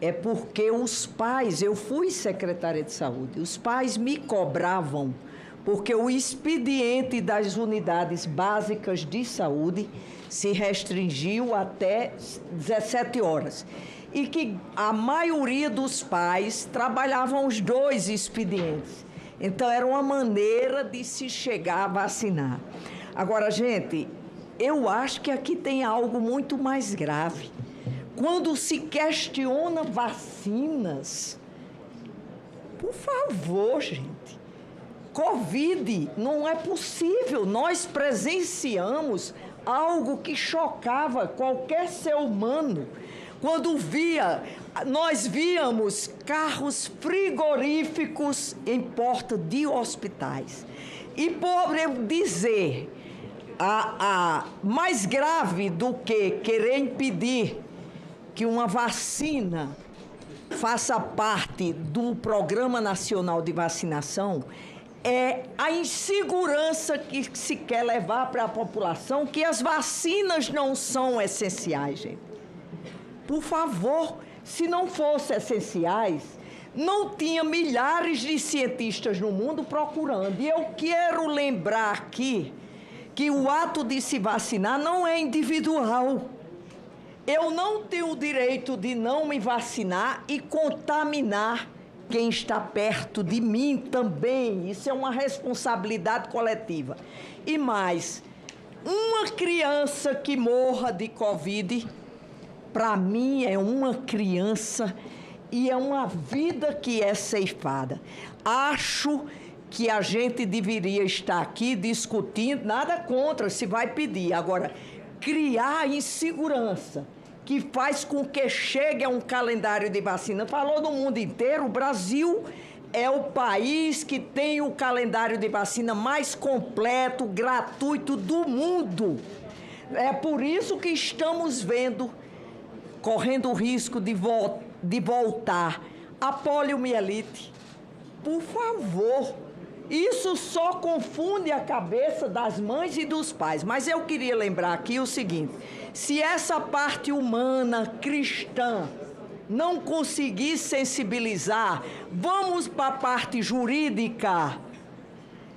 é porque os pais, eu fui secretária de saúde, os pais me cobravam porque o expediente das unidades básicas de saúde se restringiu até 17 horas. E que a maioria dos pais trabalhavam os 2 expedientes. Então, era uma maneira de se chegar a vacinar. Agora, gente, eu acho que aqui tem algo muito mais grave. Quando se questiona vacinas, por favor, gente, Covid não é possível. Nós presenciamos algo que chocava qualquer ser humano. Quando nós víamos carros frigoríficos em porta de hospitais. E por eu dizer, a mais grave do que querer impedir que uma vacina faça parte do Programa Nacional de Vacinação é a insegurança que se quer levar para a população, que as vacinas não são essenciais, gente. Por favor, se não fossem essenciais, não tinha milhares de cientistas no mundo procurando. E eu quero lembrar aqui que o ato de se vacinar não é individual. Eu não tenho o direito de não me vacinar e contaminar quem está perto de mim também. Isso é uma responsabilidade coletiva. E mais, uma criança que morra de Covid, para mim é uma criança e é uma vida que é ceifada. Acho que a gente deveria estar aqui discutindo, nada contra, se vai pedir. Agora, criar insegurança que faz com que chegue a um calendário de vacina. Falou no mundo inteiro, o Brasil é o país que tem o calendário de vacina mais completo, gratuito do mundo. É por isso que estamos vendo, correndo o risco de voltar a poliomielite. Por favor, isso só confunde a cabeça das mães e dos pais. Mas eu queria lembrar aqui o seguinte: se essa parte humana cristã não conseguir sensibilizar, vamos para a parte jurídica.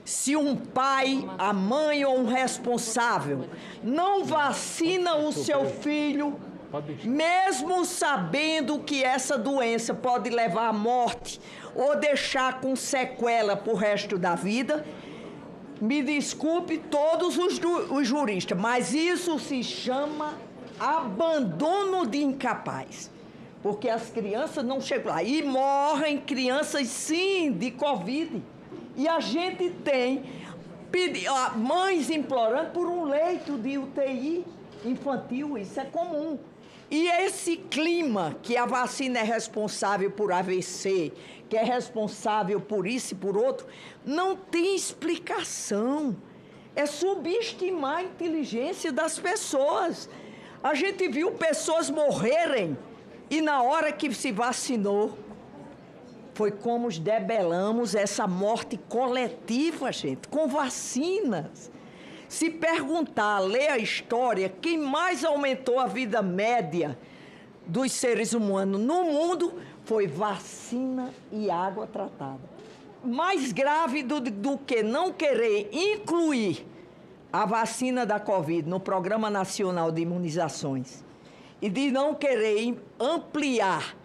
Se um pai, a mãe ou um responsável não vacina o seu filho, mesmo sabendo que essa doença pode levar à morte ou deixar com sequela para o resto da vida, me desculpe todos os juristas, mas isso se chama abandono de incapaz. Porque as crianças não chegam lá. E morrem crianças, sim, de Covid. E a gente tem mães implorando por um leito de UTI infantil. Isso é comum. E esse clima que a vacina é responsável por AVC, que é responsável por isso e por outro, não tem explicação. É subestimar a inteligência das pessoas. A gente viu pessoas morrerem e na hora que se vacinou, foi como debelamos essa morte coletiva, gente, com vacinas. Se perguntar, ler a história, quem mais aumentou a vida média dos seres humanos no mundo foi vacina e água tratada. Mais grave do que não querer incluir a vacina da Covid no Programa Nacional de Imunizações e de não querer ampliar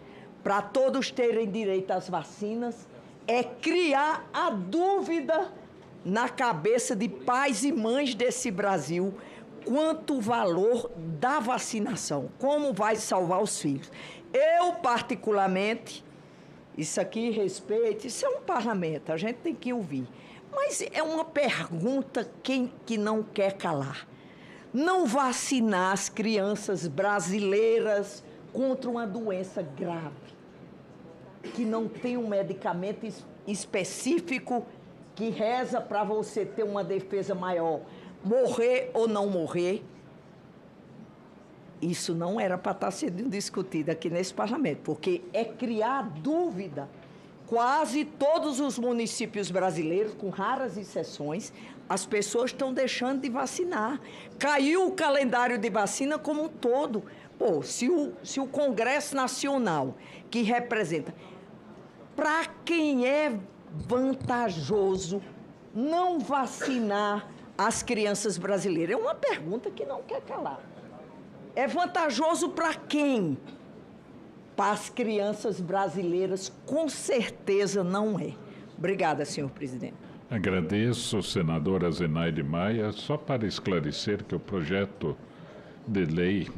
para todos terem direito às vacinas, é criar a dúvida na cabeça de pais e mães desse Brasil quanto o valor da vacinação, como vai salvar os filhos. Eu, particularmente, isso aqui respeito, isso é um parlamento, a gente tem que ouvir. Mas é uma pergunta que não quer calar. Não vacinar as crianças brasileiras contra uma doença grave, que não tem um medicamento específico que reza para você ter uma defesa maior, morrer ou não morrer, isso não era para estar sendo discutido aqui nesse parlamento, porque é criar dúvida. Quase todos os municípios brasileiros, com raras exceções, as pessoas estão deixando de vacinar. Caiu o calendário de vacina como um todo. Pô, se o Congresso Nacional, que representa, para quem é vantajoso não vacinar as crianças brasileiras? É uma pergunta que não quer calar. É vantajoso para quem? Para as crianças brasileiras, com certeza não é. Obrigada, senhor presidente. Agradeço, senadora Zenaide Maia. Só para esclarecer que o projeto de lei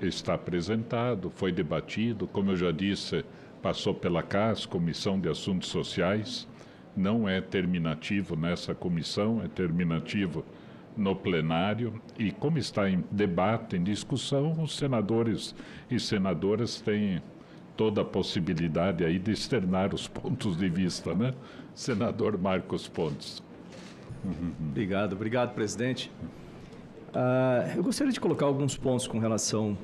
está apresentado, foi debatido, como eu já disse, passou pela CAS, Comissão de Assuntos Sociais, não é terminativo nessa comissão, é terminativo no plenário, e como está em debate, em discussão, os senadores e senadoras têm toda a possibilidade aí de externar os pontos de vista, né? Senador Marcos Pontes. Obrigado, presidente. Eu gostaria de colocar alguns pontos com relação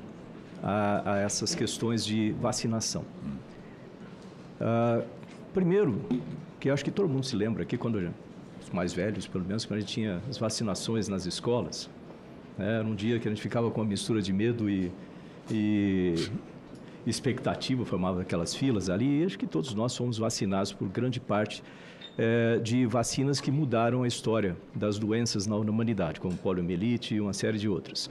a essas questões de vacinação. Primeiro, que eu acho que todo mundo se lembra aqui, quando os mais velhos, pelo menos, quando a gente tinha as vacinações nas escolas, era um dia que a gente ficava com uma mistura de medo e expectativa, formava aquelas filas ali, e acho que todos nós fomos vacinados por grande parte de vacinas que mudaram a história das doenças na humanidade, como poliomielite e uma série de outras.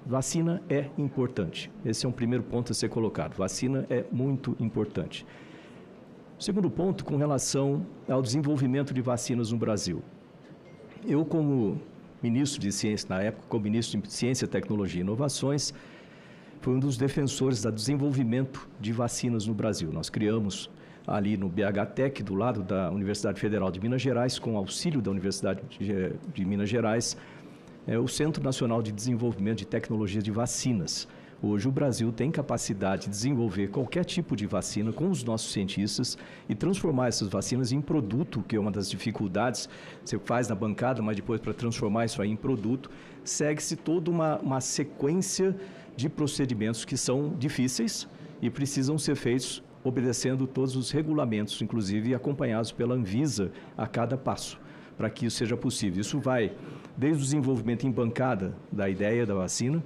Vacina é importante. Esse é um primeiro ponto a ser colocado. Vacina é muito importante. Segundo ponto, com relação ao desenvolvimento de vacinas no Brasil. Eu, como ministro de Ciência, na época, como ministro de Ciência, Tecnologia e Inovações, fui um dos defensores do desenvolvimento de vacinas no Brasil. Nós criamos ali no BHTEC, do lado da Universidade Federal de Minas Gerais, com auxílio da Universidade de Minas Gerais, o Centro Nacional de Desenvolvimento de Tecnologia de Vacinas. Hoje o Brasil tem capacidade de desenvolver qualquer tipo de vacina com os nossos cientistas e transformar essas vacinas em produto, que é uma das dificuldades. Você faz na bancada, mas depois para transformar isso aí em produto, segue-se toda uma sequência de procedimentos que são difíceis e precisam ser feitos obedecendo todos os regulamentos, inclusive acompanhados pela Anvisa a cada passo, para que isso seja possível. Isso vai desde o desenvolvimento em bancada da ideia da vacina,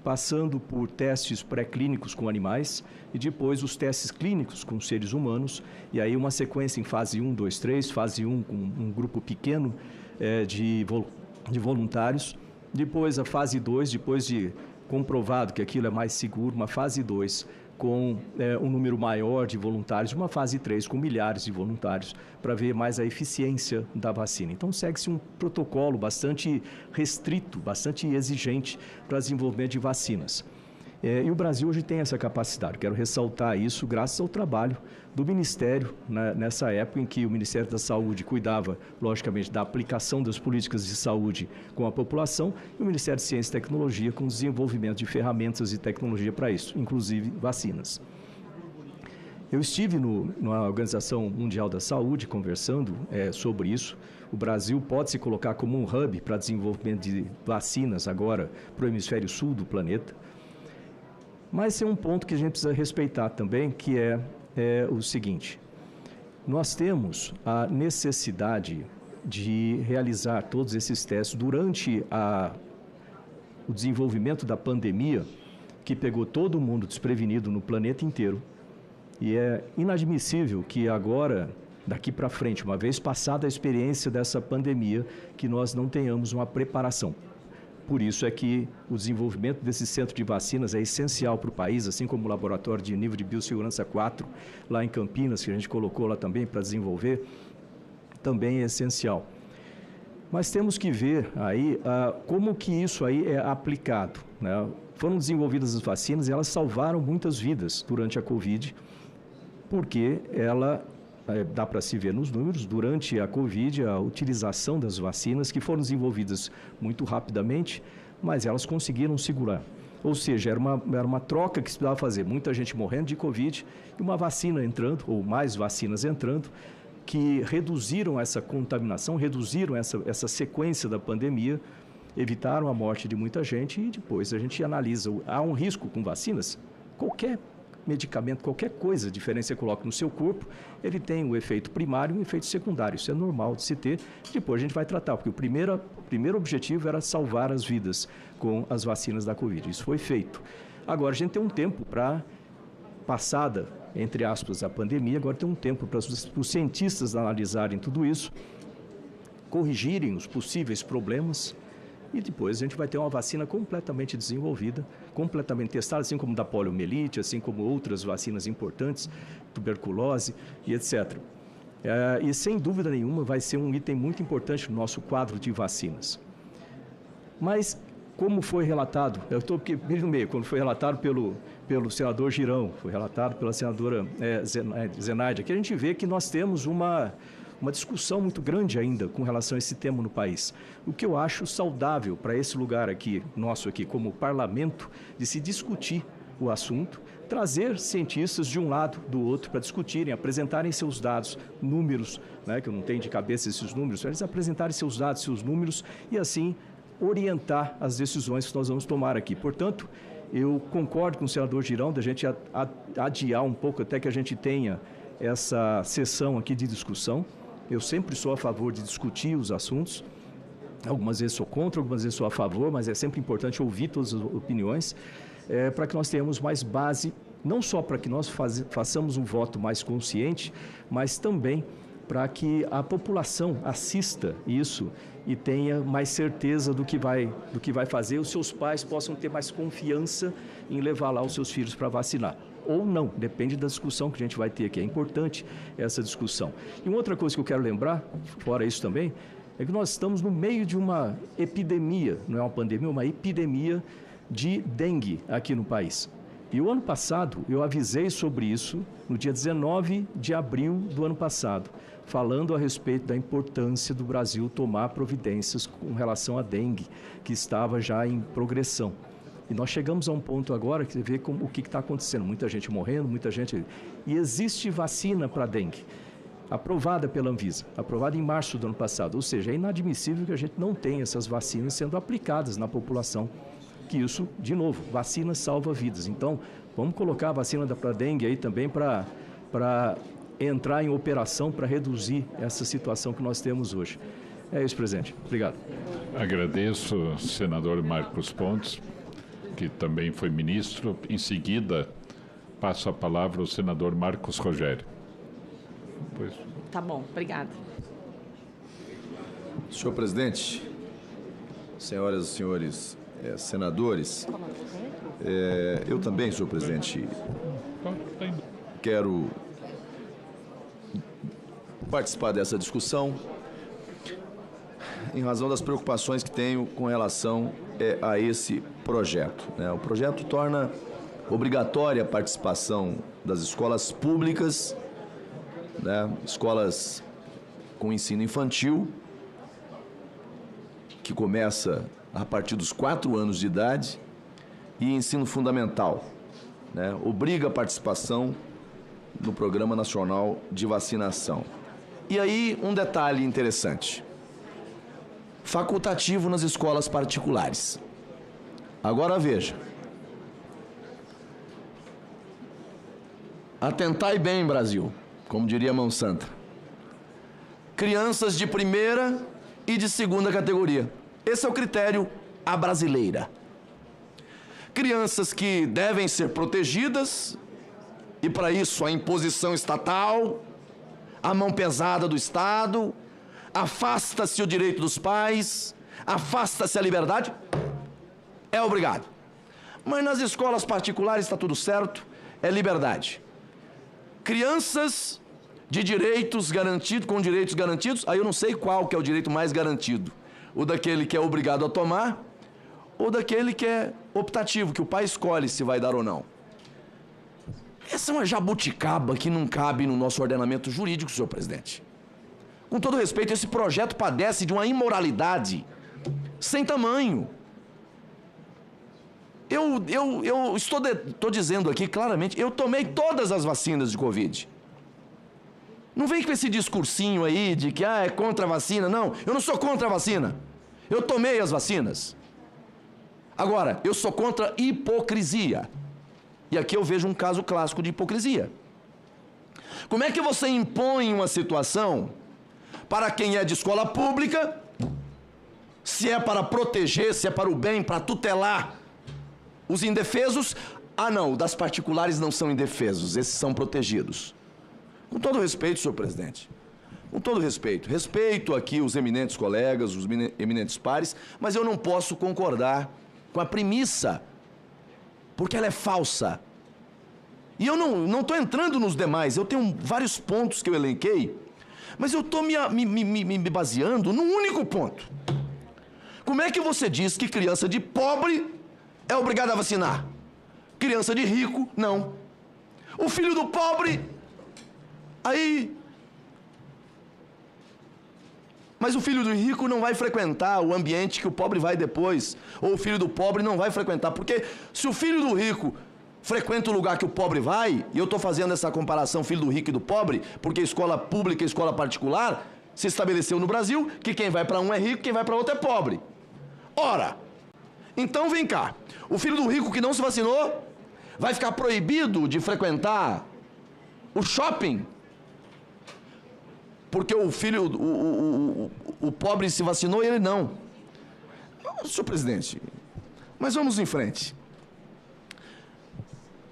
passando por testes pré-clínicos com animais e depois os testes clínicos com seres humanos, e aí uma sequência em fase 1, 2, 3, fase 1 com um grupo pequeno de voluntários, depois a fase 2, depois de comprovado que aquilo é mais seguro, uma fase 2 com um número maior de voluntários, uma fase 3 com milhares de voluntários, para ver mais a eficiência da vacina. Então, segue-se um protocolo bastante restrito, bastante exigente para o desenvolvimento de vacinas. E o Brasil hoje tem essa capacidade. Quero ressaltar isso graças ao trabalho do Ministério, nessa época em que o Ministério da Saúde cuidava, logicamente, da aplicação das políticas de saúde com a população, e o Ministério de Ciência e Tecnologia com o desenvolvimento de ferramentas e tecnologia para isso, inclusive vacinas. Eu estive na Organização Mundial da Saúde conversando sobre isso. O Brasil pode se colocar como um hub para desenvolvimento de vacinas agora para o hemisfério sul do planeta. Mas é um ponto que a gente precisa respeitar também, que é o seguinte: nós temos a necessidade de realizar todos esses testes durante o desenvolvimento da pandemia, que pegou todo mundo desprevenido no planeta inteiro. E é inadmissível que agora, daqui para frente, uma vez passada a experiência dessa pandemia, que nós não tenhamos uma preparação. Por isso é que o desenvolvimento desse centro de vacinas é essencial para o país, assim como o laboratório de nível de biossegurança 4, lá em Campinas, que a gente colocou lá também para desenvolver, também é essencial. Mas temos que ver aí como que isso aí é aplicado, né? Foram desenvolvidas as vacinas e elas salvaram muitas vidas durante a Covid, porque dá para se ver nos números, durante a Covid, a utilização das vacinas, que foram desenvolvidas muito rapidamente, mas elas conseguiram segurar. Ou seja, era uma troca que se precisava fazer. Muita gente morrendo de Covid e uma vacina entrando, ou mais vacinas entrando, que reduziram essa contaminação, reduziram essa sequência da pandemia, evitaram a morte de muita gente e depois a gente analisa. Há um risco com vacinas? Qualquer medicamento, qualquer coisa diferente que você coloca no seu corpo, ele tem um efeito primário e um efeito secundário. Isso é normal de se ter. Depois a gente vai tratar, porque o primeiro objetivo era salvar as vidas com as vacinas da Covid. Isso foi feito. Agora a gente tem um tempo para, passada, entre aspas, a pandemia, agora tem um tempo para os cientistas analisarem tudo isso, corrigirem os possíveis problemas, e depois a gente vai ter uma vacina completamente desenvolvida, completamente testada, assim como da poliomielite, assim como outras vacinas importantes, tuberculose e etc. E sem dúvida nenhuma vai ser um item muito importante no nosso quadro de vacinas. Mas, como foi relatado, eu estou aqui no meio, quando foi relatado pelo senador Girão, foi relatado pela senadora Zenaide, aqui a gente vê que nós temos uma discussão muito grande ainda com relação a esse tema no país. O que eu acho saudável para esse lugar aqui, nosso aqui, como parlamento, de se discutir o assunto, trazer cientistas de um lado, do outro, para discutirem, apresentarem seus dados, números, né, que eu não tenho de cabeça esses números, eles apresentarem seus dados, seus números, e assim orientar as decisões que nós vamos tomar aqui. Portanto, eu concordo com o senador Girão da gente adiar um pouco até que a gente tenha essa sessão aqui de discussão. Eu sempre sou a favor de discutir os assuntos. Algumas vezes sou contra, algumas vezes sou a favor, mas é sempre importante ouvir todas as opiniões para que nós tenhamos mais base, não só para que nós façamos um voto mais consciente, mas também para que a população assista isso e tenha mais certeza do que vai fazer, os seus pais possam ter mais confiança em levar lá os seus filhos para vacinar. Ou não, depende da discussão que a gente vai ter aqui. É importante essa discussão. E uma outra coisa que eu quero lembrar, fora isso também, é que nós estamos no meio de uma epidemia, não é uma pandemia, é uma epidemia de dengue aqui no país. E o ano passado, eu avisei sobre isso no dia 19 de abril do ano passado, falando a respeito da importância do Brasil tomar providências com relação à dengue, que estava já em progressão. E nós chegamos a um ponto agora que você vê o que está acontecendo. Muita gente morrendo, muita gente... E existe vacina para dengue, aprovada pela Anvisa, aprovada em março do ano passado. Ou seja, é inadmissível que a gente não tenha essas vacinas sendo aplicadas na população. Que isso, de novo, vacina salva vidas. Então, vamos colocar a vacina para dengue aí também para entrar em operação para reduzir essa situação que nós temos hoje. É isso, presidente. Obrigado. Agradeço, senador Marcos Pontes, que também foi ministro. Em seguida, passo a palavra ao senador Marcos Rogério. Pois. Tá bom, obrigada. Senhor presidente, senhoras e senhores senadores, eu também, senhor presidente, quero participar dessa discussão em razão das preocupações que tenho com relação a esse projeto. O projeto torna obrigatória a participação das escolas públicas, escolas com ensino infantil, que começa a partir dos 4 anos de idade, e ensino fundamental. Obriga a participação no Programa Nacional de Vacinação. E aí, um detalhe interessante. Facultativo nas escolas particulares. Agora veja. Atentai bem, Brasil, como diria Mão Santa. Crianças de primeira e de segunda categoria. Esse é o critério à brasileira. Crianças que devem ser protegidas, e para isso a imposição estatal, a mão pesada do Estado, afasta-se o direito dos pais, afasta-se a liberdade, é obrigado. Mas nas escolas particulares está tudo certo, é liberdade. Crianças de direitos garantidos, com direitos garantidos, aí eu não sei qual que é o direito mais garantido. O daquele que é obrigado a tomar, ou daquele que é optativo, que o pai escolhe se vai dar ou não. Essa é uma jabuticaba que não cabe no nosso ordenamento jurídico, senhor presidente. Com todo respeito, esse projeto padece de uma imoralidade sem tamanho. Eu estou dizendo aqui claramente, eu tomei todas as vacinas de Covid. Não vem com esse discursinho aí de que é contra a vacina. Não, eu não sou contra a vacina. Eu tomei as vacinas. Agora, eu sou contra hipocrisia. E aqui eu vejo um caso clássico de hipocrisia. Como é que você impõe uma situação para quem é de escola pública, se é para proteger, se é para o bem, para tutelar os indefesos? Ah, não, das particulares não são indefesos, esses são protegidos. Com todo respeito, senhor presidente, com todo respeito, respeito aqui os eminentes colegas, os eminentes pares, mas eu não posso concordar com a premissa, porque ela é falsa. E eu não estou entrando nos demais, eu tenho vários pontos que eu elenquei, mas eu estou me baseando num único ponto. Como é que você diz que criança de pobre é obrigada a vacinar? Criança de rico, não. O filho do pobre, aí... Mas o filho do rico não vai frequentar o ambiente que o pobre vai depois. Ou o filho do pobre não vai frequentar. Porque se o filho do rico frequenta o lugar que o pobre vai, e eu estou fazendo essa comparação, filho do rico e do pobre, porque escola pública e escola particular se estabeleceu no Brasil que quem vai para um é rico, quem vai para outro é pobre. Ora, então vem cá. O filho do rico que não se vacinou vai ficar proibido de frequentar o shopping porque o filho, o pobre se vacinou e ele não. Senhor presidente, mas vamos em frente.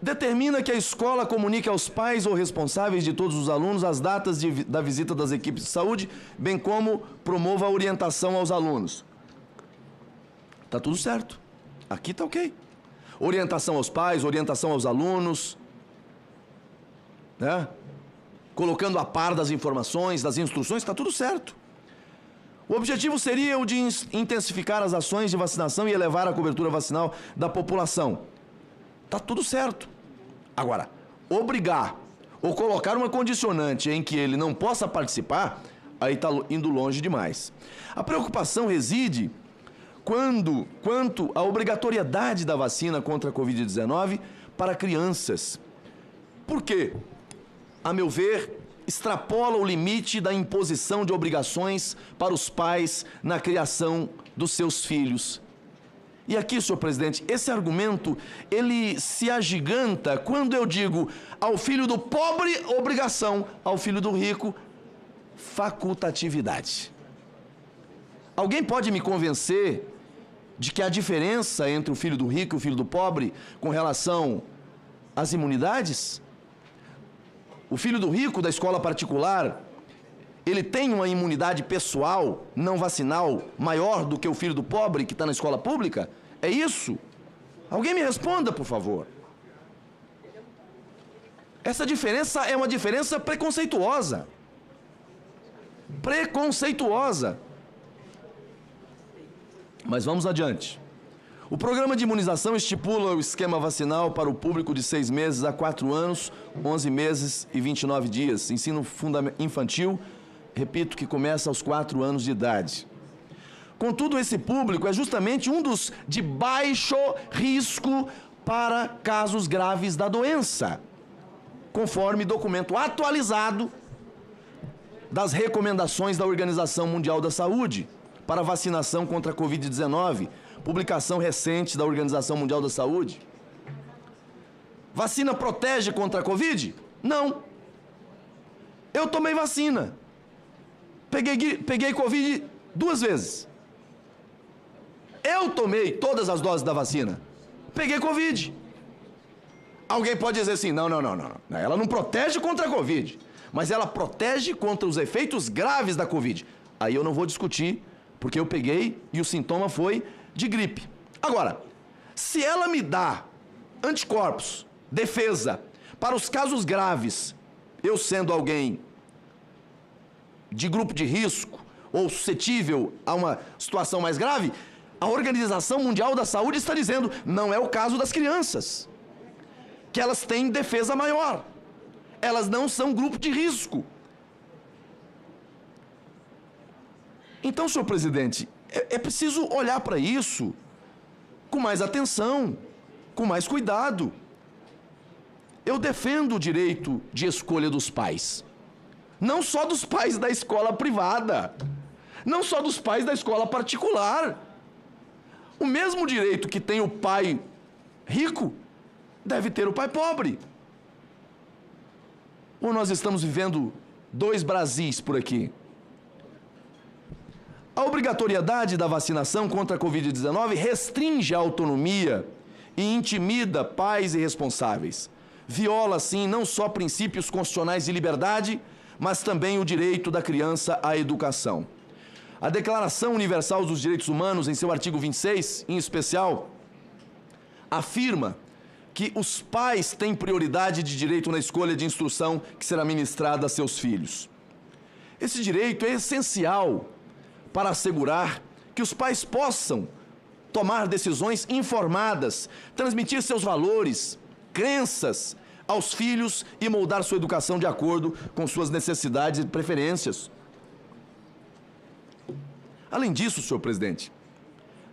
Determina que a escola comunique aos pais ou responsáveis de todos os alunos as datas da visita das equipes de saúde, bem como promova a orientação aos alunos. Tá tudo certo. Aqui tá ok. Orientação aos pais, orientação aos alunos, né? Colocando a par das informações, das instruções, está tudo certo. O objetivo seria o de intensificar as ações de vacinação e elevar a cobertura vacinal da população. Está tudo certo. Agora, obrigar ou colocar uma condicionante em que ele não possa participar, aí está indo longe demais. A preocupação reside quanto à obrigatoriedade da vacina contra a Covid-19 para crianças. Por quê? A meu ver, extrapola o limite da imposição de obrigações para os pais na criação dos seus filhos. E aqui, senhor presidente, esse argumento, ele se agiganta quando eu digo ao filho do pobre, obrigação, ao filho do rico, facultatividade. Alguém pode me convencer de que a diferença entre o filho do rico e o filho do pobre com relação às imunidades? O filho do rico da escola particular, ele tem uma imunidade pessoal, não vacinal, maior do que o filho do pobre que está na escola pública? É isso? Alguém me responda, por favor. Essa diferença é uma diferença preconceituosa. Preconceituosa. Mas vamos adiante. O programa de imunização estipula o esquema vacinal para o público de 6 meses a 4 anos, 11 meses e 29 dias. Ensino infantil, repito, que começa aos 4 anos de idade. Contudo, esse público é justamente um dos de baixo risco para casos graves da doença, conforme documento atualizado das recomendações da Organização Mundial da Saúde para vacinação contra a Covid-19, publicação recente da Organização Mundial da Saúde. Vacina protege contra a Covid? Não. Eu tomei vacina. Peguei Covid 2 vezes. Eu tomei todas as doses da vacina. Peguei Covid. Alguém pode dizer assim, não. Ela não protege contra a Covid, mas ela protege contra os efeitos graves da Covid. Aí eu não vou discutir, porque eu peguei e o sintoma foi de gripe. Agora, se ela me dá anticorpos, defesa, para os casos graves, eu sendo alguém de grupo de risco ou suscetível a uma situação mais grave, a Organização Mundial da Saúde está dizendo, não é o caso das crianças, que elas têm defesa maior. Elas não são grupo de risco. Então, senhor presidente, é preciso olhar para isso com mais atenção, com mais cuidado. Eu defendo o direito de escolha dos pais. Não só dos pais da escola privada, não só dos pais da escola particular. O mesmo direito que tem o pai rico, deve ter o pai pobre. Ou nós estamos vivendo 2 Brasis por aqui? A obrigatoriedade da vacinação contra a Covid-19 restringe a autonomia e intimida pais e responsáveis. Viola, assim, não só princípios constitucionais de liberdade, mas também o direito da criança à educação. A Declaração Universal dos Direitos Humanos, em seu artigo 26, em especial, afirma que os pais têm prioridade de direito na escolha de instrução que será ministrada a seus filhos. Esse direito é essencial para assegurar que os pais possam tomar decisões informadas, transmitir seus valores, crenças aos filhos e moldar sua educação de acordo com suas necessidades e preferências. Além disso, senhor presidente,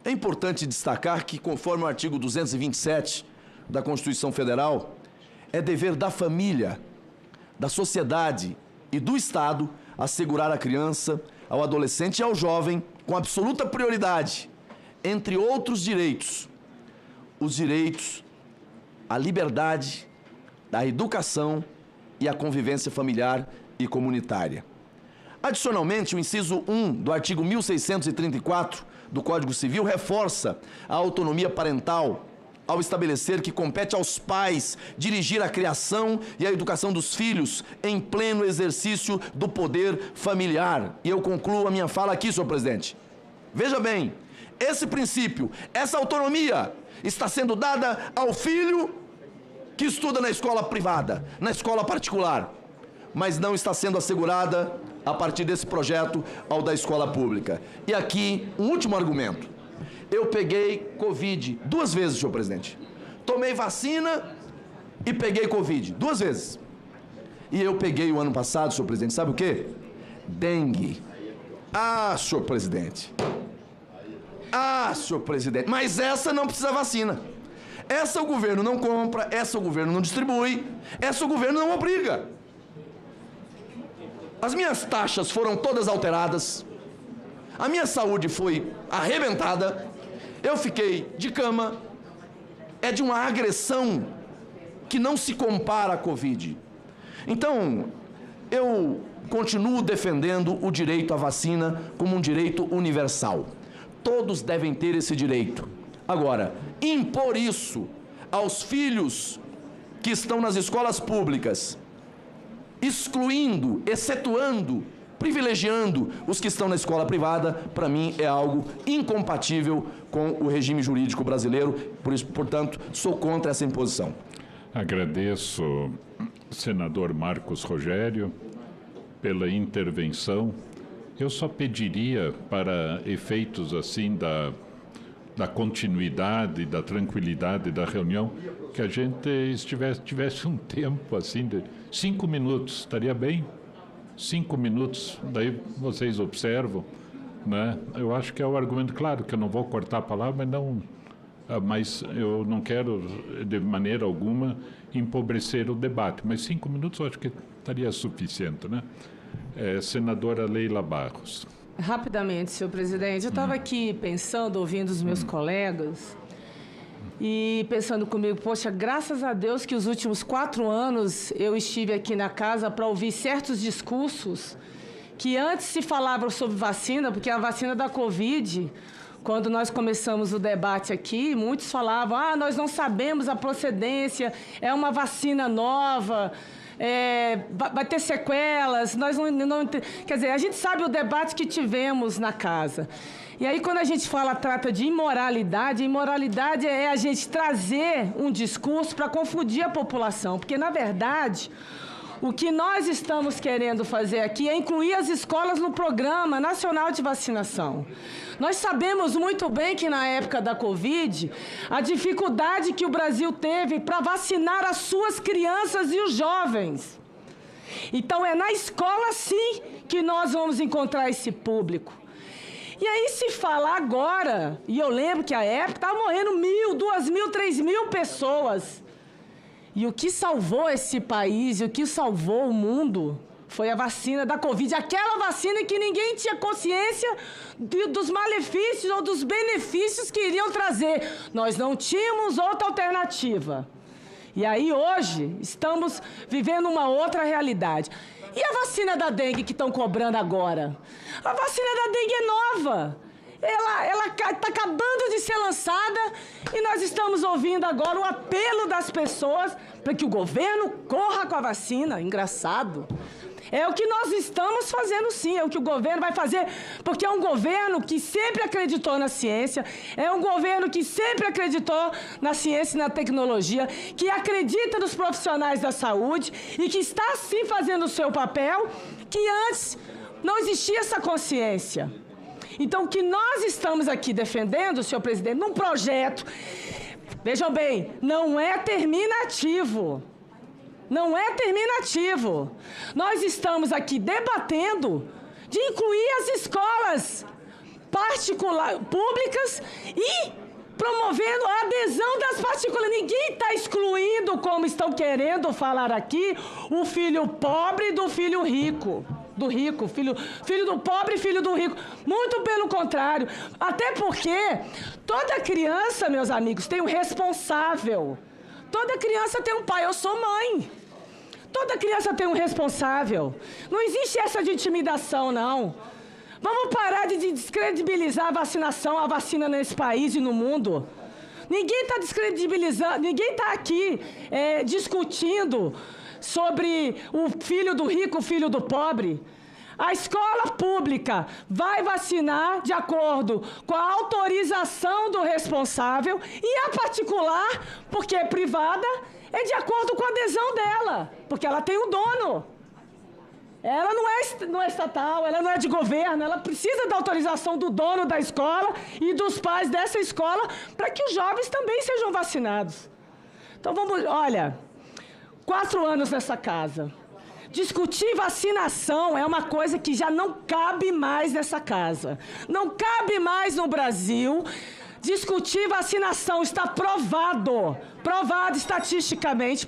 é importante destacar que, conforme o artigo 227 da Constituição Federal, é dever da família, da sociedade e do Estado assegurar à criança, ao adolescente e ao jovem, com absoluta prioridade, entre outros direitos, os direitos à liberdade, à educação e à convivência familiar e comunitária. Adicionalmente, o inciso 1 do artigo 1634 do Código Civil reforça a autonomia parental ao estabelecer que compete aos pais dirigir a criação e a educação dos filhos em pleno exercício do poder familiar. E eu concluo a minha fala aqui, senhor presidente. Veja bem, esse princípio, essa autonomia está sendo dada ao filho que estuda na escola privada, na escola particular, mas não está sendo assegurada a partir desse projeto ao da escola pública. E aqui, um último argumento. Eu peguei Covid 2 vezes, senhor presidente. Tomei vacina e peguei Covid 2 vezes. E eu peguei o ano passado, senhor presidente, sabe o quê? Dengue. Ah, senhor presidente. Ah, senhor presidente. Mas essa não precisa vacina. Essa o governo não compra, essa o governo não distribui, essa o governo não obriga. As minhas taxas foram todas alteradas. A minha saúde foi arrebentada. Eu fiquei de cama. É de uma agressão que não se compara à Covid. Então, eu continuo defendendo o direito à vacina como um direito universal. Todos devem ter esse direito. Agora, impor isso aos filhos que estão nas escolas públicas, excluindo, excetuando, privilegiando os que estão na escola privada, para mim é algo incompatível com o regime jurídico brasileiro. Por isso, portanto, sou contra essa imposição. Agradeço, senador Marcos Rogério, pela intervenção. Eu só pediria, para efeitos assim da continuidade, da tranquilidade da reunião, que a gente tivesse um tempo assim de 5 minutos, estaria bem? 5 minutos, daí vocês observam, né? Eu acho que é o argumento, claro que eu não vou cortar a palavra, mas eu não quero de maneira alguma empobrecer o debate, mas 5 minutos eu acho que estaria suficiente, né? Senadora Leila Barros. Rapidamente, senhor presidente, eu estava aqui pensando, ouvindo os meus colegas e pensando comigo, poxa, graças a Deus que os últimos 4 anos eu estive aqui na casa para ouvir certos discursos que antes se falavam sobre vacina, porque a vacina da Covid, quando nós começamos o debate aqui, muitos falavam, nós não sabemos a procedência, é uma vacina nova, vai ter sequelas, nós não... Quer dizer, a gente sabe o debate que tivemos na casa. E aí, quando a gente trata de imoralidade, imoralidade é a gente trazer um discurso para confundir a população, porque, na verdade, o que nós estamos querendo fazer aqui é incluir as escolas no Programa Nacional de Vacinação. Nós sabemos muito bem que, na época da Covid, a dificuldade que o Brasil teve para vacinar as suas crianças e os jovens. Então, é na escola, sim, que nós vamos encontrar esse público. E aí se fala agora, e eu lembro que a época estava morrendo 1.000, 2.000, 3.000 pessoas. E o que salvou esse país, e o que salvou o mundo, foi a vacina da Covid. Aquela vacina que ninguém tinha consciência dos malefícios ou dos benefícios que iriam trazer. Nós não tínhamos outra alternativa. E aí hoje estamos vivendo uma outra realidade. E a vacina da dengue que estão cobrando agora? A vacina da dengue é nova. Ela está acabando de ser lançada e nós estamos ouvindo agora o apelo das pessoas para que o governo corra com a vacina. Engraçado. É o que nós estamos fazendo, sim, é o que o governo vai fazer, porque é um governo que sempre acreditou na ciência, é um governo que sempre acreditou na ciência e na tecnologia, que acredita nos profissionais da saúde e que está, sim, fazendo o seu papel, que antes não existia essa consciência. Então, o que nós estamos aqui defendendo, senhor presidente, num projeto, vejam bem, não é terminativo. Não é terminativo. Nós estamos aqui debatendo de incluir as escolas públicas e promovendo a adesão das particulares. Ninguém está excluindo, como estão querendo falar aqui, o filho pobre do filho rico. Do rico, filho do pobre e filho do rico. Muito pelo contrário. Até porque toda criança, meus amigos, tem um responsável. Toda criança tem um pai. Eu sou mãe. Toda criança tem um responsável. Não existe essa de intimidação, não. Vamos parar de descredibilizar a vacina nesse país e no mundo. Ninguém está descredibilizando, ninguém está aqui discutindo sobre o filho do rico, o filho do pobre. A escola pública vai vacinar de acordo com a autorização do responsável e a particular, porque é privada, é de acordo com a adesão dela, porque ela tem um dono. Ela não é estatal, ela não é de governo, ela precisa da autorização do dono da escola e dos pais dessa escola para que os jovens também sejam vacinados. Então olha, 4 anos nessa casa. Discutir vacinação é uma coisa que já não cabe mais nessa casa. Não cabe mais no Brasil. Discutir vacinação está provado estatisticamente,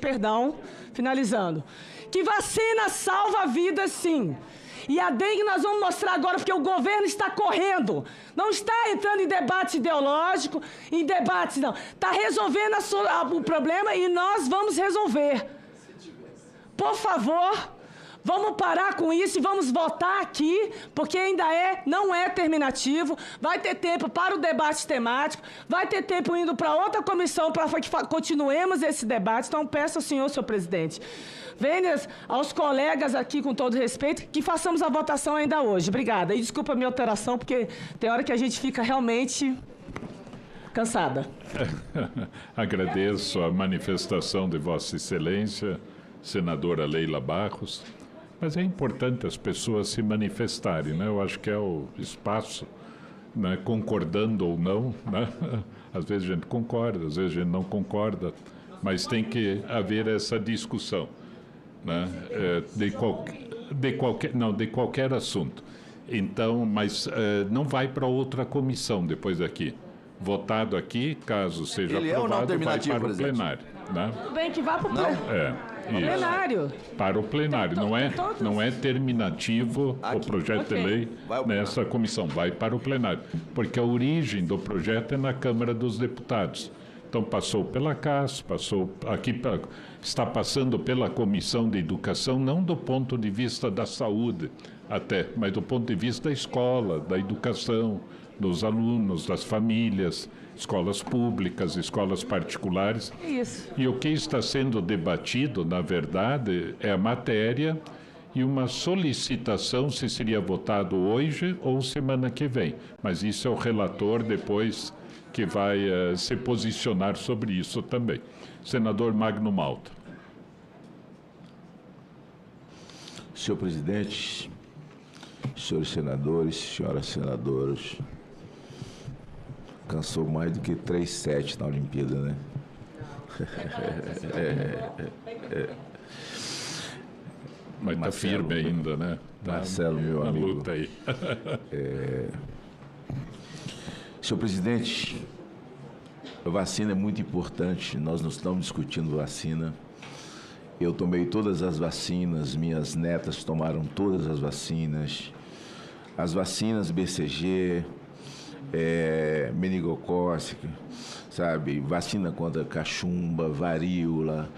finalizando, que vacina salva vidas, sim. E a dengue nós vamos mostrar agora, porque o governo está correndo. Não está entrando em debate ideológico, não. Está resolvendo o problema e nós vamos resolver. Por favor, vamos parar com isso e vamos votar aqui, porque ainda não é terminativo. Vai ter tempo para o debate temático, vai ter tempo indo para outra comissão para que continuemos esse debate. Então, peço ao senhor presidente, venha aos colegas aqui, com todo respeito, que façamos a votação ainda hoje. Obrigada. E desculpa a minha alteração, porque tem hora que a gente fica realmente cansada. Agradeço a manifestação de Vossa Excelência, senadora Leila Barros, mas é importante as pessoas se manifestarem, né? Eu acho que é o espaço, né? Concordando ou não, né? Às vezes a gente concorda, às vezes a gente não concorda, mas tem que haver essa discussão, né? De qualquer assunto. Então, mas não vai para outra comissão depois daqui. Votado aqui, caso seja aprovado, vai para o plenário, né? Tudo bem que vá para o plenário. Para o plenário, não é terminativo o projeto de lei nessa comissão, vai para o plenário, porque a origem do projeto é na Câmara dos Deputados. Então passou pela CAS, está passando pela Comissão de Educação, não do ponto de vista da saúde até, mas do ponto de vista da escola, da educação, dos alunos, das famílias, escolas públicas, escolas particulares. Isso. E o que está sendo debatido, na verdade, é a matéria e uma solicitação se seria votado hoje ou semana que vem. Mas isso é o relator depois que vai se posicionar sobre isso também. Senador Magno Malta. Senhor presidente, senhores senadores, senhoras senadoras, cansou mais do que 3-7 na Olimpíada, né? Mas está firme ainda, né? Marcelo, meu amigo. Na luta aí. Senhor presidente, a vacina é muito importante. Nós não estamos discutindo vacina. Eu tomei todas as vacinas, minhas netas tomaram todas as vacinas. As vacinas BCG, meningocócica, sabe? Vacina contra cachumba, varíola.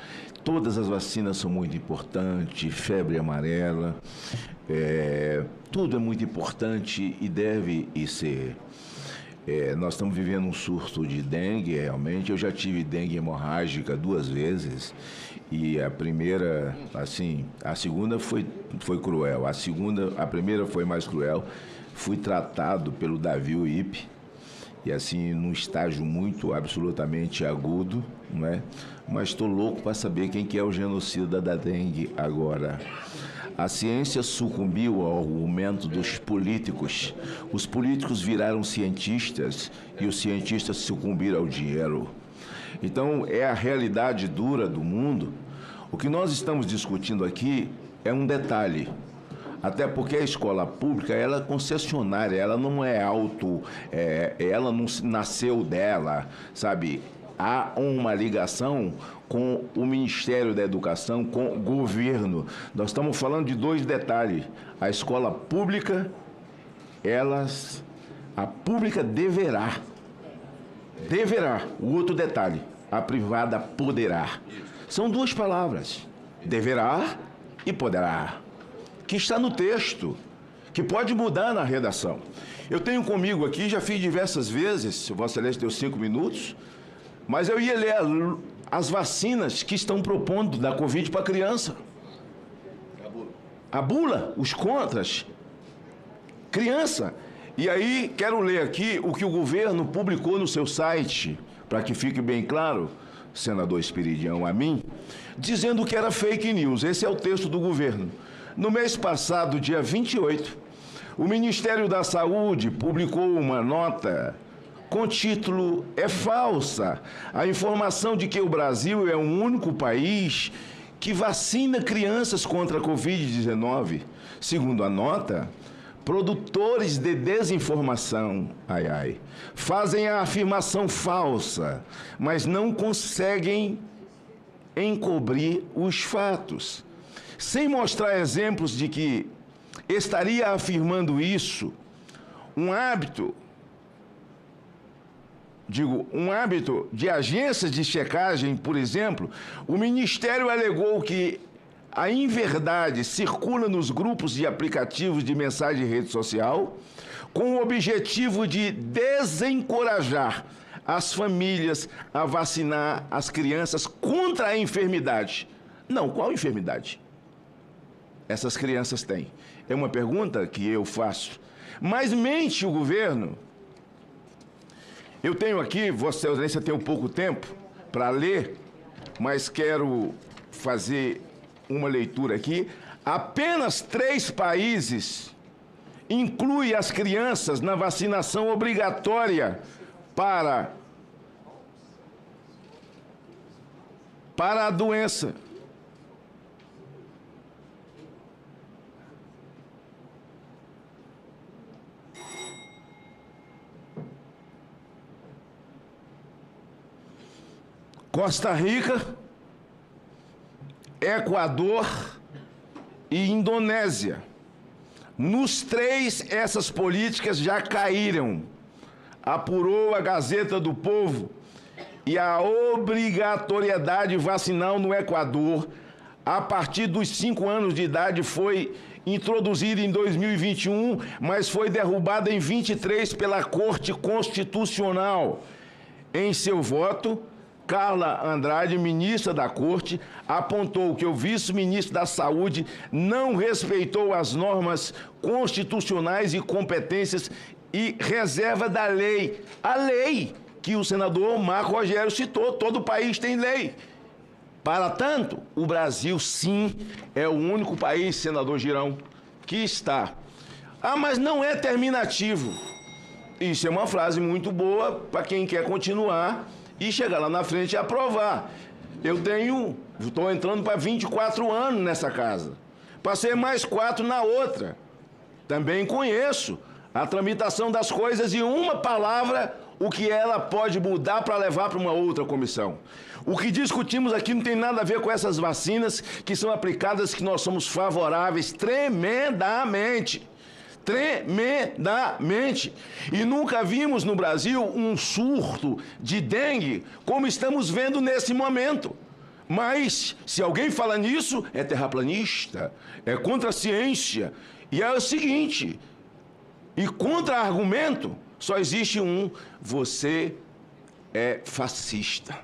Todas as vacinas são muito importantes, febre amarela. Tudo é muito importante e deve ser. Nós estamos vivendo um surto de dengue, realmente. Eu já tive dengue hemorrágica 2 vezes. E a primeira, assim, a segunda foi cruel. A primeira foi mais cruel. Fui tratado pelo Davi Uip, e assim, num estágio muito, absolutamente agudo, não é? Mas estou louco para saber quem que é o genocida da dengue agora. A ciência sucumbiu ao argumento dos políticos. Os políticos viraram cientistas e os cientistas sucumbiram ao dinheiro. Então, é a realidade dura do mundo. O que nós estamos discutindo aqui é um detalhe. Até porque a escola pública, ela é concessionária, ela não é ela não nasceu dela, sabe? Há uma ligação com o Ministério da Educação, com o governo. Nós estamos falando de 2 detalhes. A escola pública, a pública deverá. O outro detalhe, a privada poderá. São 2 palavras. deverá e poderá, que está no texto, que pode mudar na redação. Eu tenho comigo aqui, já fiz diversas vezes, Vossa Excelência deu 5 minutos, mas eu ia ler as vacinas que estão propondo da Covid para criança. A bula, os contras, criança. E aí, quero ler aqui o que o governo publicou no seu site, para que fique bem claro, senador Esperidião, a mim, dizendo que era fake news. Esse é o texto do governo. No mês passado, dia 28, o Ministério da Saúde publicou uma nota com título "É falsa a informação de que o Brasil é o único país que vacina crianças contra a Covid-19. Segundo a nota, produtores de desinformação, fazem a afirmação falsa, mas não conseguem encobrir os fatos. Sem mostrar exemplos de que estaria afirmando isso, um hábito de agências de checagem, por exemplo, o Ministério alegou que a inverdade circula nos grupos de aplicativos de mensagem de rede social com o objetivo de desencorajar as famílias a vacinar as crianças contra a enfermidade. Não, qual enfermidade essas crianças têm? É uma pergunta que eu faço. Mas mente o governo. Eu tenho aqui, Vossa Excelência tem um pouco tempo para ler, mas quero fazer uma leitura aqui. Apenas 3 países incluem as crianças na vacinação obrigatória para a doença. Costa Rica, Equador e Indonésia. Nos 3, essas políticas já caíram. Apurou a Gazeta do Povo. E a obrigatoriedade vacinal no Equador, a partir dos 5 anos de idade, foi introduzida em 2021, mas foi derrubada em 23 pela Corte Constitucional. Em seu voto, Carla Andrade, ministra da Corte, apontou que o vice-ministro da Saúde não respeitou as normas constitucionais e competências e reserva da lei. A lei que o senador Marco Rogério citou, todo país tem lei. Para tanto, o Brasil, sim, é o único país, senador Girão, que está. Ah, mas não é terminativo. Isso é uma frase muito boa para quem quer continuar e chegar lá na frente e aprovar. Estou entrando para 24 anos nessa casa. Passei mais 4 na outra. Também conheço a tramitação das coisas e uma palavra, o que ela pode mudar para levar para uma outra comissão. O que discutimos aqui não tem nada a ver com essas vacinas que são aplicadas, que nós somos favoráveis tremendamente. Tremendamente. E nunca vimos no Brasil um surto de dengue como estamos vendo nesse momento. Mas, se alguém fala nisso, é terraplanista, é contra a ciência. E é o seguinte, e contra-argumento, só existe um: você é fascista.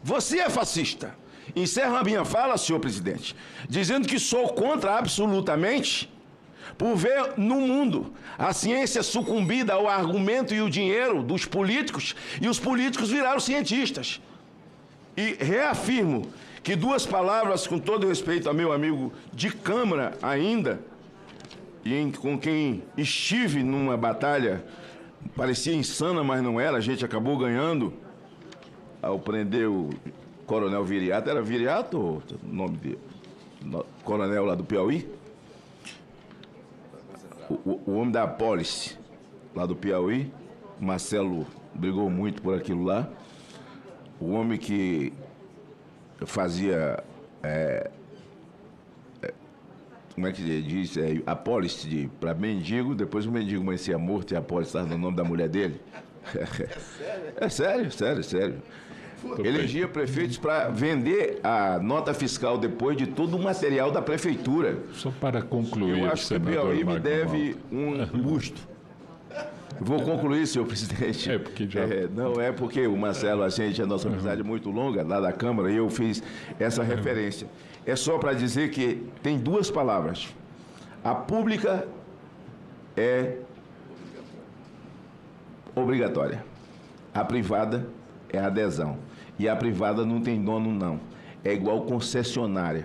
Você é fascista. Encerro a minha fala, senhor presidente, dizendo que sou contra absolutamente, por ver no mundo a ciência sucumbida ao argumento e o dinheiro dos políticos, e os políticos viraram cientistas. E reafirmo que 2 palavras, com todo respeito a meu amigo de Câmara ainda, e com quem estive numa batalha, parecia insana, mas não era, a gente acabou ganhando, ao prender o coronel Viriato. Era Viriato ou o nome dele? Coronel lá do Piauí? O homem da Apólice, lá do Piauí, Marcelo brigou muito por aquilo lá. O homem que fazia, como é que diz? Apólice para mendigo, depois o mendigo amanhecia morto e a apólice estava no nome da mulher dele. É sério? É sério. Elegia prefeitos para vender a nota fiscal depois de todo o material da prefeitura. Só para concluir, eu acho que o Piauí me deve um busto. Vou concluir, senhor presidente. Não é porque o Marcelo, a nossa amizade é muito longa, lá da Câmara, e eu fiz essa referência. É só para dizer que tem duas palavras. A pública é obrigatória. A privada é adesão. E a privada não tem dono, não. É igual concessionária.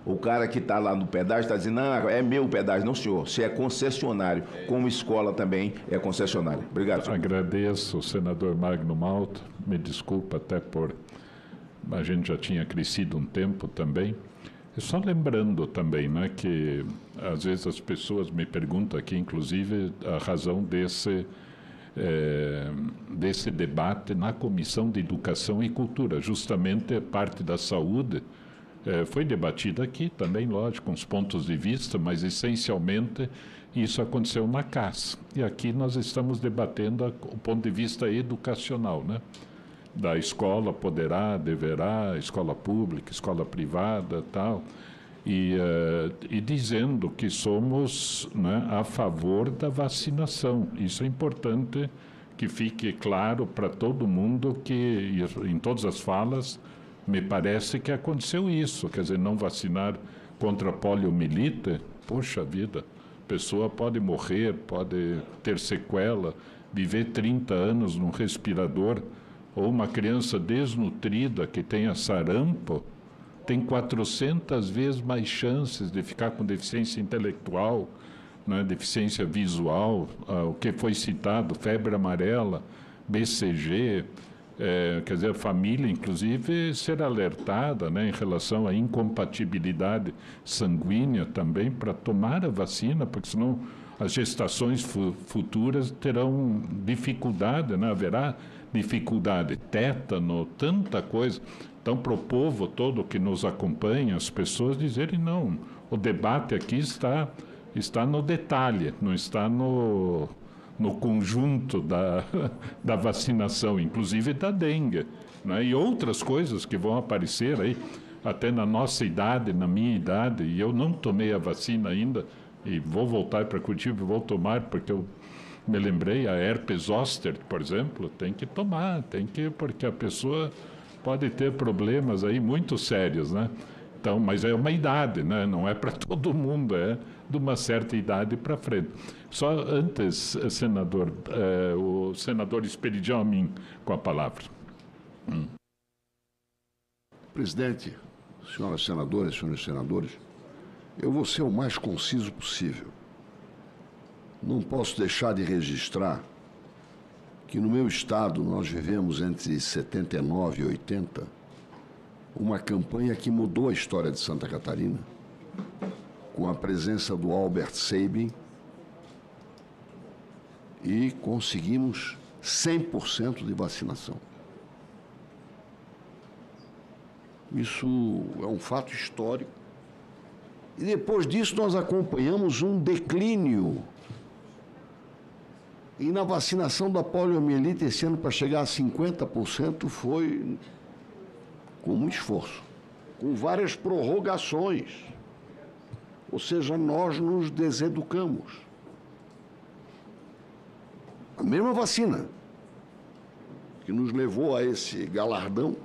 O cara que está lá no pedágio está dizendo, não, é meu pedágio. Não, senhor. Se é concessionário, como escola também é concessionária. Obrigado, senhor. Agradeço o senador Magno Malta. Me desculpa até por... A gente já tinha crescido um tempo também. E só lembrando também, né, que às vezes as pessoas me perguntam aqui, inclusive, a razão desse debate na Comissão de Educação e Cultura. Justamente a parte da saúde foi debatida aqui também, lógico, com os pontos de vista, mas essencialmente isso aconteceu na CAS. E aqui nós estamos debatendo o ponto de vista educacional, né? Da escola poderá, deverá, escola pública, escola privada, tal, e dizendo que somos, né, a favor da vacinação. Isso é importante que fique claro para todo mundo que, em todas as falas, me parece que aconteceu isso, quer dizer, não vacinar contra a poliomielite, poxa vida, a pessoa pode morrer, pode ter sequela, viver 30 anos num respirador, ou uma criança desnutrida que tenha sarampo, tem 400 vezes mais chances de ficar com deficiência intelectual, né, deficiência visual, o que foi citado, febre amarela, BCG, quer dizer, a família, inclusive, ser alertada, né, em relação à incompatibilidade sanguínea também para tomar a vacina, porque senão as gestações futuras terão dificuldade, né, haverá dificuldade, tétano, tanta coisa. Então, para o povo todo que nos acompanha, as pessoas dizerem, não, o debate aqui está no detalhe, não está no conjunto da vacinação, inclusive da dengue, né? E outras coisas que vão aparecer aí, até na nossa idade, na minha idade, e eu não tomei a vacina ainda, e vou voltar para Curitiba e vou tomar, porque eu me lembrei, a herpes zoster, por exemplo, tem que tomar, porque a pessoa pode ter problemas aí muito sérios, né? Então, mas é uma idade, né? Não é para todo mundo, é de uma certa idade para frente. Só antes, senador, o senador Esperidião Amin com a palavra. Presidente, senhoras senadoras, senhores senadores, eu vou ser o mais conciso possível. Não posso deixar de registrar que no meu estado nós vivemos entre 79 e 80 uma campanha que mudou a história de Santa Catarina, com a presença do Albert Sabin, e conseguimos 100% de vacinação. Isso é um fato histórico. E depois disso nós acompanhamos um declínio. E na vacinação da poliomielite, esse ano, para chegar a 50%, foi com muito esforço, com várias prorrogações. Ou seja, nós nos deseducamos. A mesma vacina que nos levou a esse galardão,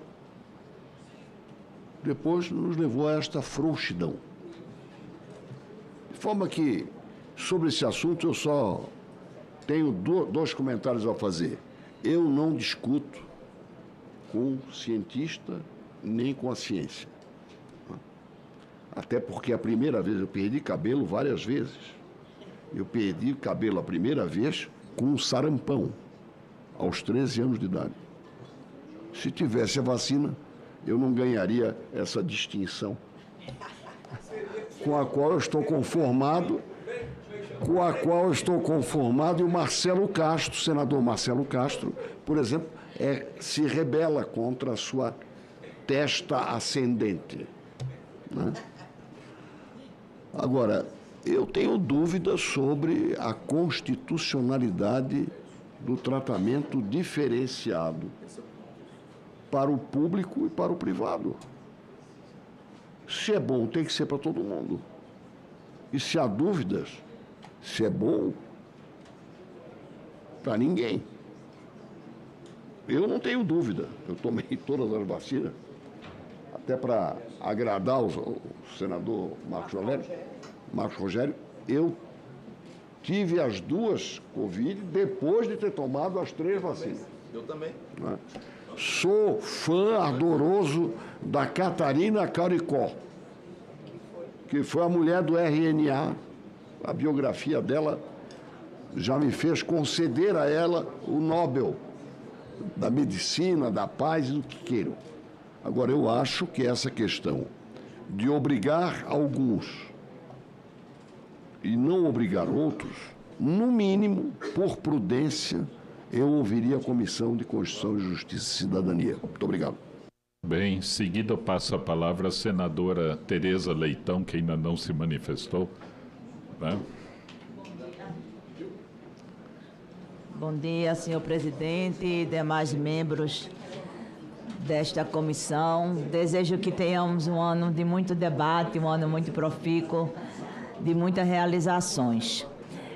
depois nos levou a esta frouxidão. De forma que, sobre esse assunto, eu só tenho dois comentários a fazer. Eu não discuto com cientista nem com a ciência. Até porque a primeira vez eu perdi cabelo várias vezes. Eu perdi cabelo a primeira vez com um sarampão, aos 13 anos de idade. Se tivesse a vacina, eu não ganharia essa distinção, com a qual eu estou conformado, e o Marcelo Castro, senador Marcelo Castro, por exemplo, se rebela contra a sua testa ascendente, né? Agora, eu tenho dúvidas sobre a constitucionalidade do tratamento diferenciado para o público e para o privado. Se é bom, tem que ser para todo mundo. E se há dúvidas, se é bom, para ninguém. Eu não tenho dúvida. Eu tomei todas as vacinas, até para agradar o senador Marcos Rogério. Eu tive as 2 Covid depois de ter tomado as 3 vacinas. Eu também. Né? Sou fã ardoroso da Catarina Caricó, que foi a mulher do RNA. A biografia dela já me fez conceder a ela o Nobel da medicina, da paz e do que queiram. Agora, eu acho que essa questão de obrigar alguns e não obrigar outros, no mínimo, por prudência, eu ouviria a Comissão de Constituição, Justiça e Cidadania. Muito obrigado. Bem, em seguida passa a palavra a senadora Tereza Leitão, que ainda não se manifestou. Né? Bom dia, senhor presidente e demais membros desta comissão. Desejo que tenhamos um ano de muito debate, um ano muito profícuo, de muitas realizações.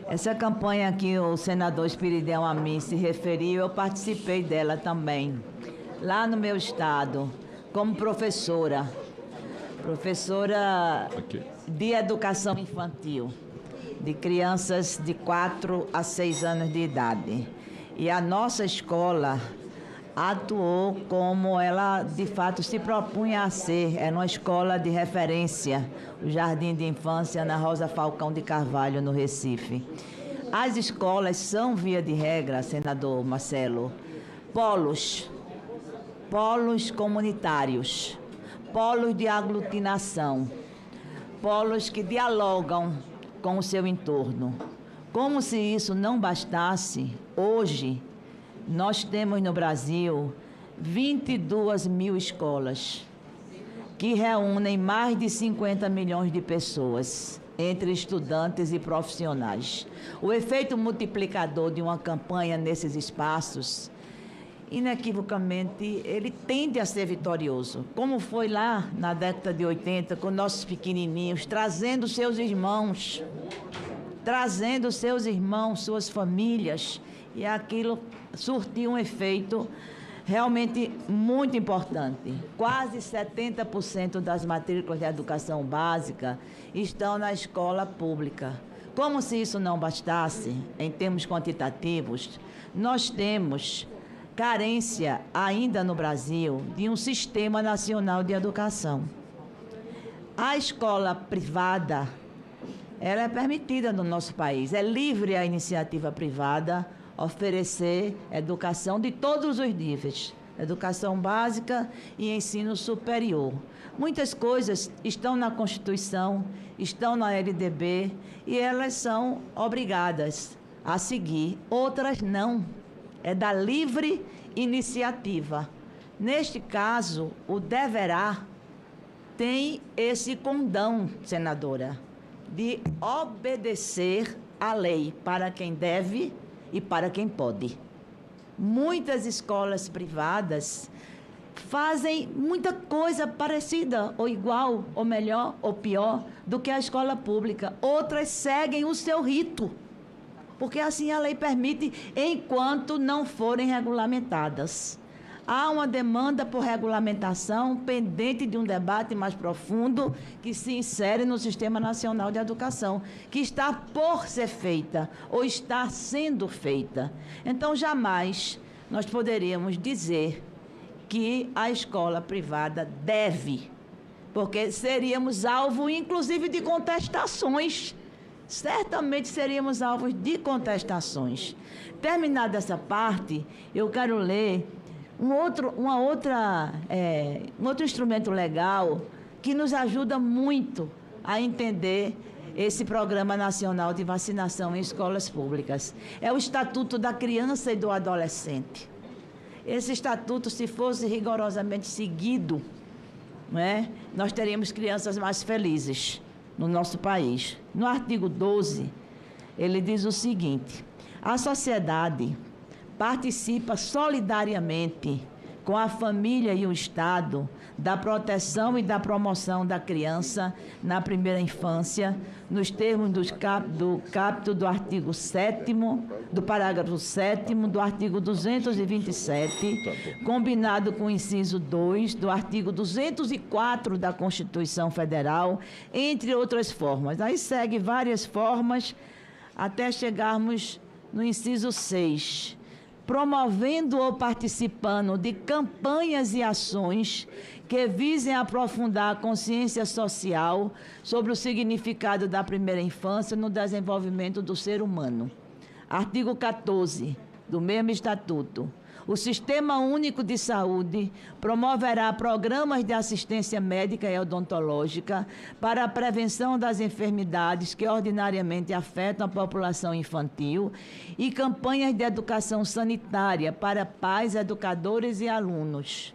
Essa campanha que o senador Espiridão a mim se referiu, eu participei dela também, lá no meu estado, como professora de educação infantil, de crianças de 4 a 6 anos de idade. E a nossa escola atuou como ela, de fato, se propunha a ser. Era uma escola de referência, o Jardim de Infância Ana Rosa Falcão de Carvalho, no Recife. As escolas são, via de regra, senador Marcelo, polos comunitários, polos de aglutinação, polos que dialogam com o seu entorno. Como se isso não bastasse, hoje nós temos no Brasil 22 mil escolas que reúnem mais de 50 milhões de pessoas, entre estudantes e profissionais. O efeito multiplicador de uma campanha nesses espaços, inequivocamente, ele tende a ser vitorioso, como foi lá na década de 80, com nossos pequenininhos, trazendo seus irmãos, suas famílias, e aquilo surtiu um efeito realmente muito importante. Quase 70% das matrículas de educação básica estão na escola pública. Como se isso não bastasse, em termos quantitativos, nós temos carência ainda no Brasil de um sistema nacional de educação. A escola privada, ela é permitida no nosso país, é livre a iniciativa privada oferecer educação de todos os níveis, educação básica e ensino superior. Muitas coisas estão na Constituição, estão na LDB e elas são obrigadas a seguir, outras não. É da livre iniciativa. Neste caso, o deverá tem esse condão, senadora, de obedecer à lei para quem deve e para quem pode. Muitas escolas privadas fazem muita coisa parecida, ou igual, ou melhor, ou pior, do que a escola pública. Outras seguem o seu rito, porque assim a lei permite, enquanto não forem regulamentadas. Há uma demanda por regulamentação pendente de um debate mais profundo que se insere no Sistema Nacional de Educação, que está por ser feita ou está sendo feita. Então, jamais nós poderíamos dizer que a escola privada deve, porque seríamos alvo, inclusive, de contestações. Certamente seríamos alvos de contestações. Terminada essa parte, eu quero ler um outro instrumento legal que nos ajuda muito a entender esse Programa Nacional de Vacinação em Escolas Públicas. É o Estatuto da Criança e do Adolescente. Esse estatuto, se fosse rigorosamente seguido, não é? Nós teríamos crianças mais felizes no nosso país. No artigo 12, ele diz o seguinte: a sociedade participa solidariamente com a família e o Estado, da proteção e da promoção da criança na primeira infância, nos termos do caput do artigo 7º, do parágrafo 7º do artigo 227, combinado com o inciso 2 do artigo 204 da Constituição Federal, entre outras formas. Aí segue várias formas até chegarmos no inciso 6, promovendo ou participando de campanhas e ações que visem aprofundar a consciência social sobre o significado da primeira infância no desenvolvimento do ser humano. Artigo 14 do mesmo Estatuto. O Sistema Único de Saúde promoverá programas de assistência médica e odontológica para a prevenção das enfermidades que ordinariamente afetam a população infantil e campanhas de educação sanitária para pais, educadores e alunos.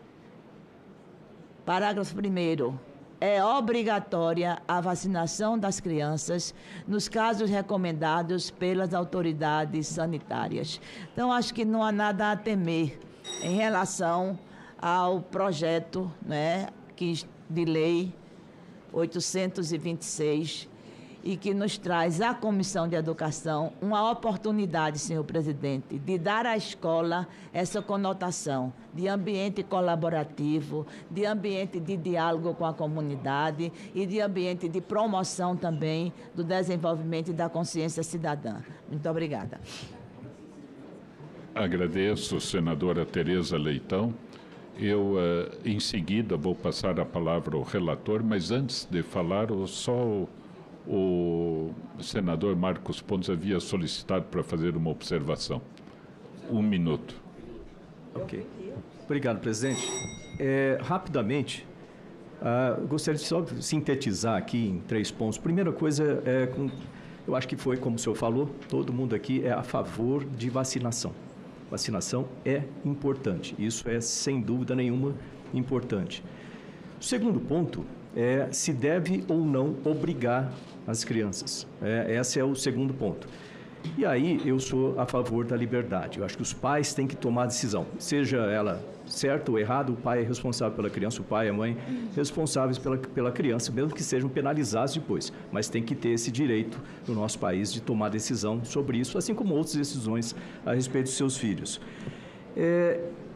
Parágrafo 1º. É obrigatória a vacinação das crianças nos casos recomendados pelas autoridades sanitárias. Então, acho que não há nada a temer em relação ao projeto, né, de lei 826, e que nos traz à Comissão de Educação uma oportunidade, senhor presidente, de dar à escola essa conotação de ambiente colaborativo, de ambiente de diálogo com a comunidade e de ambiente de promoção também do desenvolvimento e da consciência cidadã. Muito obrigada. Agradeço, senadora Tereza Leitão. Eu, em seguida, vou passar a palavra ao relator, mas antes de falar, o senador Marcos Pontes havia solicitado para fazer uma observação. 1 minuto. Ok. Obrigado, presidente. Rapidamente, gostaria de só sintetizar aqui em 3 pontos. Primeira coisa, eu acho que foi, como o senhor falou, todo mundo aqui é a favor de vacinação. Vacinação é importante. Isso é, sem dúvida nenhuma, importante. O segundo ponto é se deve ou não obrigar as crianças. Esse é o segundo ponto. E aí eu sou a favor da liberdade. Eu acho que os pais têm que tomar a decisão. Seja ela certa ou errada, o pai é responsável pela criança, o pai e a mãe responsáveis pela criança, mesmo que sejam penalizados depois. Mas tem que ter esse direito no nosso país de tomar decisão sobre isso, assim como outras decisões a respeito dos seus filhos.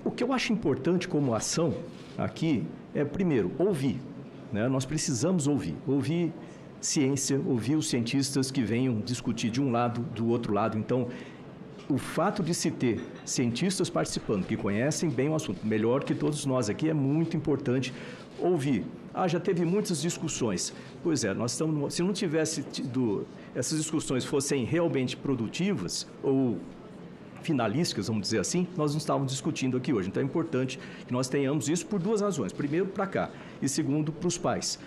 O que eu acho importante como ação aqui é, primeiro, ouvir. Nós precisamos ouvir ciência, ouvir os cientistas que venham discutir de um lado, do outro lado. Então, o fato de se ter cientistas participando, que conhecem bem o assunto, melhor que todos nós aqui, é muito importante ouvir. Já teve muitas discussões. Pois é, nós estamos, se não tivesse tido, essas discussões fossem realmente produtivas ou finalísticas, vamos dizer assim, nós não estávamos discutindo aqui hoje. Então é importante que nós tenhamos isso por 2 razões. Primeiro, para cá, e segundo, para os pais.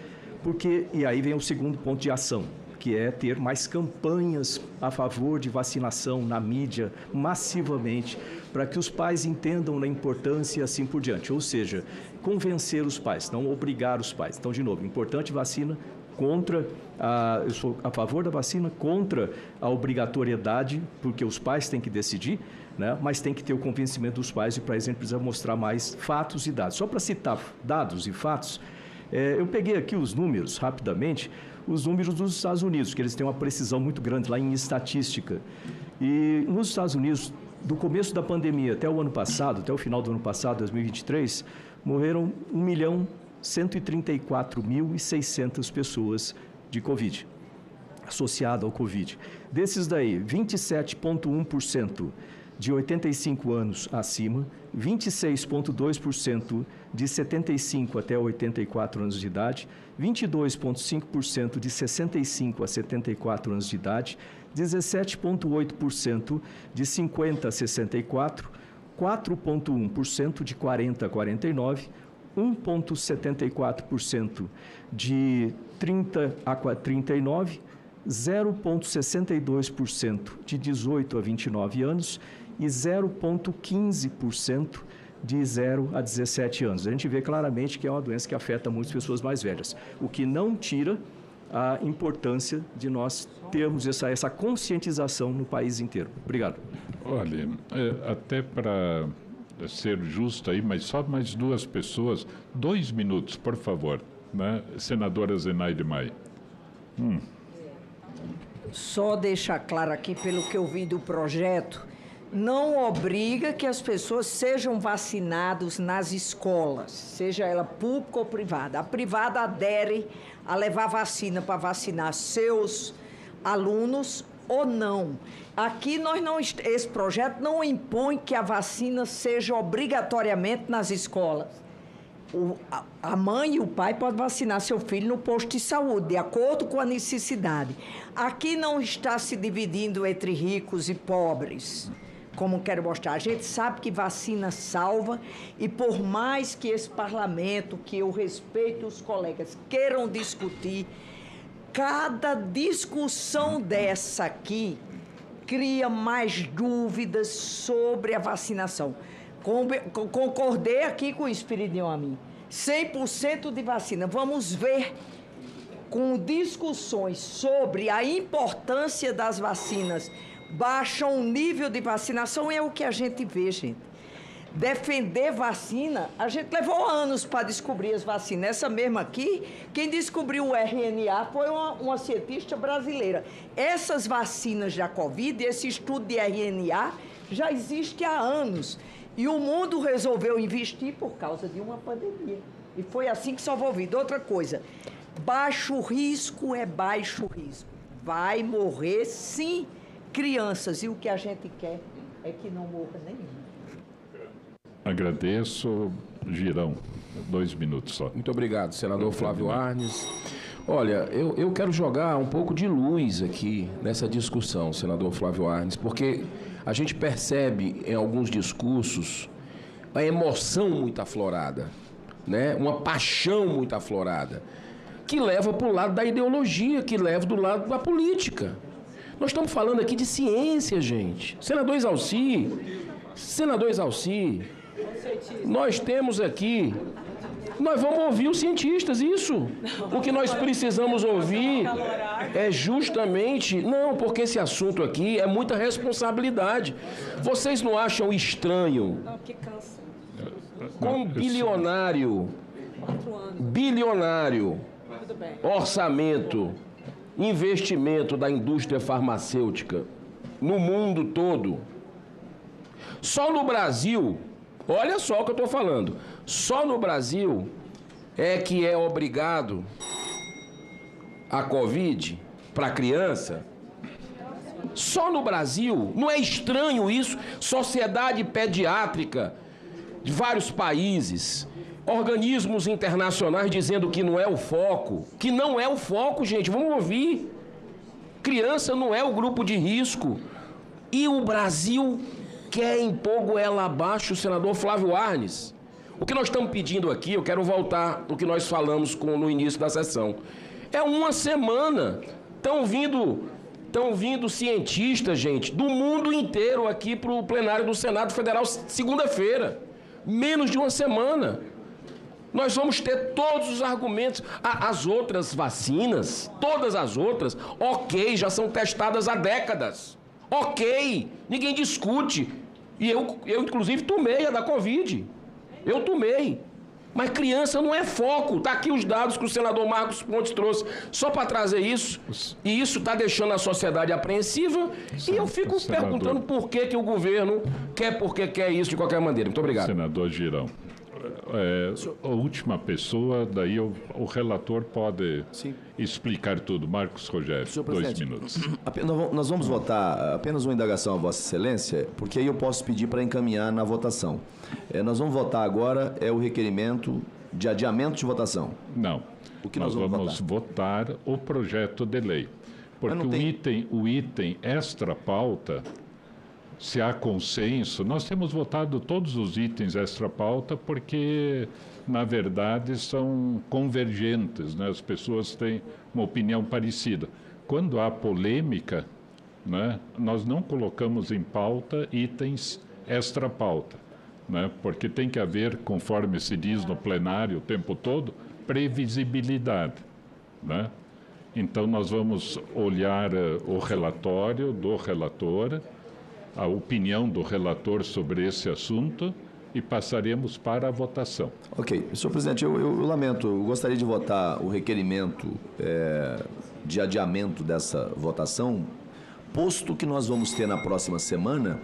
E aí vem o segundo ponto de ação, que é ter mais campanhas a favor de vacinação na mídia, massivamente, para que os pais entendam a importância e assim por diante. Ou seja, convencer os pais, não obrigar os pais. Então, de novo, importante vacina eu sou a favor da vacina, contra a obrigatoriedade, porque os pais têm que decidir, mas tem que ter o convencimento dos pais e para isso a gente precisa mostrar mais fatos e dados. Só para citar dados e fatos, eu peguei aqui os números, rapidamente, os números dos Estados Unidos, que eles têm uma precisão muito grande lá em estatística. E nos Estados Unidos, do começo da pandemia até o ano passado, até o final do ano passado, 2023, morreram 1.134.600 pessoas de Covid, associado ao Covid. Desses daí, 27,1% de 85 anos acima, 26,2% de 75 até 84 anos de idade, 22,5% de 65 a 74 anos de idade, 17,8% de 50 a 64, 4,1% de 40 a 49, 1,74% de 30 a 39, 0,62% de 18 a 29 anos e 0,15% de 0 a 17 anos. A gente vê claramente que é uma doença que afeta muitas pessoas mais velhas, o que não tira a importância de nós termos essa conscientização no país inteiro. Obrigado. Olha, até para ser justo aí, mas só mais 2 pessoas. 2 minutos, por favor. Né? Senadora Zenaide Maia. Só deixar claro aqui, pelo que eu vi do projeto, não obriga que as pessoas sejam vacinadas nas escolas, seja ela pública ou privada. A privada adere a levar vacina para vacinar seus alunos ou não. Aqui esse projeto não impõe que a vacina seja obrigatoriamente nas escolas. A mãe e o pai podem vacinar seu filho no posto de saúde, de acordo com a necessidade. Aqui não está se dividindo entre ricos e pobres, como quero mostrar. A gente sabe que vacina salva e por mais que esse parlamento, que eu respeito os colegas, queiram discutir, cada discussão dessa aqui cria mais dúvidas sobre a vacinação. Concordei aqui com o Espiridião a mim. 100% de vacina. Vamos ver com discussões sobre a importância das vacinas. Baixam o nível de vacinação, é o que a gente vê, gente. Defender vacina, a gente levou anos para descobrir as vacinas. Essa mesma aqui, quem descobriu o RNA foi uma cientista brasileira. Essas vacinas da Covid, esse estudo de RNA, já existe há anos. E o mundo resolveu investir por causa de uma pandemia. E foi assim que salvou a vida. Outra coisa, baixo risco é baixo risco. Vai morrer, sim, crianças. E o que a gente quer é que não morra nenhum. Agradeço. Girão, 2 minutos só. Muito obrigado, senador Flávio Arnes. Olha, eu quero jogar um pouco de luz aqui nessa discussão, senador Flávio Arnes, porque a gente percebe em alguns discursos a emoção muito aflorada, né? Uma paixão muito aflorada, que leva para o lado da ideologia, que leva do lado da política. Nós estamos falando aqui de ciência, gente. Senador Exalci, nós temos aqui... Nós vamos ouvir os cientistas, isso. O que nós precisamos ouvir é justamente... Não, porque esse assunto aqui é muita responsabilidade. Vocês não acham estranho? Não, que cansa. Com um bilionário, orçamento, investimento da indústria farmacêutica no mundo todo. Só no Brasil, olha só o que eu estou falando, só no Brasil é que é obrigado a Covid para criança. Só no Brasil, não é estranho isso? Sociedade pediátrica de vários países, organismos internacionais dizendo que não é o foco. Que não é o foco, gente, vamos ouvir. Criança não é o grupo de risco. E o Brasil quer impor goela abaixo, o senador Flávio Arnes. O que nós estamos pedindo aqui, eu quero voltar do que nós falamos no início da sessão. É uma semana. Estão vindo cientistas, gente, do mundo inteiro aqui para o plenário do Senado Federal, segunda-feira. Menos de uma semana. Nós vamos ter todos os argumentos. As outras vacinas, todas as outras, ok, já são testadas há décadas. Ok, ninguém discute. E eu inclusive, tomei a da Covid. Eu tomei. Mas criança não é foco. Está aqui os dados que o senador Marcos Pontes trouxe. Só para trazer isso. E isso está deixando a sociedade apreensiva. E eu fico perguntando por que o governo quer isso de qualquer maneira. Muito obrigado. Senador Girão. A última pessoa, daí o relator pode explicar tudo. Marcos Rogério, 2 minutos. Nós vamos votar apenas uma indagação a Vossa Excelência, porque aí eu posso pedir para encaminhar na votação. Nós vamos votar agora o requerimento de adiamento de votação. Não. O que nós vamos votar o projeto de lei. Porque o item extra-pauta, se há consenso, nós temos votado todos os itens extra-pauta porque, na verdade, são convergentes, né? As pessoas têm uma opinião parecida. Quando há polêmica, né, nós não colocamos em pauta itens extra-pauta, né? Porque tem que haver, conforme se diz no plenário o tempo todo, previsibilidade, né? Então, nós vamos olhar o relatório do relator, a opinião do relator sobre esse assunto e passaremos para a votação. Ok. Senhor presidente, eu lamento, eu gostaria de votar o requerimento de adiamento dessa votação, posto que nós vamos ter na próxima semana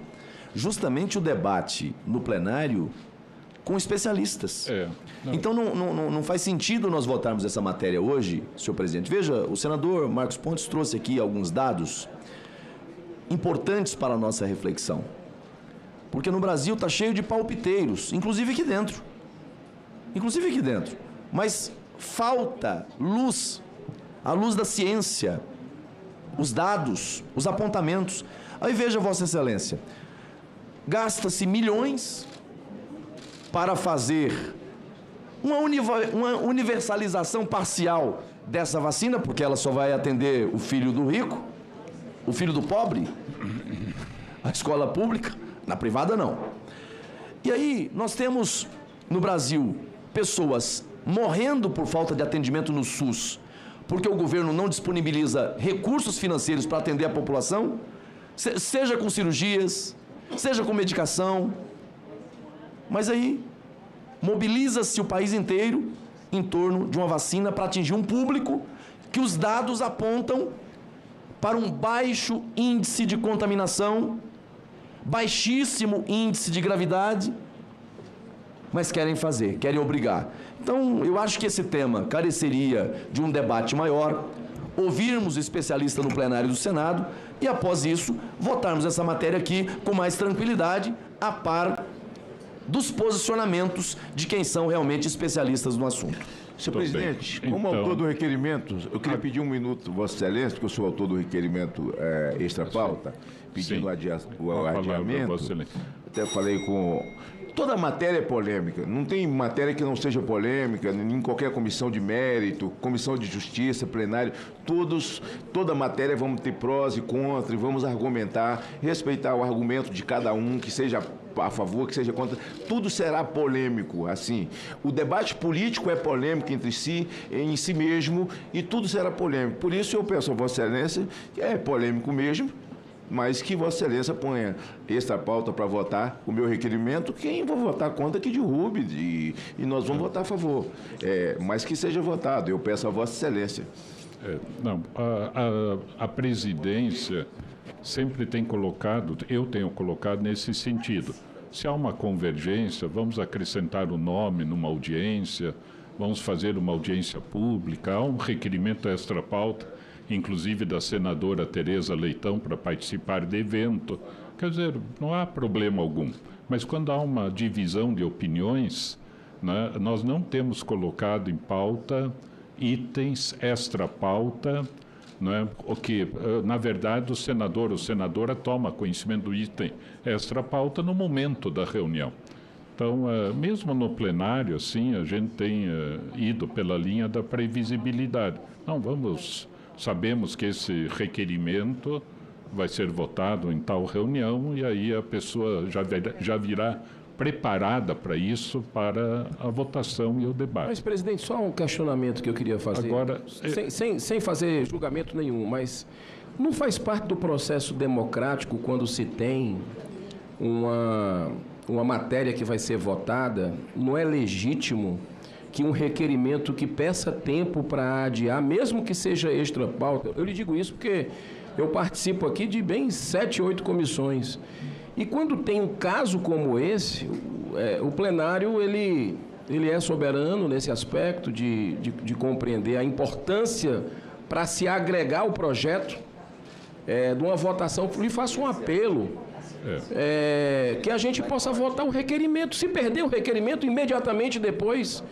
justamente o debate no plenário com especialistas. Então não faz sentido nós votarmos essa matéria hoje, senhor presidente. Veja, o senador Marcos Pontes trouxe aqui alguns dados importantes para a nossa reflexão. Porque no Brasil está cheio de palpiteiros, inclusive aqui dentro. Mas falta luz, a luz da ciência, os dados, os apontamentos. Aí veja, Vossa Excelência, gasta-se milhões para fazer uma universalização parcial dessa vacina, porque ela só vai atender o filho do rico, o filho do pobre, a escola pública, na privada não. E aí nós temos no Brasil pessoas morrendo por falta de atendimento no SUS, porque o governo não disponibiliza recursos financeiros para atender a população, seja com cirurgias, seja com medicação. Mas aí mobiliza-se o país inteiro em torno de uma vacina para atingir um público que os dados apontam para um baixo índice de contaminação, baixíssimo índice de gravidade, mas querem obrigar. Então, eu acho que esse tema careceria de um debate maior, ouvirmos especialistas no plenário do Senado e, após isso, votarmos essa matéria aqui com mais tranquilidade, a par dos posicionamentos de quem são realmente especialistas no assunto. Senhor presidente, como autor do requerimento, eu queria pedir um minuto, Vossa Excelência, porque eu sou autor do requerimento extra-pauta, pedindo o adiamento. Até falei com... Toda matéria é polêmica, não tem matéria que não seja polêmica, em qualquer comissão de mérito, comissão de justiça, plenário, toda matéria vamos ter prós e contras, e vamos argumentar, respeitar o argumento de cada um, que seja a favor, que seja contra, tudo será polêmico, assim. O debate político é polêmico entre si, em si mesmo, e tudo será polêmico. Por isso eu peço a Vossa Excelência, que é polêmico mesmo, mas que Vossa Excelência ponha esta pauta para votar o meu requerimento. Quem vai votar contra que derrube, e nós vamos votar a favor. Mas que seja votado, eu peço a Vossa Excelência. A presidência sempre tem colocado, eu tenho colocado nesse sentido. Se há uma convergência, vamos acrescentar o nome numa audiência, vamos fazer uma audiência pública, há um requerimento extra-pauta, inclusive da senadora Tereza Leitão, para participar do evento. Quer dizer, não há problema algum. Mas quando há uma divisão de opiniões, né, nós não temos colocado em pauta itens extra-pauta, né, o que, na verdade, o senador ou senadora toma conhecimento do item extra-pauta no momento da reunião. Então, mesmo no plenário, assim, a gente tem ido pela linha da previsibilidade. Não, sabemos que esse requerimento vai ser votado em tal reunião e aí a pessoa já virá preparada para isso, para a votação e o debate. Mas, presidente, só um questionamento que eu queria fazer. Agora, sem fazer julgamento nenhum, mas não faz parte do processo democrático quando se tem uma matéria que vai ser votada, não é legítimo que um requerimento que peça tempo para adiar, mesmo que seja extra-pauta. Eu lhe digo isso porque eu participo aqui de bem 7, 8 comissões. E quando tem um caso como esse, o plenário ele é soberano nesse aspecto de compreender a importância para se agregar o projeto de uma votação. E faço um apelo que a gente possa votar o requerimento. Se perder o requerimento, imediatamente depois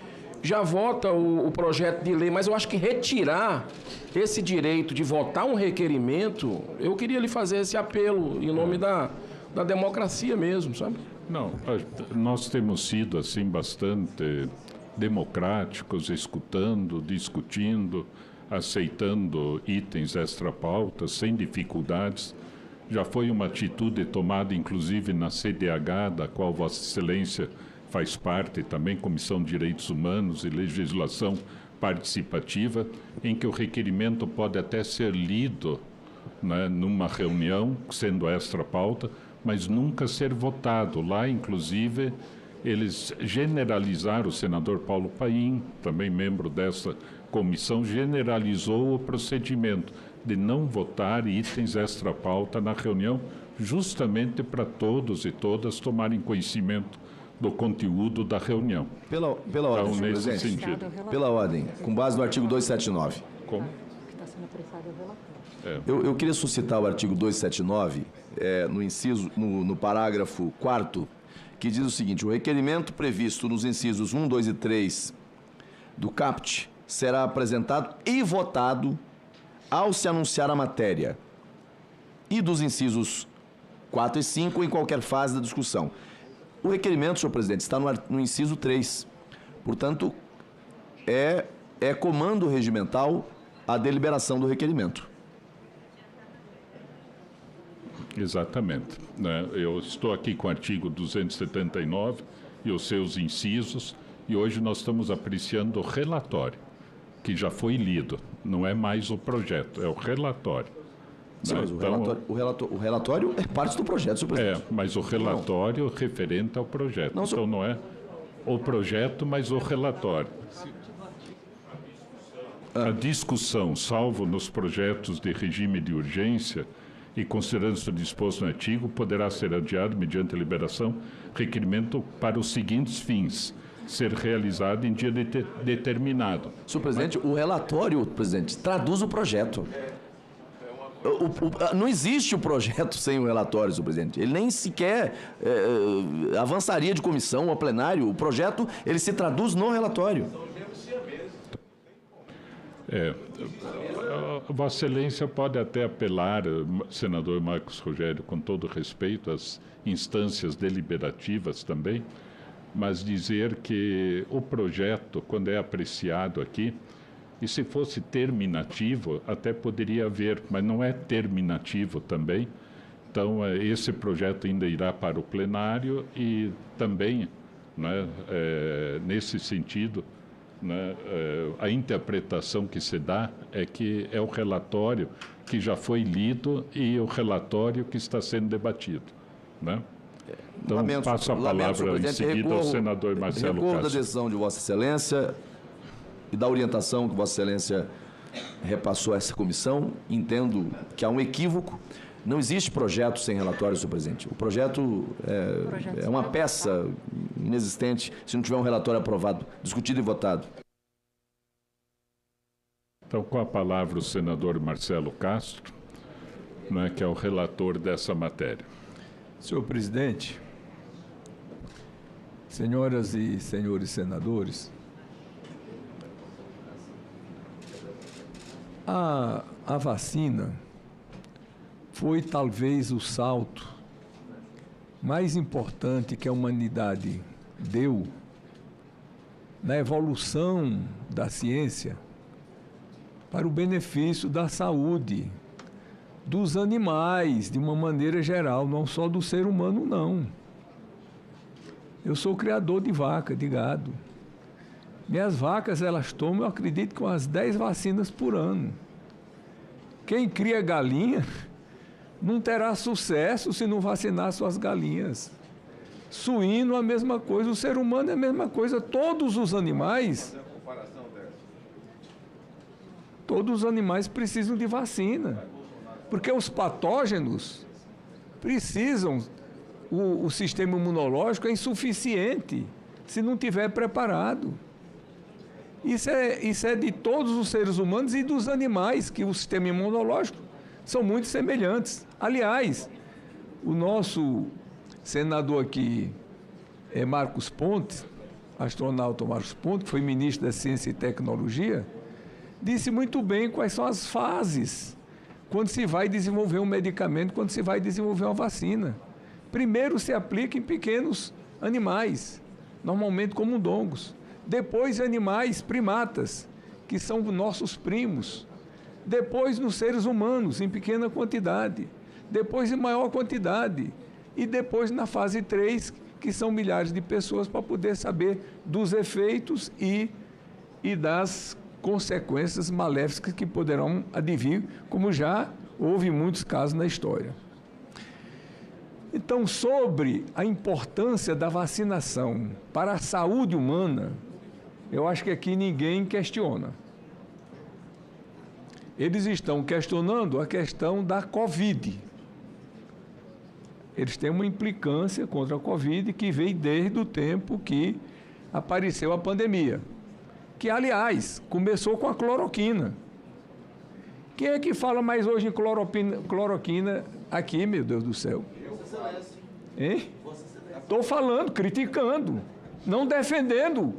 já vota o projeto de lei, mas eu acho que retirar esse direito de votar um requerimento, eu queria lhe fazer esse apelo em nome da democracia mesmo, sabe? Não, nós temos sido, assim, bastante democráticos, escutando, discutindo, aceitando itens extra-pautas, sem dificuldades. Já foi uma atitude tomada, inclusive, na CDH, da qual Vossa Excelência faz parte também, Comissão de Direitos Humanos e Legislação Participativa, em que o requerimento pode até ser lido, né, numa reunião, sendo extra-pauta, mas nunca ser votado. Lá, inclusive, eles generalizaram, o senador Paulo Paim, também membro dessa comissão, generalizou o procedimento de não votar itens extra-pauta na reunião, justamente para todos e todas tomarem conhecimento do conteúdo da reunião. Pela ordem, senhor presidente. Pela ordem, com base no artigo 279. Como? Eu queria suscitar o artigo 279, no parágrafo 4º, que diz o seguinte: o requerimento previsto nos incisos 1, 2 e 3 do CAPT será apresentado e votado ao se anunciar a matéria, e dos incisos 4 e 5 em qualquer fase da discussão. O requerimento, senhor presidente, está no inciso 3. Portanto, é comando regimental a deliberação do requerimento. Exatamente. Né? Eu estou aqui com o artigo 279 e os seus incisos, e hoje nós estamos apreciando o relatório, que já foi lido. Não é mais o projeto, é o relatório. Sim, mas o relatório é parte do projeto, senhor presidente. Mas o relatório referente ao projeto. Não, então não é o projeto, mas o relatório. A discussão, salvo nos projetos de regime de urgência e considerando-se disposto no artigo, poderá ser adiado mediante a liberação, requerimento para os seguintes fins: ser realizado em dia determinado. Senhor presidente, o relatório, presidente, traduz o projeto. Não existe o projeto sem o relatório, senhor presidente. Ele nem sequer avançaria de comissão ao plenário. O projeto, ele se traduz no relatório. Vossa Excelência pode até apelar, senador Marcos Rogério, com todo respeito às instâncias deliberativas também, mas dizer que o projeto, quando é apreciado aqui, e se fosse terminativo, até poderia haver, mas não é terminativo também. Então, esse projeto ainda irá para o plenário e também, né, nesse sentido, né, a interpretação que se dá é que é o relatório que já foi lido e o relatório que está sendo debatido. Né? Então, passo a palavra em seguida ao senador Marcelo Castro. Recordo da decisão de Vossa Excelência e da orientação que Vossa Excelência repassou a essa comissão. Entendo que há um equívoco. Não existe projeto sem relatório, senhor presidente. O projeto é uma peça inexistente se não tiver um relatório aprovado, discutido e votado. Então, com a palavra o senador Marcelo Castro, né, que é o relator dessa matéria. Senhor presidente, senhoras e senhores senadores, a vacina foi talvez o salto mais importante que a humanidade deu na evolução da ciência para o benefício da saúde dos animais, de uma maneira geral, não só do ser humano, não. Eu sou criador de vaca, de gado. Minhas vacas, elas tomam, eu acredito, com umas 10 vacinas por ano. Quem cria galinha não terá sucesso se não vacinar suas galinhas. Suíno, a mesma coisa. O ser humano é a mesma coisa. Todos os animais precisam de vacina. Porque os patógenos precisam, o sistema imunológico é insuficiente se não estiver preparado. Isso é de todos os seres humanos e dos animais, que o sistema imunológico são muito semelhantes. Aliás, o nosso senador aqui, Marcos Pontes, astronauta Marcos Pontes, que foi ministro da Ciência e Tecnologia, disse muito bem quais são as fases quando se vai desenvolver um medicamento, quando se vai desenvolver uma vacina. Primeiro se aplica em pequenos animais, normalmente camundongos. Depois animais primatas, que são nossos primos. Depois nos seres humanos, em pequena quantidade. Depois em maior quantidade. E depois na fase 3, que são milhares de pessoas, para poder saber dos efeitos e das consequências maléficas que poderão advir, como já houve muitos casos na história. Então, sobre a importância da vacinação para a saúde humana, eu acho que aqui ninguém questiona. Eles estão questionando a questão da Covid. Eles têm uma implicância contra a Covid que veio desde o tempo que apareceu a pandemia. Que, aliás, começou com a cloroquina. Quem é que fala mais hoje em cloroquina aqui, meu Deus do céu? Hein? Estou falando, criticando, não defendendo.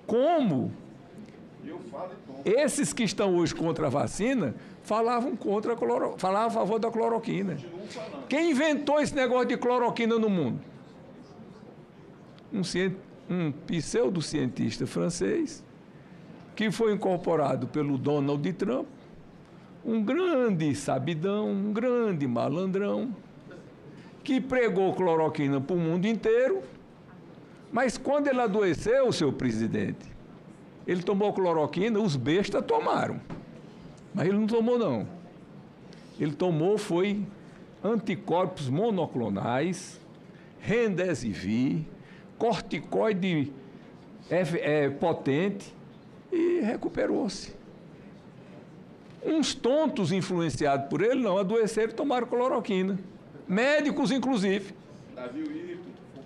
Como? Esses que estão hoje contra a vacina falavam a favor da cloroquina. Quem inventou esse negócio de cloroquina no mundo? Um pseudocientista francês que foi incorporado pelo Donald Trump, um grande sabidão, um grande malandrão, que pregou cloroquina para o mundo inteiro, mas quando ele adoeceu, seu presidente, ele tomou cloroquina, os bestas tomaram, mas ele não tomou não. Ele tomou foi anticorpos monoclonais, remdesivir, corticoide potente e recuperou-se. Uns tontos influenciados por ele não adoeceram e tomaram cloroquina. Médicos, inclusive.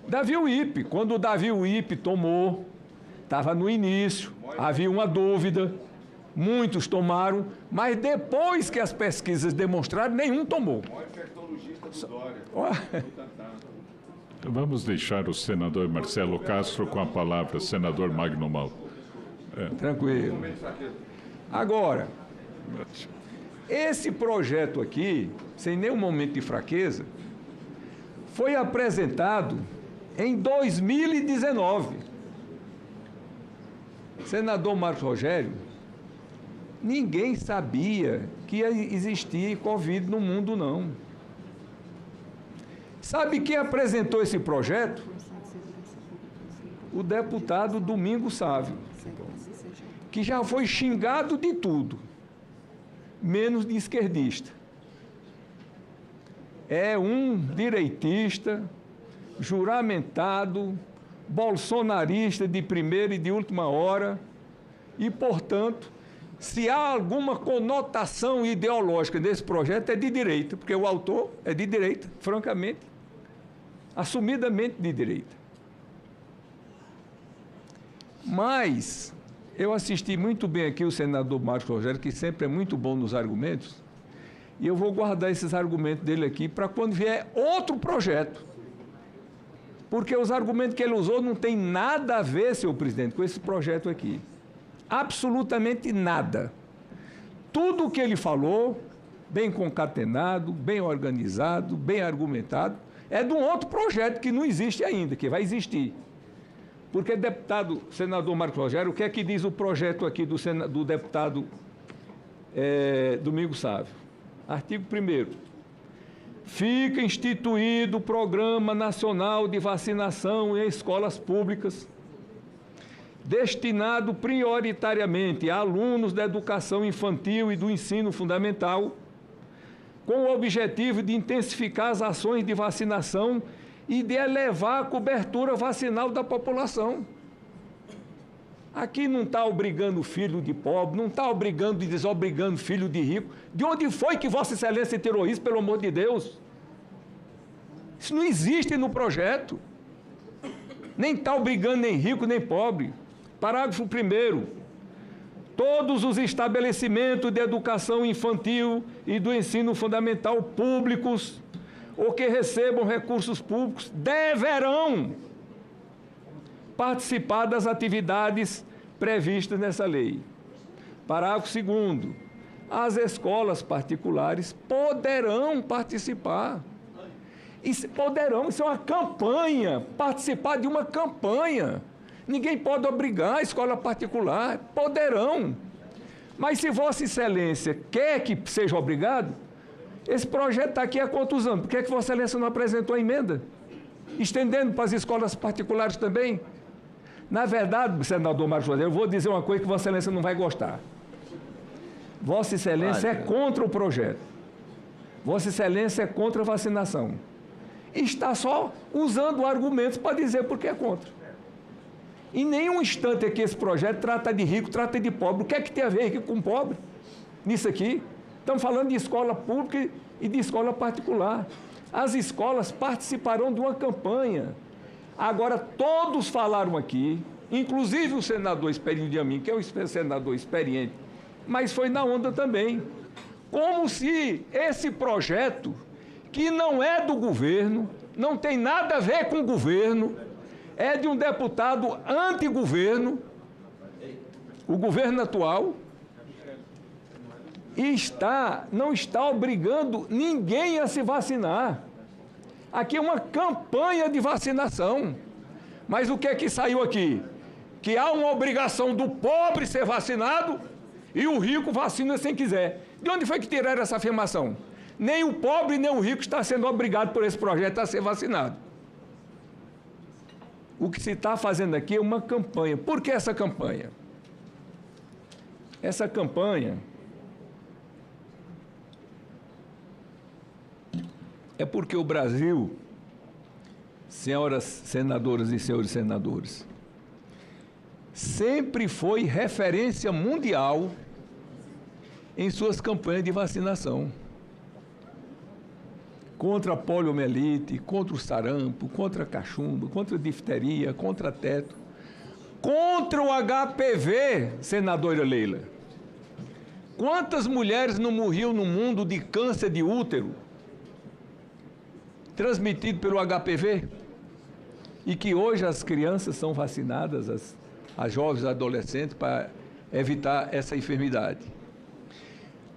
Davi Uípe. Quando o Davi Uípe tomou, estava no início, havia uma dúvida, muitos tomaram, mas depois que as pesquisas demonstraram, nenhum tomou. Vamos deixar o senador Marcelo Castro com a palavra, senador Magno Malta. Tranquilo. Agora, esse projeto aqui, sem nenhum momento de fraqueza, foi apresentado em 2019. Senador Marcos Rogério, ninguém sabia que existia Covid no mundo, não. Sabe quem apresentou esse projeto? O deputado Domingos Sávio, que já foi xingado de tudo, menos de esquerdista. É um direitista, juramentado, bolsonarista de primeira e de última hora, e, portanto, se há alguma conotação ideológica desse projeto, é de direita, porque o autor é de direita, francamente, assumidamente de direita. Mas eu assisti muito bem aqui o senador Marcos Rogério, que sempre é muito bom nos argumentos, e eu vou guardar esses argumentos dele aqui para quando vier outro projeto. Porque os argumentos que ele usou não tem nada a ver, senhor presidente, com esse projeto aqui. Absolutamente nada. Tudo o que ele falou, bem concatenado, bem organizado, bem argumentado, é de um outro projeto que não existe ainda, que vai existir. Porque, deputado, senador Marcos Rogério, o que é que diz o projeto aqui do deputado Domingos Sávio? Artigo 1º. Fica instituído o Programa Nacional de Vacinação em escolas públicas, destinado prioritariamente a alunos da educação infantil e do ensino fundamental, com o objetivo de intensificar as ações de vacinação e de elevar a cobertura vacinal da população. Aqui não está obrigando filho de pobre, não está obrigando e desobrigando filho de rico. De onde foi que Vossa Excelência tirou isso, pelo amor de Deus? Isso não existe no projeto. Nem está obrigando nem rico nem pobre. Parágrafo 1º. Todos os estabelecimentos de educação infantil e do ensino fundamental públicos ou que recebam recursos públicos deverão participar das atividades previstas nessa lei. Parágrafo 2º. As escolas particulares poderão participar. Isso é uma campanha, participar de uma campanha. Ninguém pode obrigar a escola particular, poderão. Mas se Vossa Excelência quer que seja obrigado, esse projeto está aqui há quantos anos? Por que Vossa Excelência não apresentou a emenda? Estendendo para as escolas particulares também? Na verdade, senador Marcos Rogério, eu vou dizer uma coisa que Vossa Excelência não vai gostar. Vossa Excelência é contra o projeto. Vossa Excelência é contra a vacinação. Está só usando argumentos para dizer por que é contra. Em nenhum instante aqui esse projeto trata de rico, trata de pobre. O que é que tem a ver rico com pobre nisso aqui? Estamos falando de escola pública e de escola particular. As escolas participarão de uma campanha. Agora, todos falaram aqui, inclusive o senador Esperinho de Amin, que é um senador experiente, mas foi na onda também. Como se esse projeto, que não é do governo, não tem nada a ver com o governo, é de um deputado anti-governo, o governo atual, e não está obrigando ninguém a se vacinar. Aqui é uma campanha de vacinação. Mas o que é que saiu aqui? Que há uma obrigação do pobre ser vacinado e o rico vacina sem quiser. De onde foi que tiraram essa afirmação? Nem o pobre nem o rico está sendo obrigado por esse projeto a ser vacinado. O que se está fazendo aqui é uma campanha. Por que essa campanha? Essa campanha é porque o Brasil, senhoras senadoras e senhores senadores, sempre foi referência mundial em suas campanhas de vacinação. Contra a poliomielite, contra o sarampo, contra a cachumba, contra a difteria, contra a teto, contra o HPV, senadora Leila. Quantas mulheres não morriam no mundo de câncer de útero transmitido pelo HPV? E que hoje as crianças são vacinadas, as jovens adolescentes, para evitar essa enfermidade.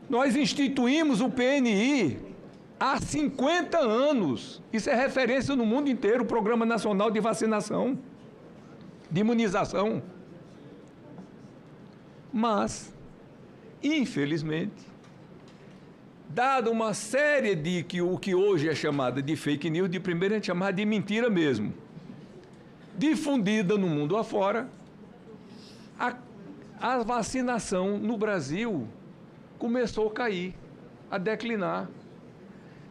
Nós instituímos o PNI há 50 anos. Isso é referência no mundo inteiro, o Programa Nacional de Vacinação, de Imunização. Mas, infelizmente, dada uma série de o que hoje é chamada de fake news, de primeiro a gente chamava de mentira mesmo, difundida no mundo afora, a vacinação no Brasil começou a cair, a declinar,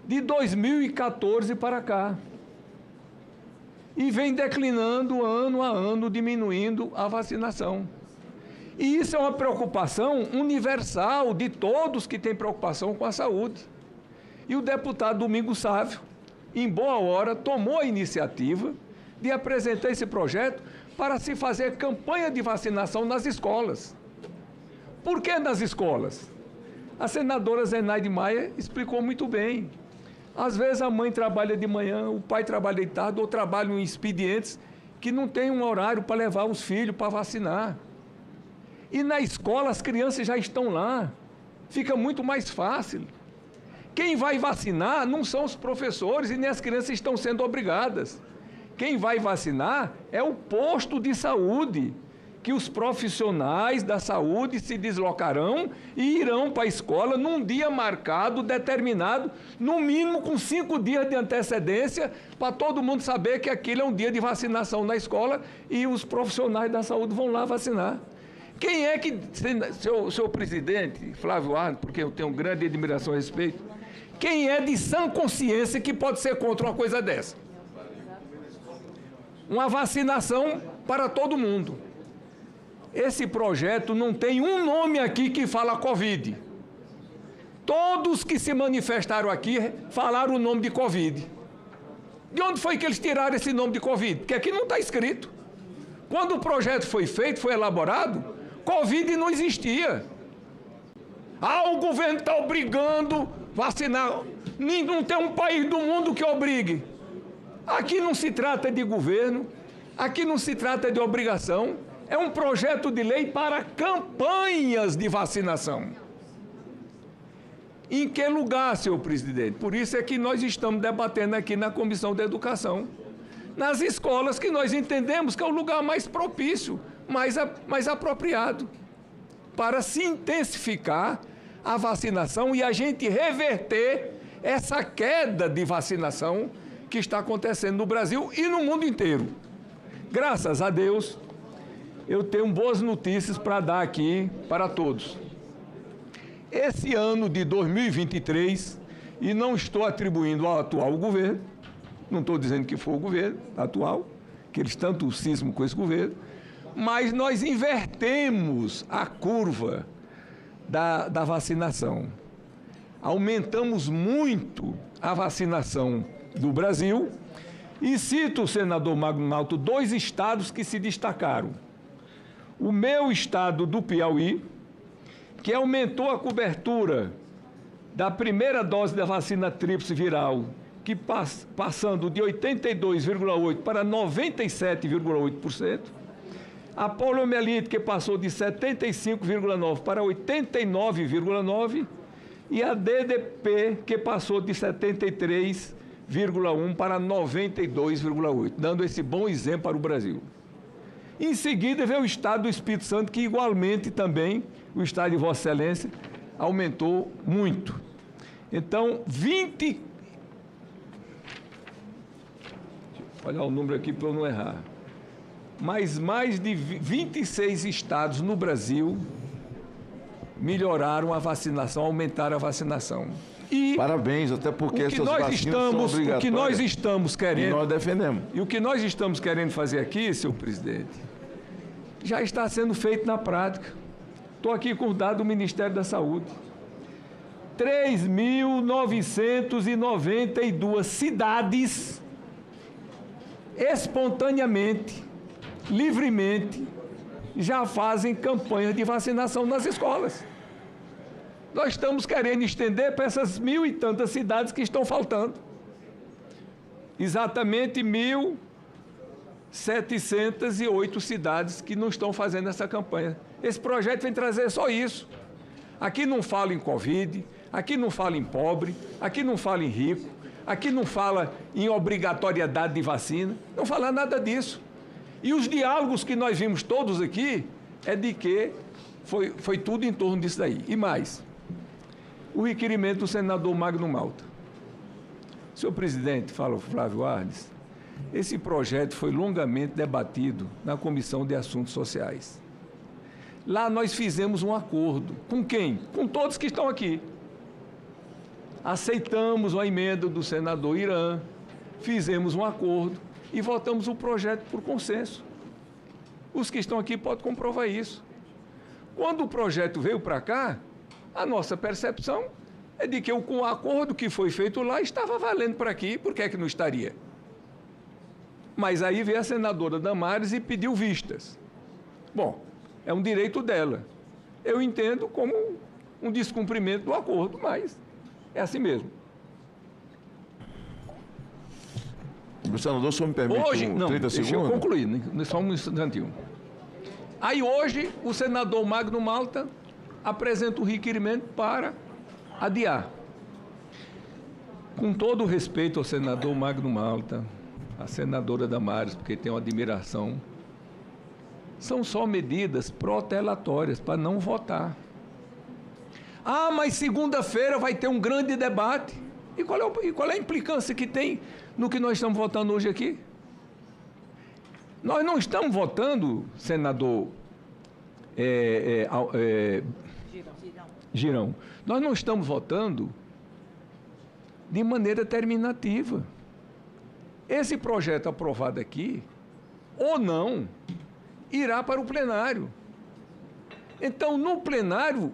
de 2014 para cá. E vem declinando ano a ano, diminuindo a vacinação. E isso é uma preocupação universal de todos que têm preocupação com a saúde. E o deputado Domingos Sávio, em boa hora, tomou a iniciativa de apresentar esse projeto para se fazer campanha de vacinação nas escolas. Por que nas escolas? A senadora Zenaide Maia explicou muito bem. Às vezes a mãe trabalha de manhã, o pai trabalha de tarde, ou trabalham em expedientes que não tem um horário para levar os filhos para vacinar. E na escola as crianças já estão lá, fica muito mais fácil. Quem vai vacinar não são os professores e nem as crianças estão sendo obrigadas. Quem vai vacinar é o posto de saúde, que os profissionais da saúde se deslocarão e irão para a escola num dia marcado, determinado, no mínimo com 5 dias de antecedência, para todo mundo saber que aquilo é um dia de vacinação na escola e os profissionais da saúde vão lá vacinar. Quem é que, seu presidente, Flávio Arnes, porque eu tenho grande admiração a respeito, quem é de sã consciência que pode ser contra uma coisa dessa? Uma vacinação para todo mundo. Esse projeto não tem um nome aqui que fala Covid. Todos que se manifestaram aqui falaram o nome de Covid. De onde foi que eles tiraram esse nome de Covid? Porque aqui não está escrito. Quando o projeto foi feito, foi elaborado, Covid não existia. O governo está obrigando a vacinar. Não tem um país do mundo que obrigue. Aqui não se trata de governo, aqui não se trata de obrigação. É um projeto de lei para campanhas de vacinação. Em que lugar, senhor presidente? Por isso é que nós estamos debatendo aqui na Comissão de Educação. Nas escolas, que nós entendemos que é o lugar mais propício, mais apropriado, para se intensificar a vacinação e a gente reverter essa queda de vacinação que está acontecendo no Brasil e no mundo inteiro. Graças a Deus, eu tenho boas notícias para dar aqui para todos. Esse ano de 2023 E não estou atribuindo ao atual governo, não estou dizendo que foi o governo atual, que eles tanto cismam com esse governo, mas nós invertemos a curva da vacinação. Aumentamos muito a vacinação do Brasil e cito, senador Magno Malta, 2 estados que se destacaram. O meu estado do Piauí, que aumentou a cobertura da primeira dose da vacina tríplice viral, que passando de 82,8% para 97,8%. A poliomielite, que passou de 75,9% para 89,9%. E a DDP, que passou de 73,1% para 92,8%, dando esse bom exemplo para o Brasil. Em seguida, veio o estado do Espírito Santo, que igualmente também, o estado de Vossa Excelência, aumentou muito. Então, olha o número aqui para eu não errar. Mas mais de 26 estados no Brasil melhoraram a vacinação, aumentaram a vacinação. E parabéns, até porque essas vacinas são obrigatórias. O que nós estamos querendo... E nós defendemos. E o que nós estamos querendo fazer aqui, senhor presidente, já está sendo feito na prática. Estou aqui com o dado do Ministério da Saúde. 3.992 cidades espontaneamente, livremente, já fazem campanhas de vacinação nas escolas. Nós estamos querendo estender para essas 1.000 e tantas cidades que estão faltando. Exatamente 1.708 cidades que não estão fazendo essa campanha. Esse projeto vem trazer só isso. Aqui não fala em Covid, aqui não fala em pobre, aqui não fala em rico, aqui não fala em obrigatoriedade de vacina, não fala nada disso. E os diálogos que nós vimos todos aqui é de que foi tudo em torno disso daí. E mais, o requerimento do senador Magno Malta. Senhor presidente, fala o Flávio Arnes, esse projeto foi longamente debatido na Comissão de Assuntos Sociais. Lá nós fizemos um acordo. Com quem? Com todos que estão aqui. Aceitamos a emenda do senador Irã, fizemos um acordo e votamos o projeto por consenso. Os que estão aqui podem comprovar isso. Quando o projeto veio para cá, a nossa percepção é de que o acordo que foi feito lá estava valendo para aqui, por que é que não estaria? Mas aí veio a senadora Damares e pediu vistas. Bom, é um direito dela. Eu entendo como um descumprimento do acordo, mas é assim mesmo. Senador, só me permite hoje, 30 segundos? Deixa eu concluir, né? Só um instantinho. Aí hoje, o senador Magno Malta apresenta o requerimento para adiar. Com todo o respeito ao senador Magno Malta, a senadora Damares, porque tem uma admiração, são só medidas protelatórias para não votar. Ah, mas segunda-feira vai ter um grande debate. E qual é a implicância que tem no que nós estamos votando hoje aqui? Nós não estamos votando, senador Girão, nós não estamos votando de maneira terminativa. Esse projeto aprovado aqui, ou não, irá para o plenário. Então, no plenário,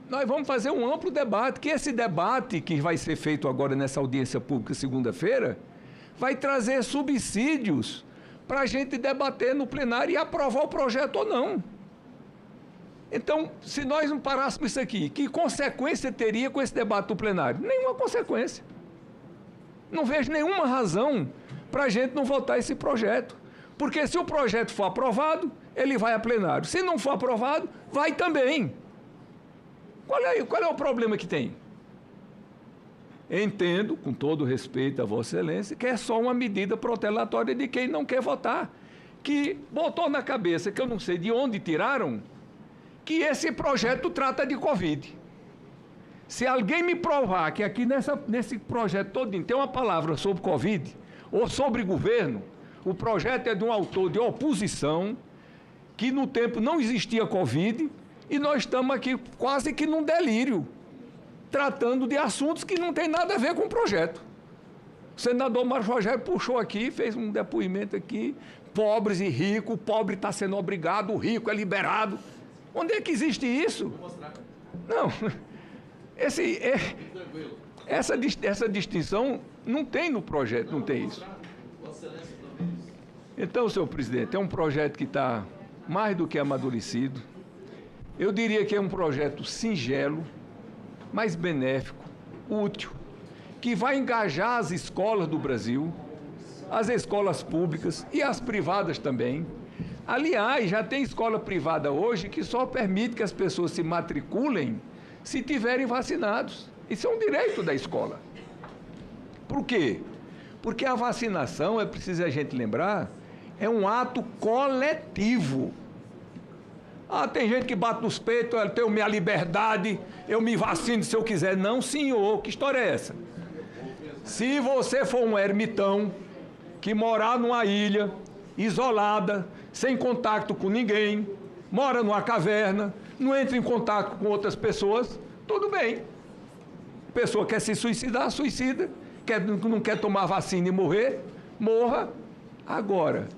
nós vamos fazer um amplo debate, que esse debate que vai ser feito agora nessa audiência pública segunda-feira, vai trazer subsídios para a gente debater no plenário e aprovar o projeto ou não. Então, se nós não parássemos isso aqui, que consequência teria com esse debate do plenário? Nenhuma consequência. Não vejo nenhuma razão para a gente não votar esse projeto. Porque se o projeto for aprovado, ele vai a plenário. Se não for aprovado, vai também. Qual é o problema que tem? Entendo, com todo respeito a Vossa Excelência, que é só uma medida protelatória de quem não quer votar. Que botou na cabeça, que eu não sei de onde tiraram, que esse projeto trata de Covid. Se alguém me provar que aqui nesse projeto todo tem uma palavra sobre Covid ou sobre governo, o projeto é de um autor de oposição, que no tempo não existia Covid, e nós estamos aqui quase que num delírio. tratando de assuntos que não tem nada a ver com o projeto. O senador Márcio Rogério puxou aqui, fez um depoimento aqui, pobres e ricos, o pobre está sendo obrigado, o rico é liberado. Onde é que existe isso? Não, essa distinção não tem no projeto, não tem isso. Então, senhor presidente, é um projeto que está mais do que amadurecido. Eu diria que é um projeto singelo, mas benéfico, útil, que vai engajar as escolas do Brasil, as escolas públicas e as privadas também. Aliás, já tem escola privada hoje que só permite que as pessoas se matriculem se tiverem vacinados. Isso é um direito da escola. Por quê? Porque a vacinação, é preciso a gente lembrar, é um ato coletivo. Tem gente que bate nos peitos, eu tenho minha liberdade, eu me vacino se eu quiser. Não, senhor, que história é essa? Se você for um ermitão que morar numa ilha, isolada, sem contato com ninguém, mora numa caverna, não entra em contato com outras pessoas, tudo bem. A pessoa quer se suicidar, suicida. Não quer tomar vacina e morrer, morra. Agora,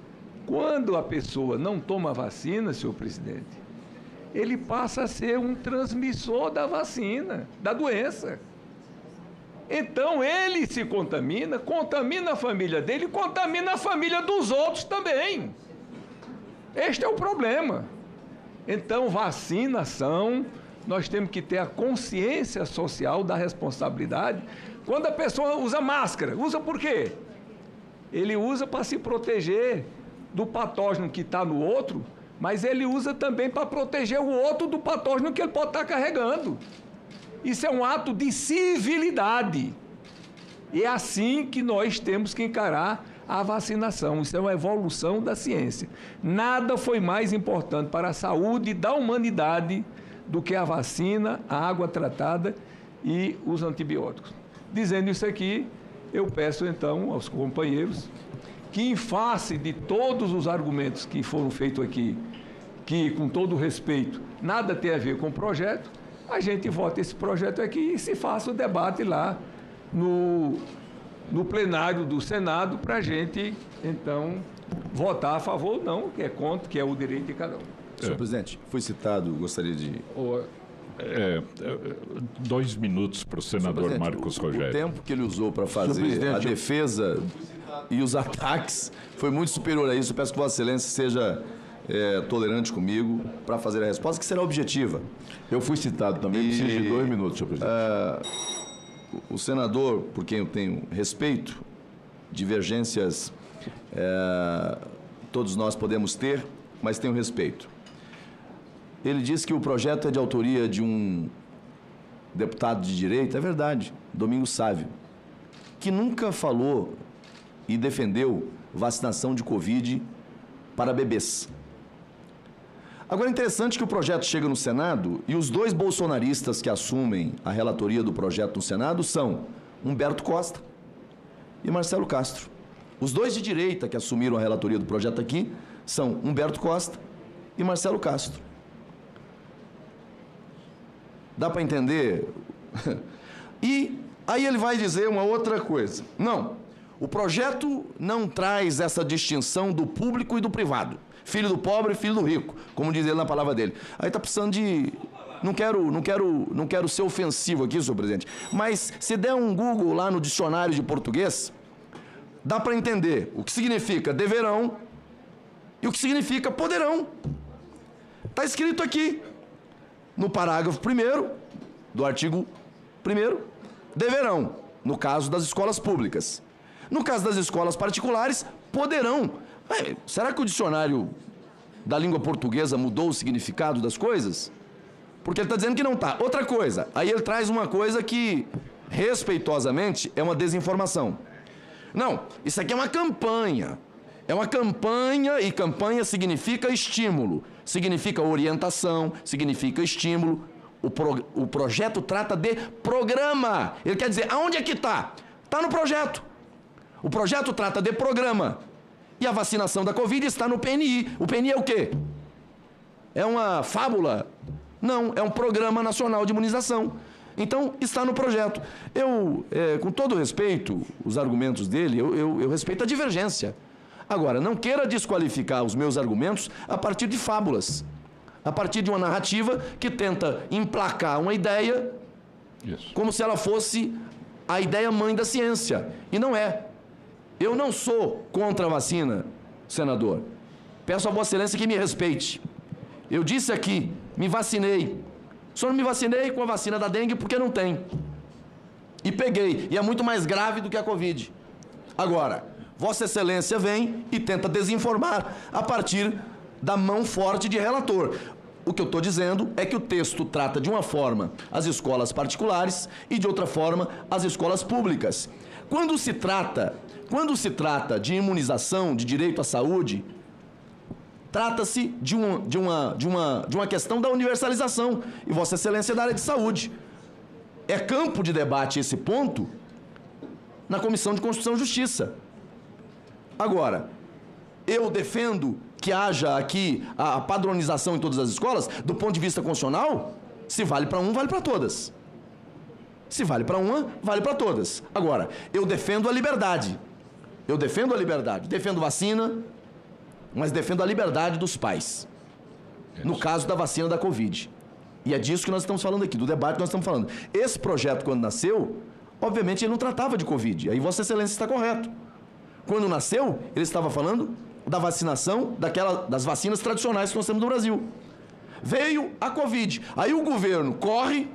quando a pessoa não toma vacina, senhor presidente, ele passa a ser um transmissor da vacina, da doença. Então, ele se contamina a família dele, contamina a família dos outros também. Este é o problema. Então, vacinação, nós temos que ter a consciência social da responsabilidade. Quando a pessoa usa máscara, usa por quê? Ele usa para se proteger do patógeno que está no outro, mas ele usa também para proteger o outro do patógeno que ele pode estar carregando. Isso é um ato de civilidade. E é assim que nós temos que encarar a vacinação. Isso é uma evolução da ciência. Nada foi mais importante para a saúde da humanidade do que a vacina, a água tratada e os antibióticos. Dizendo isso aqui, eu peço então aos companheiros que, em face de todos os argumentos que foram feitos aqui, que, com todo respeito, nada tem a ver com o projeto, a gente vote esse projeto aqui e se faça o debate lá no plenário do Senado para a gente, então, votar a favor ou não, que é contra, que é o direito de cada um. Senhor presidente, foi citado, gostaria de... 2 minutos para o senador Marcos Rogério. O tempo que ele usou para fazer a defesa e os ataques foi muito superior a isso. Eu peço que Vossa Excelência seja tolerante comigo para fazer a resposta, que será objetiva. Eu fui citado também, preciso de 2 minutos, senhor presidente. O senador, por quem eu tenho respeito, divergências todos nós podemos ter, mas tenho respeito. Ele disse que o projeto é de autoria de um deputado de direita, é verdade, Domingos Sávio, que nunca falou e defendeu vacinação de Covid para bebês. Agora, é interessante que o projeto chega no Senado e os 2 bolsonaristas que assumem a relatoria do projeto no Senado são Humberto Costa e Marcelo Castro. Os 2 de direita que assumiram a relatoria do projeto aqui são Humberto Costa e Marcelo Castro. Dá para entender? E aí ele vai dizer uma outra coisa. Não, o projeto não traz essa distinção do público e do privado. Filho do pobre e filho do rico, como diz ele na palavra dele. Aí está precisando de... Não quero ser ofensivo aqui, senhor presidente, mas se der um Google lá no dicionário de português, dá para entender o que significa deverão e o que significa poderão. Está escrito aqui, no parágrafo 1º do artigo 1º, deverão, no caso das escolas públicas. No caso das escolas particulares, poderão. Será que o dicionário da língua portuguesa mudou o significado das coisas? Porque ele está dizendo que não está. Outra coisa, aí ele traz uma coisa que, respeitosamente, é uma desinformação. Não, isso aqui é uma campanha. É uma campanha, e campanha significa estímulo, significa orientação, significa estímulo. O projeto trata de programa. Ele quer dizer, aonde é que está? Está no projeto. O projeto trata de programa. E a vacinação da Covid está no PNI. O PNI é o quê? É uma fábula? Não, é um Programa Nacional de Imunização. Então, está no projeto. Eu, com todo respeito, os argumentos dele, eu respeito a divergência. Agora, não queira desqualificar os meus argumentos a partir de fábulas, a partir de uma narrativa que tenta emplacar uma ideia como se ela fosse a ideia mãe da ciência. E não é. Eu não sou contra a vacina, senador. Peço a Vossa Excelência que me respeite. Eu disse aqui, me vacinei. Só não me vacinei com a vacina da dengue porque não tem. E peguei. E é muito mais grave do que a Covid. Agora, Vossa Excelência vem e tenta desinformar a partir da mão forte de relator. O que eu estou dizendo é que o texto trata de uma forma as escolas particulares e de outra forma as escolas públicas. Quando se trata de imunização, de direito à saúde, trata-se de uma questão da universalização. E Vossa Excelência é da área de saúde. É campo de debate esse ponto na Comissão de Constituição e Justiça. Agora, eu defendo que haja aqui a padronização em todas as escolas, do ponto de vista constitucional, se vale para um, vale para todas. Se vale para uma, vale para todas. Agora, eu defendo a liberdade. Eu defendo a liberdade. Defendo vacina, mas defendo a liberdade dos pais. No caso da vacina da Covid. E é disso que nós estamos falando aqui, do debate que nós estamos falando. Esse projeto, quando nasceu, obviamente ele não tratava de Covid. Aí Vossa Excelência está correto. Quando nasceu, ele estava falando da vacinação das vacinas tradicionais que nós temos no Brasil. Veio a Covid. Aí o governo corre,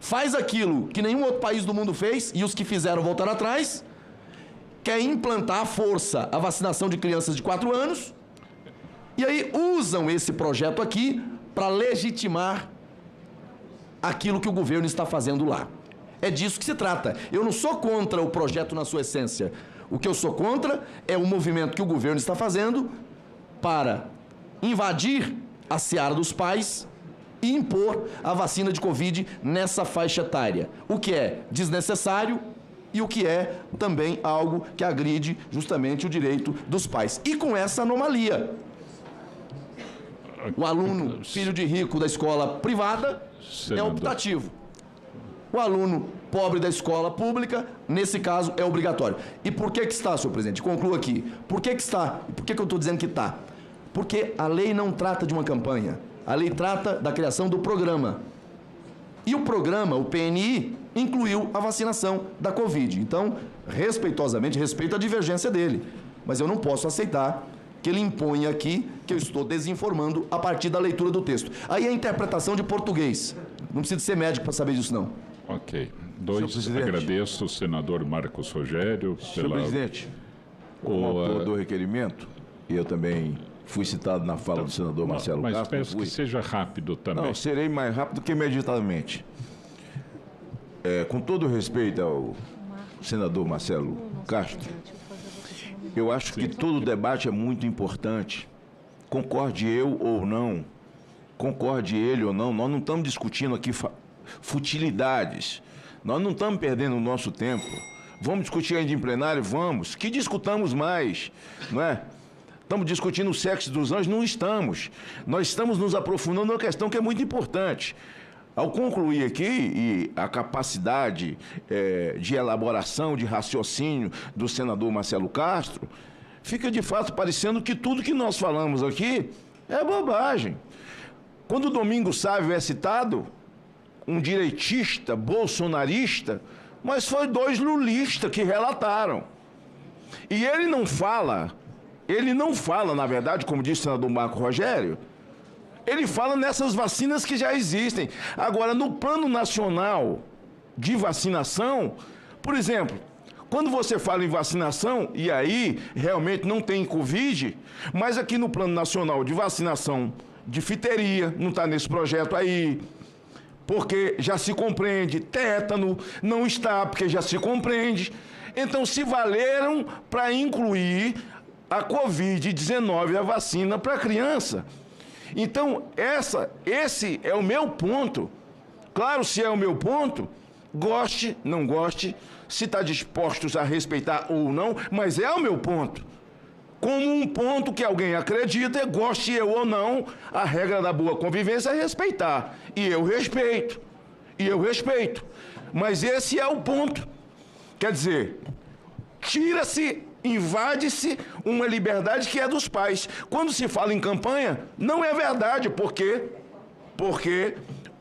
faz aquilo que nenhum outro país do mundo fez, e os que fizeram voltaram atrás, quer implantar à força a vacinação de crianças de 4 anos, e aí usam esse projeto aqui para legitimar aquilo que o governo está fazendo lá. É disso que se trata. Eu não sou contra o projeto na sua essência. O que eu sou contra é o movimento que o governo está fazendo para invadir a seara dos pais e impor a vacina de Covid nessa faixa etária. O que é desnecessário e o que é também algo que agride justamente o direito dos pais. E com essa anomalia. O aluno, filho de rico da escola privada, é optativo. O aluno pobre da escola pública, nesse caso, é obrigatório. E por que está, senhor presidente? Concluo aqui. Por que está? Por que eu estou dizendo que está? Porque a lei não trata de uma campanha. A lei trata da criação do programa. E o programa, o PNI, incluiu a vacinação da Covid. Então, respeitosamente, respeito a divergência dele. Mas eu não posso aceitar que ele imponha aqui que eu estou desinformando a partir da leitura do texto. Aí a interpretação de português. Não precisa ser médico para saber disso, não. Ok. Agradeço o senador Marcos Rogério Senhor presidente, como autor do requerimento, e eu também fui citado na fala do senador Marcelo Castro. Mas peço que seja rápido também. Não, serei mais rápido que imediatamente. Com todo respeito ao senador Marcelo Castro, eu acho que todo debate é muito importante. Concorde eu ou não, concorde ele ou não, nós não estamos discutindo aqui futilidades. Nós não estamos perdendo o nosso tempo. Vamos discutir ainda em plenário? Vamos. Que discutamos mais, não é? Estamos discutindo o sexo dos anjos? Não estamos. Nós estamos nos aprofundando numa questão que é muito importante. Ao concluir aqui, e a capacidade de elaboração, de raciocínio do senador Marcelo Castro, fica de fato parecendo que tudo que nós falamos aqui é bobagem. Quando o Domingos Sávio é citado, um direitista, bolsonarista, mas foi 2 lulistas que relataram. E ele não fala, na verdade, como disse o senador Marco Rogério, ele fala nessas vacinas que já existem. Agora, no plano nacional de vacinação, por exemplo, quando você fala em vacinação, e aí realmente não tem Covid, mas aqui no plano nacional de vacinação de difteria, não está nesse projeto aí, porque já se compreende, tétano não está, porque já se compreende. Então, se valeram para incluir a Covid-19, a vacina para criança. Então, esse é o meu ponto. Claro, se é o meu ponto, goste, não goste, se está dispostos a respeitar ou não, mas é o meu ponto. Como um ponto que alguém acredita, goste eu ou não, a regra da boa convivência é respeitar. E eu respeito. E eu respeito. Mas esse é o ponto. Quer dizer, tira-se, invade-se uma liberdade que é dos pais. Quando se fala em campanha, não é verdade, porque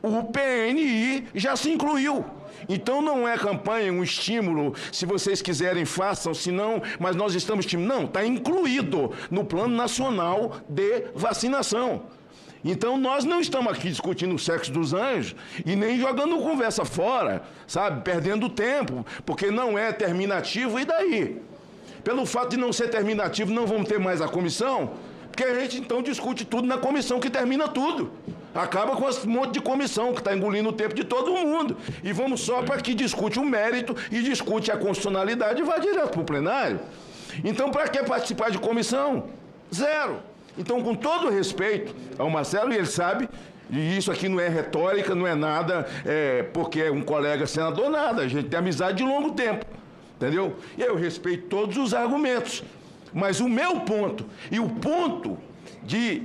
o PNI já se incluiu. Então não é campanha, um estímulo, se vocês quiserem façam, se não, mas nós estamos estimulando. Não, está incluído no Plano Nacional de Vacinação. Então nós não estamos aqui discutindo o sexo dos anjos e nem jogando conversa fora, sabe, perdendo tempo, porque não é terminativo, e daí? Pelo fato de não ser terminativo, não vamos ter mais a comissão, porque a gente então discute tudo na comissão que termina tudo. Acaba com esse monte de comissão que está engolindo o tempo de todo mundo. E vamos só para que discute o mérito e discute a constitucionalidade e vai direto para o plenário. Então, para que participar de comissão? Zero. Então, com todo respeito ao Marcelo, e ele sabe, e isso aqui não é retórica, não é nada, porque é um colega senador, nada. A gente tem amizade de longo tempo, entendeu? E eu respeito todos os argumentos. Mas o meu ponto, e o ponto de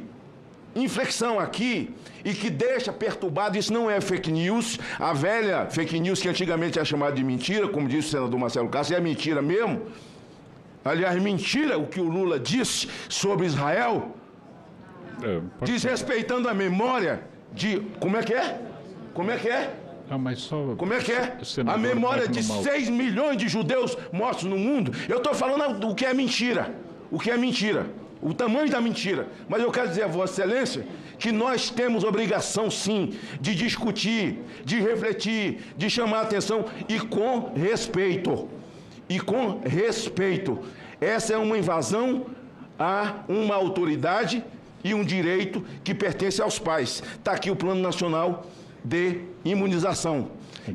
inflexão aqui, e que deixa perturbado, isso não é fake news, a velha fake news que antigamente era chamada de mentira, como disse o senador Marcelo Castro, é mentira mesmo. Aliás, mentira o que o Lula disse sobre Israel, desrespeitando a memória de... Como é que é? Como é que é? Mas só... Como é que é? A memória de 6 milhões de judeus mortos no mundo. Eu estou falando do que é mentira. O que é mentira. O tamanho da mentira. Mas eu quero dizer a Vossa Excelência que nós temos obrigação, sim, de discutir, de refletir, de chamar a atenção e com respeito. E com respeito. Essa é uma invasão a uma autoridade e um direito que pertence aos pais. Está aqui o Plano Nacional de Imunização.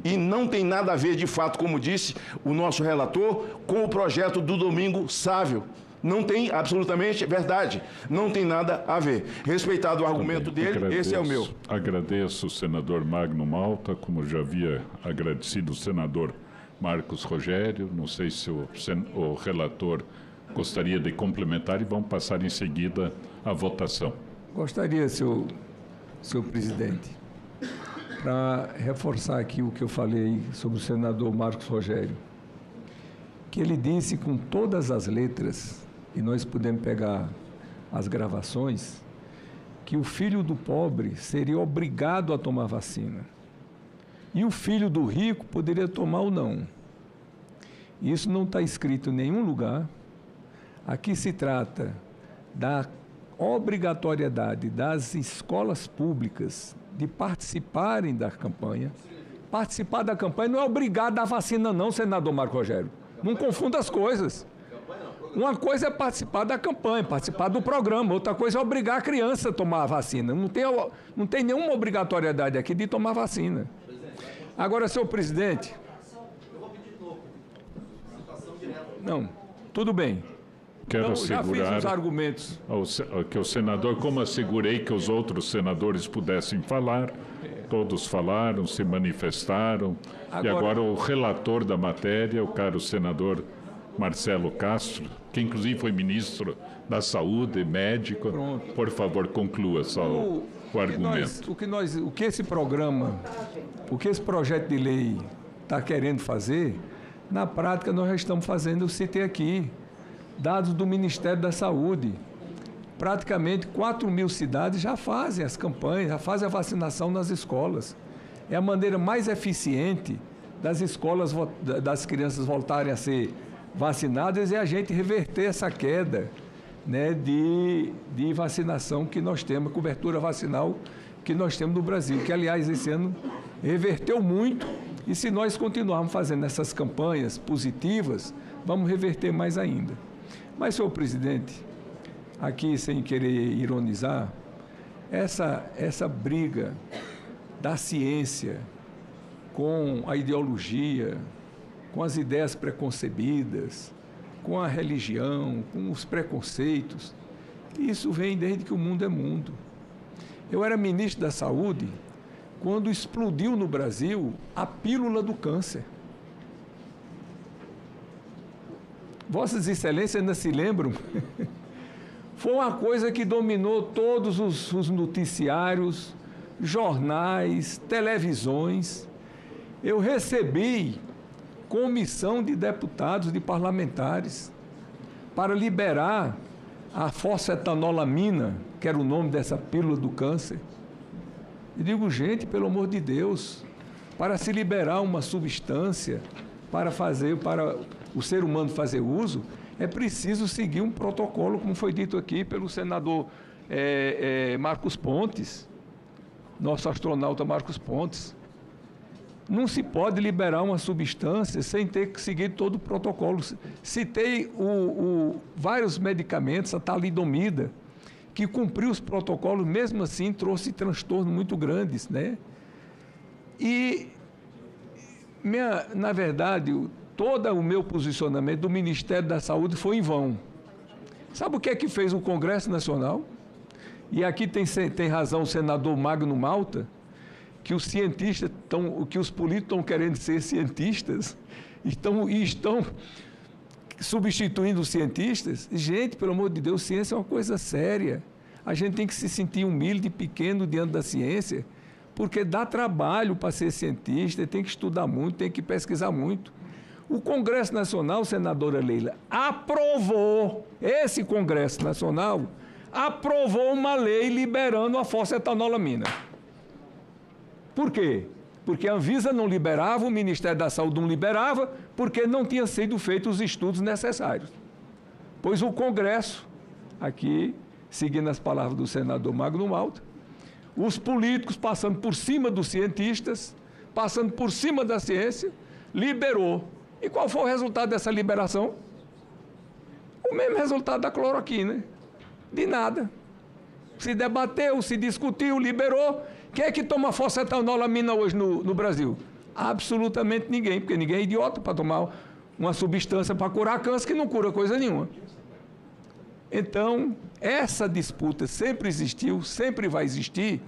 E não tem nada a ver, de fato, como disse o nosso relator, com o projeto do Domingo Sávio. Não tem absolutamente verdade. Não tem nada a ver. Respeitado o argumento dele, esse é o meu. Agradeço o senador Magno Malta, como já havia agradecido o senador Marcos Rogério. Não sei se o relator gostaria de complementar e vamos passar em seguida à votação. Gostaria, senhor presidente, para reforçar aqui o que eu falei sobre o senador Marcos Rogério, que ele disse com todas as letras, e nós podemos pegar as gravações, que o filho do pobre seria obrigado a tomar vacina. E o filho do rico poderia tomar ou não. Isso não está escrito em nenhum lugar. Aqui se trata da obrigatoriedade das escolas públicas de participarem da campanha. Participar da campanha não é obrigar a dar vacina não, senador Marco Rogério. Não confunda as coisas. Uma coisa é participar da campanha, participar do programa. Outra coisa é obrigar a criança a tomar a vacina. Não tem nenhuma obrigatoriedade aqui de tomar vacina. Agora, senhor presidente... Não, tudo bem. Quero já fiz os argumentos. Que o senador, como assegurei que os outros senadores pudessem falar, todos falaram, se manifestaram. E agora o relator da matéria, o caro senador Marcelo Castro, que inclusive foi ministro da Saúde, médico. Pronto. Por favor, conclua só o argumento. O que esse projeto de lei está querendo fazer, na prática nós já estamos fazendo, eu citei aqui, dados do Ministério da Saúde. Praticamente 4.000 cidades já fazem as campanhas, já fazem a vacinação nas escolas. É a maneira mais eficiente das escolas, das crianças voltarem a ser vacinadas, é a gente reverter essa queda, né, de vacinação que nós temos, cobertura vacinal que nós temos no Brasil, que, aliás, esse ano reverteu muito, e se nós continuarmos fazendo essas campanhas positivas, vamos reverter mais ainda. Mas, senhor presidente, aqui, sem querer ironizar, essa briga da ciência com a ideologia, com as ideias preconcebidas, com a religião, com os preconceitos, isso vem desde que o mundo é mundo. Eu era ministro da Saúde quando explodiu no Brasil a pílula do câncer. Vossas Excelências ainda se lembram? Foi uma coisa que dominou todos os noticiários, jornais, televisões. eu recebi comissão de deputados, de parlamentares, para liberar a fosfetanolamina, que era o nome dessa pílula do câncer. E digo, gente, pelo amor de Deus, para se liberar uma substância para o ser humano fazer uso, é preciso seguir um protocolo, como foi dito aqui pelo senador Marcos Pontes, nosso astronauta Marcos Pontes. Não se pode liberar uma substância sem ter que seguir todo o protocolo. Citei vários medicamentos, a talidomida, que cumpriu os protocolos, mesmo assim trouxe transtornos muito grandes, né? E, na verdade, todo o meu posicionamento do Ministério da Saúde foi em vão. Sabe o que é que fez o Congresso Nacional? E aqui tem razão o senador Magno Malta, que os cientistas que os políticos estão querendo ser cientistas, estão substituindo os cientistas. Gente, pelo amor de Deus, ciência é uma coisa séria. A gente tem que se sentir humilde e pequeno diante da ciência, porque dá trabalho para ser cientista, tem que estudar muito, tem que pesquisar muito. O Congresso Nacional, senadora Leila, esse Congresso Nacional aprovou uma lei liberando a fosfetanolamina. Por quê? Porque a Anvisa não liberava, o Ministério da Saúde não liberava, porque não tinham sido feitos os estudos necessários. Pois o Congresso, aqui, seguindo as palavras do senador Magno Malta, os políticos passando por cima dos cientistas, passando por cima da ciência, liberou. E qual foi o resultado dessa liberação? O mesmo resultado da cloroquina. De nada. Se debateu, se discutiu, liberou. Quem é que toma fosfetanolamina hoje no Brasil? Absolutamente ninguém, porque ninguém é idiota para tomar uma substância para curar câncer que não cura coisa nenhuma. Então, essa disputa sempre existiu, sempre vai existir,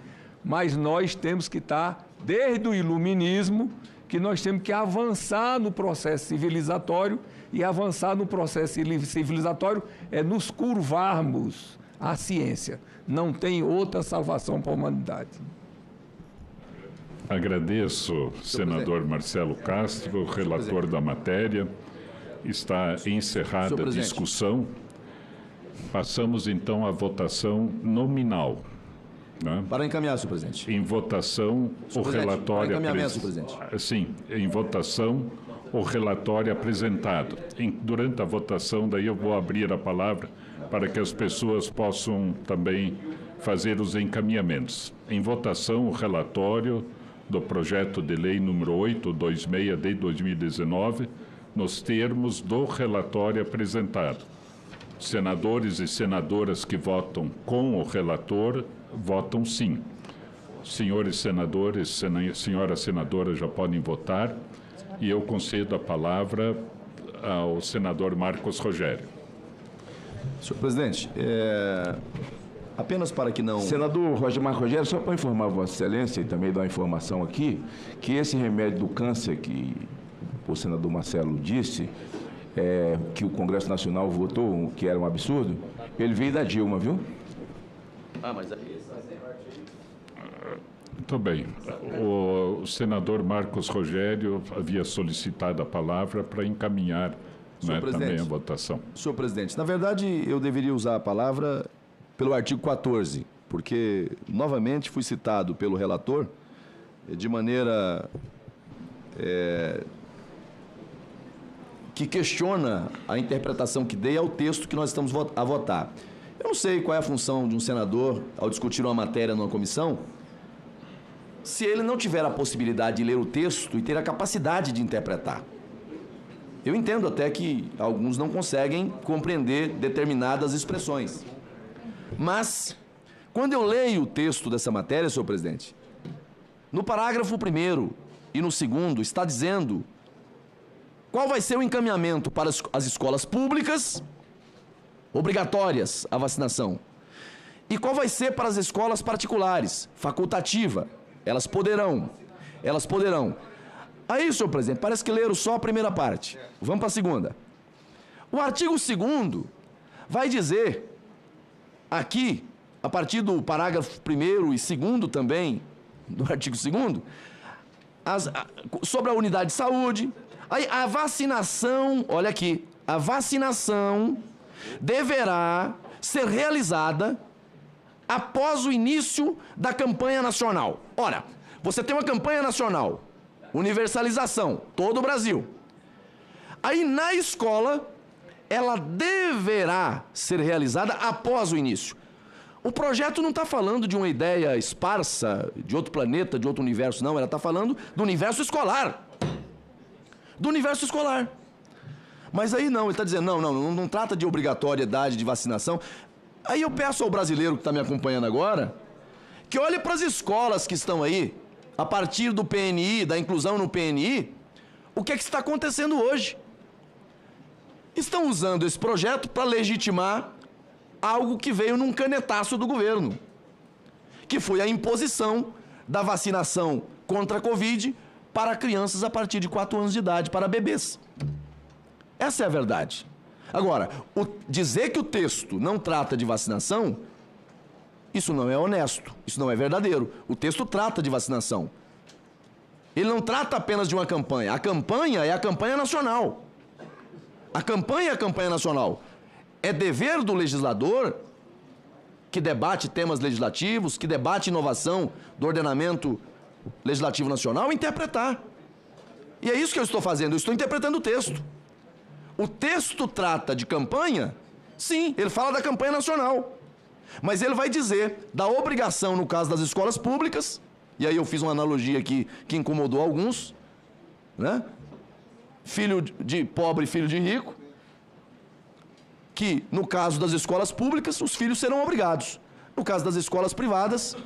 mas nós temos que estar, desde o iluminismo, que nós temos que avançar no processo civilizatório, e avançar no processo civilizatório é nos curvarmos à ciência. Não tem outra salvação para a humanidade. Agradeço, senador Marcelo Castro, relator da matéria. Está encerrada a discussão. Passamos, então, à votação nominal. Né? Para encaminhar, senhor presidente. Em votação, o relatório... Para encaminhamento, senhor presidente. Sim, em votação, o relatório apresentado. Durante a votação, daí eu vou abrir a palavra para que as pessoas possam também fazer os encaminhamentos. Em votação, o relatório do projeto de lei número 826 de 2019, nos termos do relatório apresentado. Senadores e senadoras que votam com o relator, votam sim. Senhores senadores, senhora senadora já podem votar, e eu concedo a palavra ao senador Marcos Rogério. Senhor presidente, apenas para que não... Senador Marcos Rogério, só para informar Vossa Excelência e também dar uma informação aqui, que esse remédio do câncer que o senador Marcelo disse, que o Congresso Nacional votou, que era um absurdo, ele veio da Dilma, viu? Mas aí... Muito bem. O senador Marcos Rogério havia solicitado a palavra para encaminhar também a votação. Senhor presidente, na verdade, eu deveria usar a palavra pelo artigo 14, porque, novamente, fui citado pelo relator de maneira que questiona a interpretação que dei ao texto que nós estamos a votar. Eu não sei qual é a função de um senador ao discutir uma matéria numa comissão, se ele não tiver a possibilidade de ler o texto e ter a capacidade de interpretar. Eu entendo até que alguns não conseguem compreender determinadas expressões. Mas, quando eu leio o texto dessa matéria, senhor presidente, no parágrafo 1º e no 2º está dizendo qual vai ser o encaminhamento para as escolas públicas, obrigatórias a vacinação, e qual vai ser para as escolas particulares, facultativa. Elas poderão. Aí, senhor presidente, parece que leram só a primeira parte. Vamos para a segunda. O artigo 2º vai dizer, aqui, a partir do parágrafo 1º e 2º também, do artigo 2º, sobre a unidade de saúde. Aí a vacinação, olha aqui, a vacinação deverá ser realizada após o início da campanha nacional. Ora, você tem uma campanha nacional, universalização, todo o Brasil. Aí na escola, ela deverá ser realizada após o início. O projeto não está falando de uma ideia esparsa, de outro planeta, de outro universo, não. Ela está falando do universo escolar. Do universo escolar. Mas aí não, ele está dizendo, não trata de obrigatoriedade de vacinação. Aí eu peço ao brasileiro que está me acompanhando agora, que olhe para as escolas que estão aí, a partir do PNI, da inclusão no PNI, o que é que está acontecendo hoje? Estão usando esse projeto para legitimar algo que veio num canetaço do governo, que foi a imposição da vacinação contra a Covid para crianças a partir de 4 anos de idade, para bebês. Essa é a verdade. Agora, dizer que o texto não trata de vacinação, isso não é honesto, isso não é verdadeiro. O texto trata de vacinação. Ele não trata apenas de uma campanha. A campanha é a campanha nacional. A campanha é a campanha nacional. É dever do legislador, que debate temas legislativos, que debate inovação do ordenamento legislativo nacional, interpretar. E é isso que eu estou fazendo, eu estou interpretando o texto. O texto trata de campanha? Sim, ele fala da campanha nacional. Mas ele vai dizer da obrigação, no caso das escolas públicas, e aí eu fiz uma analogia aqui que incomodou alguns, né? Filho de pobre e filho de rico, que no caso das escolas públicas, os filhos serão obrigados. No caso das escolas privadas,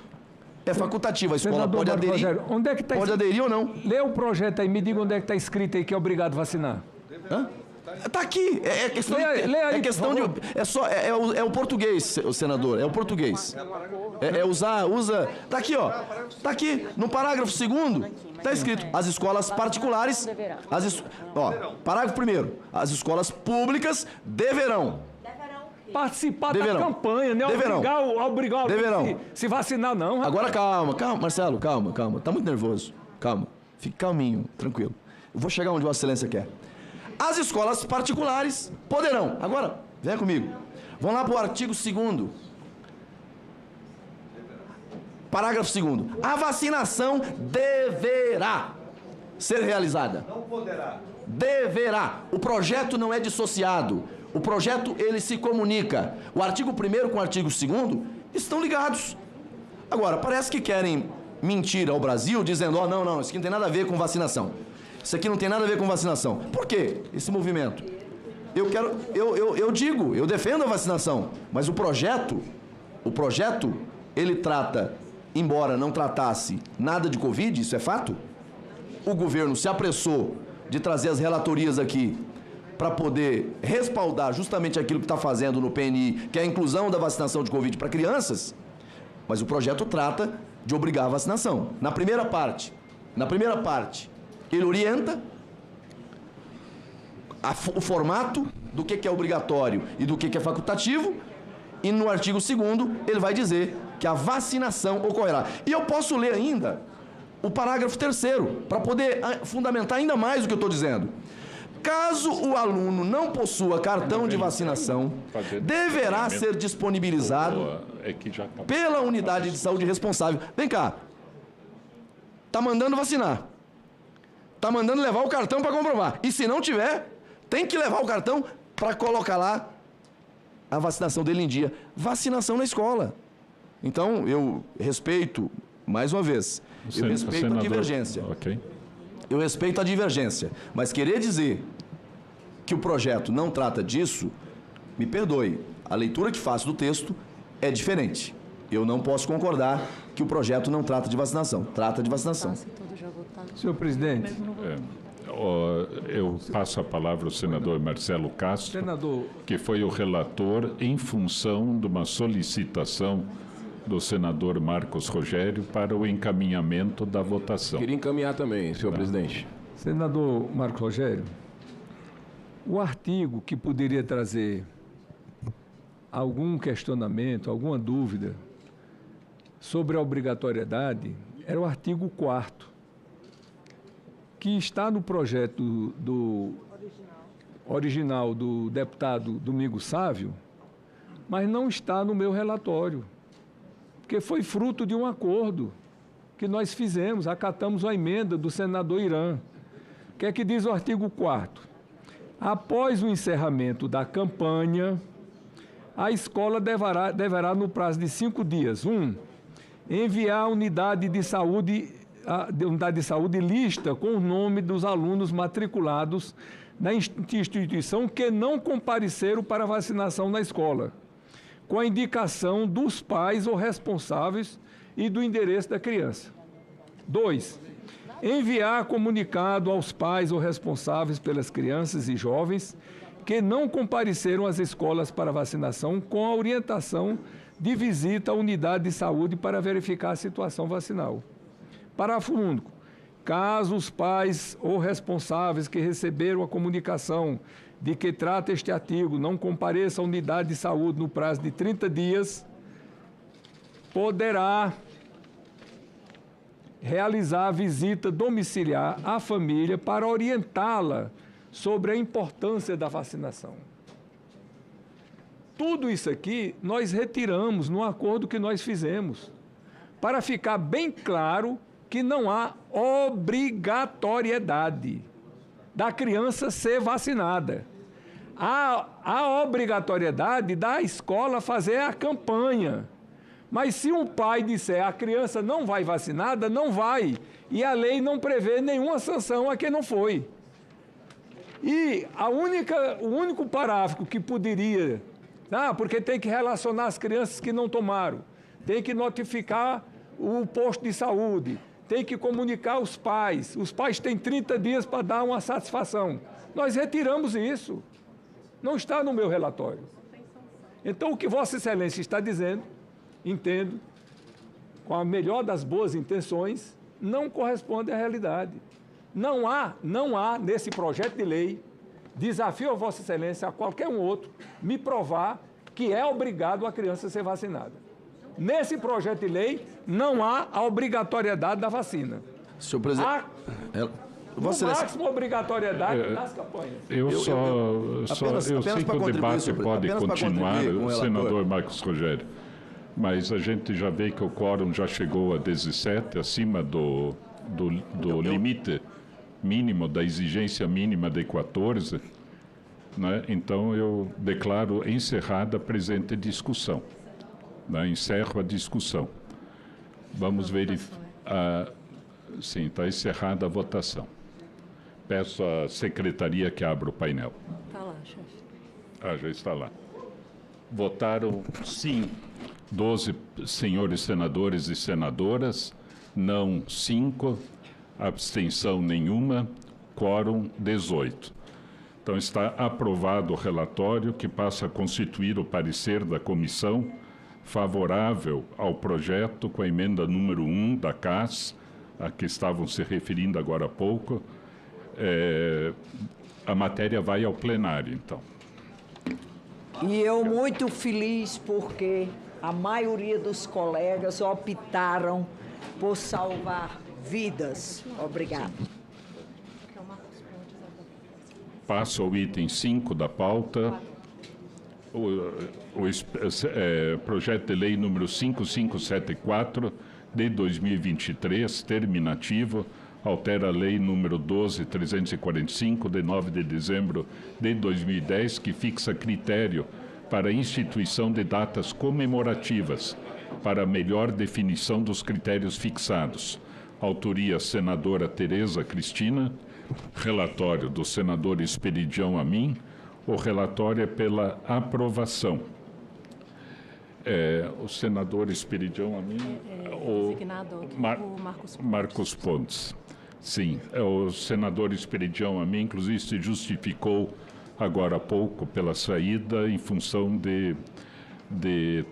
é facultativa. A escola pode aderir, Rogério, onde é que pode aderir ou não. Lê o projeto aí, me diga onde é que está escrito aí que é obrigado a vacinar. Hã? Está aqui, é questão, lê aí, é questão de, é o português, o senador, é o português. Usa, tá aqui, ó, tá aqui, no parágrafo 2º, tá escrito, as escolas particulares, parágrafo 1º, as escolas públicas deverão participar da campanha, né? Obrigar se vacinar, não. Rapaz. Agora calma, Marcelo, calma, tá muito nervoso, calma, fique calminho, tranquilo. Eu vou chegar onde Vossa Excelência quer. As escolas particulares poderão. Agora, venha comigo. Vamos lá para o artigo 2º. Parágrafo 2º. A vacinação deverá ser realizada. Não poderá. Deverá. O projeto não é dissociado. O projeto, ele se comunica. O artigo 1º com o artigo 2º estão ligados. Agora, parece que querem mentir ao Brasil, dizendo, não, isso aqui não tem nada a ver com vacinação. Isso aqui não tem nada a ver com vacinação. Por quê esse movimento? Eu defendo a vacinação, mas o projeto, ele trata, embora não tratasse nada de Covid, isso é fato, o governo se apressou de trazer as relatorias aqui para poder respaldar justamente aquilo que está fazendo no PNI, que é a inclusão da vacinação de Covid para crianças, mas o projeto trata de obrigar a vacinação. Na primeira parte, ele orienta o formato do que é obrigatório e do que é facultativo, e no artigo 2º ele vai dizer que a vacinação ocorrerá. E eu posso ler ainda o parágrafo 3º, para poder fundamentar ainda mais o que eu estou dizendo. Caso o aluno não possua cartão de vacinação, deverá ser disponibilizado pela unidade de saúde responsável. Vem cá, está mandando vacinar. Está mandando levar o cartão para comprovar. E se não tiver, tem que levar o cartão para colocar lá a vacinação dele em dia. Vacinação na escola. Então, eu respeito, mais uma vez, eu respeito a divergência. Okay. Eu respeito a divergência. Mas querer dizer que o projeto não trata disso, me perdoe. A leitura que faço do texto é diferente. Eu não posso concordar que o projeto não trata de vacinação. Trata de vacinação. Senhor presidente. Eu passo a palavra ao senador Marcelo Castro, que foi o relator em função de uma solicitação do senador Marcos Rogério para o encaminhamento da votação. Queria encaminhar também, senhor presidente. Senador Marcos Rogério, o artigo que poderia trazer algum questionamento, alguma dúvida sobre a obrigatoriedade era o artigo 4º. que está no projeto original do deputado Domingos Sávio, mas não está no meu relatório, porque foi fruto de um acordo que nós fizemos, acatamos a emenda do senador Irã. O que é que diz o artigo 4º? Após o encerramento da campanha, a escola deverá no prazo de 5 dias, enviar a unidade de saúde lista com o nome dos alunos matriculados na instituição que não compareceram para vacinação na escola, com a indicação dos pais ou responsáveis e do endereço da criança. 2. Enviar comunicado aos pais ou responsáveis pelas crianças e jovens que não compareceram às escolas para vacinação com a orientação de visita à unidade de saúde para verificar a situação vacinal. Parágrafo único. Caso os pais ou responsáveis que receberam a comunicação de que trata este artigo não compareçam à unidade de saúde no prazo de 30 dias, poderá realizar a visita domiciliar à família para orientá-la sobre a importância da vacinação. Tudo isso aqui nós retiramos no acordo que nós fizemos, para ficar bem claro que não há obrigatoriedade da criança ser vacinada. Há obrigatoriedade da escola fazer a campanha. Mas se um pai disser a criança não vai vacinada, não vai. E a lei não prevê nenhuma sanção a quem não foi. E o único parágrafo que poderia, porque tem que relacionar as crianças que não tomaram, tem que notificar o posto de saúde, tem que comunicar os pais têm 30 dias para dar uma satisfação. Nós retiramos isso. Não está no meu relatório. Então, o que Vossa Excelência está dizendo, entendo, com a melhor das boas intenções, não corresponde à realidade. Não há nesse projeto de lei, desafio a Vossa Excelência, a qualquer um outro, me provar que é obrigado a criança ser vacinada. Nesse projeto de lei, não há a obrigatoriedade da vacina. Senhor presidente, há, no máximo, obrigatoriedade das campanhas. Eu sei que o debate pode continuar, senador Marcos Rogério, mas a gente já vê que o quórum já chegou a 17, acima do limite mínimo, da exigência mínima de 14, né? Então eu declaro encerrada a presente discussão. Né? Encerro a discussão. Vamos verificar. Sim, está encerrada a votação. Peço à secretaria que abra o painel. Está lá, chefe. Já está lá. Votaram sim 12 senhores senadores e senadoras, não 5, abstenção nenhuma, quórum 18. Então está aprovado o relatório que passa a constituir o parecer da comissão favorável ao projeto com a emenda número 1 da CAS, a que estavam se referindo agora há pouco. A matéria vai ao plenário, então. E eu muito feliz porque a maioria dos colegas optaram por salvar vidas. Obrigado. Passo ao item 5 da pauta. Projeto de lei número 5574 de 2023, terminativo, altera a lei número 12.345 de 9 de dezembro de 2010, que fixa critério para a instituição de datas comemorativas, para melhor definição dos critérios fixados. Autoria senadora Tereza Cristina, relatório do senador Esperidião Amin. O relatório é pela aprovação. O senador Esperidião Amin, o Marcos Pontes. Sim, o senador Esperidião Amin, inclusive, se justificou agora há pouco pela saída em função de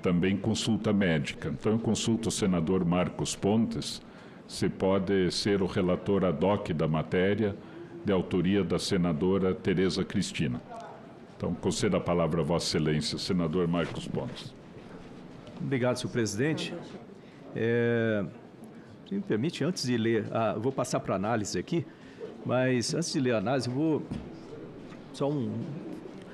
também consulta médica. Então, eu consulto o senador Marcos Pontes, se pode ser o relator ad hoc da matéria, de autoria da senadora Tereza Cristina. Então, concedo a palavra a Vossa Excelência, senador Marcos Pontes. Obrigado, senhor presidente. Se me permite, antes de ler, vou passar para análise aqui. Mas, antes de ler a análise, eu vou... Só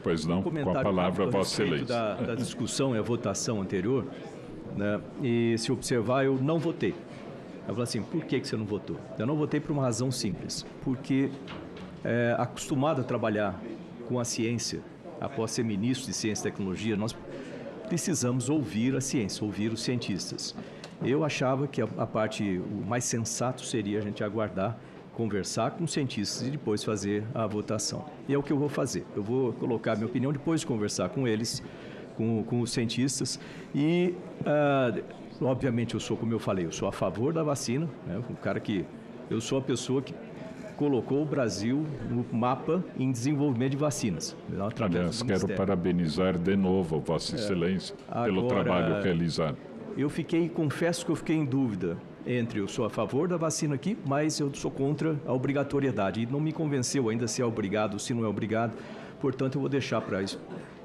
Pois não, com a palavra, Vossa Excelência. Da discussão e a votação anterior, né? E se observar, eu não votei. Eu falei assim, por que você não votou? Eu não votei por uma razão simples. Porque, acostumado a trabalhar com a ciência, após ser ministro de Ciência e Tecnologia, nós precisamos ouvir a ciência, ouvir os cientistas. Eu achava que a parte o mais sensato seria a gente aguardar, conversar com os cientistas e depois fazer a votação. E é o que eu vou fazer. Eu vou colocar minha opinião depois de conversar com eles, com os cientistas. E, obviamente, eu sou, como eu falei, eu sou a favor da vacina. Né? Eu sou a pessoa que colocou o Brasil no mapa em desenvolvimento de vacinas. Aliás, quero parabenizar de novo Vossa Excelência pelo trabalho realizado. Confesso que eu fiquei em dúvida entre eu sou a favor da vacina aqui, mas eu sou contra a obrigatoriedade. E não me convenceu ainda se é obrigado ou se não é obrigado. Portanto, eu vou deixar para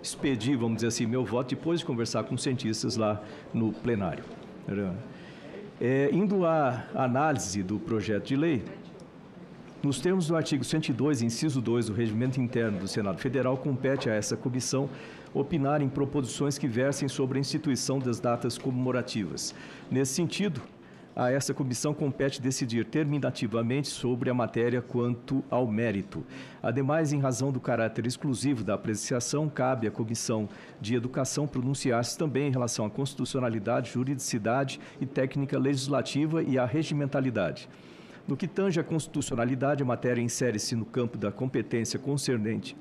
expedir, vamos dizer assim, meu voto depois de conversar com os cientistas lá no plenário. Indo à análise do projeto de lei, nos termos do artigo 102, inciso 2 do Regimento Interno do Senado Federal, compete a essa comissão opinar em proposições que versem sobre a instituição das datas comemorativas. Nesse sentido, a essa comissão compete decidir terminativamente sobre a matéria quanto ao mérito. Ademais, em razão do caráter exclusivo da apreciação, cabe à Comissão de Educação pronunciar-se também em relação à constitucionalidade, juridicidade e técnica legislativa e à regimentalidade. No que tange à constitucionalidade, a matéria insere-se no campo da competência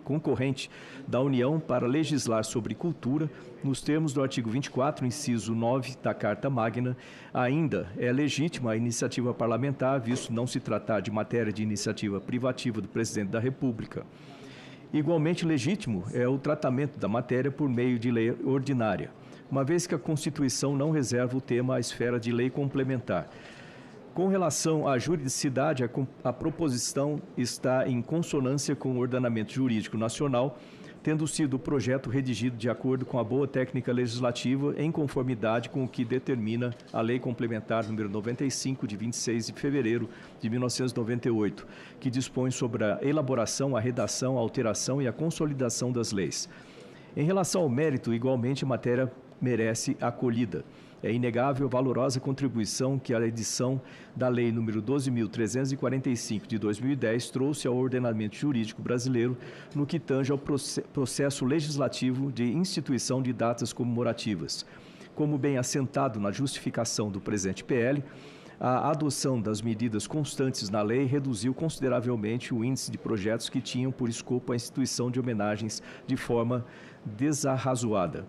concorrente da União para legislar sobre cultura, nos termos do artigo 24, inciso 9 da Carta Magna. Ainda é legítima a iniciativa parlamentar, visto não se tratar de matéria de iniciativa privativa do Presidente da República. Igualmente legítimo é o tratamento da matéria por meio de lei ordinária, uma vez que a Constituição não reserva o tema à esfera de lei complementar. Com relação à juridicidade, a proposição está em consonância com o ordenamento jurídico nacional, tendo sido o projeto redigido de acordo com a boa técnica legislativa, em conformidade com o que determina a Lei Complementar número 95, de 26 de fevereiro de 1998, que dispõe sobre a elaboração, a redação, a alteração e a consolidação das leis. Em relação ao mérito, igualmente, a matéria merece acolhida. É inegável a valorosa contribuição que a edição da Lei nº 12.345 de 2010 trouxe ao ordenamento jurídico brasileiro no que tange ao processo legislativo de instituição de datas comemorativas. Como bem assentado na justificação do presente PL, a adoção das medidas constantes na lei reduziu consideravelmente o índice de projetos que tinham por escopo a instituição de homenagens de forma desarrazoada.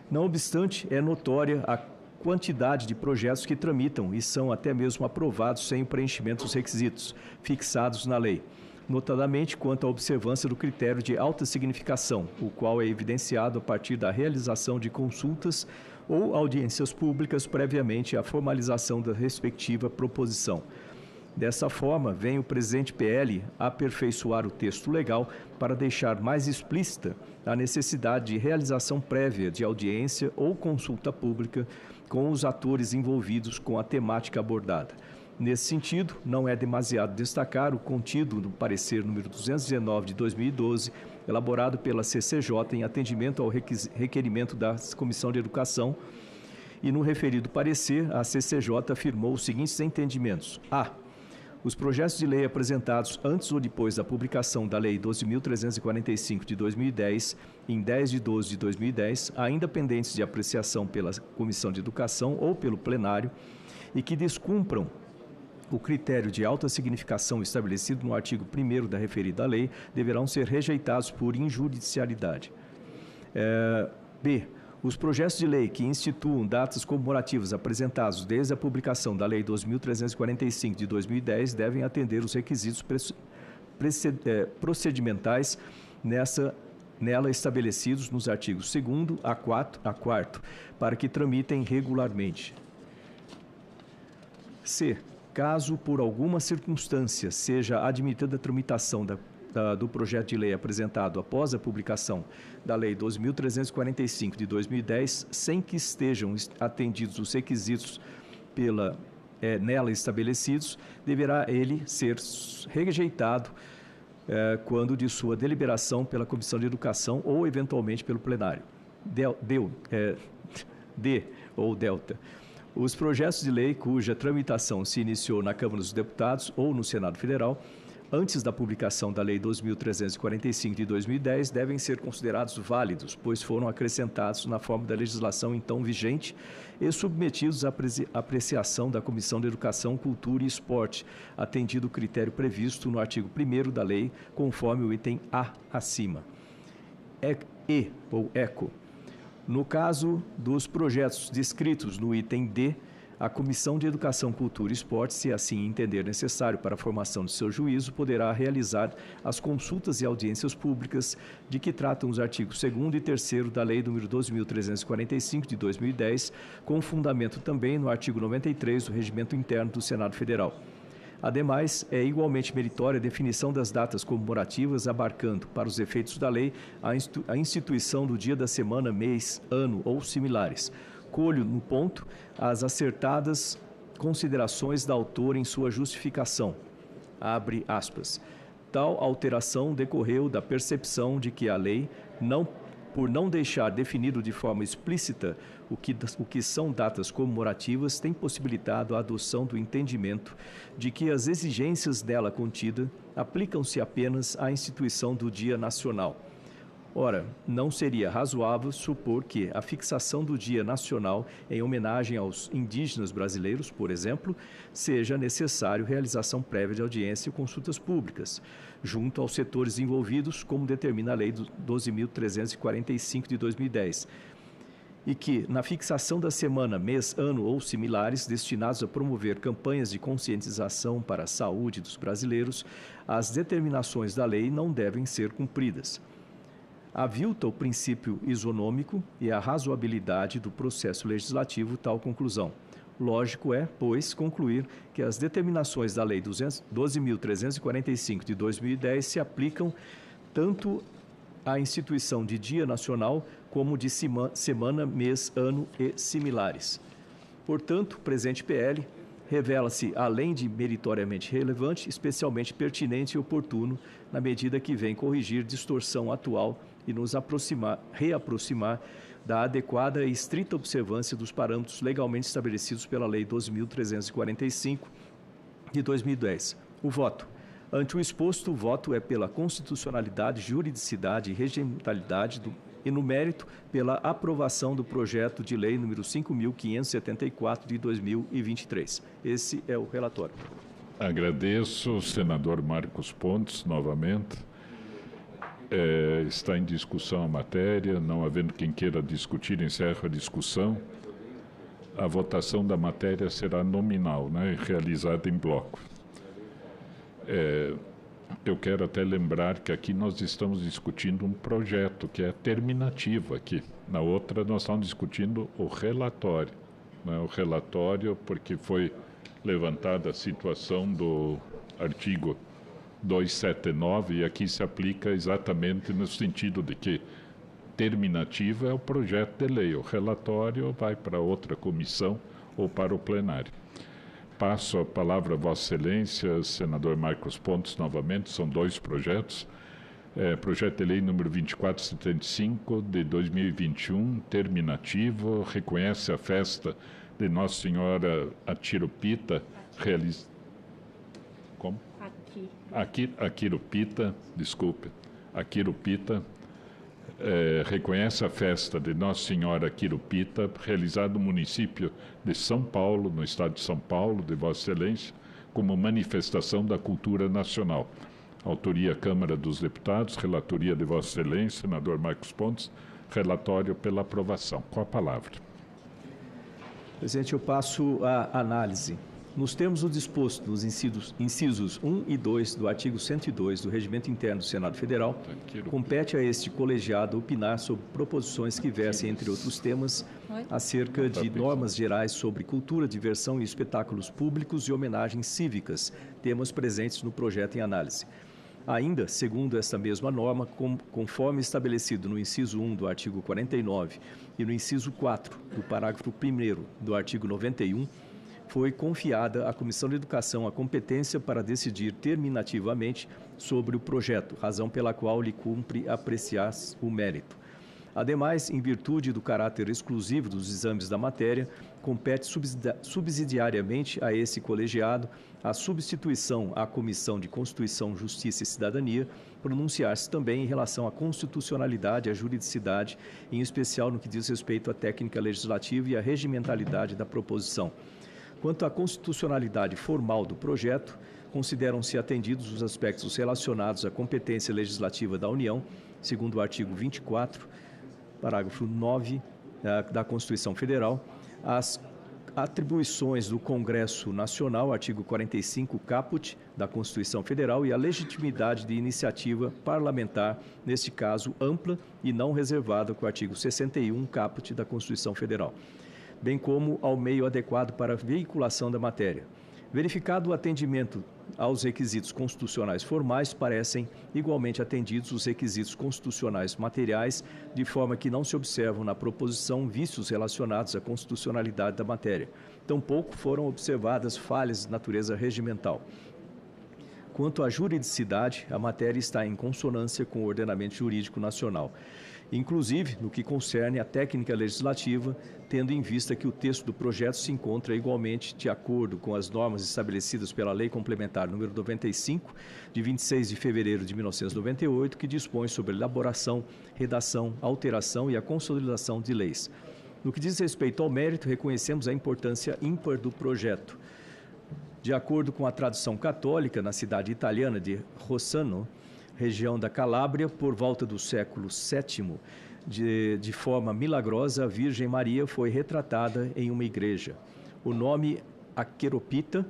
Não obstante, é notória a quantidade de projetos que tramitam e são até mesmo aprovados sem o preenchimento dos requisitos fixados na lei, notadamente quanto à observância do critério de alta significação, o qual é evidenciado a partir da realização de consultas ou audiências públicas previamente à formalização da respectiva proposição. Dessa forma, vem o presente PL aperfeiçoar o texto legal para deixar mais explícita a necessidade de realização prévia de audiência ou consulta pública com os atores envolvidos com a temática abordada. Nesse sentido, não é demasiado destacar o contido no parecer número 219 de 2012, elaborado pela CCJ em atendimento ao requerimento da Comissão de Educação, e no referido parecer, a CCJ afirmou os seguintes entendimentos. A. Os projetos de lei apresentados antes ou depois da publicação da Lei 12.345 de 2010, em 10 de 12 de 2010, ainda pendentes de apreciação pela Comissão de Educação ou pelo plenário, e que descumpram o critério de alta significação estabelecido no artigo 1º da referida lei, deverão ser rejeitados por injudicialidade. B. Os projetos de lei que instituam datas comemorativas apresentados desde a publicação da Lei 2.345 de 2010 devem atender os requisitos procedimentais nela estabelecidos nos artigos 2º a 4º, para que tramitem regularmente. C. Caso, por alguma circunstância, seja admitida a tramitação do projeto de lei apresentado após a publicação da Lei 12.345 de 2010, sem que estejam atendidos os requisitos pela nela estabelecidos, deverá ele ser rejeitado quando de sua deliberação pela Comissão de Educação ou, eventualmente, pelo plenário. D ou delta. Os projetos de lei cuja tramitação se iniciou na Câmara dos Deputados ou no Senado Federal, antes da publicação da Lei 2.345 de 2010, devem ser considerados válidos, pois foram acrescentados na forma da legislação então vigente e submetidos à apreciação da Comissão de Educação, Cultura e Esporte, atendido o critério previsto no artigo 1º da lei, conforme o item A acima. E ou ECO. No caso dos projetos descritos no item D, a Comissão de Educação, Cultura e Esporte, se assim entender necessário para a formação de seu juízo, poderá realizar as consultas e audiências públicas de que tratam os artigos 2º e 3º da Lei nº 12.345 de 2010, com fundamento também no artigo 93 do Regimento Interno do Senado Federal. Ademais, é igualmente meritória a definição das datas comemorativas, abarcando, para os efeitos da lei, a instituição do dia da semana, mês, ano ou similares. Colho no ponto as acertadas considerações da autora em sua justificação. Abre aspas. Tal alteração decorreu da percepção de que a lei, por não deixar definido de forma explícita o que são datas comemorativas, tem possibilitado a adoção do entendimento de que as exigências dela contida aplicam-se apenas à instituição do Dia Nacional. Ora, não seria razoável supor que a fixação do Dia Nacional em homenagem aos indígenas brasileiros, por exemplo, seja necessário realização prévia de audiência e consultas públicas, junto aos setores envolvidos, como determina a Lei 12.345 de 2010, e que, na fixação da semana, mês, ano ou similares, destinados a promover campanhas de conscientização para a saúde dos brasileiros, as determinações da lei não devem ser cumpridas. Avilta o princípio isonômico e a razoabilidade do processo legislativo tal conclusão. Lógico é, pois, concluir que as determinações da Lei 12.345 de 2010 se aplicam tanto à instituição de Dia Nacional como de semana, mês, ano e similares. Portanto, o presente PL revela-se, além de meritoriamente relevante, especialmente pertinente e oportuno, na medida que vem corrigir distorção atual e nos reaproximar da adequada e estrita observância dos parâmetros legalmente estabelecidos pela Lei 12.345 de 2010. O voto. Ante o exposto, o voto é pela constitucionalidade, juridicidade e regimentalidade e, no mérito, pela aprovação do projeto de lei número 5.574 de 2023. Esse é o relatório. Agradeço, senador Marcos Pontes, novamente. Está em discussão a matéria, não havendo quem queira discutir, encerro a discussão. A votação da matéria será nominal, né, realizada em bloco. Eu quero até lembrar que aqui nós estamos discutindo um projeto que é terminativo aqui. Na outra nós estamos discutindo o relatório. Né, o relatório porque foi levantada a situação do artigo 279 e aqui se aplica exatamente no sentido de que terminativo é o projeto de lei, o relatório vai para outra comissão ou para o plenário. Passo a palavra a Vossa Excelência, senador Marcos Pontes, novamente, são dois projetos. Projeto de lei número 2475 de 2021, terminativo, reconhece a festa de Nossa Senhora Atirupita, Como? Aquirupita, desculpe, Aquirupita, reconhece a festa de Nossa Senhora Aquirupita, realizada no município de São Paulo, no estado de São Paulo, de Vossa Excelência, como manifestação da cultura nacional. Autoria Câmara dos Deputados, relatoria de Vossa Excelência, senador Marcos Pontes, relatório pela aprovação. Com a palavra. Presidente, eu passo a análise. Nos termos do disposto nos incisos 1 e 2 do artigo 102 do Regimento Interno do Senado Federal, compete a este colegiado opinar sobre proposições que versem, entre outros temas, acerca de normas gerais sobre cultura, diversão e espetáculos públicos e homenagens cívicas, temas presentes no projeto em análise. Ainda, segundo esta mesma norma, conforme estabelecido no inciso 1 do artigo 49 e no inciso 4 do parágrafo 1º do artigo 91, foi confiada à Comissão de Educação a competência para decidir terminativamente sobre o projeto, razão pela qual lhe cumpre apreciar o mérito. Ademais, em virtude do caráter exclusivo dos exames da matéria, compete subsidiariamente a esse colegiado a substituição à Comissão de Constituição, Justiça e Cidadania, pronunciar-se também em relação à constitucionalidade e à juridicidade, em especial no que diz respeito à técnica legislativa e à regimentalidade da proposição. Quanto à constitucionalidade formal do projeto, consideram-se atendidos os aspectos relacionados à competência legislativa da União, segundo o artigo 24, parágrafo 9 da Constituição Federal, as atribuições do Congresso Nacional, artigo 45, caput, da Constituição Federal, e a legitimidade de iniciativa parlamentar, neste caso ampla e não reservada com o artigo 61, caput, da Constituição Federal, bem como ao meio adequado para a veiculação da matéria. Verificado o atendimento aos requisitos constitucionais formais, parecem igualmente atendidos os requisitos constitucionais materiais, de forma que não se observam na proposição vícios relacionados à constitucionalidade da matéria. Tampouco foram observadas falhas de natureza regimental. Quanto à juridicidade, a matéria está em consonância com o ordenamento jurídico nacional, inclusive no que concerne à técnica legislativa, tendo em vista que o texto do projeto se encontra igualmente de acordo com as normas estabelecidas pela Lei Complementar número 95, de 26 de fevereiro de 1998, que dispõe sobre elaboração, redação, alteração e a consolidação de leis. No que diz respeito ao mérito, reconhecemos a importância ímpar do projeto. De acordo com a tradição católica, na cidade italiana de Rossano, região da Calábria, por volta do século VII, de forma milagrosa, a Virgem Maria foi retratada em uma igreja. O nome Aqueropita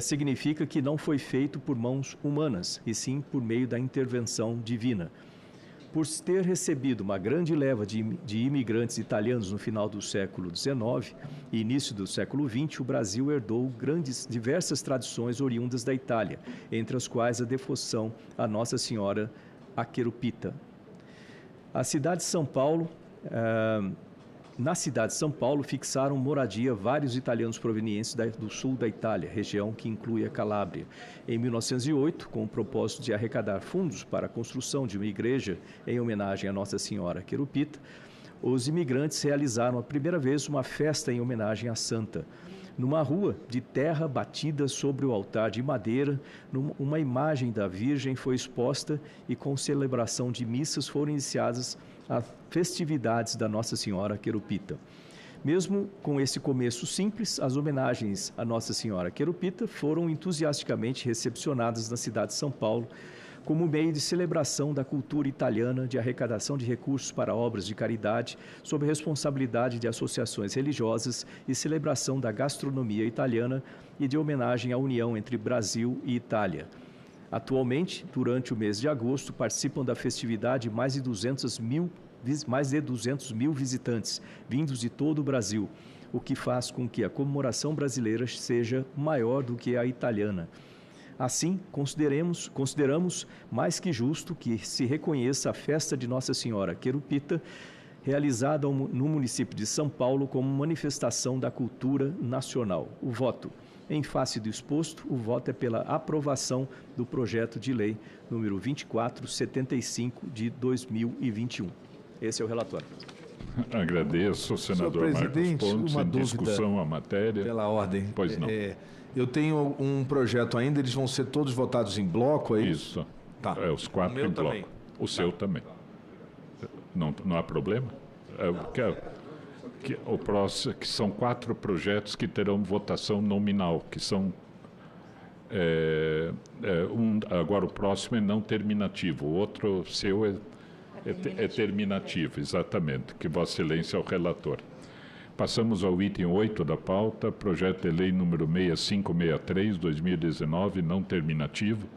significa que não foi feito por mãos humanas, e sim por meio da intervenção divina. Por ter recebido uma grande leva de imigrantes italianos no final do século XIX e início do século XX, o Brasil herdou diversas tradições oriundas da Itália, entre as quais a devoção a Nossa Senhora Aqueropita. Na cidade de São Paulo, fixaram moradia vários italianos provenientes do sul da Itália, região que inclui a Calábria. Em 1908, com o propósito de arrecadar fundos para a construção de uma igreja em homenagem a Nossa Senhora Aqueropita, os imigrantes realizaram a primeira vez uma festa em homenagem à santa. Numa rua de terra batida sobre o altar de madeira, uma imagem da Virgem foi exposta e com celebração de missas foram iniciadas as festividades da Nossa Senhora Aqueropita. Mesmo com esse começo simples, as homenagens a Nossa Senhora Aqueropita foram entusiasticamente recepcionadas na cidade de São Paulo como meio de celebração da cultura italiana, de arrecadação de recursos para obras de caridade, sob responsabilidade de associações religiosas e celebração da gastronomia italiana e de homenagem à união entre Brasil e Itália. Atualmente, durante o mês de agosto, participam da festividade mais de 200 mil visitantes, vindos de todo o Brasil, o que faz com que a comemoração brasileira seja maior do que a italiana. Assim, consideramos mais que justo que se reconheça a festa de Nossa Senhora Aqueropita, realizada no município de São Paulo, como manifestação da cultura nacional. O voto. Em face do exposto, o voto é pela aprovação do projeto de lei número 2475 de 2021. Esse é o relatório. Agradeço, senador Marcos Pontes. Uma em dúvida discussão a matéria. Pela ordem. Pois não. Eu tenho um projeto ainda, eles vão ser todos votados em bloco, é isso? Isso. Tá. Os quatro em bloco. Também. O seu também. Não há problema? O próximo, que são 4 projetos que terão votação nominal, que são agora o próximo é não terminativo, o outro seu é terminativo, exatamente, que Vossa Excelência é o relator. Passamos ao item 8 da pauta, projeto de lei número 6563, 2019, não terminativo,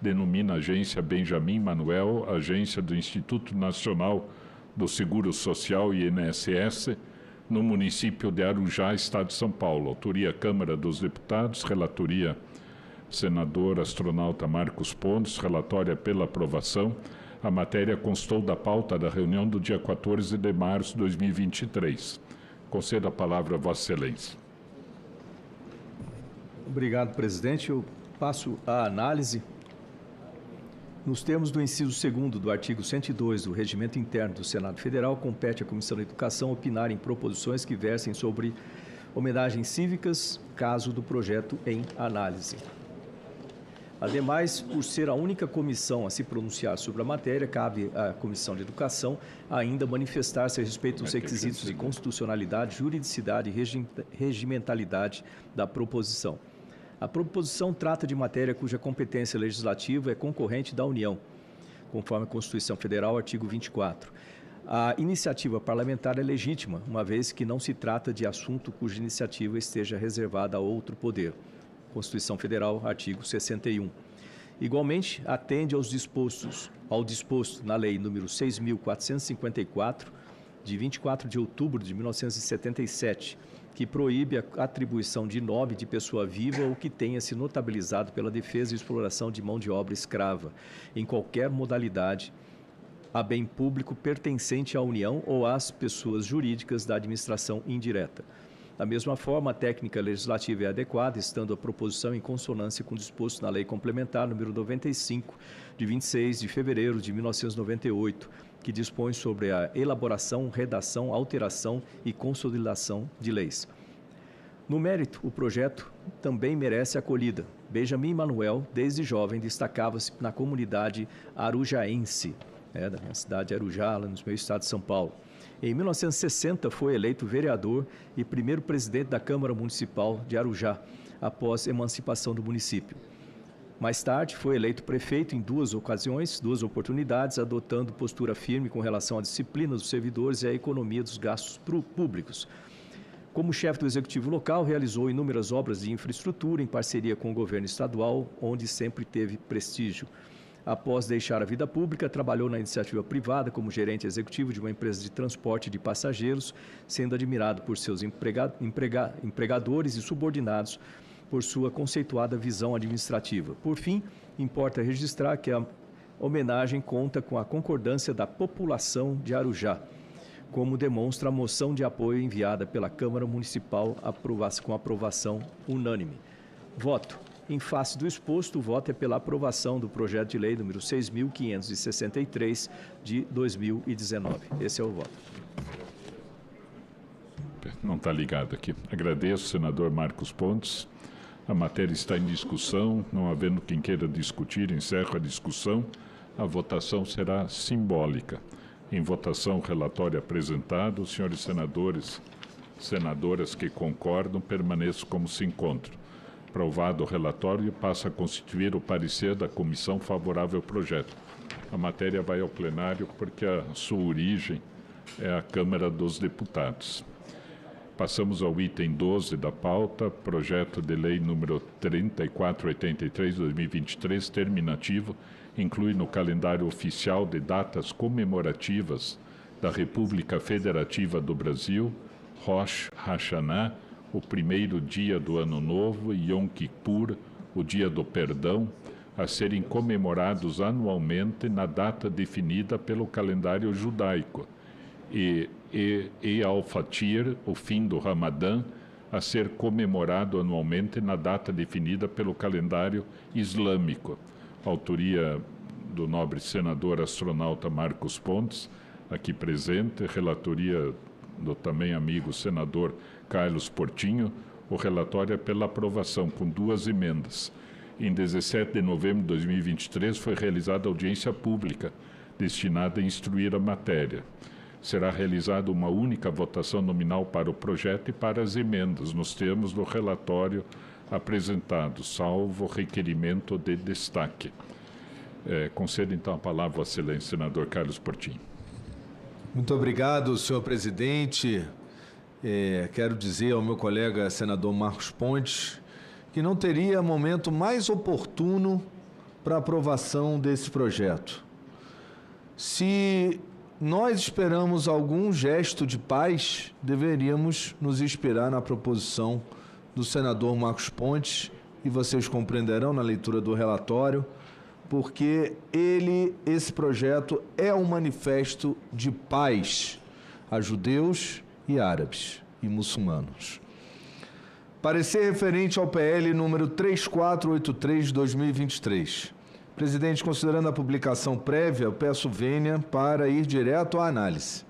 denomina Agência Benjamin Manuel, agência do Instituto Nacional do Seguro Social, INSS, no município de Arujá, Estado de São Paulo. Autoria Câmara dos Deputados, relatoria senador astronauta Marcos Pontes, relatória pela aprovação. A matéria constou da pauta da reunião do dia 14 de março de 2023. Concedo a palavra a Vossa Excelência. Obrigado, presidente. Eu passo a análise. Nos termos do inciso 2º do artigo 102 do Regimento Interno do Senado Federal, compete à Comissão da Educação opinar em proposições que versem sobre homenagens cívicas, caso do projeto em análise. Ademais, por ser a única comissão a se pronunciar sobre a matéria, cabe à Comissão de Educação ainda manifestar-se a respeito dos requisitos de constitucionalidade, juridicidade e regimentalidade da proposição. A proposição trata de matéria cuja competência legislativa é concorrente da União, conforme a Constituição Federal, artigo 24. A iniciativa parlamentar é legítima, uma vez que não se trata de assunto cuja iniciativa esteja reservada a outro poder. Constituição Federal, artigo 61. Igualmente, atende ao disposto na Lei nº 6.454, de 24 de outubro de 1977, que proíbe a atribuição de nome de pessoa viva ou que tenha se notabilizado pela defesa e exploração de mão de obra escrava, em qualquer modalidade, a bem público pertencente à União ou às pessoas jurídicas da administração indireta. Da mesma forma, a técnica legislativa é adequada, estando a proposição em consonância com o disposto na Lei Complementar número 95, de 26 de fevereiro de 1998, que dispõe sobre a elaboração, redação, alteração e consolidação de leis. No mérito, o projeto também merece acolhida. Benjamin Manuel, desde jovem, destacava-se na comunidade arujaense, da minha cidade de Arujá, no meu estado de São Paulo. Em 1960, foi eleito vereador e primeiro presidente da Câmara Municipal de Arujá, após emancipação do município. Mais tarde, foi eleito prefeito em duas oportunidades, adotando postura firme com relação à disciplina dos servidores e à economia dos gastos públicos. Como chefe do executivo local, realizou inúmeras obras de infraestrutura em parceria com o governo estadual, onde sempre teve prestígio. Após deixar a vida pública, trabalhou na iniciativa privada como gerente executivo de uma empresa de transporte de passageiros, sendo admirado por seus empregadores e subordinados por sua conceituada visão administrativa. Por fim, importa registrar que a homenagem conta com a concordância da população de Arujá, como demonstra a moção de apoio enviada pela Câmara Municipal com aprovação unânime. Voto. Em face do exposto, o voto é pela aprovação do projeto de lei número 6.563 de 2019. Esse é o voto. Não está ligado aqui. Agradeço, senador Marcos Pontes. A matéria está em discussão. Não havendo quem queira discutir, encerro a discussão. A votação será simbólica. Em votação, o relatório apresentado. Os senhores senadores, senadoras que concordam, permaneçam como se encontram. Aprovado o relatório, passa a constituir o parecer da comissão favorável ao projeto. A matéria vai ao plenário porque a sua origem é a Câmara dos Deputados. Passamos ao item 12 da pauta, projeto de lei número 3483/2023, terminativo, inclui no calendário oficial de datas comemorativas da República Federativa do Brasil, Rosh Hashanah, o primeiro dia do Ano Novo, e Yom Kippur, o dia do perdão, a serem comemorados anualmente na data definida pelo calendário judaico, e Al-Fatir, o fim do Ramadã, a ser comemorado anualmente na data definida pelo calendário islâmico. Autoria do nobre senador astronauta Marcos Pontes, aqui presente, relatoria do também amigo senador Carlos Portinho. O relatório é pela aprovação, com 2 emendas. Em 17 de novembro de 2023, foi realizada audiência pública destinada a instruir a matéria. Será realizada uma única votação nominal para o projeto e para as emendas, nos termos do relatório apresentado, salvo requerimento de destaque. Concedo, então, a palavra ao excelente senador Carlos Portinho. Muito obrigado, senhor presidente. Quero dizer ao meu colega senador Marcos Pontes que não teria momento mais oportuno para aprovação desse projeto. Se nós esperamos algum gesto de paz, deveríamos nos inspirar na proposição do senador Marcos Pontes, e vocês compreenderão na leitura do relatório, porque esse projeto é um manifesto de paz a judeus e árabes e muçulmanos. Parecer referente ao PL número 3483 de 2023. Presidente, considerando a publicação prévia, eu peço vênia para ir direto à análise.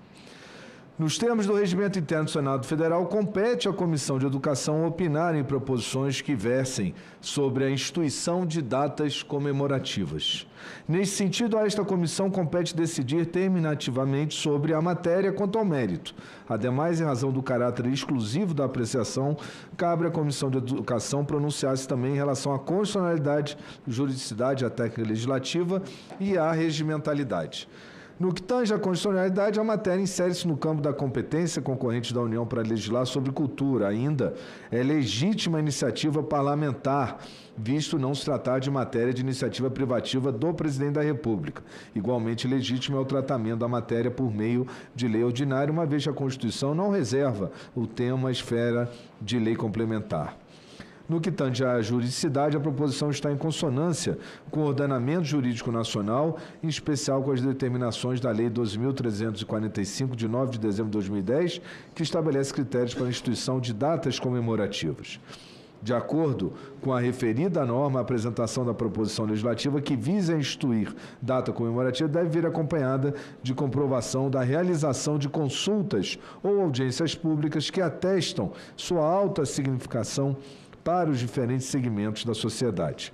Nos termos do Regimento Interno do Senado Federal, compete à Comissão de Educação opinar em proposições que versem sobre a instituição de datas comemorativas. Nesse sentido, a esta comissão compete decidir terminativamente sobre a matéria quanto ao mérito. Ademais, em razão do caráter exclusivo da apreciação, cabe à Comissão de Educação pronunciar-se também em relação à constitucionalidade, juridicidade, à técnica legislativa e à regimentalidade. No que tange à constitucionalidade, a matéria insere-se no campo da competência concorrente da União para legislar sobre cultura. Ainda é legítima iniciativa parlamentar, visto não se tratar de matéria de iniciativa privativa do Presidente da República. Igualmente legítimo é o tratamento da matéria por meio de lei ordinária, uma vez que a Constituição não reserva o tema à esfera de lei complementar. No que tange à juridicidade, a proposição está em consonância com o ordenamento jurídico nacional, em especial com as determinações da Lei 12.345, de 9 de dezembro de 2010, que estabelece critérios para a instituição de datas comemorativas. De acordo com a referida norma, a apresentação da proposição legislativa que visa instituir data comemorativa deve vir acompanhada de comprovação da realização de consultas ou audiências públicas que atestam sua alta significação para os diferentes segmentos da sociedade.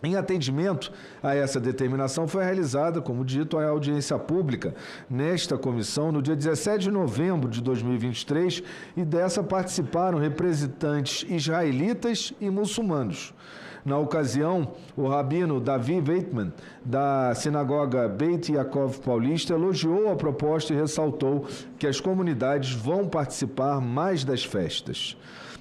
Em atendimento a essa determinação, foi realizada, como dito, a audiência pública nesta comissão no dia 17 de novembro de 2023 e dessa participaram representantes israelitas e muçulmanos. Na ocasião, o rabino Davi Weitman, da sinagoga Beit Yaakov Paulista, elogiou a proposta e ressaltou que as comunidades vão participar mais das festas.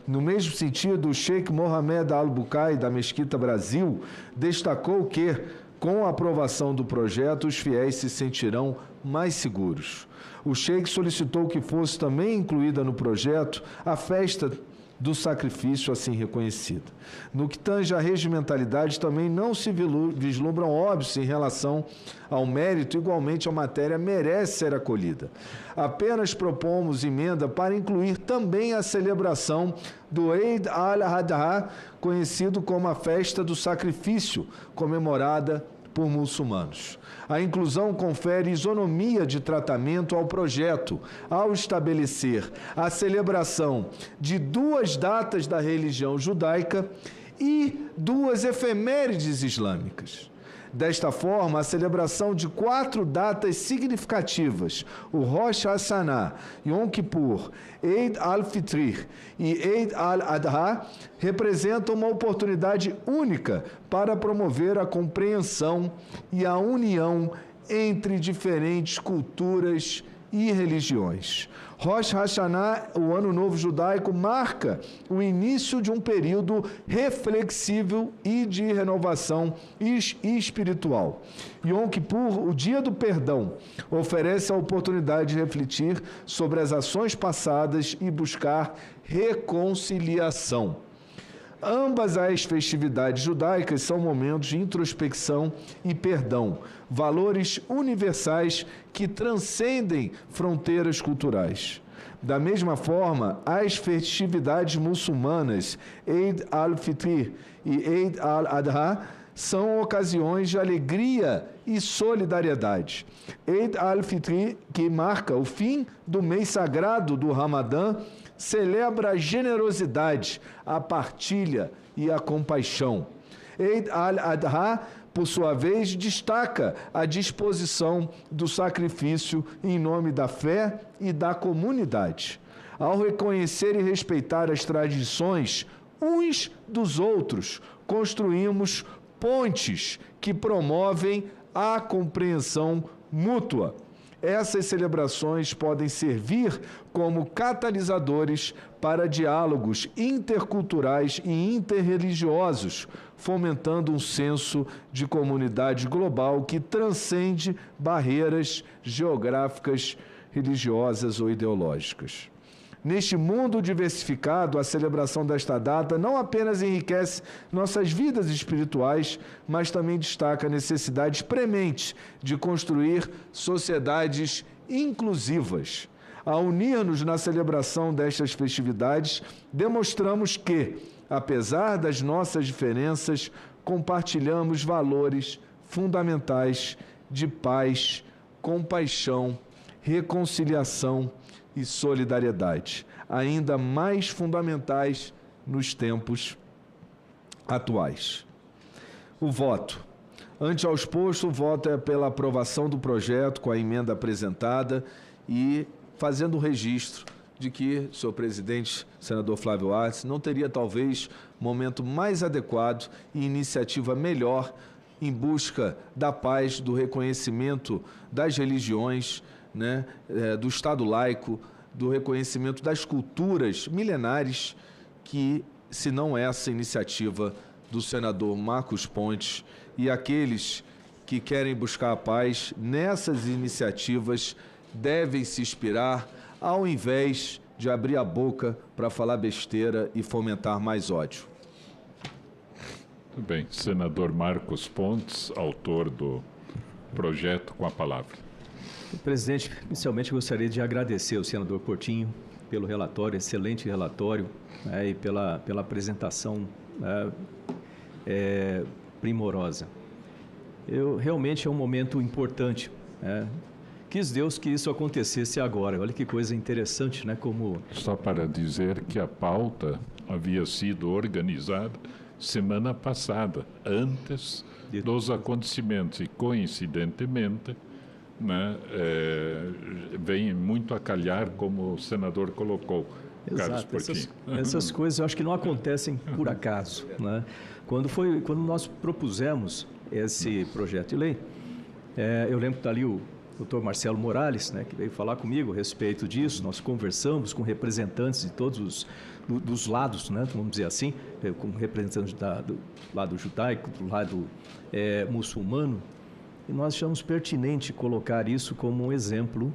No mesmo sentido, o Sheikh Mohamed Al-Bukai, da Mesquita Brasil, destacou que, com a aprovação do projeto, os fiéis se sentirão mais seguros. O Sheikh solicitou que fosse também incluída no projeto a festa do sacrifício assim reconhecida. No que tange à regimentalidade, também não se vislumbram óbices em relação ao mérito, igualmente a matéria merece ser acolhida. Apenas propomos emenda para incluir também a celebração do Eid al-Adha, conhecido como a festa do sacrifício, comemorada por muçulmanos. A inclusão confere isonomia de tratamento ao projeto, ao estabelecer a celebração de duas datas da religião judaica e duas efemérides islâmicas. Desta forma, a celebração de 4 datas significativas, o Rosh Hashanah, Yom Kippur, Eid al-Fitr e Eid al-Adha, representam uma oportunidade única para promover a compreensão e a união entre diferentes culturas e religiões. Rosh Hashanah, o Ano Novo Judaico, marca o início de um período reflexível e de renovação espiritual. Yom Kippur, o Dia do Perdão, oferece a oportunidade de refletir sobre as ações passadas e buscar reconciliação. Ambas as festividades judaicas são momentos de introspecção e perdão, valores universais que transcendem fronteiras culturais. Da mesma forma, as festividades muçulmanas, Eid al-Fitr e Eid al-Adha, são ocasiões de alegria e solidariedade. Eid al-Fitr, que marca o fim do mês sagrado do Ramadã, celebra a generosidade, a partilha e a compaixão. Eid al-Adha, por sua vez, destaca a disposição do sacrifício em nome da fé e da comunidade. Ao reconhecer e respeitar as tradições uns dos outros, construímos pontes que promovem a compreensão mútua. Essas celebrações podem servir como catalisadores para diálogos interculturais e interreligiosos, fomentando um senso de comunidade global que transcende barreiras geográficas, religiosas ou ideológicas. Neste mundo diversificado, a celebração desta data não apenas enriquece nossas vidas espirituais, mas também destaca a necessidade premente de construir sociedades inclusivas. Ao unir-nos na celebração destas festividades, demonstramos que, apesar das nossas diferenças, compartilhamos valores fundamentais de paz, compaixão, reconciliação e solidariedade, ainda mais fundamentais nos tempos atuais. O voto. Ante ao exposto, o voto é pela aprovação do projeto com a emenda apresentada e fazendo o registro de que, senhor presidente, senador Flávio Arnes, não teria talvez momento mais adequado e iniciativa melhor em busca da paz, do reconhecimento das religiões, né, do Estado laico, do reconhecimento das culturas milenares, que, se não essa iniciativa do senador Marcos Pontes e aqueles que querem buscar a paz nessas iniciativas devem se inspirar, ao invés de abrir a boca para falar besteira e fomentar mais ódio. Muito bem. Senador Marcos Pontes, autor do projeto, com a palavra. Presidente, inicialmente gostaria de agradecer ao senador Portinho pelo relatório, excelente relatório, né, e pela apresentação primorosa. Realmente é um momento importante, né? Quis Deus que isso acontecesse agora. Olha que coisa interessante, né? Como... Só para dizer que a pauta havia sido organizada semana passada, antes dos acontecimentos, e coincidentemente, né, vem muito a calhar, como o senador colocou. Exato. Essas coisas eu acho que não acontecem por acaso, né? Quando nós propusemos esse projeto de lei, eu lembro que está ali o doutor Marcelo Morales, né, que veio falar comigo a respeito disso. Nós conversamos com representantes de todos dos lados, né, vamos dizer assim, com representantes do lado judaico, do lado muçulmano, e nós achamos pertinente colocar isso como um exemplo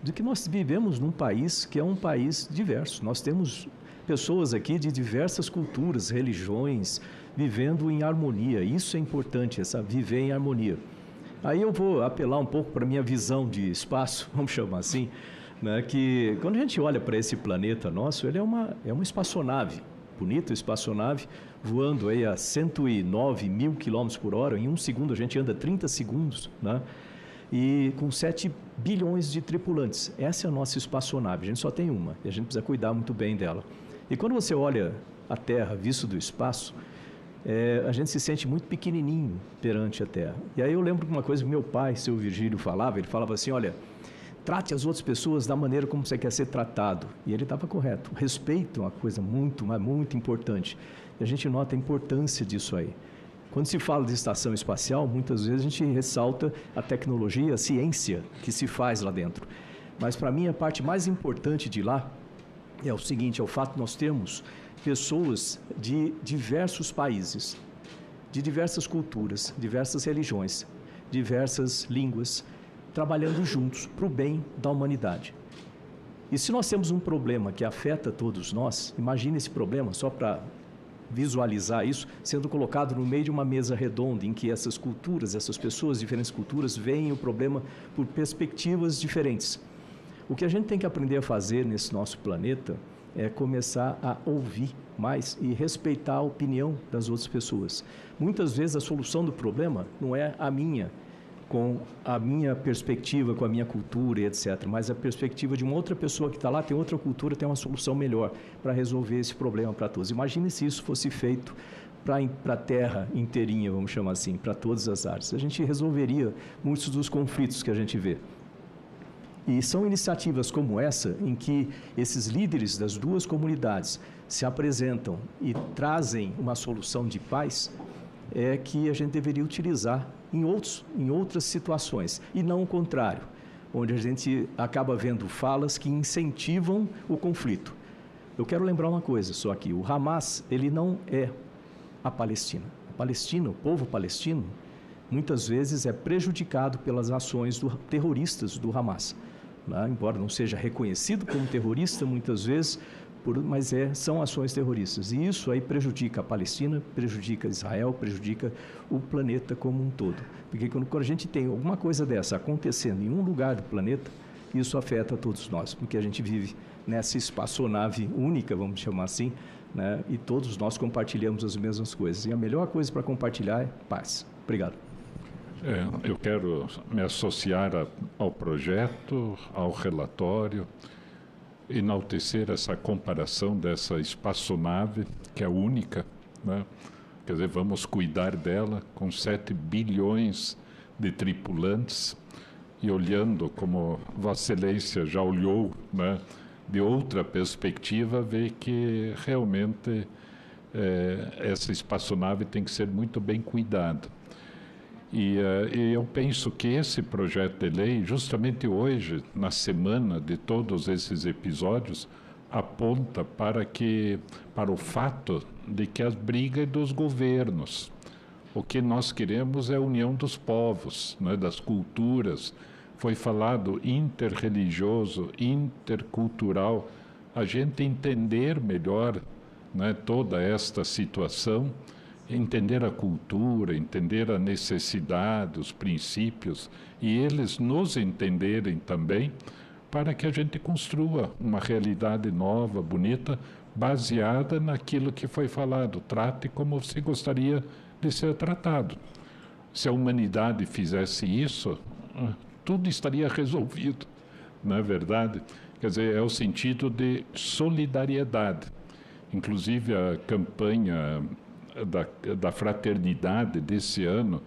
de que nós vivemos num país que é um país diverso. Nós temos pessoas aqui de diversas culturas, religiões, vivendo em harmonia. Isso é importante, viver em harmonia. Aí eu vou apelar um pouco para a minha visão de espaço, vamos chamar assim, né, que quando a gente olha para esse planeta nosso, ele é uma espaçonave, bonita espaçonave, voando aí a 109 mil quilômetros por hora. Em um segundo a gente anda 30 segundos, né? E com 7 bilhões de tripulantes. Essa é a nossa espaçonave, a gente só tem uma, e a gente precisa cuidar muito bem dela. E quando você olha a Terra visto do espaço, a gente se sente muito pequenininho perante a Terra. E aí eu lembro de uma coisa que meu pai, seu Virgílio, falava. Ele falava assim: olha, trate as outras pessoas da maneira como você quer ser tratado. E ele estava correto. Respeito é uma coisa muito, mas muito importante. E a gente nota a importância disso aí. Quando se fala de estação espacial, muitas vezes a gente ressalta a tecnologia, a ciência que se faz lá dentro. Mas para mim a parte mais importante de lá é o seguinte: é o fato de nós termos pessoas de diversos países, de diversas culturas, diversas religiões, diversas línguas, trabalhando juntos para o bem da humanidade. E se nós temos um problema que afeta todos nós, imagine esse problema, só para visualizar isso, sendo colocado no meio de uma mesa redonda em que essas culturas, essas pessoas de diferentes culturas, veem o problema por perspectivas diferentes. O que a gente tem que aprender a fazer nesse nosso planeta é começar a ouvir mais e respeitar a opinião das outras pessoas. Muitas vezes a solução do problema não é a minha, com a minha perspectiva, com a minha cultura, etc. Mas a perspectiva de uma outra pessoa que está lá, tem outra cultura, tem uma solução melhor para resolver esse problema para todos. Imagine se isso fosse feito para a Terra inteirinha, vamos chamar assim, para todas as áreas. A gente resolveria muitos dos conflitos que a gente vê. E são iniciativas como essa, em que esses líderes das duas comunidades se apresentam e trazem uma solução de paz, que a gente deveria utilizar em outras situações, e não o contrário, onde a gente acaba vendo falas que incentivam o conflito. Eu quero lembrar uma coisa só aqui: o Hamas, ele não é a Palestina. A Palestina, o povo palestino, muitas vezes é prejudicado pelas ações terroristas do Hamas. Embora não seja reconhecido como terrorista, muitas vezes, mas são ações terroristas. E isso aí prejudica a Palestina, prejudica Israel, prejudica o planeta como um todo. Porque quando a gente tem alguma coisa dessa acontecendo em um lugar do planeta, isso afeta todos nós, porque a gente vive nessa espaçonave única, vamos chamar assim, né? E todos nós compartilhamos as mesmas coisas. E a melhor coisa para compartilhar é paz. Obrigado. Eu quero me associar ao projeto, ao relatório, enaltecer essa comparação dessa espaçonave, que é única, né? Quer dizer, vamos cuidar dela com 7 bilhões de tripulantes e olhando, como Vossa Excelência já olhou, né, de outra perspectiva, vê que realmente essa espaçonave tem que ser muito bem cuidada. E eu penso que esse projeto de lei, justamente hoje, na semana de todos esses episódios, aponta para o fato de que as brigas dos governos. O que nós queremos é a união dos povos, né, das culturas. Foi falado interreligioso, intercultural. A gente entender melhor, né, toda esta situação, entender a cultura, entender a necessidade, os princípios, e eles nos entenderem também, para que a gente construa uma realidade nova, bonita, baseada naquilo que foi falado. Trate como você gostaria de ser tratado. Se a humanidade fizesse isso, tudo estaria resolvido, não é verdade? Quer dizer, é o sentido de solidariedade. Inclusive, a campanha da fraternidade desse ano,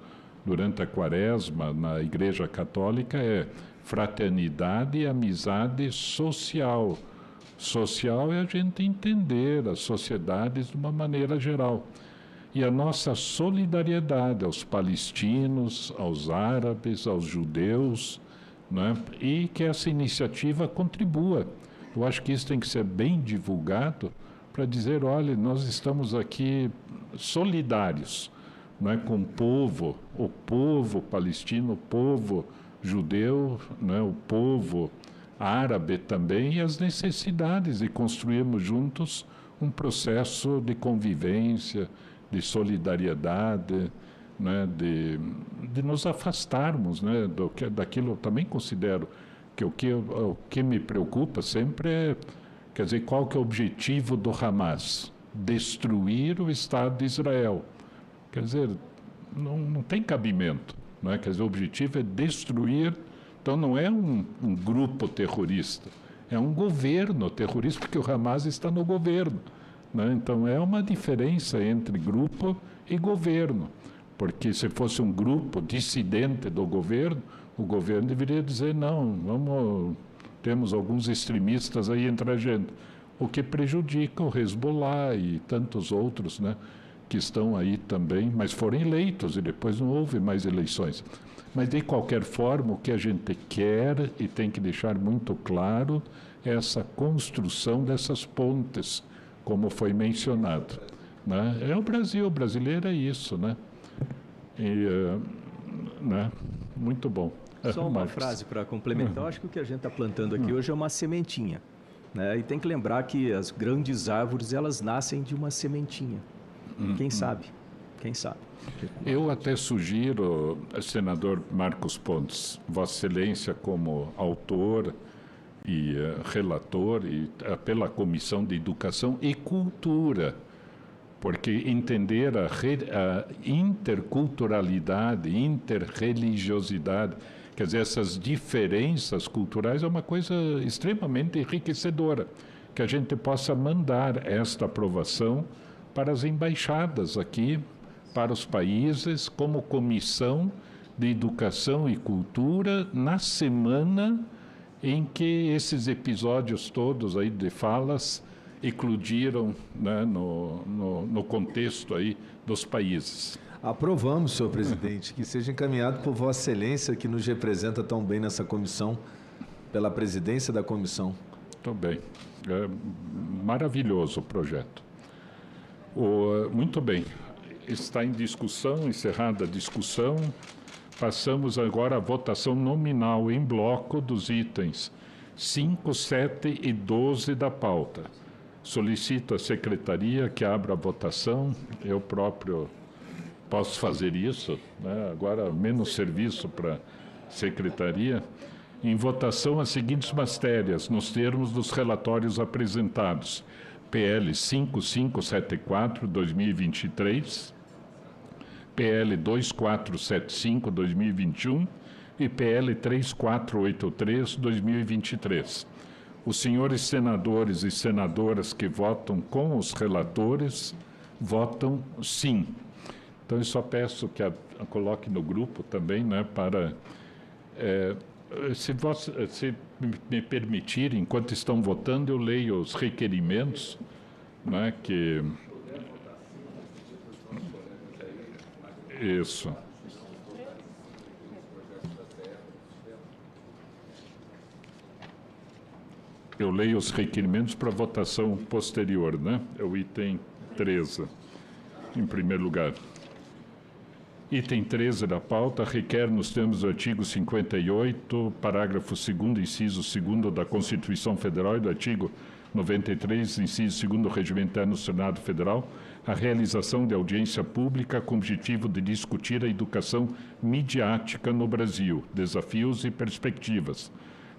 durante a Quaresma, na Igreja Católica, é fraternidade e amizade social. Social é a gente entender as sociedades de uma maneira geral. E a nossa solidariedade aos palestinos, aos árabes, aos judeus, né? E que essa iniciativa contribua. Eu acho que isso tem que ser bem divulgado para dizer, olha, nós estamos aqui solidários, né, com o povo palestino, o povo judeu, né, o povo árabe também, e as necessidades de construirmos juntos um processo de convivência, de solidariedade, né, de nos afastarmos, né, daquilo. Eu também considero que o que me preocupa sempre é, quer dizer, qual que é o objetivo do Hamas? Destruir o Estado de Israel. Quer dizer, não tem cabimento, né? Quer dizer, o objetivo é destruir. Então não é um grupo terrorista, é um governo terrorista, porque o Hamas está no governo, né? Então é uma diferença entre grupo e governo, porque se fosse um grupo dissidente do governo, o governo deveria dizer, não, temos alguns extremistas aí entre a gente, o que prejudica o Hezbollah e tantos outros, né, que estão aí também, mas foram eleitos e depois não houve mais eleições. Mas, de qualquer forma, o que a gente quer e tem que deixar muito claro é essa construção dessas pontes, como foi mencionado, né? É o Brasil, o brasileiro é isso, né? E, né? Muito bom. Só uma frase para complementar. Eu acho que o que a gente está plantando aqui hoje é uma sementinha, né? E tem que lembrar que as grandes árvores, elas nascem de uma sementinha. Quem sabe? Quem sabe? Eu até sugiro, senador Marcos Pontes, Vossa Excelência como autor e relator e pela Comissão de Educação e Cultura, porque entender a interculturalidade, interreligiosidade, quer dizer, essas diferenças culturais é uma coisa extremamente enriquecedora, que a gente possa mandar esta aprovação para as embaixadas aqui, para os países, como Comissão de Educação e Cultura, na semana em que esses episódios todos aí de falas eclodiram, né, no contexto aí dos países. Aprovamos, senhor presidente, que seja encaminhado por Vossa Excelência, que nos representa tão bem nessa comissão, pela presidência da comissão. Muito bem. É maravilhoso o projeto. Muito bem. Está em discussão, encerrada a discussão. Passamos agora à votação nominal em bloco dos itens 5, 7 e 12 da pauta. Solicito à secretaria que abra a votação. Eu próprio posso fazer isso, né? Agora menos serviço para a secretaria. Em votação, as seguintes matérias, nos termos dos relatórios apresentados. PL 5574/2023, PL 2475/2021 e PL 3483/2023. Os senhores senadores e senadoras que votam com os relatores votam sim. Então, eu só peço que a coloque no grupo também, né, para... se me permitir, enquanto estão votando, eu leio os requerimentos, né, que... Isso. Eu leio os requerimentos para votação posterior, né? É o item 13, em primeiro lugar. Item 13 da pauta requer, nos termos do artigo 58, parágrafo 2º, inciso 2º da Constituição Federal e do artigo 93, inciso 2º do Regimento Interno do Senado Federal, a realização de audiência pública com o objetivo de discutir a educação midiática no Brasil, desafios e perspectivas.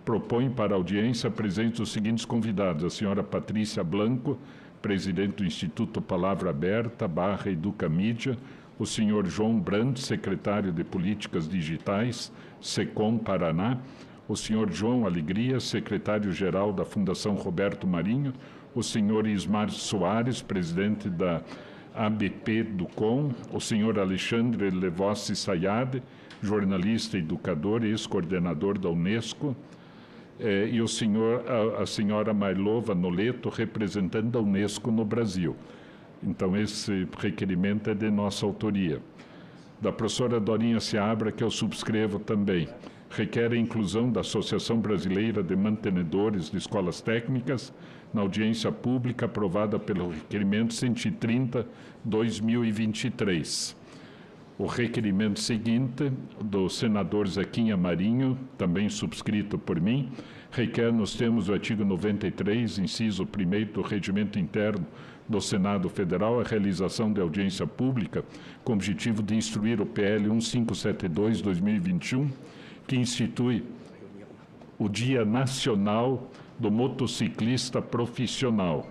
Propõe para a audiência a presença dos seguintes convidados: a senhora Patrícia Blanco, presidente do Instituto Palavra Aberta / Educamídia, o senhor João Brandt, secretário de Políticas Digitais, SECOM Paraná, o senhor João Alegria, secretário-geral da Fundação Roberto Marinho, o senhor Ismar Soares, presidente da ABP do Com, o senhor Alexandre Levossi Sayad, jornalista e educador e ex-coordenador da Unesco, e a senhora Mailova Noleto, representante da Unesco no Brasil. Então, esse requerimento é de nossa autoria. Da professora Dorinha Seabra, que eu subscrevo também. Requer a inclusão da Associação Brasileira de Mantenedores de Escolas Técnicas na audiência pública aprovada pelo requerimento 130/2023. O requerimento seguinte, do senador Zequinha Marinho, também subscrito por mim, requer, nos termos do artigo 93, inciso 1º do Regimento Interno do Senado Federal, a realização de audiência pública com o objetivo de instruir o PL 1572/2021, que institui o Dia Nacional do Motociclista Profissional.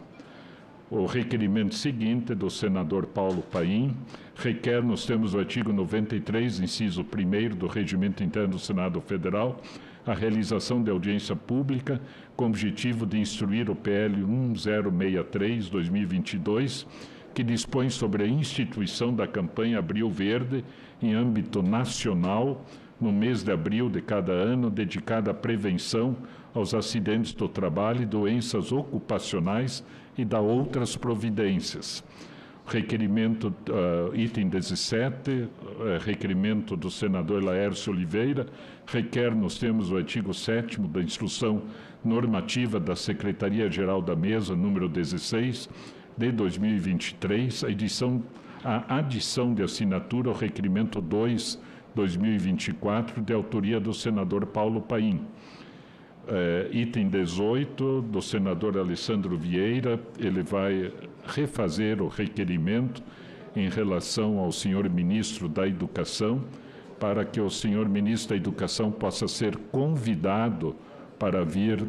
O requerimento seguinte, do senador Paulo Paim, requer, nos termos do artigo 93, inciso 1º do Regimento Interno do Senado Federal, a realização de audiência pública com o objetivo de instruir o PL 1063/2022, que dispõe sobre a instituição da campanha Abril Verde em âmbito nacional, no mês de abril de cada ano, dedicada à prevenção aos acidentes do trabalho e doenças ocupacionais e da outras providências. Requerimento, item 17, requerimento do senador Laércio Oliveira, requer, nos termos do artigo 7º da Instrução Normativa da Secretaria-Geral da Mesa, número 16, de 2023, a adição de assinatura ao requerimento 2/2024, de autoria do senador Paulo Paim. Item 18, do senador Alessandro Vieira, ele vai refazer o requerimento em relação ao senhor ministro da Educação, para que o senhor ministro da Educação possa ser convidado para vir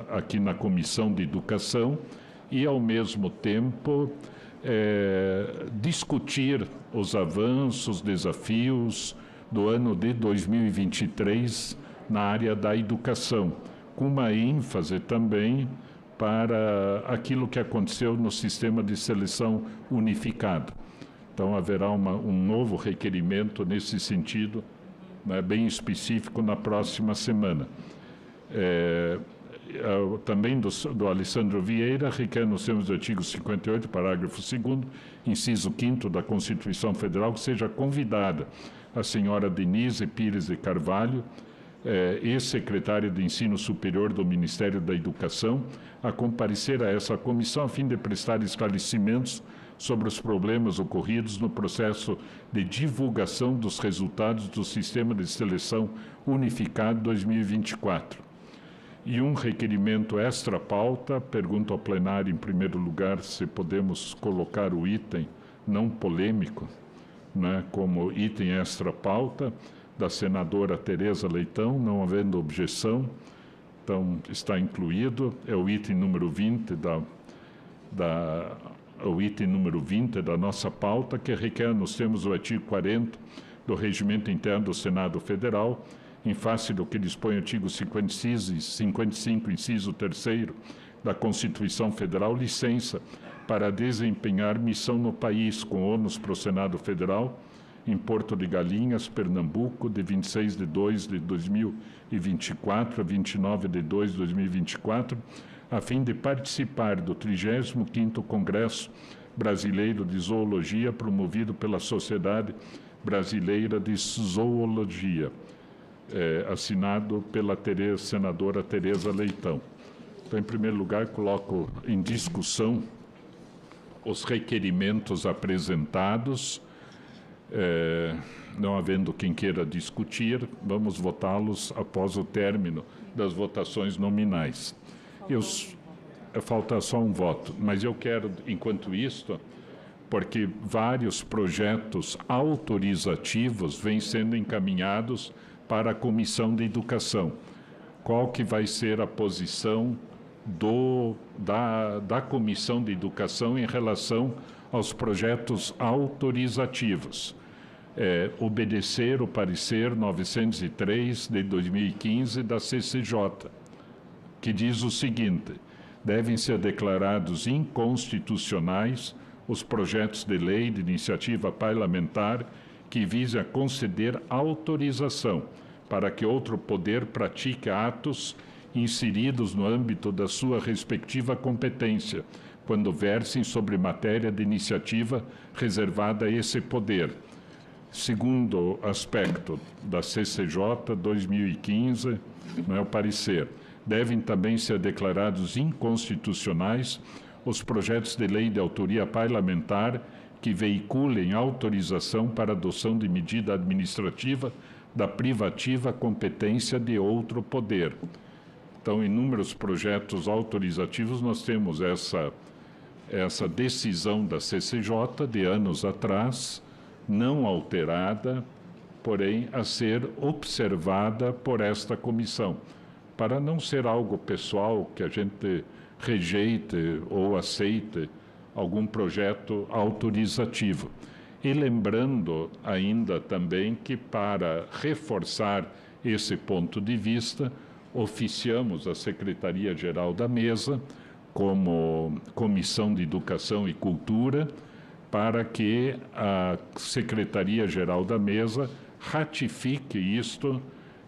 aqui na Comissão de Educação e, ao mesmo tempo, discutir os avanços, desafios do ano de 2023 na área da educação, com uma ênfase também para aquilo que aconteceu no sistema de seleção unificado. Então, haverá um novo requerimento nesse sentido, né, bem específico, na próxima semana. Também do Alessandro Vieira, requer, nos termos do artigo 58, parágrafo 2º, inciso 5º da Constituição Federal, que seja convidada a senhora Denise Pires de Carvalho, ex-secretária de Ensino Superior do Ministério da Educação, a comparecer a essa comissão a fim de prestar esclarecimentos sobre os problemas ocorridos no processo de divulgação dos resultados do Sistema de Seleção Unificado 2024. E um requerimento extra-pauta, pergunto ao plenário, em primeiro lugar, se podemos colocar o item não polêmico, né, como item extra-pauta, da senadora Tereza Leitão, não havendo objeção, então está incluído. É o item número 20 o item número 20 da nossa pauta, que requer, nos termos do artigo 40 do Regimento Interno do Senado Federal, em face do que dispõe o artigo 55, inciso 3º da Constituição Federal, licença para desempenhar missão no país com ônus para o Senado Federal, em Porto de Galinhas, Pernambuco, de 26 de 2 de 2024 a 29 de 2 de 2024, a fim de participar do 35º Congresso Brasileiro de Zoologia, promovido pela Sociedade Brasileira de Zoologia, assinado pela senadora Tereza Leitão. Então, em primeiro lugar, coloco em discussão os requerimentos apresentados. Não havendo quem queira discutir, vamos votá-los após o término das votações nominais. Falta só um voto, mas eu quero, enquanto isto, porque vários projetos autorizativos vêm sendo encaminhados para a Comissão de Educação. Qual que vai ser a posição da Comissão de Educação em relação aos projetos autorizativos? Obedecer o parecer 903 de 2015 da CCJ, que diz o seguinte: devem ser declarados inconstitucionais os projetos de lei de iniciativa parlamentar que visem a conceder autorização para que outro poder pratique atos inseridos no âmbito da sua respectiva competência, quando versem sobre matéria de iniciativa reservada a esse poder. Segundo aspecto da CCJ 2015, não é o parecer, devem também ser declarados inconstitucionais os projetos de lei de autoria parlamentar que veiculem autorização para adoção de medida administrativa da privativa competência de outro poder. Então, inúmeros projetos autorizativos, nós temos essa decisão da CCJ de anos atrás, não alterada, porém a ser observada por esta comissão, para não ser algo pessoal que a gente rejeite ou aceite algum projeto autorizativo. E lembrando ainda também que, para reforçar esse ponto de vista, oficiamos a Secretaria-Geral da Mesa como Comissão de Educação e Cultura, para que a Secretaria-Geral da Mesa ratifique isto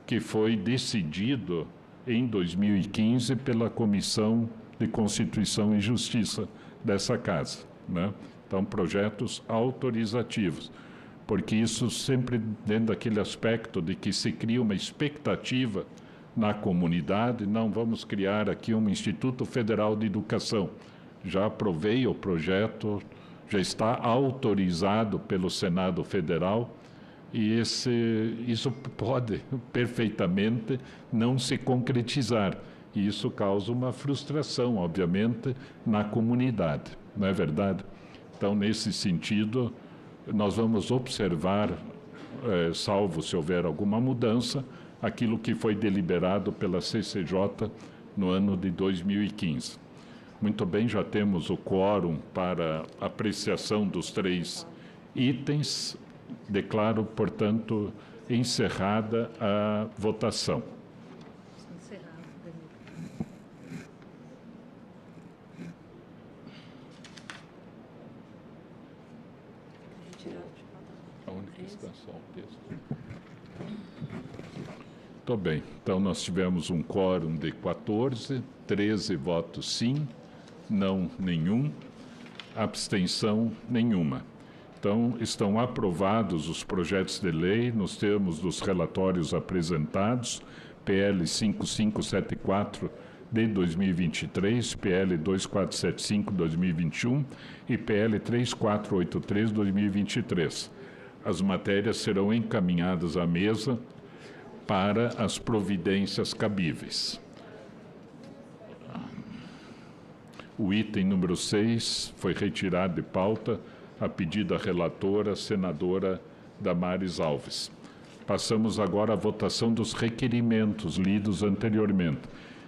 que foi decidido em 2015 pela Comissão de Constituição e Justiça dessa casa, né? Então, projetos autorizativos, porque isso sempre dentro daquele aspecto de que se cria uma expectativa na comunidade. Não, vamos criar aqui um Instituto Federal de Educação. Já aprovei o projeto, já está autorizado pelo Senado Federal, e isso pode perfeitamente não se concretizar. E isso causa uma frustração, obviamente, na comunidade, não é verdade? Então, nesse sentido, nós vamos observar, salvo se houver alguma mudança, aquilo que foi deliberado pela CCJ no ano de 2015. Muito bem, já temos o quórum para apreciação dos 3 itens. Declaro, portanto, encerrada a votação. Aonde está só o texto? Muito bem, então nós tivemos um quórum de 14, 13 votos sim, não nenhum, abstenção nenhuma. Então, estão aprovados os projetos de lei nos termos dos relatórios apresentados, PL 5574 de 2023, PL 2475 de 2021 e PL 3483 de 2023. As matérias serão encaminhadas à mesa para as providências cabíveis. O item número 6 foi retirado de pauta a pedido da relatora, senadora Damares Alves. Passamos agora à votação dos requerimentos lidos anteriormente.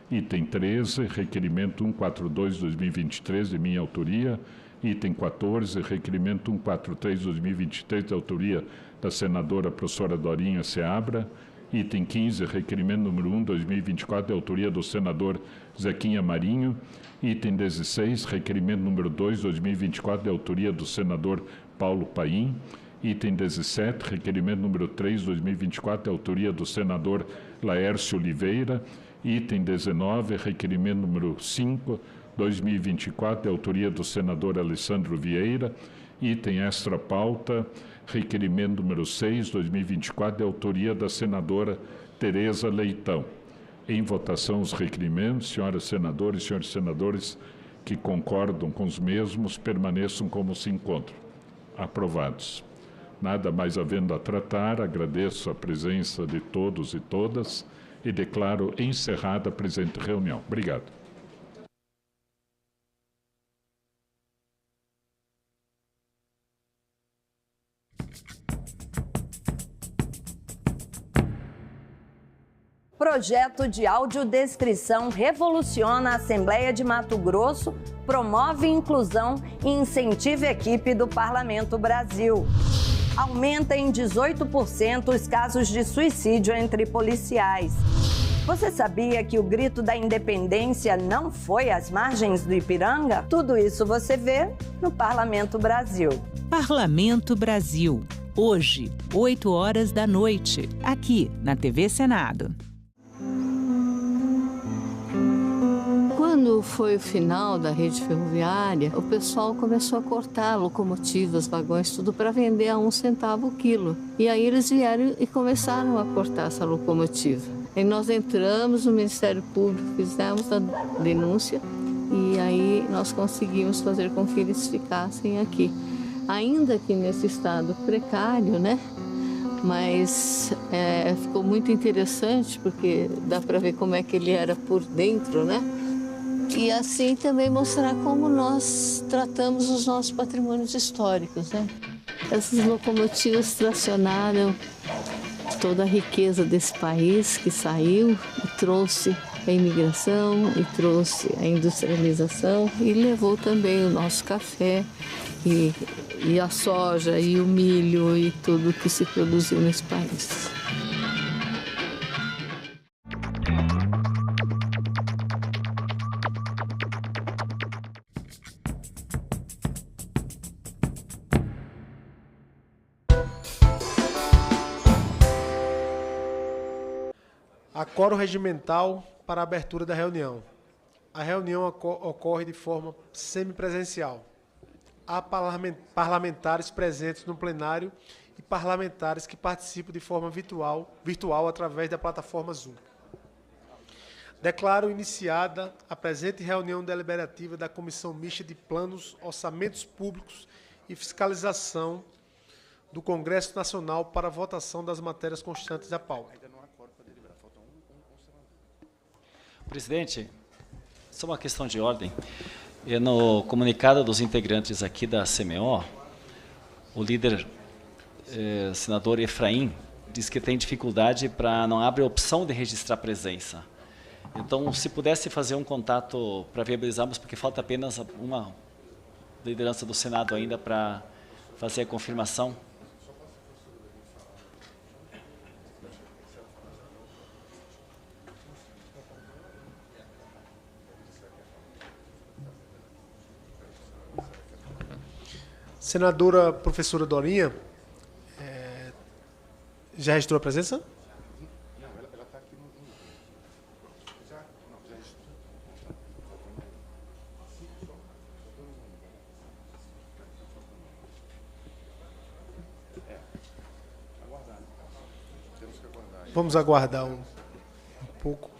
Item 13, requerimento 142-2023, de minha autoria. Item 14, requerimento 143-2023, de autoria da senadora professora Dorinha Seabra. Item 15, requerimento número 1-2024, de autoria do senador Zequinha Marinho. Item 16, requerimento número 2-2024, de autoria do senador Paulo Paim. Item 17, requerimento número 3-2024, de autoria do senador Laércio Oliveira. Item 19, requerimento número 5-2024, de autoria do senador Alessandro Vieira. Item extra pauta, requerimento número 6-2024, de autoria da senadora Tereza Leitão. Em votação os requerimentos, senhoras senadoras e senhores senadores que concordam com os mesmos, permaneçam como se encontram. Aprovados. Nada mais havendo a tratar, agradeço a presença de todos e todas e declaro encerrada a presente reunião. Obrigado. Projeto de audiodescrição revoluciona a Assembleia de Mato Grosso, promove inclusão e incentiva a equipe do Parlamento Brasil. Aumenta em 18% os casos de suicídio entre policiais. Você sabia que o grito da independência não foi às margens do Ipiranga? Tudo isso você vê no Parlamento Brasil. Parlamento Brasil. Hoje, 20h, aqui na TV Senado. Quando foi o final da rede ferroviária, o pessoal começou a cortar locomotivas, vagões, tudo para vender a 1 centavo o quilo. E aí eles vieram e começaram a cortar essa locomotiva. E nós entramos no Ministério Público, fizemos a denúncia e aí nós conseguimos fazer com que eles ficassem aqui. Ainda que nesse estado precário, né? Mas ficou muito interessante porque dá para ver como é que ele era por dentro, né? E assim também mostrar como nós tratamos os nossos patrimônios históricos, né? Essas locomotivas tracionaram toda a riqueza desse país que saiu e trouxe a imigração e trouxe a industrialização e levou também o nosso café e a soja e o milho e tudo que se produziu nesse país. Acoro regimental para a abertura da reunião. A reunião ocorre de forma semipresencial. Há parlamentares presentes no plenário e parlamentares que participam de forma virtual através da plataforma Zoom. Declaro iniciada a presente reunião deliberativa da Comissão Mista de Planos, Orçamentos Públicos e Fiscalização do Congresso Nacional para votação das matérias constantes da pauta. Presidente, só uma questão de ordem. No comunicado dos integrantes aqui da CMO, o líder senador Efraim diz que tem dificuldade para não abre a opção de registrar presença. Então, se pudesse fazer um contato para viabilizarmos, porque falta apenas uma liderança do Senado ainda para fazer a confirmação. Senadora professora Dorinha, já registrou a presença? Não, ela está aqui no... Já registrou. Aguardar, né? Temos que aguardar. Vamos aguardar um pouco.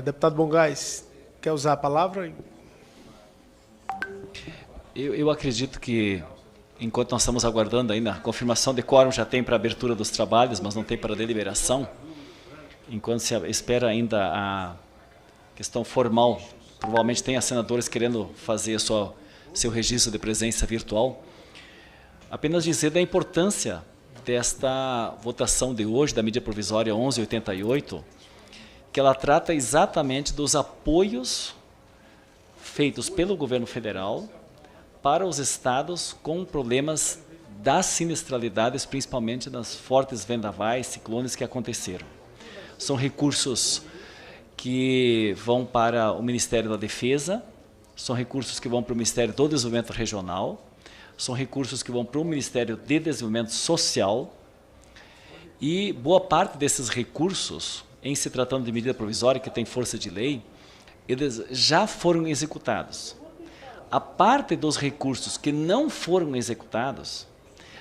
Deputado Bongás, quer usar a palavra? Eu acredito que, enquanto nós estamos aguardando ainda, a confirmação de quórum já tem para abertura dos trabalhos, mas não tem para deliberação. Enquanto se espera ainda a questão formal, provavelmente tem senadores querendo fazer seu registro de presença virtual. Apenas dizer da importância desta votação de hoje, da medida provisória 1188, que ela trata exatamente dos apoios feitos pelo governo federal para os estados com problemas das sinistralidades, principalmente nas fortes vendavais, ciclones que aconteceram. São recursos que vão para o Ministério da Defesa, são recursos que vão para o Ministério do Desenvolvimento Regional, são recursos que vão para o Ministério de Desenvolvimento Social, e boa parte desses recursos, em se tratando de medida provisória que tem força de lei, eles já foram executados. A parte dos recursos que não foram executados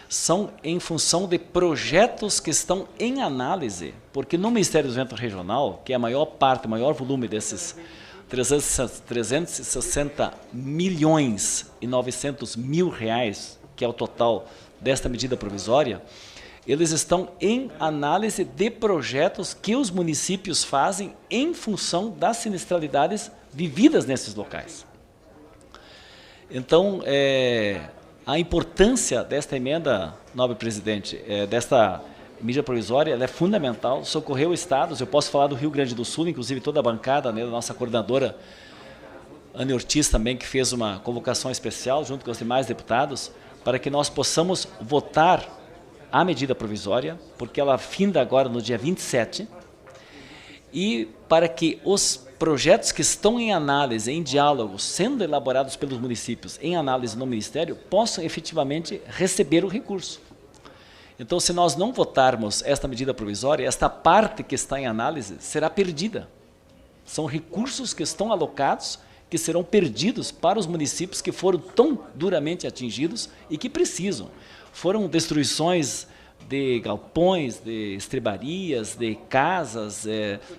são em função de projetos que estão em análise, porque no Ministério do Desenvolvimento Regional, que é a maior parte, o maior volume desses 360 milhões e 900 mil reais, que é o total desta medida provisória, eles estão em análise de projetos que os municípios fazem em função das sinistralidades vividas nesses locais. Então, a importância desta emenda, nobre presidente, desta medida provisória, ela é fundamental, socorreu estados. Eu posso falar do Rio Grande do Sul, inclusive toda a bancada, né, da nossa coordenadora, Ana Ortiz também, que fez uma convocação especial, junto com os demais deputados, para que nós possamos votar a medida provisória, porque ela finda agora no dia 27, e para que os projetos que estão em análise, em diálogo, sendo elaborados pelos municípios, em análise no Ministério, possam efetivamente receber o recurso. Então, se nós não votarmos esta medida provisória, esta parte que está em análise será perdida. São recursos que estão alocados, que serão perdidos para os municípios que foram tão duramente atingidos e que precisam. Foram destruições de galpões, de estrebarias, de casas,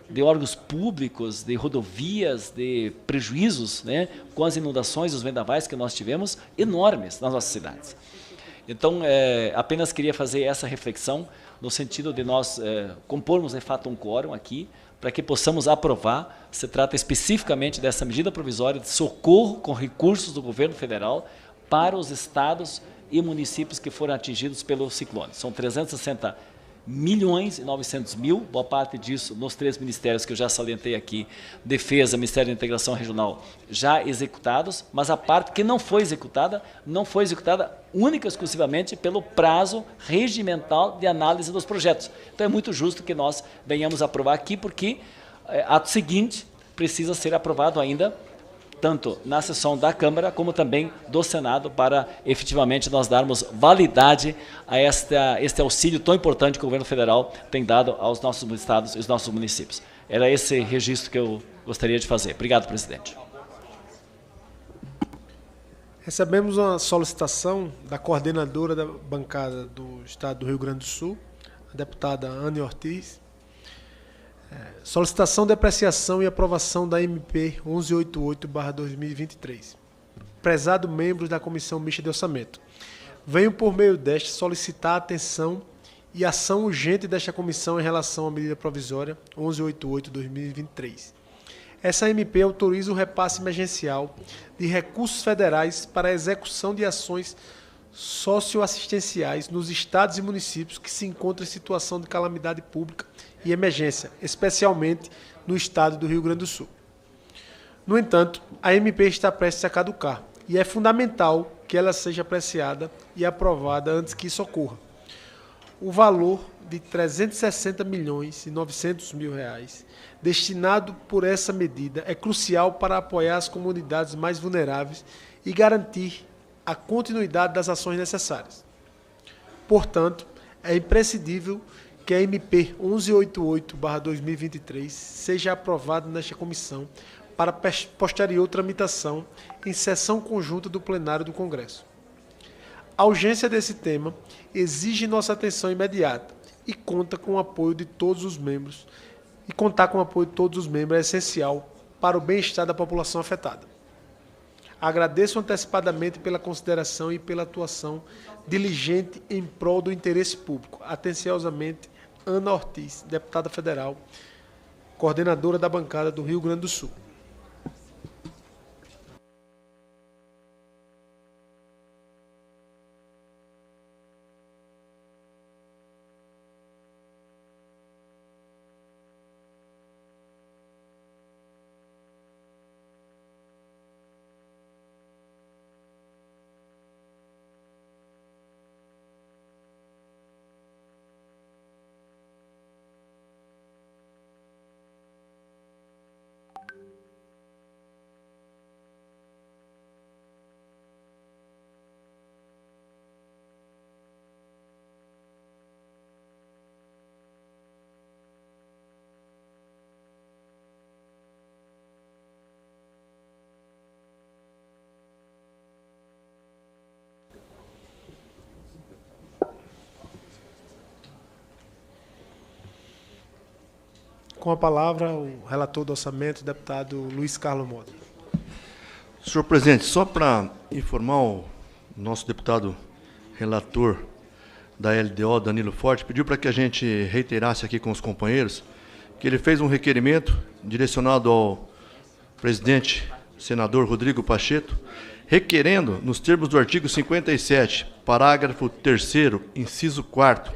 de órgãos públicos, de rodovias, de prejuízos, né, com as inundações e os vendavais que nós tivemos, enormes nas nossas cidades. Então, apenas queria fazer essa reflexão no sentido de nós compormos, de fato, um quórum aqui, para que possamos aprovar. Se trata especificamente dessa medida provisória de socorro com recursos do governo federal para os estados e municípios que foram atingidos pelo ciclone. São 360 milhões e 900 mil, boa parte disso nos 3 ministérios que eu já salientei aqui, Defesa, Ministério da Integração Regional, já executados, mas a parte que não foi executada única e exclusivamente pelo prazo regimental de análise dos projetos. Então é muito justo que nós venhamos aprovar aqui, porque ato seguinte precisa ser aprovado ainda, tanto na sessão da Câmara como também do Senado, para efetivamente nós darmos validade a este auxílio tão importante que o governo federal tem dado aos nossos estados e aos nossos municípios. Era esse registro que eu gostaria de fazer. Obrigado, presidente. Recebemos uma solicitação da coordenadora da bancada do Estado do Rio Grande do Sul, a deputada Ana Ortiz. Solicitação de apreciação e aprovação da MP 1188/2023. Prezado membros da Comissão Mista de Orçamento, venho por meio desta solicitar a atenção e ação urgente desta comissão em relação à medida provisória 1188/2023. Essa MP autoriza o repasse emergencial de recursos federais para a execução de ações socioassistenciais nos estados e municípios que se encontram em situação de calamidade pública e emergência, especialmente no estado do Rio Grande do Sul. No entanto, a MP está prestes a caducar e é fundamental que ela seja apreciada e aprovada antes que isso ocorra. O valor de 360 milhões e 900 mil reais destinado por essa medida é crucial para apoiar as comunidades mais vulneráveis e garantir a continuidade das ações necessárias. Portanto, é imprescindível que a MP 1188/2023 seja aprovada nesta comissão para posterior tramitação em sessão conjunta do plenário do Congresso. A urgência desse tema exige nossa atenção imediata e contar com o apoio de todos os membros é essencial para o bem-estar da população afetada. Agradeço antecipadamente pela consideração e pela atuação diligente em prol do interesse público. Atenciosamente, Ana Ortiz, deputada federal, coordenadora da bancada do Rio Grande do Sul. Com a palavra, o relator do orçamento, o deputado Luiz Carlos Mota. Senhor presidente, só para informar o nosso deputado relator da LDO, Danilo Forte, pediu para que a gente reiterasse aqui com os companheiros que ele fez um requerimento direcionado ao presidente senador Rodrigo Pacheco, requerendo, nos termos do artigo 57, parágrafo 3º, inciso 4º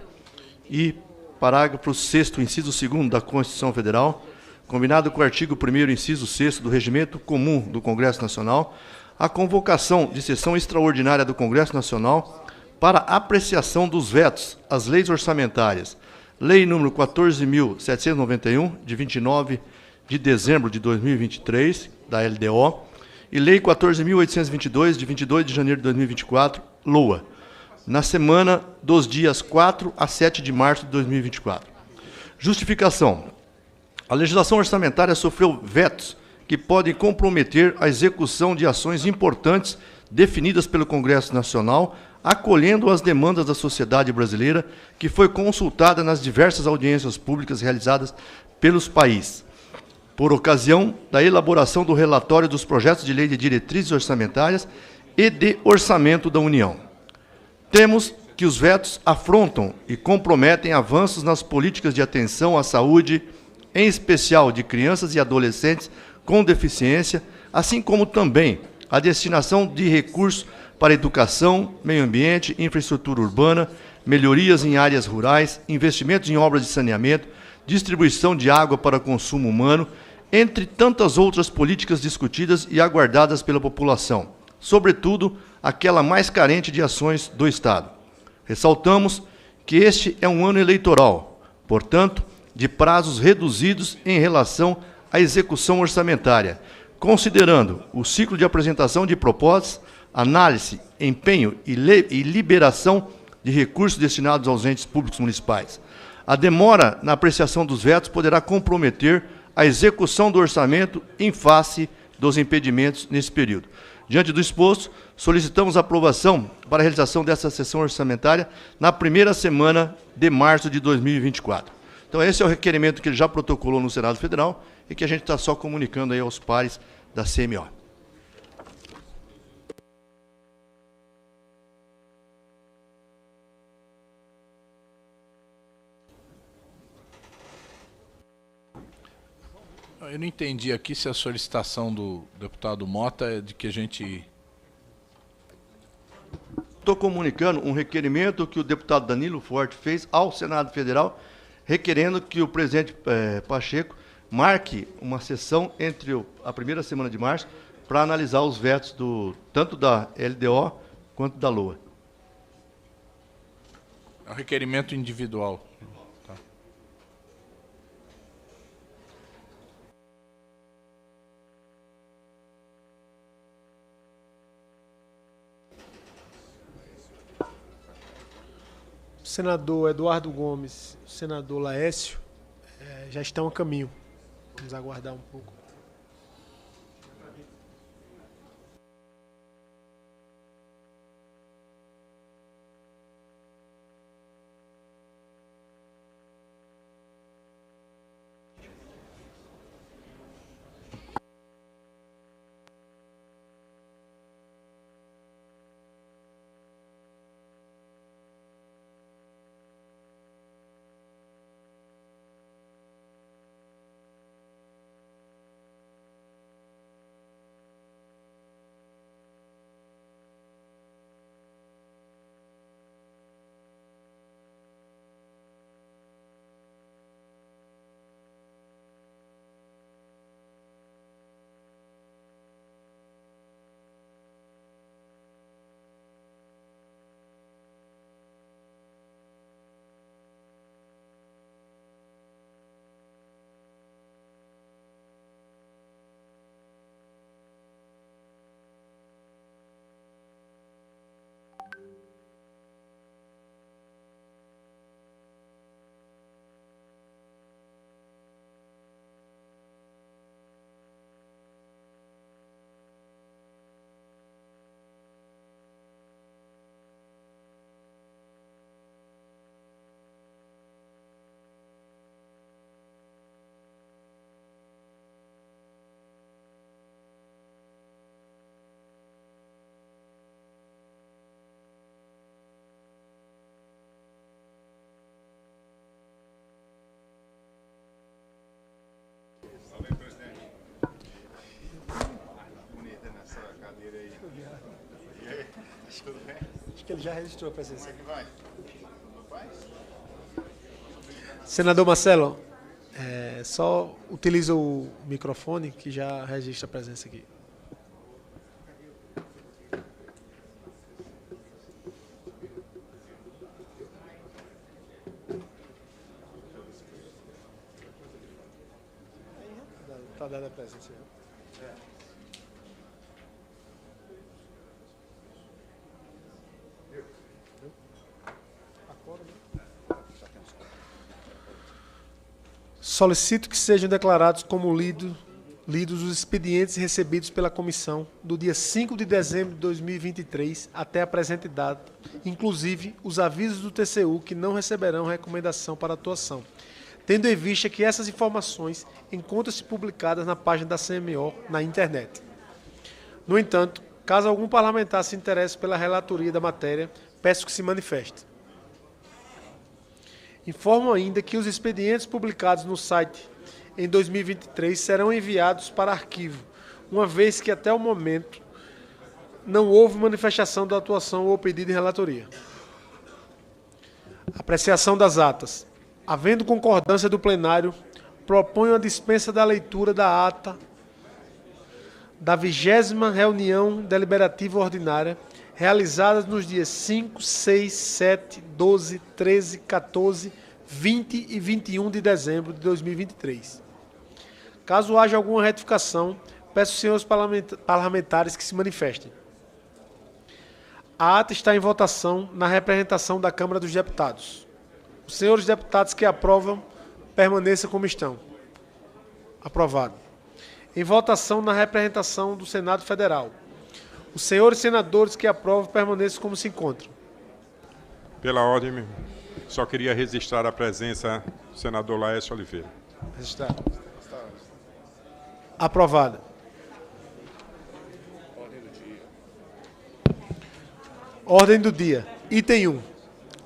e parágrafo 6º, inciso 2º da Constituição Federal, combinado com o artigo 1º, inciso 6º do Regimento Comum do Congresso Nacional, a convocação de sessão extraordinária do Congresso Nacional para apreciação dos vetos às leis orçamentárias. Lei número 14.791, de 29 de dezembro de 2023, da LDO, e Lei 14.822, de 22 de janeiro de 2024, LOA, na semana dos dias 4 a 7 de março de 2024. Justificação. A legislação orçamentária sofreu vetos que podem comprometer a execução de ações importantes definidas pelo Congresso Nacional, acolhendo as demandas da sociedade brasileira, que foi consultada nas diversas audiências públicas realizadas pelos países, por ocasião da elaboração do relatório dos projetos de lei de diretrizes orçamentárias e de orçamento da União. Temos que os vetos afrontam e comprometem avanços nas políticas de atenção à saúde, em especial de crianças e adolescentes com deficiência, assim como também a destinação de recursos para educação, meio ambiente, infraestrutura urbana, melhorias em áreas rurais, investimentos em obras de saneamento, distribuição de água para consumo humano, entre tantas outras políticas discutidas e aguardadas pela população, sobretudo aquela mais carente de ações do Estado. Ressaltamos que este é um ano eleitoral, portanto, de prazos reduzidos em relação à execução orçamentária, considerando o ciclo de apresentação de propostas, análise, empenho e liberação de recursos destinados aos entes públicos municipais. A demora na apreciação dos vetos poderá comprometer a execução do orçamento em face dos impedimentos nesse período. Diante do exposto, solicitamos a aprovação para a realização dessa sessão orçamentária na primeira semana de março de 2024. Então, esse é o requerimento que ele já protocolou no Senado Federal e que a gente está só comunicando aí aos pares da CMO. Eu não entendi aqui se a solicitação do deputado Mota é de que a gente... Estou comunicando um requerimento que o deputado Danilo Forte fez ao Senado Federal, requerendo que o presidente Pacheco marque uma sessão entre a primeira semana de março para analisar os vetos tanto da LDO quanto da LOA. É um requerimento individual. Tá. O senador Eduardo Gomes, o senador Laércio, já estão a caminho. Vamos aguardar um pouco. Acho que ele já registrou a presença. Senador Marcelo, só utiliza o microfone que já registra a presença aqui. Está dando a presença. Solicito que sejam declarados como lidos os expedientes recebidos pela comissão do dia 5 de dezembro de 2023 até a presente data, inclusive os avisos do TCU que não receberão recomendação para atuação, tendo em vista que essas informações encontram-se publicadas na página da CMO na internet. No entanto, caso algum parlamentar se interesse pela relatoria da matéria, peço que se manifeste. Informo ainda que os expedientes publicados no site em 2023 serão enviados para arquivo, uma vez que até o momento não houve manifestação da atuação ou pedido de relatoria. Apreciação das atas. Havendo concordância do plenário, proponho a dispensa da leitura da ata da 20ª reunião deliberativa ordinária, realizadas nos dias 5, 6, 7, 12, 13, 14, 20 e 21 de dezembro de 2023. Caso haja alguma retificação, peço aos senhores parlamentares que se manifestem. A ata está em votação na representação da Câmara dos Deputados. Os senhores deputados que aprovam, permaneçam como estão. Aprovado. Em votação na representação do Senado Federal. Os senhores senadores que aprovam permaneçam como se encontram. Pela ordem, só queria registrar a presença do senador Laércio Oliveira. Registrado. Aprovada. Ordem do dia. Item 1.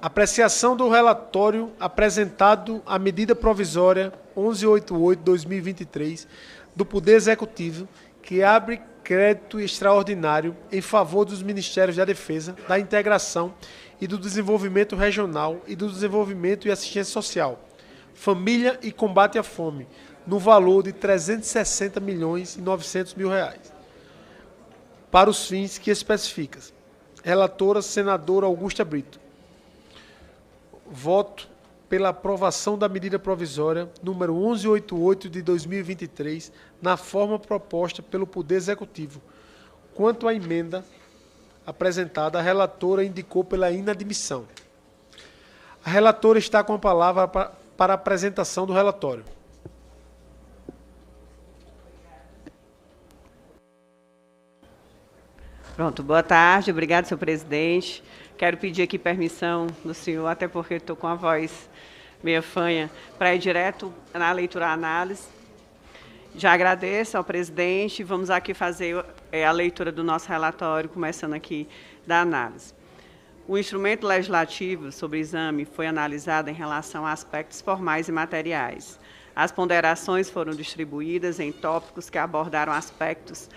Apreciação do relatório apresentado à medida provisória 1188/2023 do Poder Executivo, que abre crédito extraordinário em favor dos Ministérios da Defesa, da Integração e do Desenvolvimento Regional e do Desenvolvimento e Assistência Social, Família e Combate à Fome, no valor de R$ 360.900.000, para os fins que especifica. Relatora, senadora Augusta Brito. Voto pela aprovação da medida provisória número 1188 de 2023, na forma proposta pelo Poder Executivo. Quanto à emenda apresentada, a relatora indicou pela inadmissão. A relatora está com a palavra para a apresentação do relatório. Pronto, boa tarde, obrigado, senhor presidente. Quero pedir aqui permissão do senhor, até porque estou com a voz meio fanha, para ir direto na leitura e análise. Já agradeço ao presidente. Vamos aqui fazer a leitura do nosso relatório, começando aqui da análise. O instrumento legislativo sobre exame foi analisado em relação a aspectos formais e materiais. As ponderações foram distribuídas em tópicos que abordaram aspectos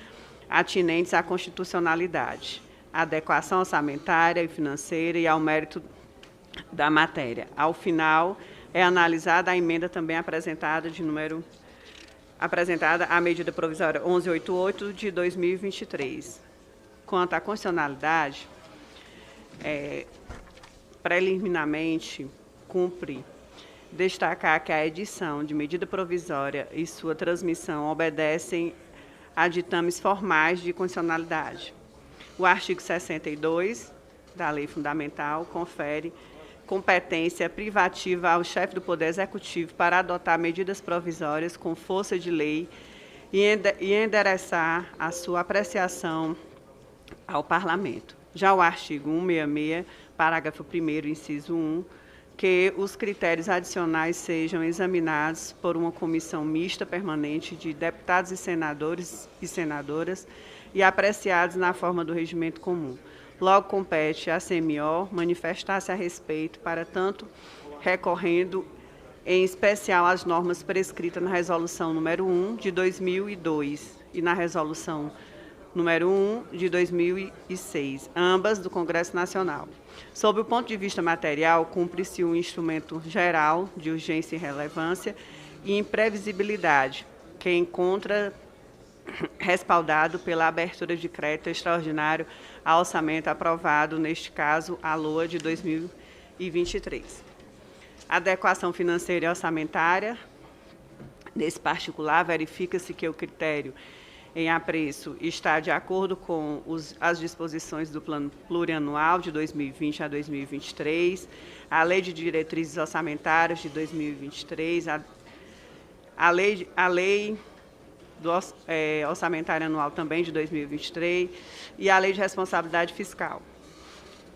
atinentes à constitucionalidade, à adequação orçamentária e financeira e ao mérito da matéria. Ao final, é analisada a emenda também apresentada à medida provisória 1188 de 2023. Quanto à constitucionalidade, preliminarmente, cumpre destacar que a edição de medida provisória e sua transmissão obedecem a ditames formais de constitucionalidade. O artigo 62 da Lei Fundamental confere competência privativa ao chefe do Poder Executivo para adotar medidas provisórias com força de lei e endereçar a sua apreciação ao Parlamento. Já o artigo 166, parágrafo 1º, inciso 1, que os critérios adicionais sejam examinados por uma comissão mista permanente de deputados e senadores e senadoras e apreciados na forma do regimento comum. Logo, compete à CMO manifestar-se a respeito, para tanto recorrendo em especial às normas prescritas na Resolução número 1 de 2002 e na Resolução número 1, de 2006, ambas do Congresso Nacional. Sob o ponto de vista material, cumpre-se um instrumento geral de urgência e relevância e imprevisibilidade, que encontra respaldado pela abertura de crédito extraordinário a orçamento aprovado, neste caso, a LOA de 2023. Adequação financeira e orçamentária. Nesse particular, verifica-se que o critério em apreço está de acordo com as disposições do Plano Plurianual de 2020 a 2023, a Lei de Diretrizes Orçamentárias de 2023, a lei do Orçamentário Anual também de 2023 e a Lei de Responsabilidade Fiscal.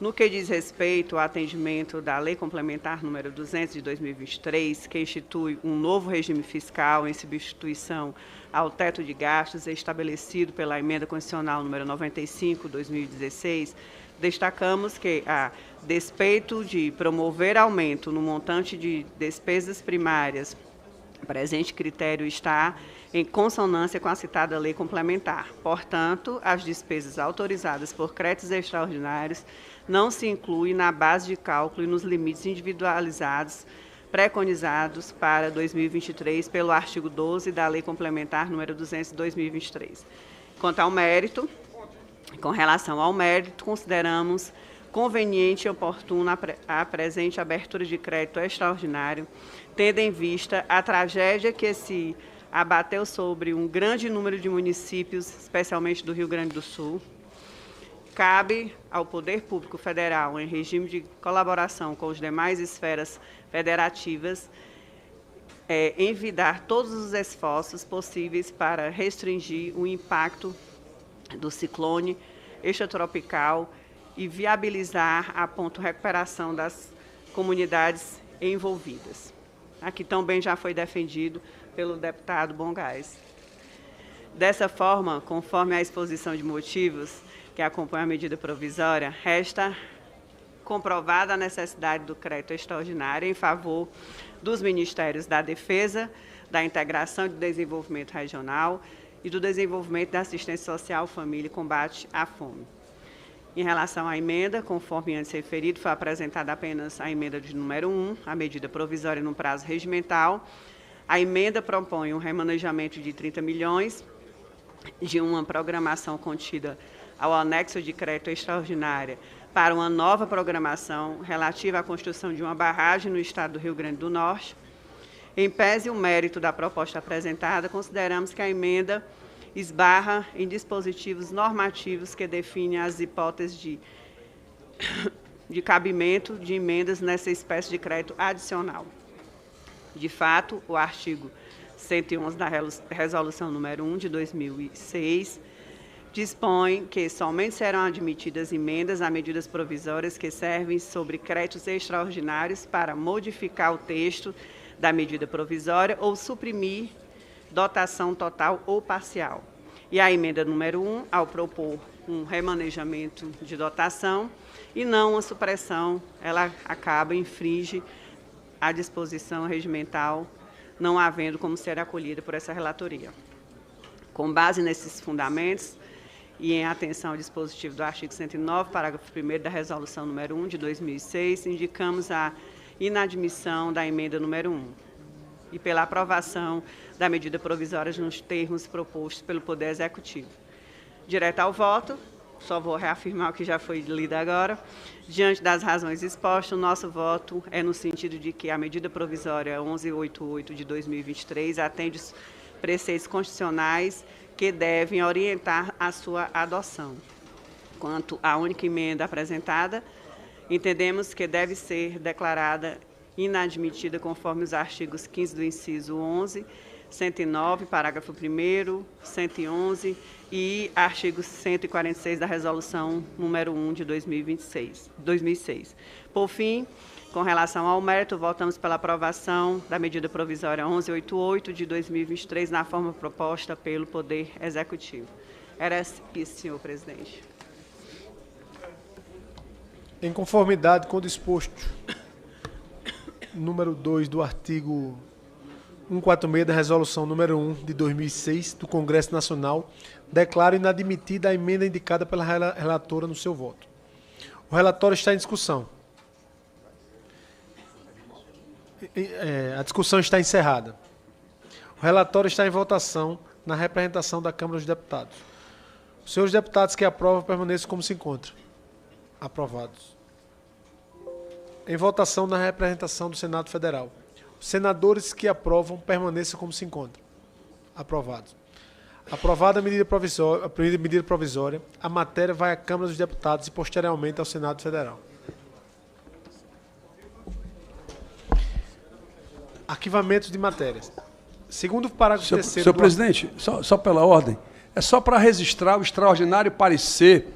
No que diz respeito ao atendimento da Lei Complementar número 200 de 2023, que institui um novo regime fiscal em substituição ao teto de gastos estabelecido pela Emenda Constitucional número 95, 2016, destacamos que, a despeito de promover aumento no montante de despesas primárias, o presente critério está em consonância com a citada lei complementar. Portanto, as despesas autorizadas por créditos extraordinários não se incluem na base de cálculo e nos limites individualizados preconizados para 2023 pelo artigo 12 da Lei Complementar número 200 de 2023. Quanto ao mérito, com relação ao mérito, consideramos conveniente e oportuna a presente abertura de crédito extraordinário, tendo em vista a tragédia que se abateu sobre um grande número de municípios, especialmente do Rio Grande do Sul. Cabe ao Poder Público Federal, em regime de colaboração com as demais esferas federativas, envidar todos os esforços possíveis para restringir o impacto do ciclone extratropical e viabilizar a recuperação das comunidades envolvidas. Aqui também já foi defendido pelo deputado Bongás. Dessa forma, conforme a exposição de motivos que acompanha a medida provisória, resta comprovada a necessidade do crédito extraordinário em favor dos Ministérios da Defesa, da Integração e do Desenvolvimento Regional e do Desenvolvimento da Assistência Social, Família e Combate à Fome. Em relação à emenda, conforme antes referido, foi apresentada apenas a emenda de número 1, a medida provisória no prazo regimental. A emenda propõe um remanejamento de 30 milhões de uma programação contida ao anexo de crédito extraordinária para uma nova programação relativa à construção de uma barragem no estado do Rio Grande do Norte. Em pese o mérito da proposta apresentada, consideramos que a emenda esbarra em dispositivos normativos que definem as hipóteses de cabimento de emendas nessa espécie de crédito adicional. De fato, o artigo 111 da Resolução número 1 de 2006 dispõe que somente serão admitidas emendas a medidas provisórias que servem sobre créditos extraordinários para modificar o texto da medida provisória ou suprimir dotação total ou parcial. E a emenda número 1, ao propor um remanejamento de dotação e não uma supressão, ela infringe a disposição regimental, não havendo como ser acolhida por essa relatoria. Com base nesses fundamentos e em atenção ao dispositivo do artigo 109, parágrafo 1º da Resolução número 1 de 2006, indicamos a inadmissão da emenda número 1 e pela aprovação da medida provisória nos termos propostos pelo Poder Executivo. Direto ao voto, só vou reafirmar o que já foi lido agora. Diante das razões expostas, o nosso voto é no sentido de que a medida provisória 1188 de 2023 atende os preceitos constitucionais que devem orientar a sua adoção. Quanto à única emenda apresentada, entendemos que deve ser declarada inadmitida conforme os artigos 15 do inciso 11, 109, parágrafo 1º, 111 e artigo 146 da Resolução número 1 de 2006. Por fim, com relação ao mérito, votamos pela aprovação da medida provisória 1188 de 2023 na forma proposta pelo Poder Executivo. Era isso, senhor presidente. Em conformidade com o disposto número 2 do artigo 146 da Resolução número 1 de 2006 do Congresso Nacional, declaro inadmitida a emenda indicada pela relatora no seu voto. O relatório está em discussão. A discussão está encerrada. O relatório está em votação na representação da Câmara dos Deputados. Os senhores deputados que aprovam permaneçam como se encontram. Aprovados. Em votação na representação do Senado Federal. Os senadores que aprovam permaneçam como se encontram. Aprovados. Aprovada a medida provisória, a matéria vai à Câmara dos Deputados e posteriormente ao Senado Federal. Arquivamento de matérias. Segundo o parágrafo 3º... Senhor presidente, só pela ordem, é só para registrar o extraordinário parecer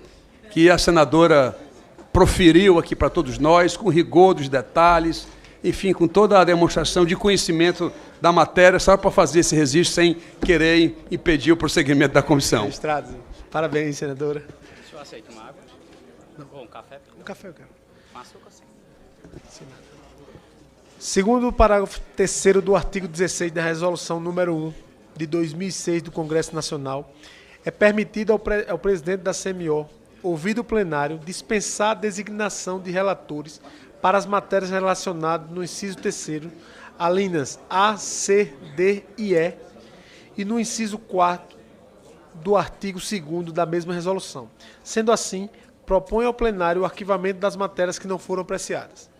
que a senadora proferiu aqui para todos nós, com rigor dos detalhes, enfim, com toda a demonstração de conhecimento da matéria, só para fazer esse registro sem querer impedir o prosseguimento da comissão. Registrado. Parabéns, senadora. O senhor aceita uma água? Não. Ou um café? Um café eu quero. Com açúcar, sim. Segundo o parágrafo 3º do artigo 16 da Resolução número 1 de 2006 do Congresso Nacional, é permitido ao presidente da CMO, ouvido o plenário, dispensar a designação de relatores para as matérias relacionadas no inciso 3º, alíneas A, C, D e E, e no inciso 4º do artigo 2º da mesma resolução. Sendo assim, propõe ao plenário o arquivamento das matérias que não foram apreciadas.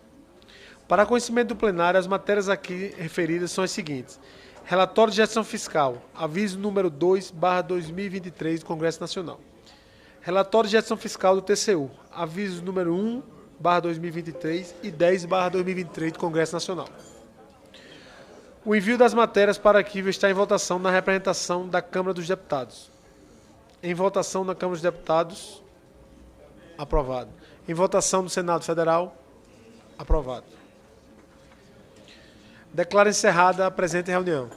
Para conhecimento do plenário, as matérias aqui referidas são as seguintes. Relatório de gestão fiscal, aviso número 2/2023 do Congresso Nacional. Relatório de gestão fiscal do TCU, aviso número 1/2023 e 10/2023 do Congresso Nacional. O envio das matérias para arquivo está em votação na representação da Câmara dos Deputados. Em votação na Câmara dos Deputados, aprovado. Em votação no Senado Federal, aprovado. Declaro encerrada a presente reunião.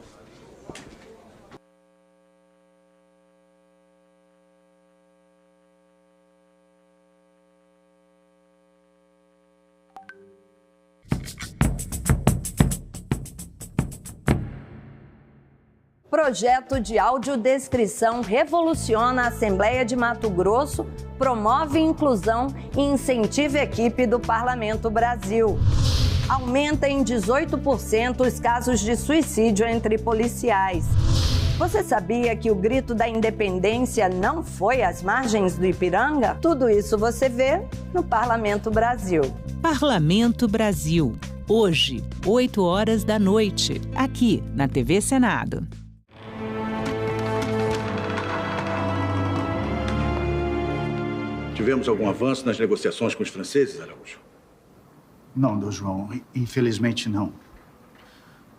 Projeto de audiodescrição revoluciona a Assembleia de Mato Grosso, promove inclusão e incentiva a equipe do Parlamento Brasil. Aumenta em 18% os casos de suicídio entre policiais. Você sabia que o grito da independência não foi às margens do Ipiranga? Tudo isso você vê no Parlamento Brasil. Parlamento Brasil. Hoje, 20h, aqui na TV Senado. Tivemos algum avanço nas negociações com os franceses, Araújo? Não, Dom João. Infelizmente, não.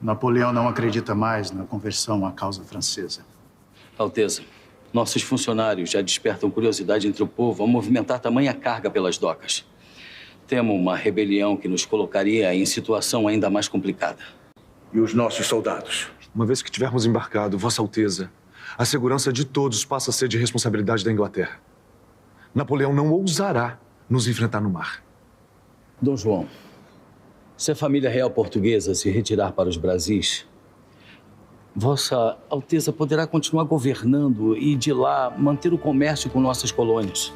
Napoleão não acredita mais na conversão à causa francesa. Alteza, nossos funcionários já despertam curiosidade entre o povo ao movimentar tamanha carga pelas docas. Temo uma rebelião que nos colocaria em situação ainda mais complicada. E os nossos soldados? Uma vez que tivermos embarcado, Vossa Alteza, a segurança de todos passa a ser de responsabilidade da Inglaterra. Napoleão não ousará nos enfrentar no mar. Dom João, se a família real portuguesa se retirar para os Brasis, Vossa Alteza poderá continuar governando e, de lá, manter o comércio com nossas colônias.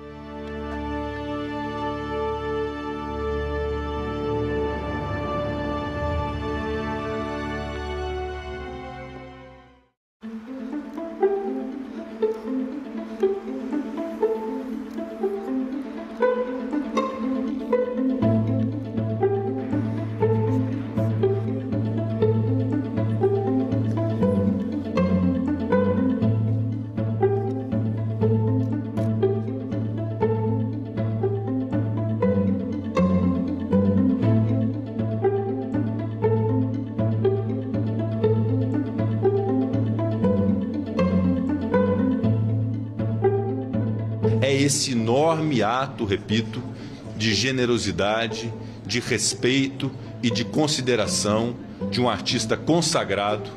Esse enorme ato, repito, de generosidade, de respeito e de consideração de um artista consagrado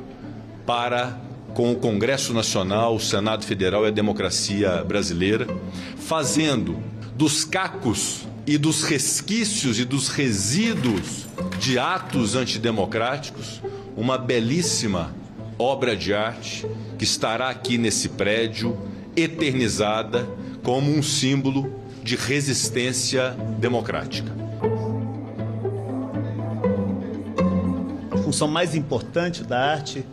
para com o Congresso Nacional, o Senado Federal e a democracia brasileira, fazendo dos cacos e dos resquícios e dos resíduos de atos antidemocráticos uma belíssima obra de arte que estará aqui nesse prédio, eternizada como um símbolo de resistência democrática. A função mais importante da arte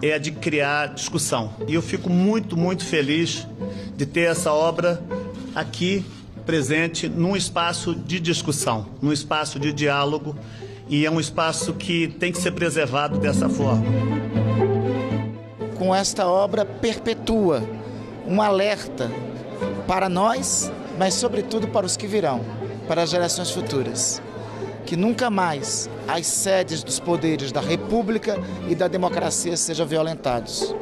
é a de criar discussão. E eu fico muito, muito feliz de ter essa obra aqui presente num espaço de discussão, num espaço de diálogo, e é um espaço que tem que ser preservado dessa forma. Com esta obra perpetua um alerta para nós, mas sobretudo para os que virão, para as gerações futuras, que nunca mais as sedes dos poderes da República e da democracia sejam violentados.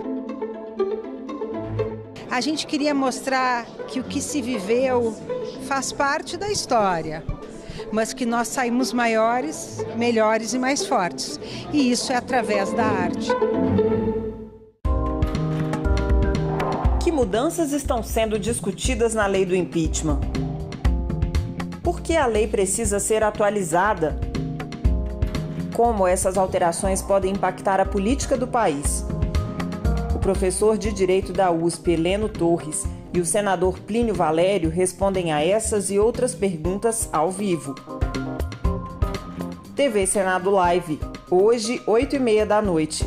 A gente queria mostrar que o que se viveu faz parte da história, mas que nós saímos maiores, melhores e mais fortes. E isso é através da arte. Que mudanças estão sendo discutidas na lei do impeachment? Por que a lei precisa ser atualizada? Como essas alterações podem impactar a política do país? O professor de Direito da USP, Heleno Torres, e o senador Plínio Valério respondem a essas e outras perguntas ao vivo. TV Senado Live, hoje, 8h30 da noite.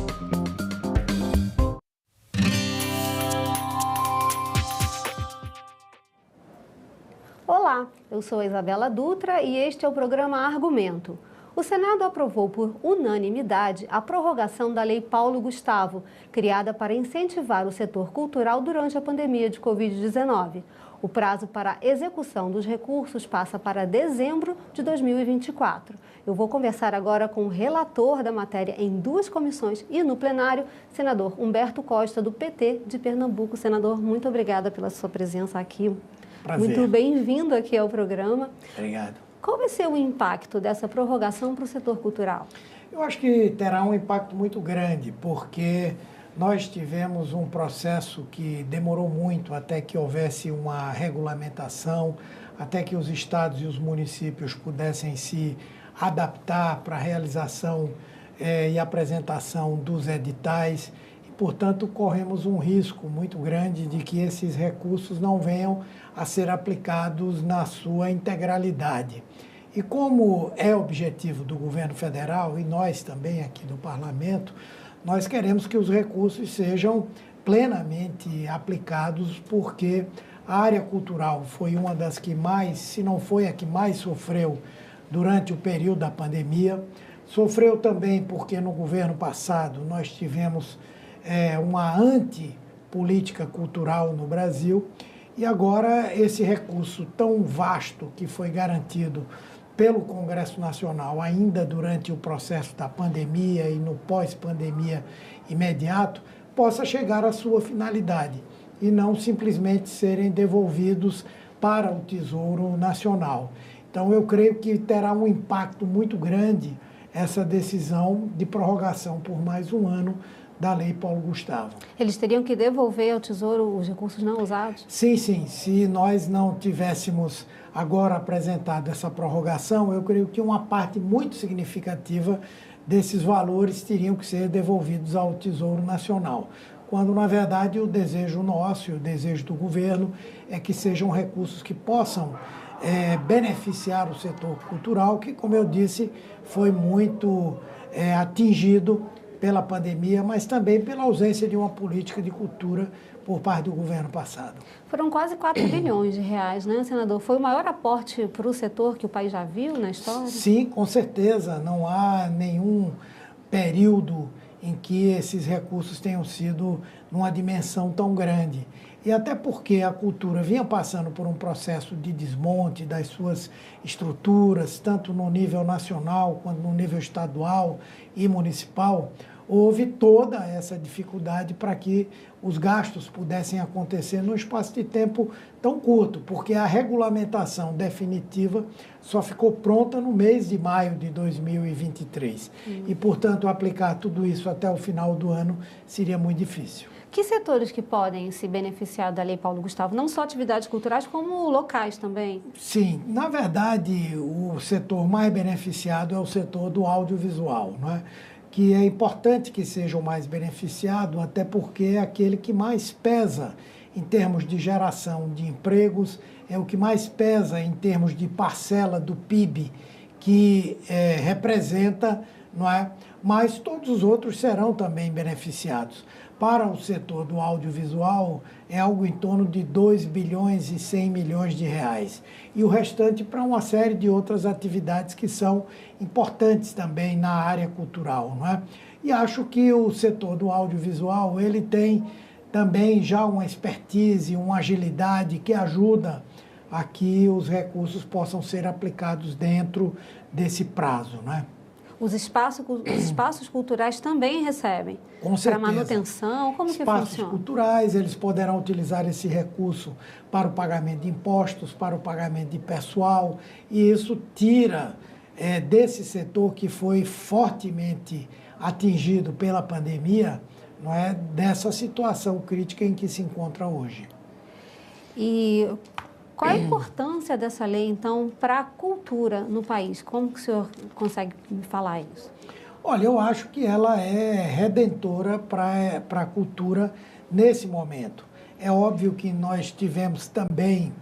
Olá, eu sou Isabela Dutra e este é o programa Argumento. O Senado aprovou por unanimidade a prorrogação da Lei Paulo Gustavo, criada para incentivar o setor cultural durante a pandemia de Covid-19. O prazo para a execução dos recursos passa para dezembro de 2024. Eu vou conversar agora com o relator da matéria em duas comissões e no plenário, senador Humberto Costa, do PT de Pernambuco. Senador, muito obrigada pela sua presença aqui. Prazer. Muito bem-vindo aqui ao programa. Obrigado. Qual vai ser o impacto dessa prorrogação para o setor cultural? Eu acho que terá um impacto muito grande, porque nós tivemos um processo que demorou muito até que houvesse uma regulamentação, até que os estados e os municípios pudessem se adaptar para a realização e apresentação dos editais. E, portanto, corremos um risco muito grande de que esses recursos não venham a ser aplicados na sua integralidade. E como é objetivo do governo federal e nós também aqui do parlamento, nós queremos que os recursos sejam plenamente aplicados, porque a área cultural foi uma das que mais, se não foi a que mais sofreu durante o período da pandemia. Sofreu também porque no governo passado nós tivemos uma antipolítica cultural no Brasil. E agora esse recurso tão vasto que foi garantido pelo Congresso Nacional ainda durante o processo da pandemia e no pós-pandemia imediato, possa chegar à sua finalidade e não simplesmente serem devolvidos para o Tesouro Nacional. Então eu creio que terá um impacto muito grande essa decisão de prorrogação por mais um ano da Lei Paulo Gustavo. Eles teriam que devolver ao Tesouro os recursos não usados? Sim, sim. Se nós não tivéssemos agora apresentado essa prorrogação, eu creio que uma parte muito significativa desses valores teriam que ser devolvidos ao Tesouro Nacional, quando, na verdade, o desejo nosso e o desejo do governo é que sejam recursos que possam beneficiar o setor cultural, que, como eu disse, foi muito atingido pela pandemia, mas também pela ausência de uma política de cultura por parte do governo passado. Foram quase 4 bilhões de reais, né, senador? Foi o maior aporte para o setor que o país já viu na história? Sim, com certeza. Não há nenhum período em que esses recursos tenham sido numa dimensão tão grande. E até porque a cultura vinha passando por um processo de desmonte das suas estruturas, tanto no nível nacional quanto no nível estadual e municipal, houve toda essa dificuldade para que os gastos pudessem acontecer num espaço de tempo tão curto, porque a regulamentação definitiva só ficou pronta no mês de maio de 2023. E, portanto, aplicar tudo isso até o final do ano seria muito difícil. Que setores que podem se beneficiar da Lei Paulo Gustavo? Não só atividades culturais, como locais também? Sim, na verdade, o setor mais beneficiado é o setor do audiovisual, não é? que é importante que seja o mais beneficiado, até porque é aquele que mais pesa em termos de geração de empregos, é o que mais pesa em termos de parcela do PIB que representa, não é? Mas todos os outros serão também beneficiados. Para o setor do audiovisual, é algo em torno de 2 bilhões e 100 milhões de reais. E o restante para uma série de outras atividades que são importantes também na área cultural, não é? E acho que o setor do audiovisual, ele tem também já uma expertise, uma agilidade que ajuda a que os recursos possam ser aplicados dentro desse prazo, não é? Os espaços culturais também recebem? Com certeza. Para manutenção? Como que Espaços funciona? culturais, eles poderão utilizar esse recurso para o pagamento de impostos, para o pagamento de pessoal, e isso tira desse setor que foi fortemente atingido pela pandemia, não é, dessa situação crítica em que se encontra hoje. E qual a importância dessa lei, então, para a cultura no país? Como que o senhor consegue me falar isso? Olha, eu acho que ela é redentora para a cultura nesse momento. É óbvio que nós tivemos também,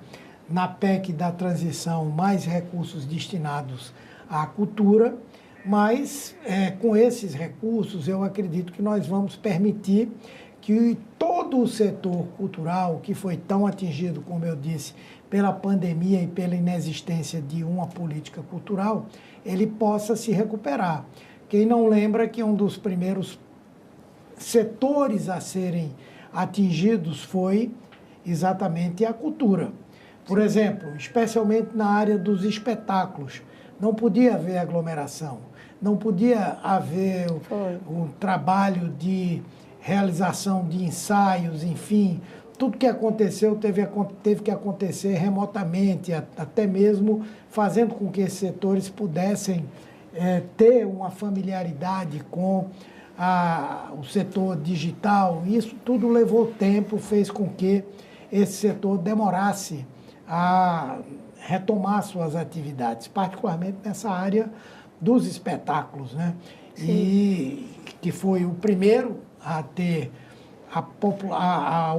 na PEC da transição, mais recursos destinados à cultura, mas com esses recursos eu acredito que nós vamos permitir que todo o setor cultural, que foi tão atingido, como eu disse, pela pandemia e pela inexistência de uma política cultural, ele possa se recuperar. Quem não lembra que um dos primeiros setores a serem atingidos foi exatamente a cultura. Por exemplo, especialmente na área dos espetáculos, não podia haver aglomeração, não podia haver o trabalho de realização de ensaios, enfim, tudo que aconteceu teve que acontecer remotamente, até mesmo fazendo com que esses setores pudessem ter uma familiaridade com o setor digital. Isso tudo levou tempo, fez com que esse setor demorasse a retomar suas atividades, particularmente nessa área dos espetáculos, né? E que foi o primeiro a ter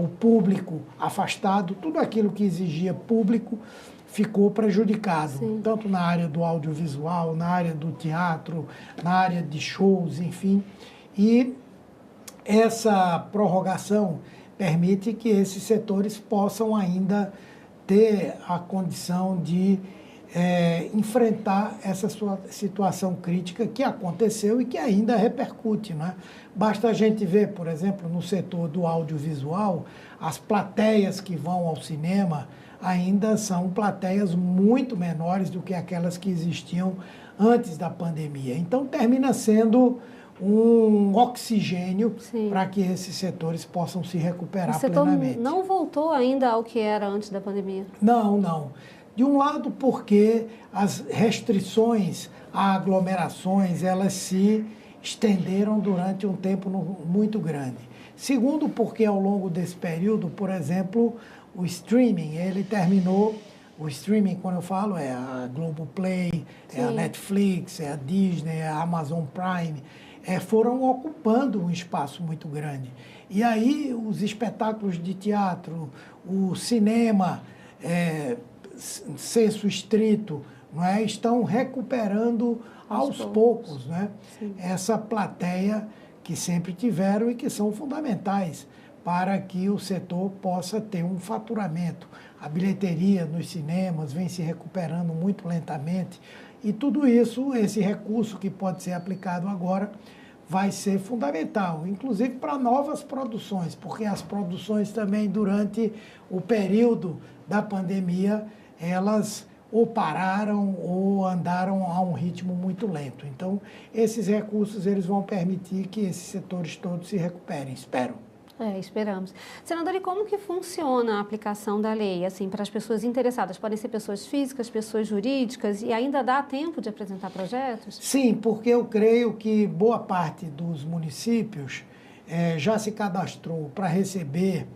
o público afastado, tudo aquilo que exigia público ficou prejudicado, tanto na área do audiovisual, na área do teatro, na área de shows, enfim. E essa prorrogação permite que esses setores possam ainda ter a condição de enfrentar essa sua situação crítica que aconteceu e que ainda repercute, né? Basta a gente ver, por exemplo, no setor do audiovisual, as plateias que vão ao cinema ainda são plateias muito menores do que aquelas que existiam antes da pandemia. Então, termina sendo um oxigênio para que esses setores possam se recuperar plenamente. O setor não voltou ainda ao que era antes da pandemia? Não, não. De um lado, porque as restrições a aglomerações, elas se estenderam durante um tempo muito grande. Segundo, porque ao longo desse período, por exemplo, o streaming, ele terminou, o streaming, quando eu falo, é a Globoplay, é a Netflix, é a Disney, é a Amazon Prime, foram ocupando um espaço muito grande. E aí os espetáculos de teatro, o cinema, senso estrito, não é? Estão recuperando aos poucos, né? Essa plateia que sempre tiveram e que são fundamentais para que o setor possa ter um faturamento. A bilheteria nos cinemas vem se recuperando muito lentamente e tudo isso, esse recurso que pode ser aplicado agora, vai ser fundamental, inclusive para novas produções, porque as produções também durante o período da pandemia, elas ou pararam ou andaram a um ritmo muito lento. Então, esses recursos eles vão permitir que esses setores todos se recuperem, espero. Esperamos. Senador, e como que funciona a aplicação da lei, assim, para as pessoas interessadas? Podem ser pessoas físicas, pessoas jurídicas, e ainda dá tempo de apresentar projetos? Sim, porque eu creio que boa parte dos municípios já se cadastrou para receber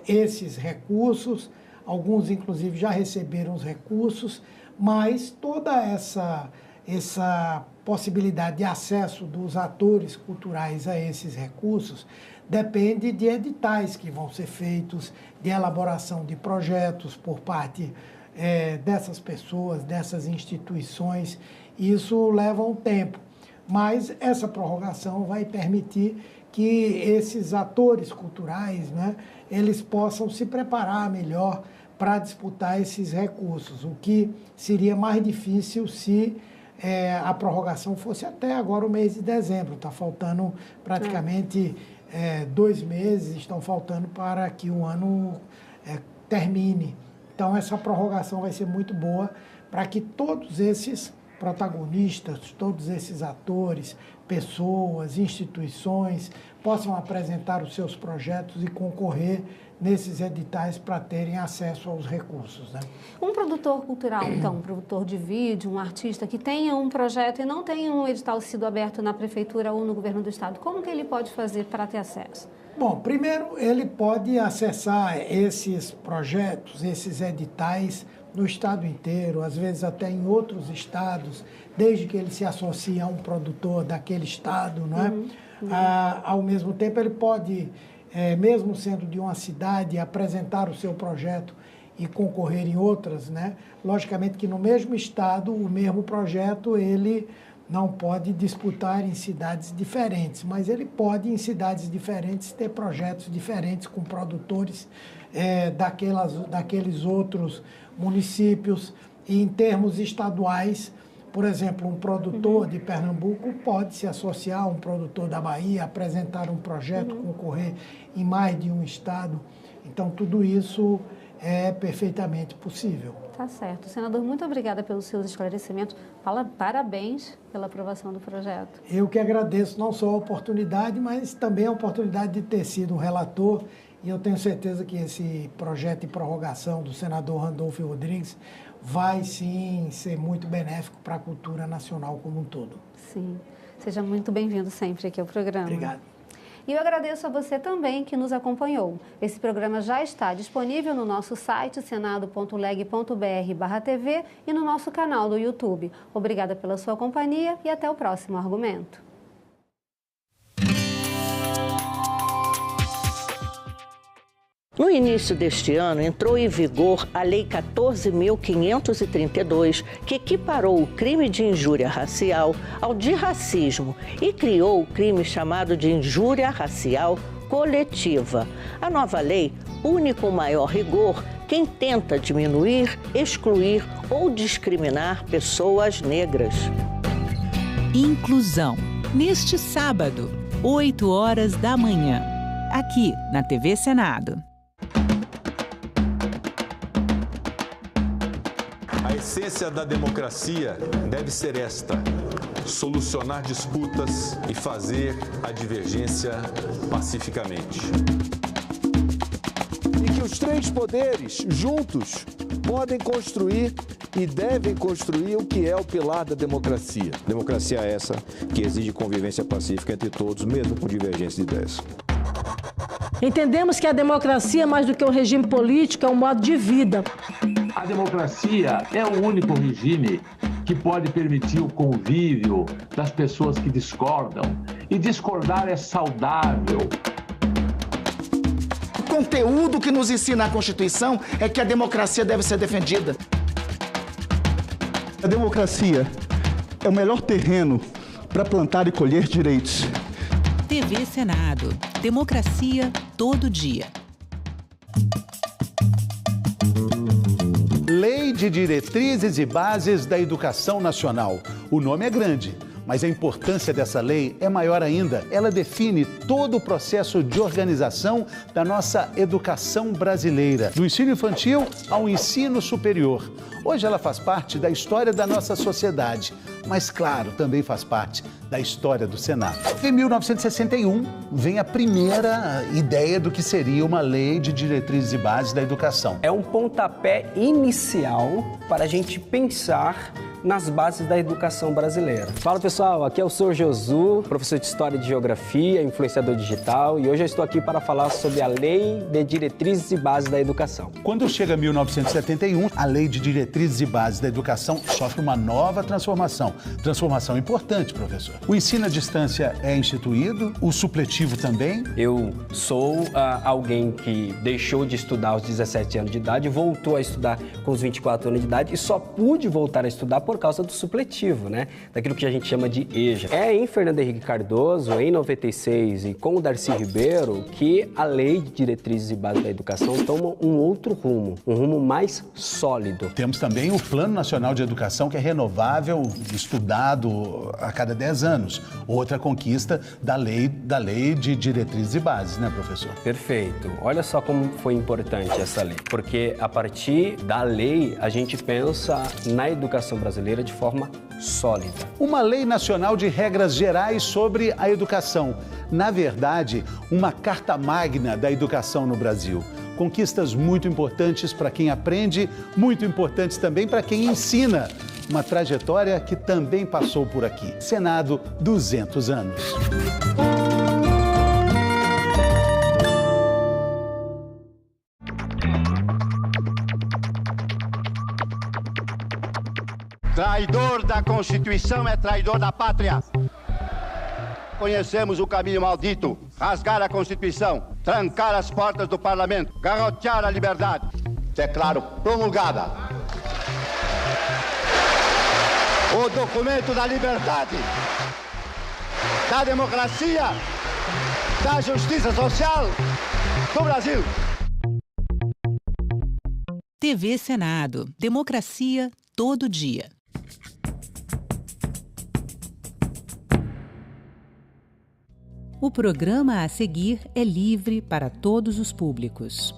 esses recursos, alguns, inclusive, já receberam os recursos, mas toda essa essa possibilidade de acesso dos atores culturais a esses recursos depende de editais que vão ser feitos, de elaboração de projetos por parte dessas pessoas, dessas instituições. Isso leva um tempo, mas essa prorrogação vai permitir que esses atores culturais, né, eles possam se preparar melhor para disputar esses recursos, o que seria mais difícil se a prorrogação fosse até agora o mês de dezembro. Está faltando praticamente 2 meses, estão faltando para que o ano termine. Então, essa prorrogação vai ser muito boa para que todos esses protagonistas, todos esses atores, pessoas, instituições, possam apresentar os seus projetos e concorrer nesses editais para terem acesso aos recursos, né? Um produtor cultural, então, um produtor de vídeo, um artista que tenha um projeto e não tenha um edital sido aberto na prefeitura ou no governo do estado, como que ele pode fazer para ter acesso? Bom, primeiro ele pode acessar esses projetos, esses editais no estado inteiro, às vezes até em outros estados, desde que ele se associe a um produtor daquele estado, não é? Ao mesmo tempo ele pode, mesmo sendo de uma cidade, apresentar o seu projeto e concorrer em outras, né? Logicamente que no mesmo estado, o mesmo projeto, ele não pode disputar em cidades diferentes, mas ele pode, em cidades diferentes, ter projetos diferentes com produtores daqueles outros municípios. E em termos estaduais, por exemplo, um produtor de Pernambuco pode se associar a um produtor da Bahia, apresentar um projeto, concorrer em mais de um estado. Então, tudo isso é perfeitamente possível. Tá certo. Senador, muito obrigada pelos seus esclarecimentos. Parabéns pela aprovação do projeto. Eu que agradeço não só a oportunidade, mas também a oportunidade de ter sido um relator. E eu tenho certeza que esse projeto de prorrogação do senador Randolfo Rodrigues vai, sim, ser muito benéfico para a cultura nacional como um todo. Sim. Seja muito bem-vindo sempre aqui ao programa. Obrigado. E eu agradeço a você também que nos acompanhou. Esse programa já está disponível no nosso site, senado.leg.br/TV e no nosso canal do YouTube. Obrigada pela sua companhia e até o próximo argumento. No início deste ano, entrou em vigor a Lei 14.532, que equiparou o crime de injúria racial ao de racismo e criou o crime chamado de injúria racial coletiva. A nova lei pune com maior rigor quem tenta diminuir, excluir ou discriminar pessoas negras. Inclusão, neste sábado, 8h, aqui na TV Senado. A essência da democracia deve ser esta: solucionar disputas e fazer a divergência pacificamente. E que os três poderes, juntos, podem construir e devem construir o que é o pilar da democracia. Democracia é essa que exige convivência pacífica entre todos, mesmo com divergência de ideias. Entendemos que a democracia, mais do que um regime político, é um modo de vida. A democracia é o único regime que pode permitir o convívio das pessoas que discordam. E discordar é saudável. O conteúdo que nos ensina a Constituição é que a democracia deve ser defendida. A democracia é o melhor terreno para plantar e colher direitos. TV Senado. Democracia todo dia. Lei de Diretrizes e Bases da Educação Nacional. O nome é grande, mas a importância dessa lei é maior ainda. Ela define todo o processo de organização da nossa educação brasileira, do ensino infantil ao ensino superior. Hoje ela faz parte da história da nossa sociedade, mas, claro, também faz parte da história do Senado. Em 1961, vem a primeira ideia do que seria uma lei de diretrizes e bases da educação. É um pontapé inicial para a gente pensar nas bases da educação brasileira. Fala pessoal, aqui é o Sr. Josu, professor de História e de Geografia, influenciador digital, e hoje eu estou aqui para falar sobre a Lei de Diretrizes e Bases da Educação. Quando chega 1971, a Lei de Diretrizes e Bases da Educação sofre uma nova transformação. Transformação importante, professor. O ensino à distância é instituído, o supletivo também. Eu sou alguém que deixou de estudar aos 17 anos de idade, voltou a estudar com os 24 anos de idade e só pude voltar a estudar por causa do supletivo, né? Daquilo que a gente chama de EJA. É em Fernando Henrique Cardoso, em 96, e com o Darcy Ribeiro, que a Lei de Diretrizes e Bases da Educação toma um outro rumo, um rumo mais sólido. Temos também o Plano Nacional de Educação, que é renovável, estudado a cada 10 anos. Outra conquista da lei de Diretrizes e Bases, né, professor? Perfeito. Olha só como foi importante essa lei, porque a partir da lei a gente pensa na educação brasileira de forma sólida. Uma lei nacional de regras gerais sobre a educação. Na verdade, uma carta magna da educação no Brasil. Conquistas muito importantes para quem aprende, muito importantes também para quem ensina. Uma trajetória que também passou por aqui. Senado, 200 anos. Traidor da Constituição é traidor da pátria. Conhecemos o caminho maldito: rasgar a Constituição, trancar as portas do Parlamento, garrotear a liberdade. Declaro promulgada o documento da liberdade, da democracia, da justiça social do Brasil. TV Senado. Democracia todo dia. O programa a seguir é livre para todos os públicos.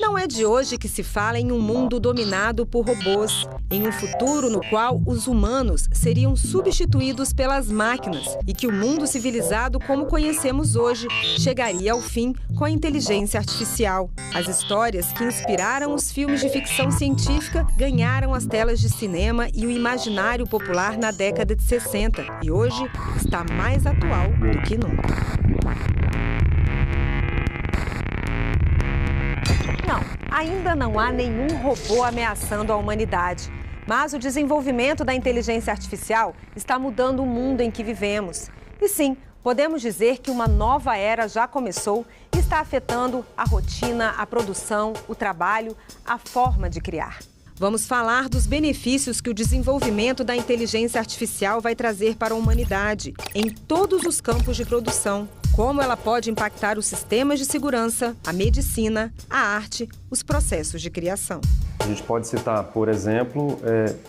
Não é de hoje que se fala em um mundo dominado por robôs, em um futuro no qual os humanos seriam substituídos pelas máquinas e que o mundo civilizado como conhecemos hoje chegaria ao fim com a inteligência artificial. As histórias que inspiraram os filmes de ficção científica ganharam as telas de cinema e o imaginário popular na década de 60 e hoje está mais atual do que nunca. Não, ainda não há nenhum robô ameaçando a humanidade. Mas o desenvolvimento da inteligência artificial está mudando o mundo em que vivemos. E sim, podemos dizer que uma nova era já começou e está afetando a rotina, a produção, o trabalho, a forma de criar. Vamos falar dos benefícios que o desenvolvimento da inteligência artificial vai trazer para a humanidade, em todos os campos de produção. Como ela pode impactar os sistemas de segurança, a medicina, a arte, os processos de criação. A gente pode citar, por exemplo,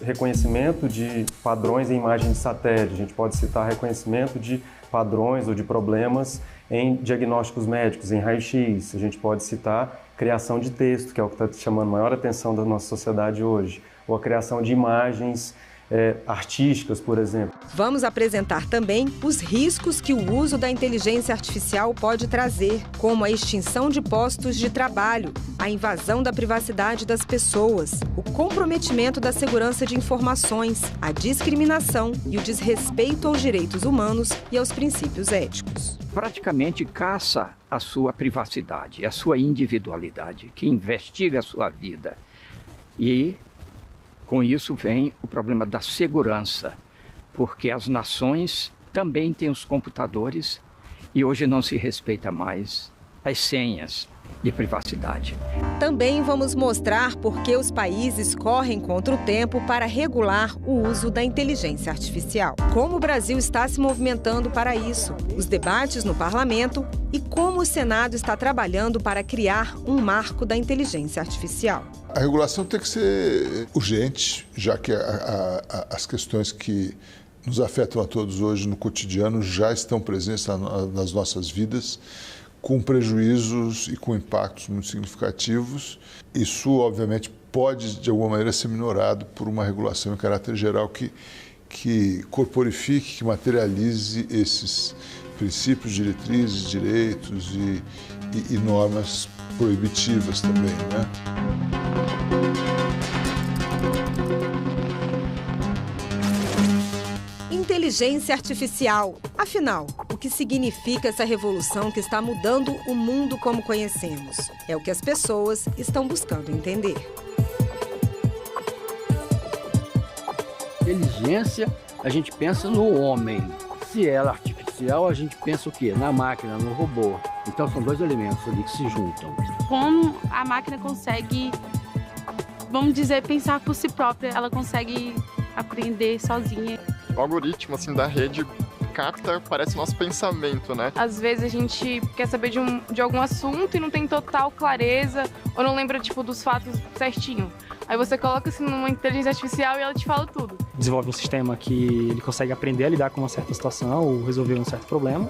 reconhecimento de padrões em imagem de satélite. A gente pode citar reconhecimento de padrões ou de problemas em diagnósticos médicos, em raio-x. A gente pode citar criação de texto, que é o que está chamando maior atenção da nossa sociedade hoje, ou a criação de imagens artísticas, por exemplo. Vamos apresentar também os riscos que o uso da inteligência artificial pode trazer, como a extinção de postos de trabalho, a invasão da privacidade das pessoas, o comprometimento da segurança de informações, a discriminação e o desrespeito aos direitos humanos e aos princípios éticos. Praticamente caça a sua privacidade, a sua individualidade, que investiga a sua vida. E com isso vem o problema da segurança, porque as nações também têm os computadores e hoje não se respeita mais as senhas de privacidade. Também vamos mostrar por que os países correm contra o tempo para regular o uso da inteligência artificial. Como o Brasil está se movimentando para isso, os debates no parlamento e como o Senado está trabalhando para criar um marco da inteligência artificial. A regulação tem que ser urgente, já que as questões que nos afetam a todos hoje no cotidiano já estão presentes nas nossas vidas, com prejuízos e com impactos muito significativos. Isso, obviamente, pode, de alguma maneira, ser minorado por uma regulação em caráter geral que corporifique, que materialize esses princípios, diretrizes, direitos e normas proibitivas também, né? Inteligência artificial. Afinal, o que significa essa revolução que está mudando o mundo como conhecemos? É o que as pessoas estão buscando entender. Inteligência, a gente pensa no homem. Se ela é artificial, a gente pensa o quê? Na máquina, no robô. Então são dois elementos ali que se juntam. Como a máquina consegue, vamos dizer, pensar por si própria, ela consegue aprender sozinha. O algoritmo assim, da rede capta, parece nosso pensamento, né? Às vezes a gente quer saber de algum assunto e não tem total clareza ou não lembra tipo, dos fatos certinho. Aí você coloca assim numa inteligência artificial e ela te fala tudo. Desenvolve um sistema que ele consegue aprender a lidar com uma certa situação ou resolver um certo problema.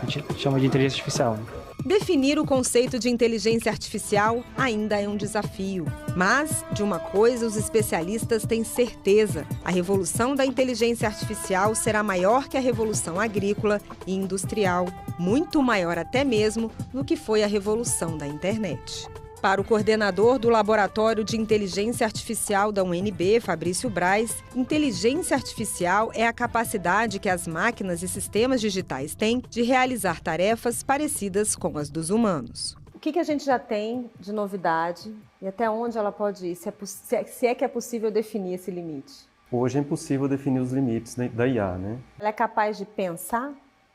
A gente chama de inteligência artificial. Definir o conceito de inteligência artificial ainda é um desafio. Mas, de uma coisa, os especialistas têm certeza. A revolução da inteligência artificial será maior que a revolução agrícola e industrial. Muito maior até mesmo do que foi a revolução da internet. Para o coordenador do Laboratório de Inteligência Artificial da UNB, Fabrício Braz, inteligência artificial é a capacidade que as máquinas e sistemas digitais têm de realizar tarefas parecidas com as dos humanos. O que a gente já tem de novidade e até onde ela pode ir, se é que é possível definir esse limite? Hoje é impossível definir os limites da IA, né? Ela é capaz de pensar?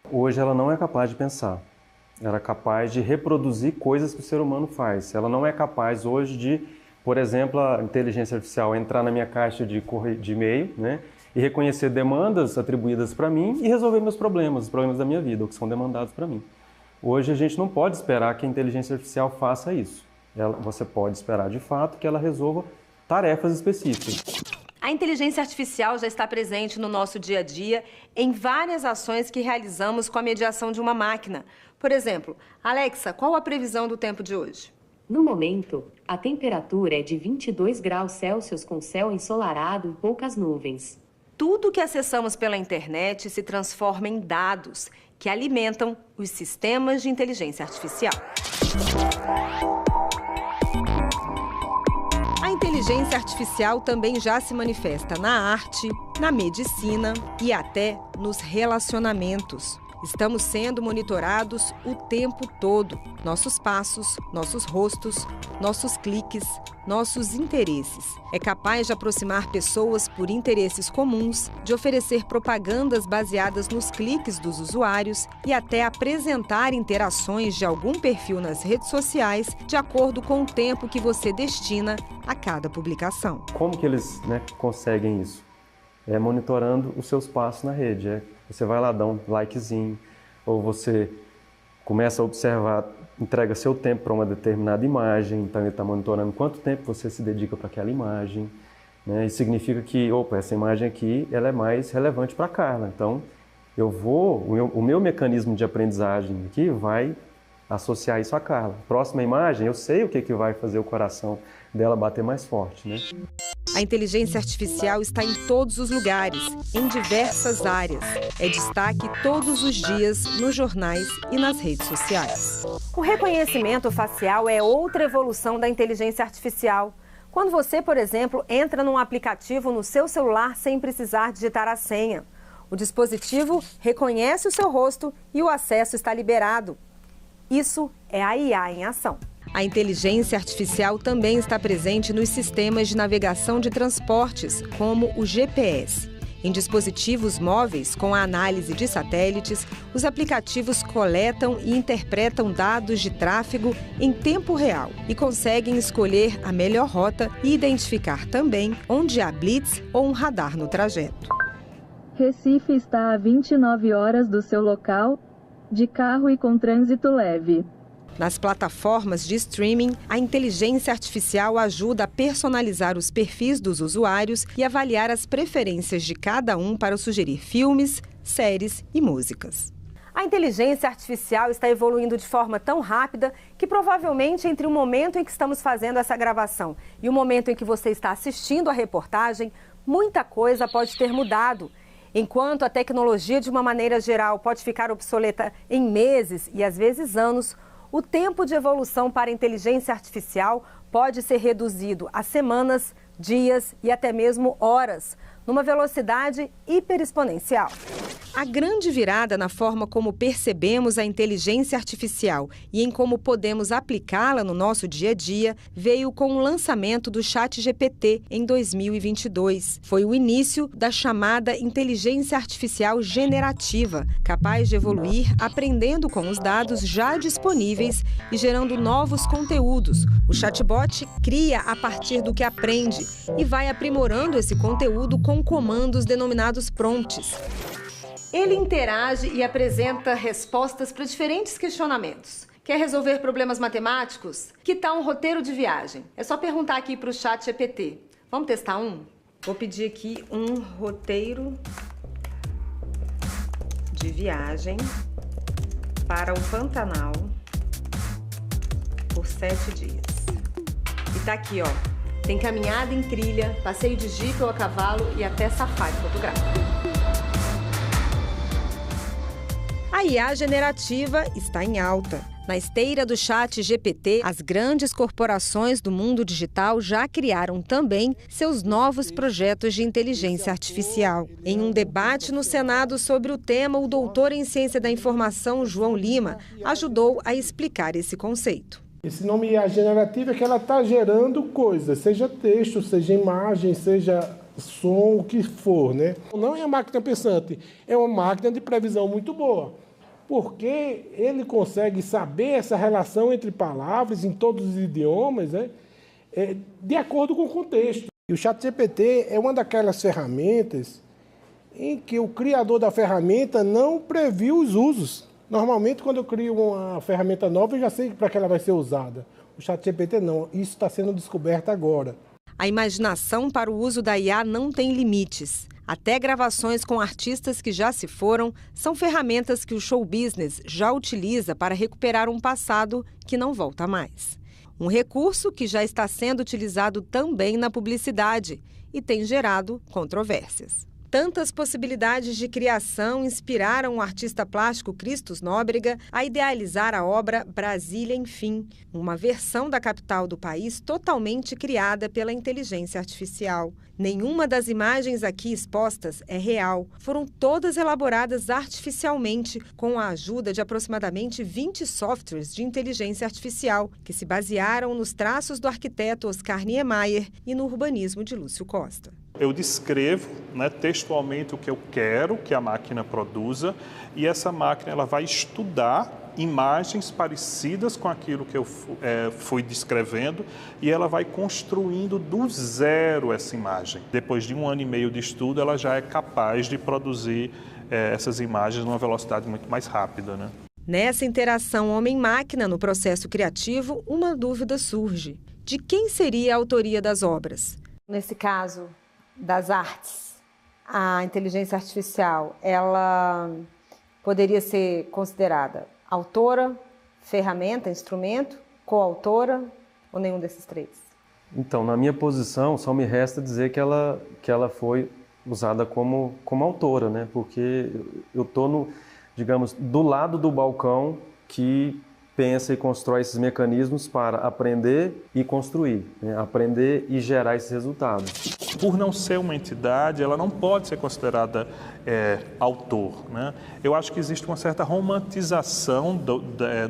Hoje ela não é capaz de pensar. Ela é capaz de reproduzir coisas que o ser humano faz. Ela não é capaz hoje de, por exemplo, a inteligência artificial entrar na minha caixa de e-mail, né, e reconhecer demandas atribuídas para mim e resolver meus problemas, os problemas da minha vida, ou que são demandados para mim. Hoje a gente não pode esperar que a inteligência artificial faça isso. Você pode esperar de fato que ela resolva tarefas específicas. A inteligência artificial já está presente no nosso dia a dia em várias ações que realizamos com a mediação de uma máquina. Por exemplo, Alexa, qual a previsão do tempo de hoje? No momento, a temperatura é de 22 graus Celsius com céu ensolarado e poucas nuvens. Tudo que acessamos pela internet se transforma em dados que alimentam os sistemas de inteligência artificial. A inteligência artificial também já se manifesta na arte, na medicina e até nos relacionamentos. Estamos sendo monitorados o tempo todo. Nossos passos, nossos rostos, nossos cliques, nossos interesses. É capaz de aproximar pessoas por interesses comuns, de oferecer propagandas baseadas nos cliques dos usuários e até apresentar interações de algum perfil nas redes sociais de acordo com o tempo que você destina a cada publicação. Como que eles conseguem isso? É monitorando os seus passos na rede. Você vai lá dar um likezinho, ou você começa a observar, entrega seu tempo para uma determinada imagem, então ele está monitorando quanto tempo você se dedica para aquela imagem, né? Isso significa que, essa imagem aqui ela é mais relevante para a Carla, então o meu mecanismo de aprendizagem aqui vai associar isso à Carla. Próxima imagem, eu sei o que vai fazer o coração dela bater mais forte, né? A inteligência artificial está em todos os lugares, em diversas áreas. É destaque todos os dias nos jornais e nas redes sociais. O reconhecimento facial é outra evolução da inteligência artificial. Quando você, por exemplo, entra num aplicativo no seu celular sem precisar digitar a senha, o dispositivo reconhece o seu rosto e o acesso está liberado. Isso é a IA em ação. A inteligência artificial também está presente nos sistemas de navegação de transportes, como o GPS. Em dispositivos móveis, com a análise de satélites, os aplicativos coletam e interpretam dados de tráfego em tempo real e conseguem escolher a melhor rota e identificar também onde há blitz ou um radar no trajeto. Recife está a 29 horas do seu local, de carro e com trânsito leve. Nas plataformas de streaming, a inteligência artificial ajuda a personalizar os perfis dos usuários e avaliar as preferências de cada um para sugerir filmes, séries e músicas. A inteligência artificial está evoluindo de forma tão rápida que provavelmente entre o momento em que estamos fazendo essa gravação e o momento em que você está assistindo a reportagem, muita coisa pode ter mudado. Enquanto a tecnologia, de uma maneira geral, pode ficar obsoleta em meses e às vezes anos, O tempo de evolução para a inteligência artificial pode ser reduzido a semanas, dias e até mesmo horas, numa velocidade hiperexponencial. A grande virada na forma como percebemos a inteligência artificial e em como podemos aplicá-la no nosso dia a dia veio com o lançamento do ChatGPT em 2022. Foi o início da chamada inteligência artificial generativa, capaz de evoluir aprendendo com os dados já disponíveis e gerando novos conteúdos. O chatbot cria a partir do que aprende e vai aprimorando esse conteúdo com comandos denominados prompts. Ele interage e apresenta respostas para diferentes questionamentos. Quer resolver problemas matemáticos? Que tal um roteiro de viagem? É só perguntar aqui para o ChatGPT. Vamos testar um? Vou pedir aqui um roteiro de viagem para o Pantanal por 7 dias. E tá aqui, ó. Tem caminhada em trilha, passeio de jipe ou a cavalo e até safari fotográfico. A IA generativa está em alta. Na esteira do ChatGPT, as grandes corporações do mundo digital já criaram também seus novos projetos de inteligência artificial. Em um debate no Senado sobre o tema, o doutor em Ciência da Informação, João Lima, ajudou a explicar esse conceito. Esse nome IA generativa é que ela está gerando coisas, seja texto, seja imagem, seja som, o que for, né? Não é uma máquina pensante, é uma máquina de previsão muito boa, porque ele consegue saber essa relação entre palavras em todos os idiomas, né? De acordo com o contexto. E o ChatGPT é uma daquelas ferramentas em que o criador da ferramenta não previu os usos. Normalmente, quando eu crio uma ferramenta nova, eu já sei para que ela vai ser usada. O ChatGPT não, isso está sendo descoberto agora. A imaginação para o uso da IA não tem limites. Até gravações com artistas que já se foram são ferramentas que o show business já utiliza para recuperar um passado que não volta mais. Um recurso que já está sendo utilizado também na publicidade e tem gerado controvérsias. Tantas possibilidades de criação inspiraram o artista plástico Christos Nóbrega a idealizar a obra Brasília, enfim, uma versão da capital do país totalmente criada pela inteligência artificial. Nenhuma das imagens aqui expostas é real. Foram todas elaboradas artificialmente com a ajuda de aproximadamente 20 softwares de inteligência artificial, que se basearam nos traços do arquiteto Oscar Niemeyer e no urbanismo de Lúcio Costa. Eu descrevo, né, textualmente o que eu quero que a máquina produza e essa máquina ela vai estudar imagens parecidas com aquilo que eu fui descrevendo e ela vai construindo do zero essa imagem. Depois de 1 ano e meio de estudo, ela já é capaz de produzir essas imagens numa velocidade muito mais rápida, né? Nessa interação homem-máquina no processo criativo, uma dúvida surge. De quem seria a autoria das obras? Nesse caso das artes, a inteligência artificial, ela poderia ser considerada autora, ferramenta, instrumento, coautora ou nenhum desses três? Então, na minha posição, só me resta dizer que ela foi usada como autora, né? Porque eu estou, digamos, do lado do balcão que pensa e constrói esses mecanismos para aprender e construir, né? Aprender e gerar esses resultados. Por não ser uma entidade, ela não pode ser considerada autor, né? Eu acho que existe uma certa romantização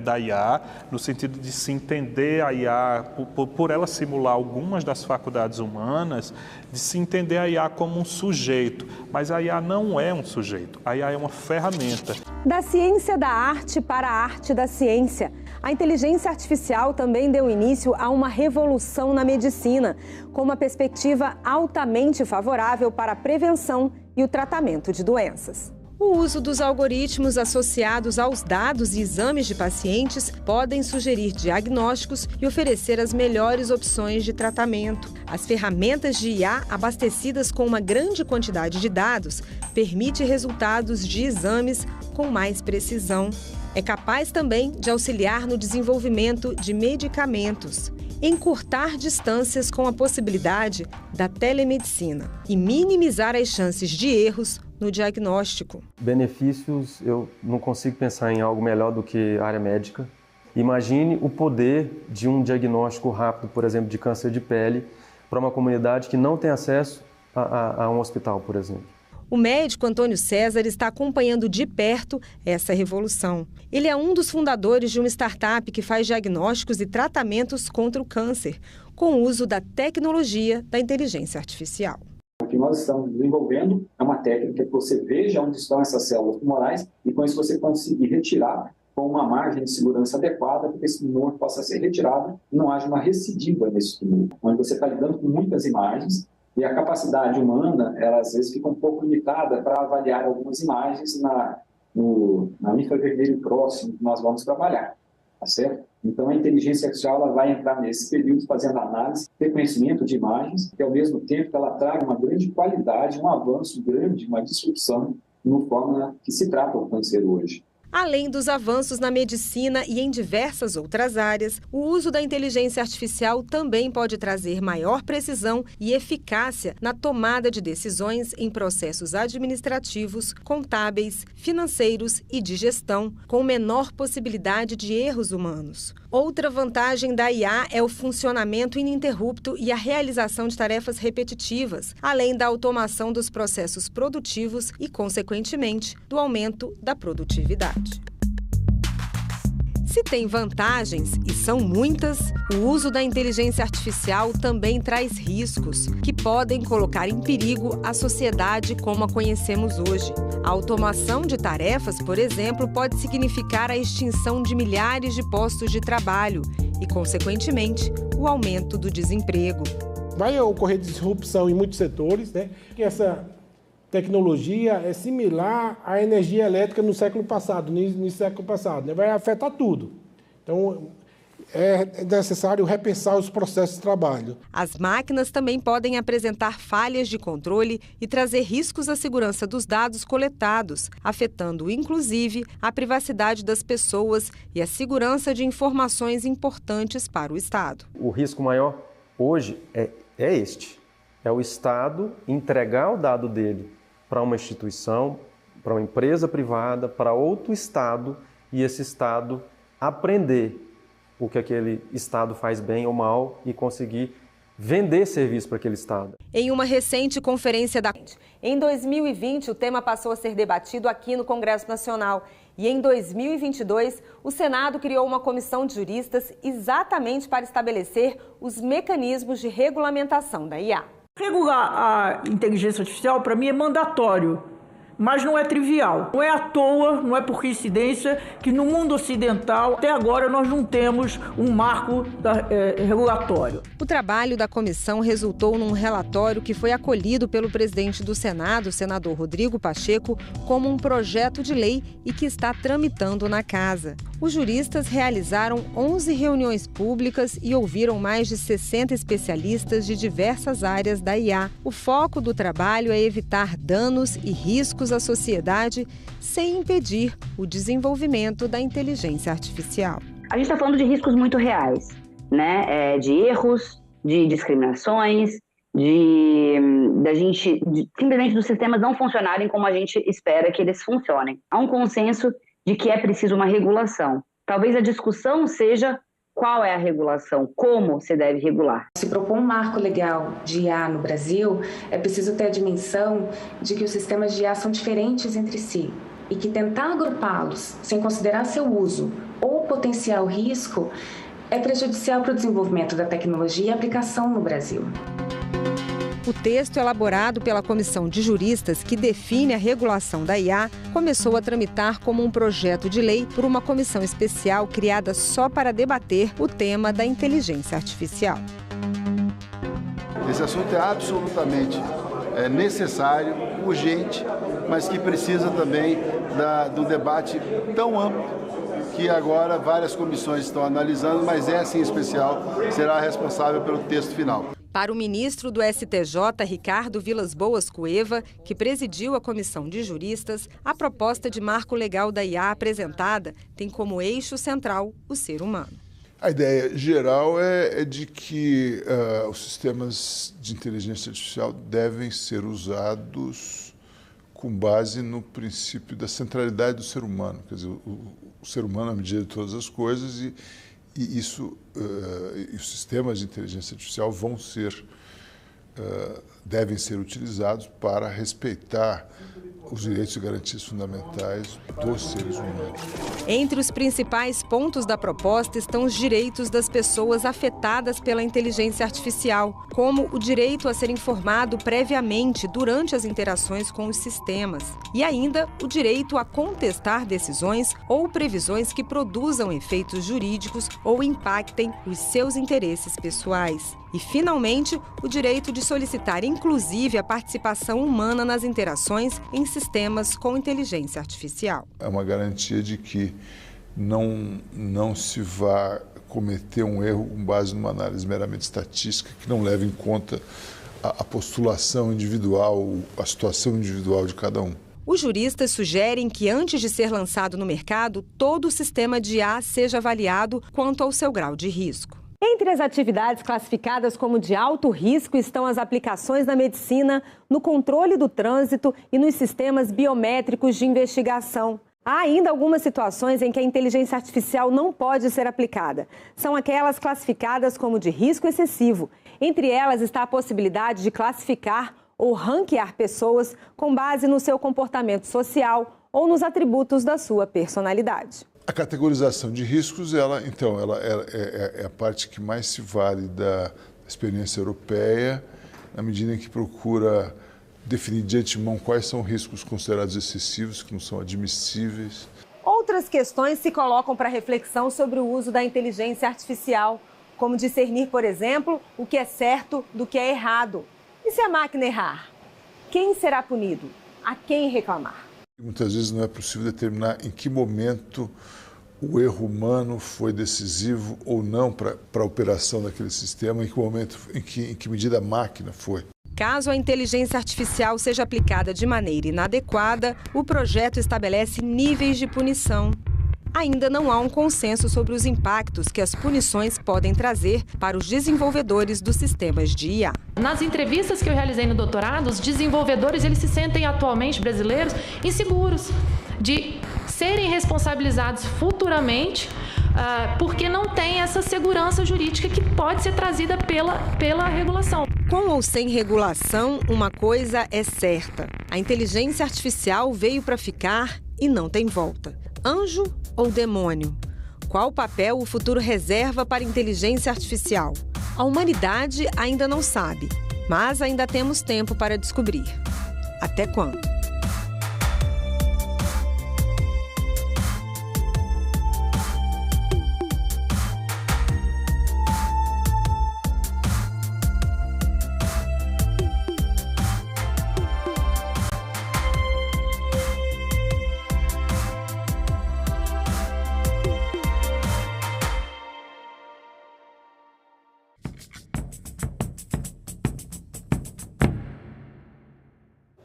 da IA, no sentido de se entender a IA, por ela simular algumas das faculdades humanas, de se entender a IA como um sujeito. Mas a IA não é um sujeito, a IA é uma ferramenta. Da ciência da arte para a arte da ciência. A inteligência artificial também deu início a uma revolução na medicina, com uma perspectiva altamente favorável para a prevenção e o tratamento de doenças. O uso dos algoritmos associados aos dados e exames de pacientes podem sugerir diagnósticos e oferecer as melhores opções de tratamento. As ferramentas de IA, abastecidas com uma grande quantidade de dados, permitem resultados de exames com mais precisão. É capaz também de auxiliar no desenvolvimento de medicamentos, encurtar distâncias com a possibilidade da telemedicina e minimizar as chances de erros no diagnóstico. Benefícios, eu não consigo pensar em algo melhor do que a área médica. Imagine o poder de um diagnóstico rápido, por exemplo, de câncer de pele, para uma comunidade que não tem acesso a um hospital, por exemplo. O médico Antônio César está acompanhando de perto essa revolução. Ele é um dos fundadores de uma startup que faz diagnósticos e tratamentos contra o câncer, com o uso da tecnologia da inteligência artificial. O que nós estamos desenvolvendo é uma técnica que você veja onde estão essas células tumorais e com isso você conseguir retirar com uma margem de segurança adequada para que esse tumor possa ser retirado e não haja uma recidiva nesse tumor, onde você está lidando com muitas imagens e a capacidade humana, ela às vezes fica um pouco limitada para avaliar algumas imagens no infravermelho próximo que nós vamos trabalhar, tá certo? Então a inteligência artificial ela vai entrar nesse período fazendo análise, reconhecimento de imagens, que ao mesmo tempo ela traga uma grande qualidade, um avanço grande, uma disrupção no forma que se trata o câncer hoje. Além dos avanços na medicina e em diversas outras áreas, o uso da inteligência artificial também pode trazer maior precisão e eficácia na tomada de decisões em processos administrativos, contábeis, financeiros e de gestão, com menor possibilidade de erros humanos. Outra vantagem da IA é o funcionamento ininterrupto e a realização de tarefas repetitivas, além da automação dos processos produtivos e, consequentemente, do aumento da produtividade. Se tem vantagens, e são muitas, o uso da inteligência artificial também traz riscos que podem colocar em perigo a sociedade como a conhecemos hoje. A automação de tarefas, por exemplo, pode significar a extinção de milhares de postos de trabalho e, consequentemente, o aumento do desemprego. Vai ocorrer disrupção em muitos setores, né? Que essa tecnologia é similar à energia elétrica no século passado, né? Vai afetar tudo. Então, é necessário repensar os processos de trabalho. As máquinas também podem apresentar falhas de controle e trazer riscos à segurança dos dados coletados, afetando, inclusive, a privacidade das pessoas e a segurança de informações importantes para o Estado. O risco maior hoje é este. É o Estado entregar o dado dele para uma instituição, para uma empresa privada, para outro Estado, e esse Estado aprender o que aquele Estado faz bem ou mal e conseguir vender serviço para aquele Estado. Em uma recente conferência da... Em 2020, o tema passou a ser debatido aqui no Congresso Nacional. E em 2022, o Senado criou uma comissão de juristas exatamente para estabelecer os mecanismos de regulamentação da IA. Regular a inteligência artificial, para mim, é mandatório, mas não é trivial. Não é à toa, não é por coincidência que no mundo ocidental, até agora, nós não temos um marco regulatório. O trabalho da comissão resultou num relatório que foi acolhido pelo presidente do Senado, o senador Rodrigo Pacheco, como um projeto de lei e que está tramitando na casa. Os juristas realizaram 11 reuniões públicas e ouviram mais de 60 especialistas de diversas áreas da IA. O foco do trabalho é evitar danos e riscos à sociedade sem impedir o desenvolvimento da inteligência artificial. A gente está falando de riscos muito reais, né? De erros, de discriminações, simplesmente dos sistemas não funcionarem como a gente espera que eles funcionem. Há um consenso de que é preciso uma regulação. Talvez a discussão seja qual é a regulação, como se deve regular. Se propor um marco legal de IA no Brasil, é preciso ter a dimensão de que os sistemas de IA são diferentes entre si e que tentar agrupá-los sem considerar seu uso ou potencial risco é prejudicial para o desenvolvimento da tecnologia e aplicação no Brasil. O texto elaborado pela comissão de juristas que define a regulação da IA começou a tramitar como um projeto de lei por uma comissão especial criada só para debater o tema da inteligência artificial. Esse assunto é absolutamente necessário, urgente, mas que precisa também do debate tão amplo que agora várias comissões estão analisando, mas essa em especial será responsável pelo texto final. Para o ministro do STJ, Ricardo Vilas Boas Cueva, que presidiu a comissão de juristas, a proposta de marco legal da IA apresentada tem como eixo central o ser humano. A ideia geral é de que os sistemas de inteligência artificial devem ser usados com base no princípio da centralidade do ser humano. Quer dizer, o ser humano é a medida de todas as coisas e isso, e os sistemas de inteligência artificial devem ser utilizados para respeitar os direitos e garantias fundamentais dos seres humanos. Entre os principais pontos da proposta estão os direitos das pessoas afetadas pela inteligência artificial, como o direito a ser informado previamente durante as interações com os sistemas, e ainda o direito a contestar decisões ou previsões que produzam efeitos jurídicos ou impactem os seus interesses pessoais. E, finalmente, o direito de solicitar, inclusive, a participação humana nas interações em sistemas com inteligência artificial. É uma garantia de que não se vá cometer um erro com base numa análise meramente estatística, que não leve em conta a postulação individual, a situação individual de cada um. Os juristas sugerem que, antes de ser lançado no mercado, todo o sistema de IA seja avaliado quanto ao seu grau de risco. Entre as atividades classificadas como de alto risco estão as aplicações na medicina, no controle do trânsito e nos sistemas biométricos de investigação. Há ainda algumas situações em que a inteligência artificial não pode ser aplicada. São aquelas classificadas como de risco excessivo. Entre elas está a possibilidade de classificar ou ranquear pessoas com base no seu comportamento social ou nos atributos da sua personalidade. A categorização de riscos, ela é a parte que mais se vale da experiência europeia, na medida em que procura definir de antemão quais são riscos considerados excessivos, que não são admissíveis. Outras questões se colocam para reflexão sobre o uso da inteligência artificial, como discernir, por exemplo, o que é certo do que é errado. E se a máquina errar? Quem será punido? A quem reclamar? Muitas vezes não é possível determinar em que momento o erro humano foi decisivo ou não para a operação daquele sistema, em que momento, em que medida a máquina foi. Caso a inteligência artificial seja aplicada de maneira inadequada, o projeto estabelece níveis de punição. Ainda não há um consenso sobre os impactos que as punições podem trazer para os desenvolvedores dos sistemas de IA. Nas entrevistas que eu realizei no doutorado, os desenvolvedores eles se sentem atualmente, brasileiros, inseguros de serem responsabilizados futuramente porque não tem essa segurança jurídica que pode ser trazida pela regulação. Com ou sem regulação, uma coisa é certa: a inteligência artificial veio para ficar e não tem volta. Anjo ou demônio? Qual papel o futuro reserva para a inteligência artificial? A humanidade ainda não sabe, mas ainda temos tempo para descobrir. Até quando?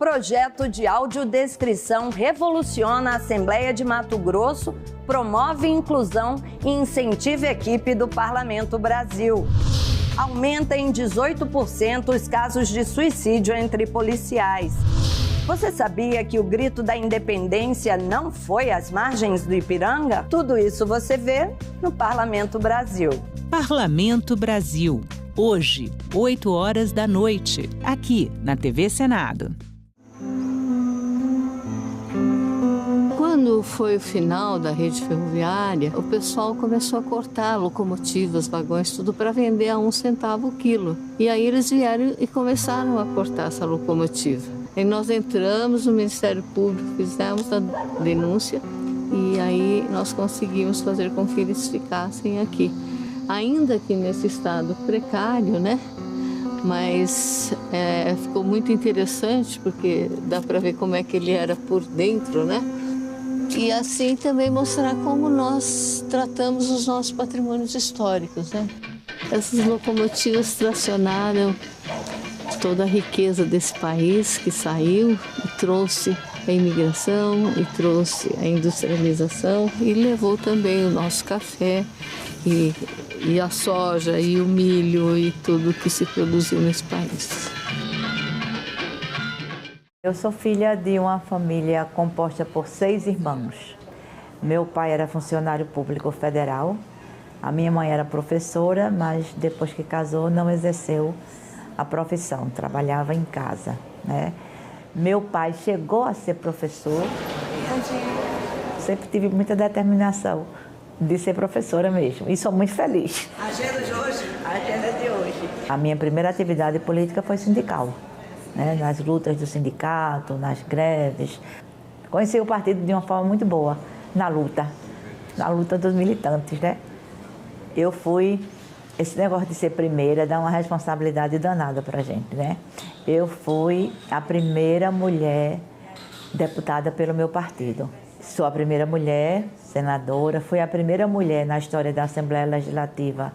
Projeto de audiodescrição revoluciona a Assembleia de Mato Grosso, promove inclusão e incentiva a equipe do Parlamento Brasil. Aumenta em 18% os casos de suicídio entre policiais. Você sabia que o grito da independência não foi às margens do Ipiranga? Tudo isso você vê no Parlamento Brasil. Parlamento Brasil. Hoje, 20h, aqui na TV Senado. Quando foi o final da rede ferroviária, o pessoal começou a cortar locomotivas, vagões, tudo para vender a 1 centavo o quilo. E aí eles vieram e começaram a cortar essa locomotiva. E nós entramos no Ministério Público, fizemos a denúncia e aí nós conseguimos fazer com que eles ficassem aqui. Ainda que nesse estado precário, né? Mas ficou muito interessante porque dá para ver como é que ele era por dentro, né? E assim também mostrar como nós tratamos os nossos patrimônios históricos, né? Essas locomotivas tracionaram toda a riqueza desse país que saiu e trouxe a imigração e trouxe a industrialização e levou também o nosso café e a soja e o milho e tudo que se produziu nesse país. Eu sou filha de uma família composta por 6 irmãos. Meu pai era funcionário público federal, a minha mãe era professora, mas depois que casou não exerceu a profissão, trabalhava em casa, né? Meu pai chegou a ser professor, sempre tive muita determinação de ser professora mesmo, e sou muito feliz. A agenda de hoje? A agenda de hoje. A minha primeira atividade política foi sindical, né? Nas lutas do sindicato, nas greves. Conheci o partido de uma forma muito boa, na luta dos militantes, né? Eu fui, esse negócio de ser primeira dá uma responsabilidade danada pra gente, né? Eu fui a primeira mulher deputada pelo meu partido. Sou a primeira mulher senadora, fui a primeira mulher na história da Assembleia Legislativa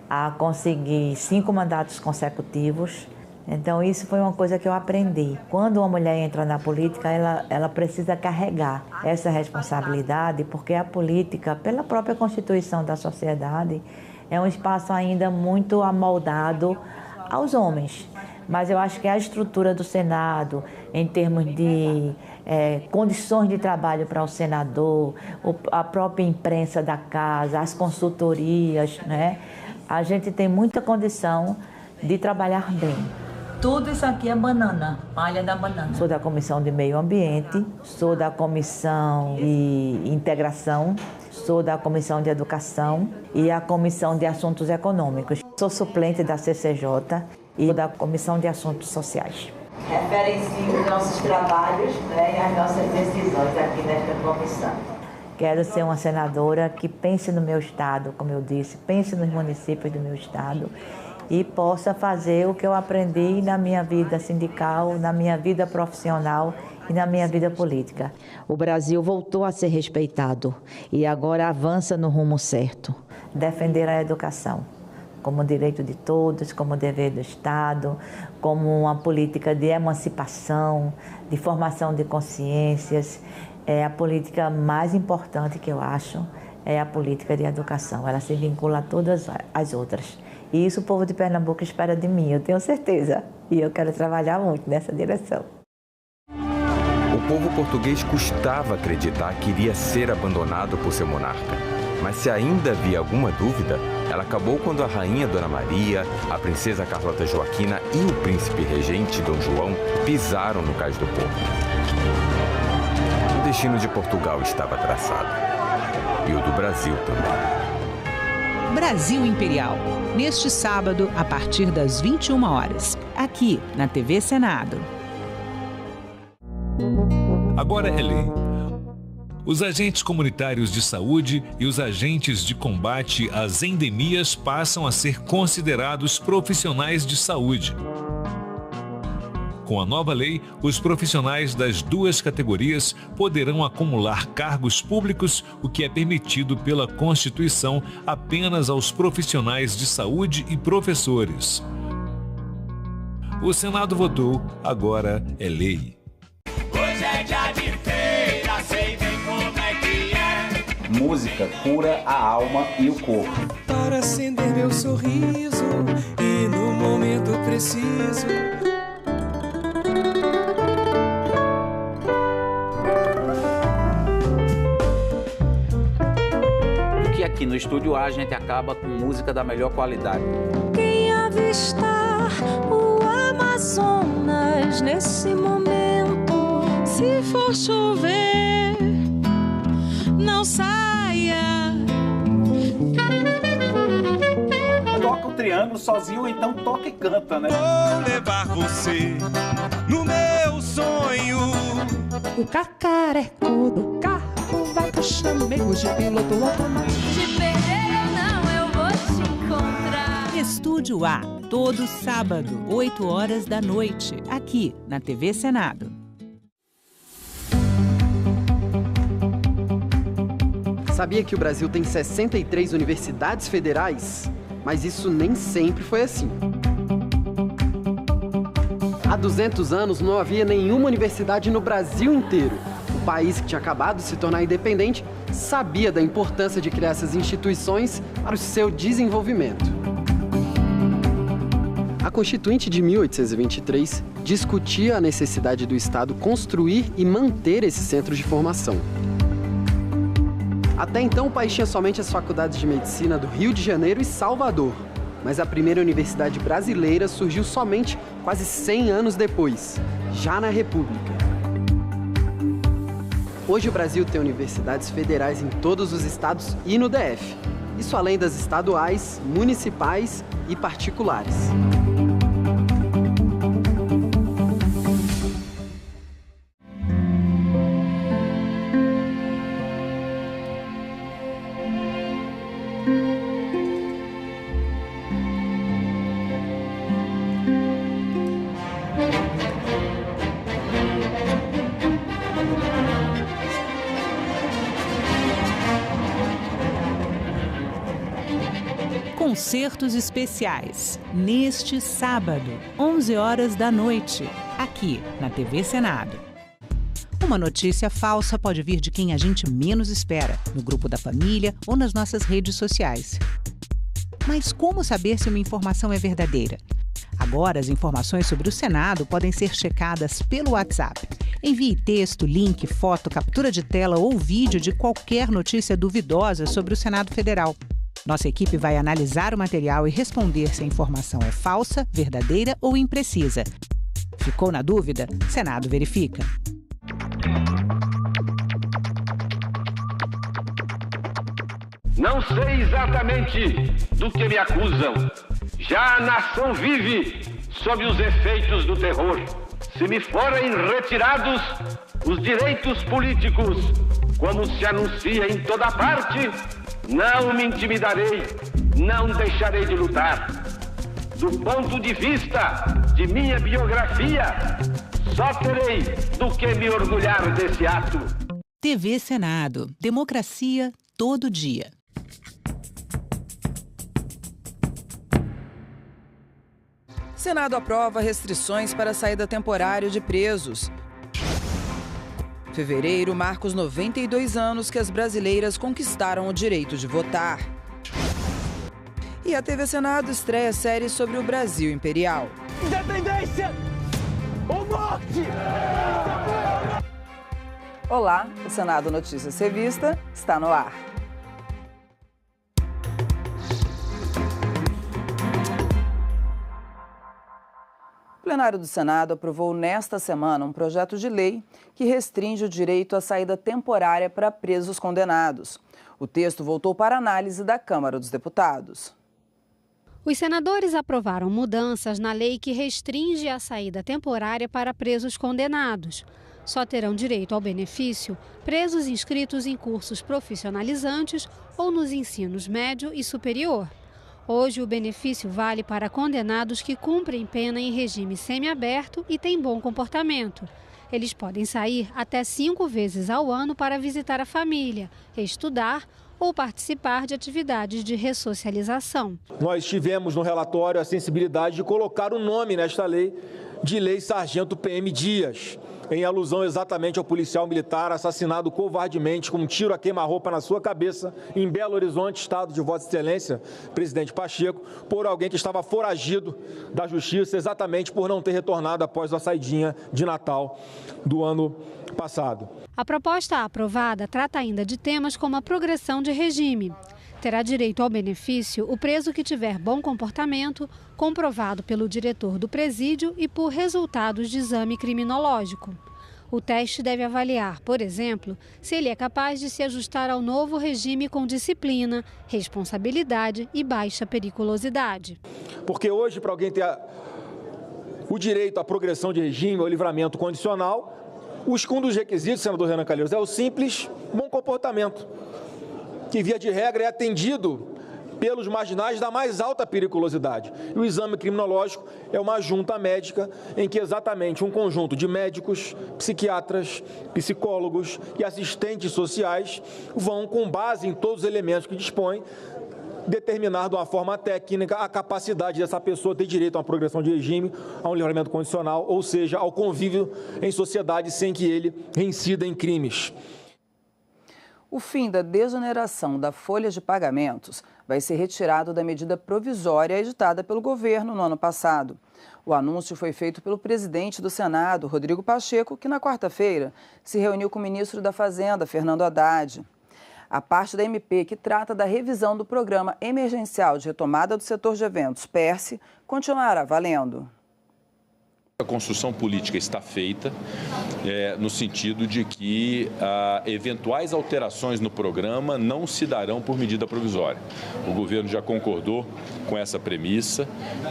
a conseguir 5 mandatos consecutivos. Então isso foi uma coisa que eu aprendi. Quando uma mulher entra na política, ela precisa carregar essa responsabilidade, porque a política, pela própria constituição da sociedade, é um espaço ainda muito amoldado aos homens. Mas eu acho que a estrutura do Senado, em termos de condições de trabalho para o senador, a própria imprensa da casa, as consultorias, né? A gente tem muita condição de trabalhar bem. Tudo isso aqui é banana, palha da banana. Sou da Comissão de Meio Ambiente, sou da Comissão de Integração, sou da Comissão de Educação e a Comissão de Assuntos Econômicos. Sou suplente da CCJ e da Comissão de Assuntos Sociais. Referencio os nossos trabalhos, né, e as nossas decisões aqui nesta comissão. Quero ser uma senadora que pense no meu estado, como eu disse, pense nos municípios do meu estado e possa fazer o que eu aprendi na minha vida sindical, na minha vida profissional e na minha vida política. O Brasil voltou a ser respeitado e agora avança no rumo certo. Defender a educação como direito de todos, como dever do Estado, como uma política de emancipação, de formação de consciências. É a política mais importante que eu acho, é a política de educação. Ela se vincula a todas as outras. E isso o povo de Pernambuco espera de mim, eu tenho certeza. E eu quero trabalhar muito nessa direção. O povo português custava acreditar que iria ser abandonado por seu monarca. Mas se ainda havia alguma dúvida, ela acabou quando a rainha Dona Maria, a princesa Carlota Joaquina e o príncipe regente Dom João pisaram no cais do porto. O destino de Portugal estava traçado. E o do Brasil também. Brasil Imperial, neste sábado, a partir das 21 horas, aqui na TV Senado. Agora é lei. Os agentes comunitários de saúde e os agentes de combate às endemias passam a ser considerados profissionais de saúde. Com a nova lei, os profissionais das 2 categorias poderão acumular cargos públicos, o que é permitido pela Constituição apenas aos profissionais de saúde e professores. O Senado votou, agora é lei. Hoje é dia de feira, sei bem como é que é. Música cura a alma e o corpo. Para acender meu sorriso e no momento preciso. Aqui no Estúdio A a gente acaba com música da melhor qualidade. Quem avistar o Amazonas nesse momento, se for chover, não saia. Toca o triângulo sozinho ou então toca e canta, né? Vou levar você no meu sonho. O cacareco do carro vai puxar meio de piloto automático. Te perder ou não, eu vou te encontrar. Estúdio A, todo sábado, 8 horas da noite, aqui na TV Senado. Sabia que o Brasil tem 63 universidades federais? Mas isso nem sempre foi assim. Há 200 anos não havia nenhuma universidade no Brasil inteiro. O país, que tinha acabado de se tornar independente, sabia da importância de criar essas instituições para o seu desenvolvimento. A Constituinte de 1823 discutia a necessidade do Estado construir e manter esses centros de formação. Até então, o país tinha somente as faculdades de medicina do Rio de Janeiro e Salvador. Mas a primeira universidade brasileira surgiu somente quase 100 anos depois, já na República. Hoje o Brasil tem universidades federais em todos os estados e no DF. Isso além das estaduais, municipais e particulares. Concertos especiais, neste sábado, 11 horas da noite, aqui na TV Senado. Uma notícia falsa pode vir de quem a gente menos espera, no grupo da família ou nas nossas redes sociais. Mas como saber se uma informação é verdadeira? Agora, as informações sobre o Senado podem ser checadas pelo WhatsApp. Envie texto, link, foto, captura de tela ou vídeo de qualquer notícia duvidosa sobre o Senado Federal. Nossa equipe vai analisar o material e responder se a informação é falsa, verdadeira ou imprecisa. Ficou na dúvida? Senado verifica. Não sei exatamente do que me acusam. Já a nação vive sob os efeitos do terror. Se me forem retirados os direitos políticos, como se anuncia em toda parte, não me intimidarei, não deixarei de lutar. Do ponto de vista de minha biografia, só terei do que me orgulhar desse ato. TV Senado. Democracia todo dia. Senado aprova restrições para a saída temporária de presos. Fevereiro marca os 92 anos que as brasileiras conquistaram o direito de votar. E a TV Senado estreia série sobre o Brasil Imperial. Independência ou morte! Olá, o Senado Notícias Revista está no ar. O plenário do Senado aprovou nesta semana um projeto de lei que restringe o direito à saída temporária para presos condenados. O texto voltou para análise da Câmara dos Deputados. Os senadores aprovaram mudanças na lei que restringe a saída temporária para presos condenados. Só terão direito ao benefício presos inscritos em cursos profissionalizantes ou nos ensinos médio e superior. Hoje, o benefício vale para condenados que cumprem pena em regime semiaberto e têm bom comportamento. Eles podem sair até 5 vezes ao ano para visitar a família, estudar ou participar de atividades de ressocialização. Nós tivemos no relatório a sensibilidade de colocar o nome nesta lei de Lei Sargento PM Dias, em alusão exatamente ao policial militar assassinado covardemente com um tiro a queima-roupa na sua cabeça em Belo Horizonte, estado de Vossa Excelência, presidente Pacheco, por alguém que estava foragido da justiça exatamente por não ter retornado após a saidinha de Natal do ano passado. A proposta aprovada trata ainda de temas como a progressão de regime. Terá direito ao benefício o preso que tiver bom comportamento, comprovado pelo diretor do presídio e por resultados de exame criminológico. O teste deve avaliar, por exemplo, se ele é capaz de se ajustar ao novo regime com disciplina, responsabilidade e baixa periculosidade. Porque hoje, para alguém ter o direito à progressão de regime ou livramento condicional, um dos requisitos, senador Renan Calheiros, é o simples bom comportamento, que via de regra é atendido pelos marginais da mais alta periculosidade. E o exame criminológico é uma junta médica em que exatamente um conjunto de médicos, psiquiatras, psicólogos e assistentes sociais vão, com base em todos os elementos que dispõem, determinar de uma forma técnica a capacidade dessa pessoa ter direito a uma progressão de regime, a um livramento condicional, ou seja, ao convívio em sociedade sem que ele reincida em crimes. O fim da desoneração da folha de pagamentos vai ser retirado da medida provisória editada pelo governo no ano passado. O anúncio foi feito pelo presidente do Senado, Rodrigo Pacheco, que na quarta-feira se reuniu com o ministro da Fazenda, Fernando Haddad. A parte da MP que trata da revisão do Programa Emergencial de Retomada do Setor de Eventos, PERSE, continuará valendo. A construção política está feita no sentido de que eventuais alterações no programa não se darão por medida provisória. O governo já concordou com essa premissa,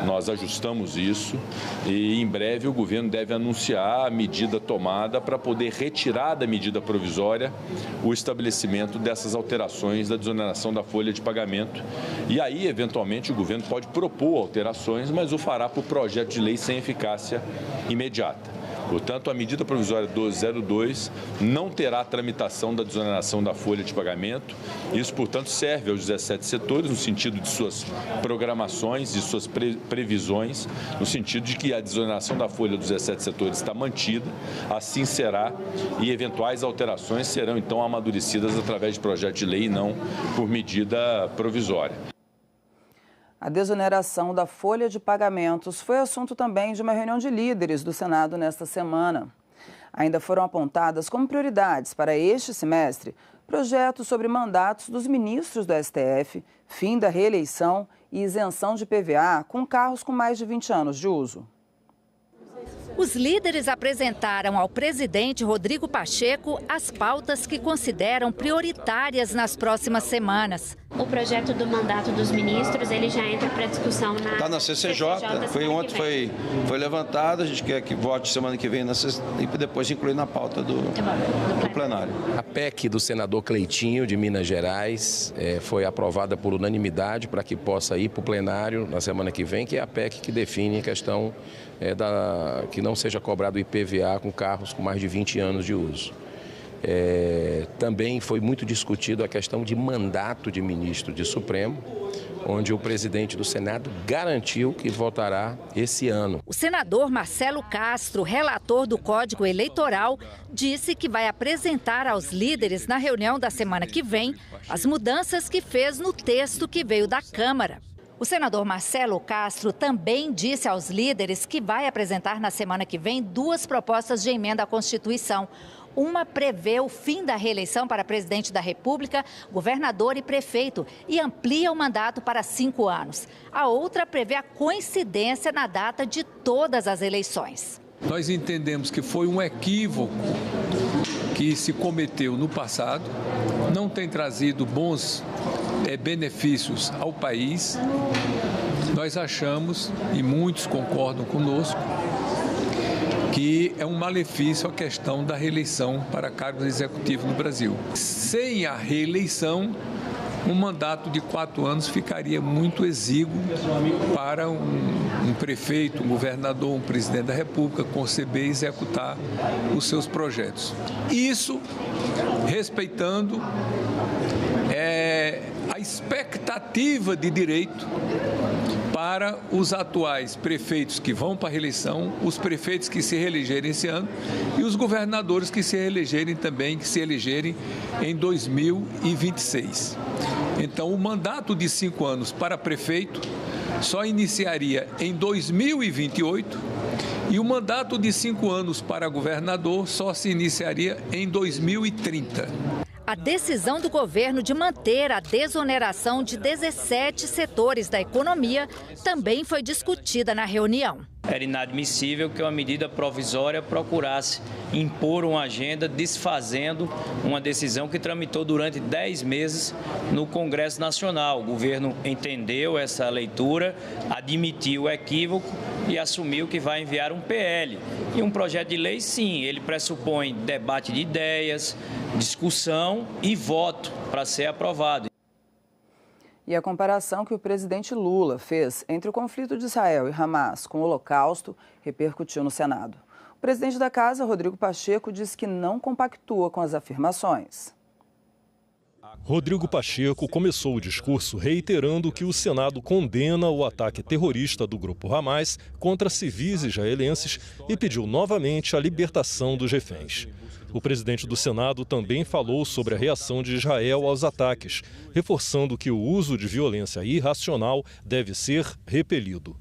nós ajustamos isso e em breve o governo deve anunciar a medida tomada para poder retirar da medida provisória o estabelecimento dessas alterações da desoneração da folha de pagamento. E aí, eventualmente, o governo pode propor alterações, mas o fará por projeto de lei sem eficácia imediata. Portanto, a medida provisória 1202 não terá tramitação da desoneração da folha de pagamento. Isso, portanto, serve aos 17 setores no sentido de suas programações e suas previsões, no sentido de que a desoneração da folha dos 17 setores está mantida, assim será, e eventuais alterações serão, então, amadurecidas através de projeto de lei e não por medida provisória. A desoneração da folha de pagamentos foi assunto também de uma reunião de líderes do Senado nesta semana. Ainda foram apontadas como prioridades para este semestre projetos sobre mandatos dos ministros do STF, fim da reeleição e isenção de PVA com carros com mais de 20 anos de uso. Os líderes apresentaram ao presidente Rodrigo Pacheco as pautas que consideram prioritárias nas próximas semanas. O projeto do mandato dos ministros, ele já entra para discussão na... Está na CCJ, ontem foi levantado, a gente quer que vote semana que vem e depois incluir na pauta do plenário. A PEC do senador Cleitinho, de Minas Gerais, foi aprovada por unanimidade para que possa ir para o plenário na semana que vem, que é a PEC que define a questão que não seja cobrado IPVA com carros com mais de 20 anos de uso. Também foi muito discutido a questão de mandato de ministro de Supremo, onde o presidente do Senado garantiu que votará esse ano. O senador Marcelo Castro, relator do Código Eleitoral, disse que vai apresentar aos líderes na reunião da semana que vem as mudanças que fez no texto que veio da Câmara. O senador Marcelo Castro também disse aos líderes que vai apresentar na semana que vem 2 propostas de emenda à Constituição. Uma prevê o fim da reeleição para presidente da República, governador e prefeito e amplia o mandato para 5 anos. A outra prevê a coincidência na data de todas as eleições. Nós entendemos que foi um equívoco que se cometeu no passado, não tem trazido bons benefícios ao país. Nós achamos, e muitos concordam conosco, que é um malefício a questão da reeleição para cargos executivos no Brasil. Sem a reeleição, um mandato de 4 anos ficaria muito exíguo para um prefeito, um governador, um presidente da República conceber e executar os seus projetos. Isso respeitando a expectativa de direito para os atuais prefeitos que vão para a reeleição, os prefeitos que se reelegerem esse ano e os governadores que se reelegerem também, que se elegerem em 2026. Então, o mandato de 5 anos para prefeito só iniciaria em 2028 e o mandato de 5 anos para governador só se iniciaria em 2030. A decisão do governo de manter a desoneração de 17 setores da economia também foi discutida na reunião. Era inadmissível que uma medida provisória procurasse impor uma agenda desfazendo uma decisão que tramitou durante 10 meses no Congresso Nacional. O governo entendeu essa leitura, admitiu o equívoco e assumiu que vai enviar um PL. E um projeto de lei, sim, ele pressupõe debate de ideias, discussão e voto para ser aprovado. E a comparação que o presidente Lula fez entre o conflito de Israel e Hamas com o Holocausto repercutiu no Senado. O presidente da Casa, Rodrigo Pacheco, disse que não compactua com as afirmações. Rodrigo Pacheco começou o discurso reiterando que o Senado condena o ataque terrorista do grupo Hamas contra civis israelenses e pediu novamente a libertação dos reféns. O presidente do Senado também falou sobre a reação de Israel aos ataques, reforçando que o uso de violência irracional deve ser repelido.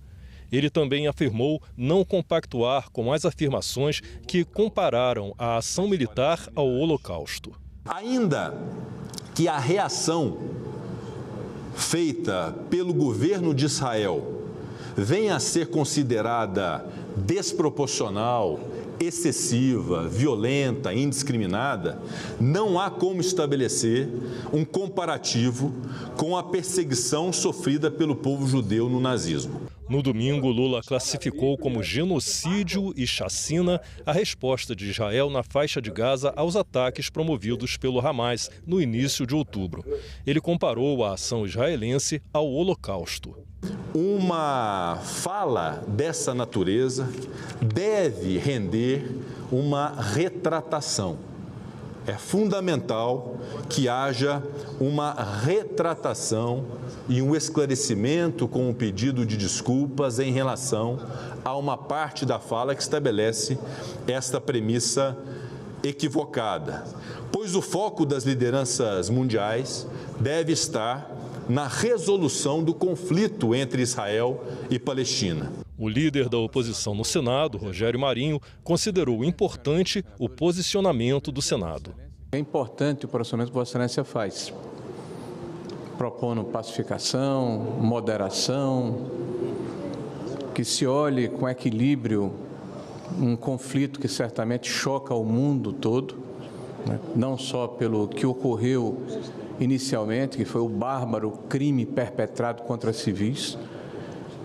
Ele também afirmou não compactuar com as afirmações que compararam a ação militar ao Holocausto. Ainda que a reação feita pelo governo de Israel venha a ser considerada desproporcional, excessiva, violenta, indiscriminada, não há como estabelecer um comparativo com a perseguição sofrida pelo povo judeu no nazismo. No domingo, Lula classificou como genocídio e chacina a resposta de Israel na faixa de Gaza aos ataques promovidos pelo Hamas no início de outubro. Ele comparou a ação israelense ao Holocausto. Uma fala dessa natureza deve render uma retratação. É fundamental que haja uma retratação e um esclarecimento com um pedido de desculpas em relação a uma parte da fala que estabelece esta premissa equivocada, pois o foco das lideranças mundiais deve estar na resolução do conflito entre Israel e Palestina. O líder da oposição no Senado, Rogério Marinho, considerou importante o posicionamento do Senado. É importante o posicionamento que Vossa Excelência faz, propondo pacificação, moderação, que se olhe com equilíbrio um conflito que certamente choca o mundo todo, né? Não só pelo que ocorreu inicialmente, que foi o bárbaro crime perpetrado contra civis,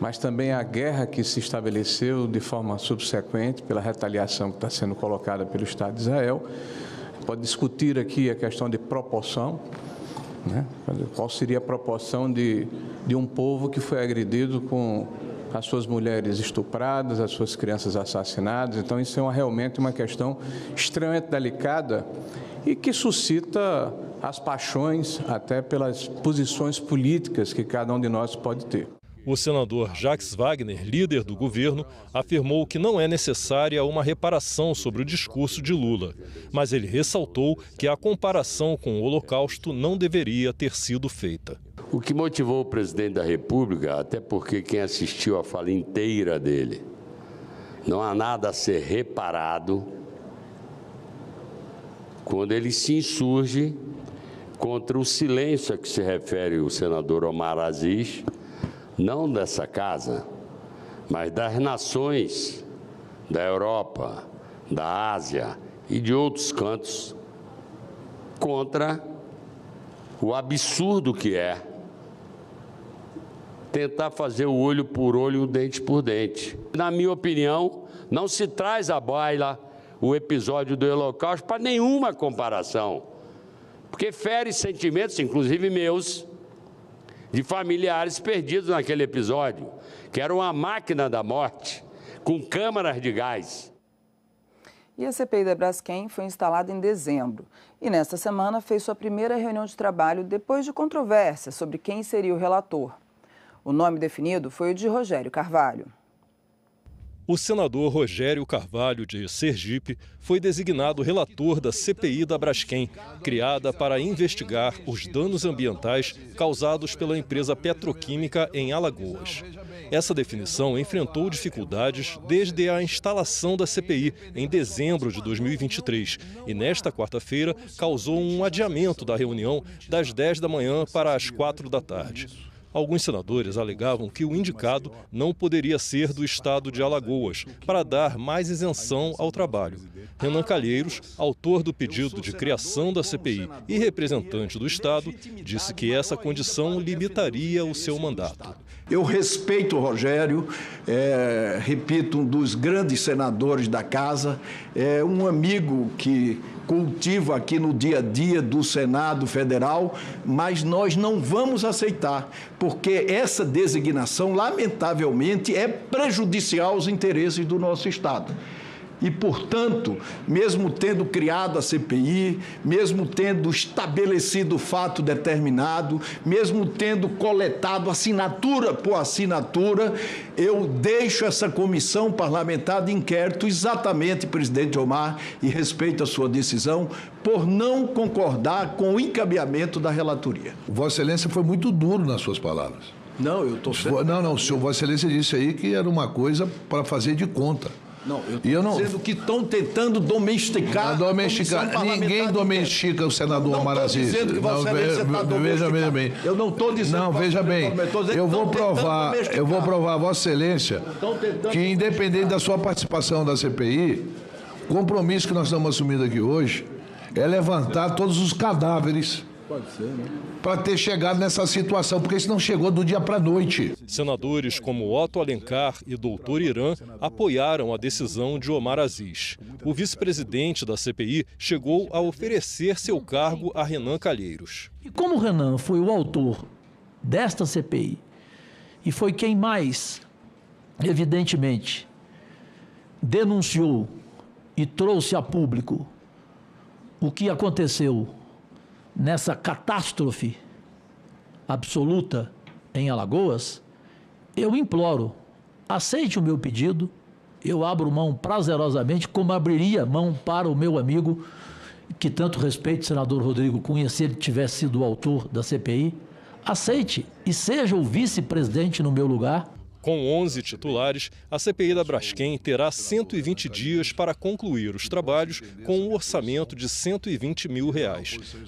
mas também a guerra que se estabeleceu de forma subsequente pela retaliação que está sendo colocada pelo Estado de Israel. Pode discutir aqui a questão de proporção, né? Qual seria a proporção de um povo que foi agredido com as suas mulheres estupradas, as suas crianças assassinadas. Então, isso é realmente uma questão extremamente delicada e que suscita as paixões até pelas posições políticas que cada um de nós pode ter. O senador Jacques Wagner, líder do governo, afirmou que não é necessária uma reparação sobre o discurso de Lula, mas ele ressaltou que a comparação com o Holocausto não deveria ter sido feita. O que motivou o presidente da República, até porque quem assistiu a fala inteira dele, não há nada a ser reparado quando ele se insurge contra o silêncio a que se refere o senador Omar Aziz, não dessa casa, mas das nações da Europa, da Ásia e de outros cantos, contra o absurdo que é tentar fazer o olho por olho, o dente por dente. Na minha opinião, não se traz à baila o episódio do Holocausto para nenhuma comparação, porque fere sentimentos, inclusive meus, de familiares perdidos naquele episódio, que era uma máquina da morte, com câmaras de gás. E a CPI da Braskem foi instalada em dezembro e, nesta semana, fez sua primeira reunião de trabalho depois de controvérsia sobre quem seria o relator. O nome definido foi o de Rogério Carvalho. O senador Rogério Carvalho, de Sergipe, foi designado relator da CPI da Braskem, criada para investigar os danos ambientais causados pela empresa petroquímica em Alagoas. Essa definição enfrentou dificuldades desde a instalação da CPI, em dezembro de 2023, e nesta quarta-feira causou um adiamento da reunião das 10 da manhã para as 4 da tarde. Alguns senadores alegavam que o indicado não poderia ser do estado de Alagoas, para dar mais isenção ao trabalho. Renan Calheiros, autor do pedido de criação da CPI e representante do estado, disse que essa condição limitaria o seu mandato. Eu respeito o Rogério, repito, um dos grandes senadores da casa, um amigo que cultivo aqui no dia a dia do Senado Federal, mas nós não vamos aceitar, porque essa designação, lamentavelmente, é prejudicial aos interesses do nosso Estado. E, portanto, mesmo tendo criado a CPI, mesmo tendo estabelecido fato determinado, mesmo tendo coletado assinatura por assinatura, eu deixo essa comissão parlamentar de inquérito exatamente, presidente Omar, e respeito a sua decisão, por não concordar com o encaminhamento da relatoria. Vossa Excelência foi muito duro nas suas palavras. Não, eu estou sendo... Não, o senhor Vossa Excelência disse aí que era uma coisa para fazer de conta. Não, eu estou dizendo que estão tentando domesticar. Ninguém domestica o senador Omar Aziz. Não estou dizendo que Vossa Excelência está domesticando. Veja bem. Eu não estou dizendo. Não, veja bem. Eu vou provar a Vossa Excelência que, independente da sua participação da CPI, o compromisso que nós estamos assumindo aqui hoje é levantar todos os cadáveres. Pode ser, né? Para ter chegado nessa situação, porque isso não chegou do dia para a noite. Senadores como Otto Alencar e Doutor Irã apoiaram a decisão de Omar Aziz. O vice-presidente da CPI chegou a oferecer seu cargo a Renan Calheiros. E como o Renan foi o autor desta CPI e foi quem mais, evidentemente, denunciou e trouxe a público o que aconteceu nessa catástrofe absoluta em Alagoas, eu imploro, aceite o meu pedido, eu abro mão prazerosamente, como abriria mão para o meu amigo, que tanto respeito, senador Rodrigo Cunha, se ele tivesse sido o autor da CPI, aceite e seja o vice-presidente no meu lugar. Com 11 titulares, a CPI da Braskem terá 120 dias para concluir os trabalhos com um orçamento de R$120 mil.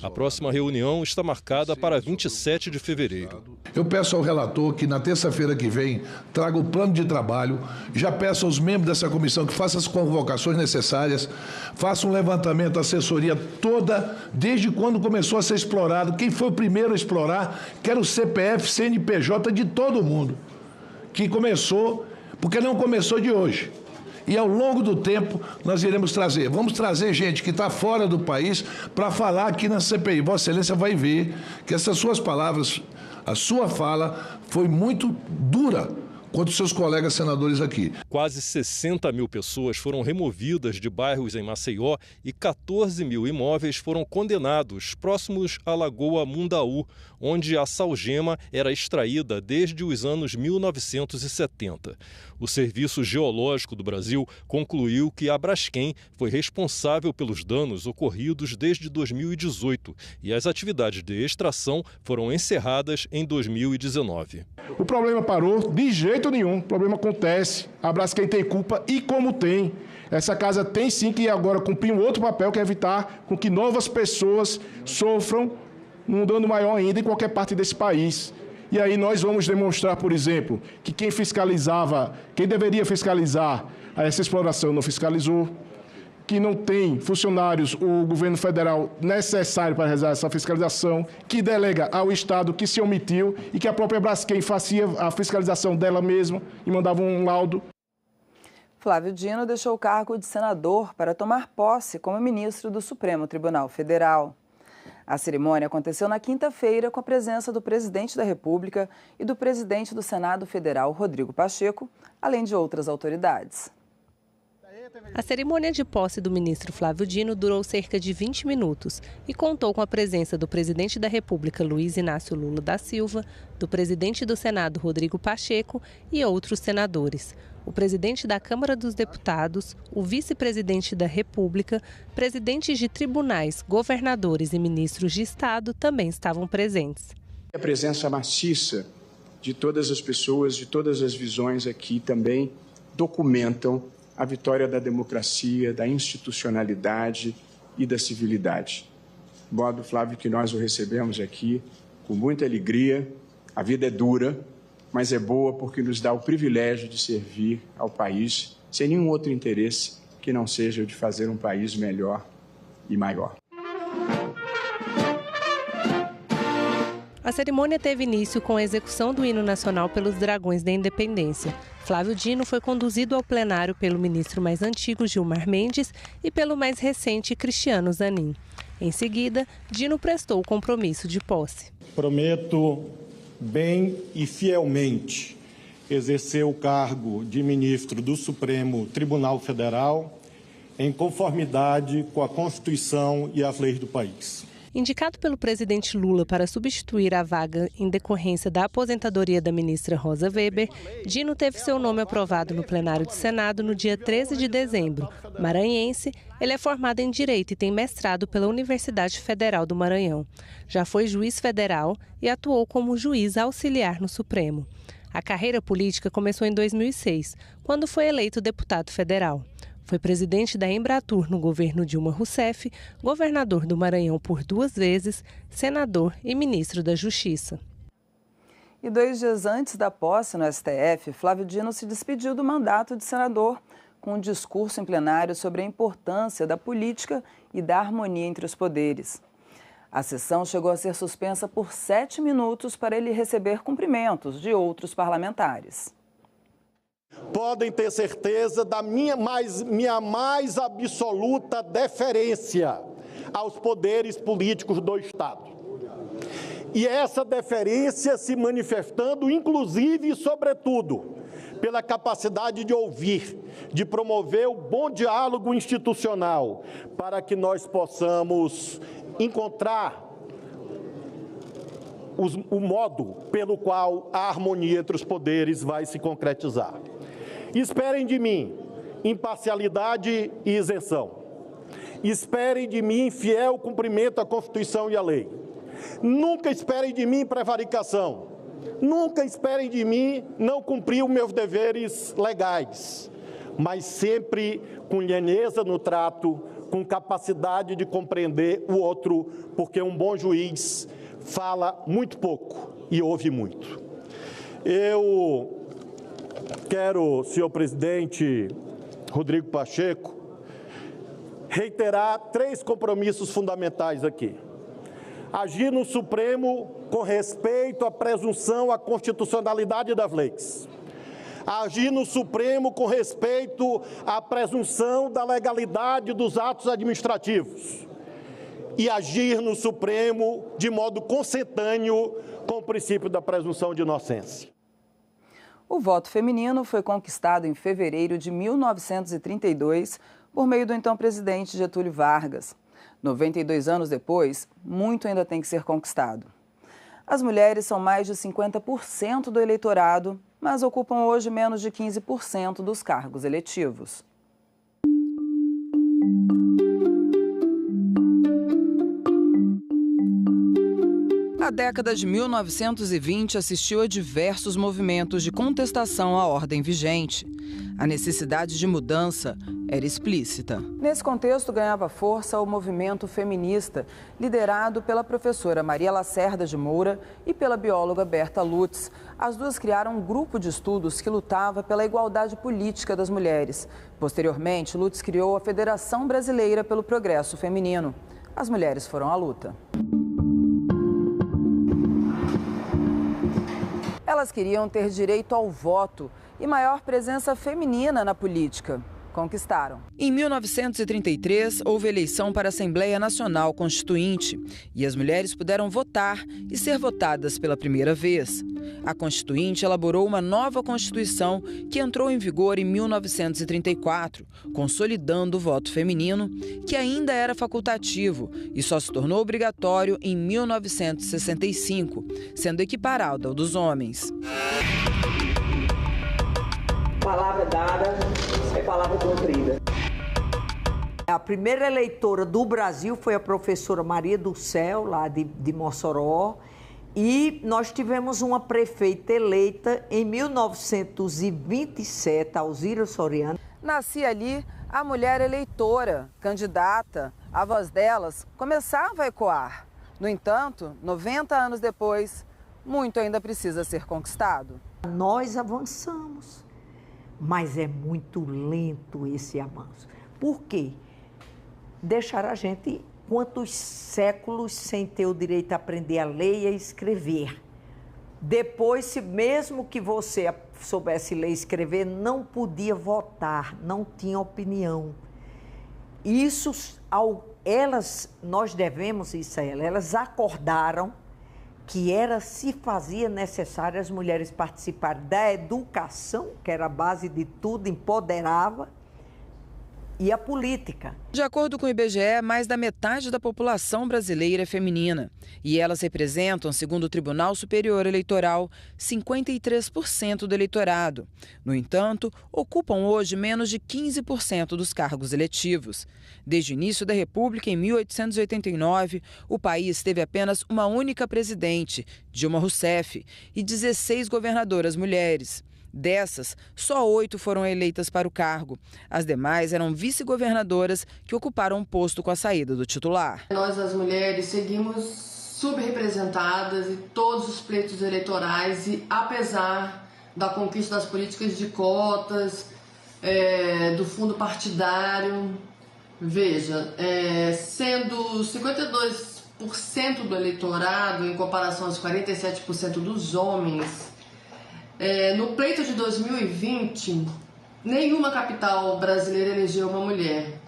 A próxima reunião está marcada para 27 de fevereiro. Eu peço ao relator que na terça-feira que vem traga o plano de trabalho, já peço aos membros dessa comissão que façam as convocações necessárias, faça um levantamento, assessoria toda, desde quando começou a ser explorado, quem foi o primeiro a explorar, quero o CPF, CNPJ de todo mundo. Que começou, porque não começou de hoje. E ao longo do tempo nós iremos trazer. Vamos trazer gente que está fora do país para falar aqui na CPI. Vossa Excelência vai ver que essas suas palavras, a sua fala foi muito dura contra os seus colegas senadores aqui. Quase 60 mil pessoas foram removidas de bairros em Maceió e 14 mil imóveis foram condenados próximos à Lagoa Mundaú, onde a salgema era extraída desde os anos 1970. O Serviço Geológico do Brasil concluiu que a Braskem foi responsável pelos danos ocorridos desde 2018 e as atividades de extração foram encerradas em 2019. O problema parou de jeito nenhum, o problema acontece, a Braskem tem culpa e como tem. Essa casa tem sim que agora cumprir um outro papel, que é evitar com que novas pessoas sofram um dano maior ainda em qualquer parte desse país. E aí nós vamos demonstrar, por exemplo, que quem deveria fiscalizar essa exploração não fiscalizou, que não tem funcionários, o governo federal necessário para realizar essa fiscalização, que delega ao Estado que se omitiu e que a própria Braskem fazia a fiscalização dela mesma e mandava um laudo. Flávio Dino deixou o cargo de senador para tomar posse como ministro do Supremo Tribunal Federal. A cerimônia aconteceu na quinta-feira com a presença do presidente da República e do presidente do Senado Federal, Rodrigo Pacheco, além de outras autoridades. A cerimônia de posse do ministro Flávio Dino durou cerca de 20 minutos e contou com a presença do presidente da República, Luiz Inácio Lula da Silva, do presidente do Senado, Rodrigo Pacheco, e outros senadores. O presidente da Câmara dos Deputados, o vice-presidente da República, presidentes de tribunais, governadores e ministros de Estado também estavam presentes. A presença maciça de todas as pessoas, de todas as visões aqui também documentam a vitória da democracia, da institucionalidade e da civilidade. De modo, Flávio, que nós o recebemos aqui com muita alegria. A vida é dura, mas é boa porque nos dá o privilégio de servir ao país sem nenhum outro interesse que não seja o de fazer um país melhor e maior. A cerimônia teve início com a execução do hino nacional pelos Dragões da Independência. Flávio Dino foi conduzido ao plenário pelo ministro mais antigo, Gilmar Mendes, e pelo mais recente, Cristiano Zanin. Em seguida, Dino prestou o compromisso de posse. Prometo bem e fielmente exercer o cargo de ministro do Supremo Tribunal Federal em conformidade com a Constituição e as leis do país. Indicado pelo presidente Lula para substituir a vaga em decorrência da aposentadoria da ministra Rosa Weber, Dino teve seu nome aprovado no plenário do Senado no dia 13 de dezembro. Maranhense, ele é formado em Direito e tem mestrado pela Universidade Federal do Maranhão. Já foi juiz federal e atuou como juiz auxiliar no Supremo. A carreira política começou em 2006, quando foi eleito deputado federal. Foi presidente da Embratur no governo Dilma Rousseff, governador do Maranhão por 2 vezes, senador e ministro da Justiça. E 2 dias antes da posse no STF, Flávio Dino se despediu do mandato de senador, com um discurso em plenário sobre a importância da política e da harmonia entre os poderes. A sessão chegou a ser suspensa por 7 minutos para ele receber cumprimentos de outros parlamentares. Podem ter certeza da minha mais absoluta deferência aos poderes políticos do Estado. E essa deferência se manifestando, inclusive e sobretudo, pela capacidade de ouvir, de promover o bom diálogo institucional, para que nós possamos encontrar o modo pelo qual a harmonia entre os poderes vai se concretizar. Esperem de mim imparcialidade e isenção. Esperem de mim fiel cumprimento à Constituição e à lei. Nunca esperem de mim prevaricação. Nunca esperem de mim não cumprir os meus deveres legais, mas sempre com lhaneza no trato, com capacidade de compreender o outro, porque um bom juiz fala muito pouco e ouve muito. Eu quero, senhor presidente Rodrigo Pacheco, reiterar 3 compromissos fundamentais aqui. Agir no Supremo com respeito à presunção à constitucionalidade das leis. Agir no Supremo com respeito à presunção da legalidade dos atos administrativos. E agir no Supremo de modo consentâneo com o princípio da presunção de inocência. O voto feminino foi conquistado em fevereiro de 1932 por meio do então presidente Getúlio Vargas. 92 anos depois, muito ainda tem que ser conquistado. As mulheres são mais de 50% do eleitorado, mas ocupam hoje menos de 15% dos cargos eletivos. A década de 1920 assistiu a diversos movimentos de contestação à ordem vigente. A necessidade de mudança era explícita. Nesse contexto, ganhava força o movimento feminista, liderado pela professora Maria Lacerda de Moura e pela bióloga Berta Lutz. As duas criaram um grupo de estudos que lutava pela igualdade política das mulheres. Posteriormente, Lutz criou a Federação Brasileira pelo Progresso Feminino. As mulheres foram à luta. Elas queriam ter direito ao voto e maior presença feminina na política. Conquistaram. Em 1933, houve eleição para a Assembleia Nacional Constituinte e as mulheres puderam votar e ser votadas pela primeira vez. A Constituinte elaborou uma nova Constituição que entrou em vigor em 1934, consolidando o voto feminino, que ainda era facultativo e só se tornou obrigatório em 1965, sendo equiparado ao dos homens. Palavra dada é palavra cumprida. A primeira eleitora do Brasil foi a professora Maria do Céu, lá de Mossoró, e nós tivemos uma prefeita eleita em 1927, Alzira Soriano. Nascia ali a mulher eleitora, candidata. A voz delas começava a ecoar. No entanto, 90 anos depois, muito ainda precisa ser conquistado. Nós avançamos. Mas é muito lento esse avanço. Por quê? Deixar a gente quantos séculos sem ter o direito a aprender a ler e a escrever. Depois, se mesmo que você soubesse ler e escrever, não podia votar, não tinha opinião. Isso, nós devemos isso a elas acordaram que se fazia necessário as mulheres participarem da educação, que era a base de tudo, empoderava, e a política. De acordo com o IBGE, mais da metade da população brasileira é feminina. E elas representam, segundo o Tribunal Superior Eleitoral, 53% do eleitorado. No entanto, ocupam hoje menos de 15% dos cargos eletivos. Desde o início da República, em 1889, o país teve apenas uma única presidente, Dilma Rousseff, e 16 governadoras mulheres. Dessas, só 8 foram eleitas para o cargo. As demais eram vice-governadoras que ocuparam o posto com a saída do titular. Nós, as mulheres, seguimos subrepresentadas em todos os pleitos eleitorais e, apesar da conquista das políticas de cotas, do fundo partidário, veja, sendo 52% do eleitorado em comparação aos 47% dos homens, no pleito de 2020, nenhuma capital brasileira elegeu uma mulher.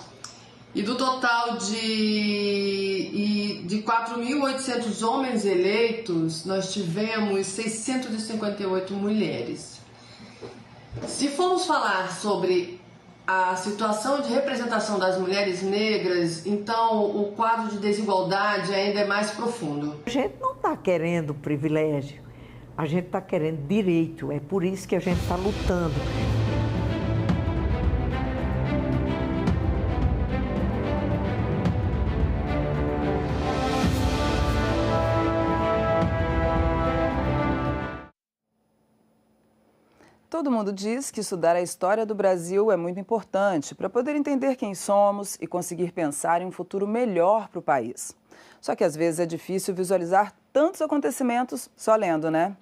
E do total de 4.800 homens eleitos, nós tivemos 658 mulheres. Se formos falar sobre a situação de representação das mulheres negras, então o quadro de desigualdade ainda é mais profundo. A gente não está querendo privilégio. A gente está querendo direito, é por isso que a gente está lutando. Todo mundo diz que estudar a história do Brasil é muito importante para poder entender quem somos e conseguir pensar em um futuro melhor para o país. Só que às vezes é difícil visualizar tantos acontecimentos só lendo, né?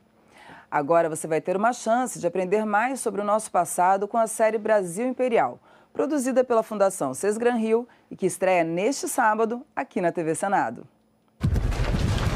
Agora você vai ter uma chance de aprender mais sobre o nosso passado com a série Brasil Imperial, produzida pela Fundação Sesgran Rio e que estreia neste sábado aqui na TV Senado.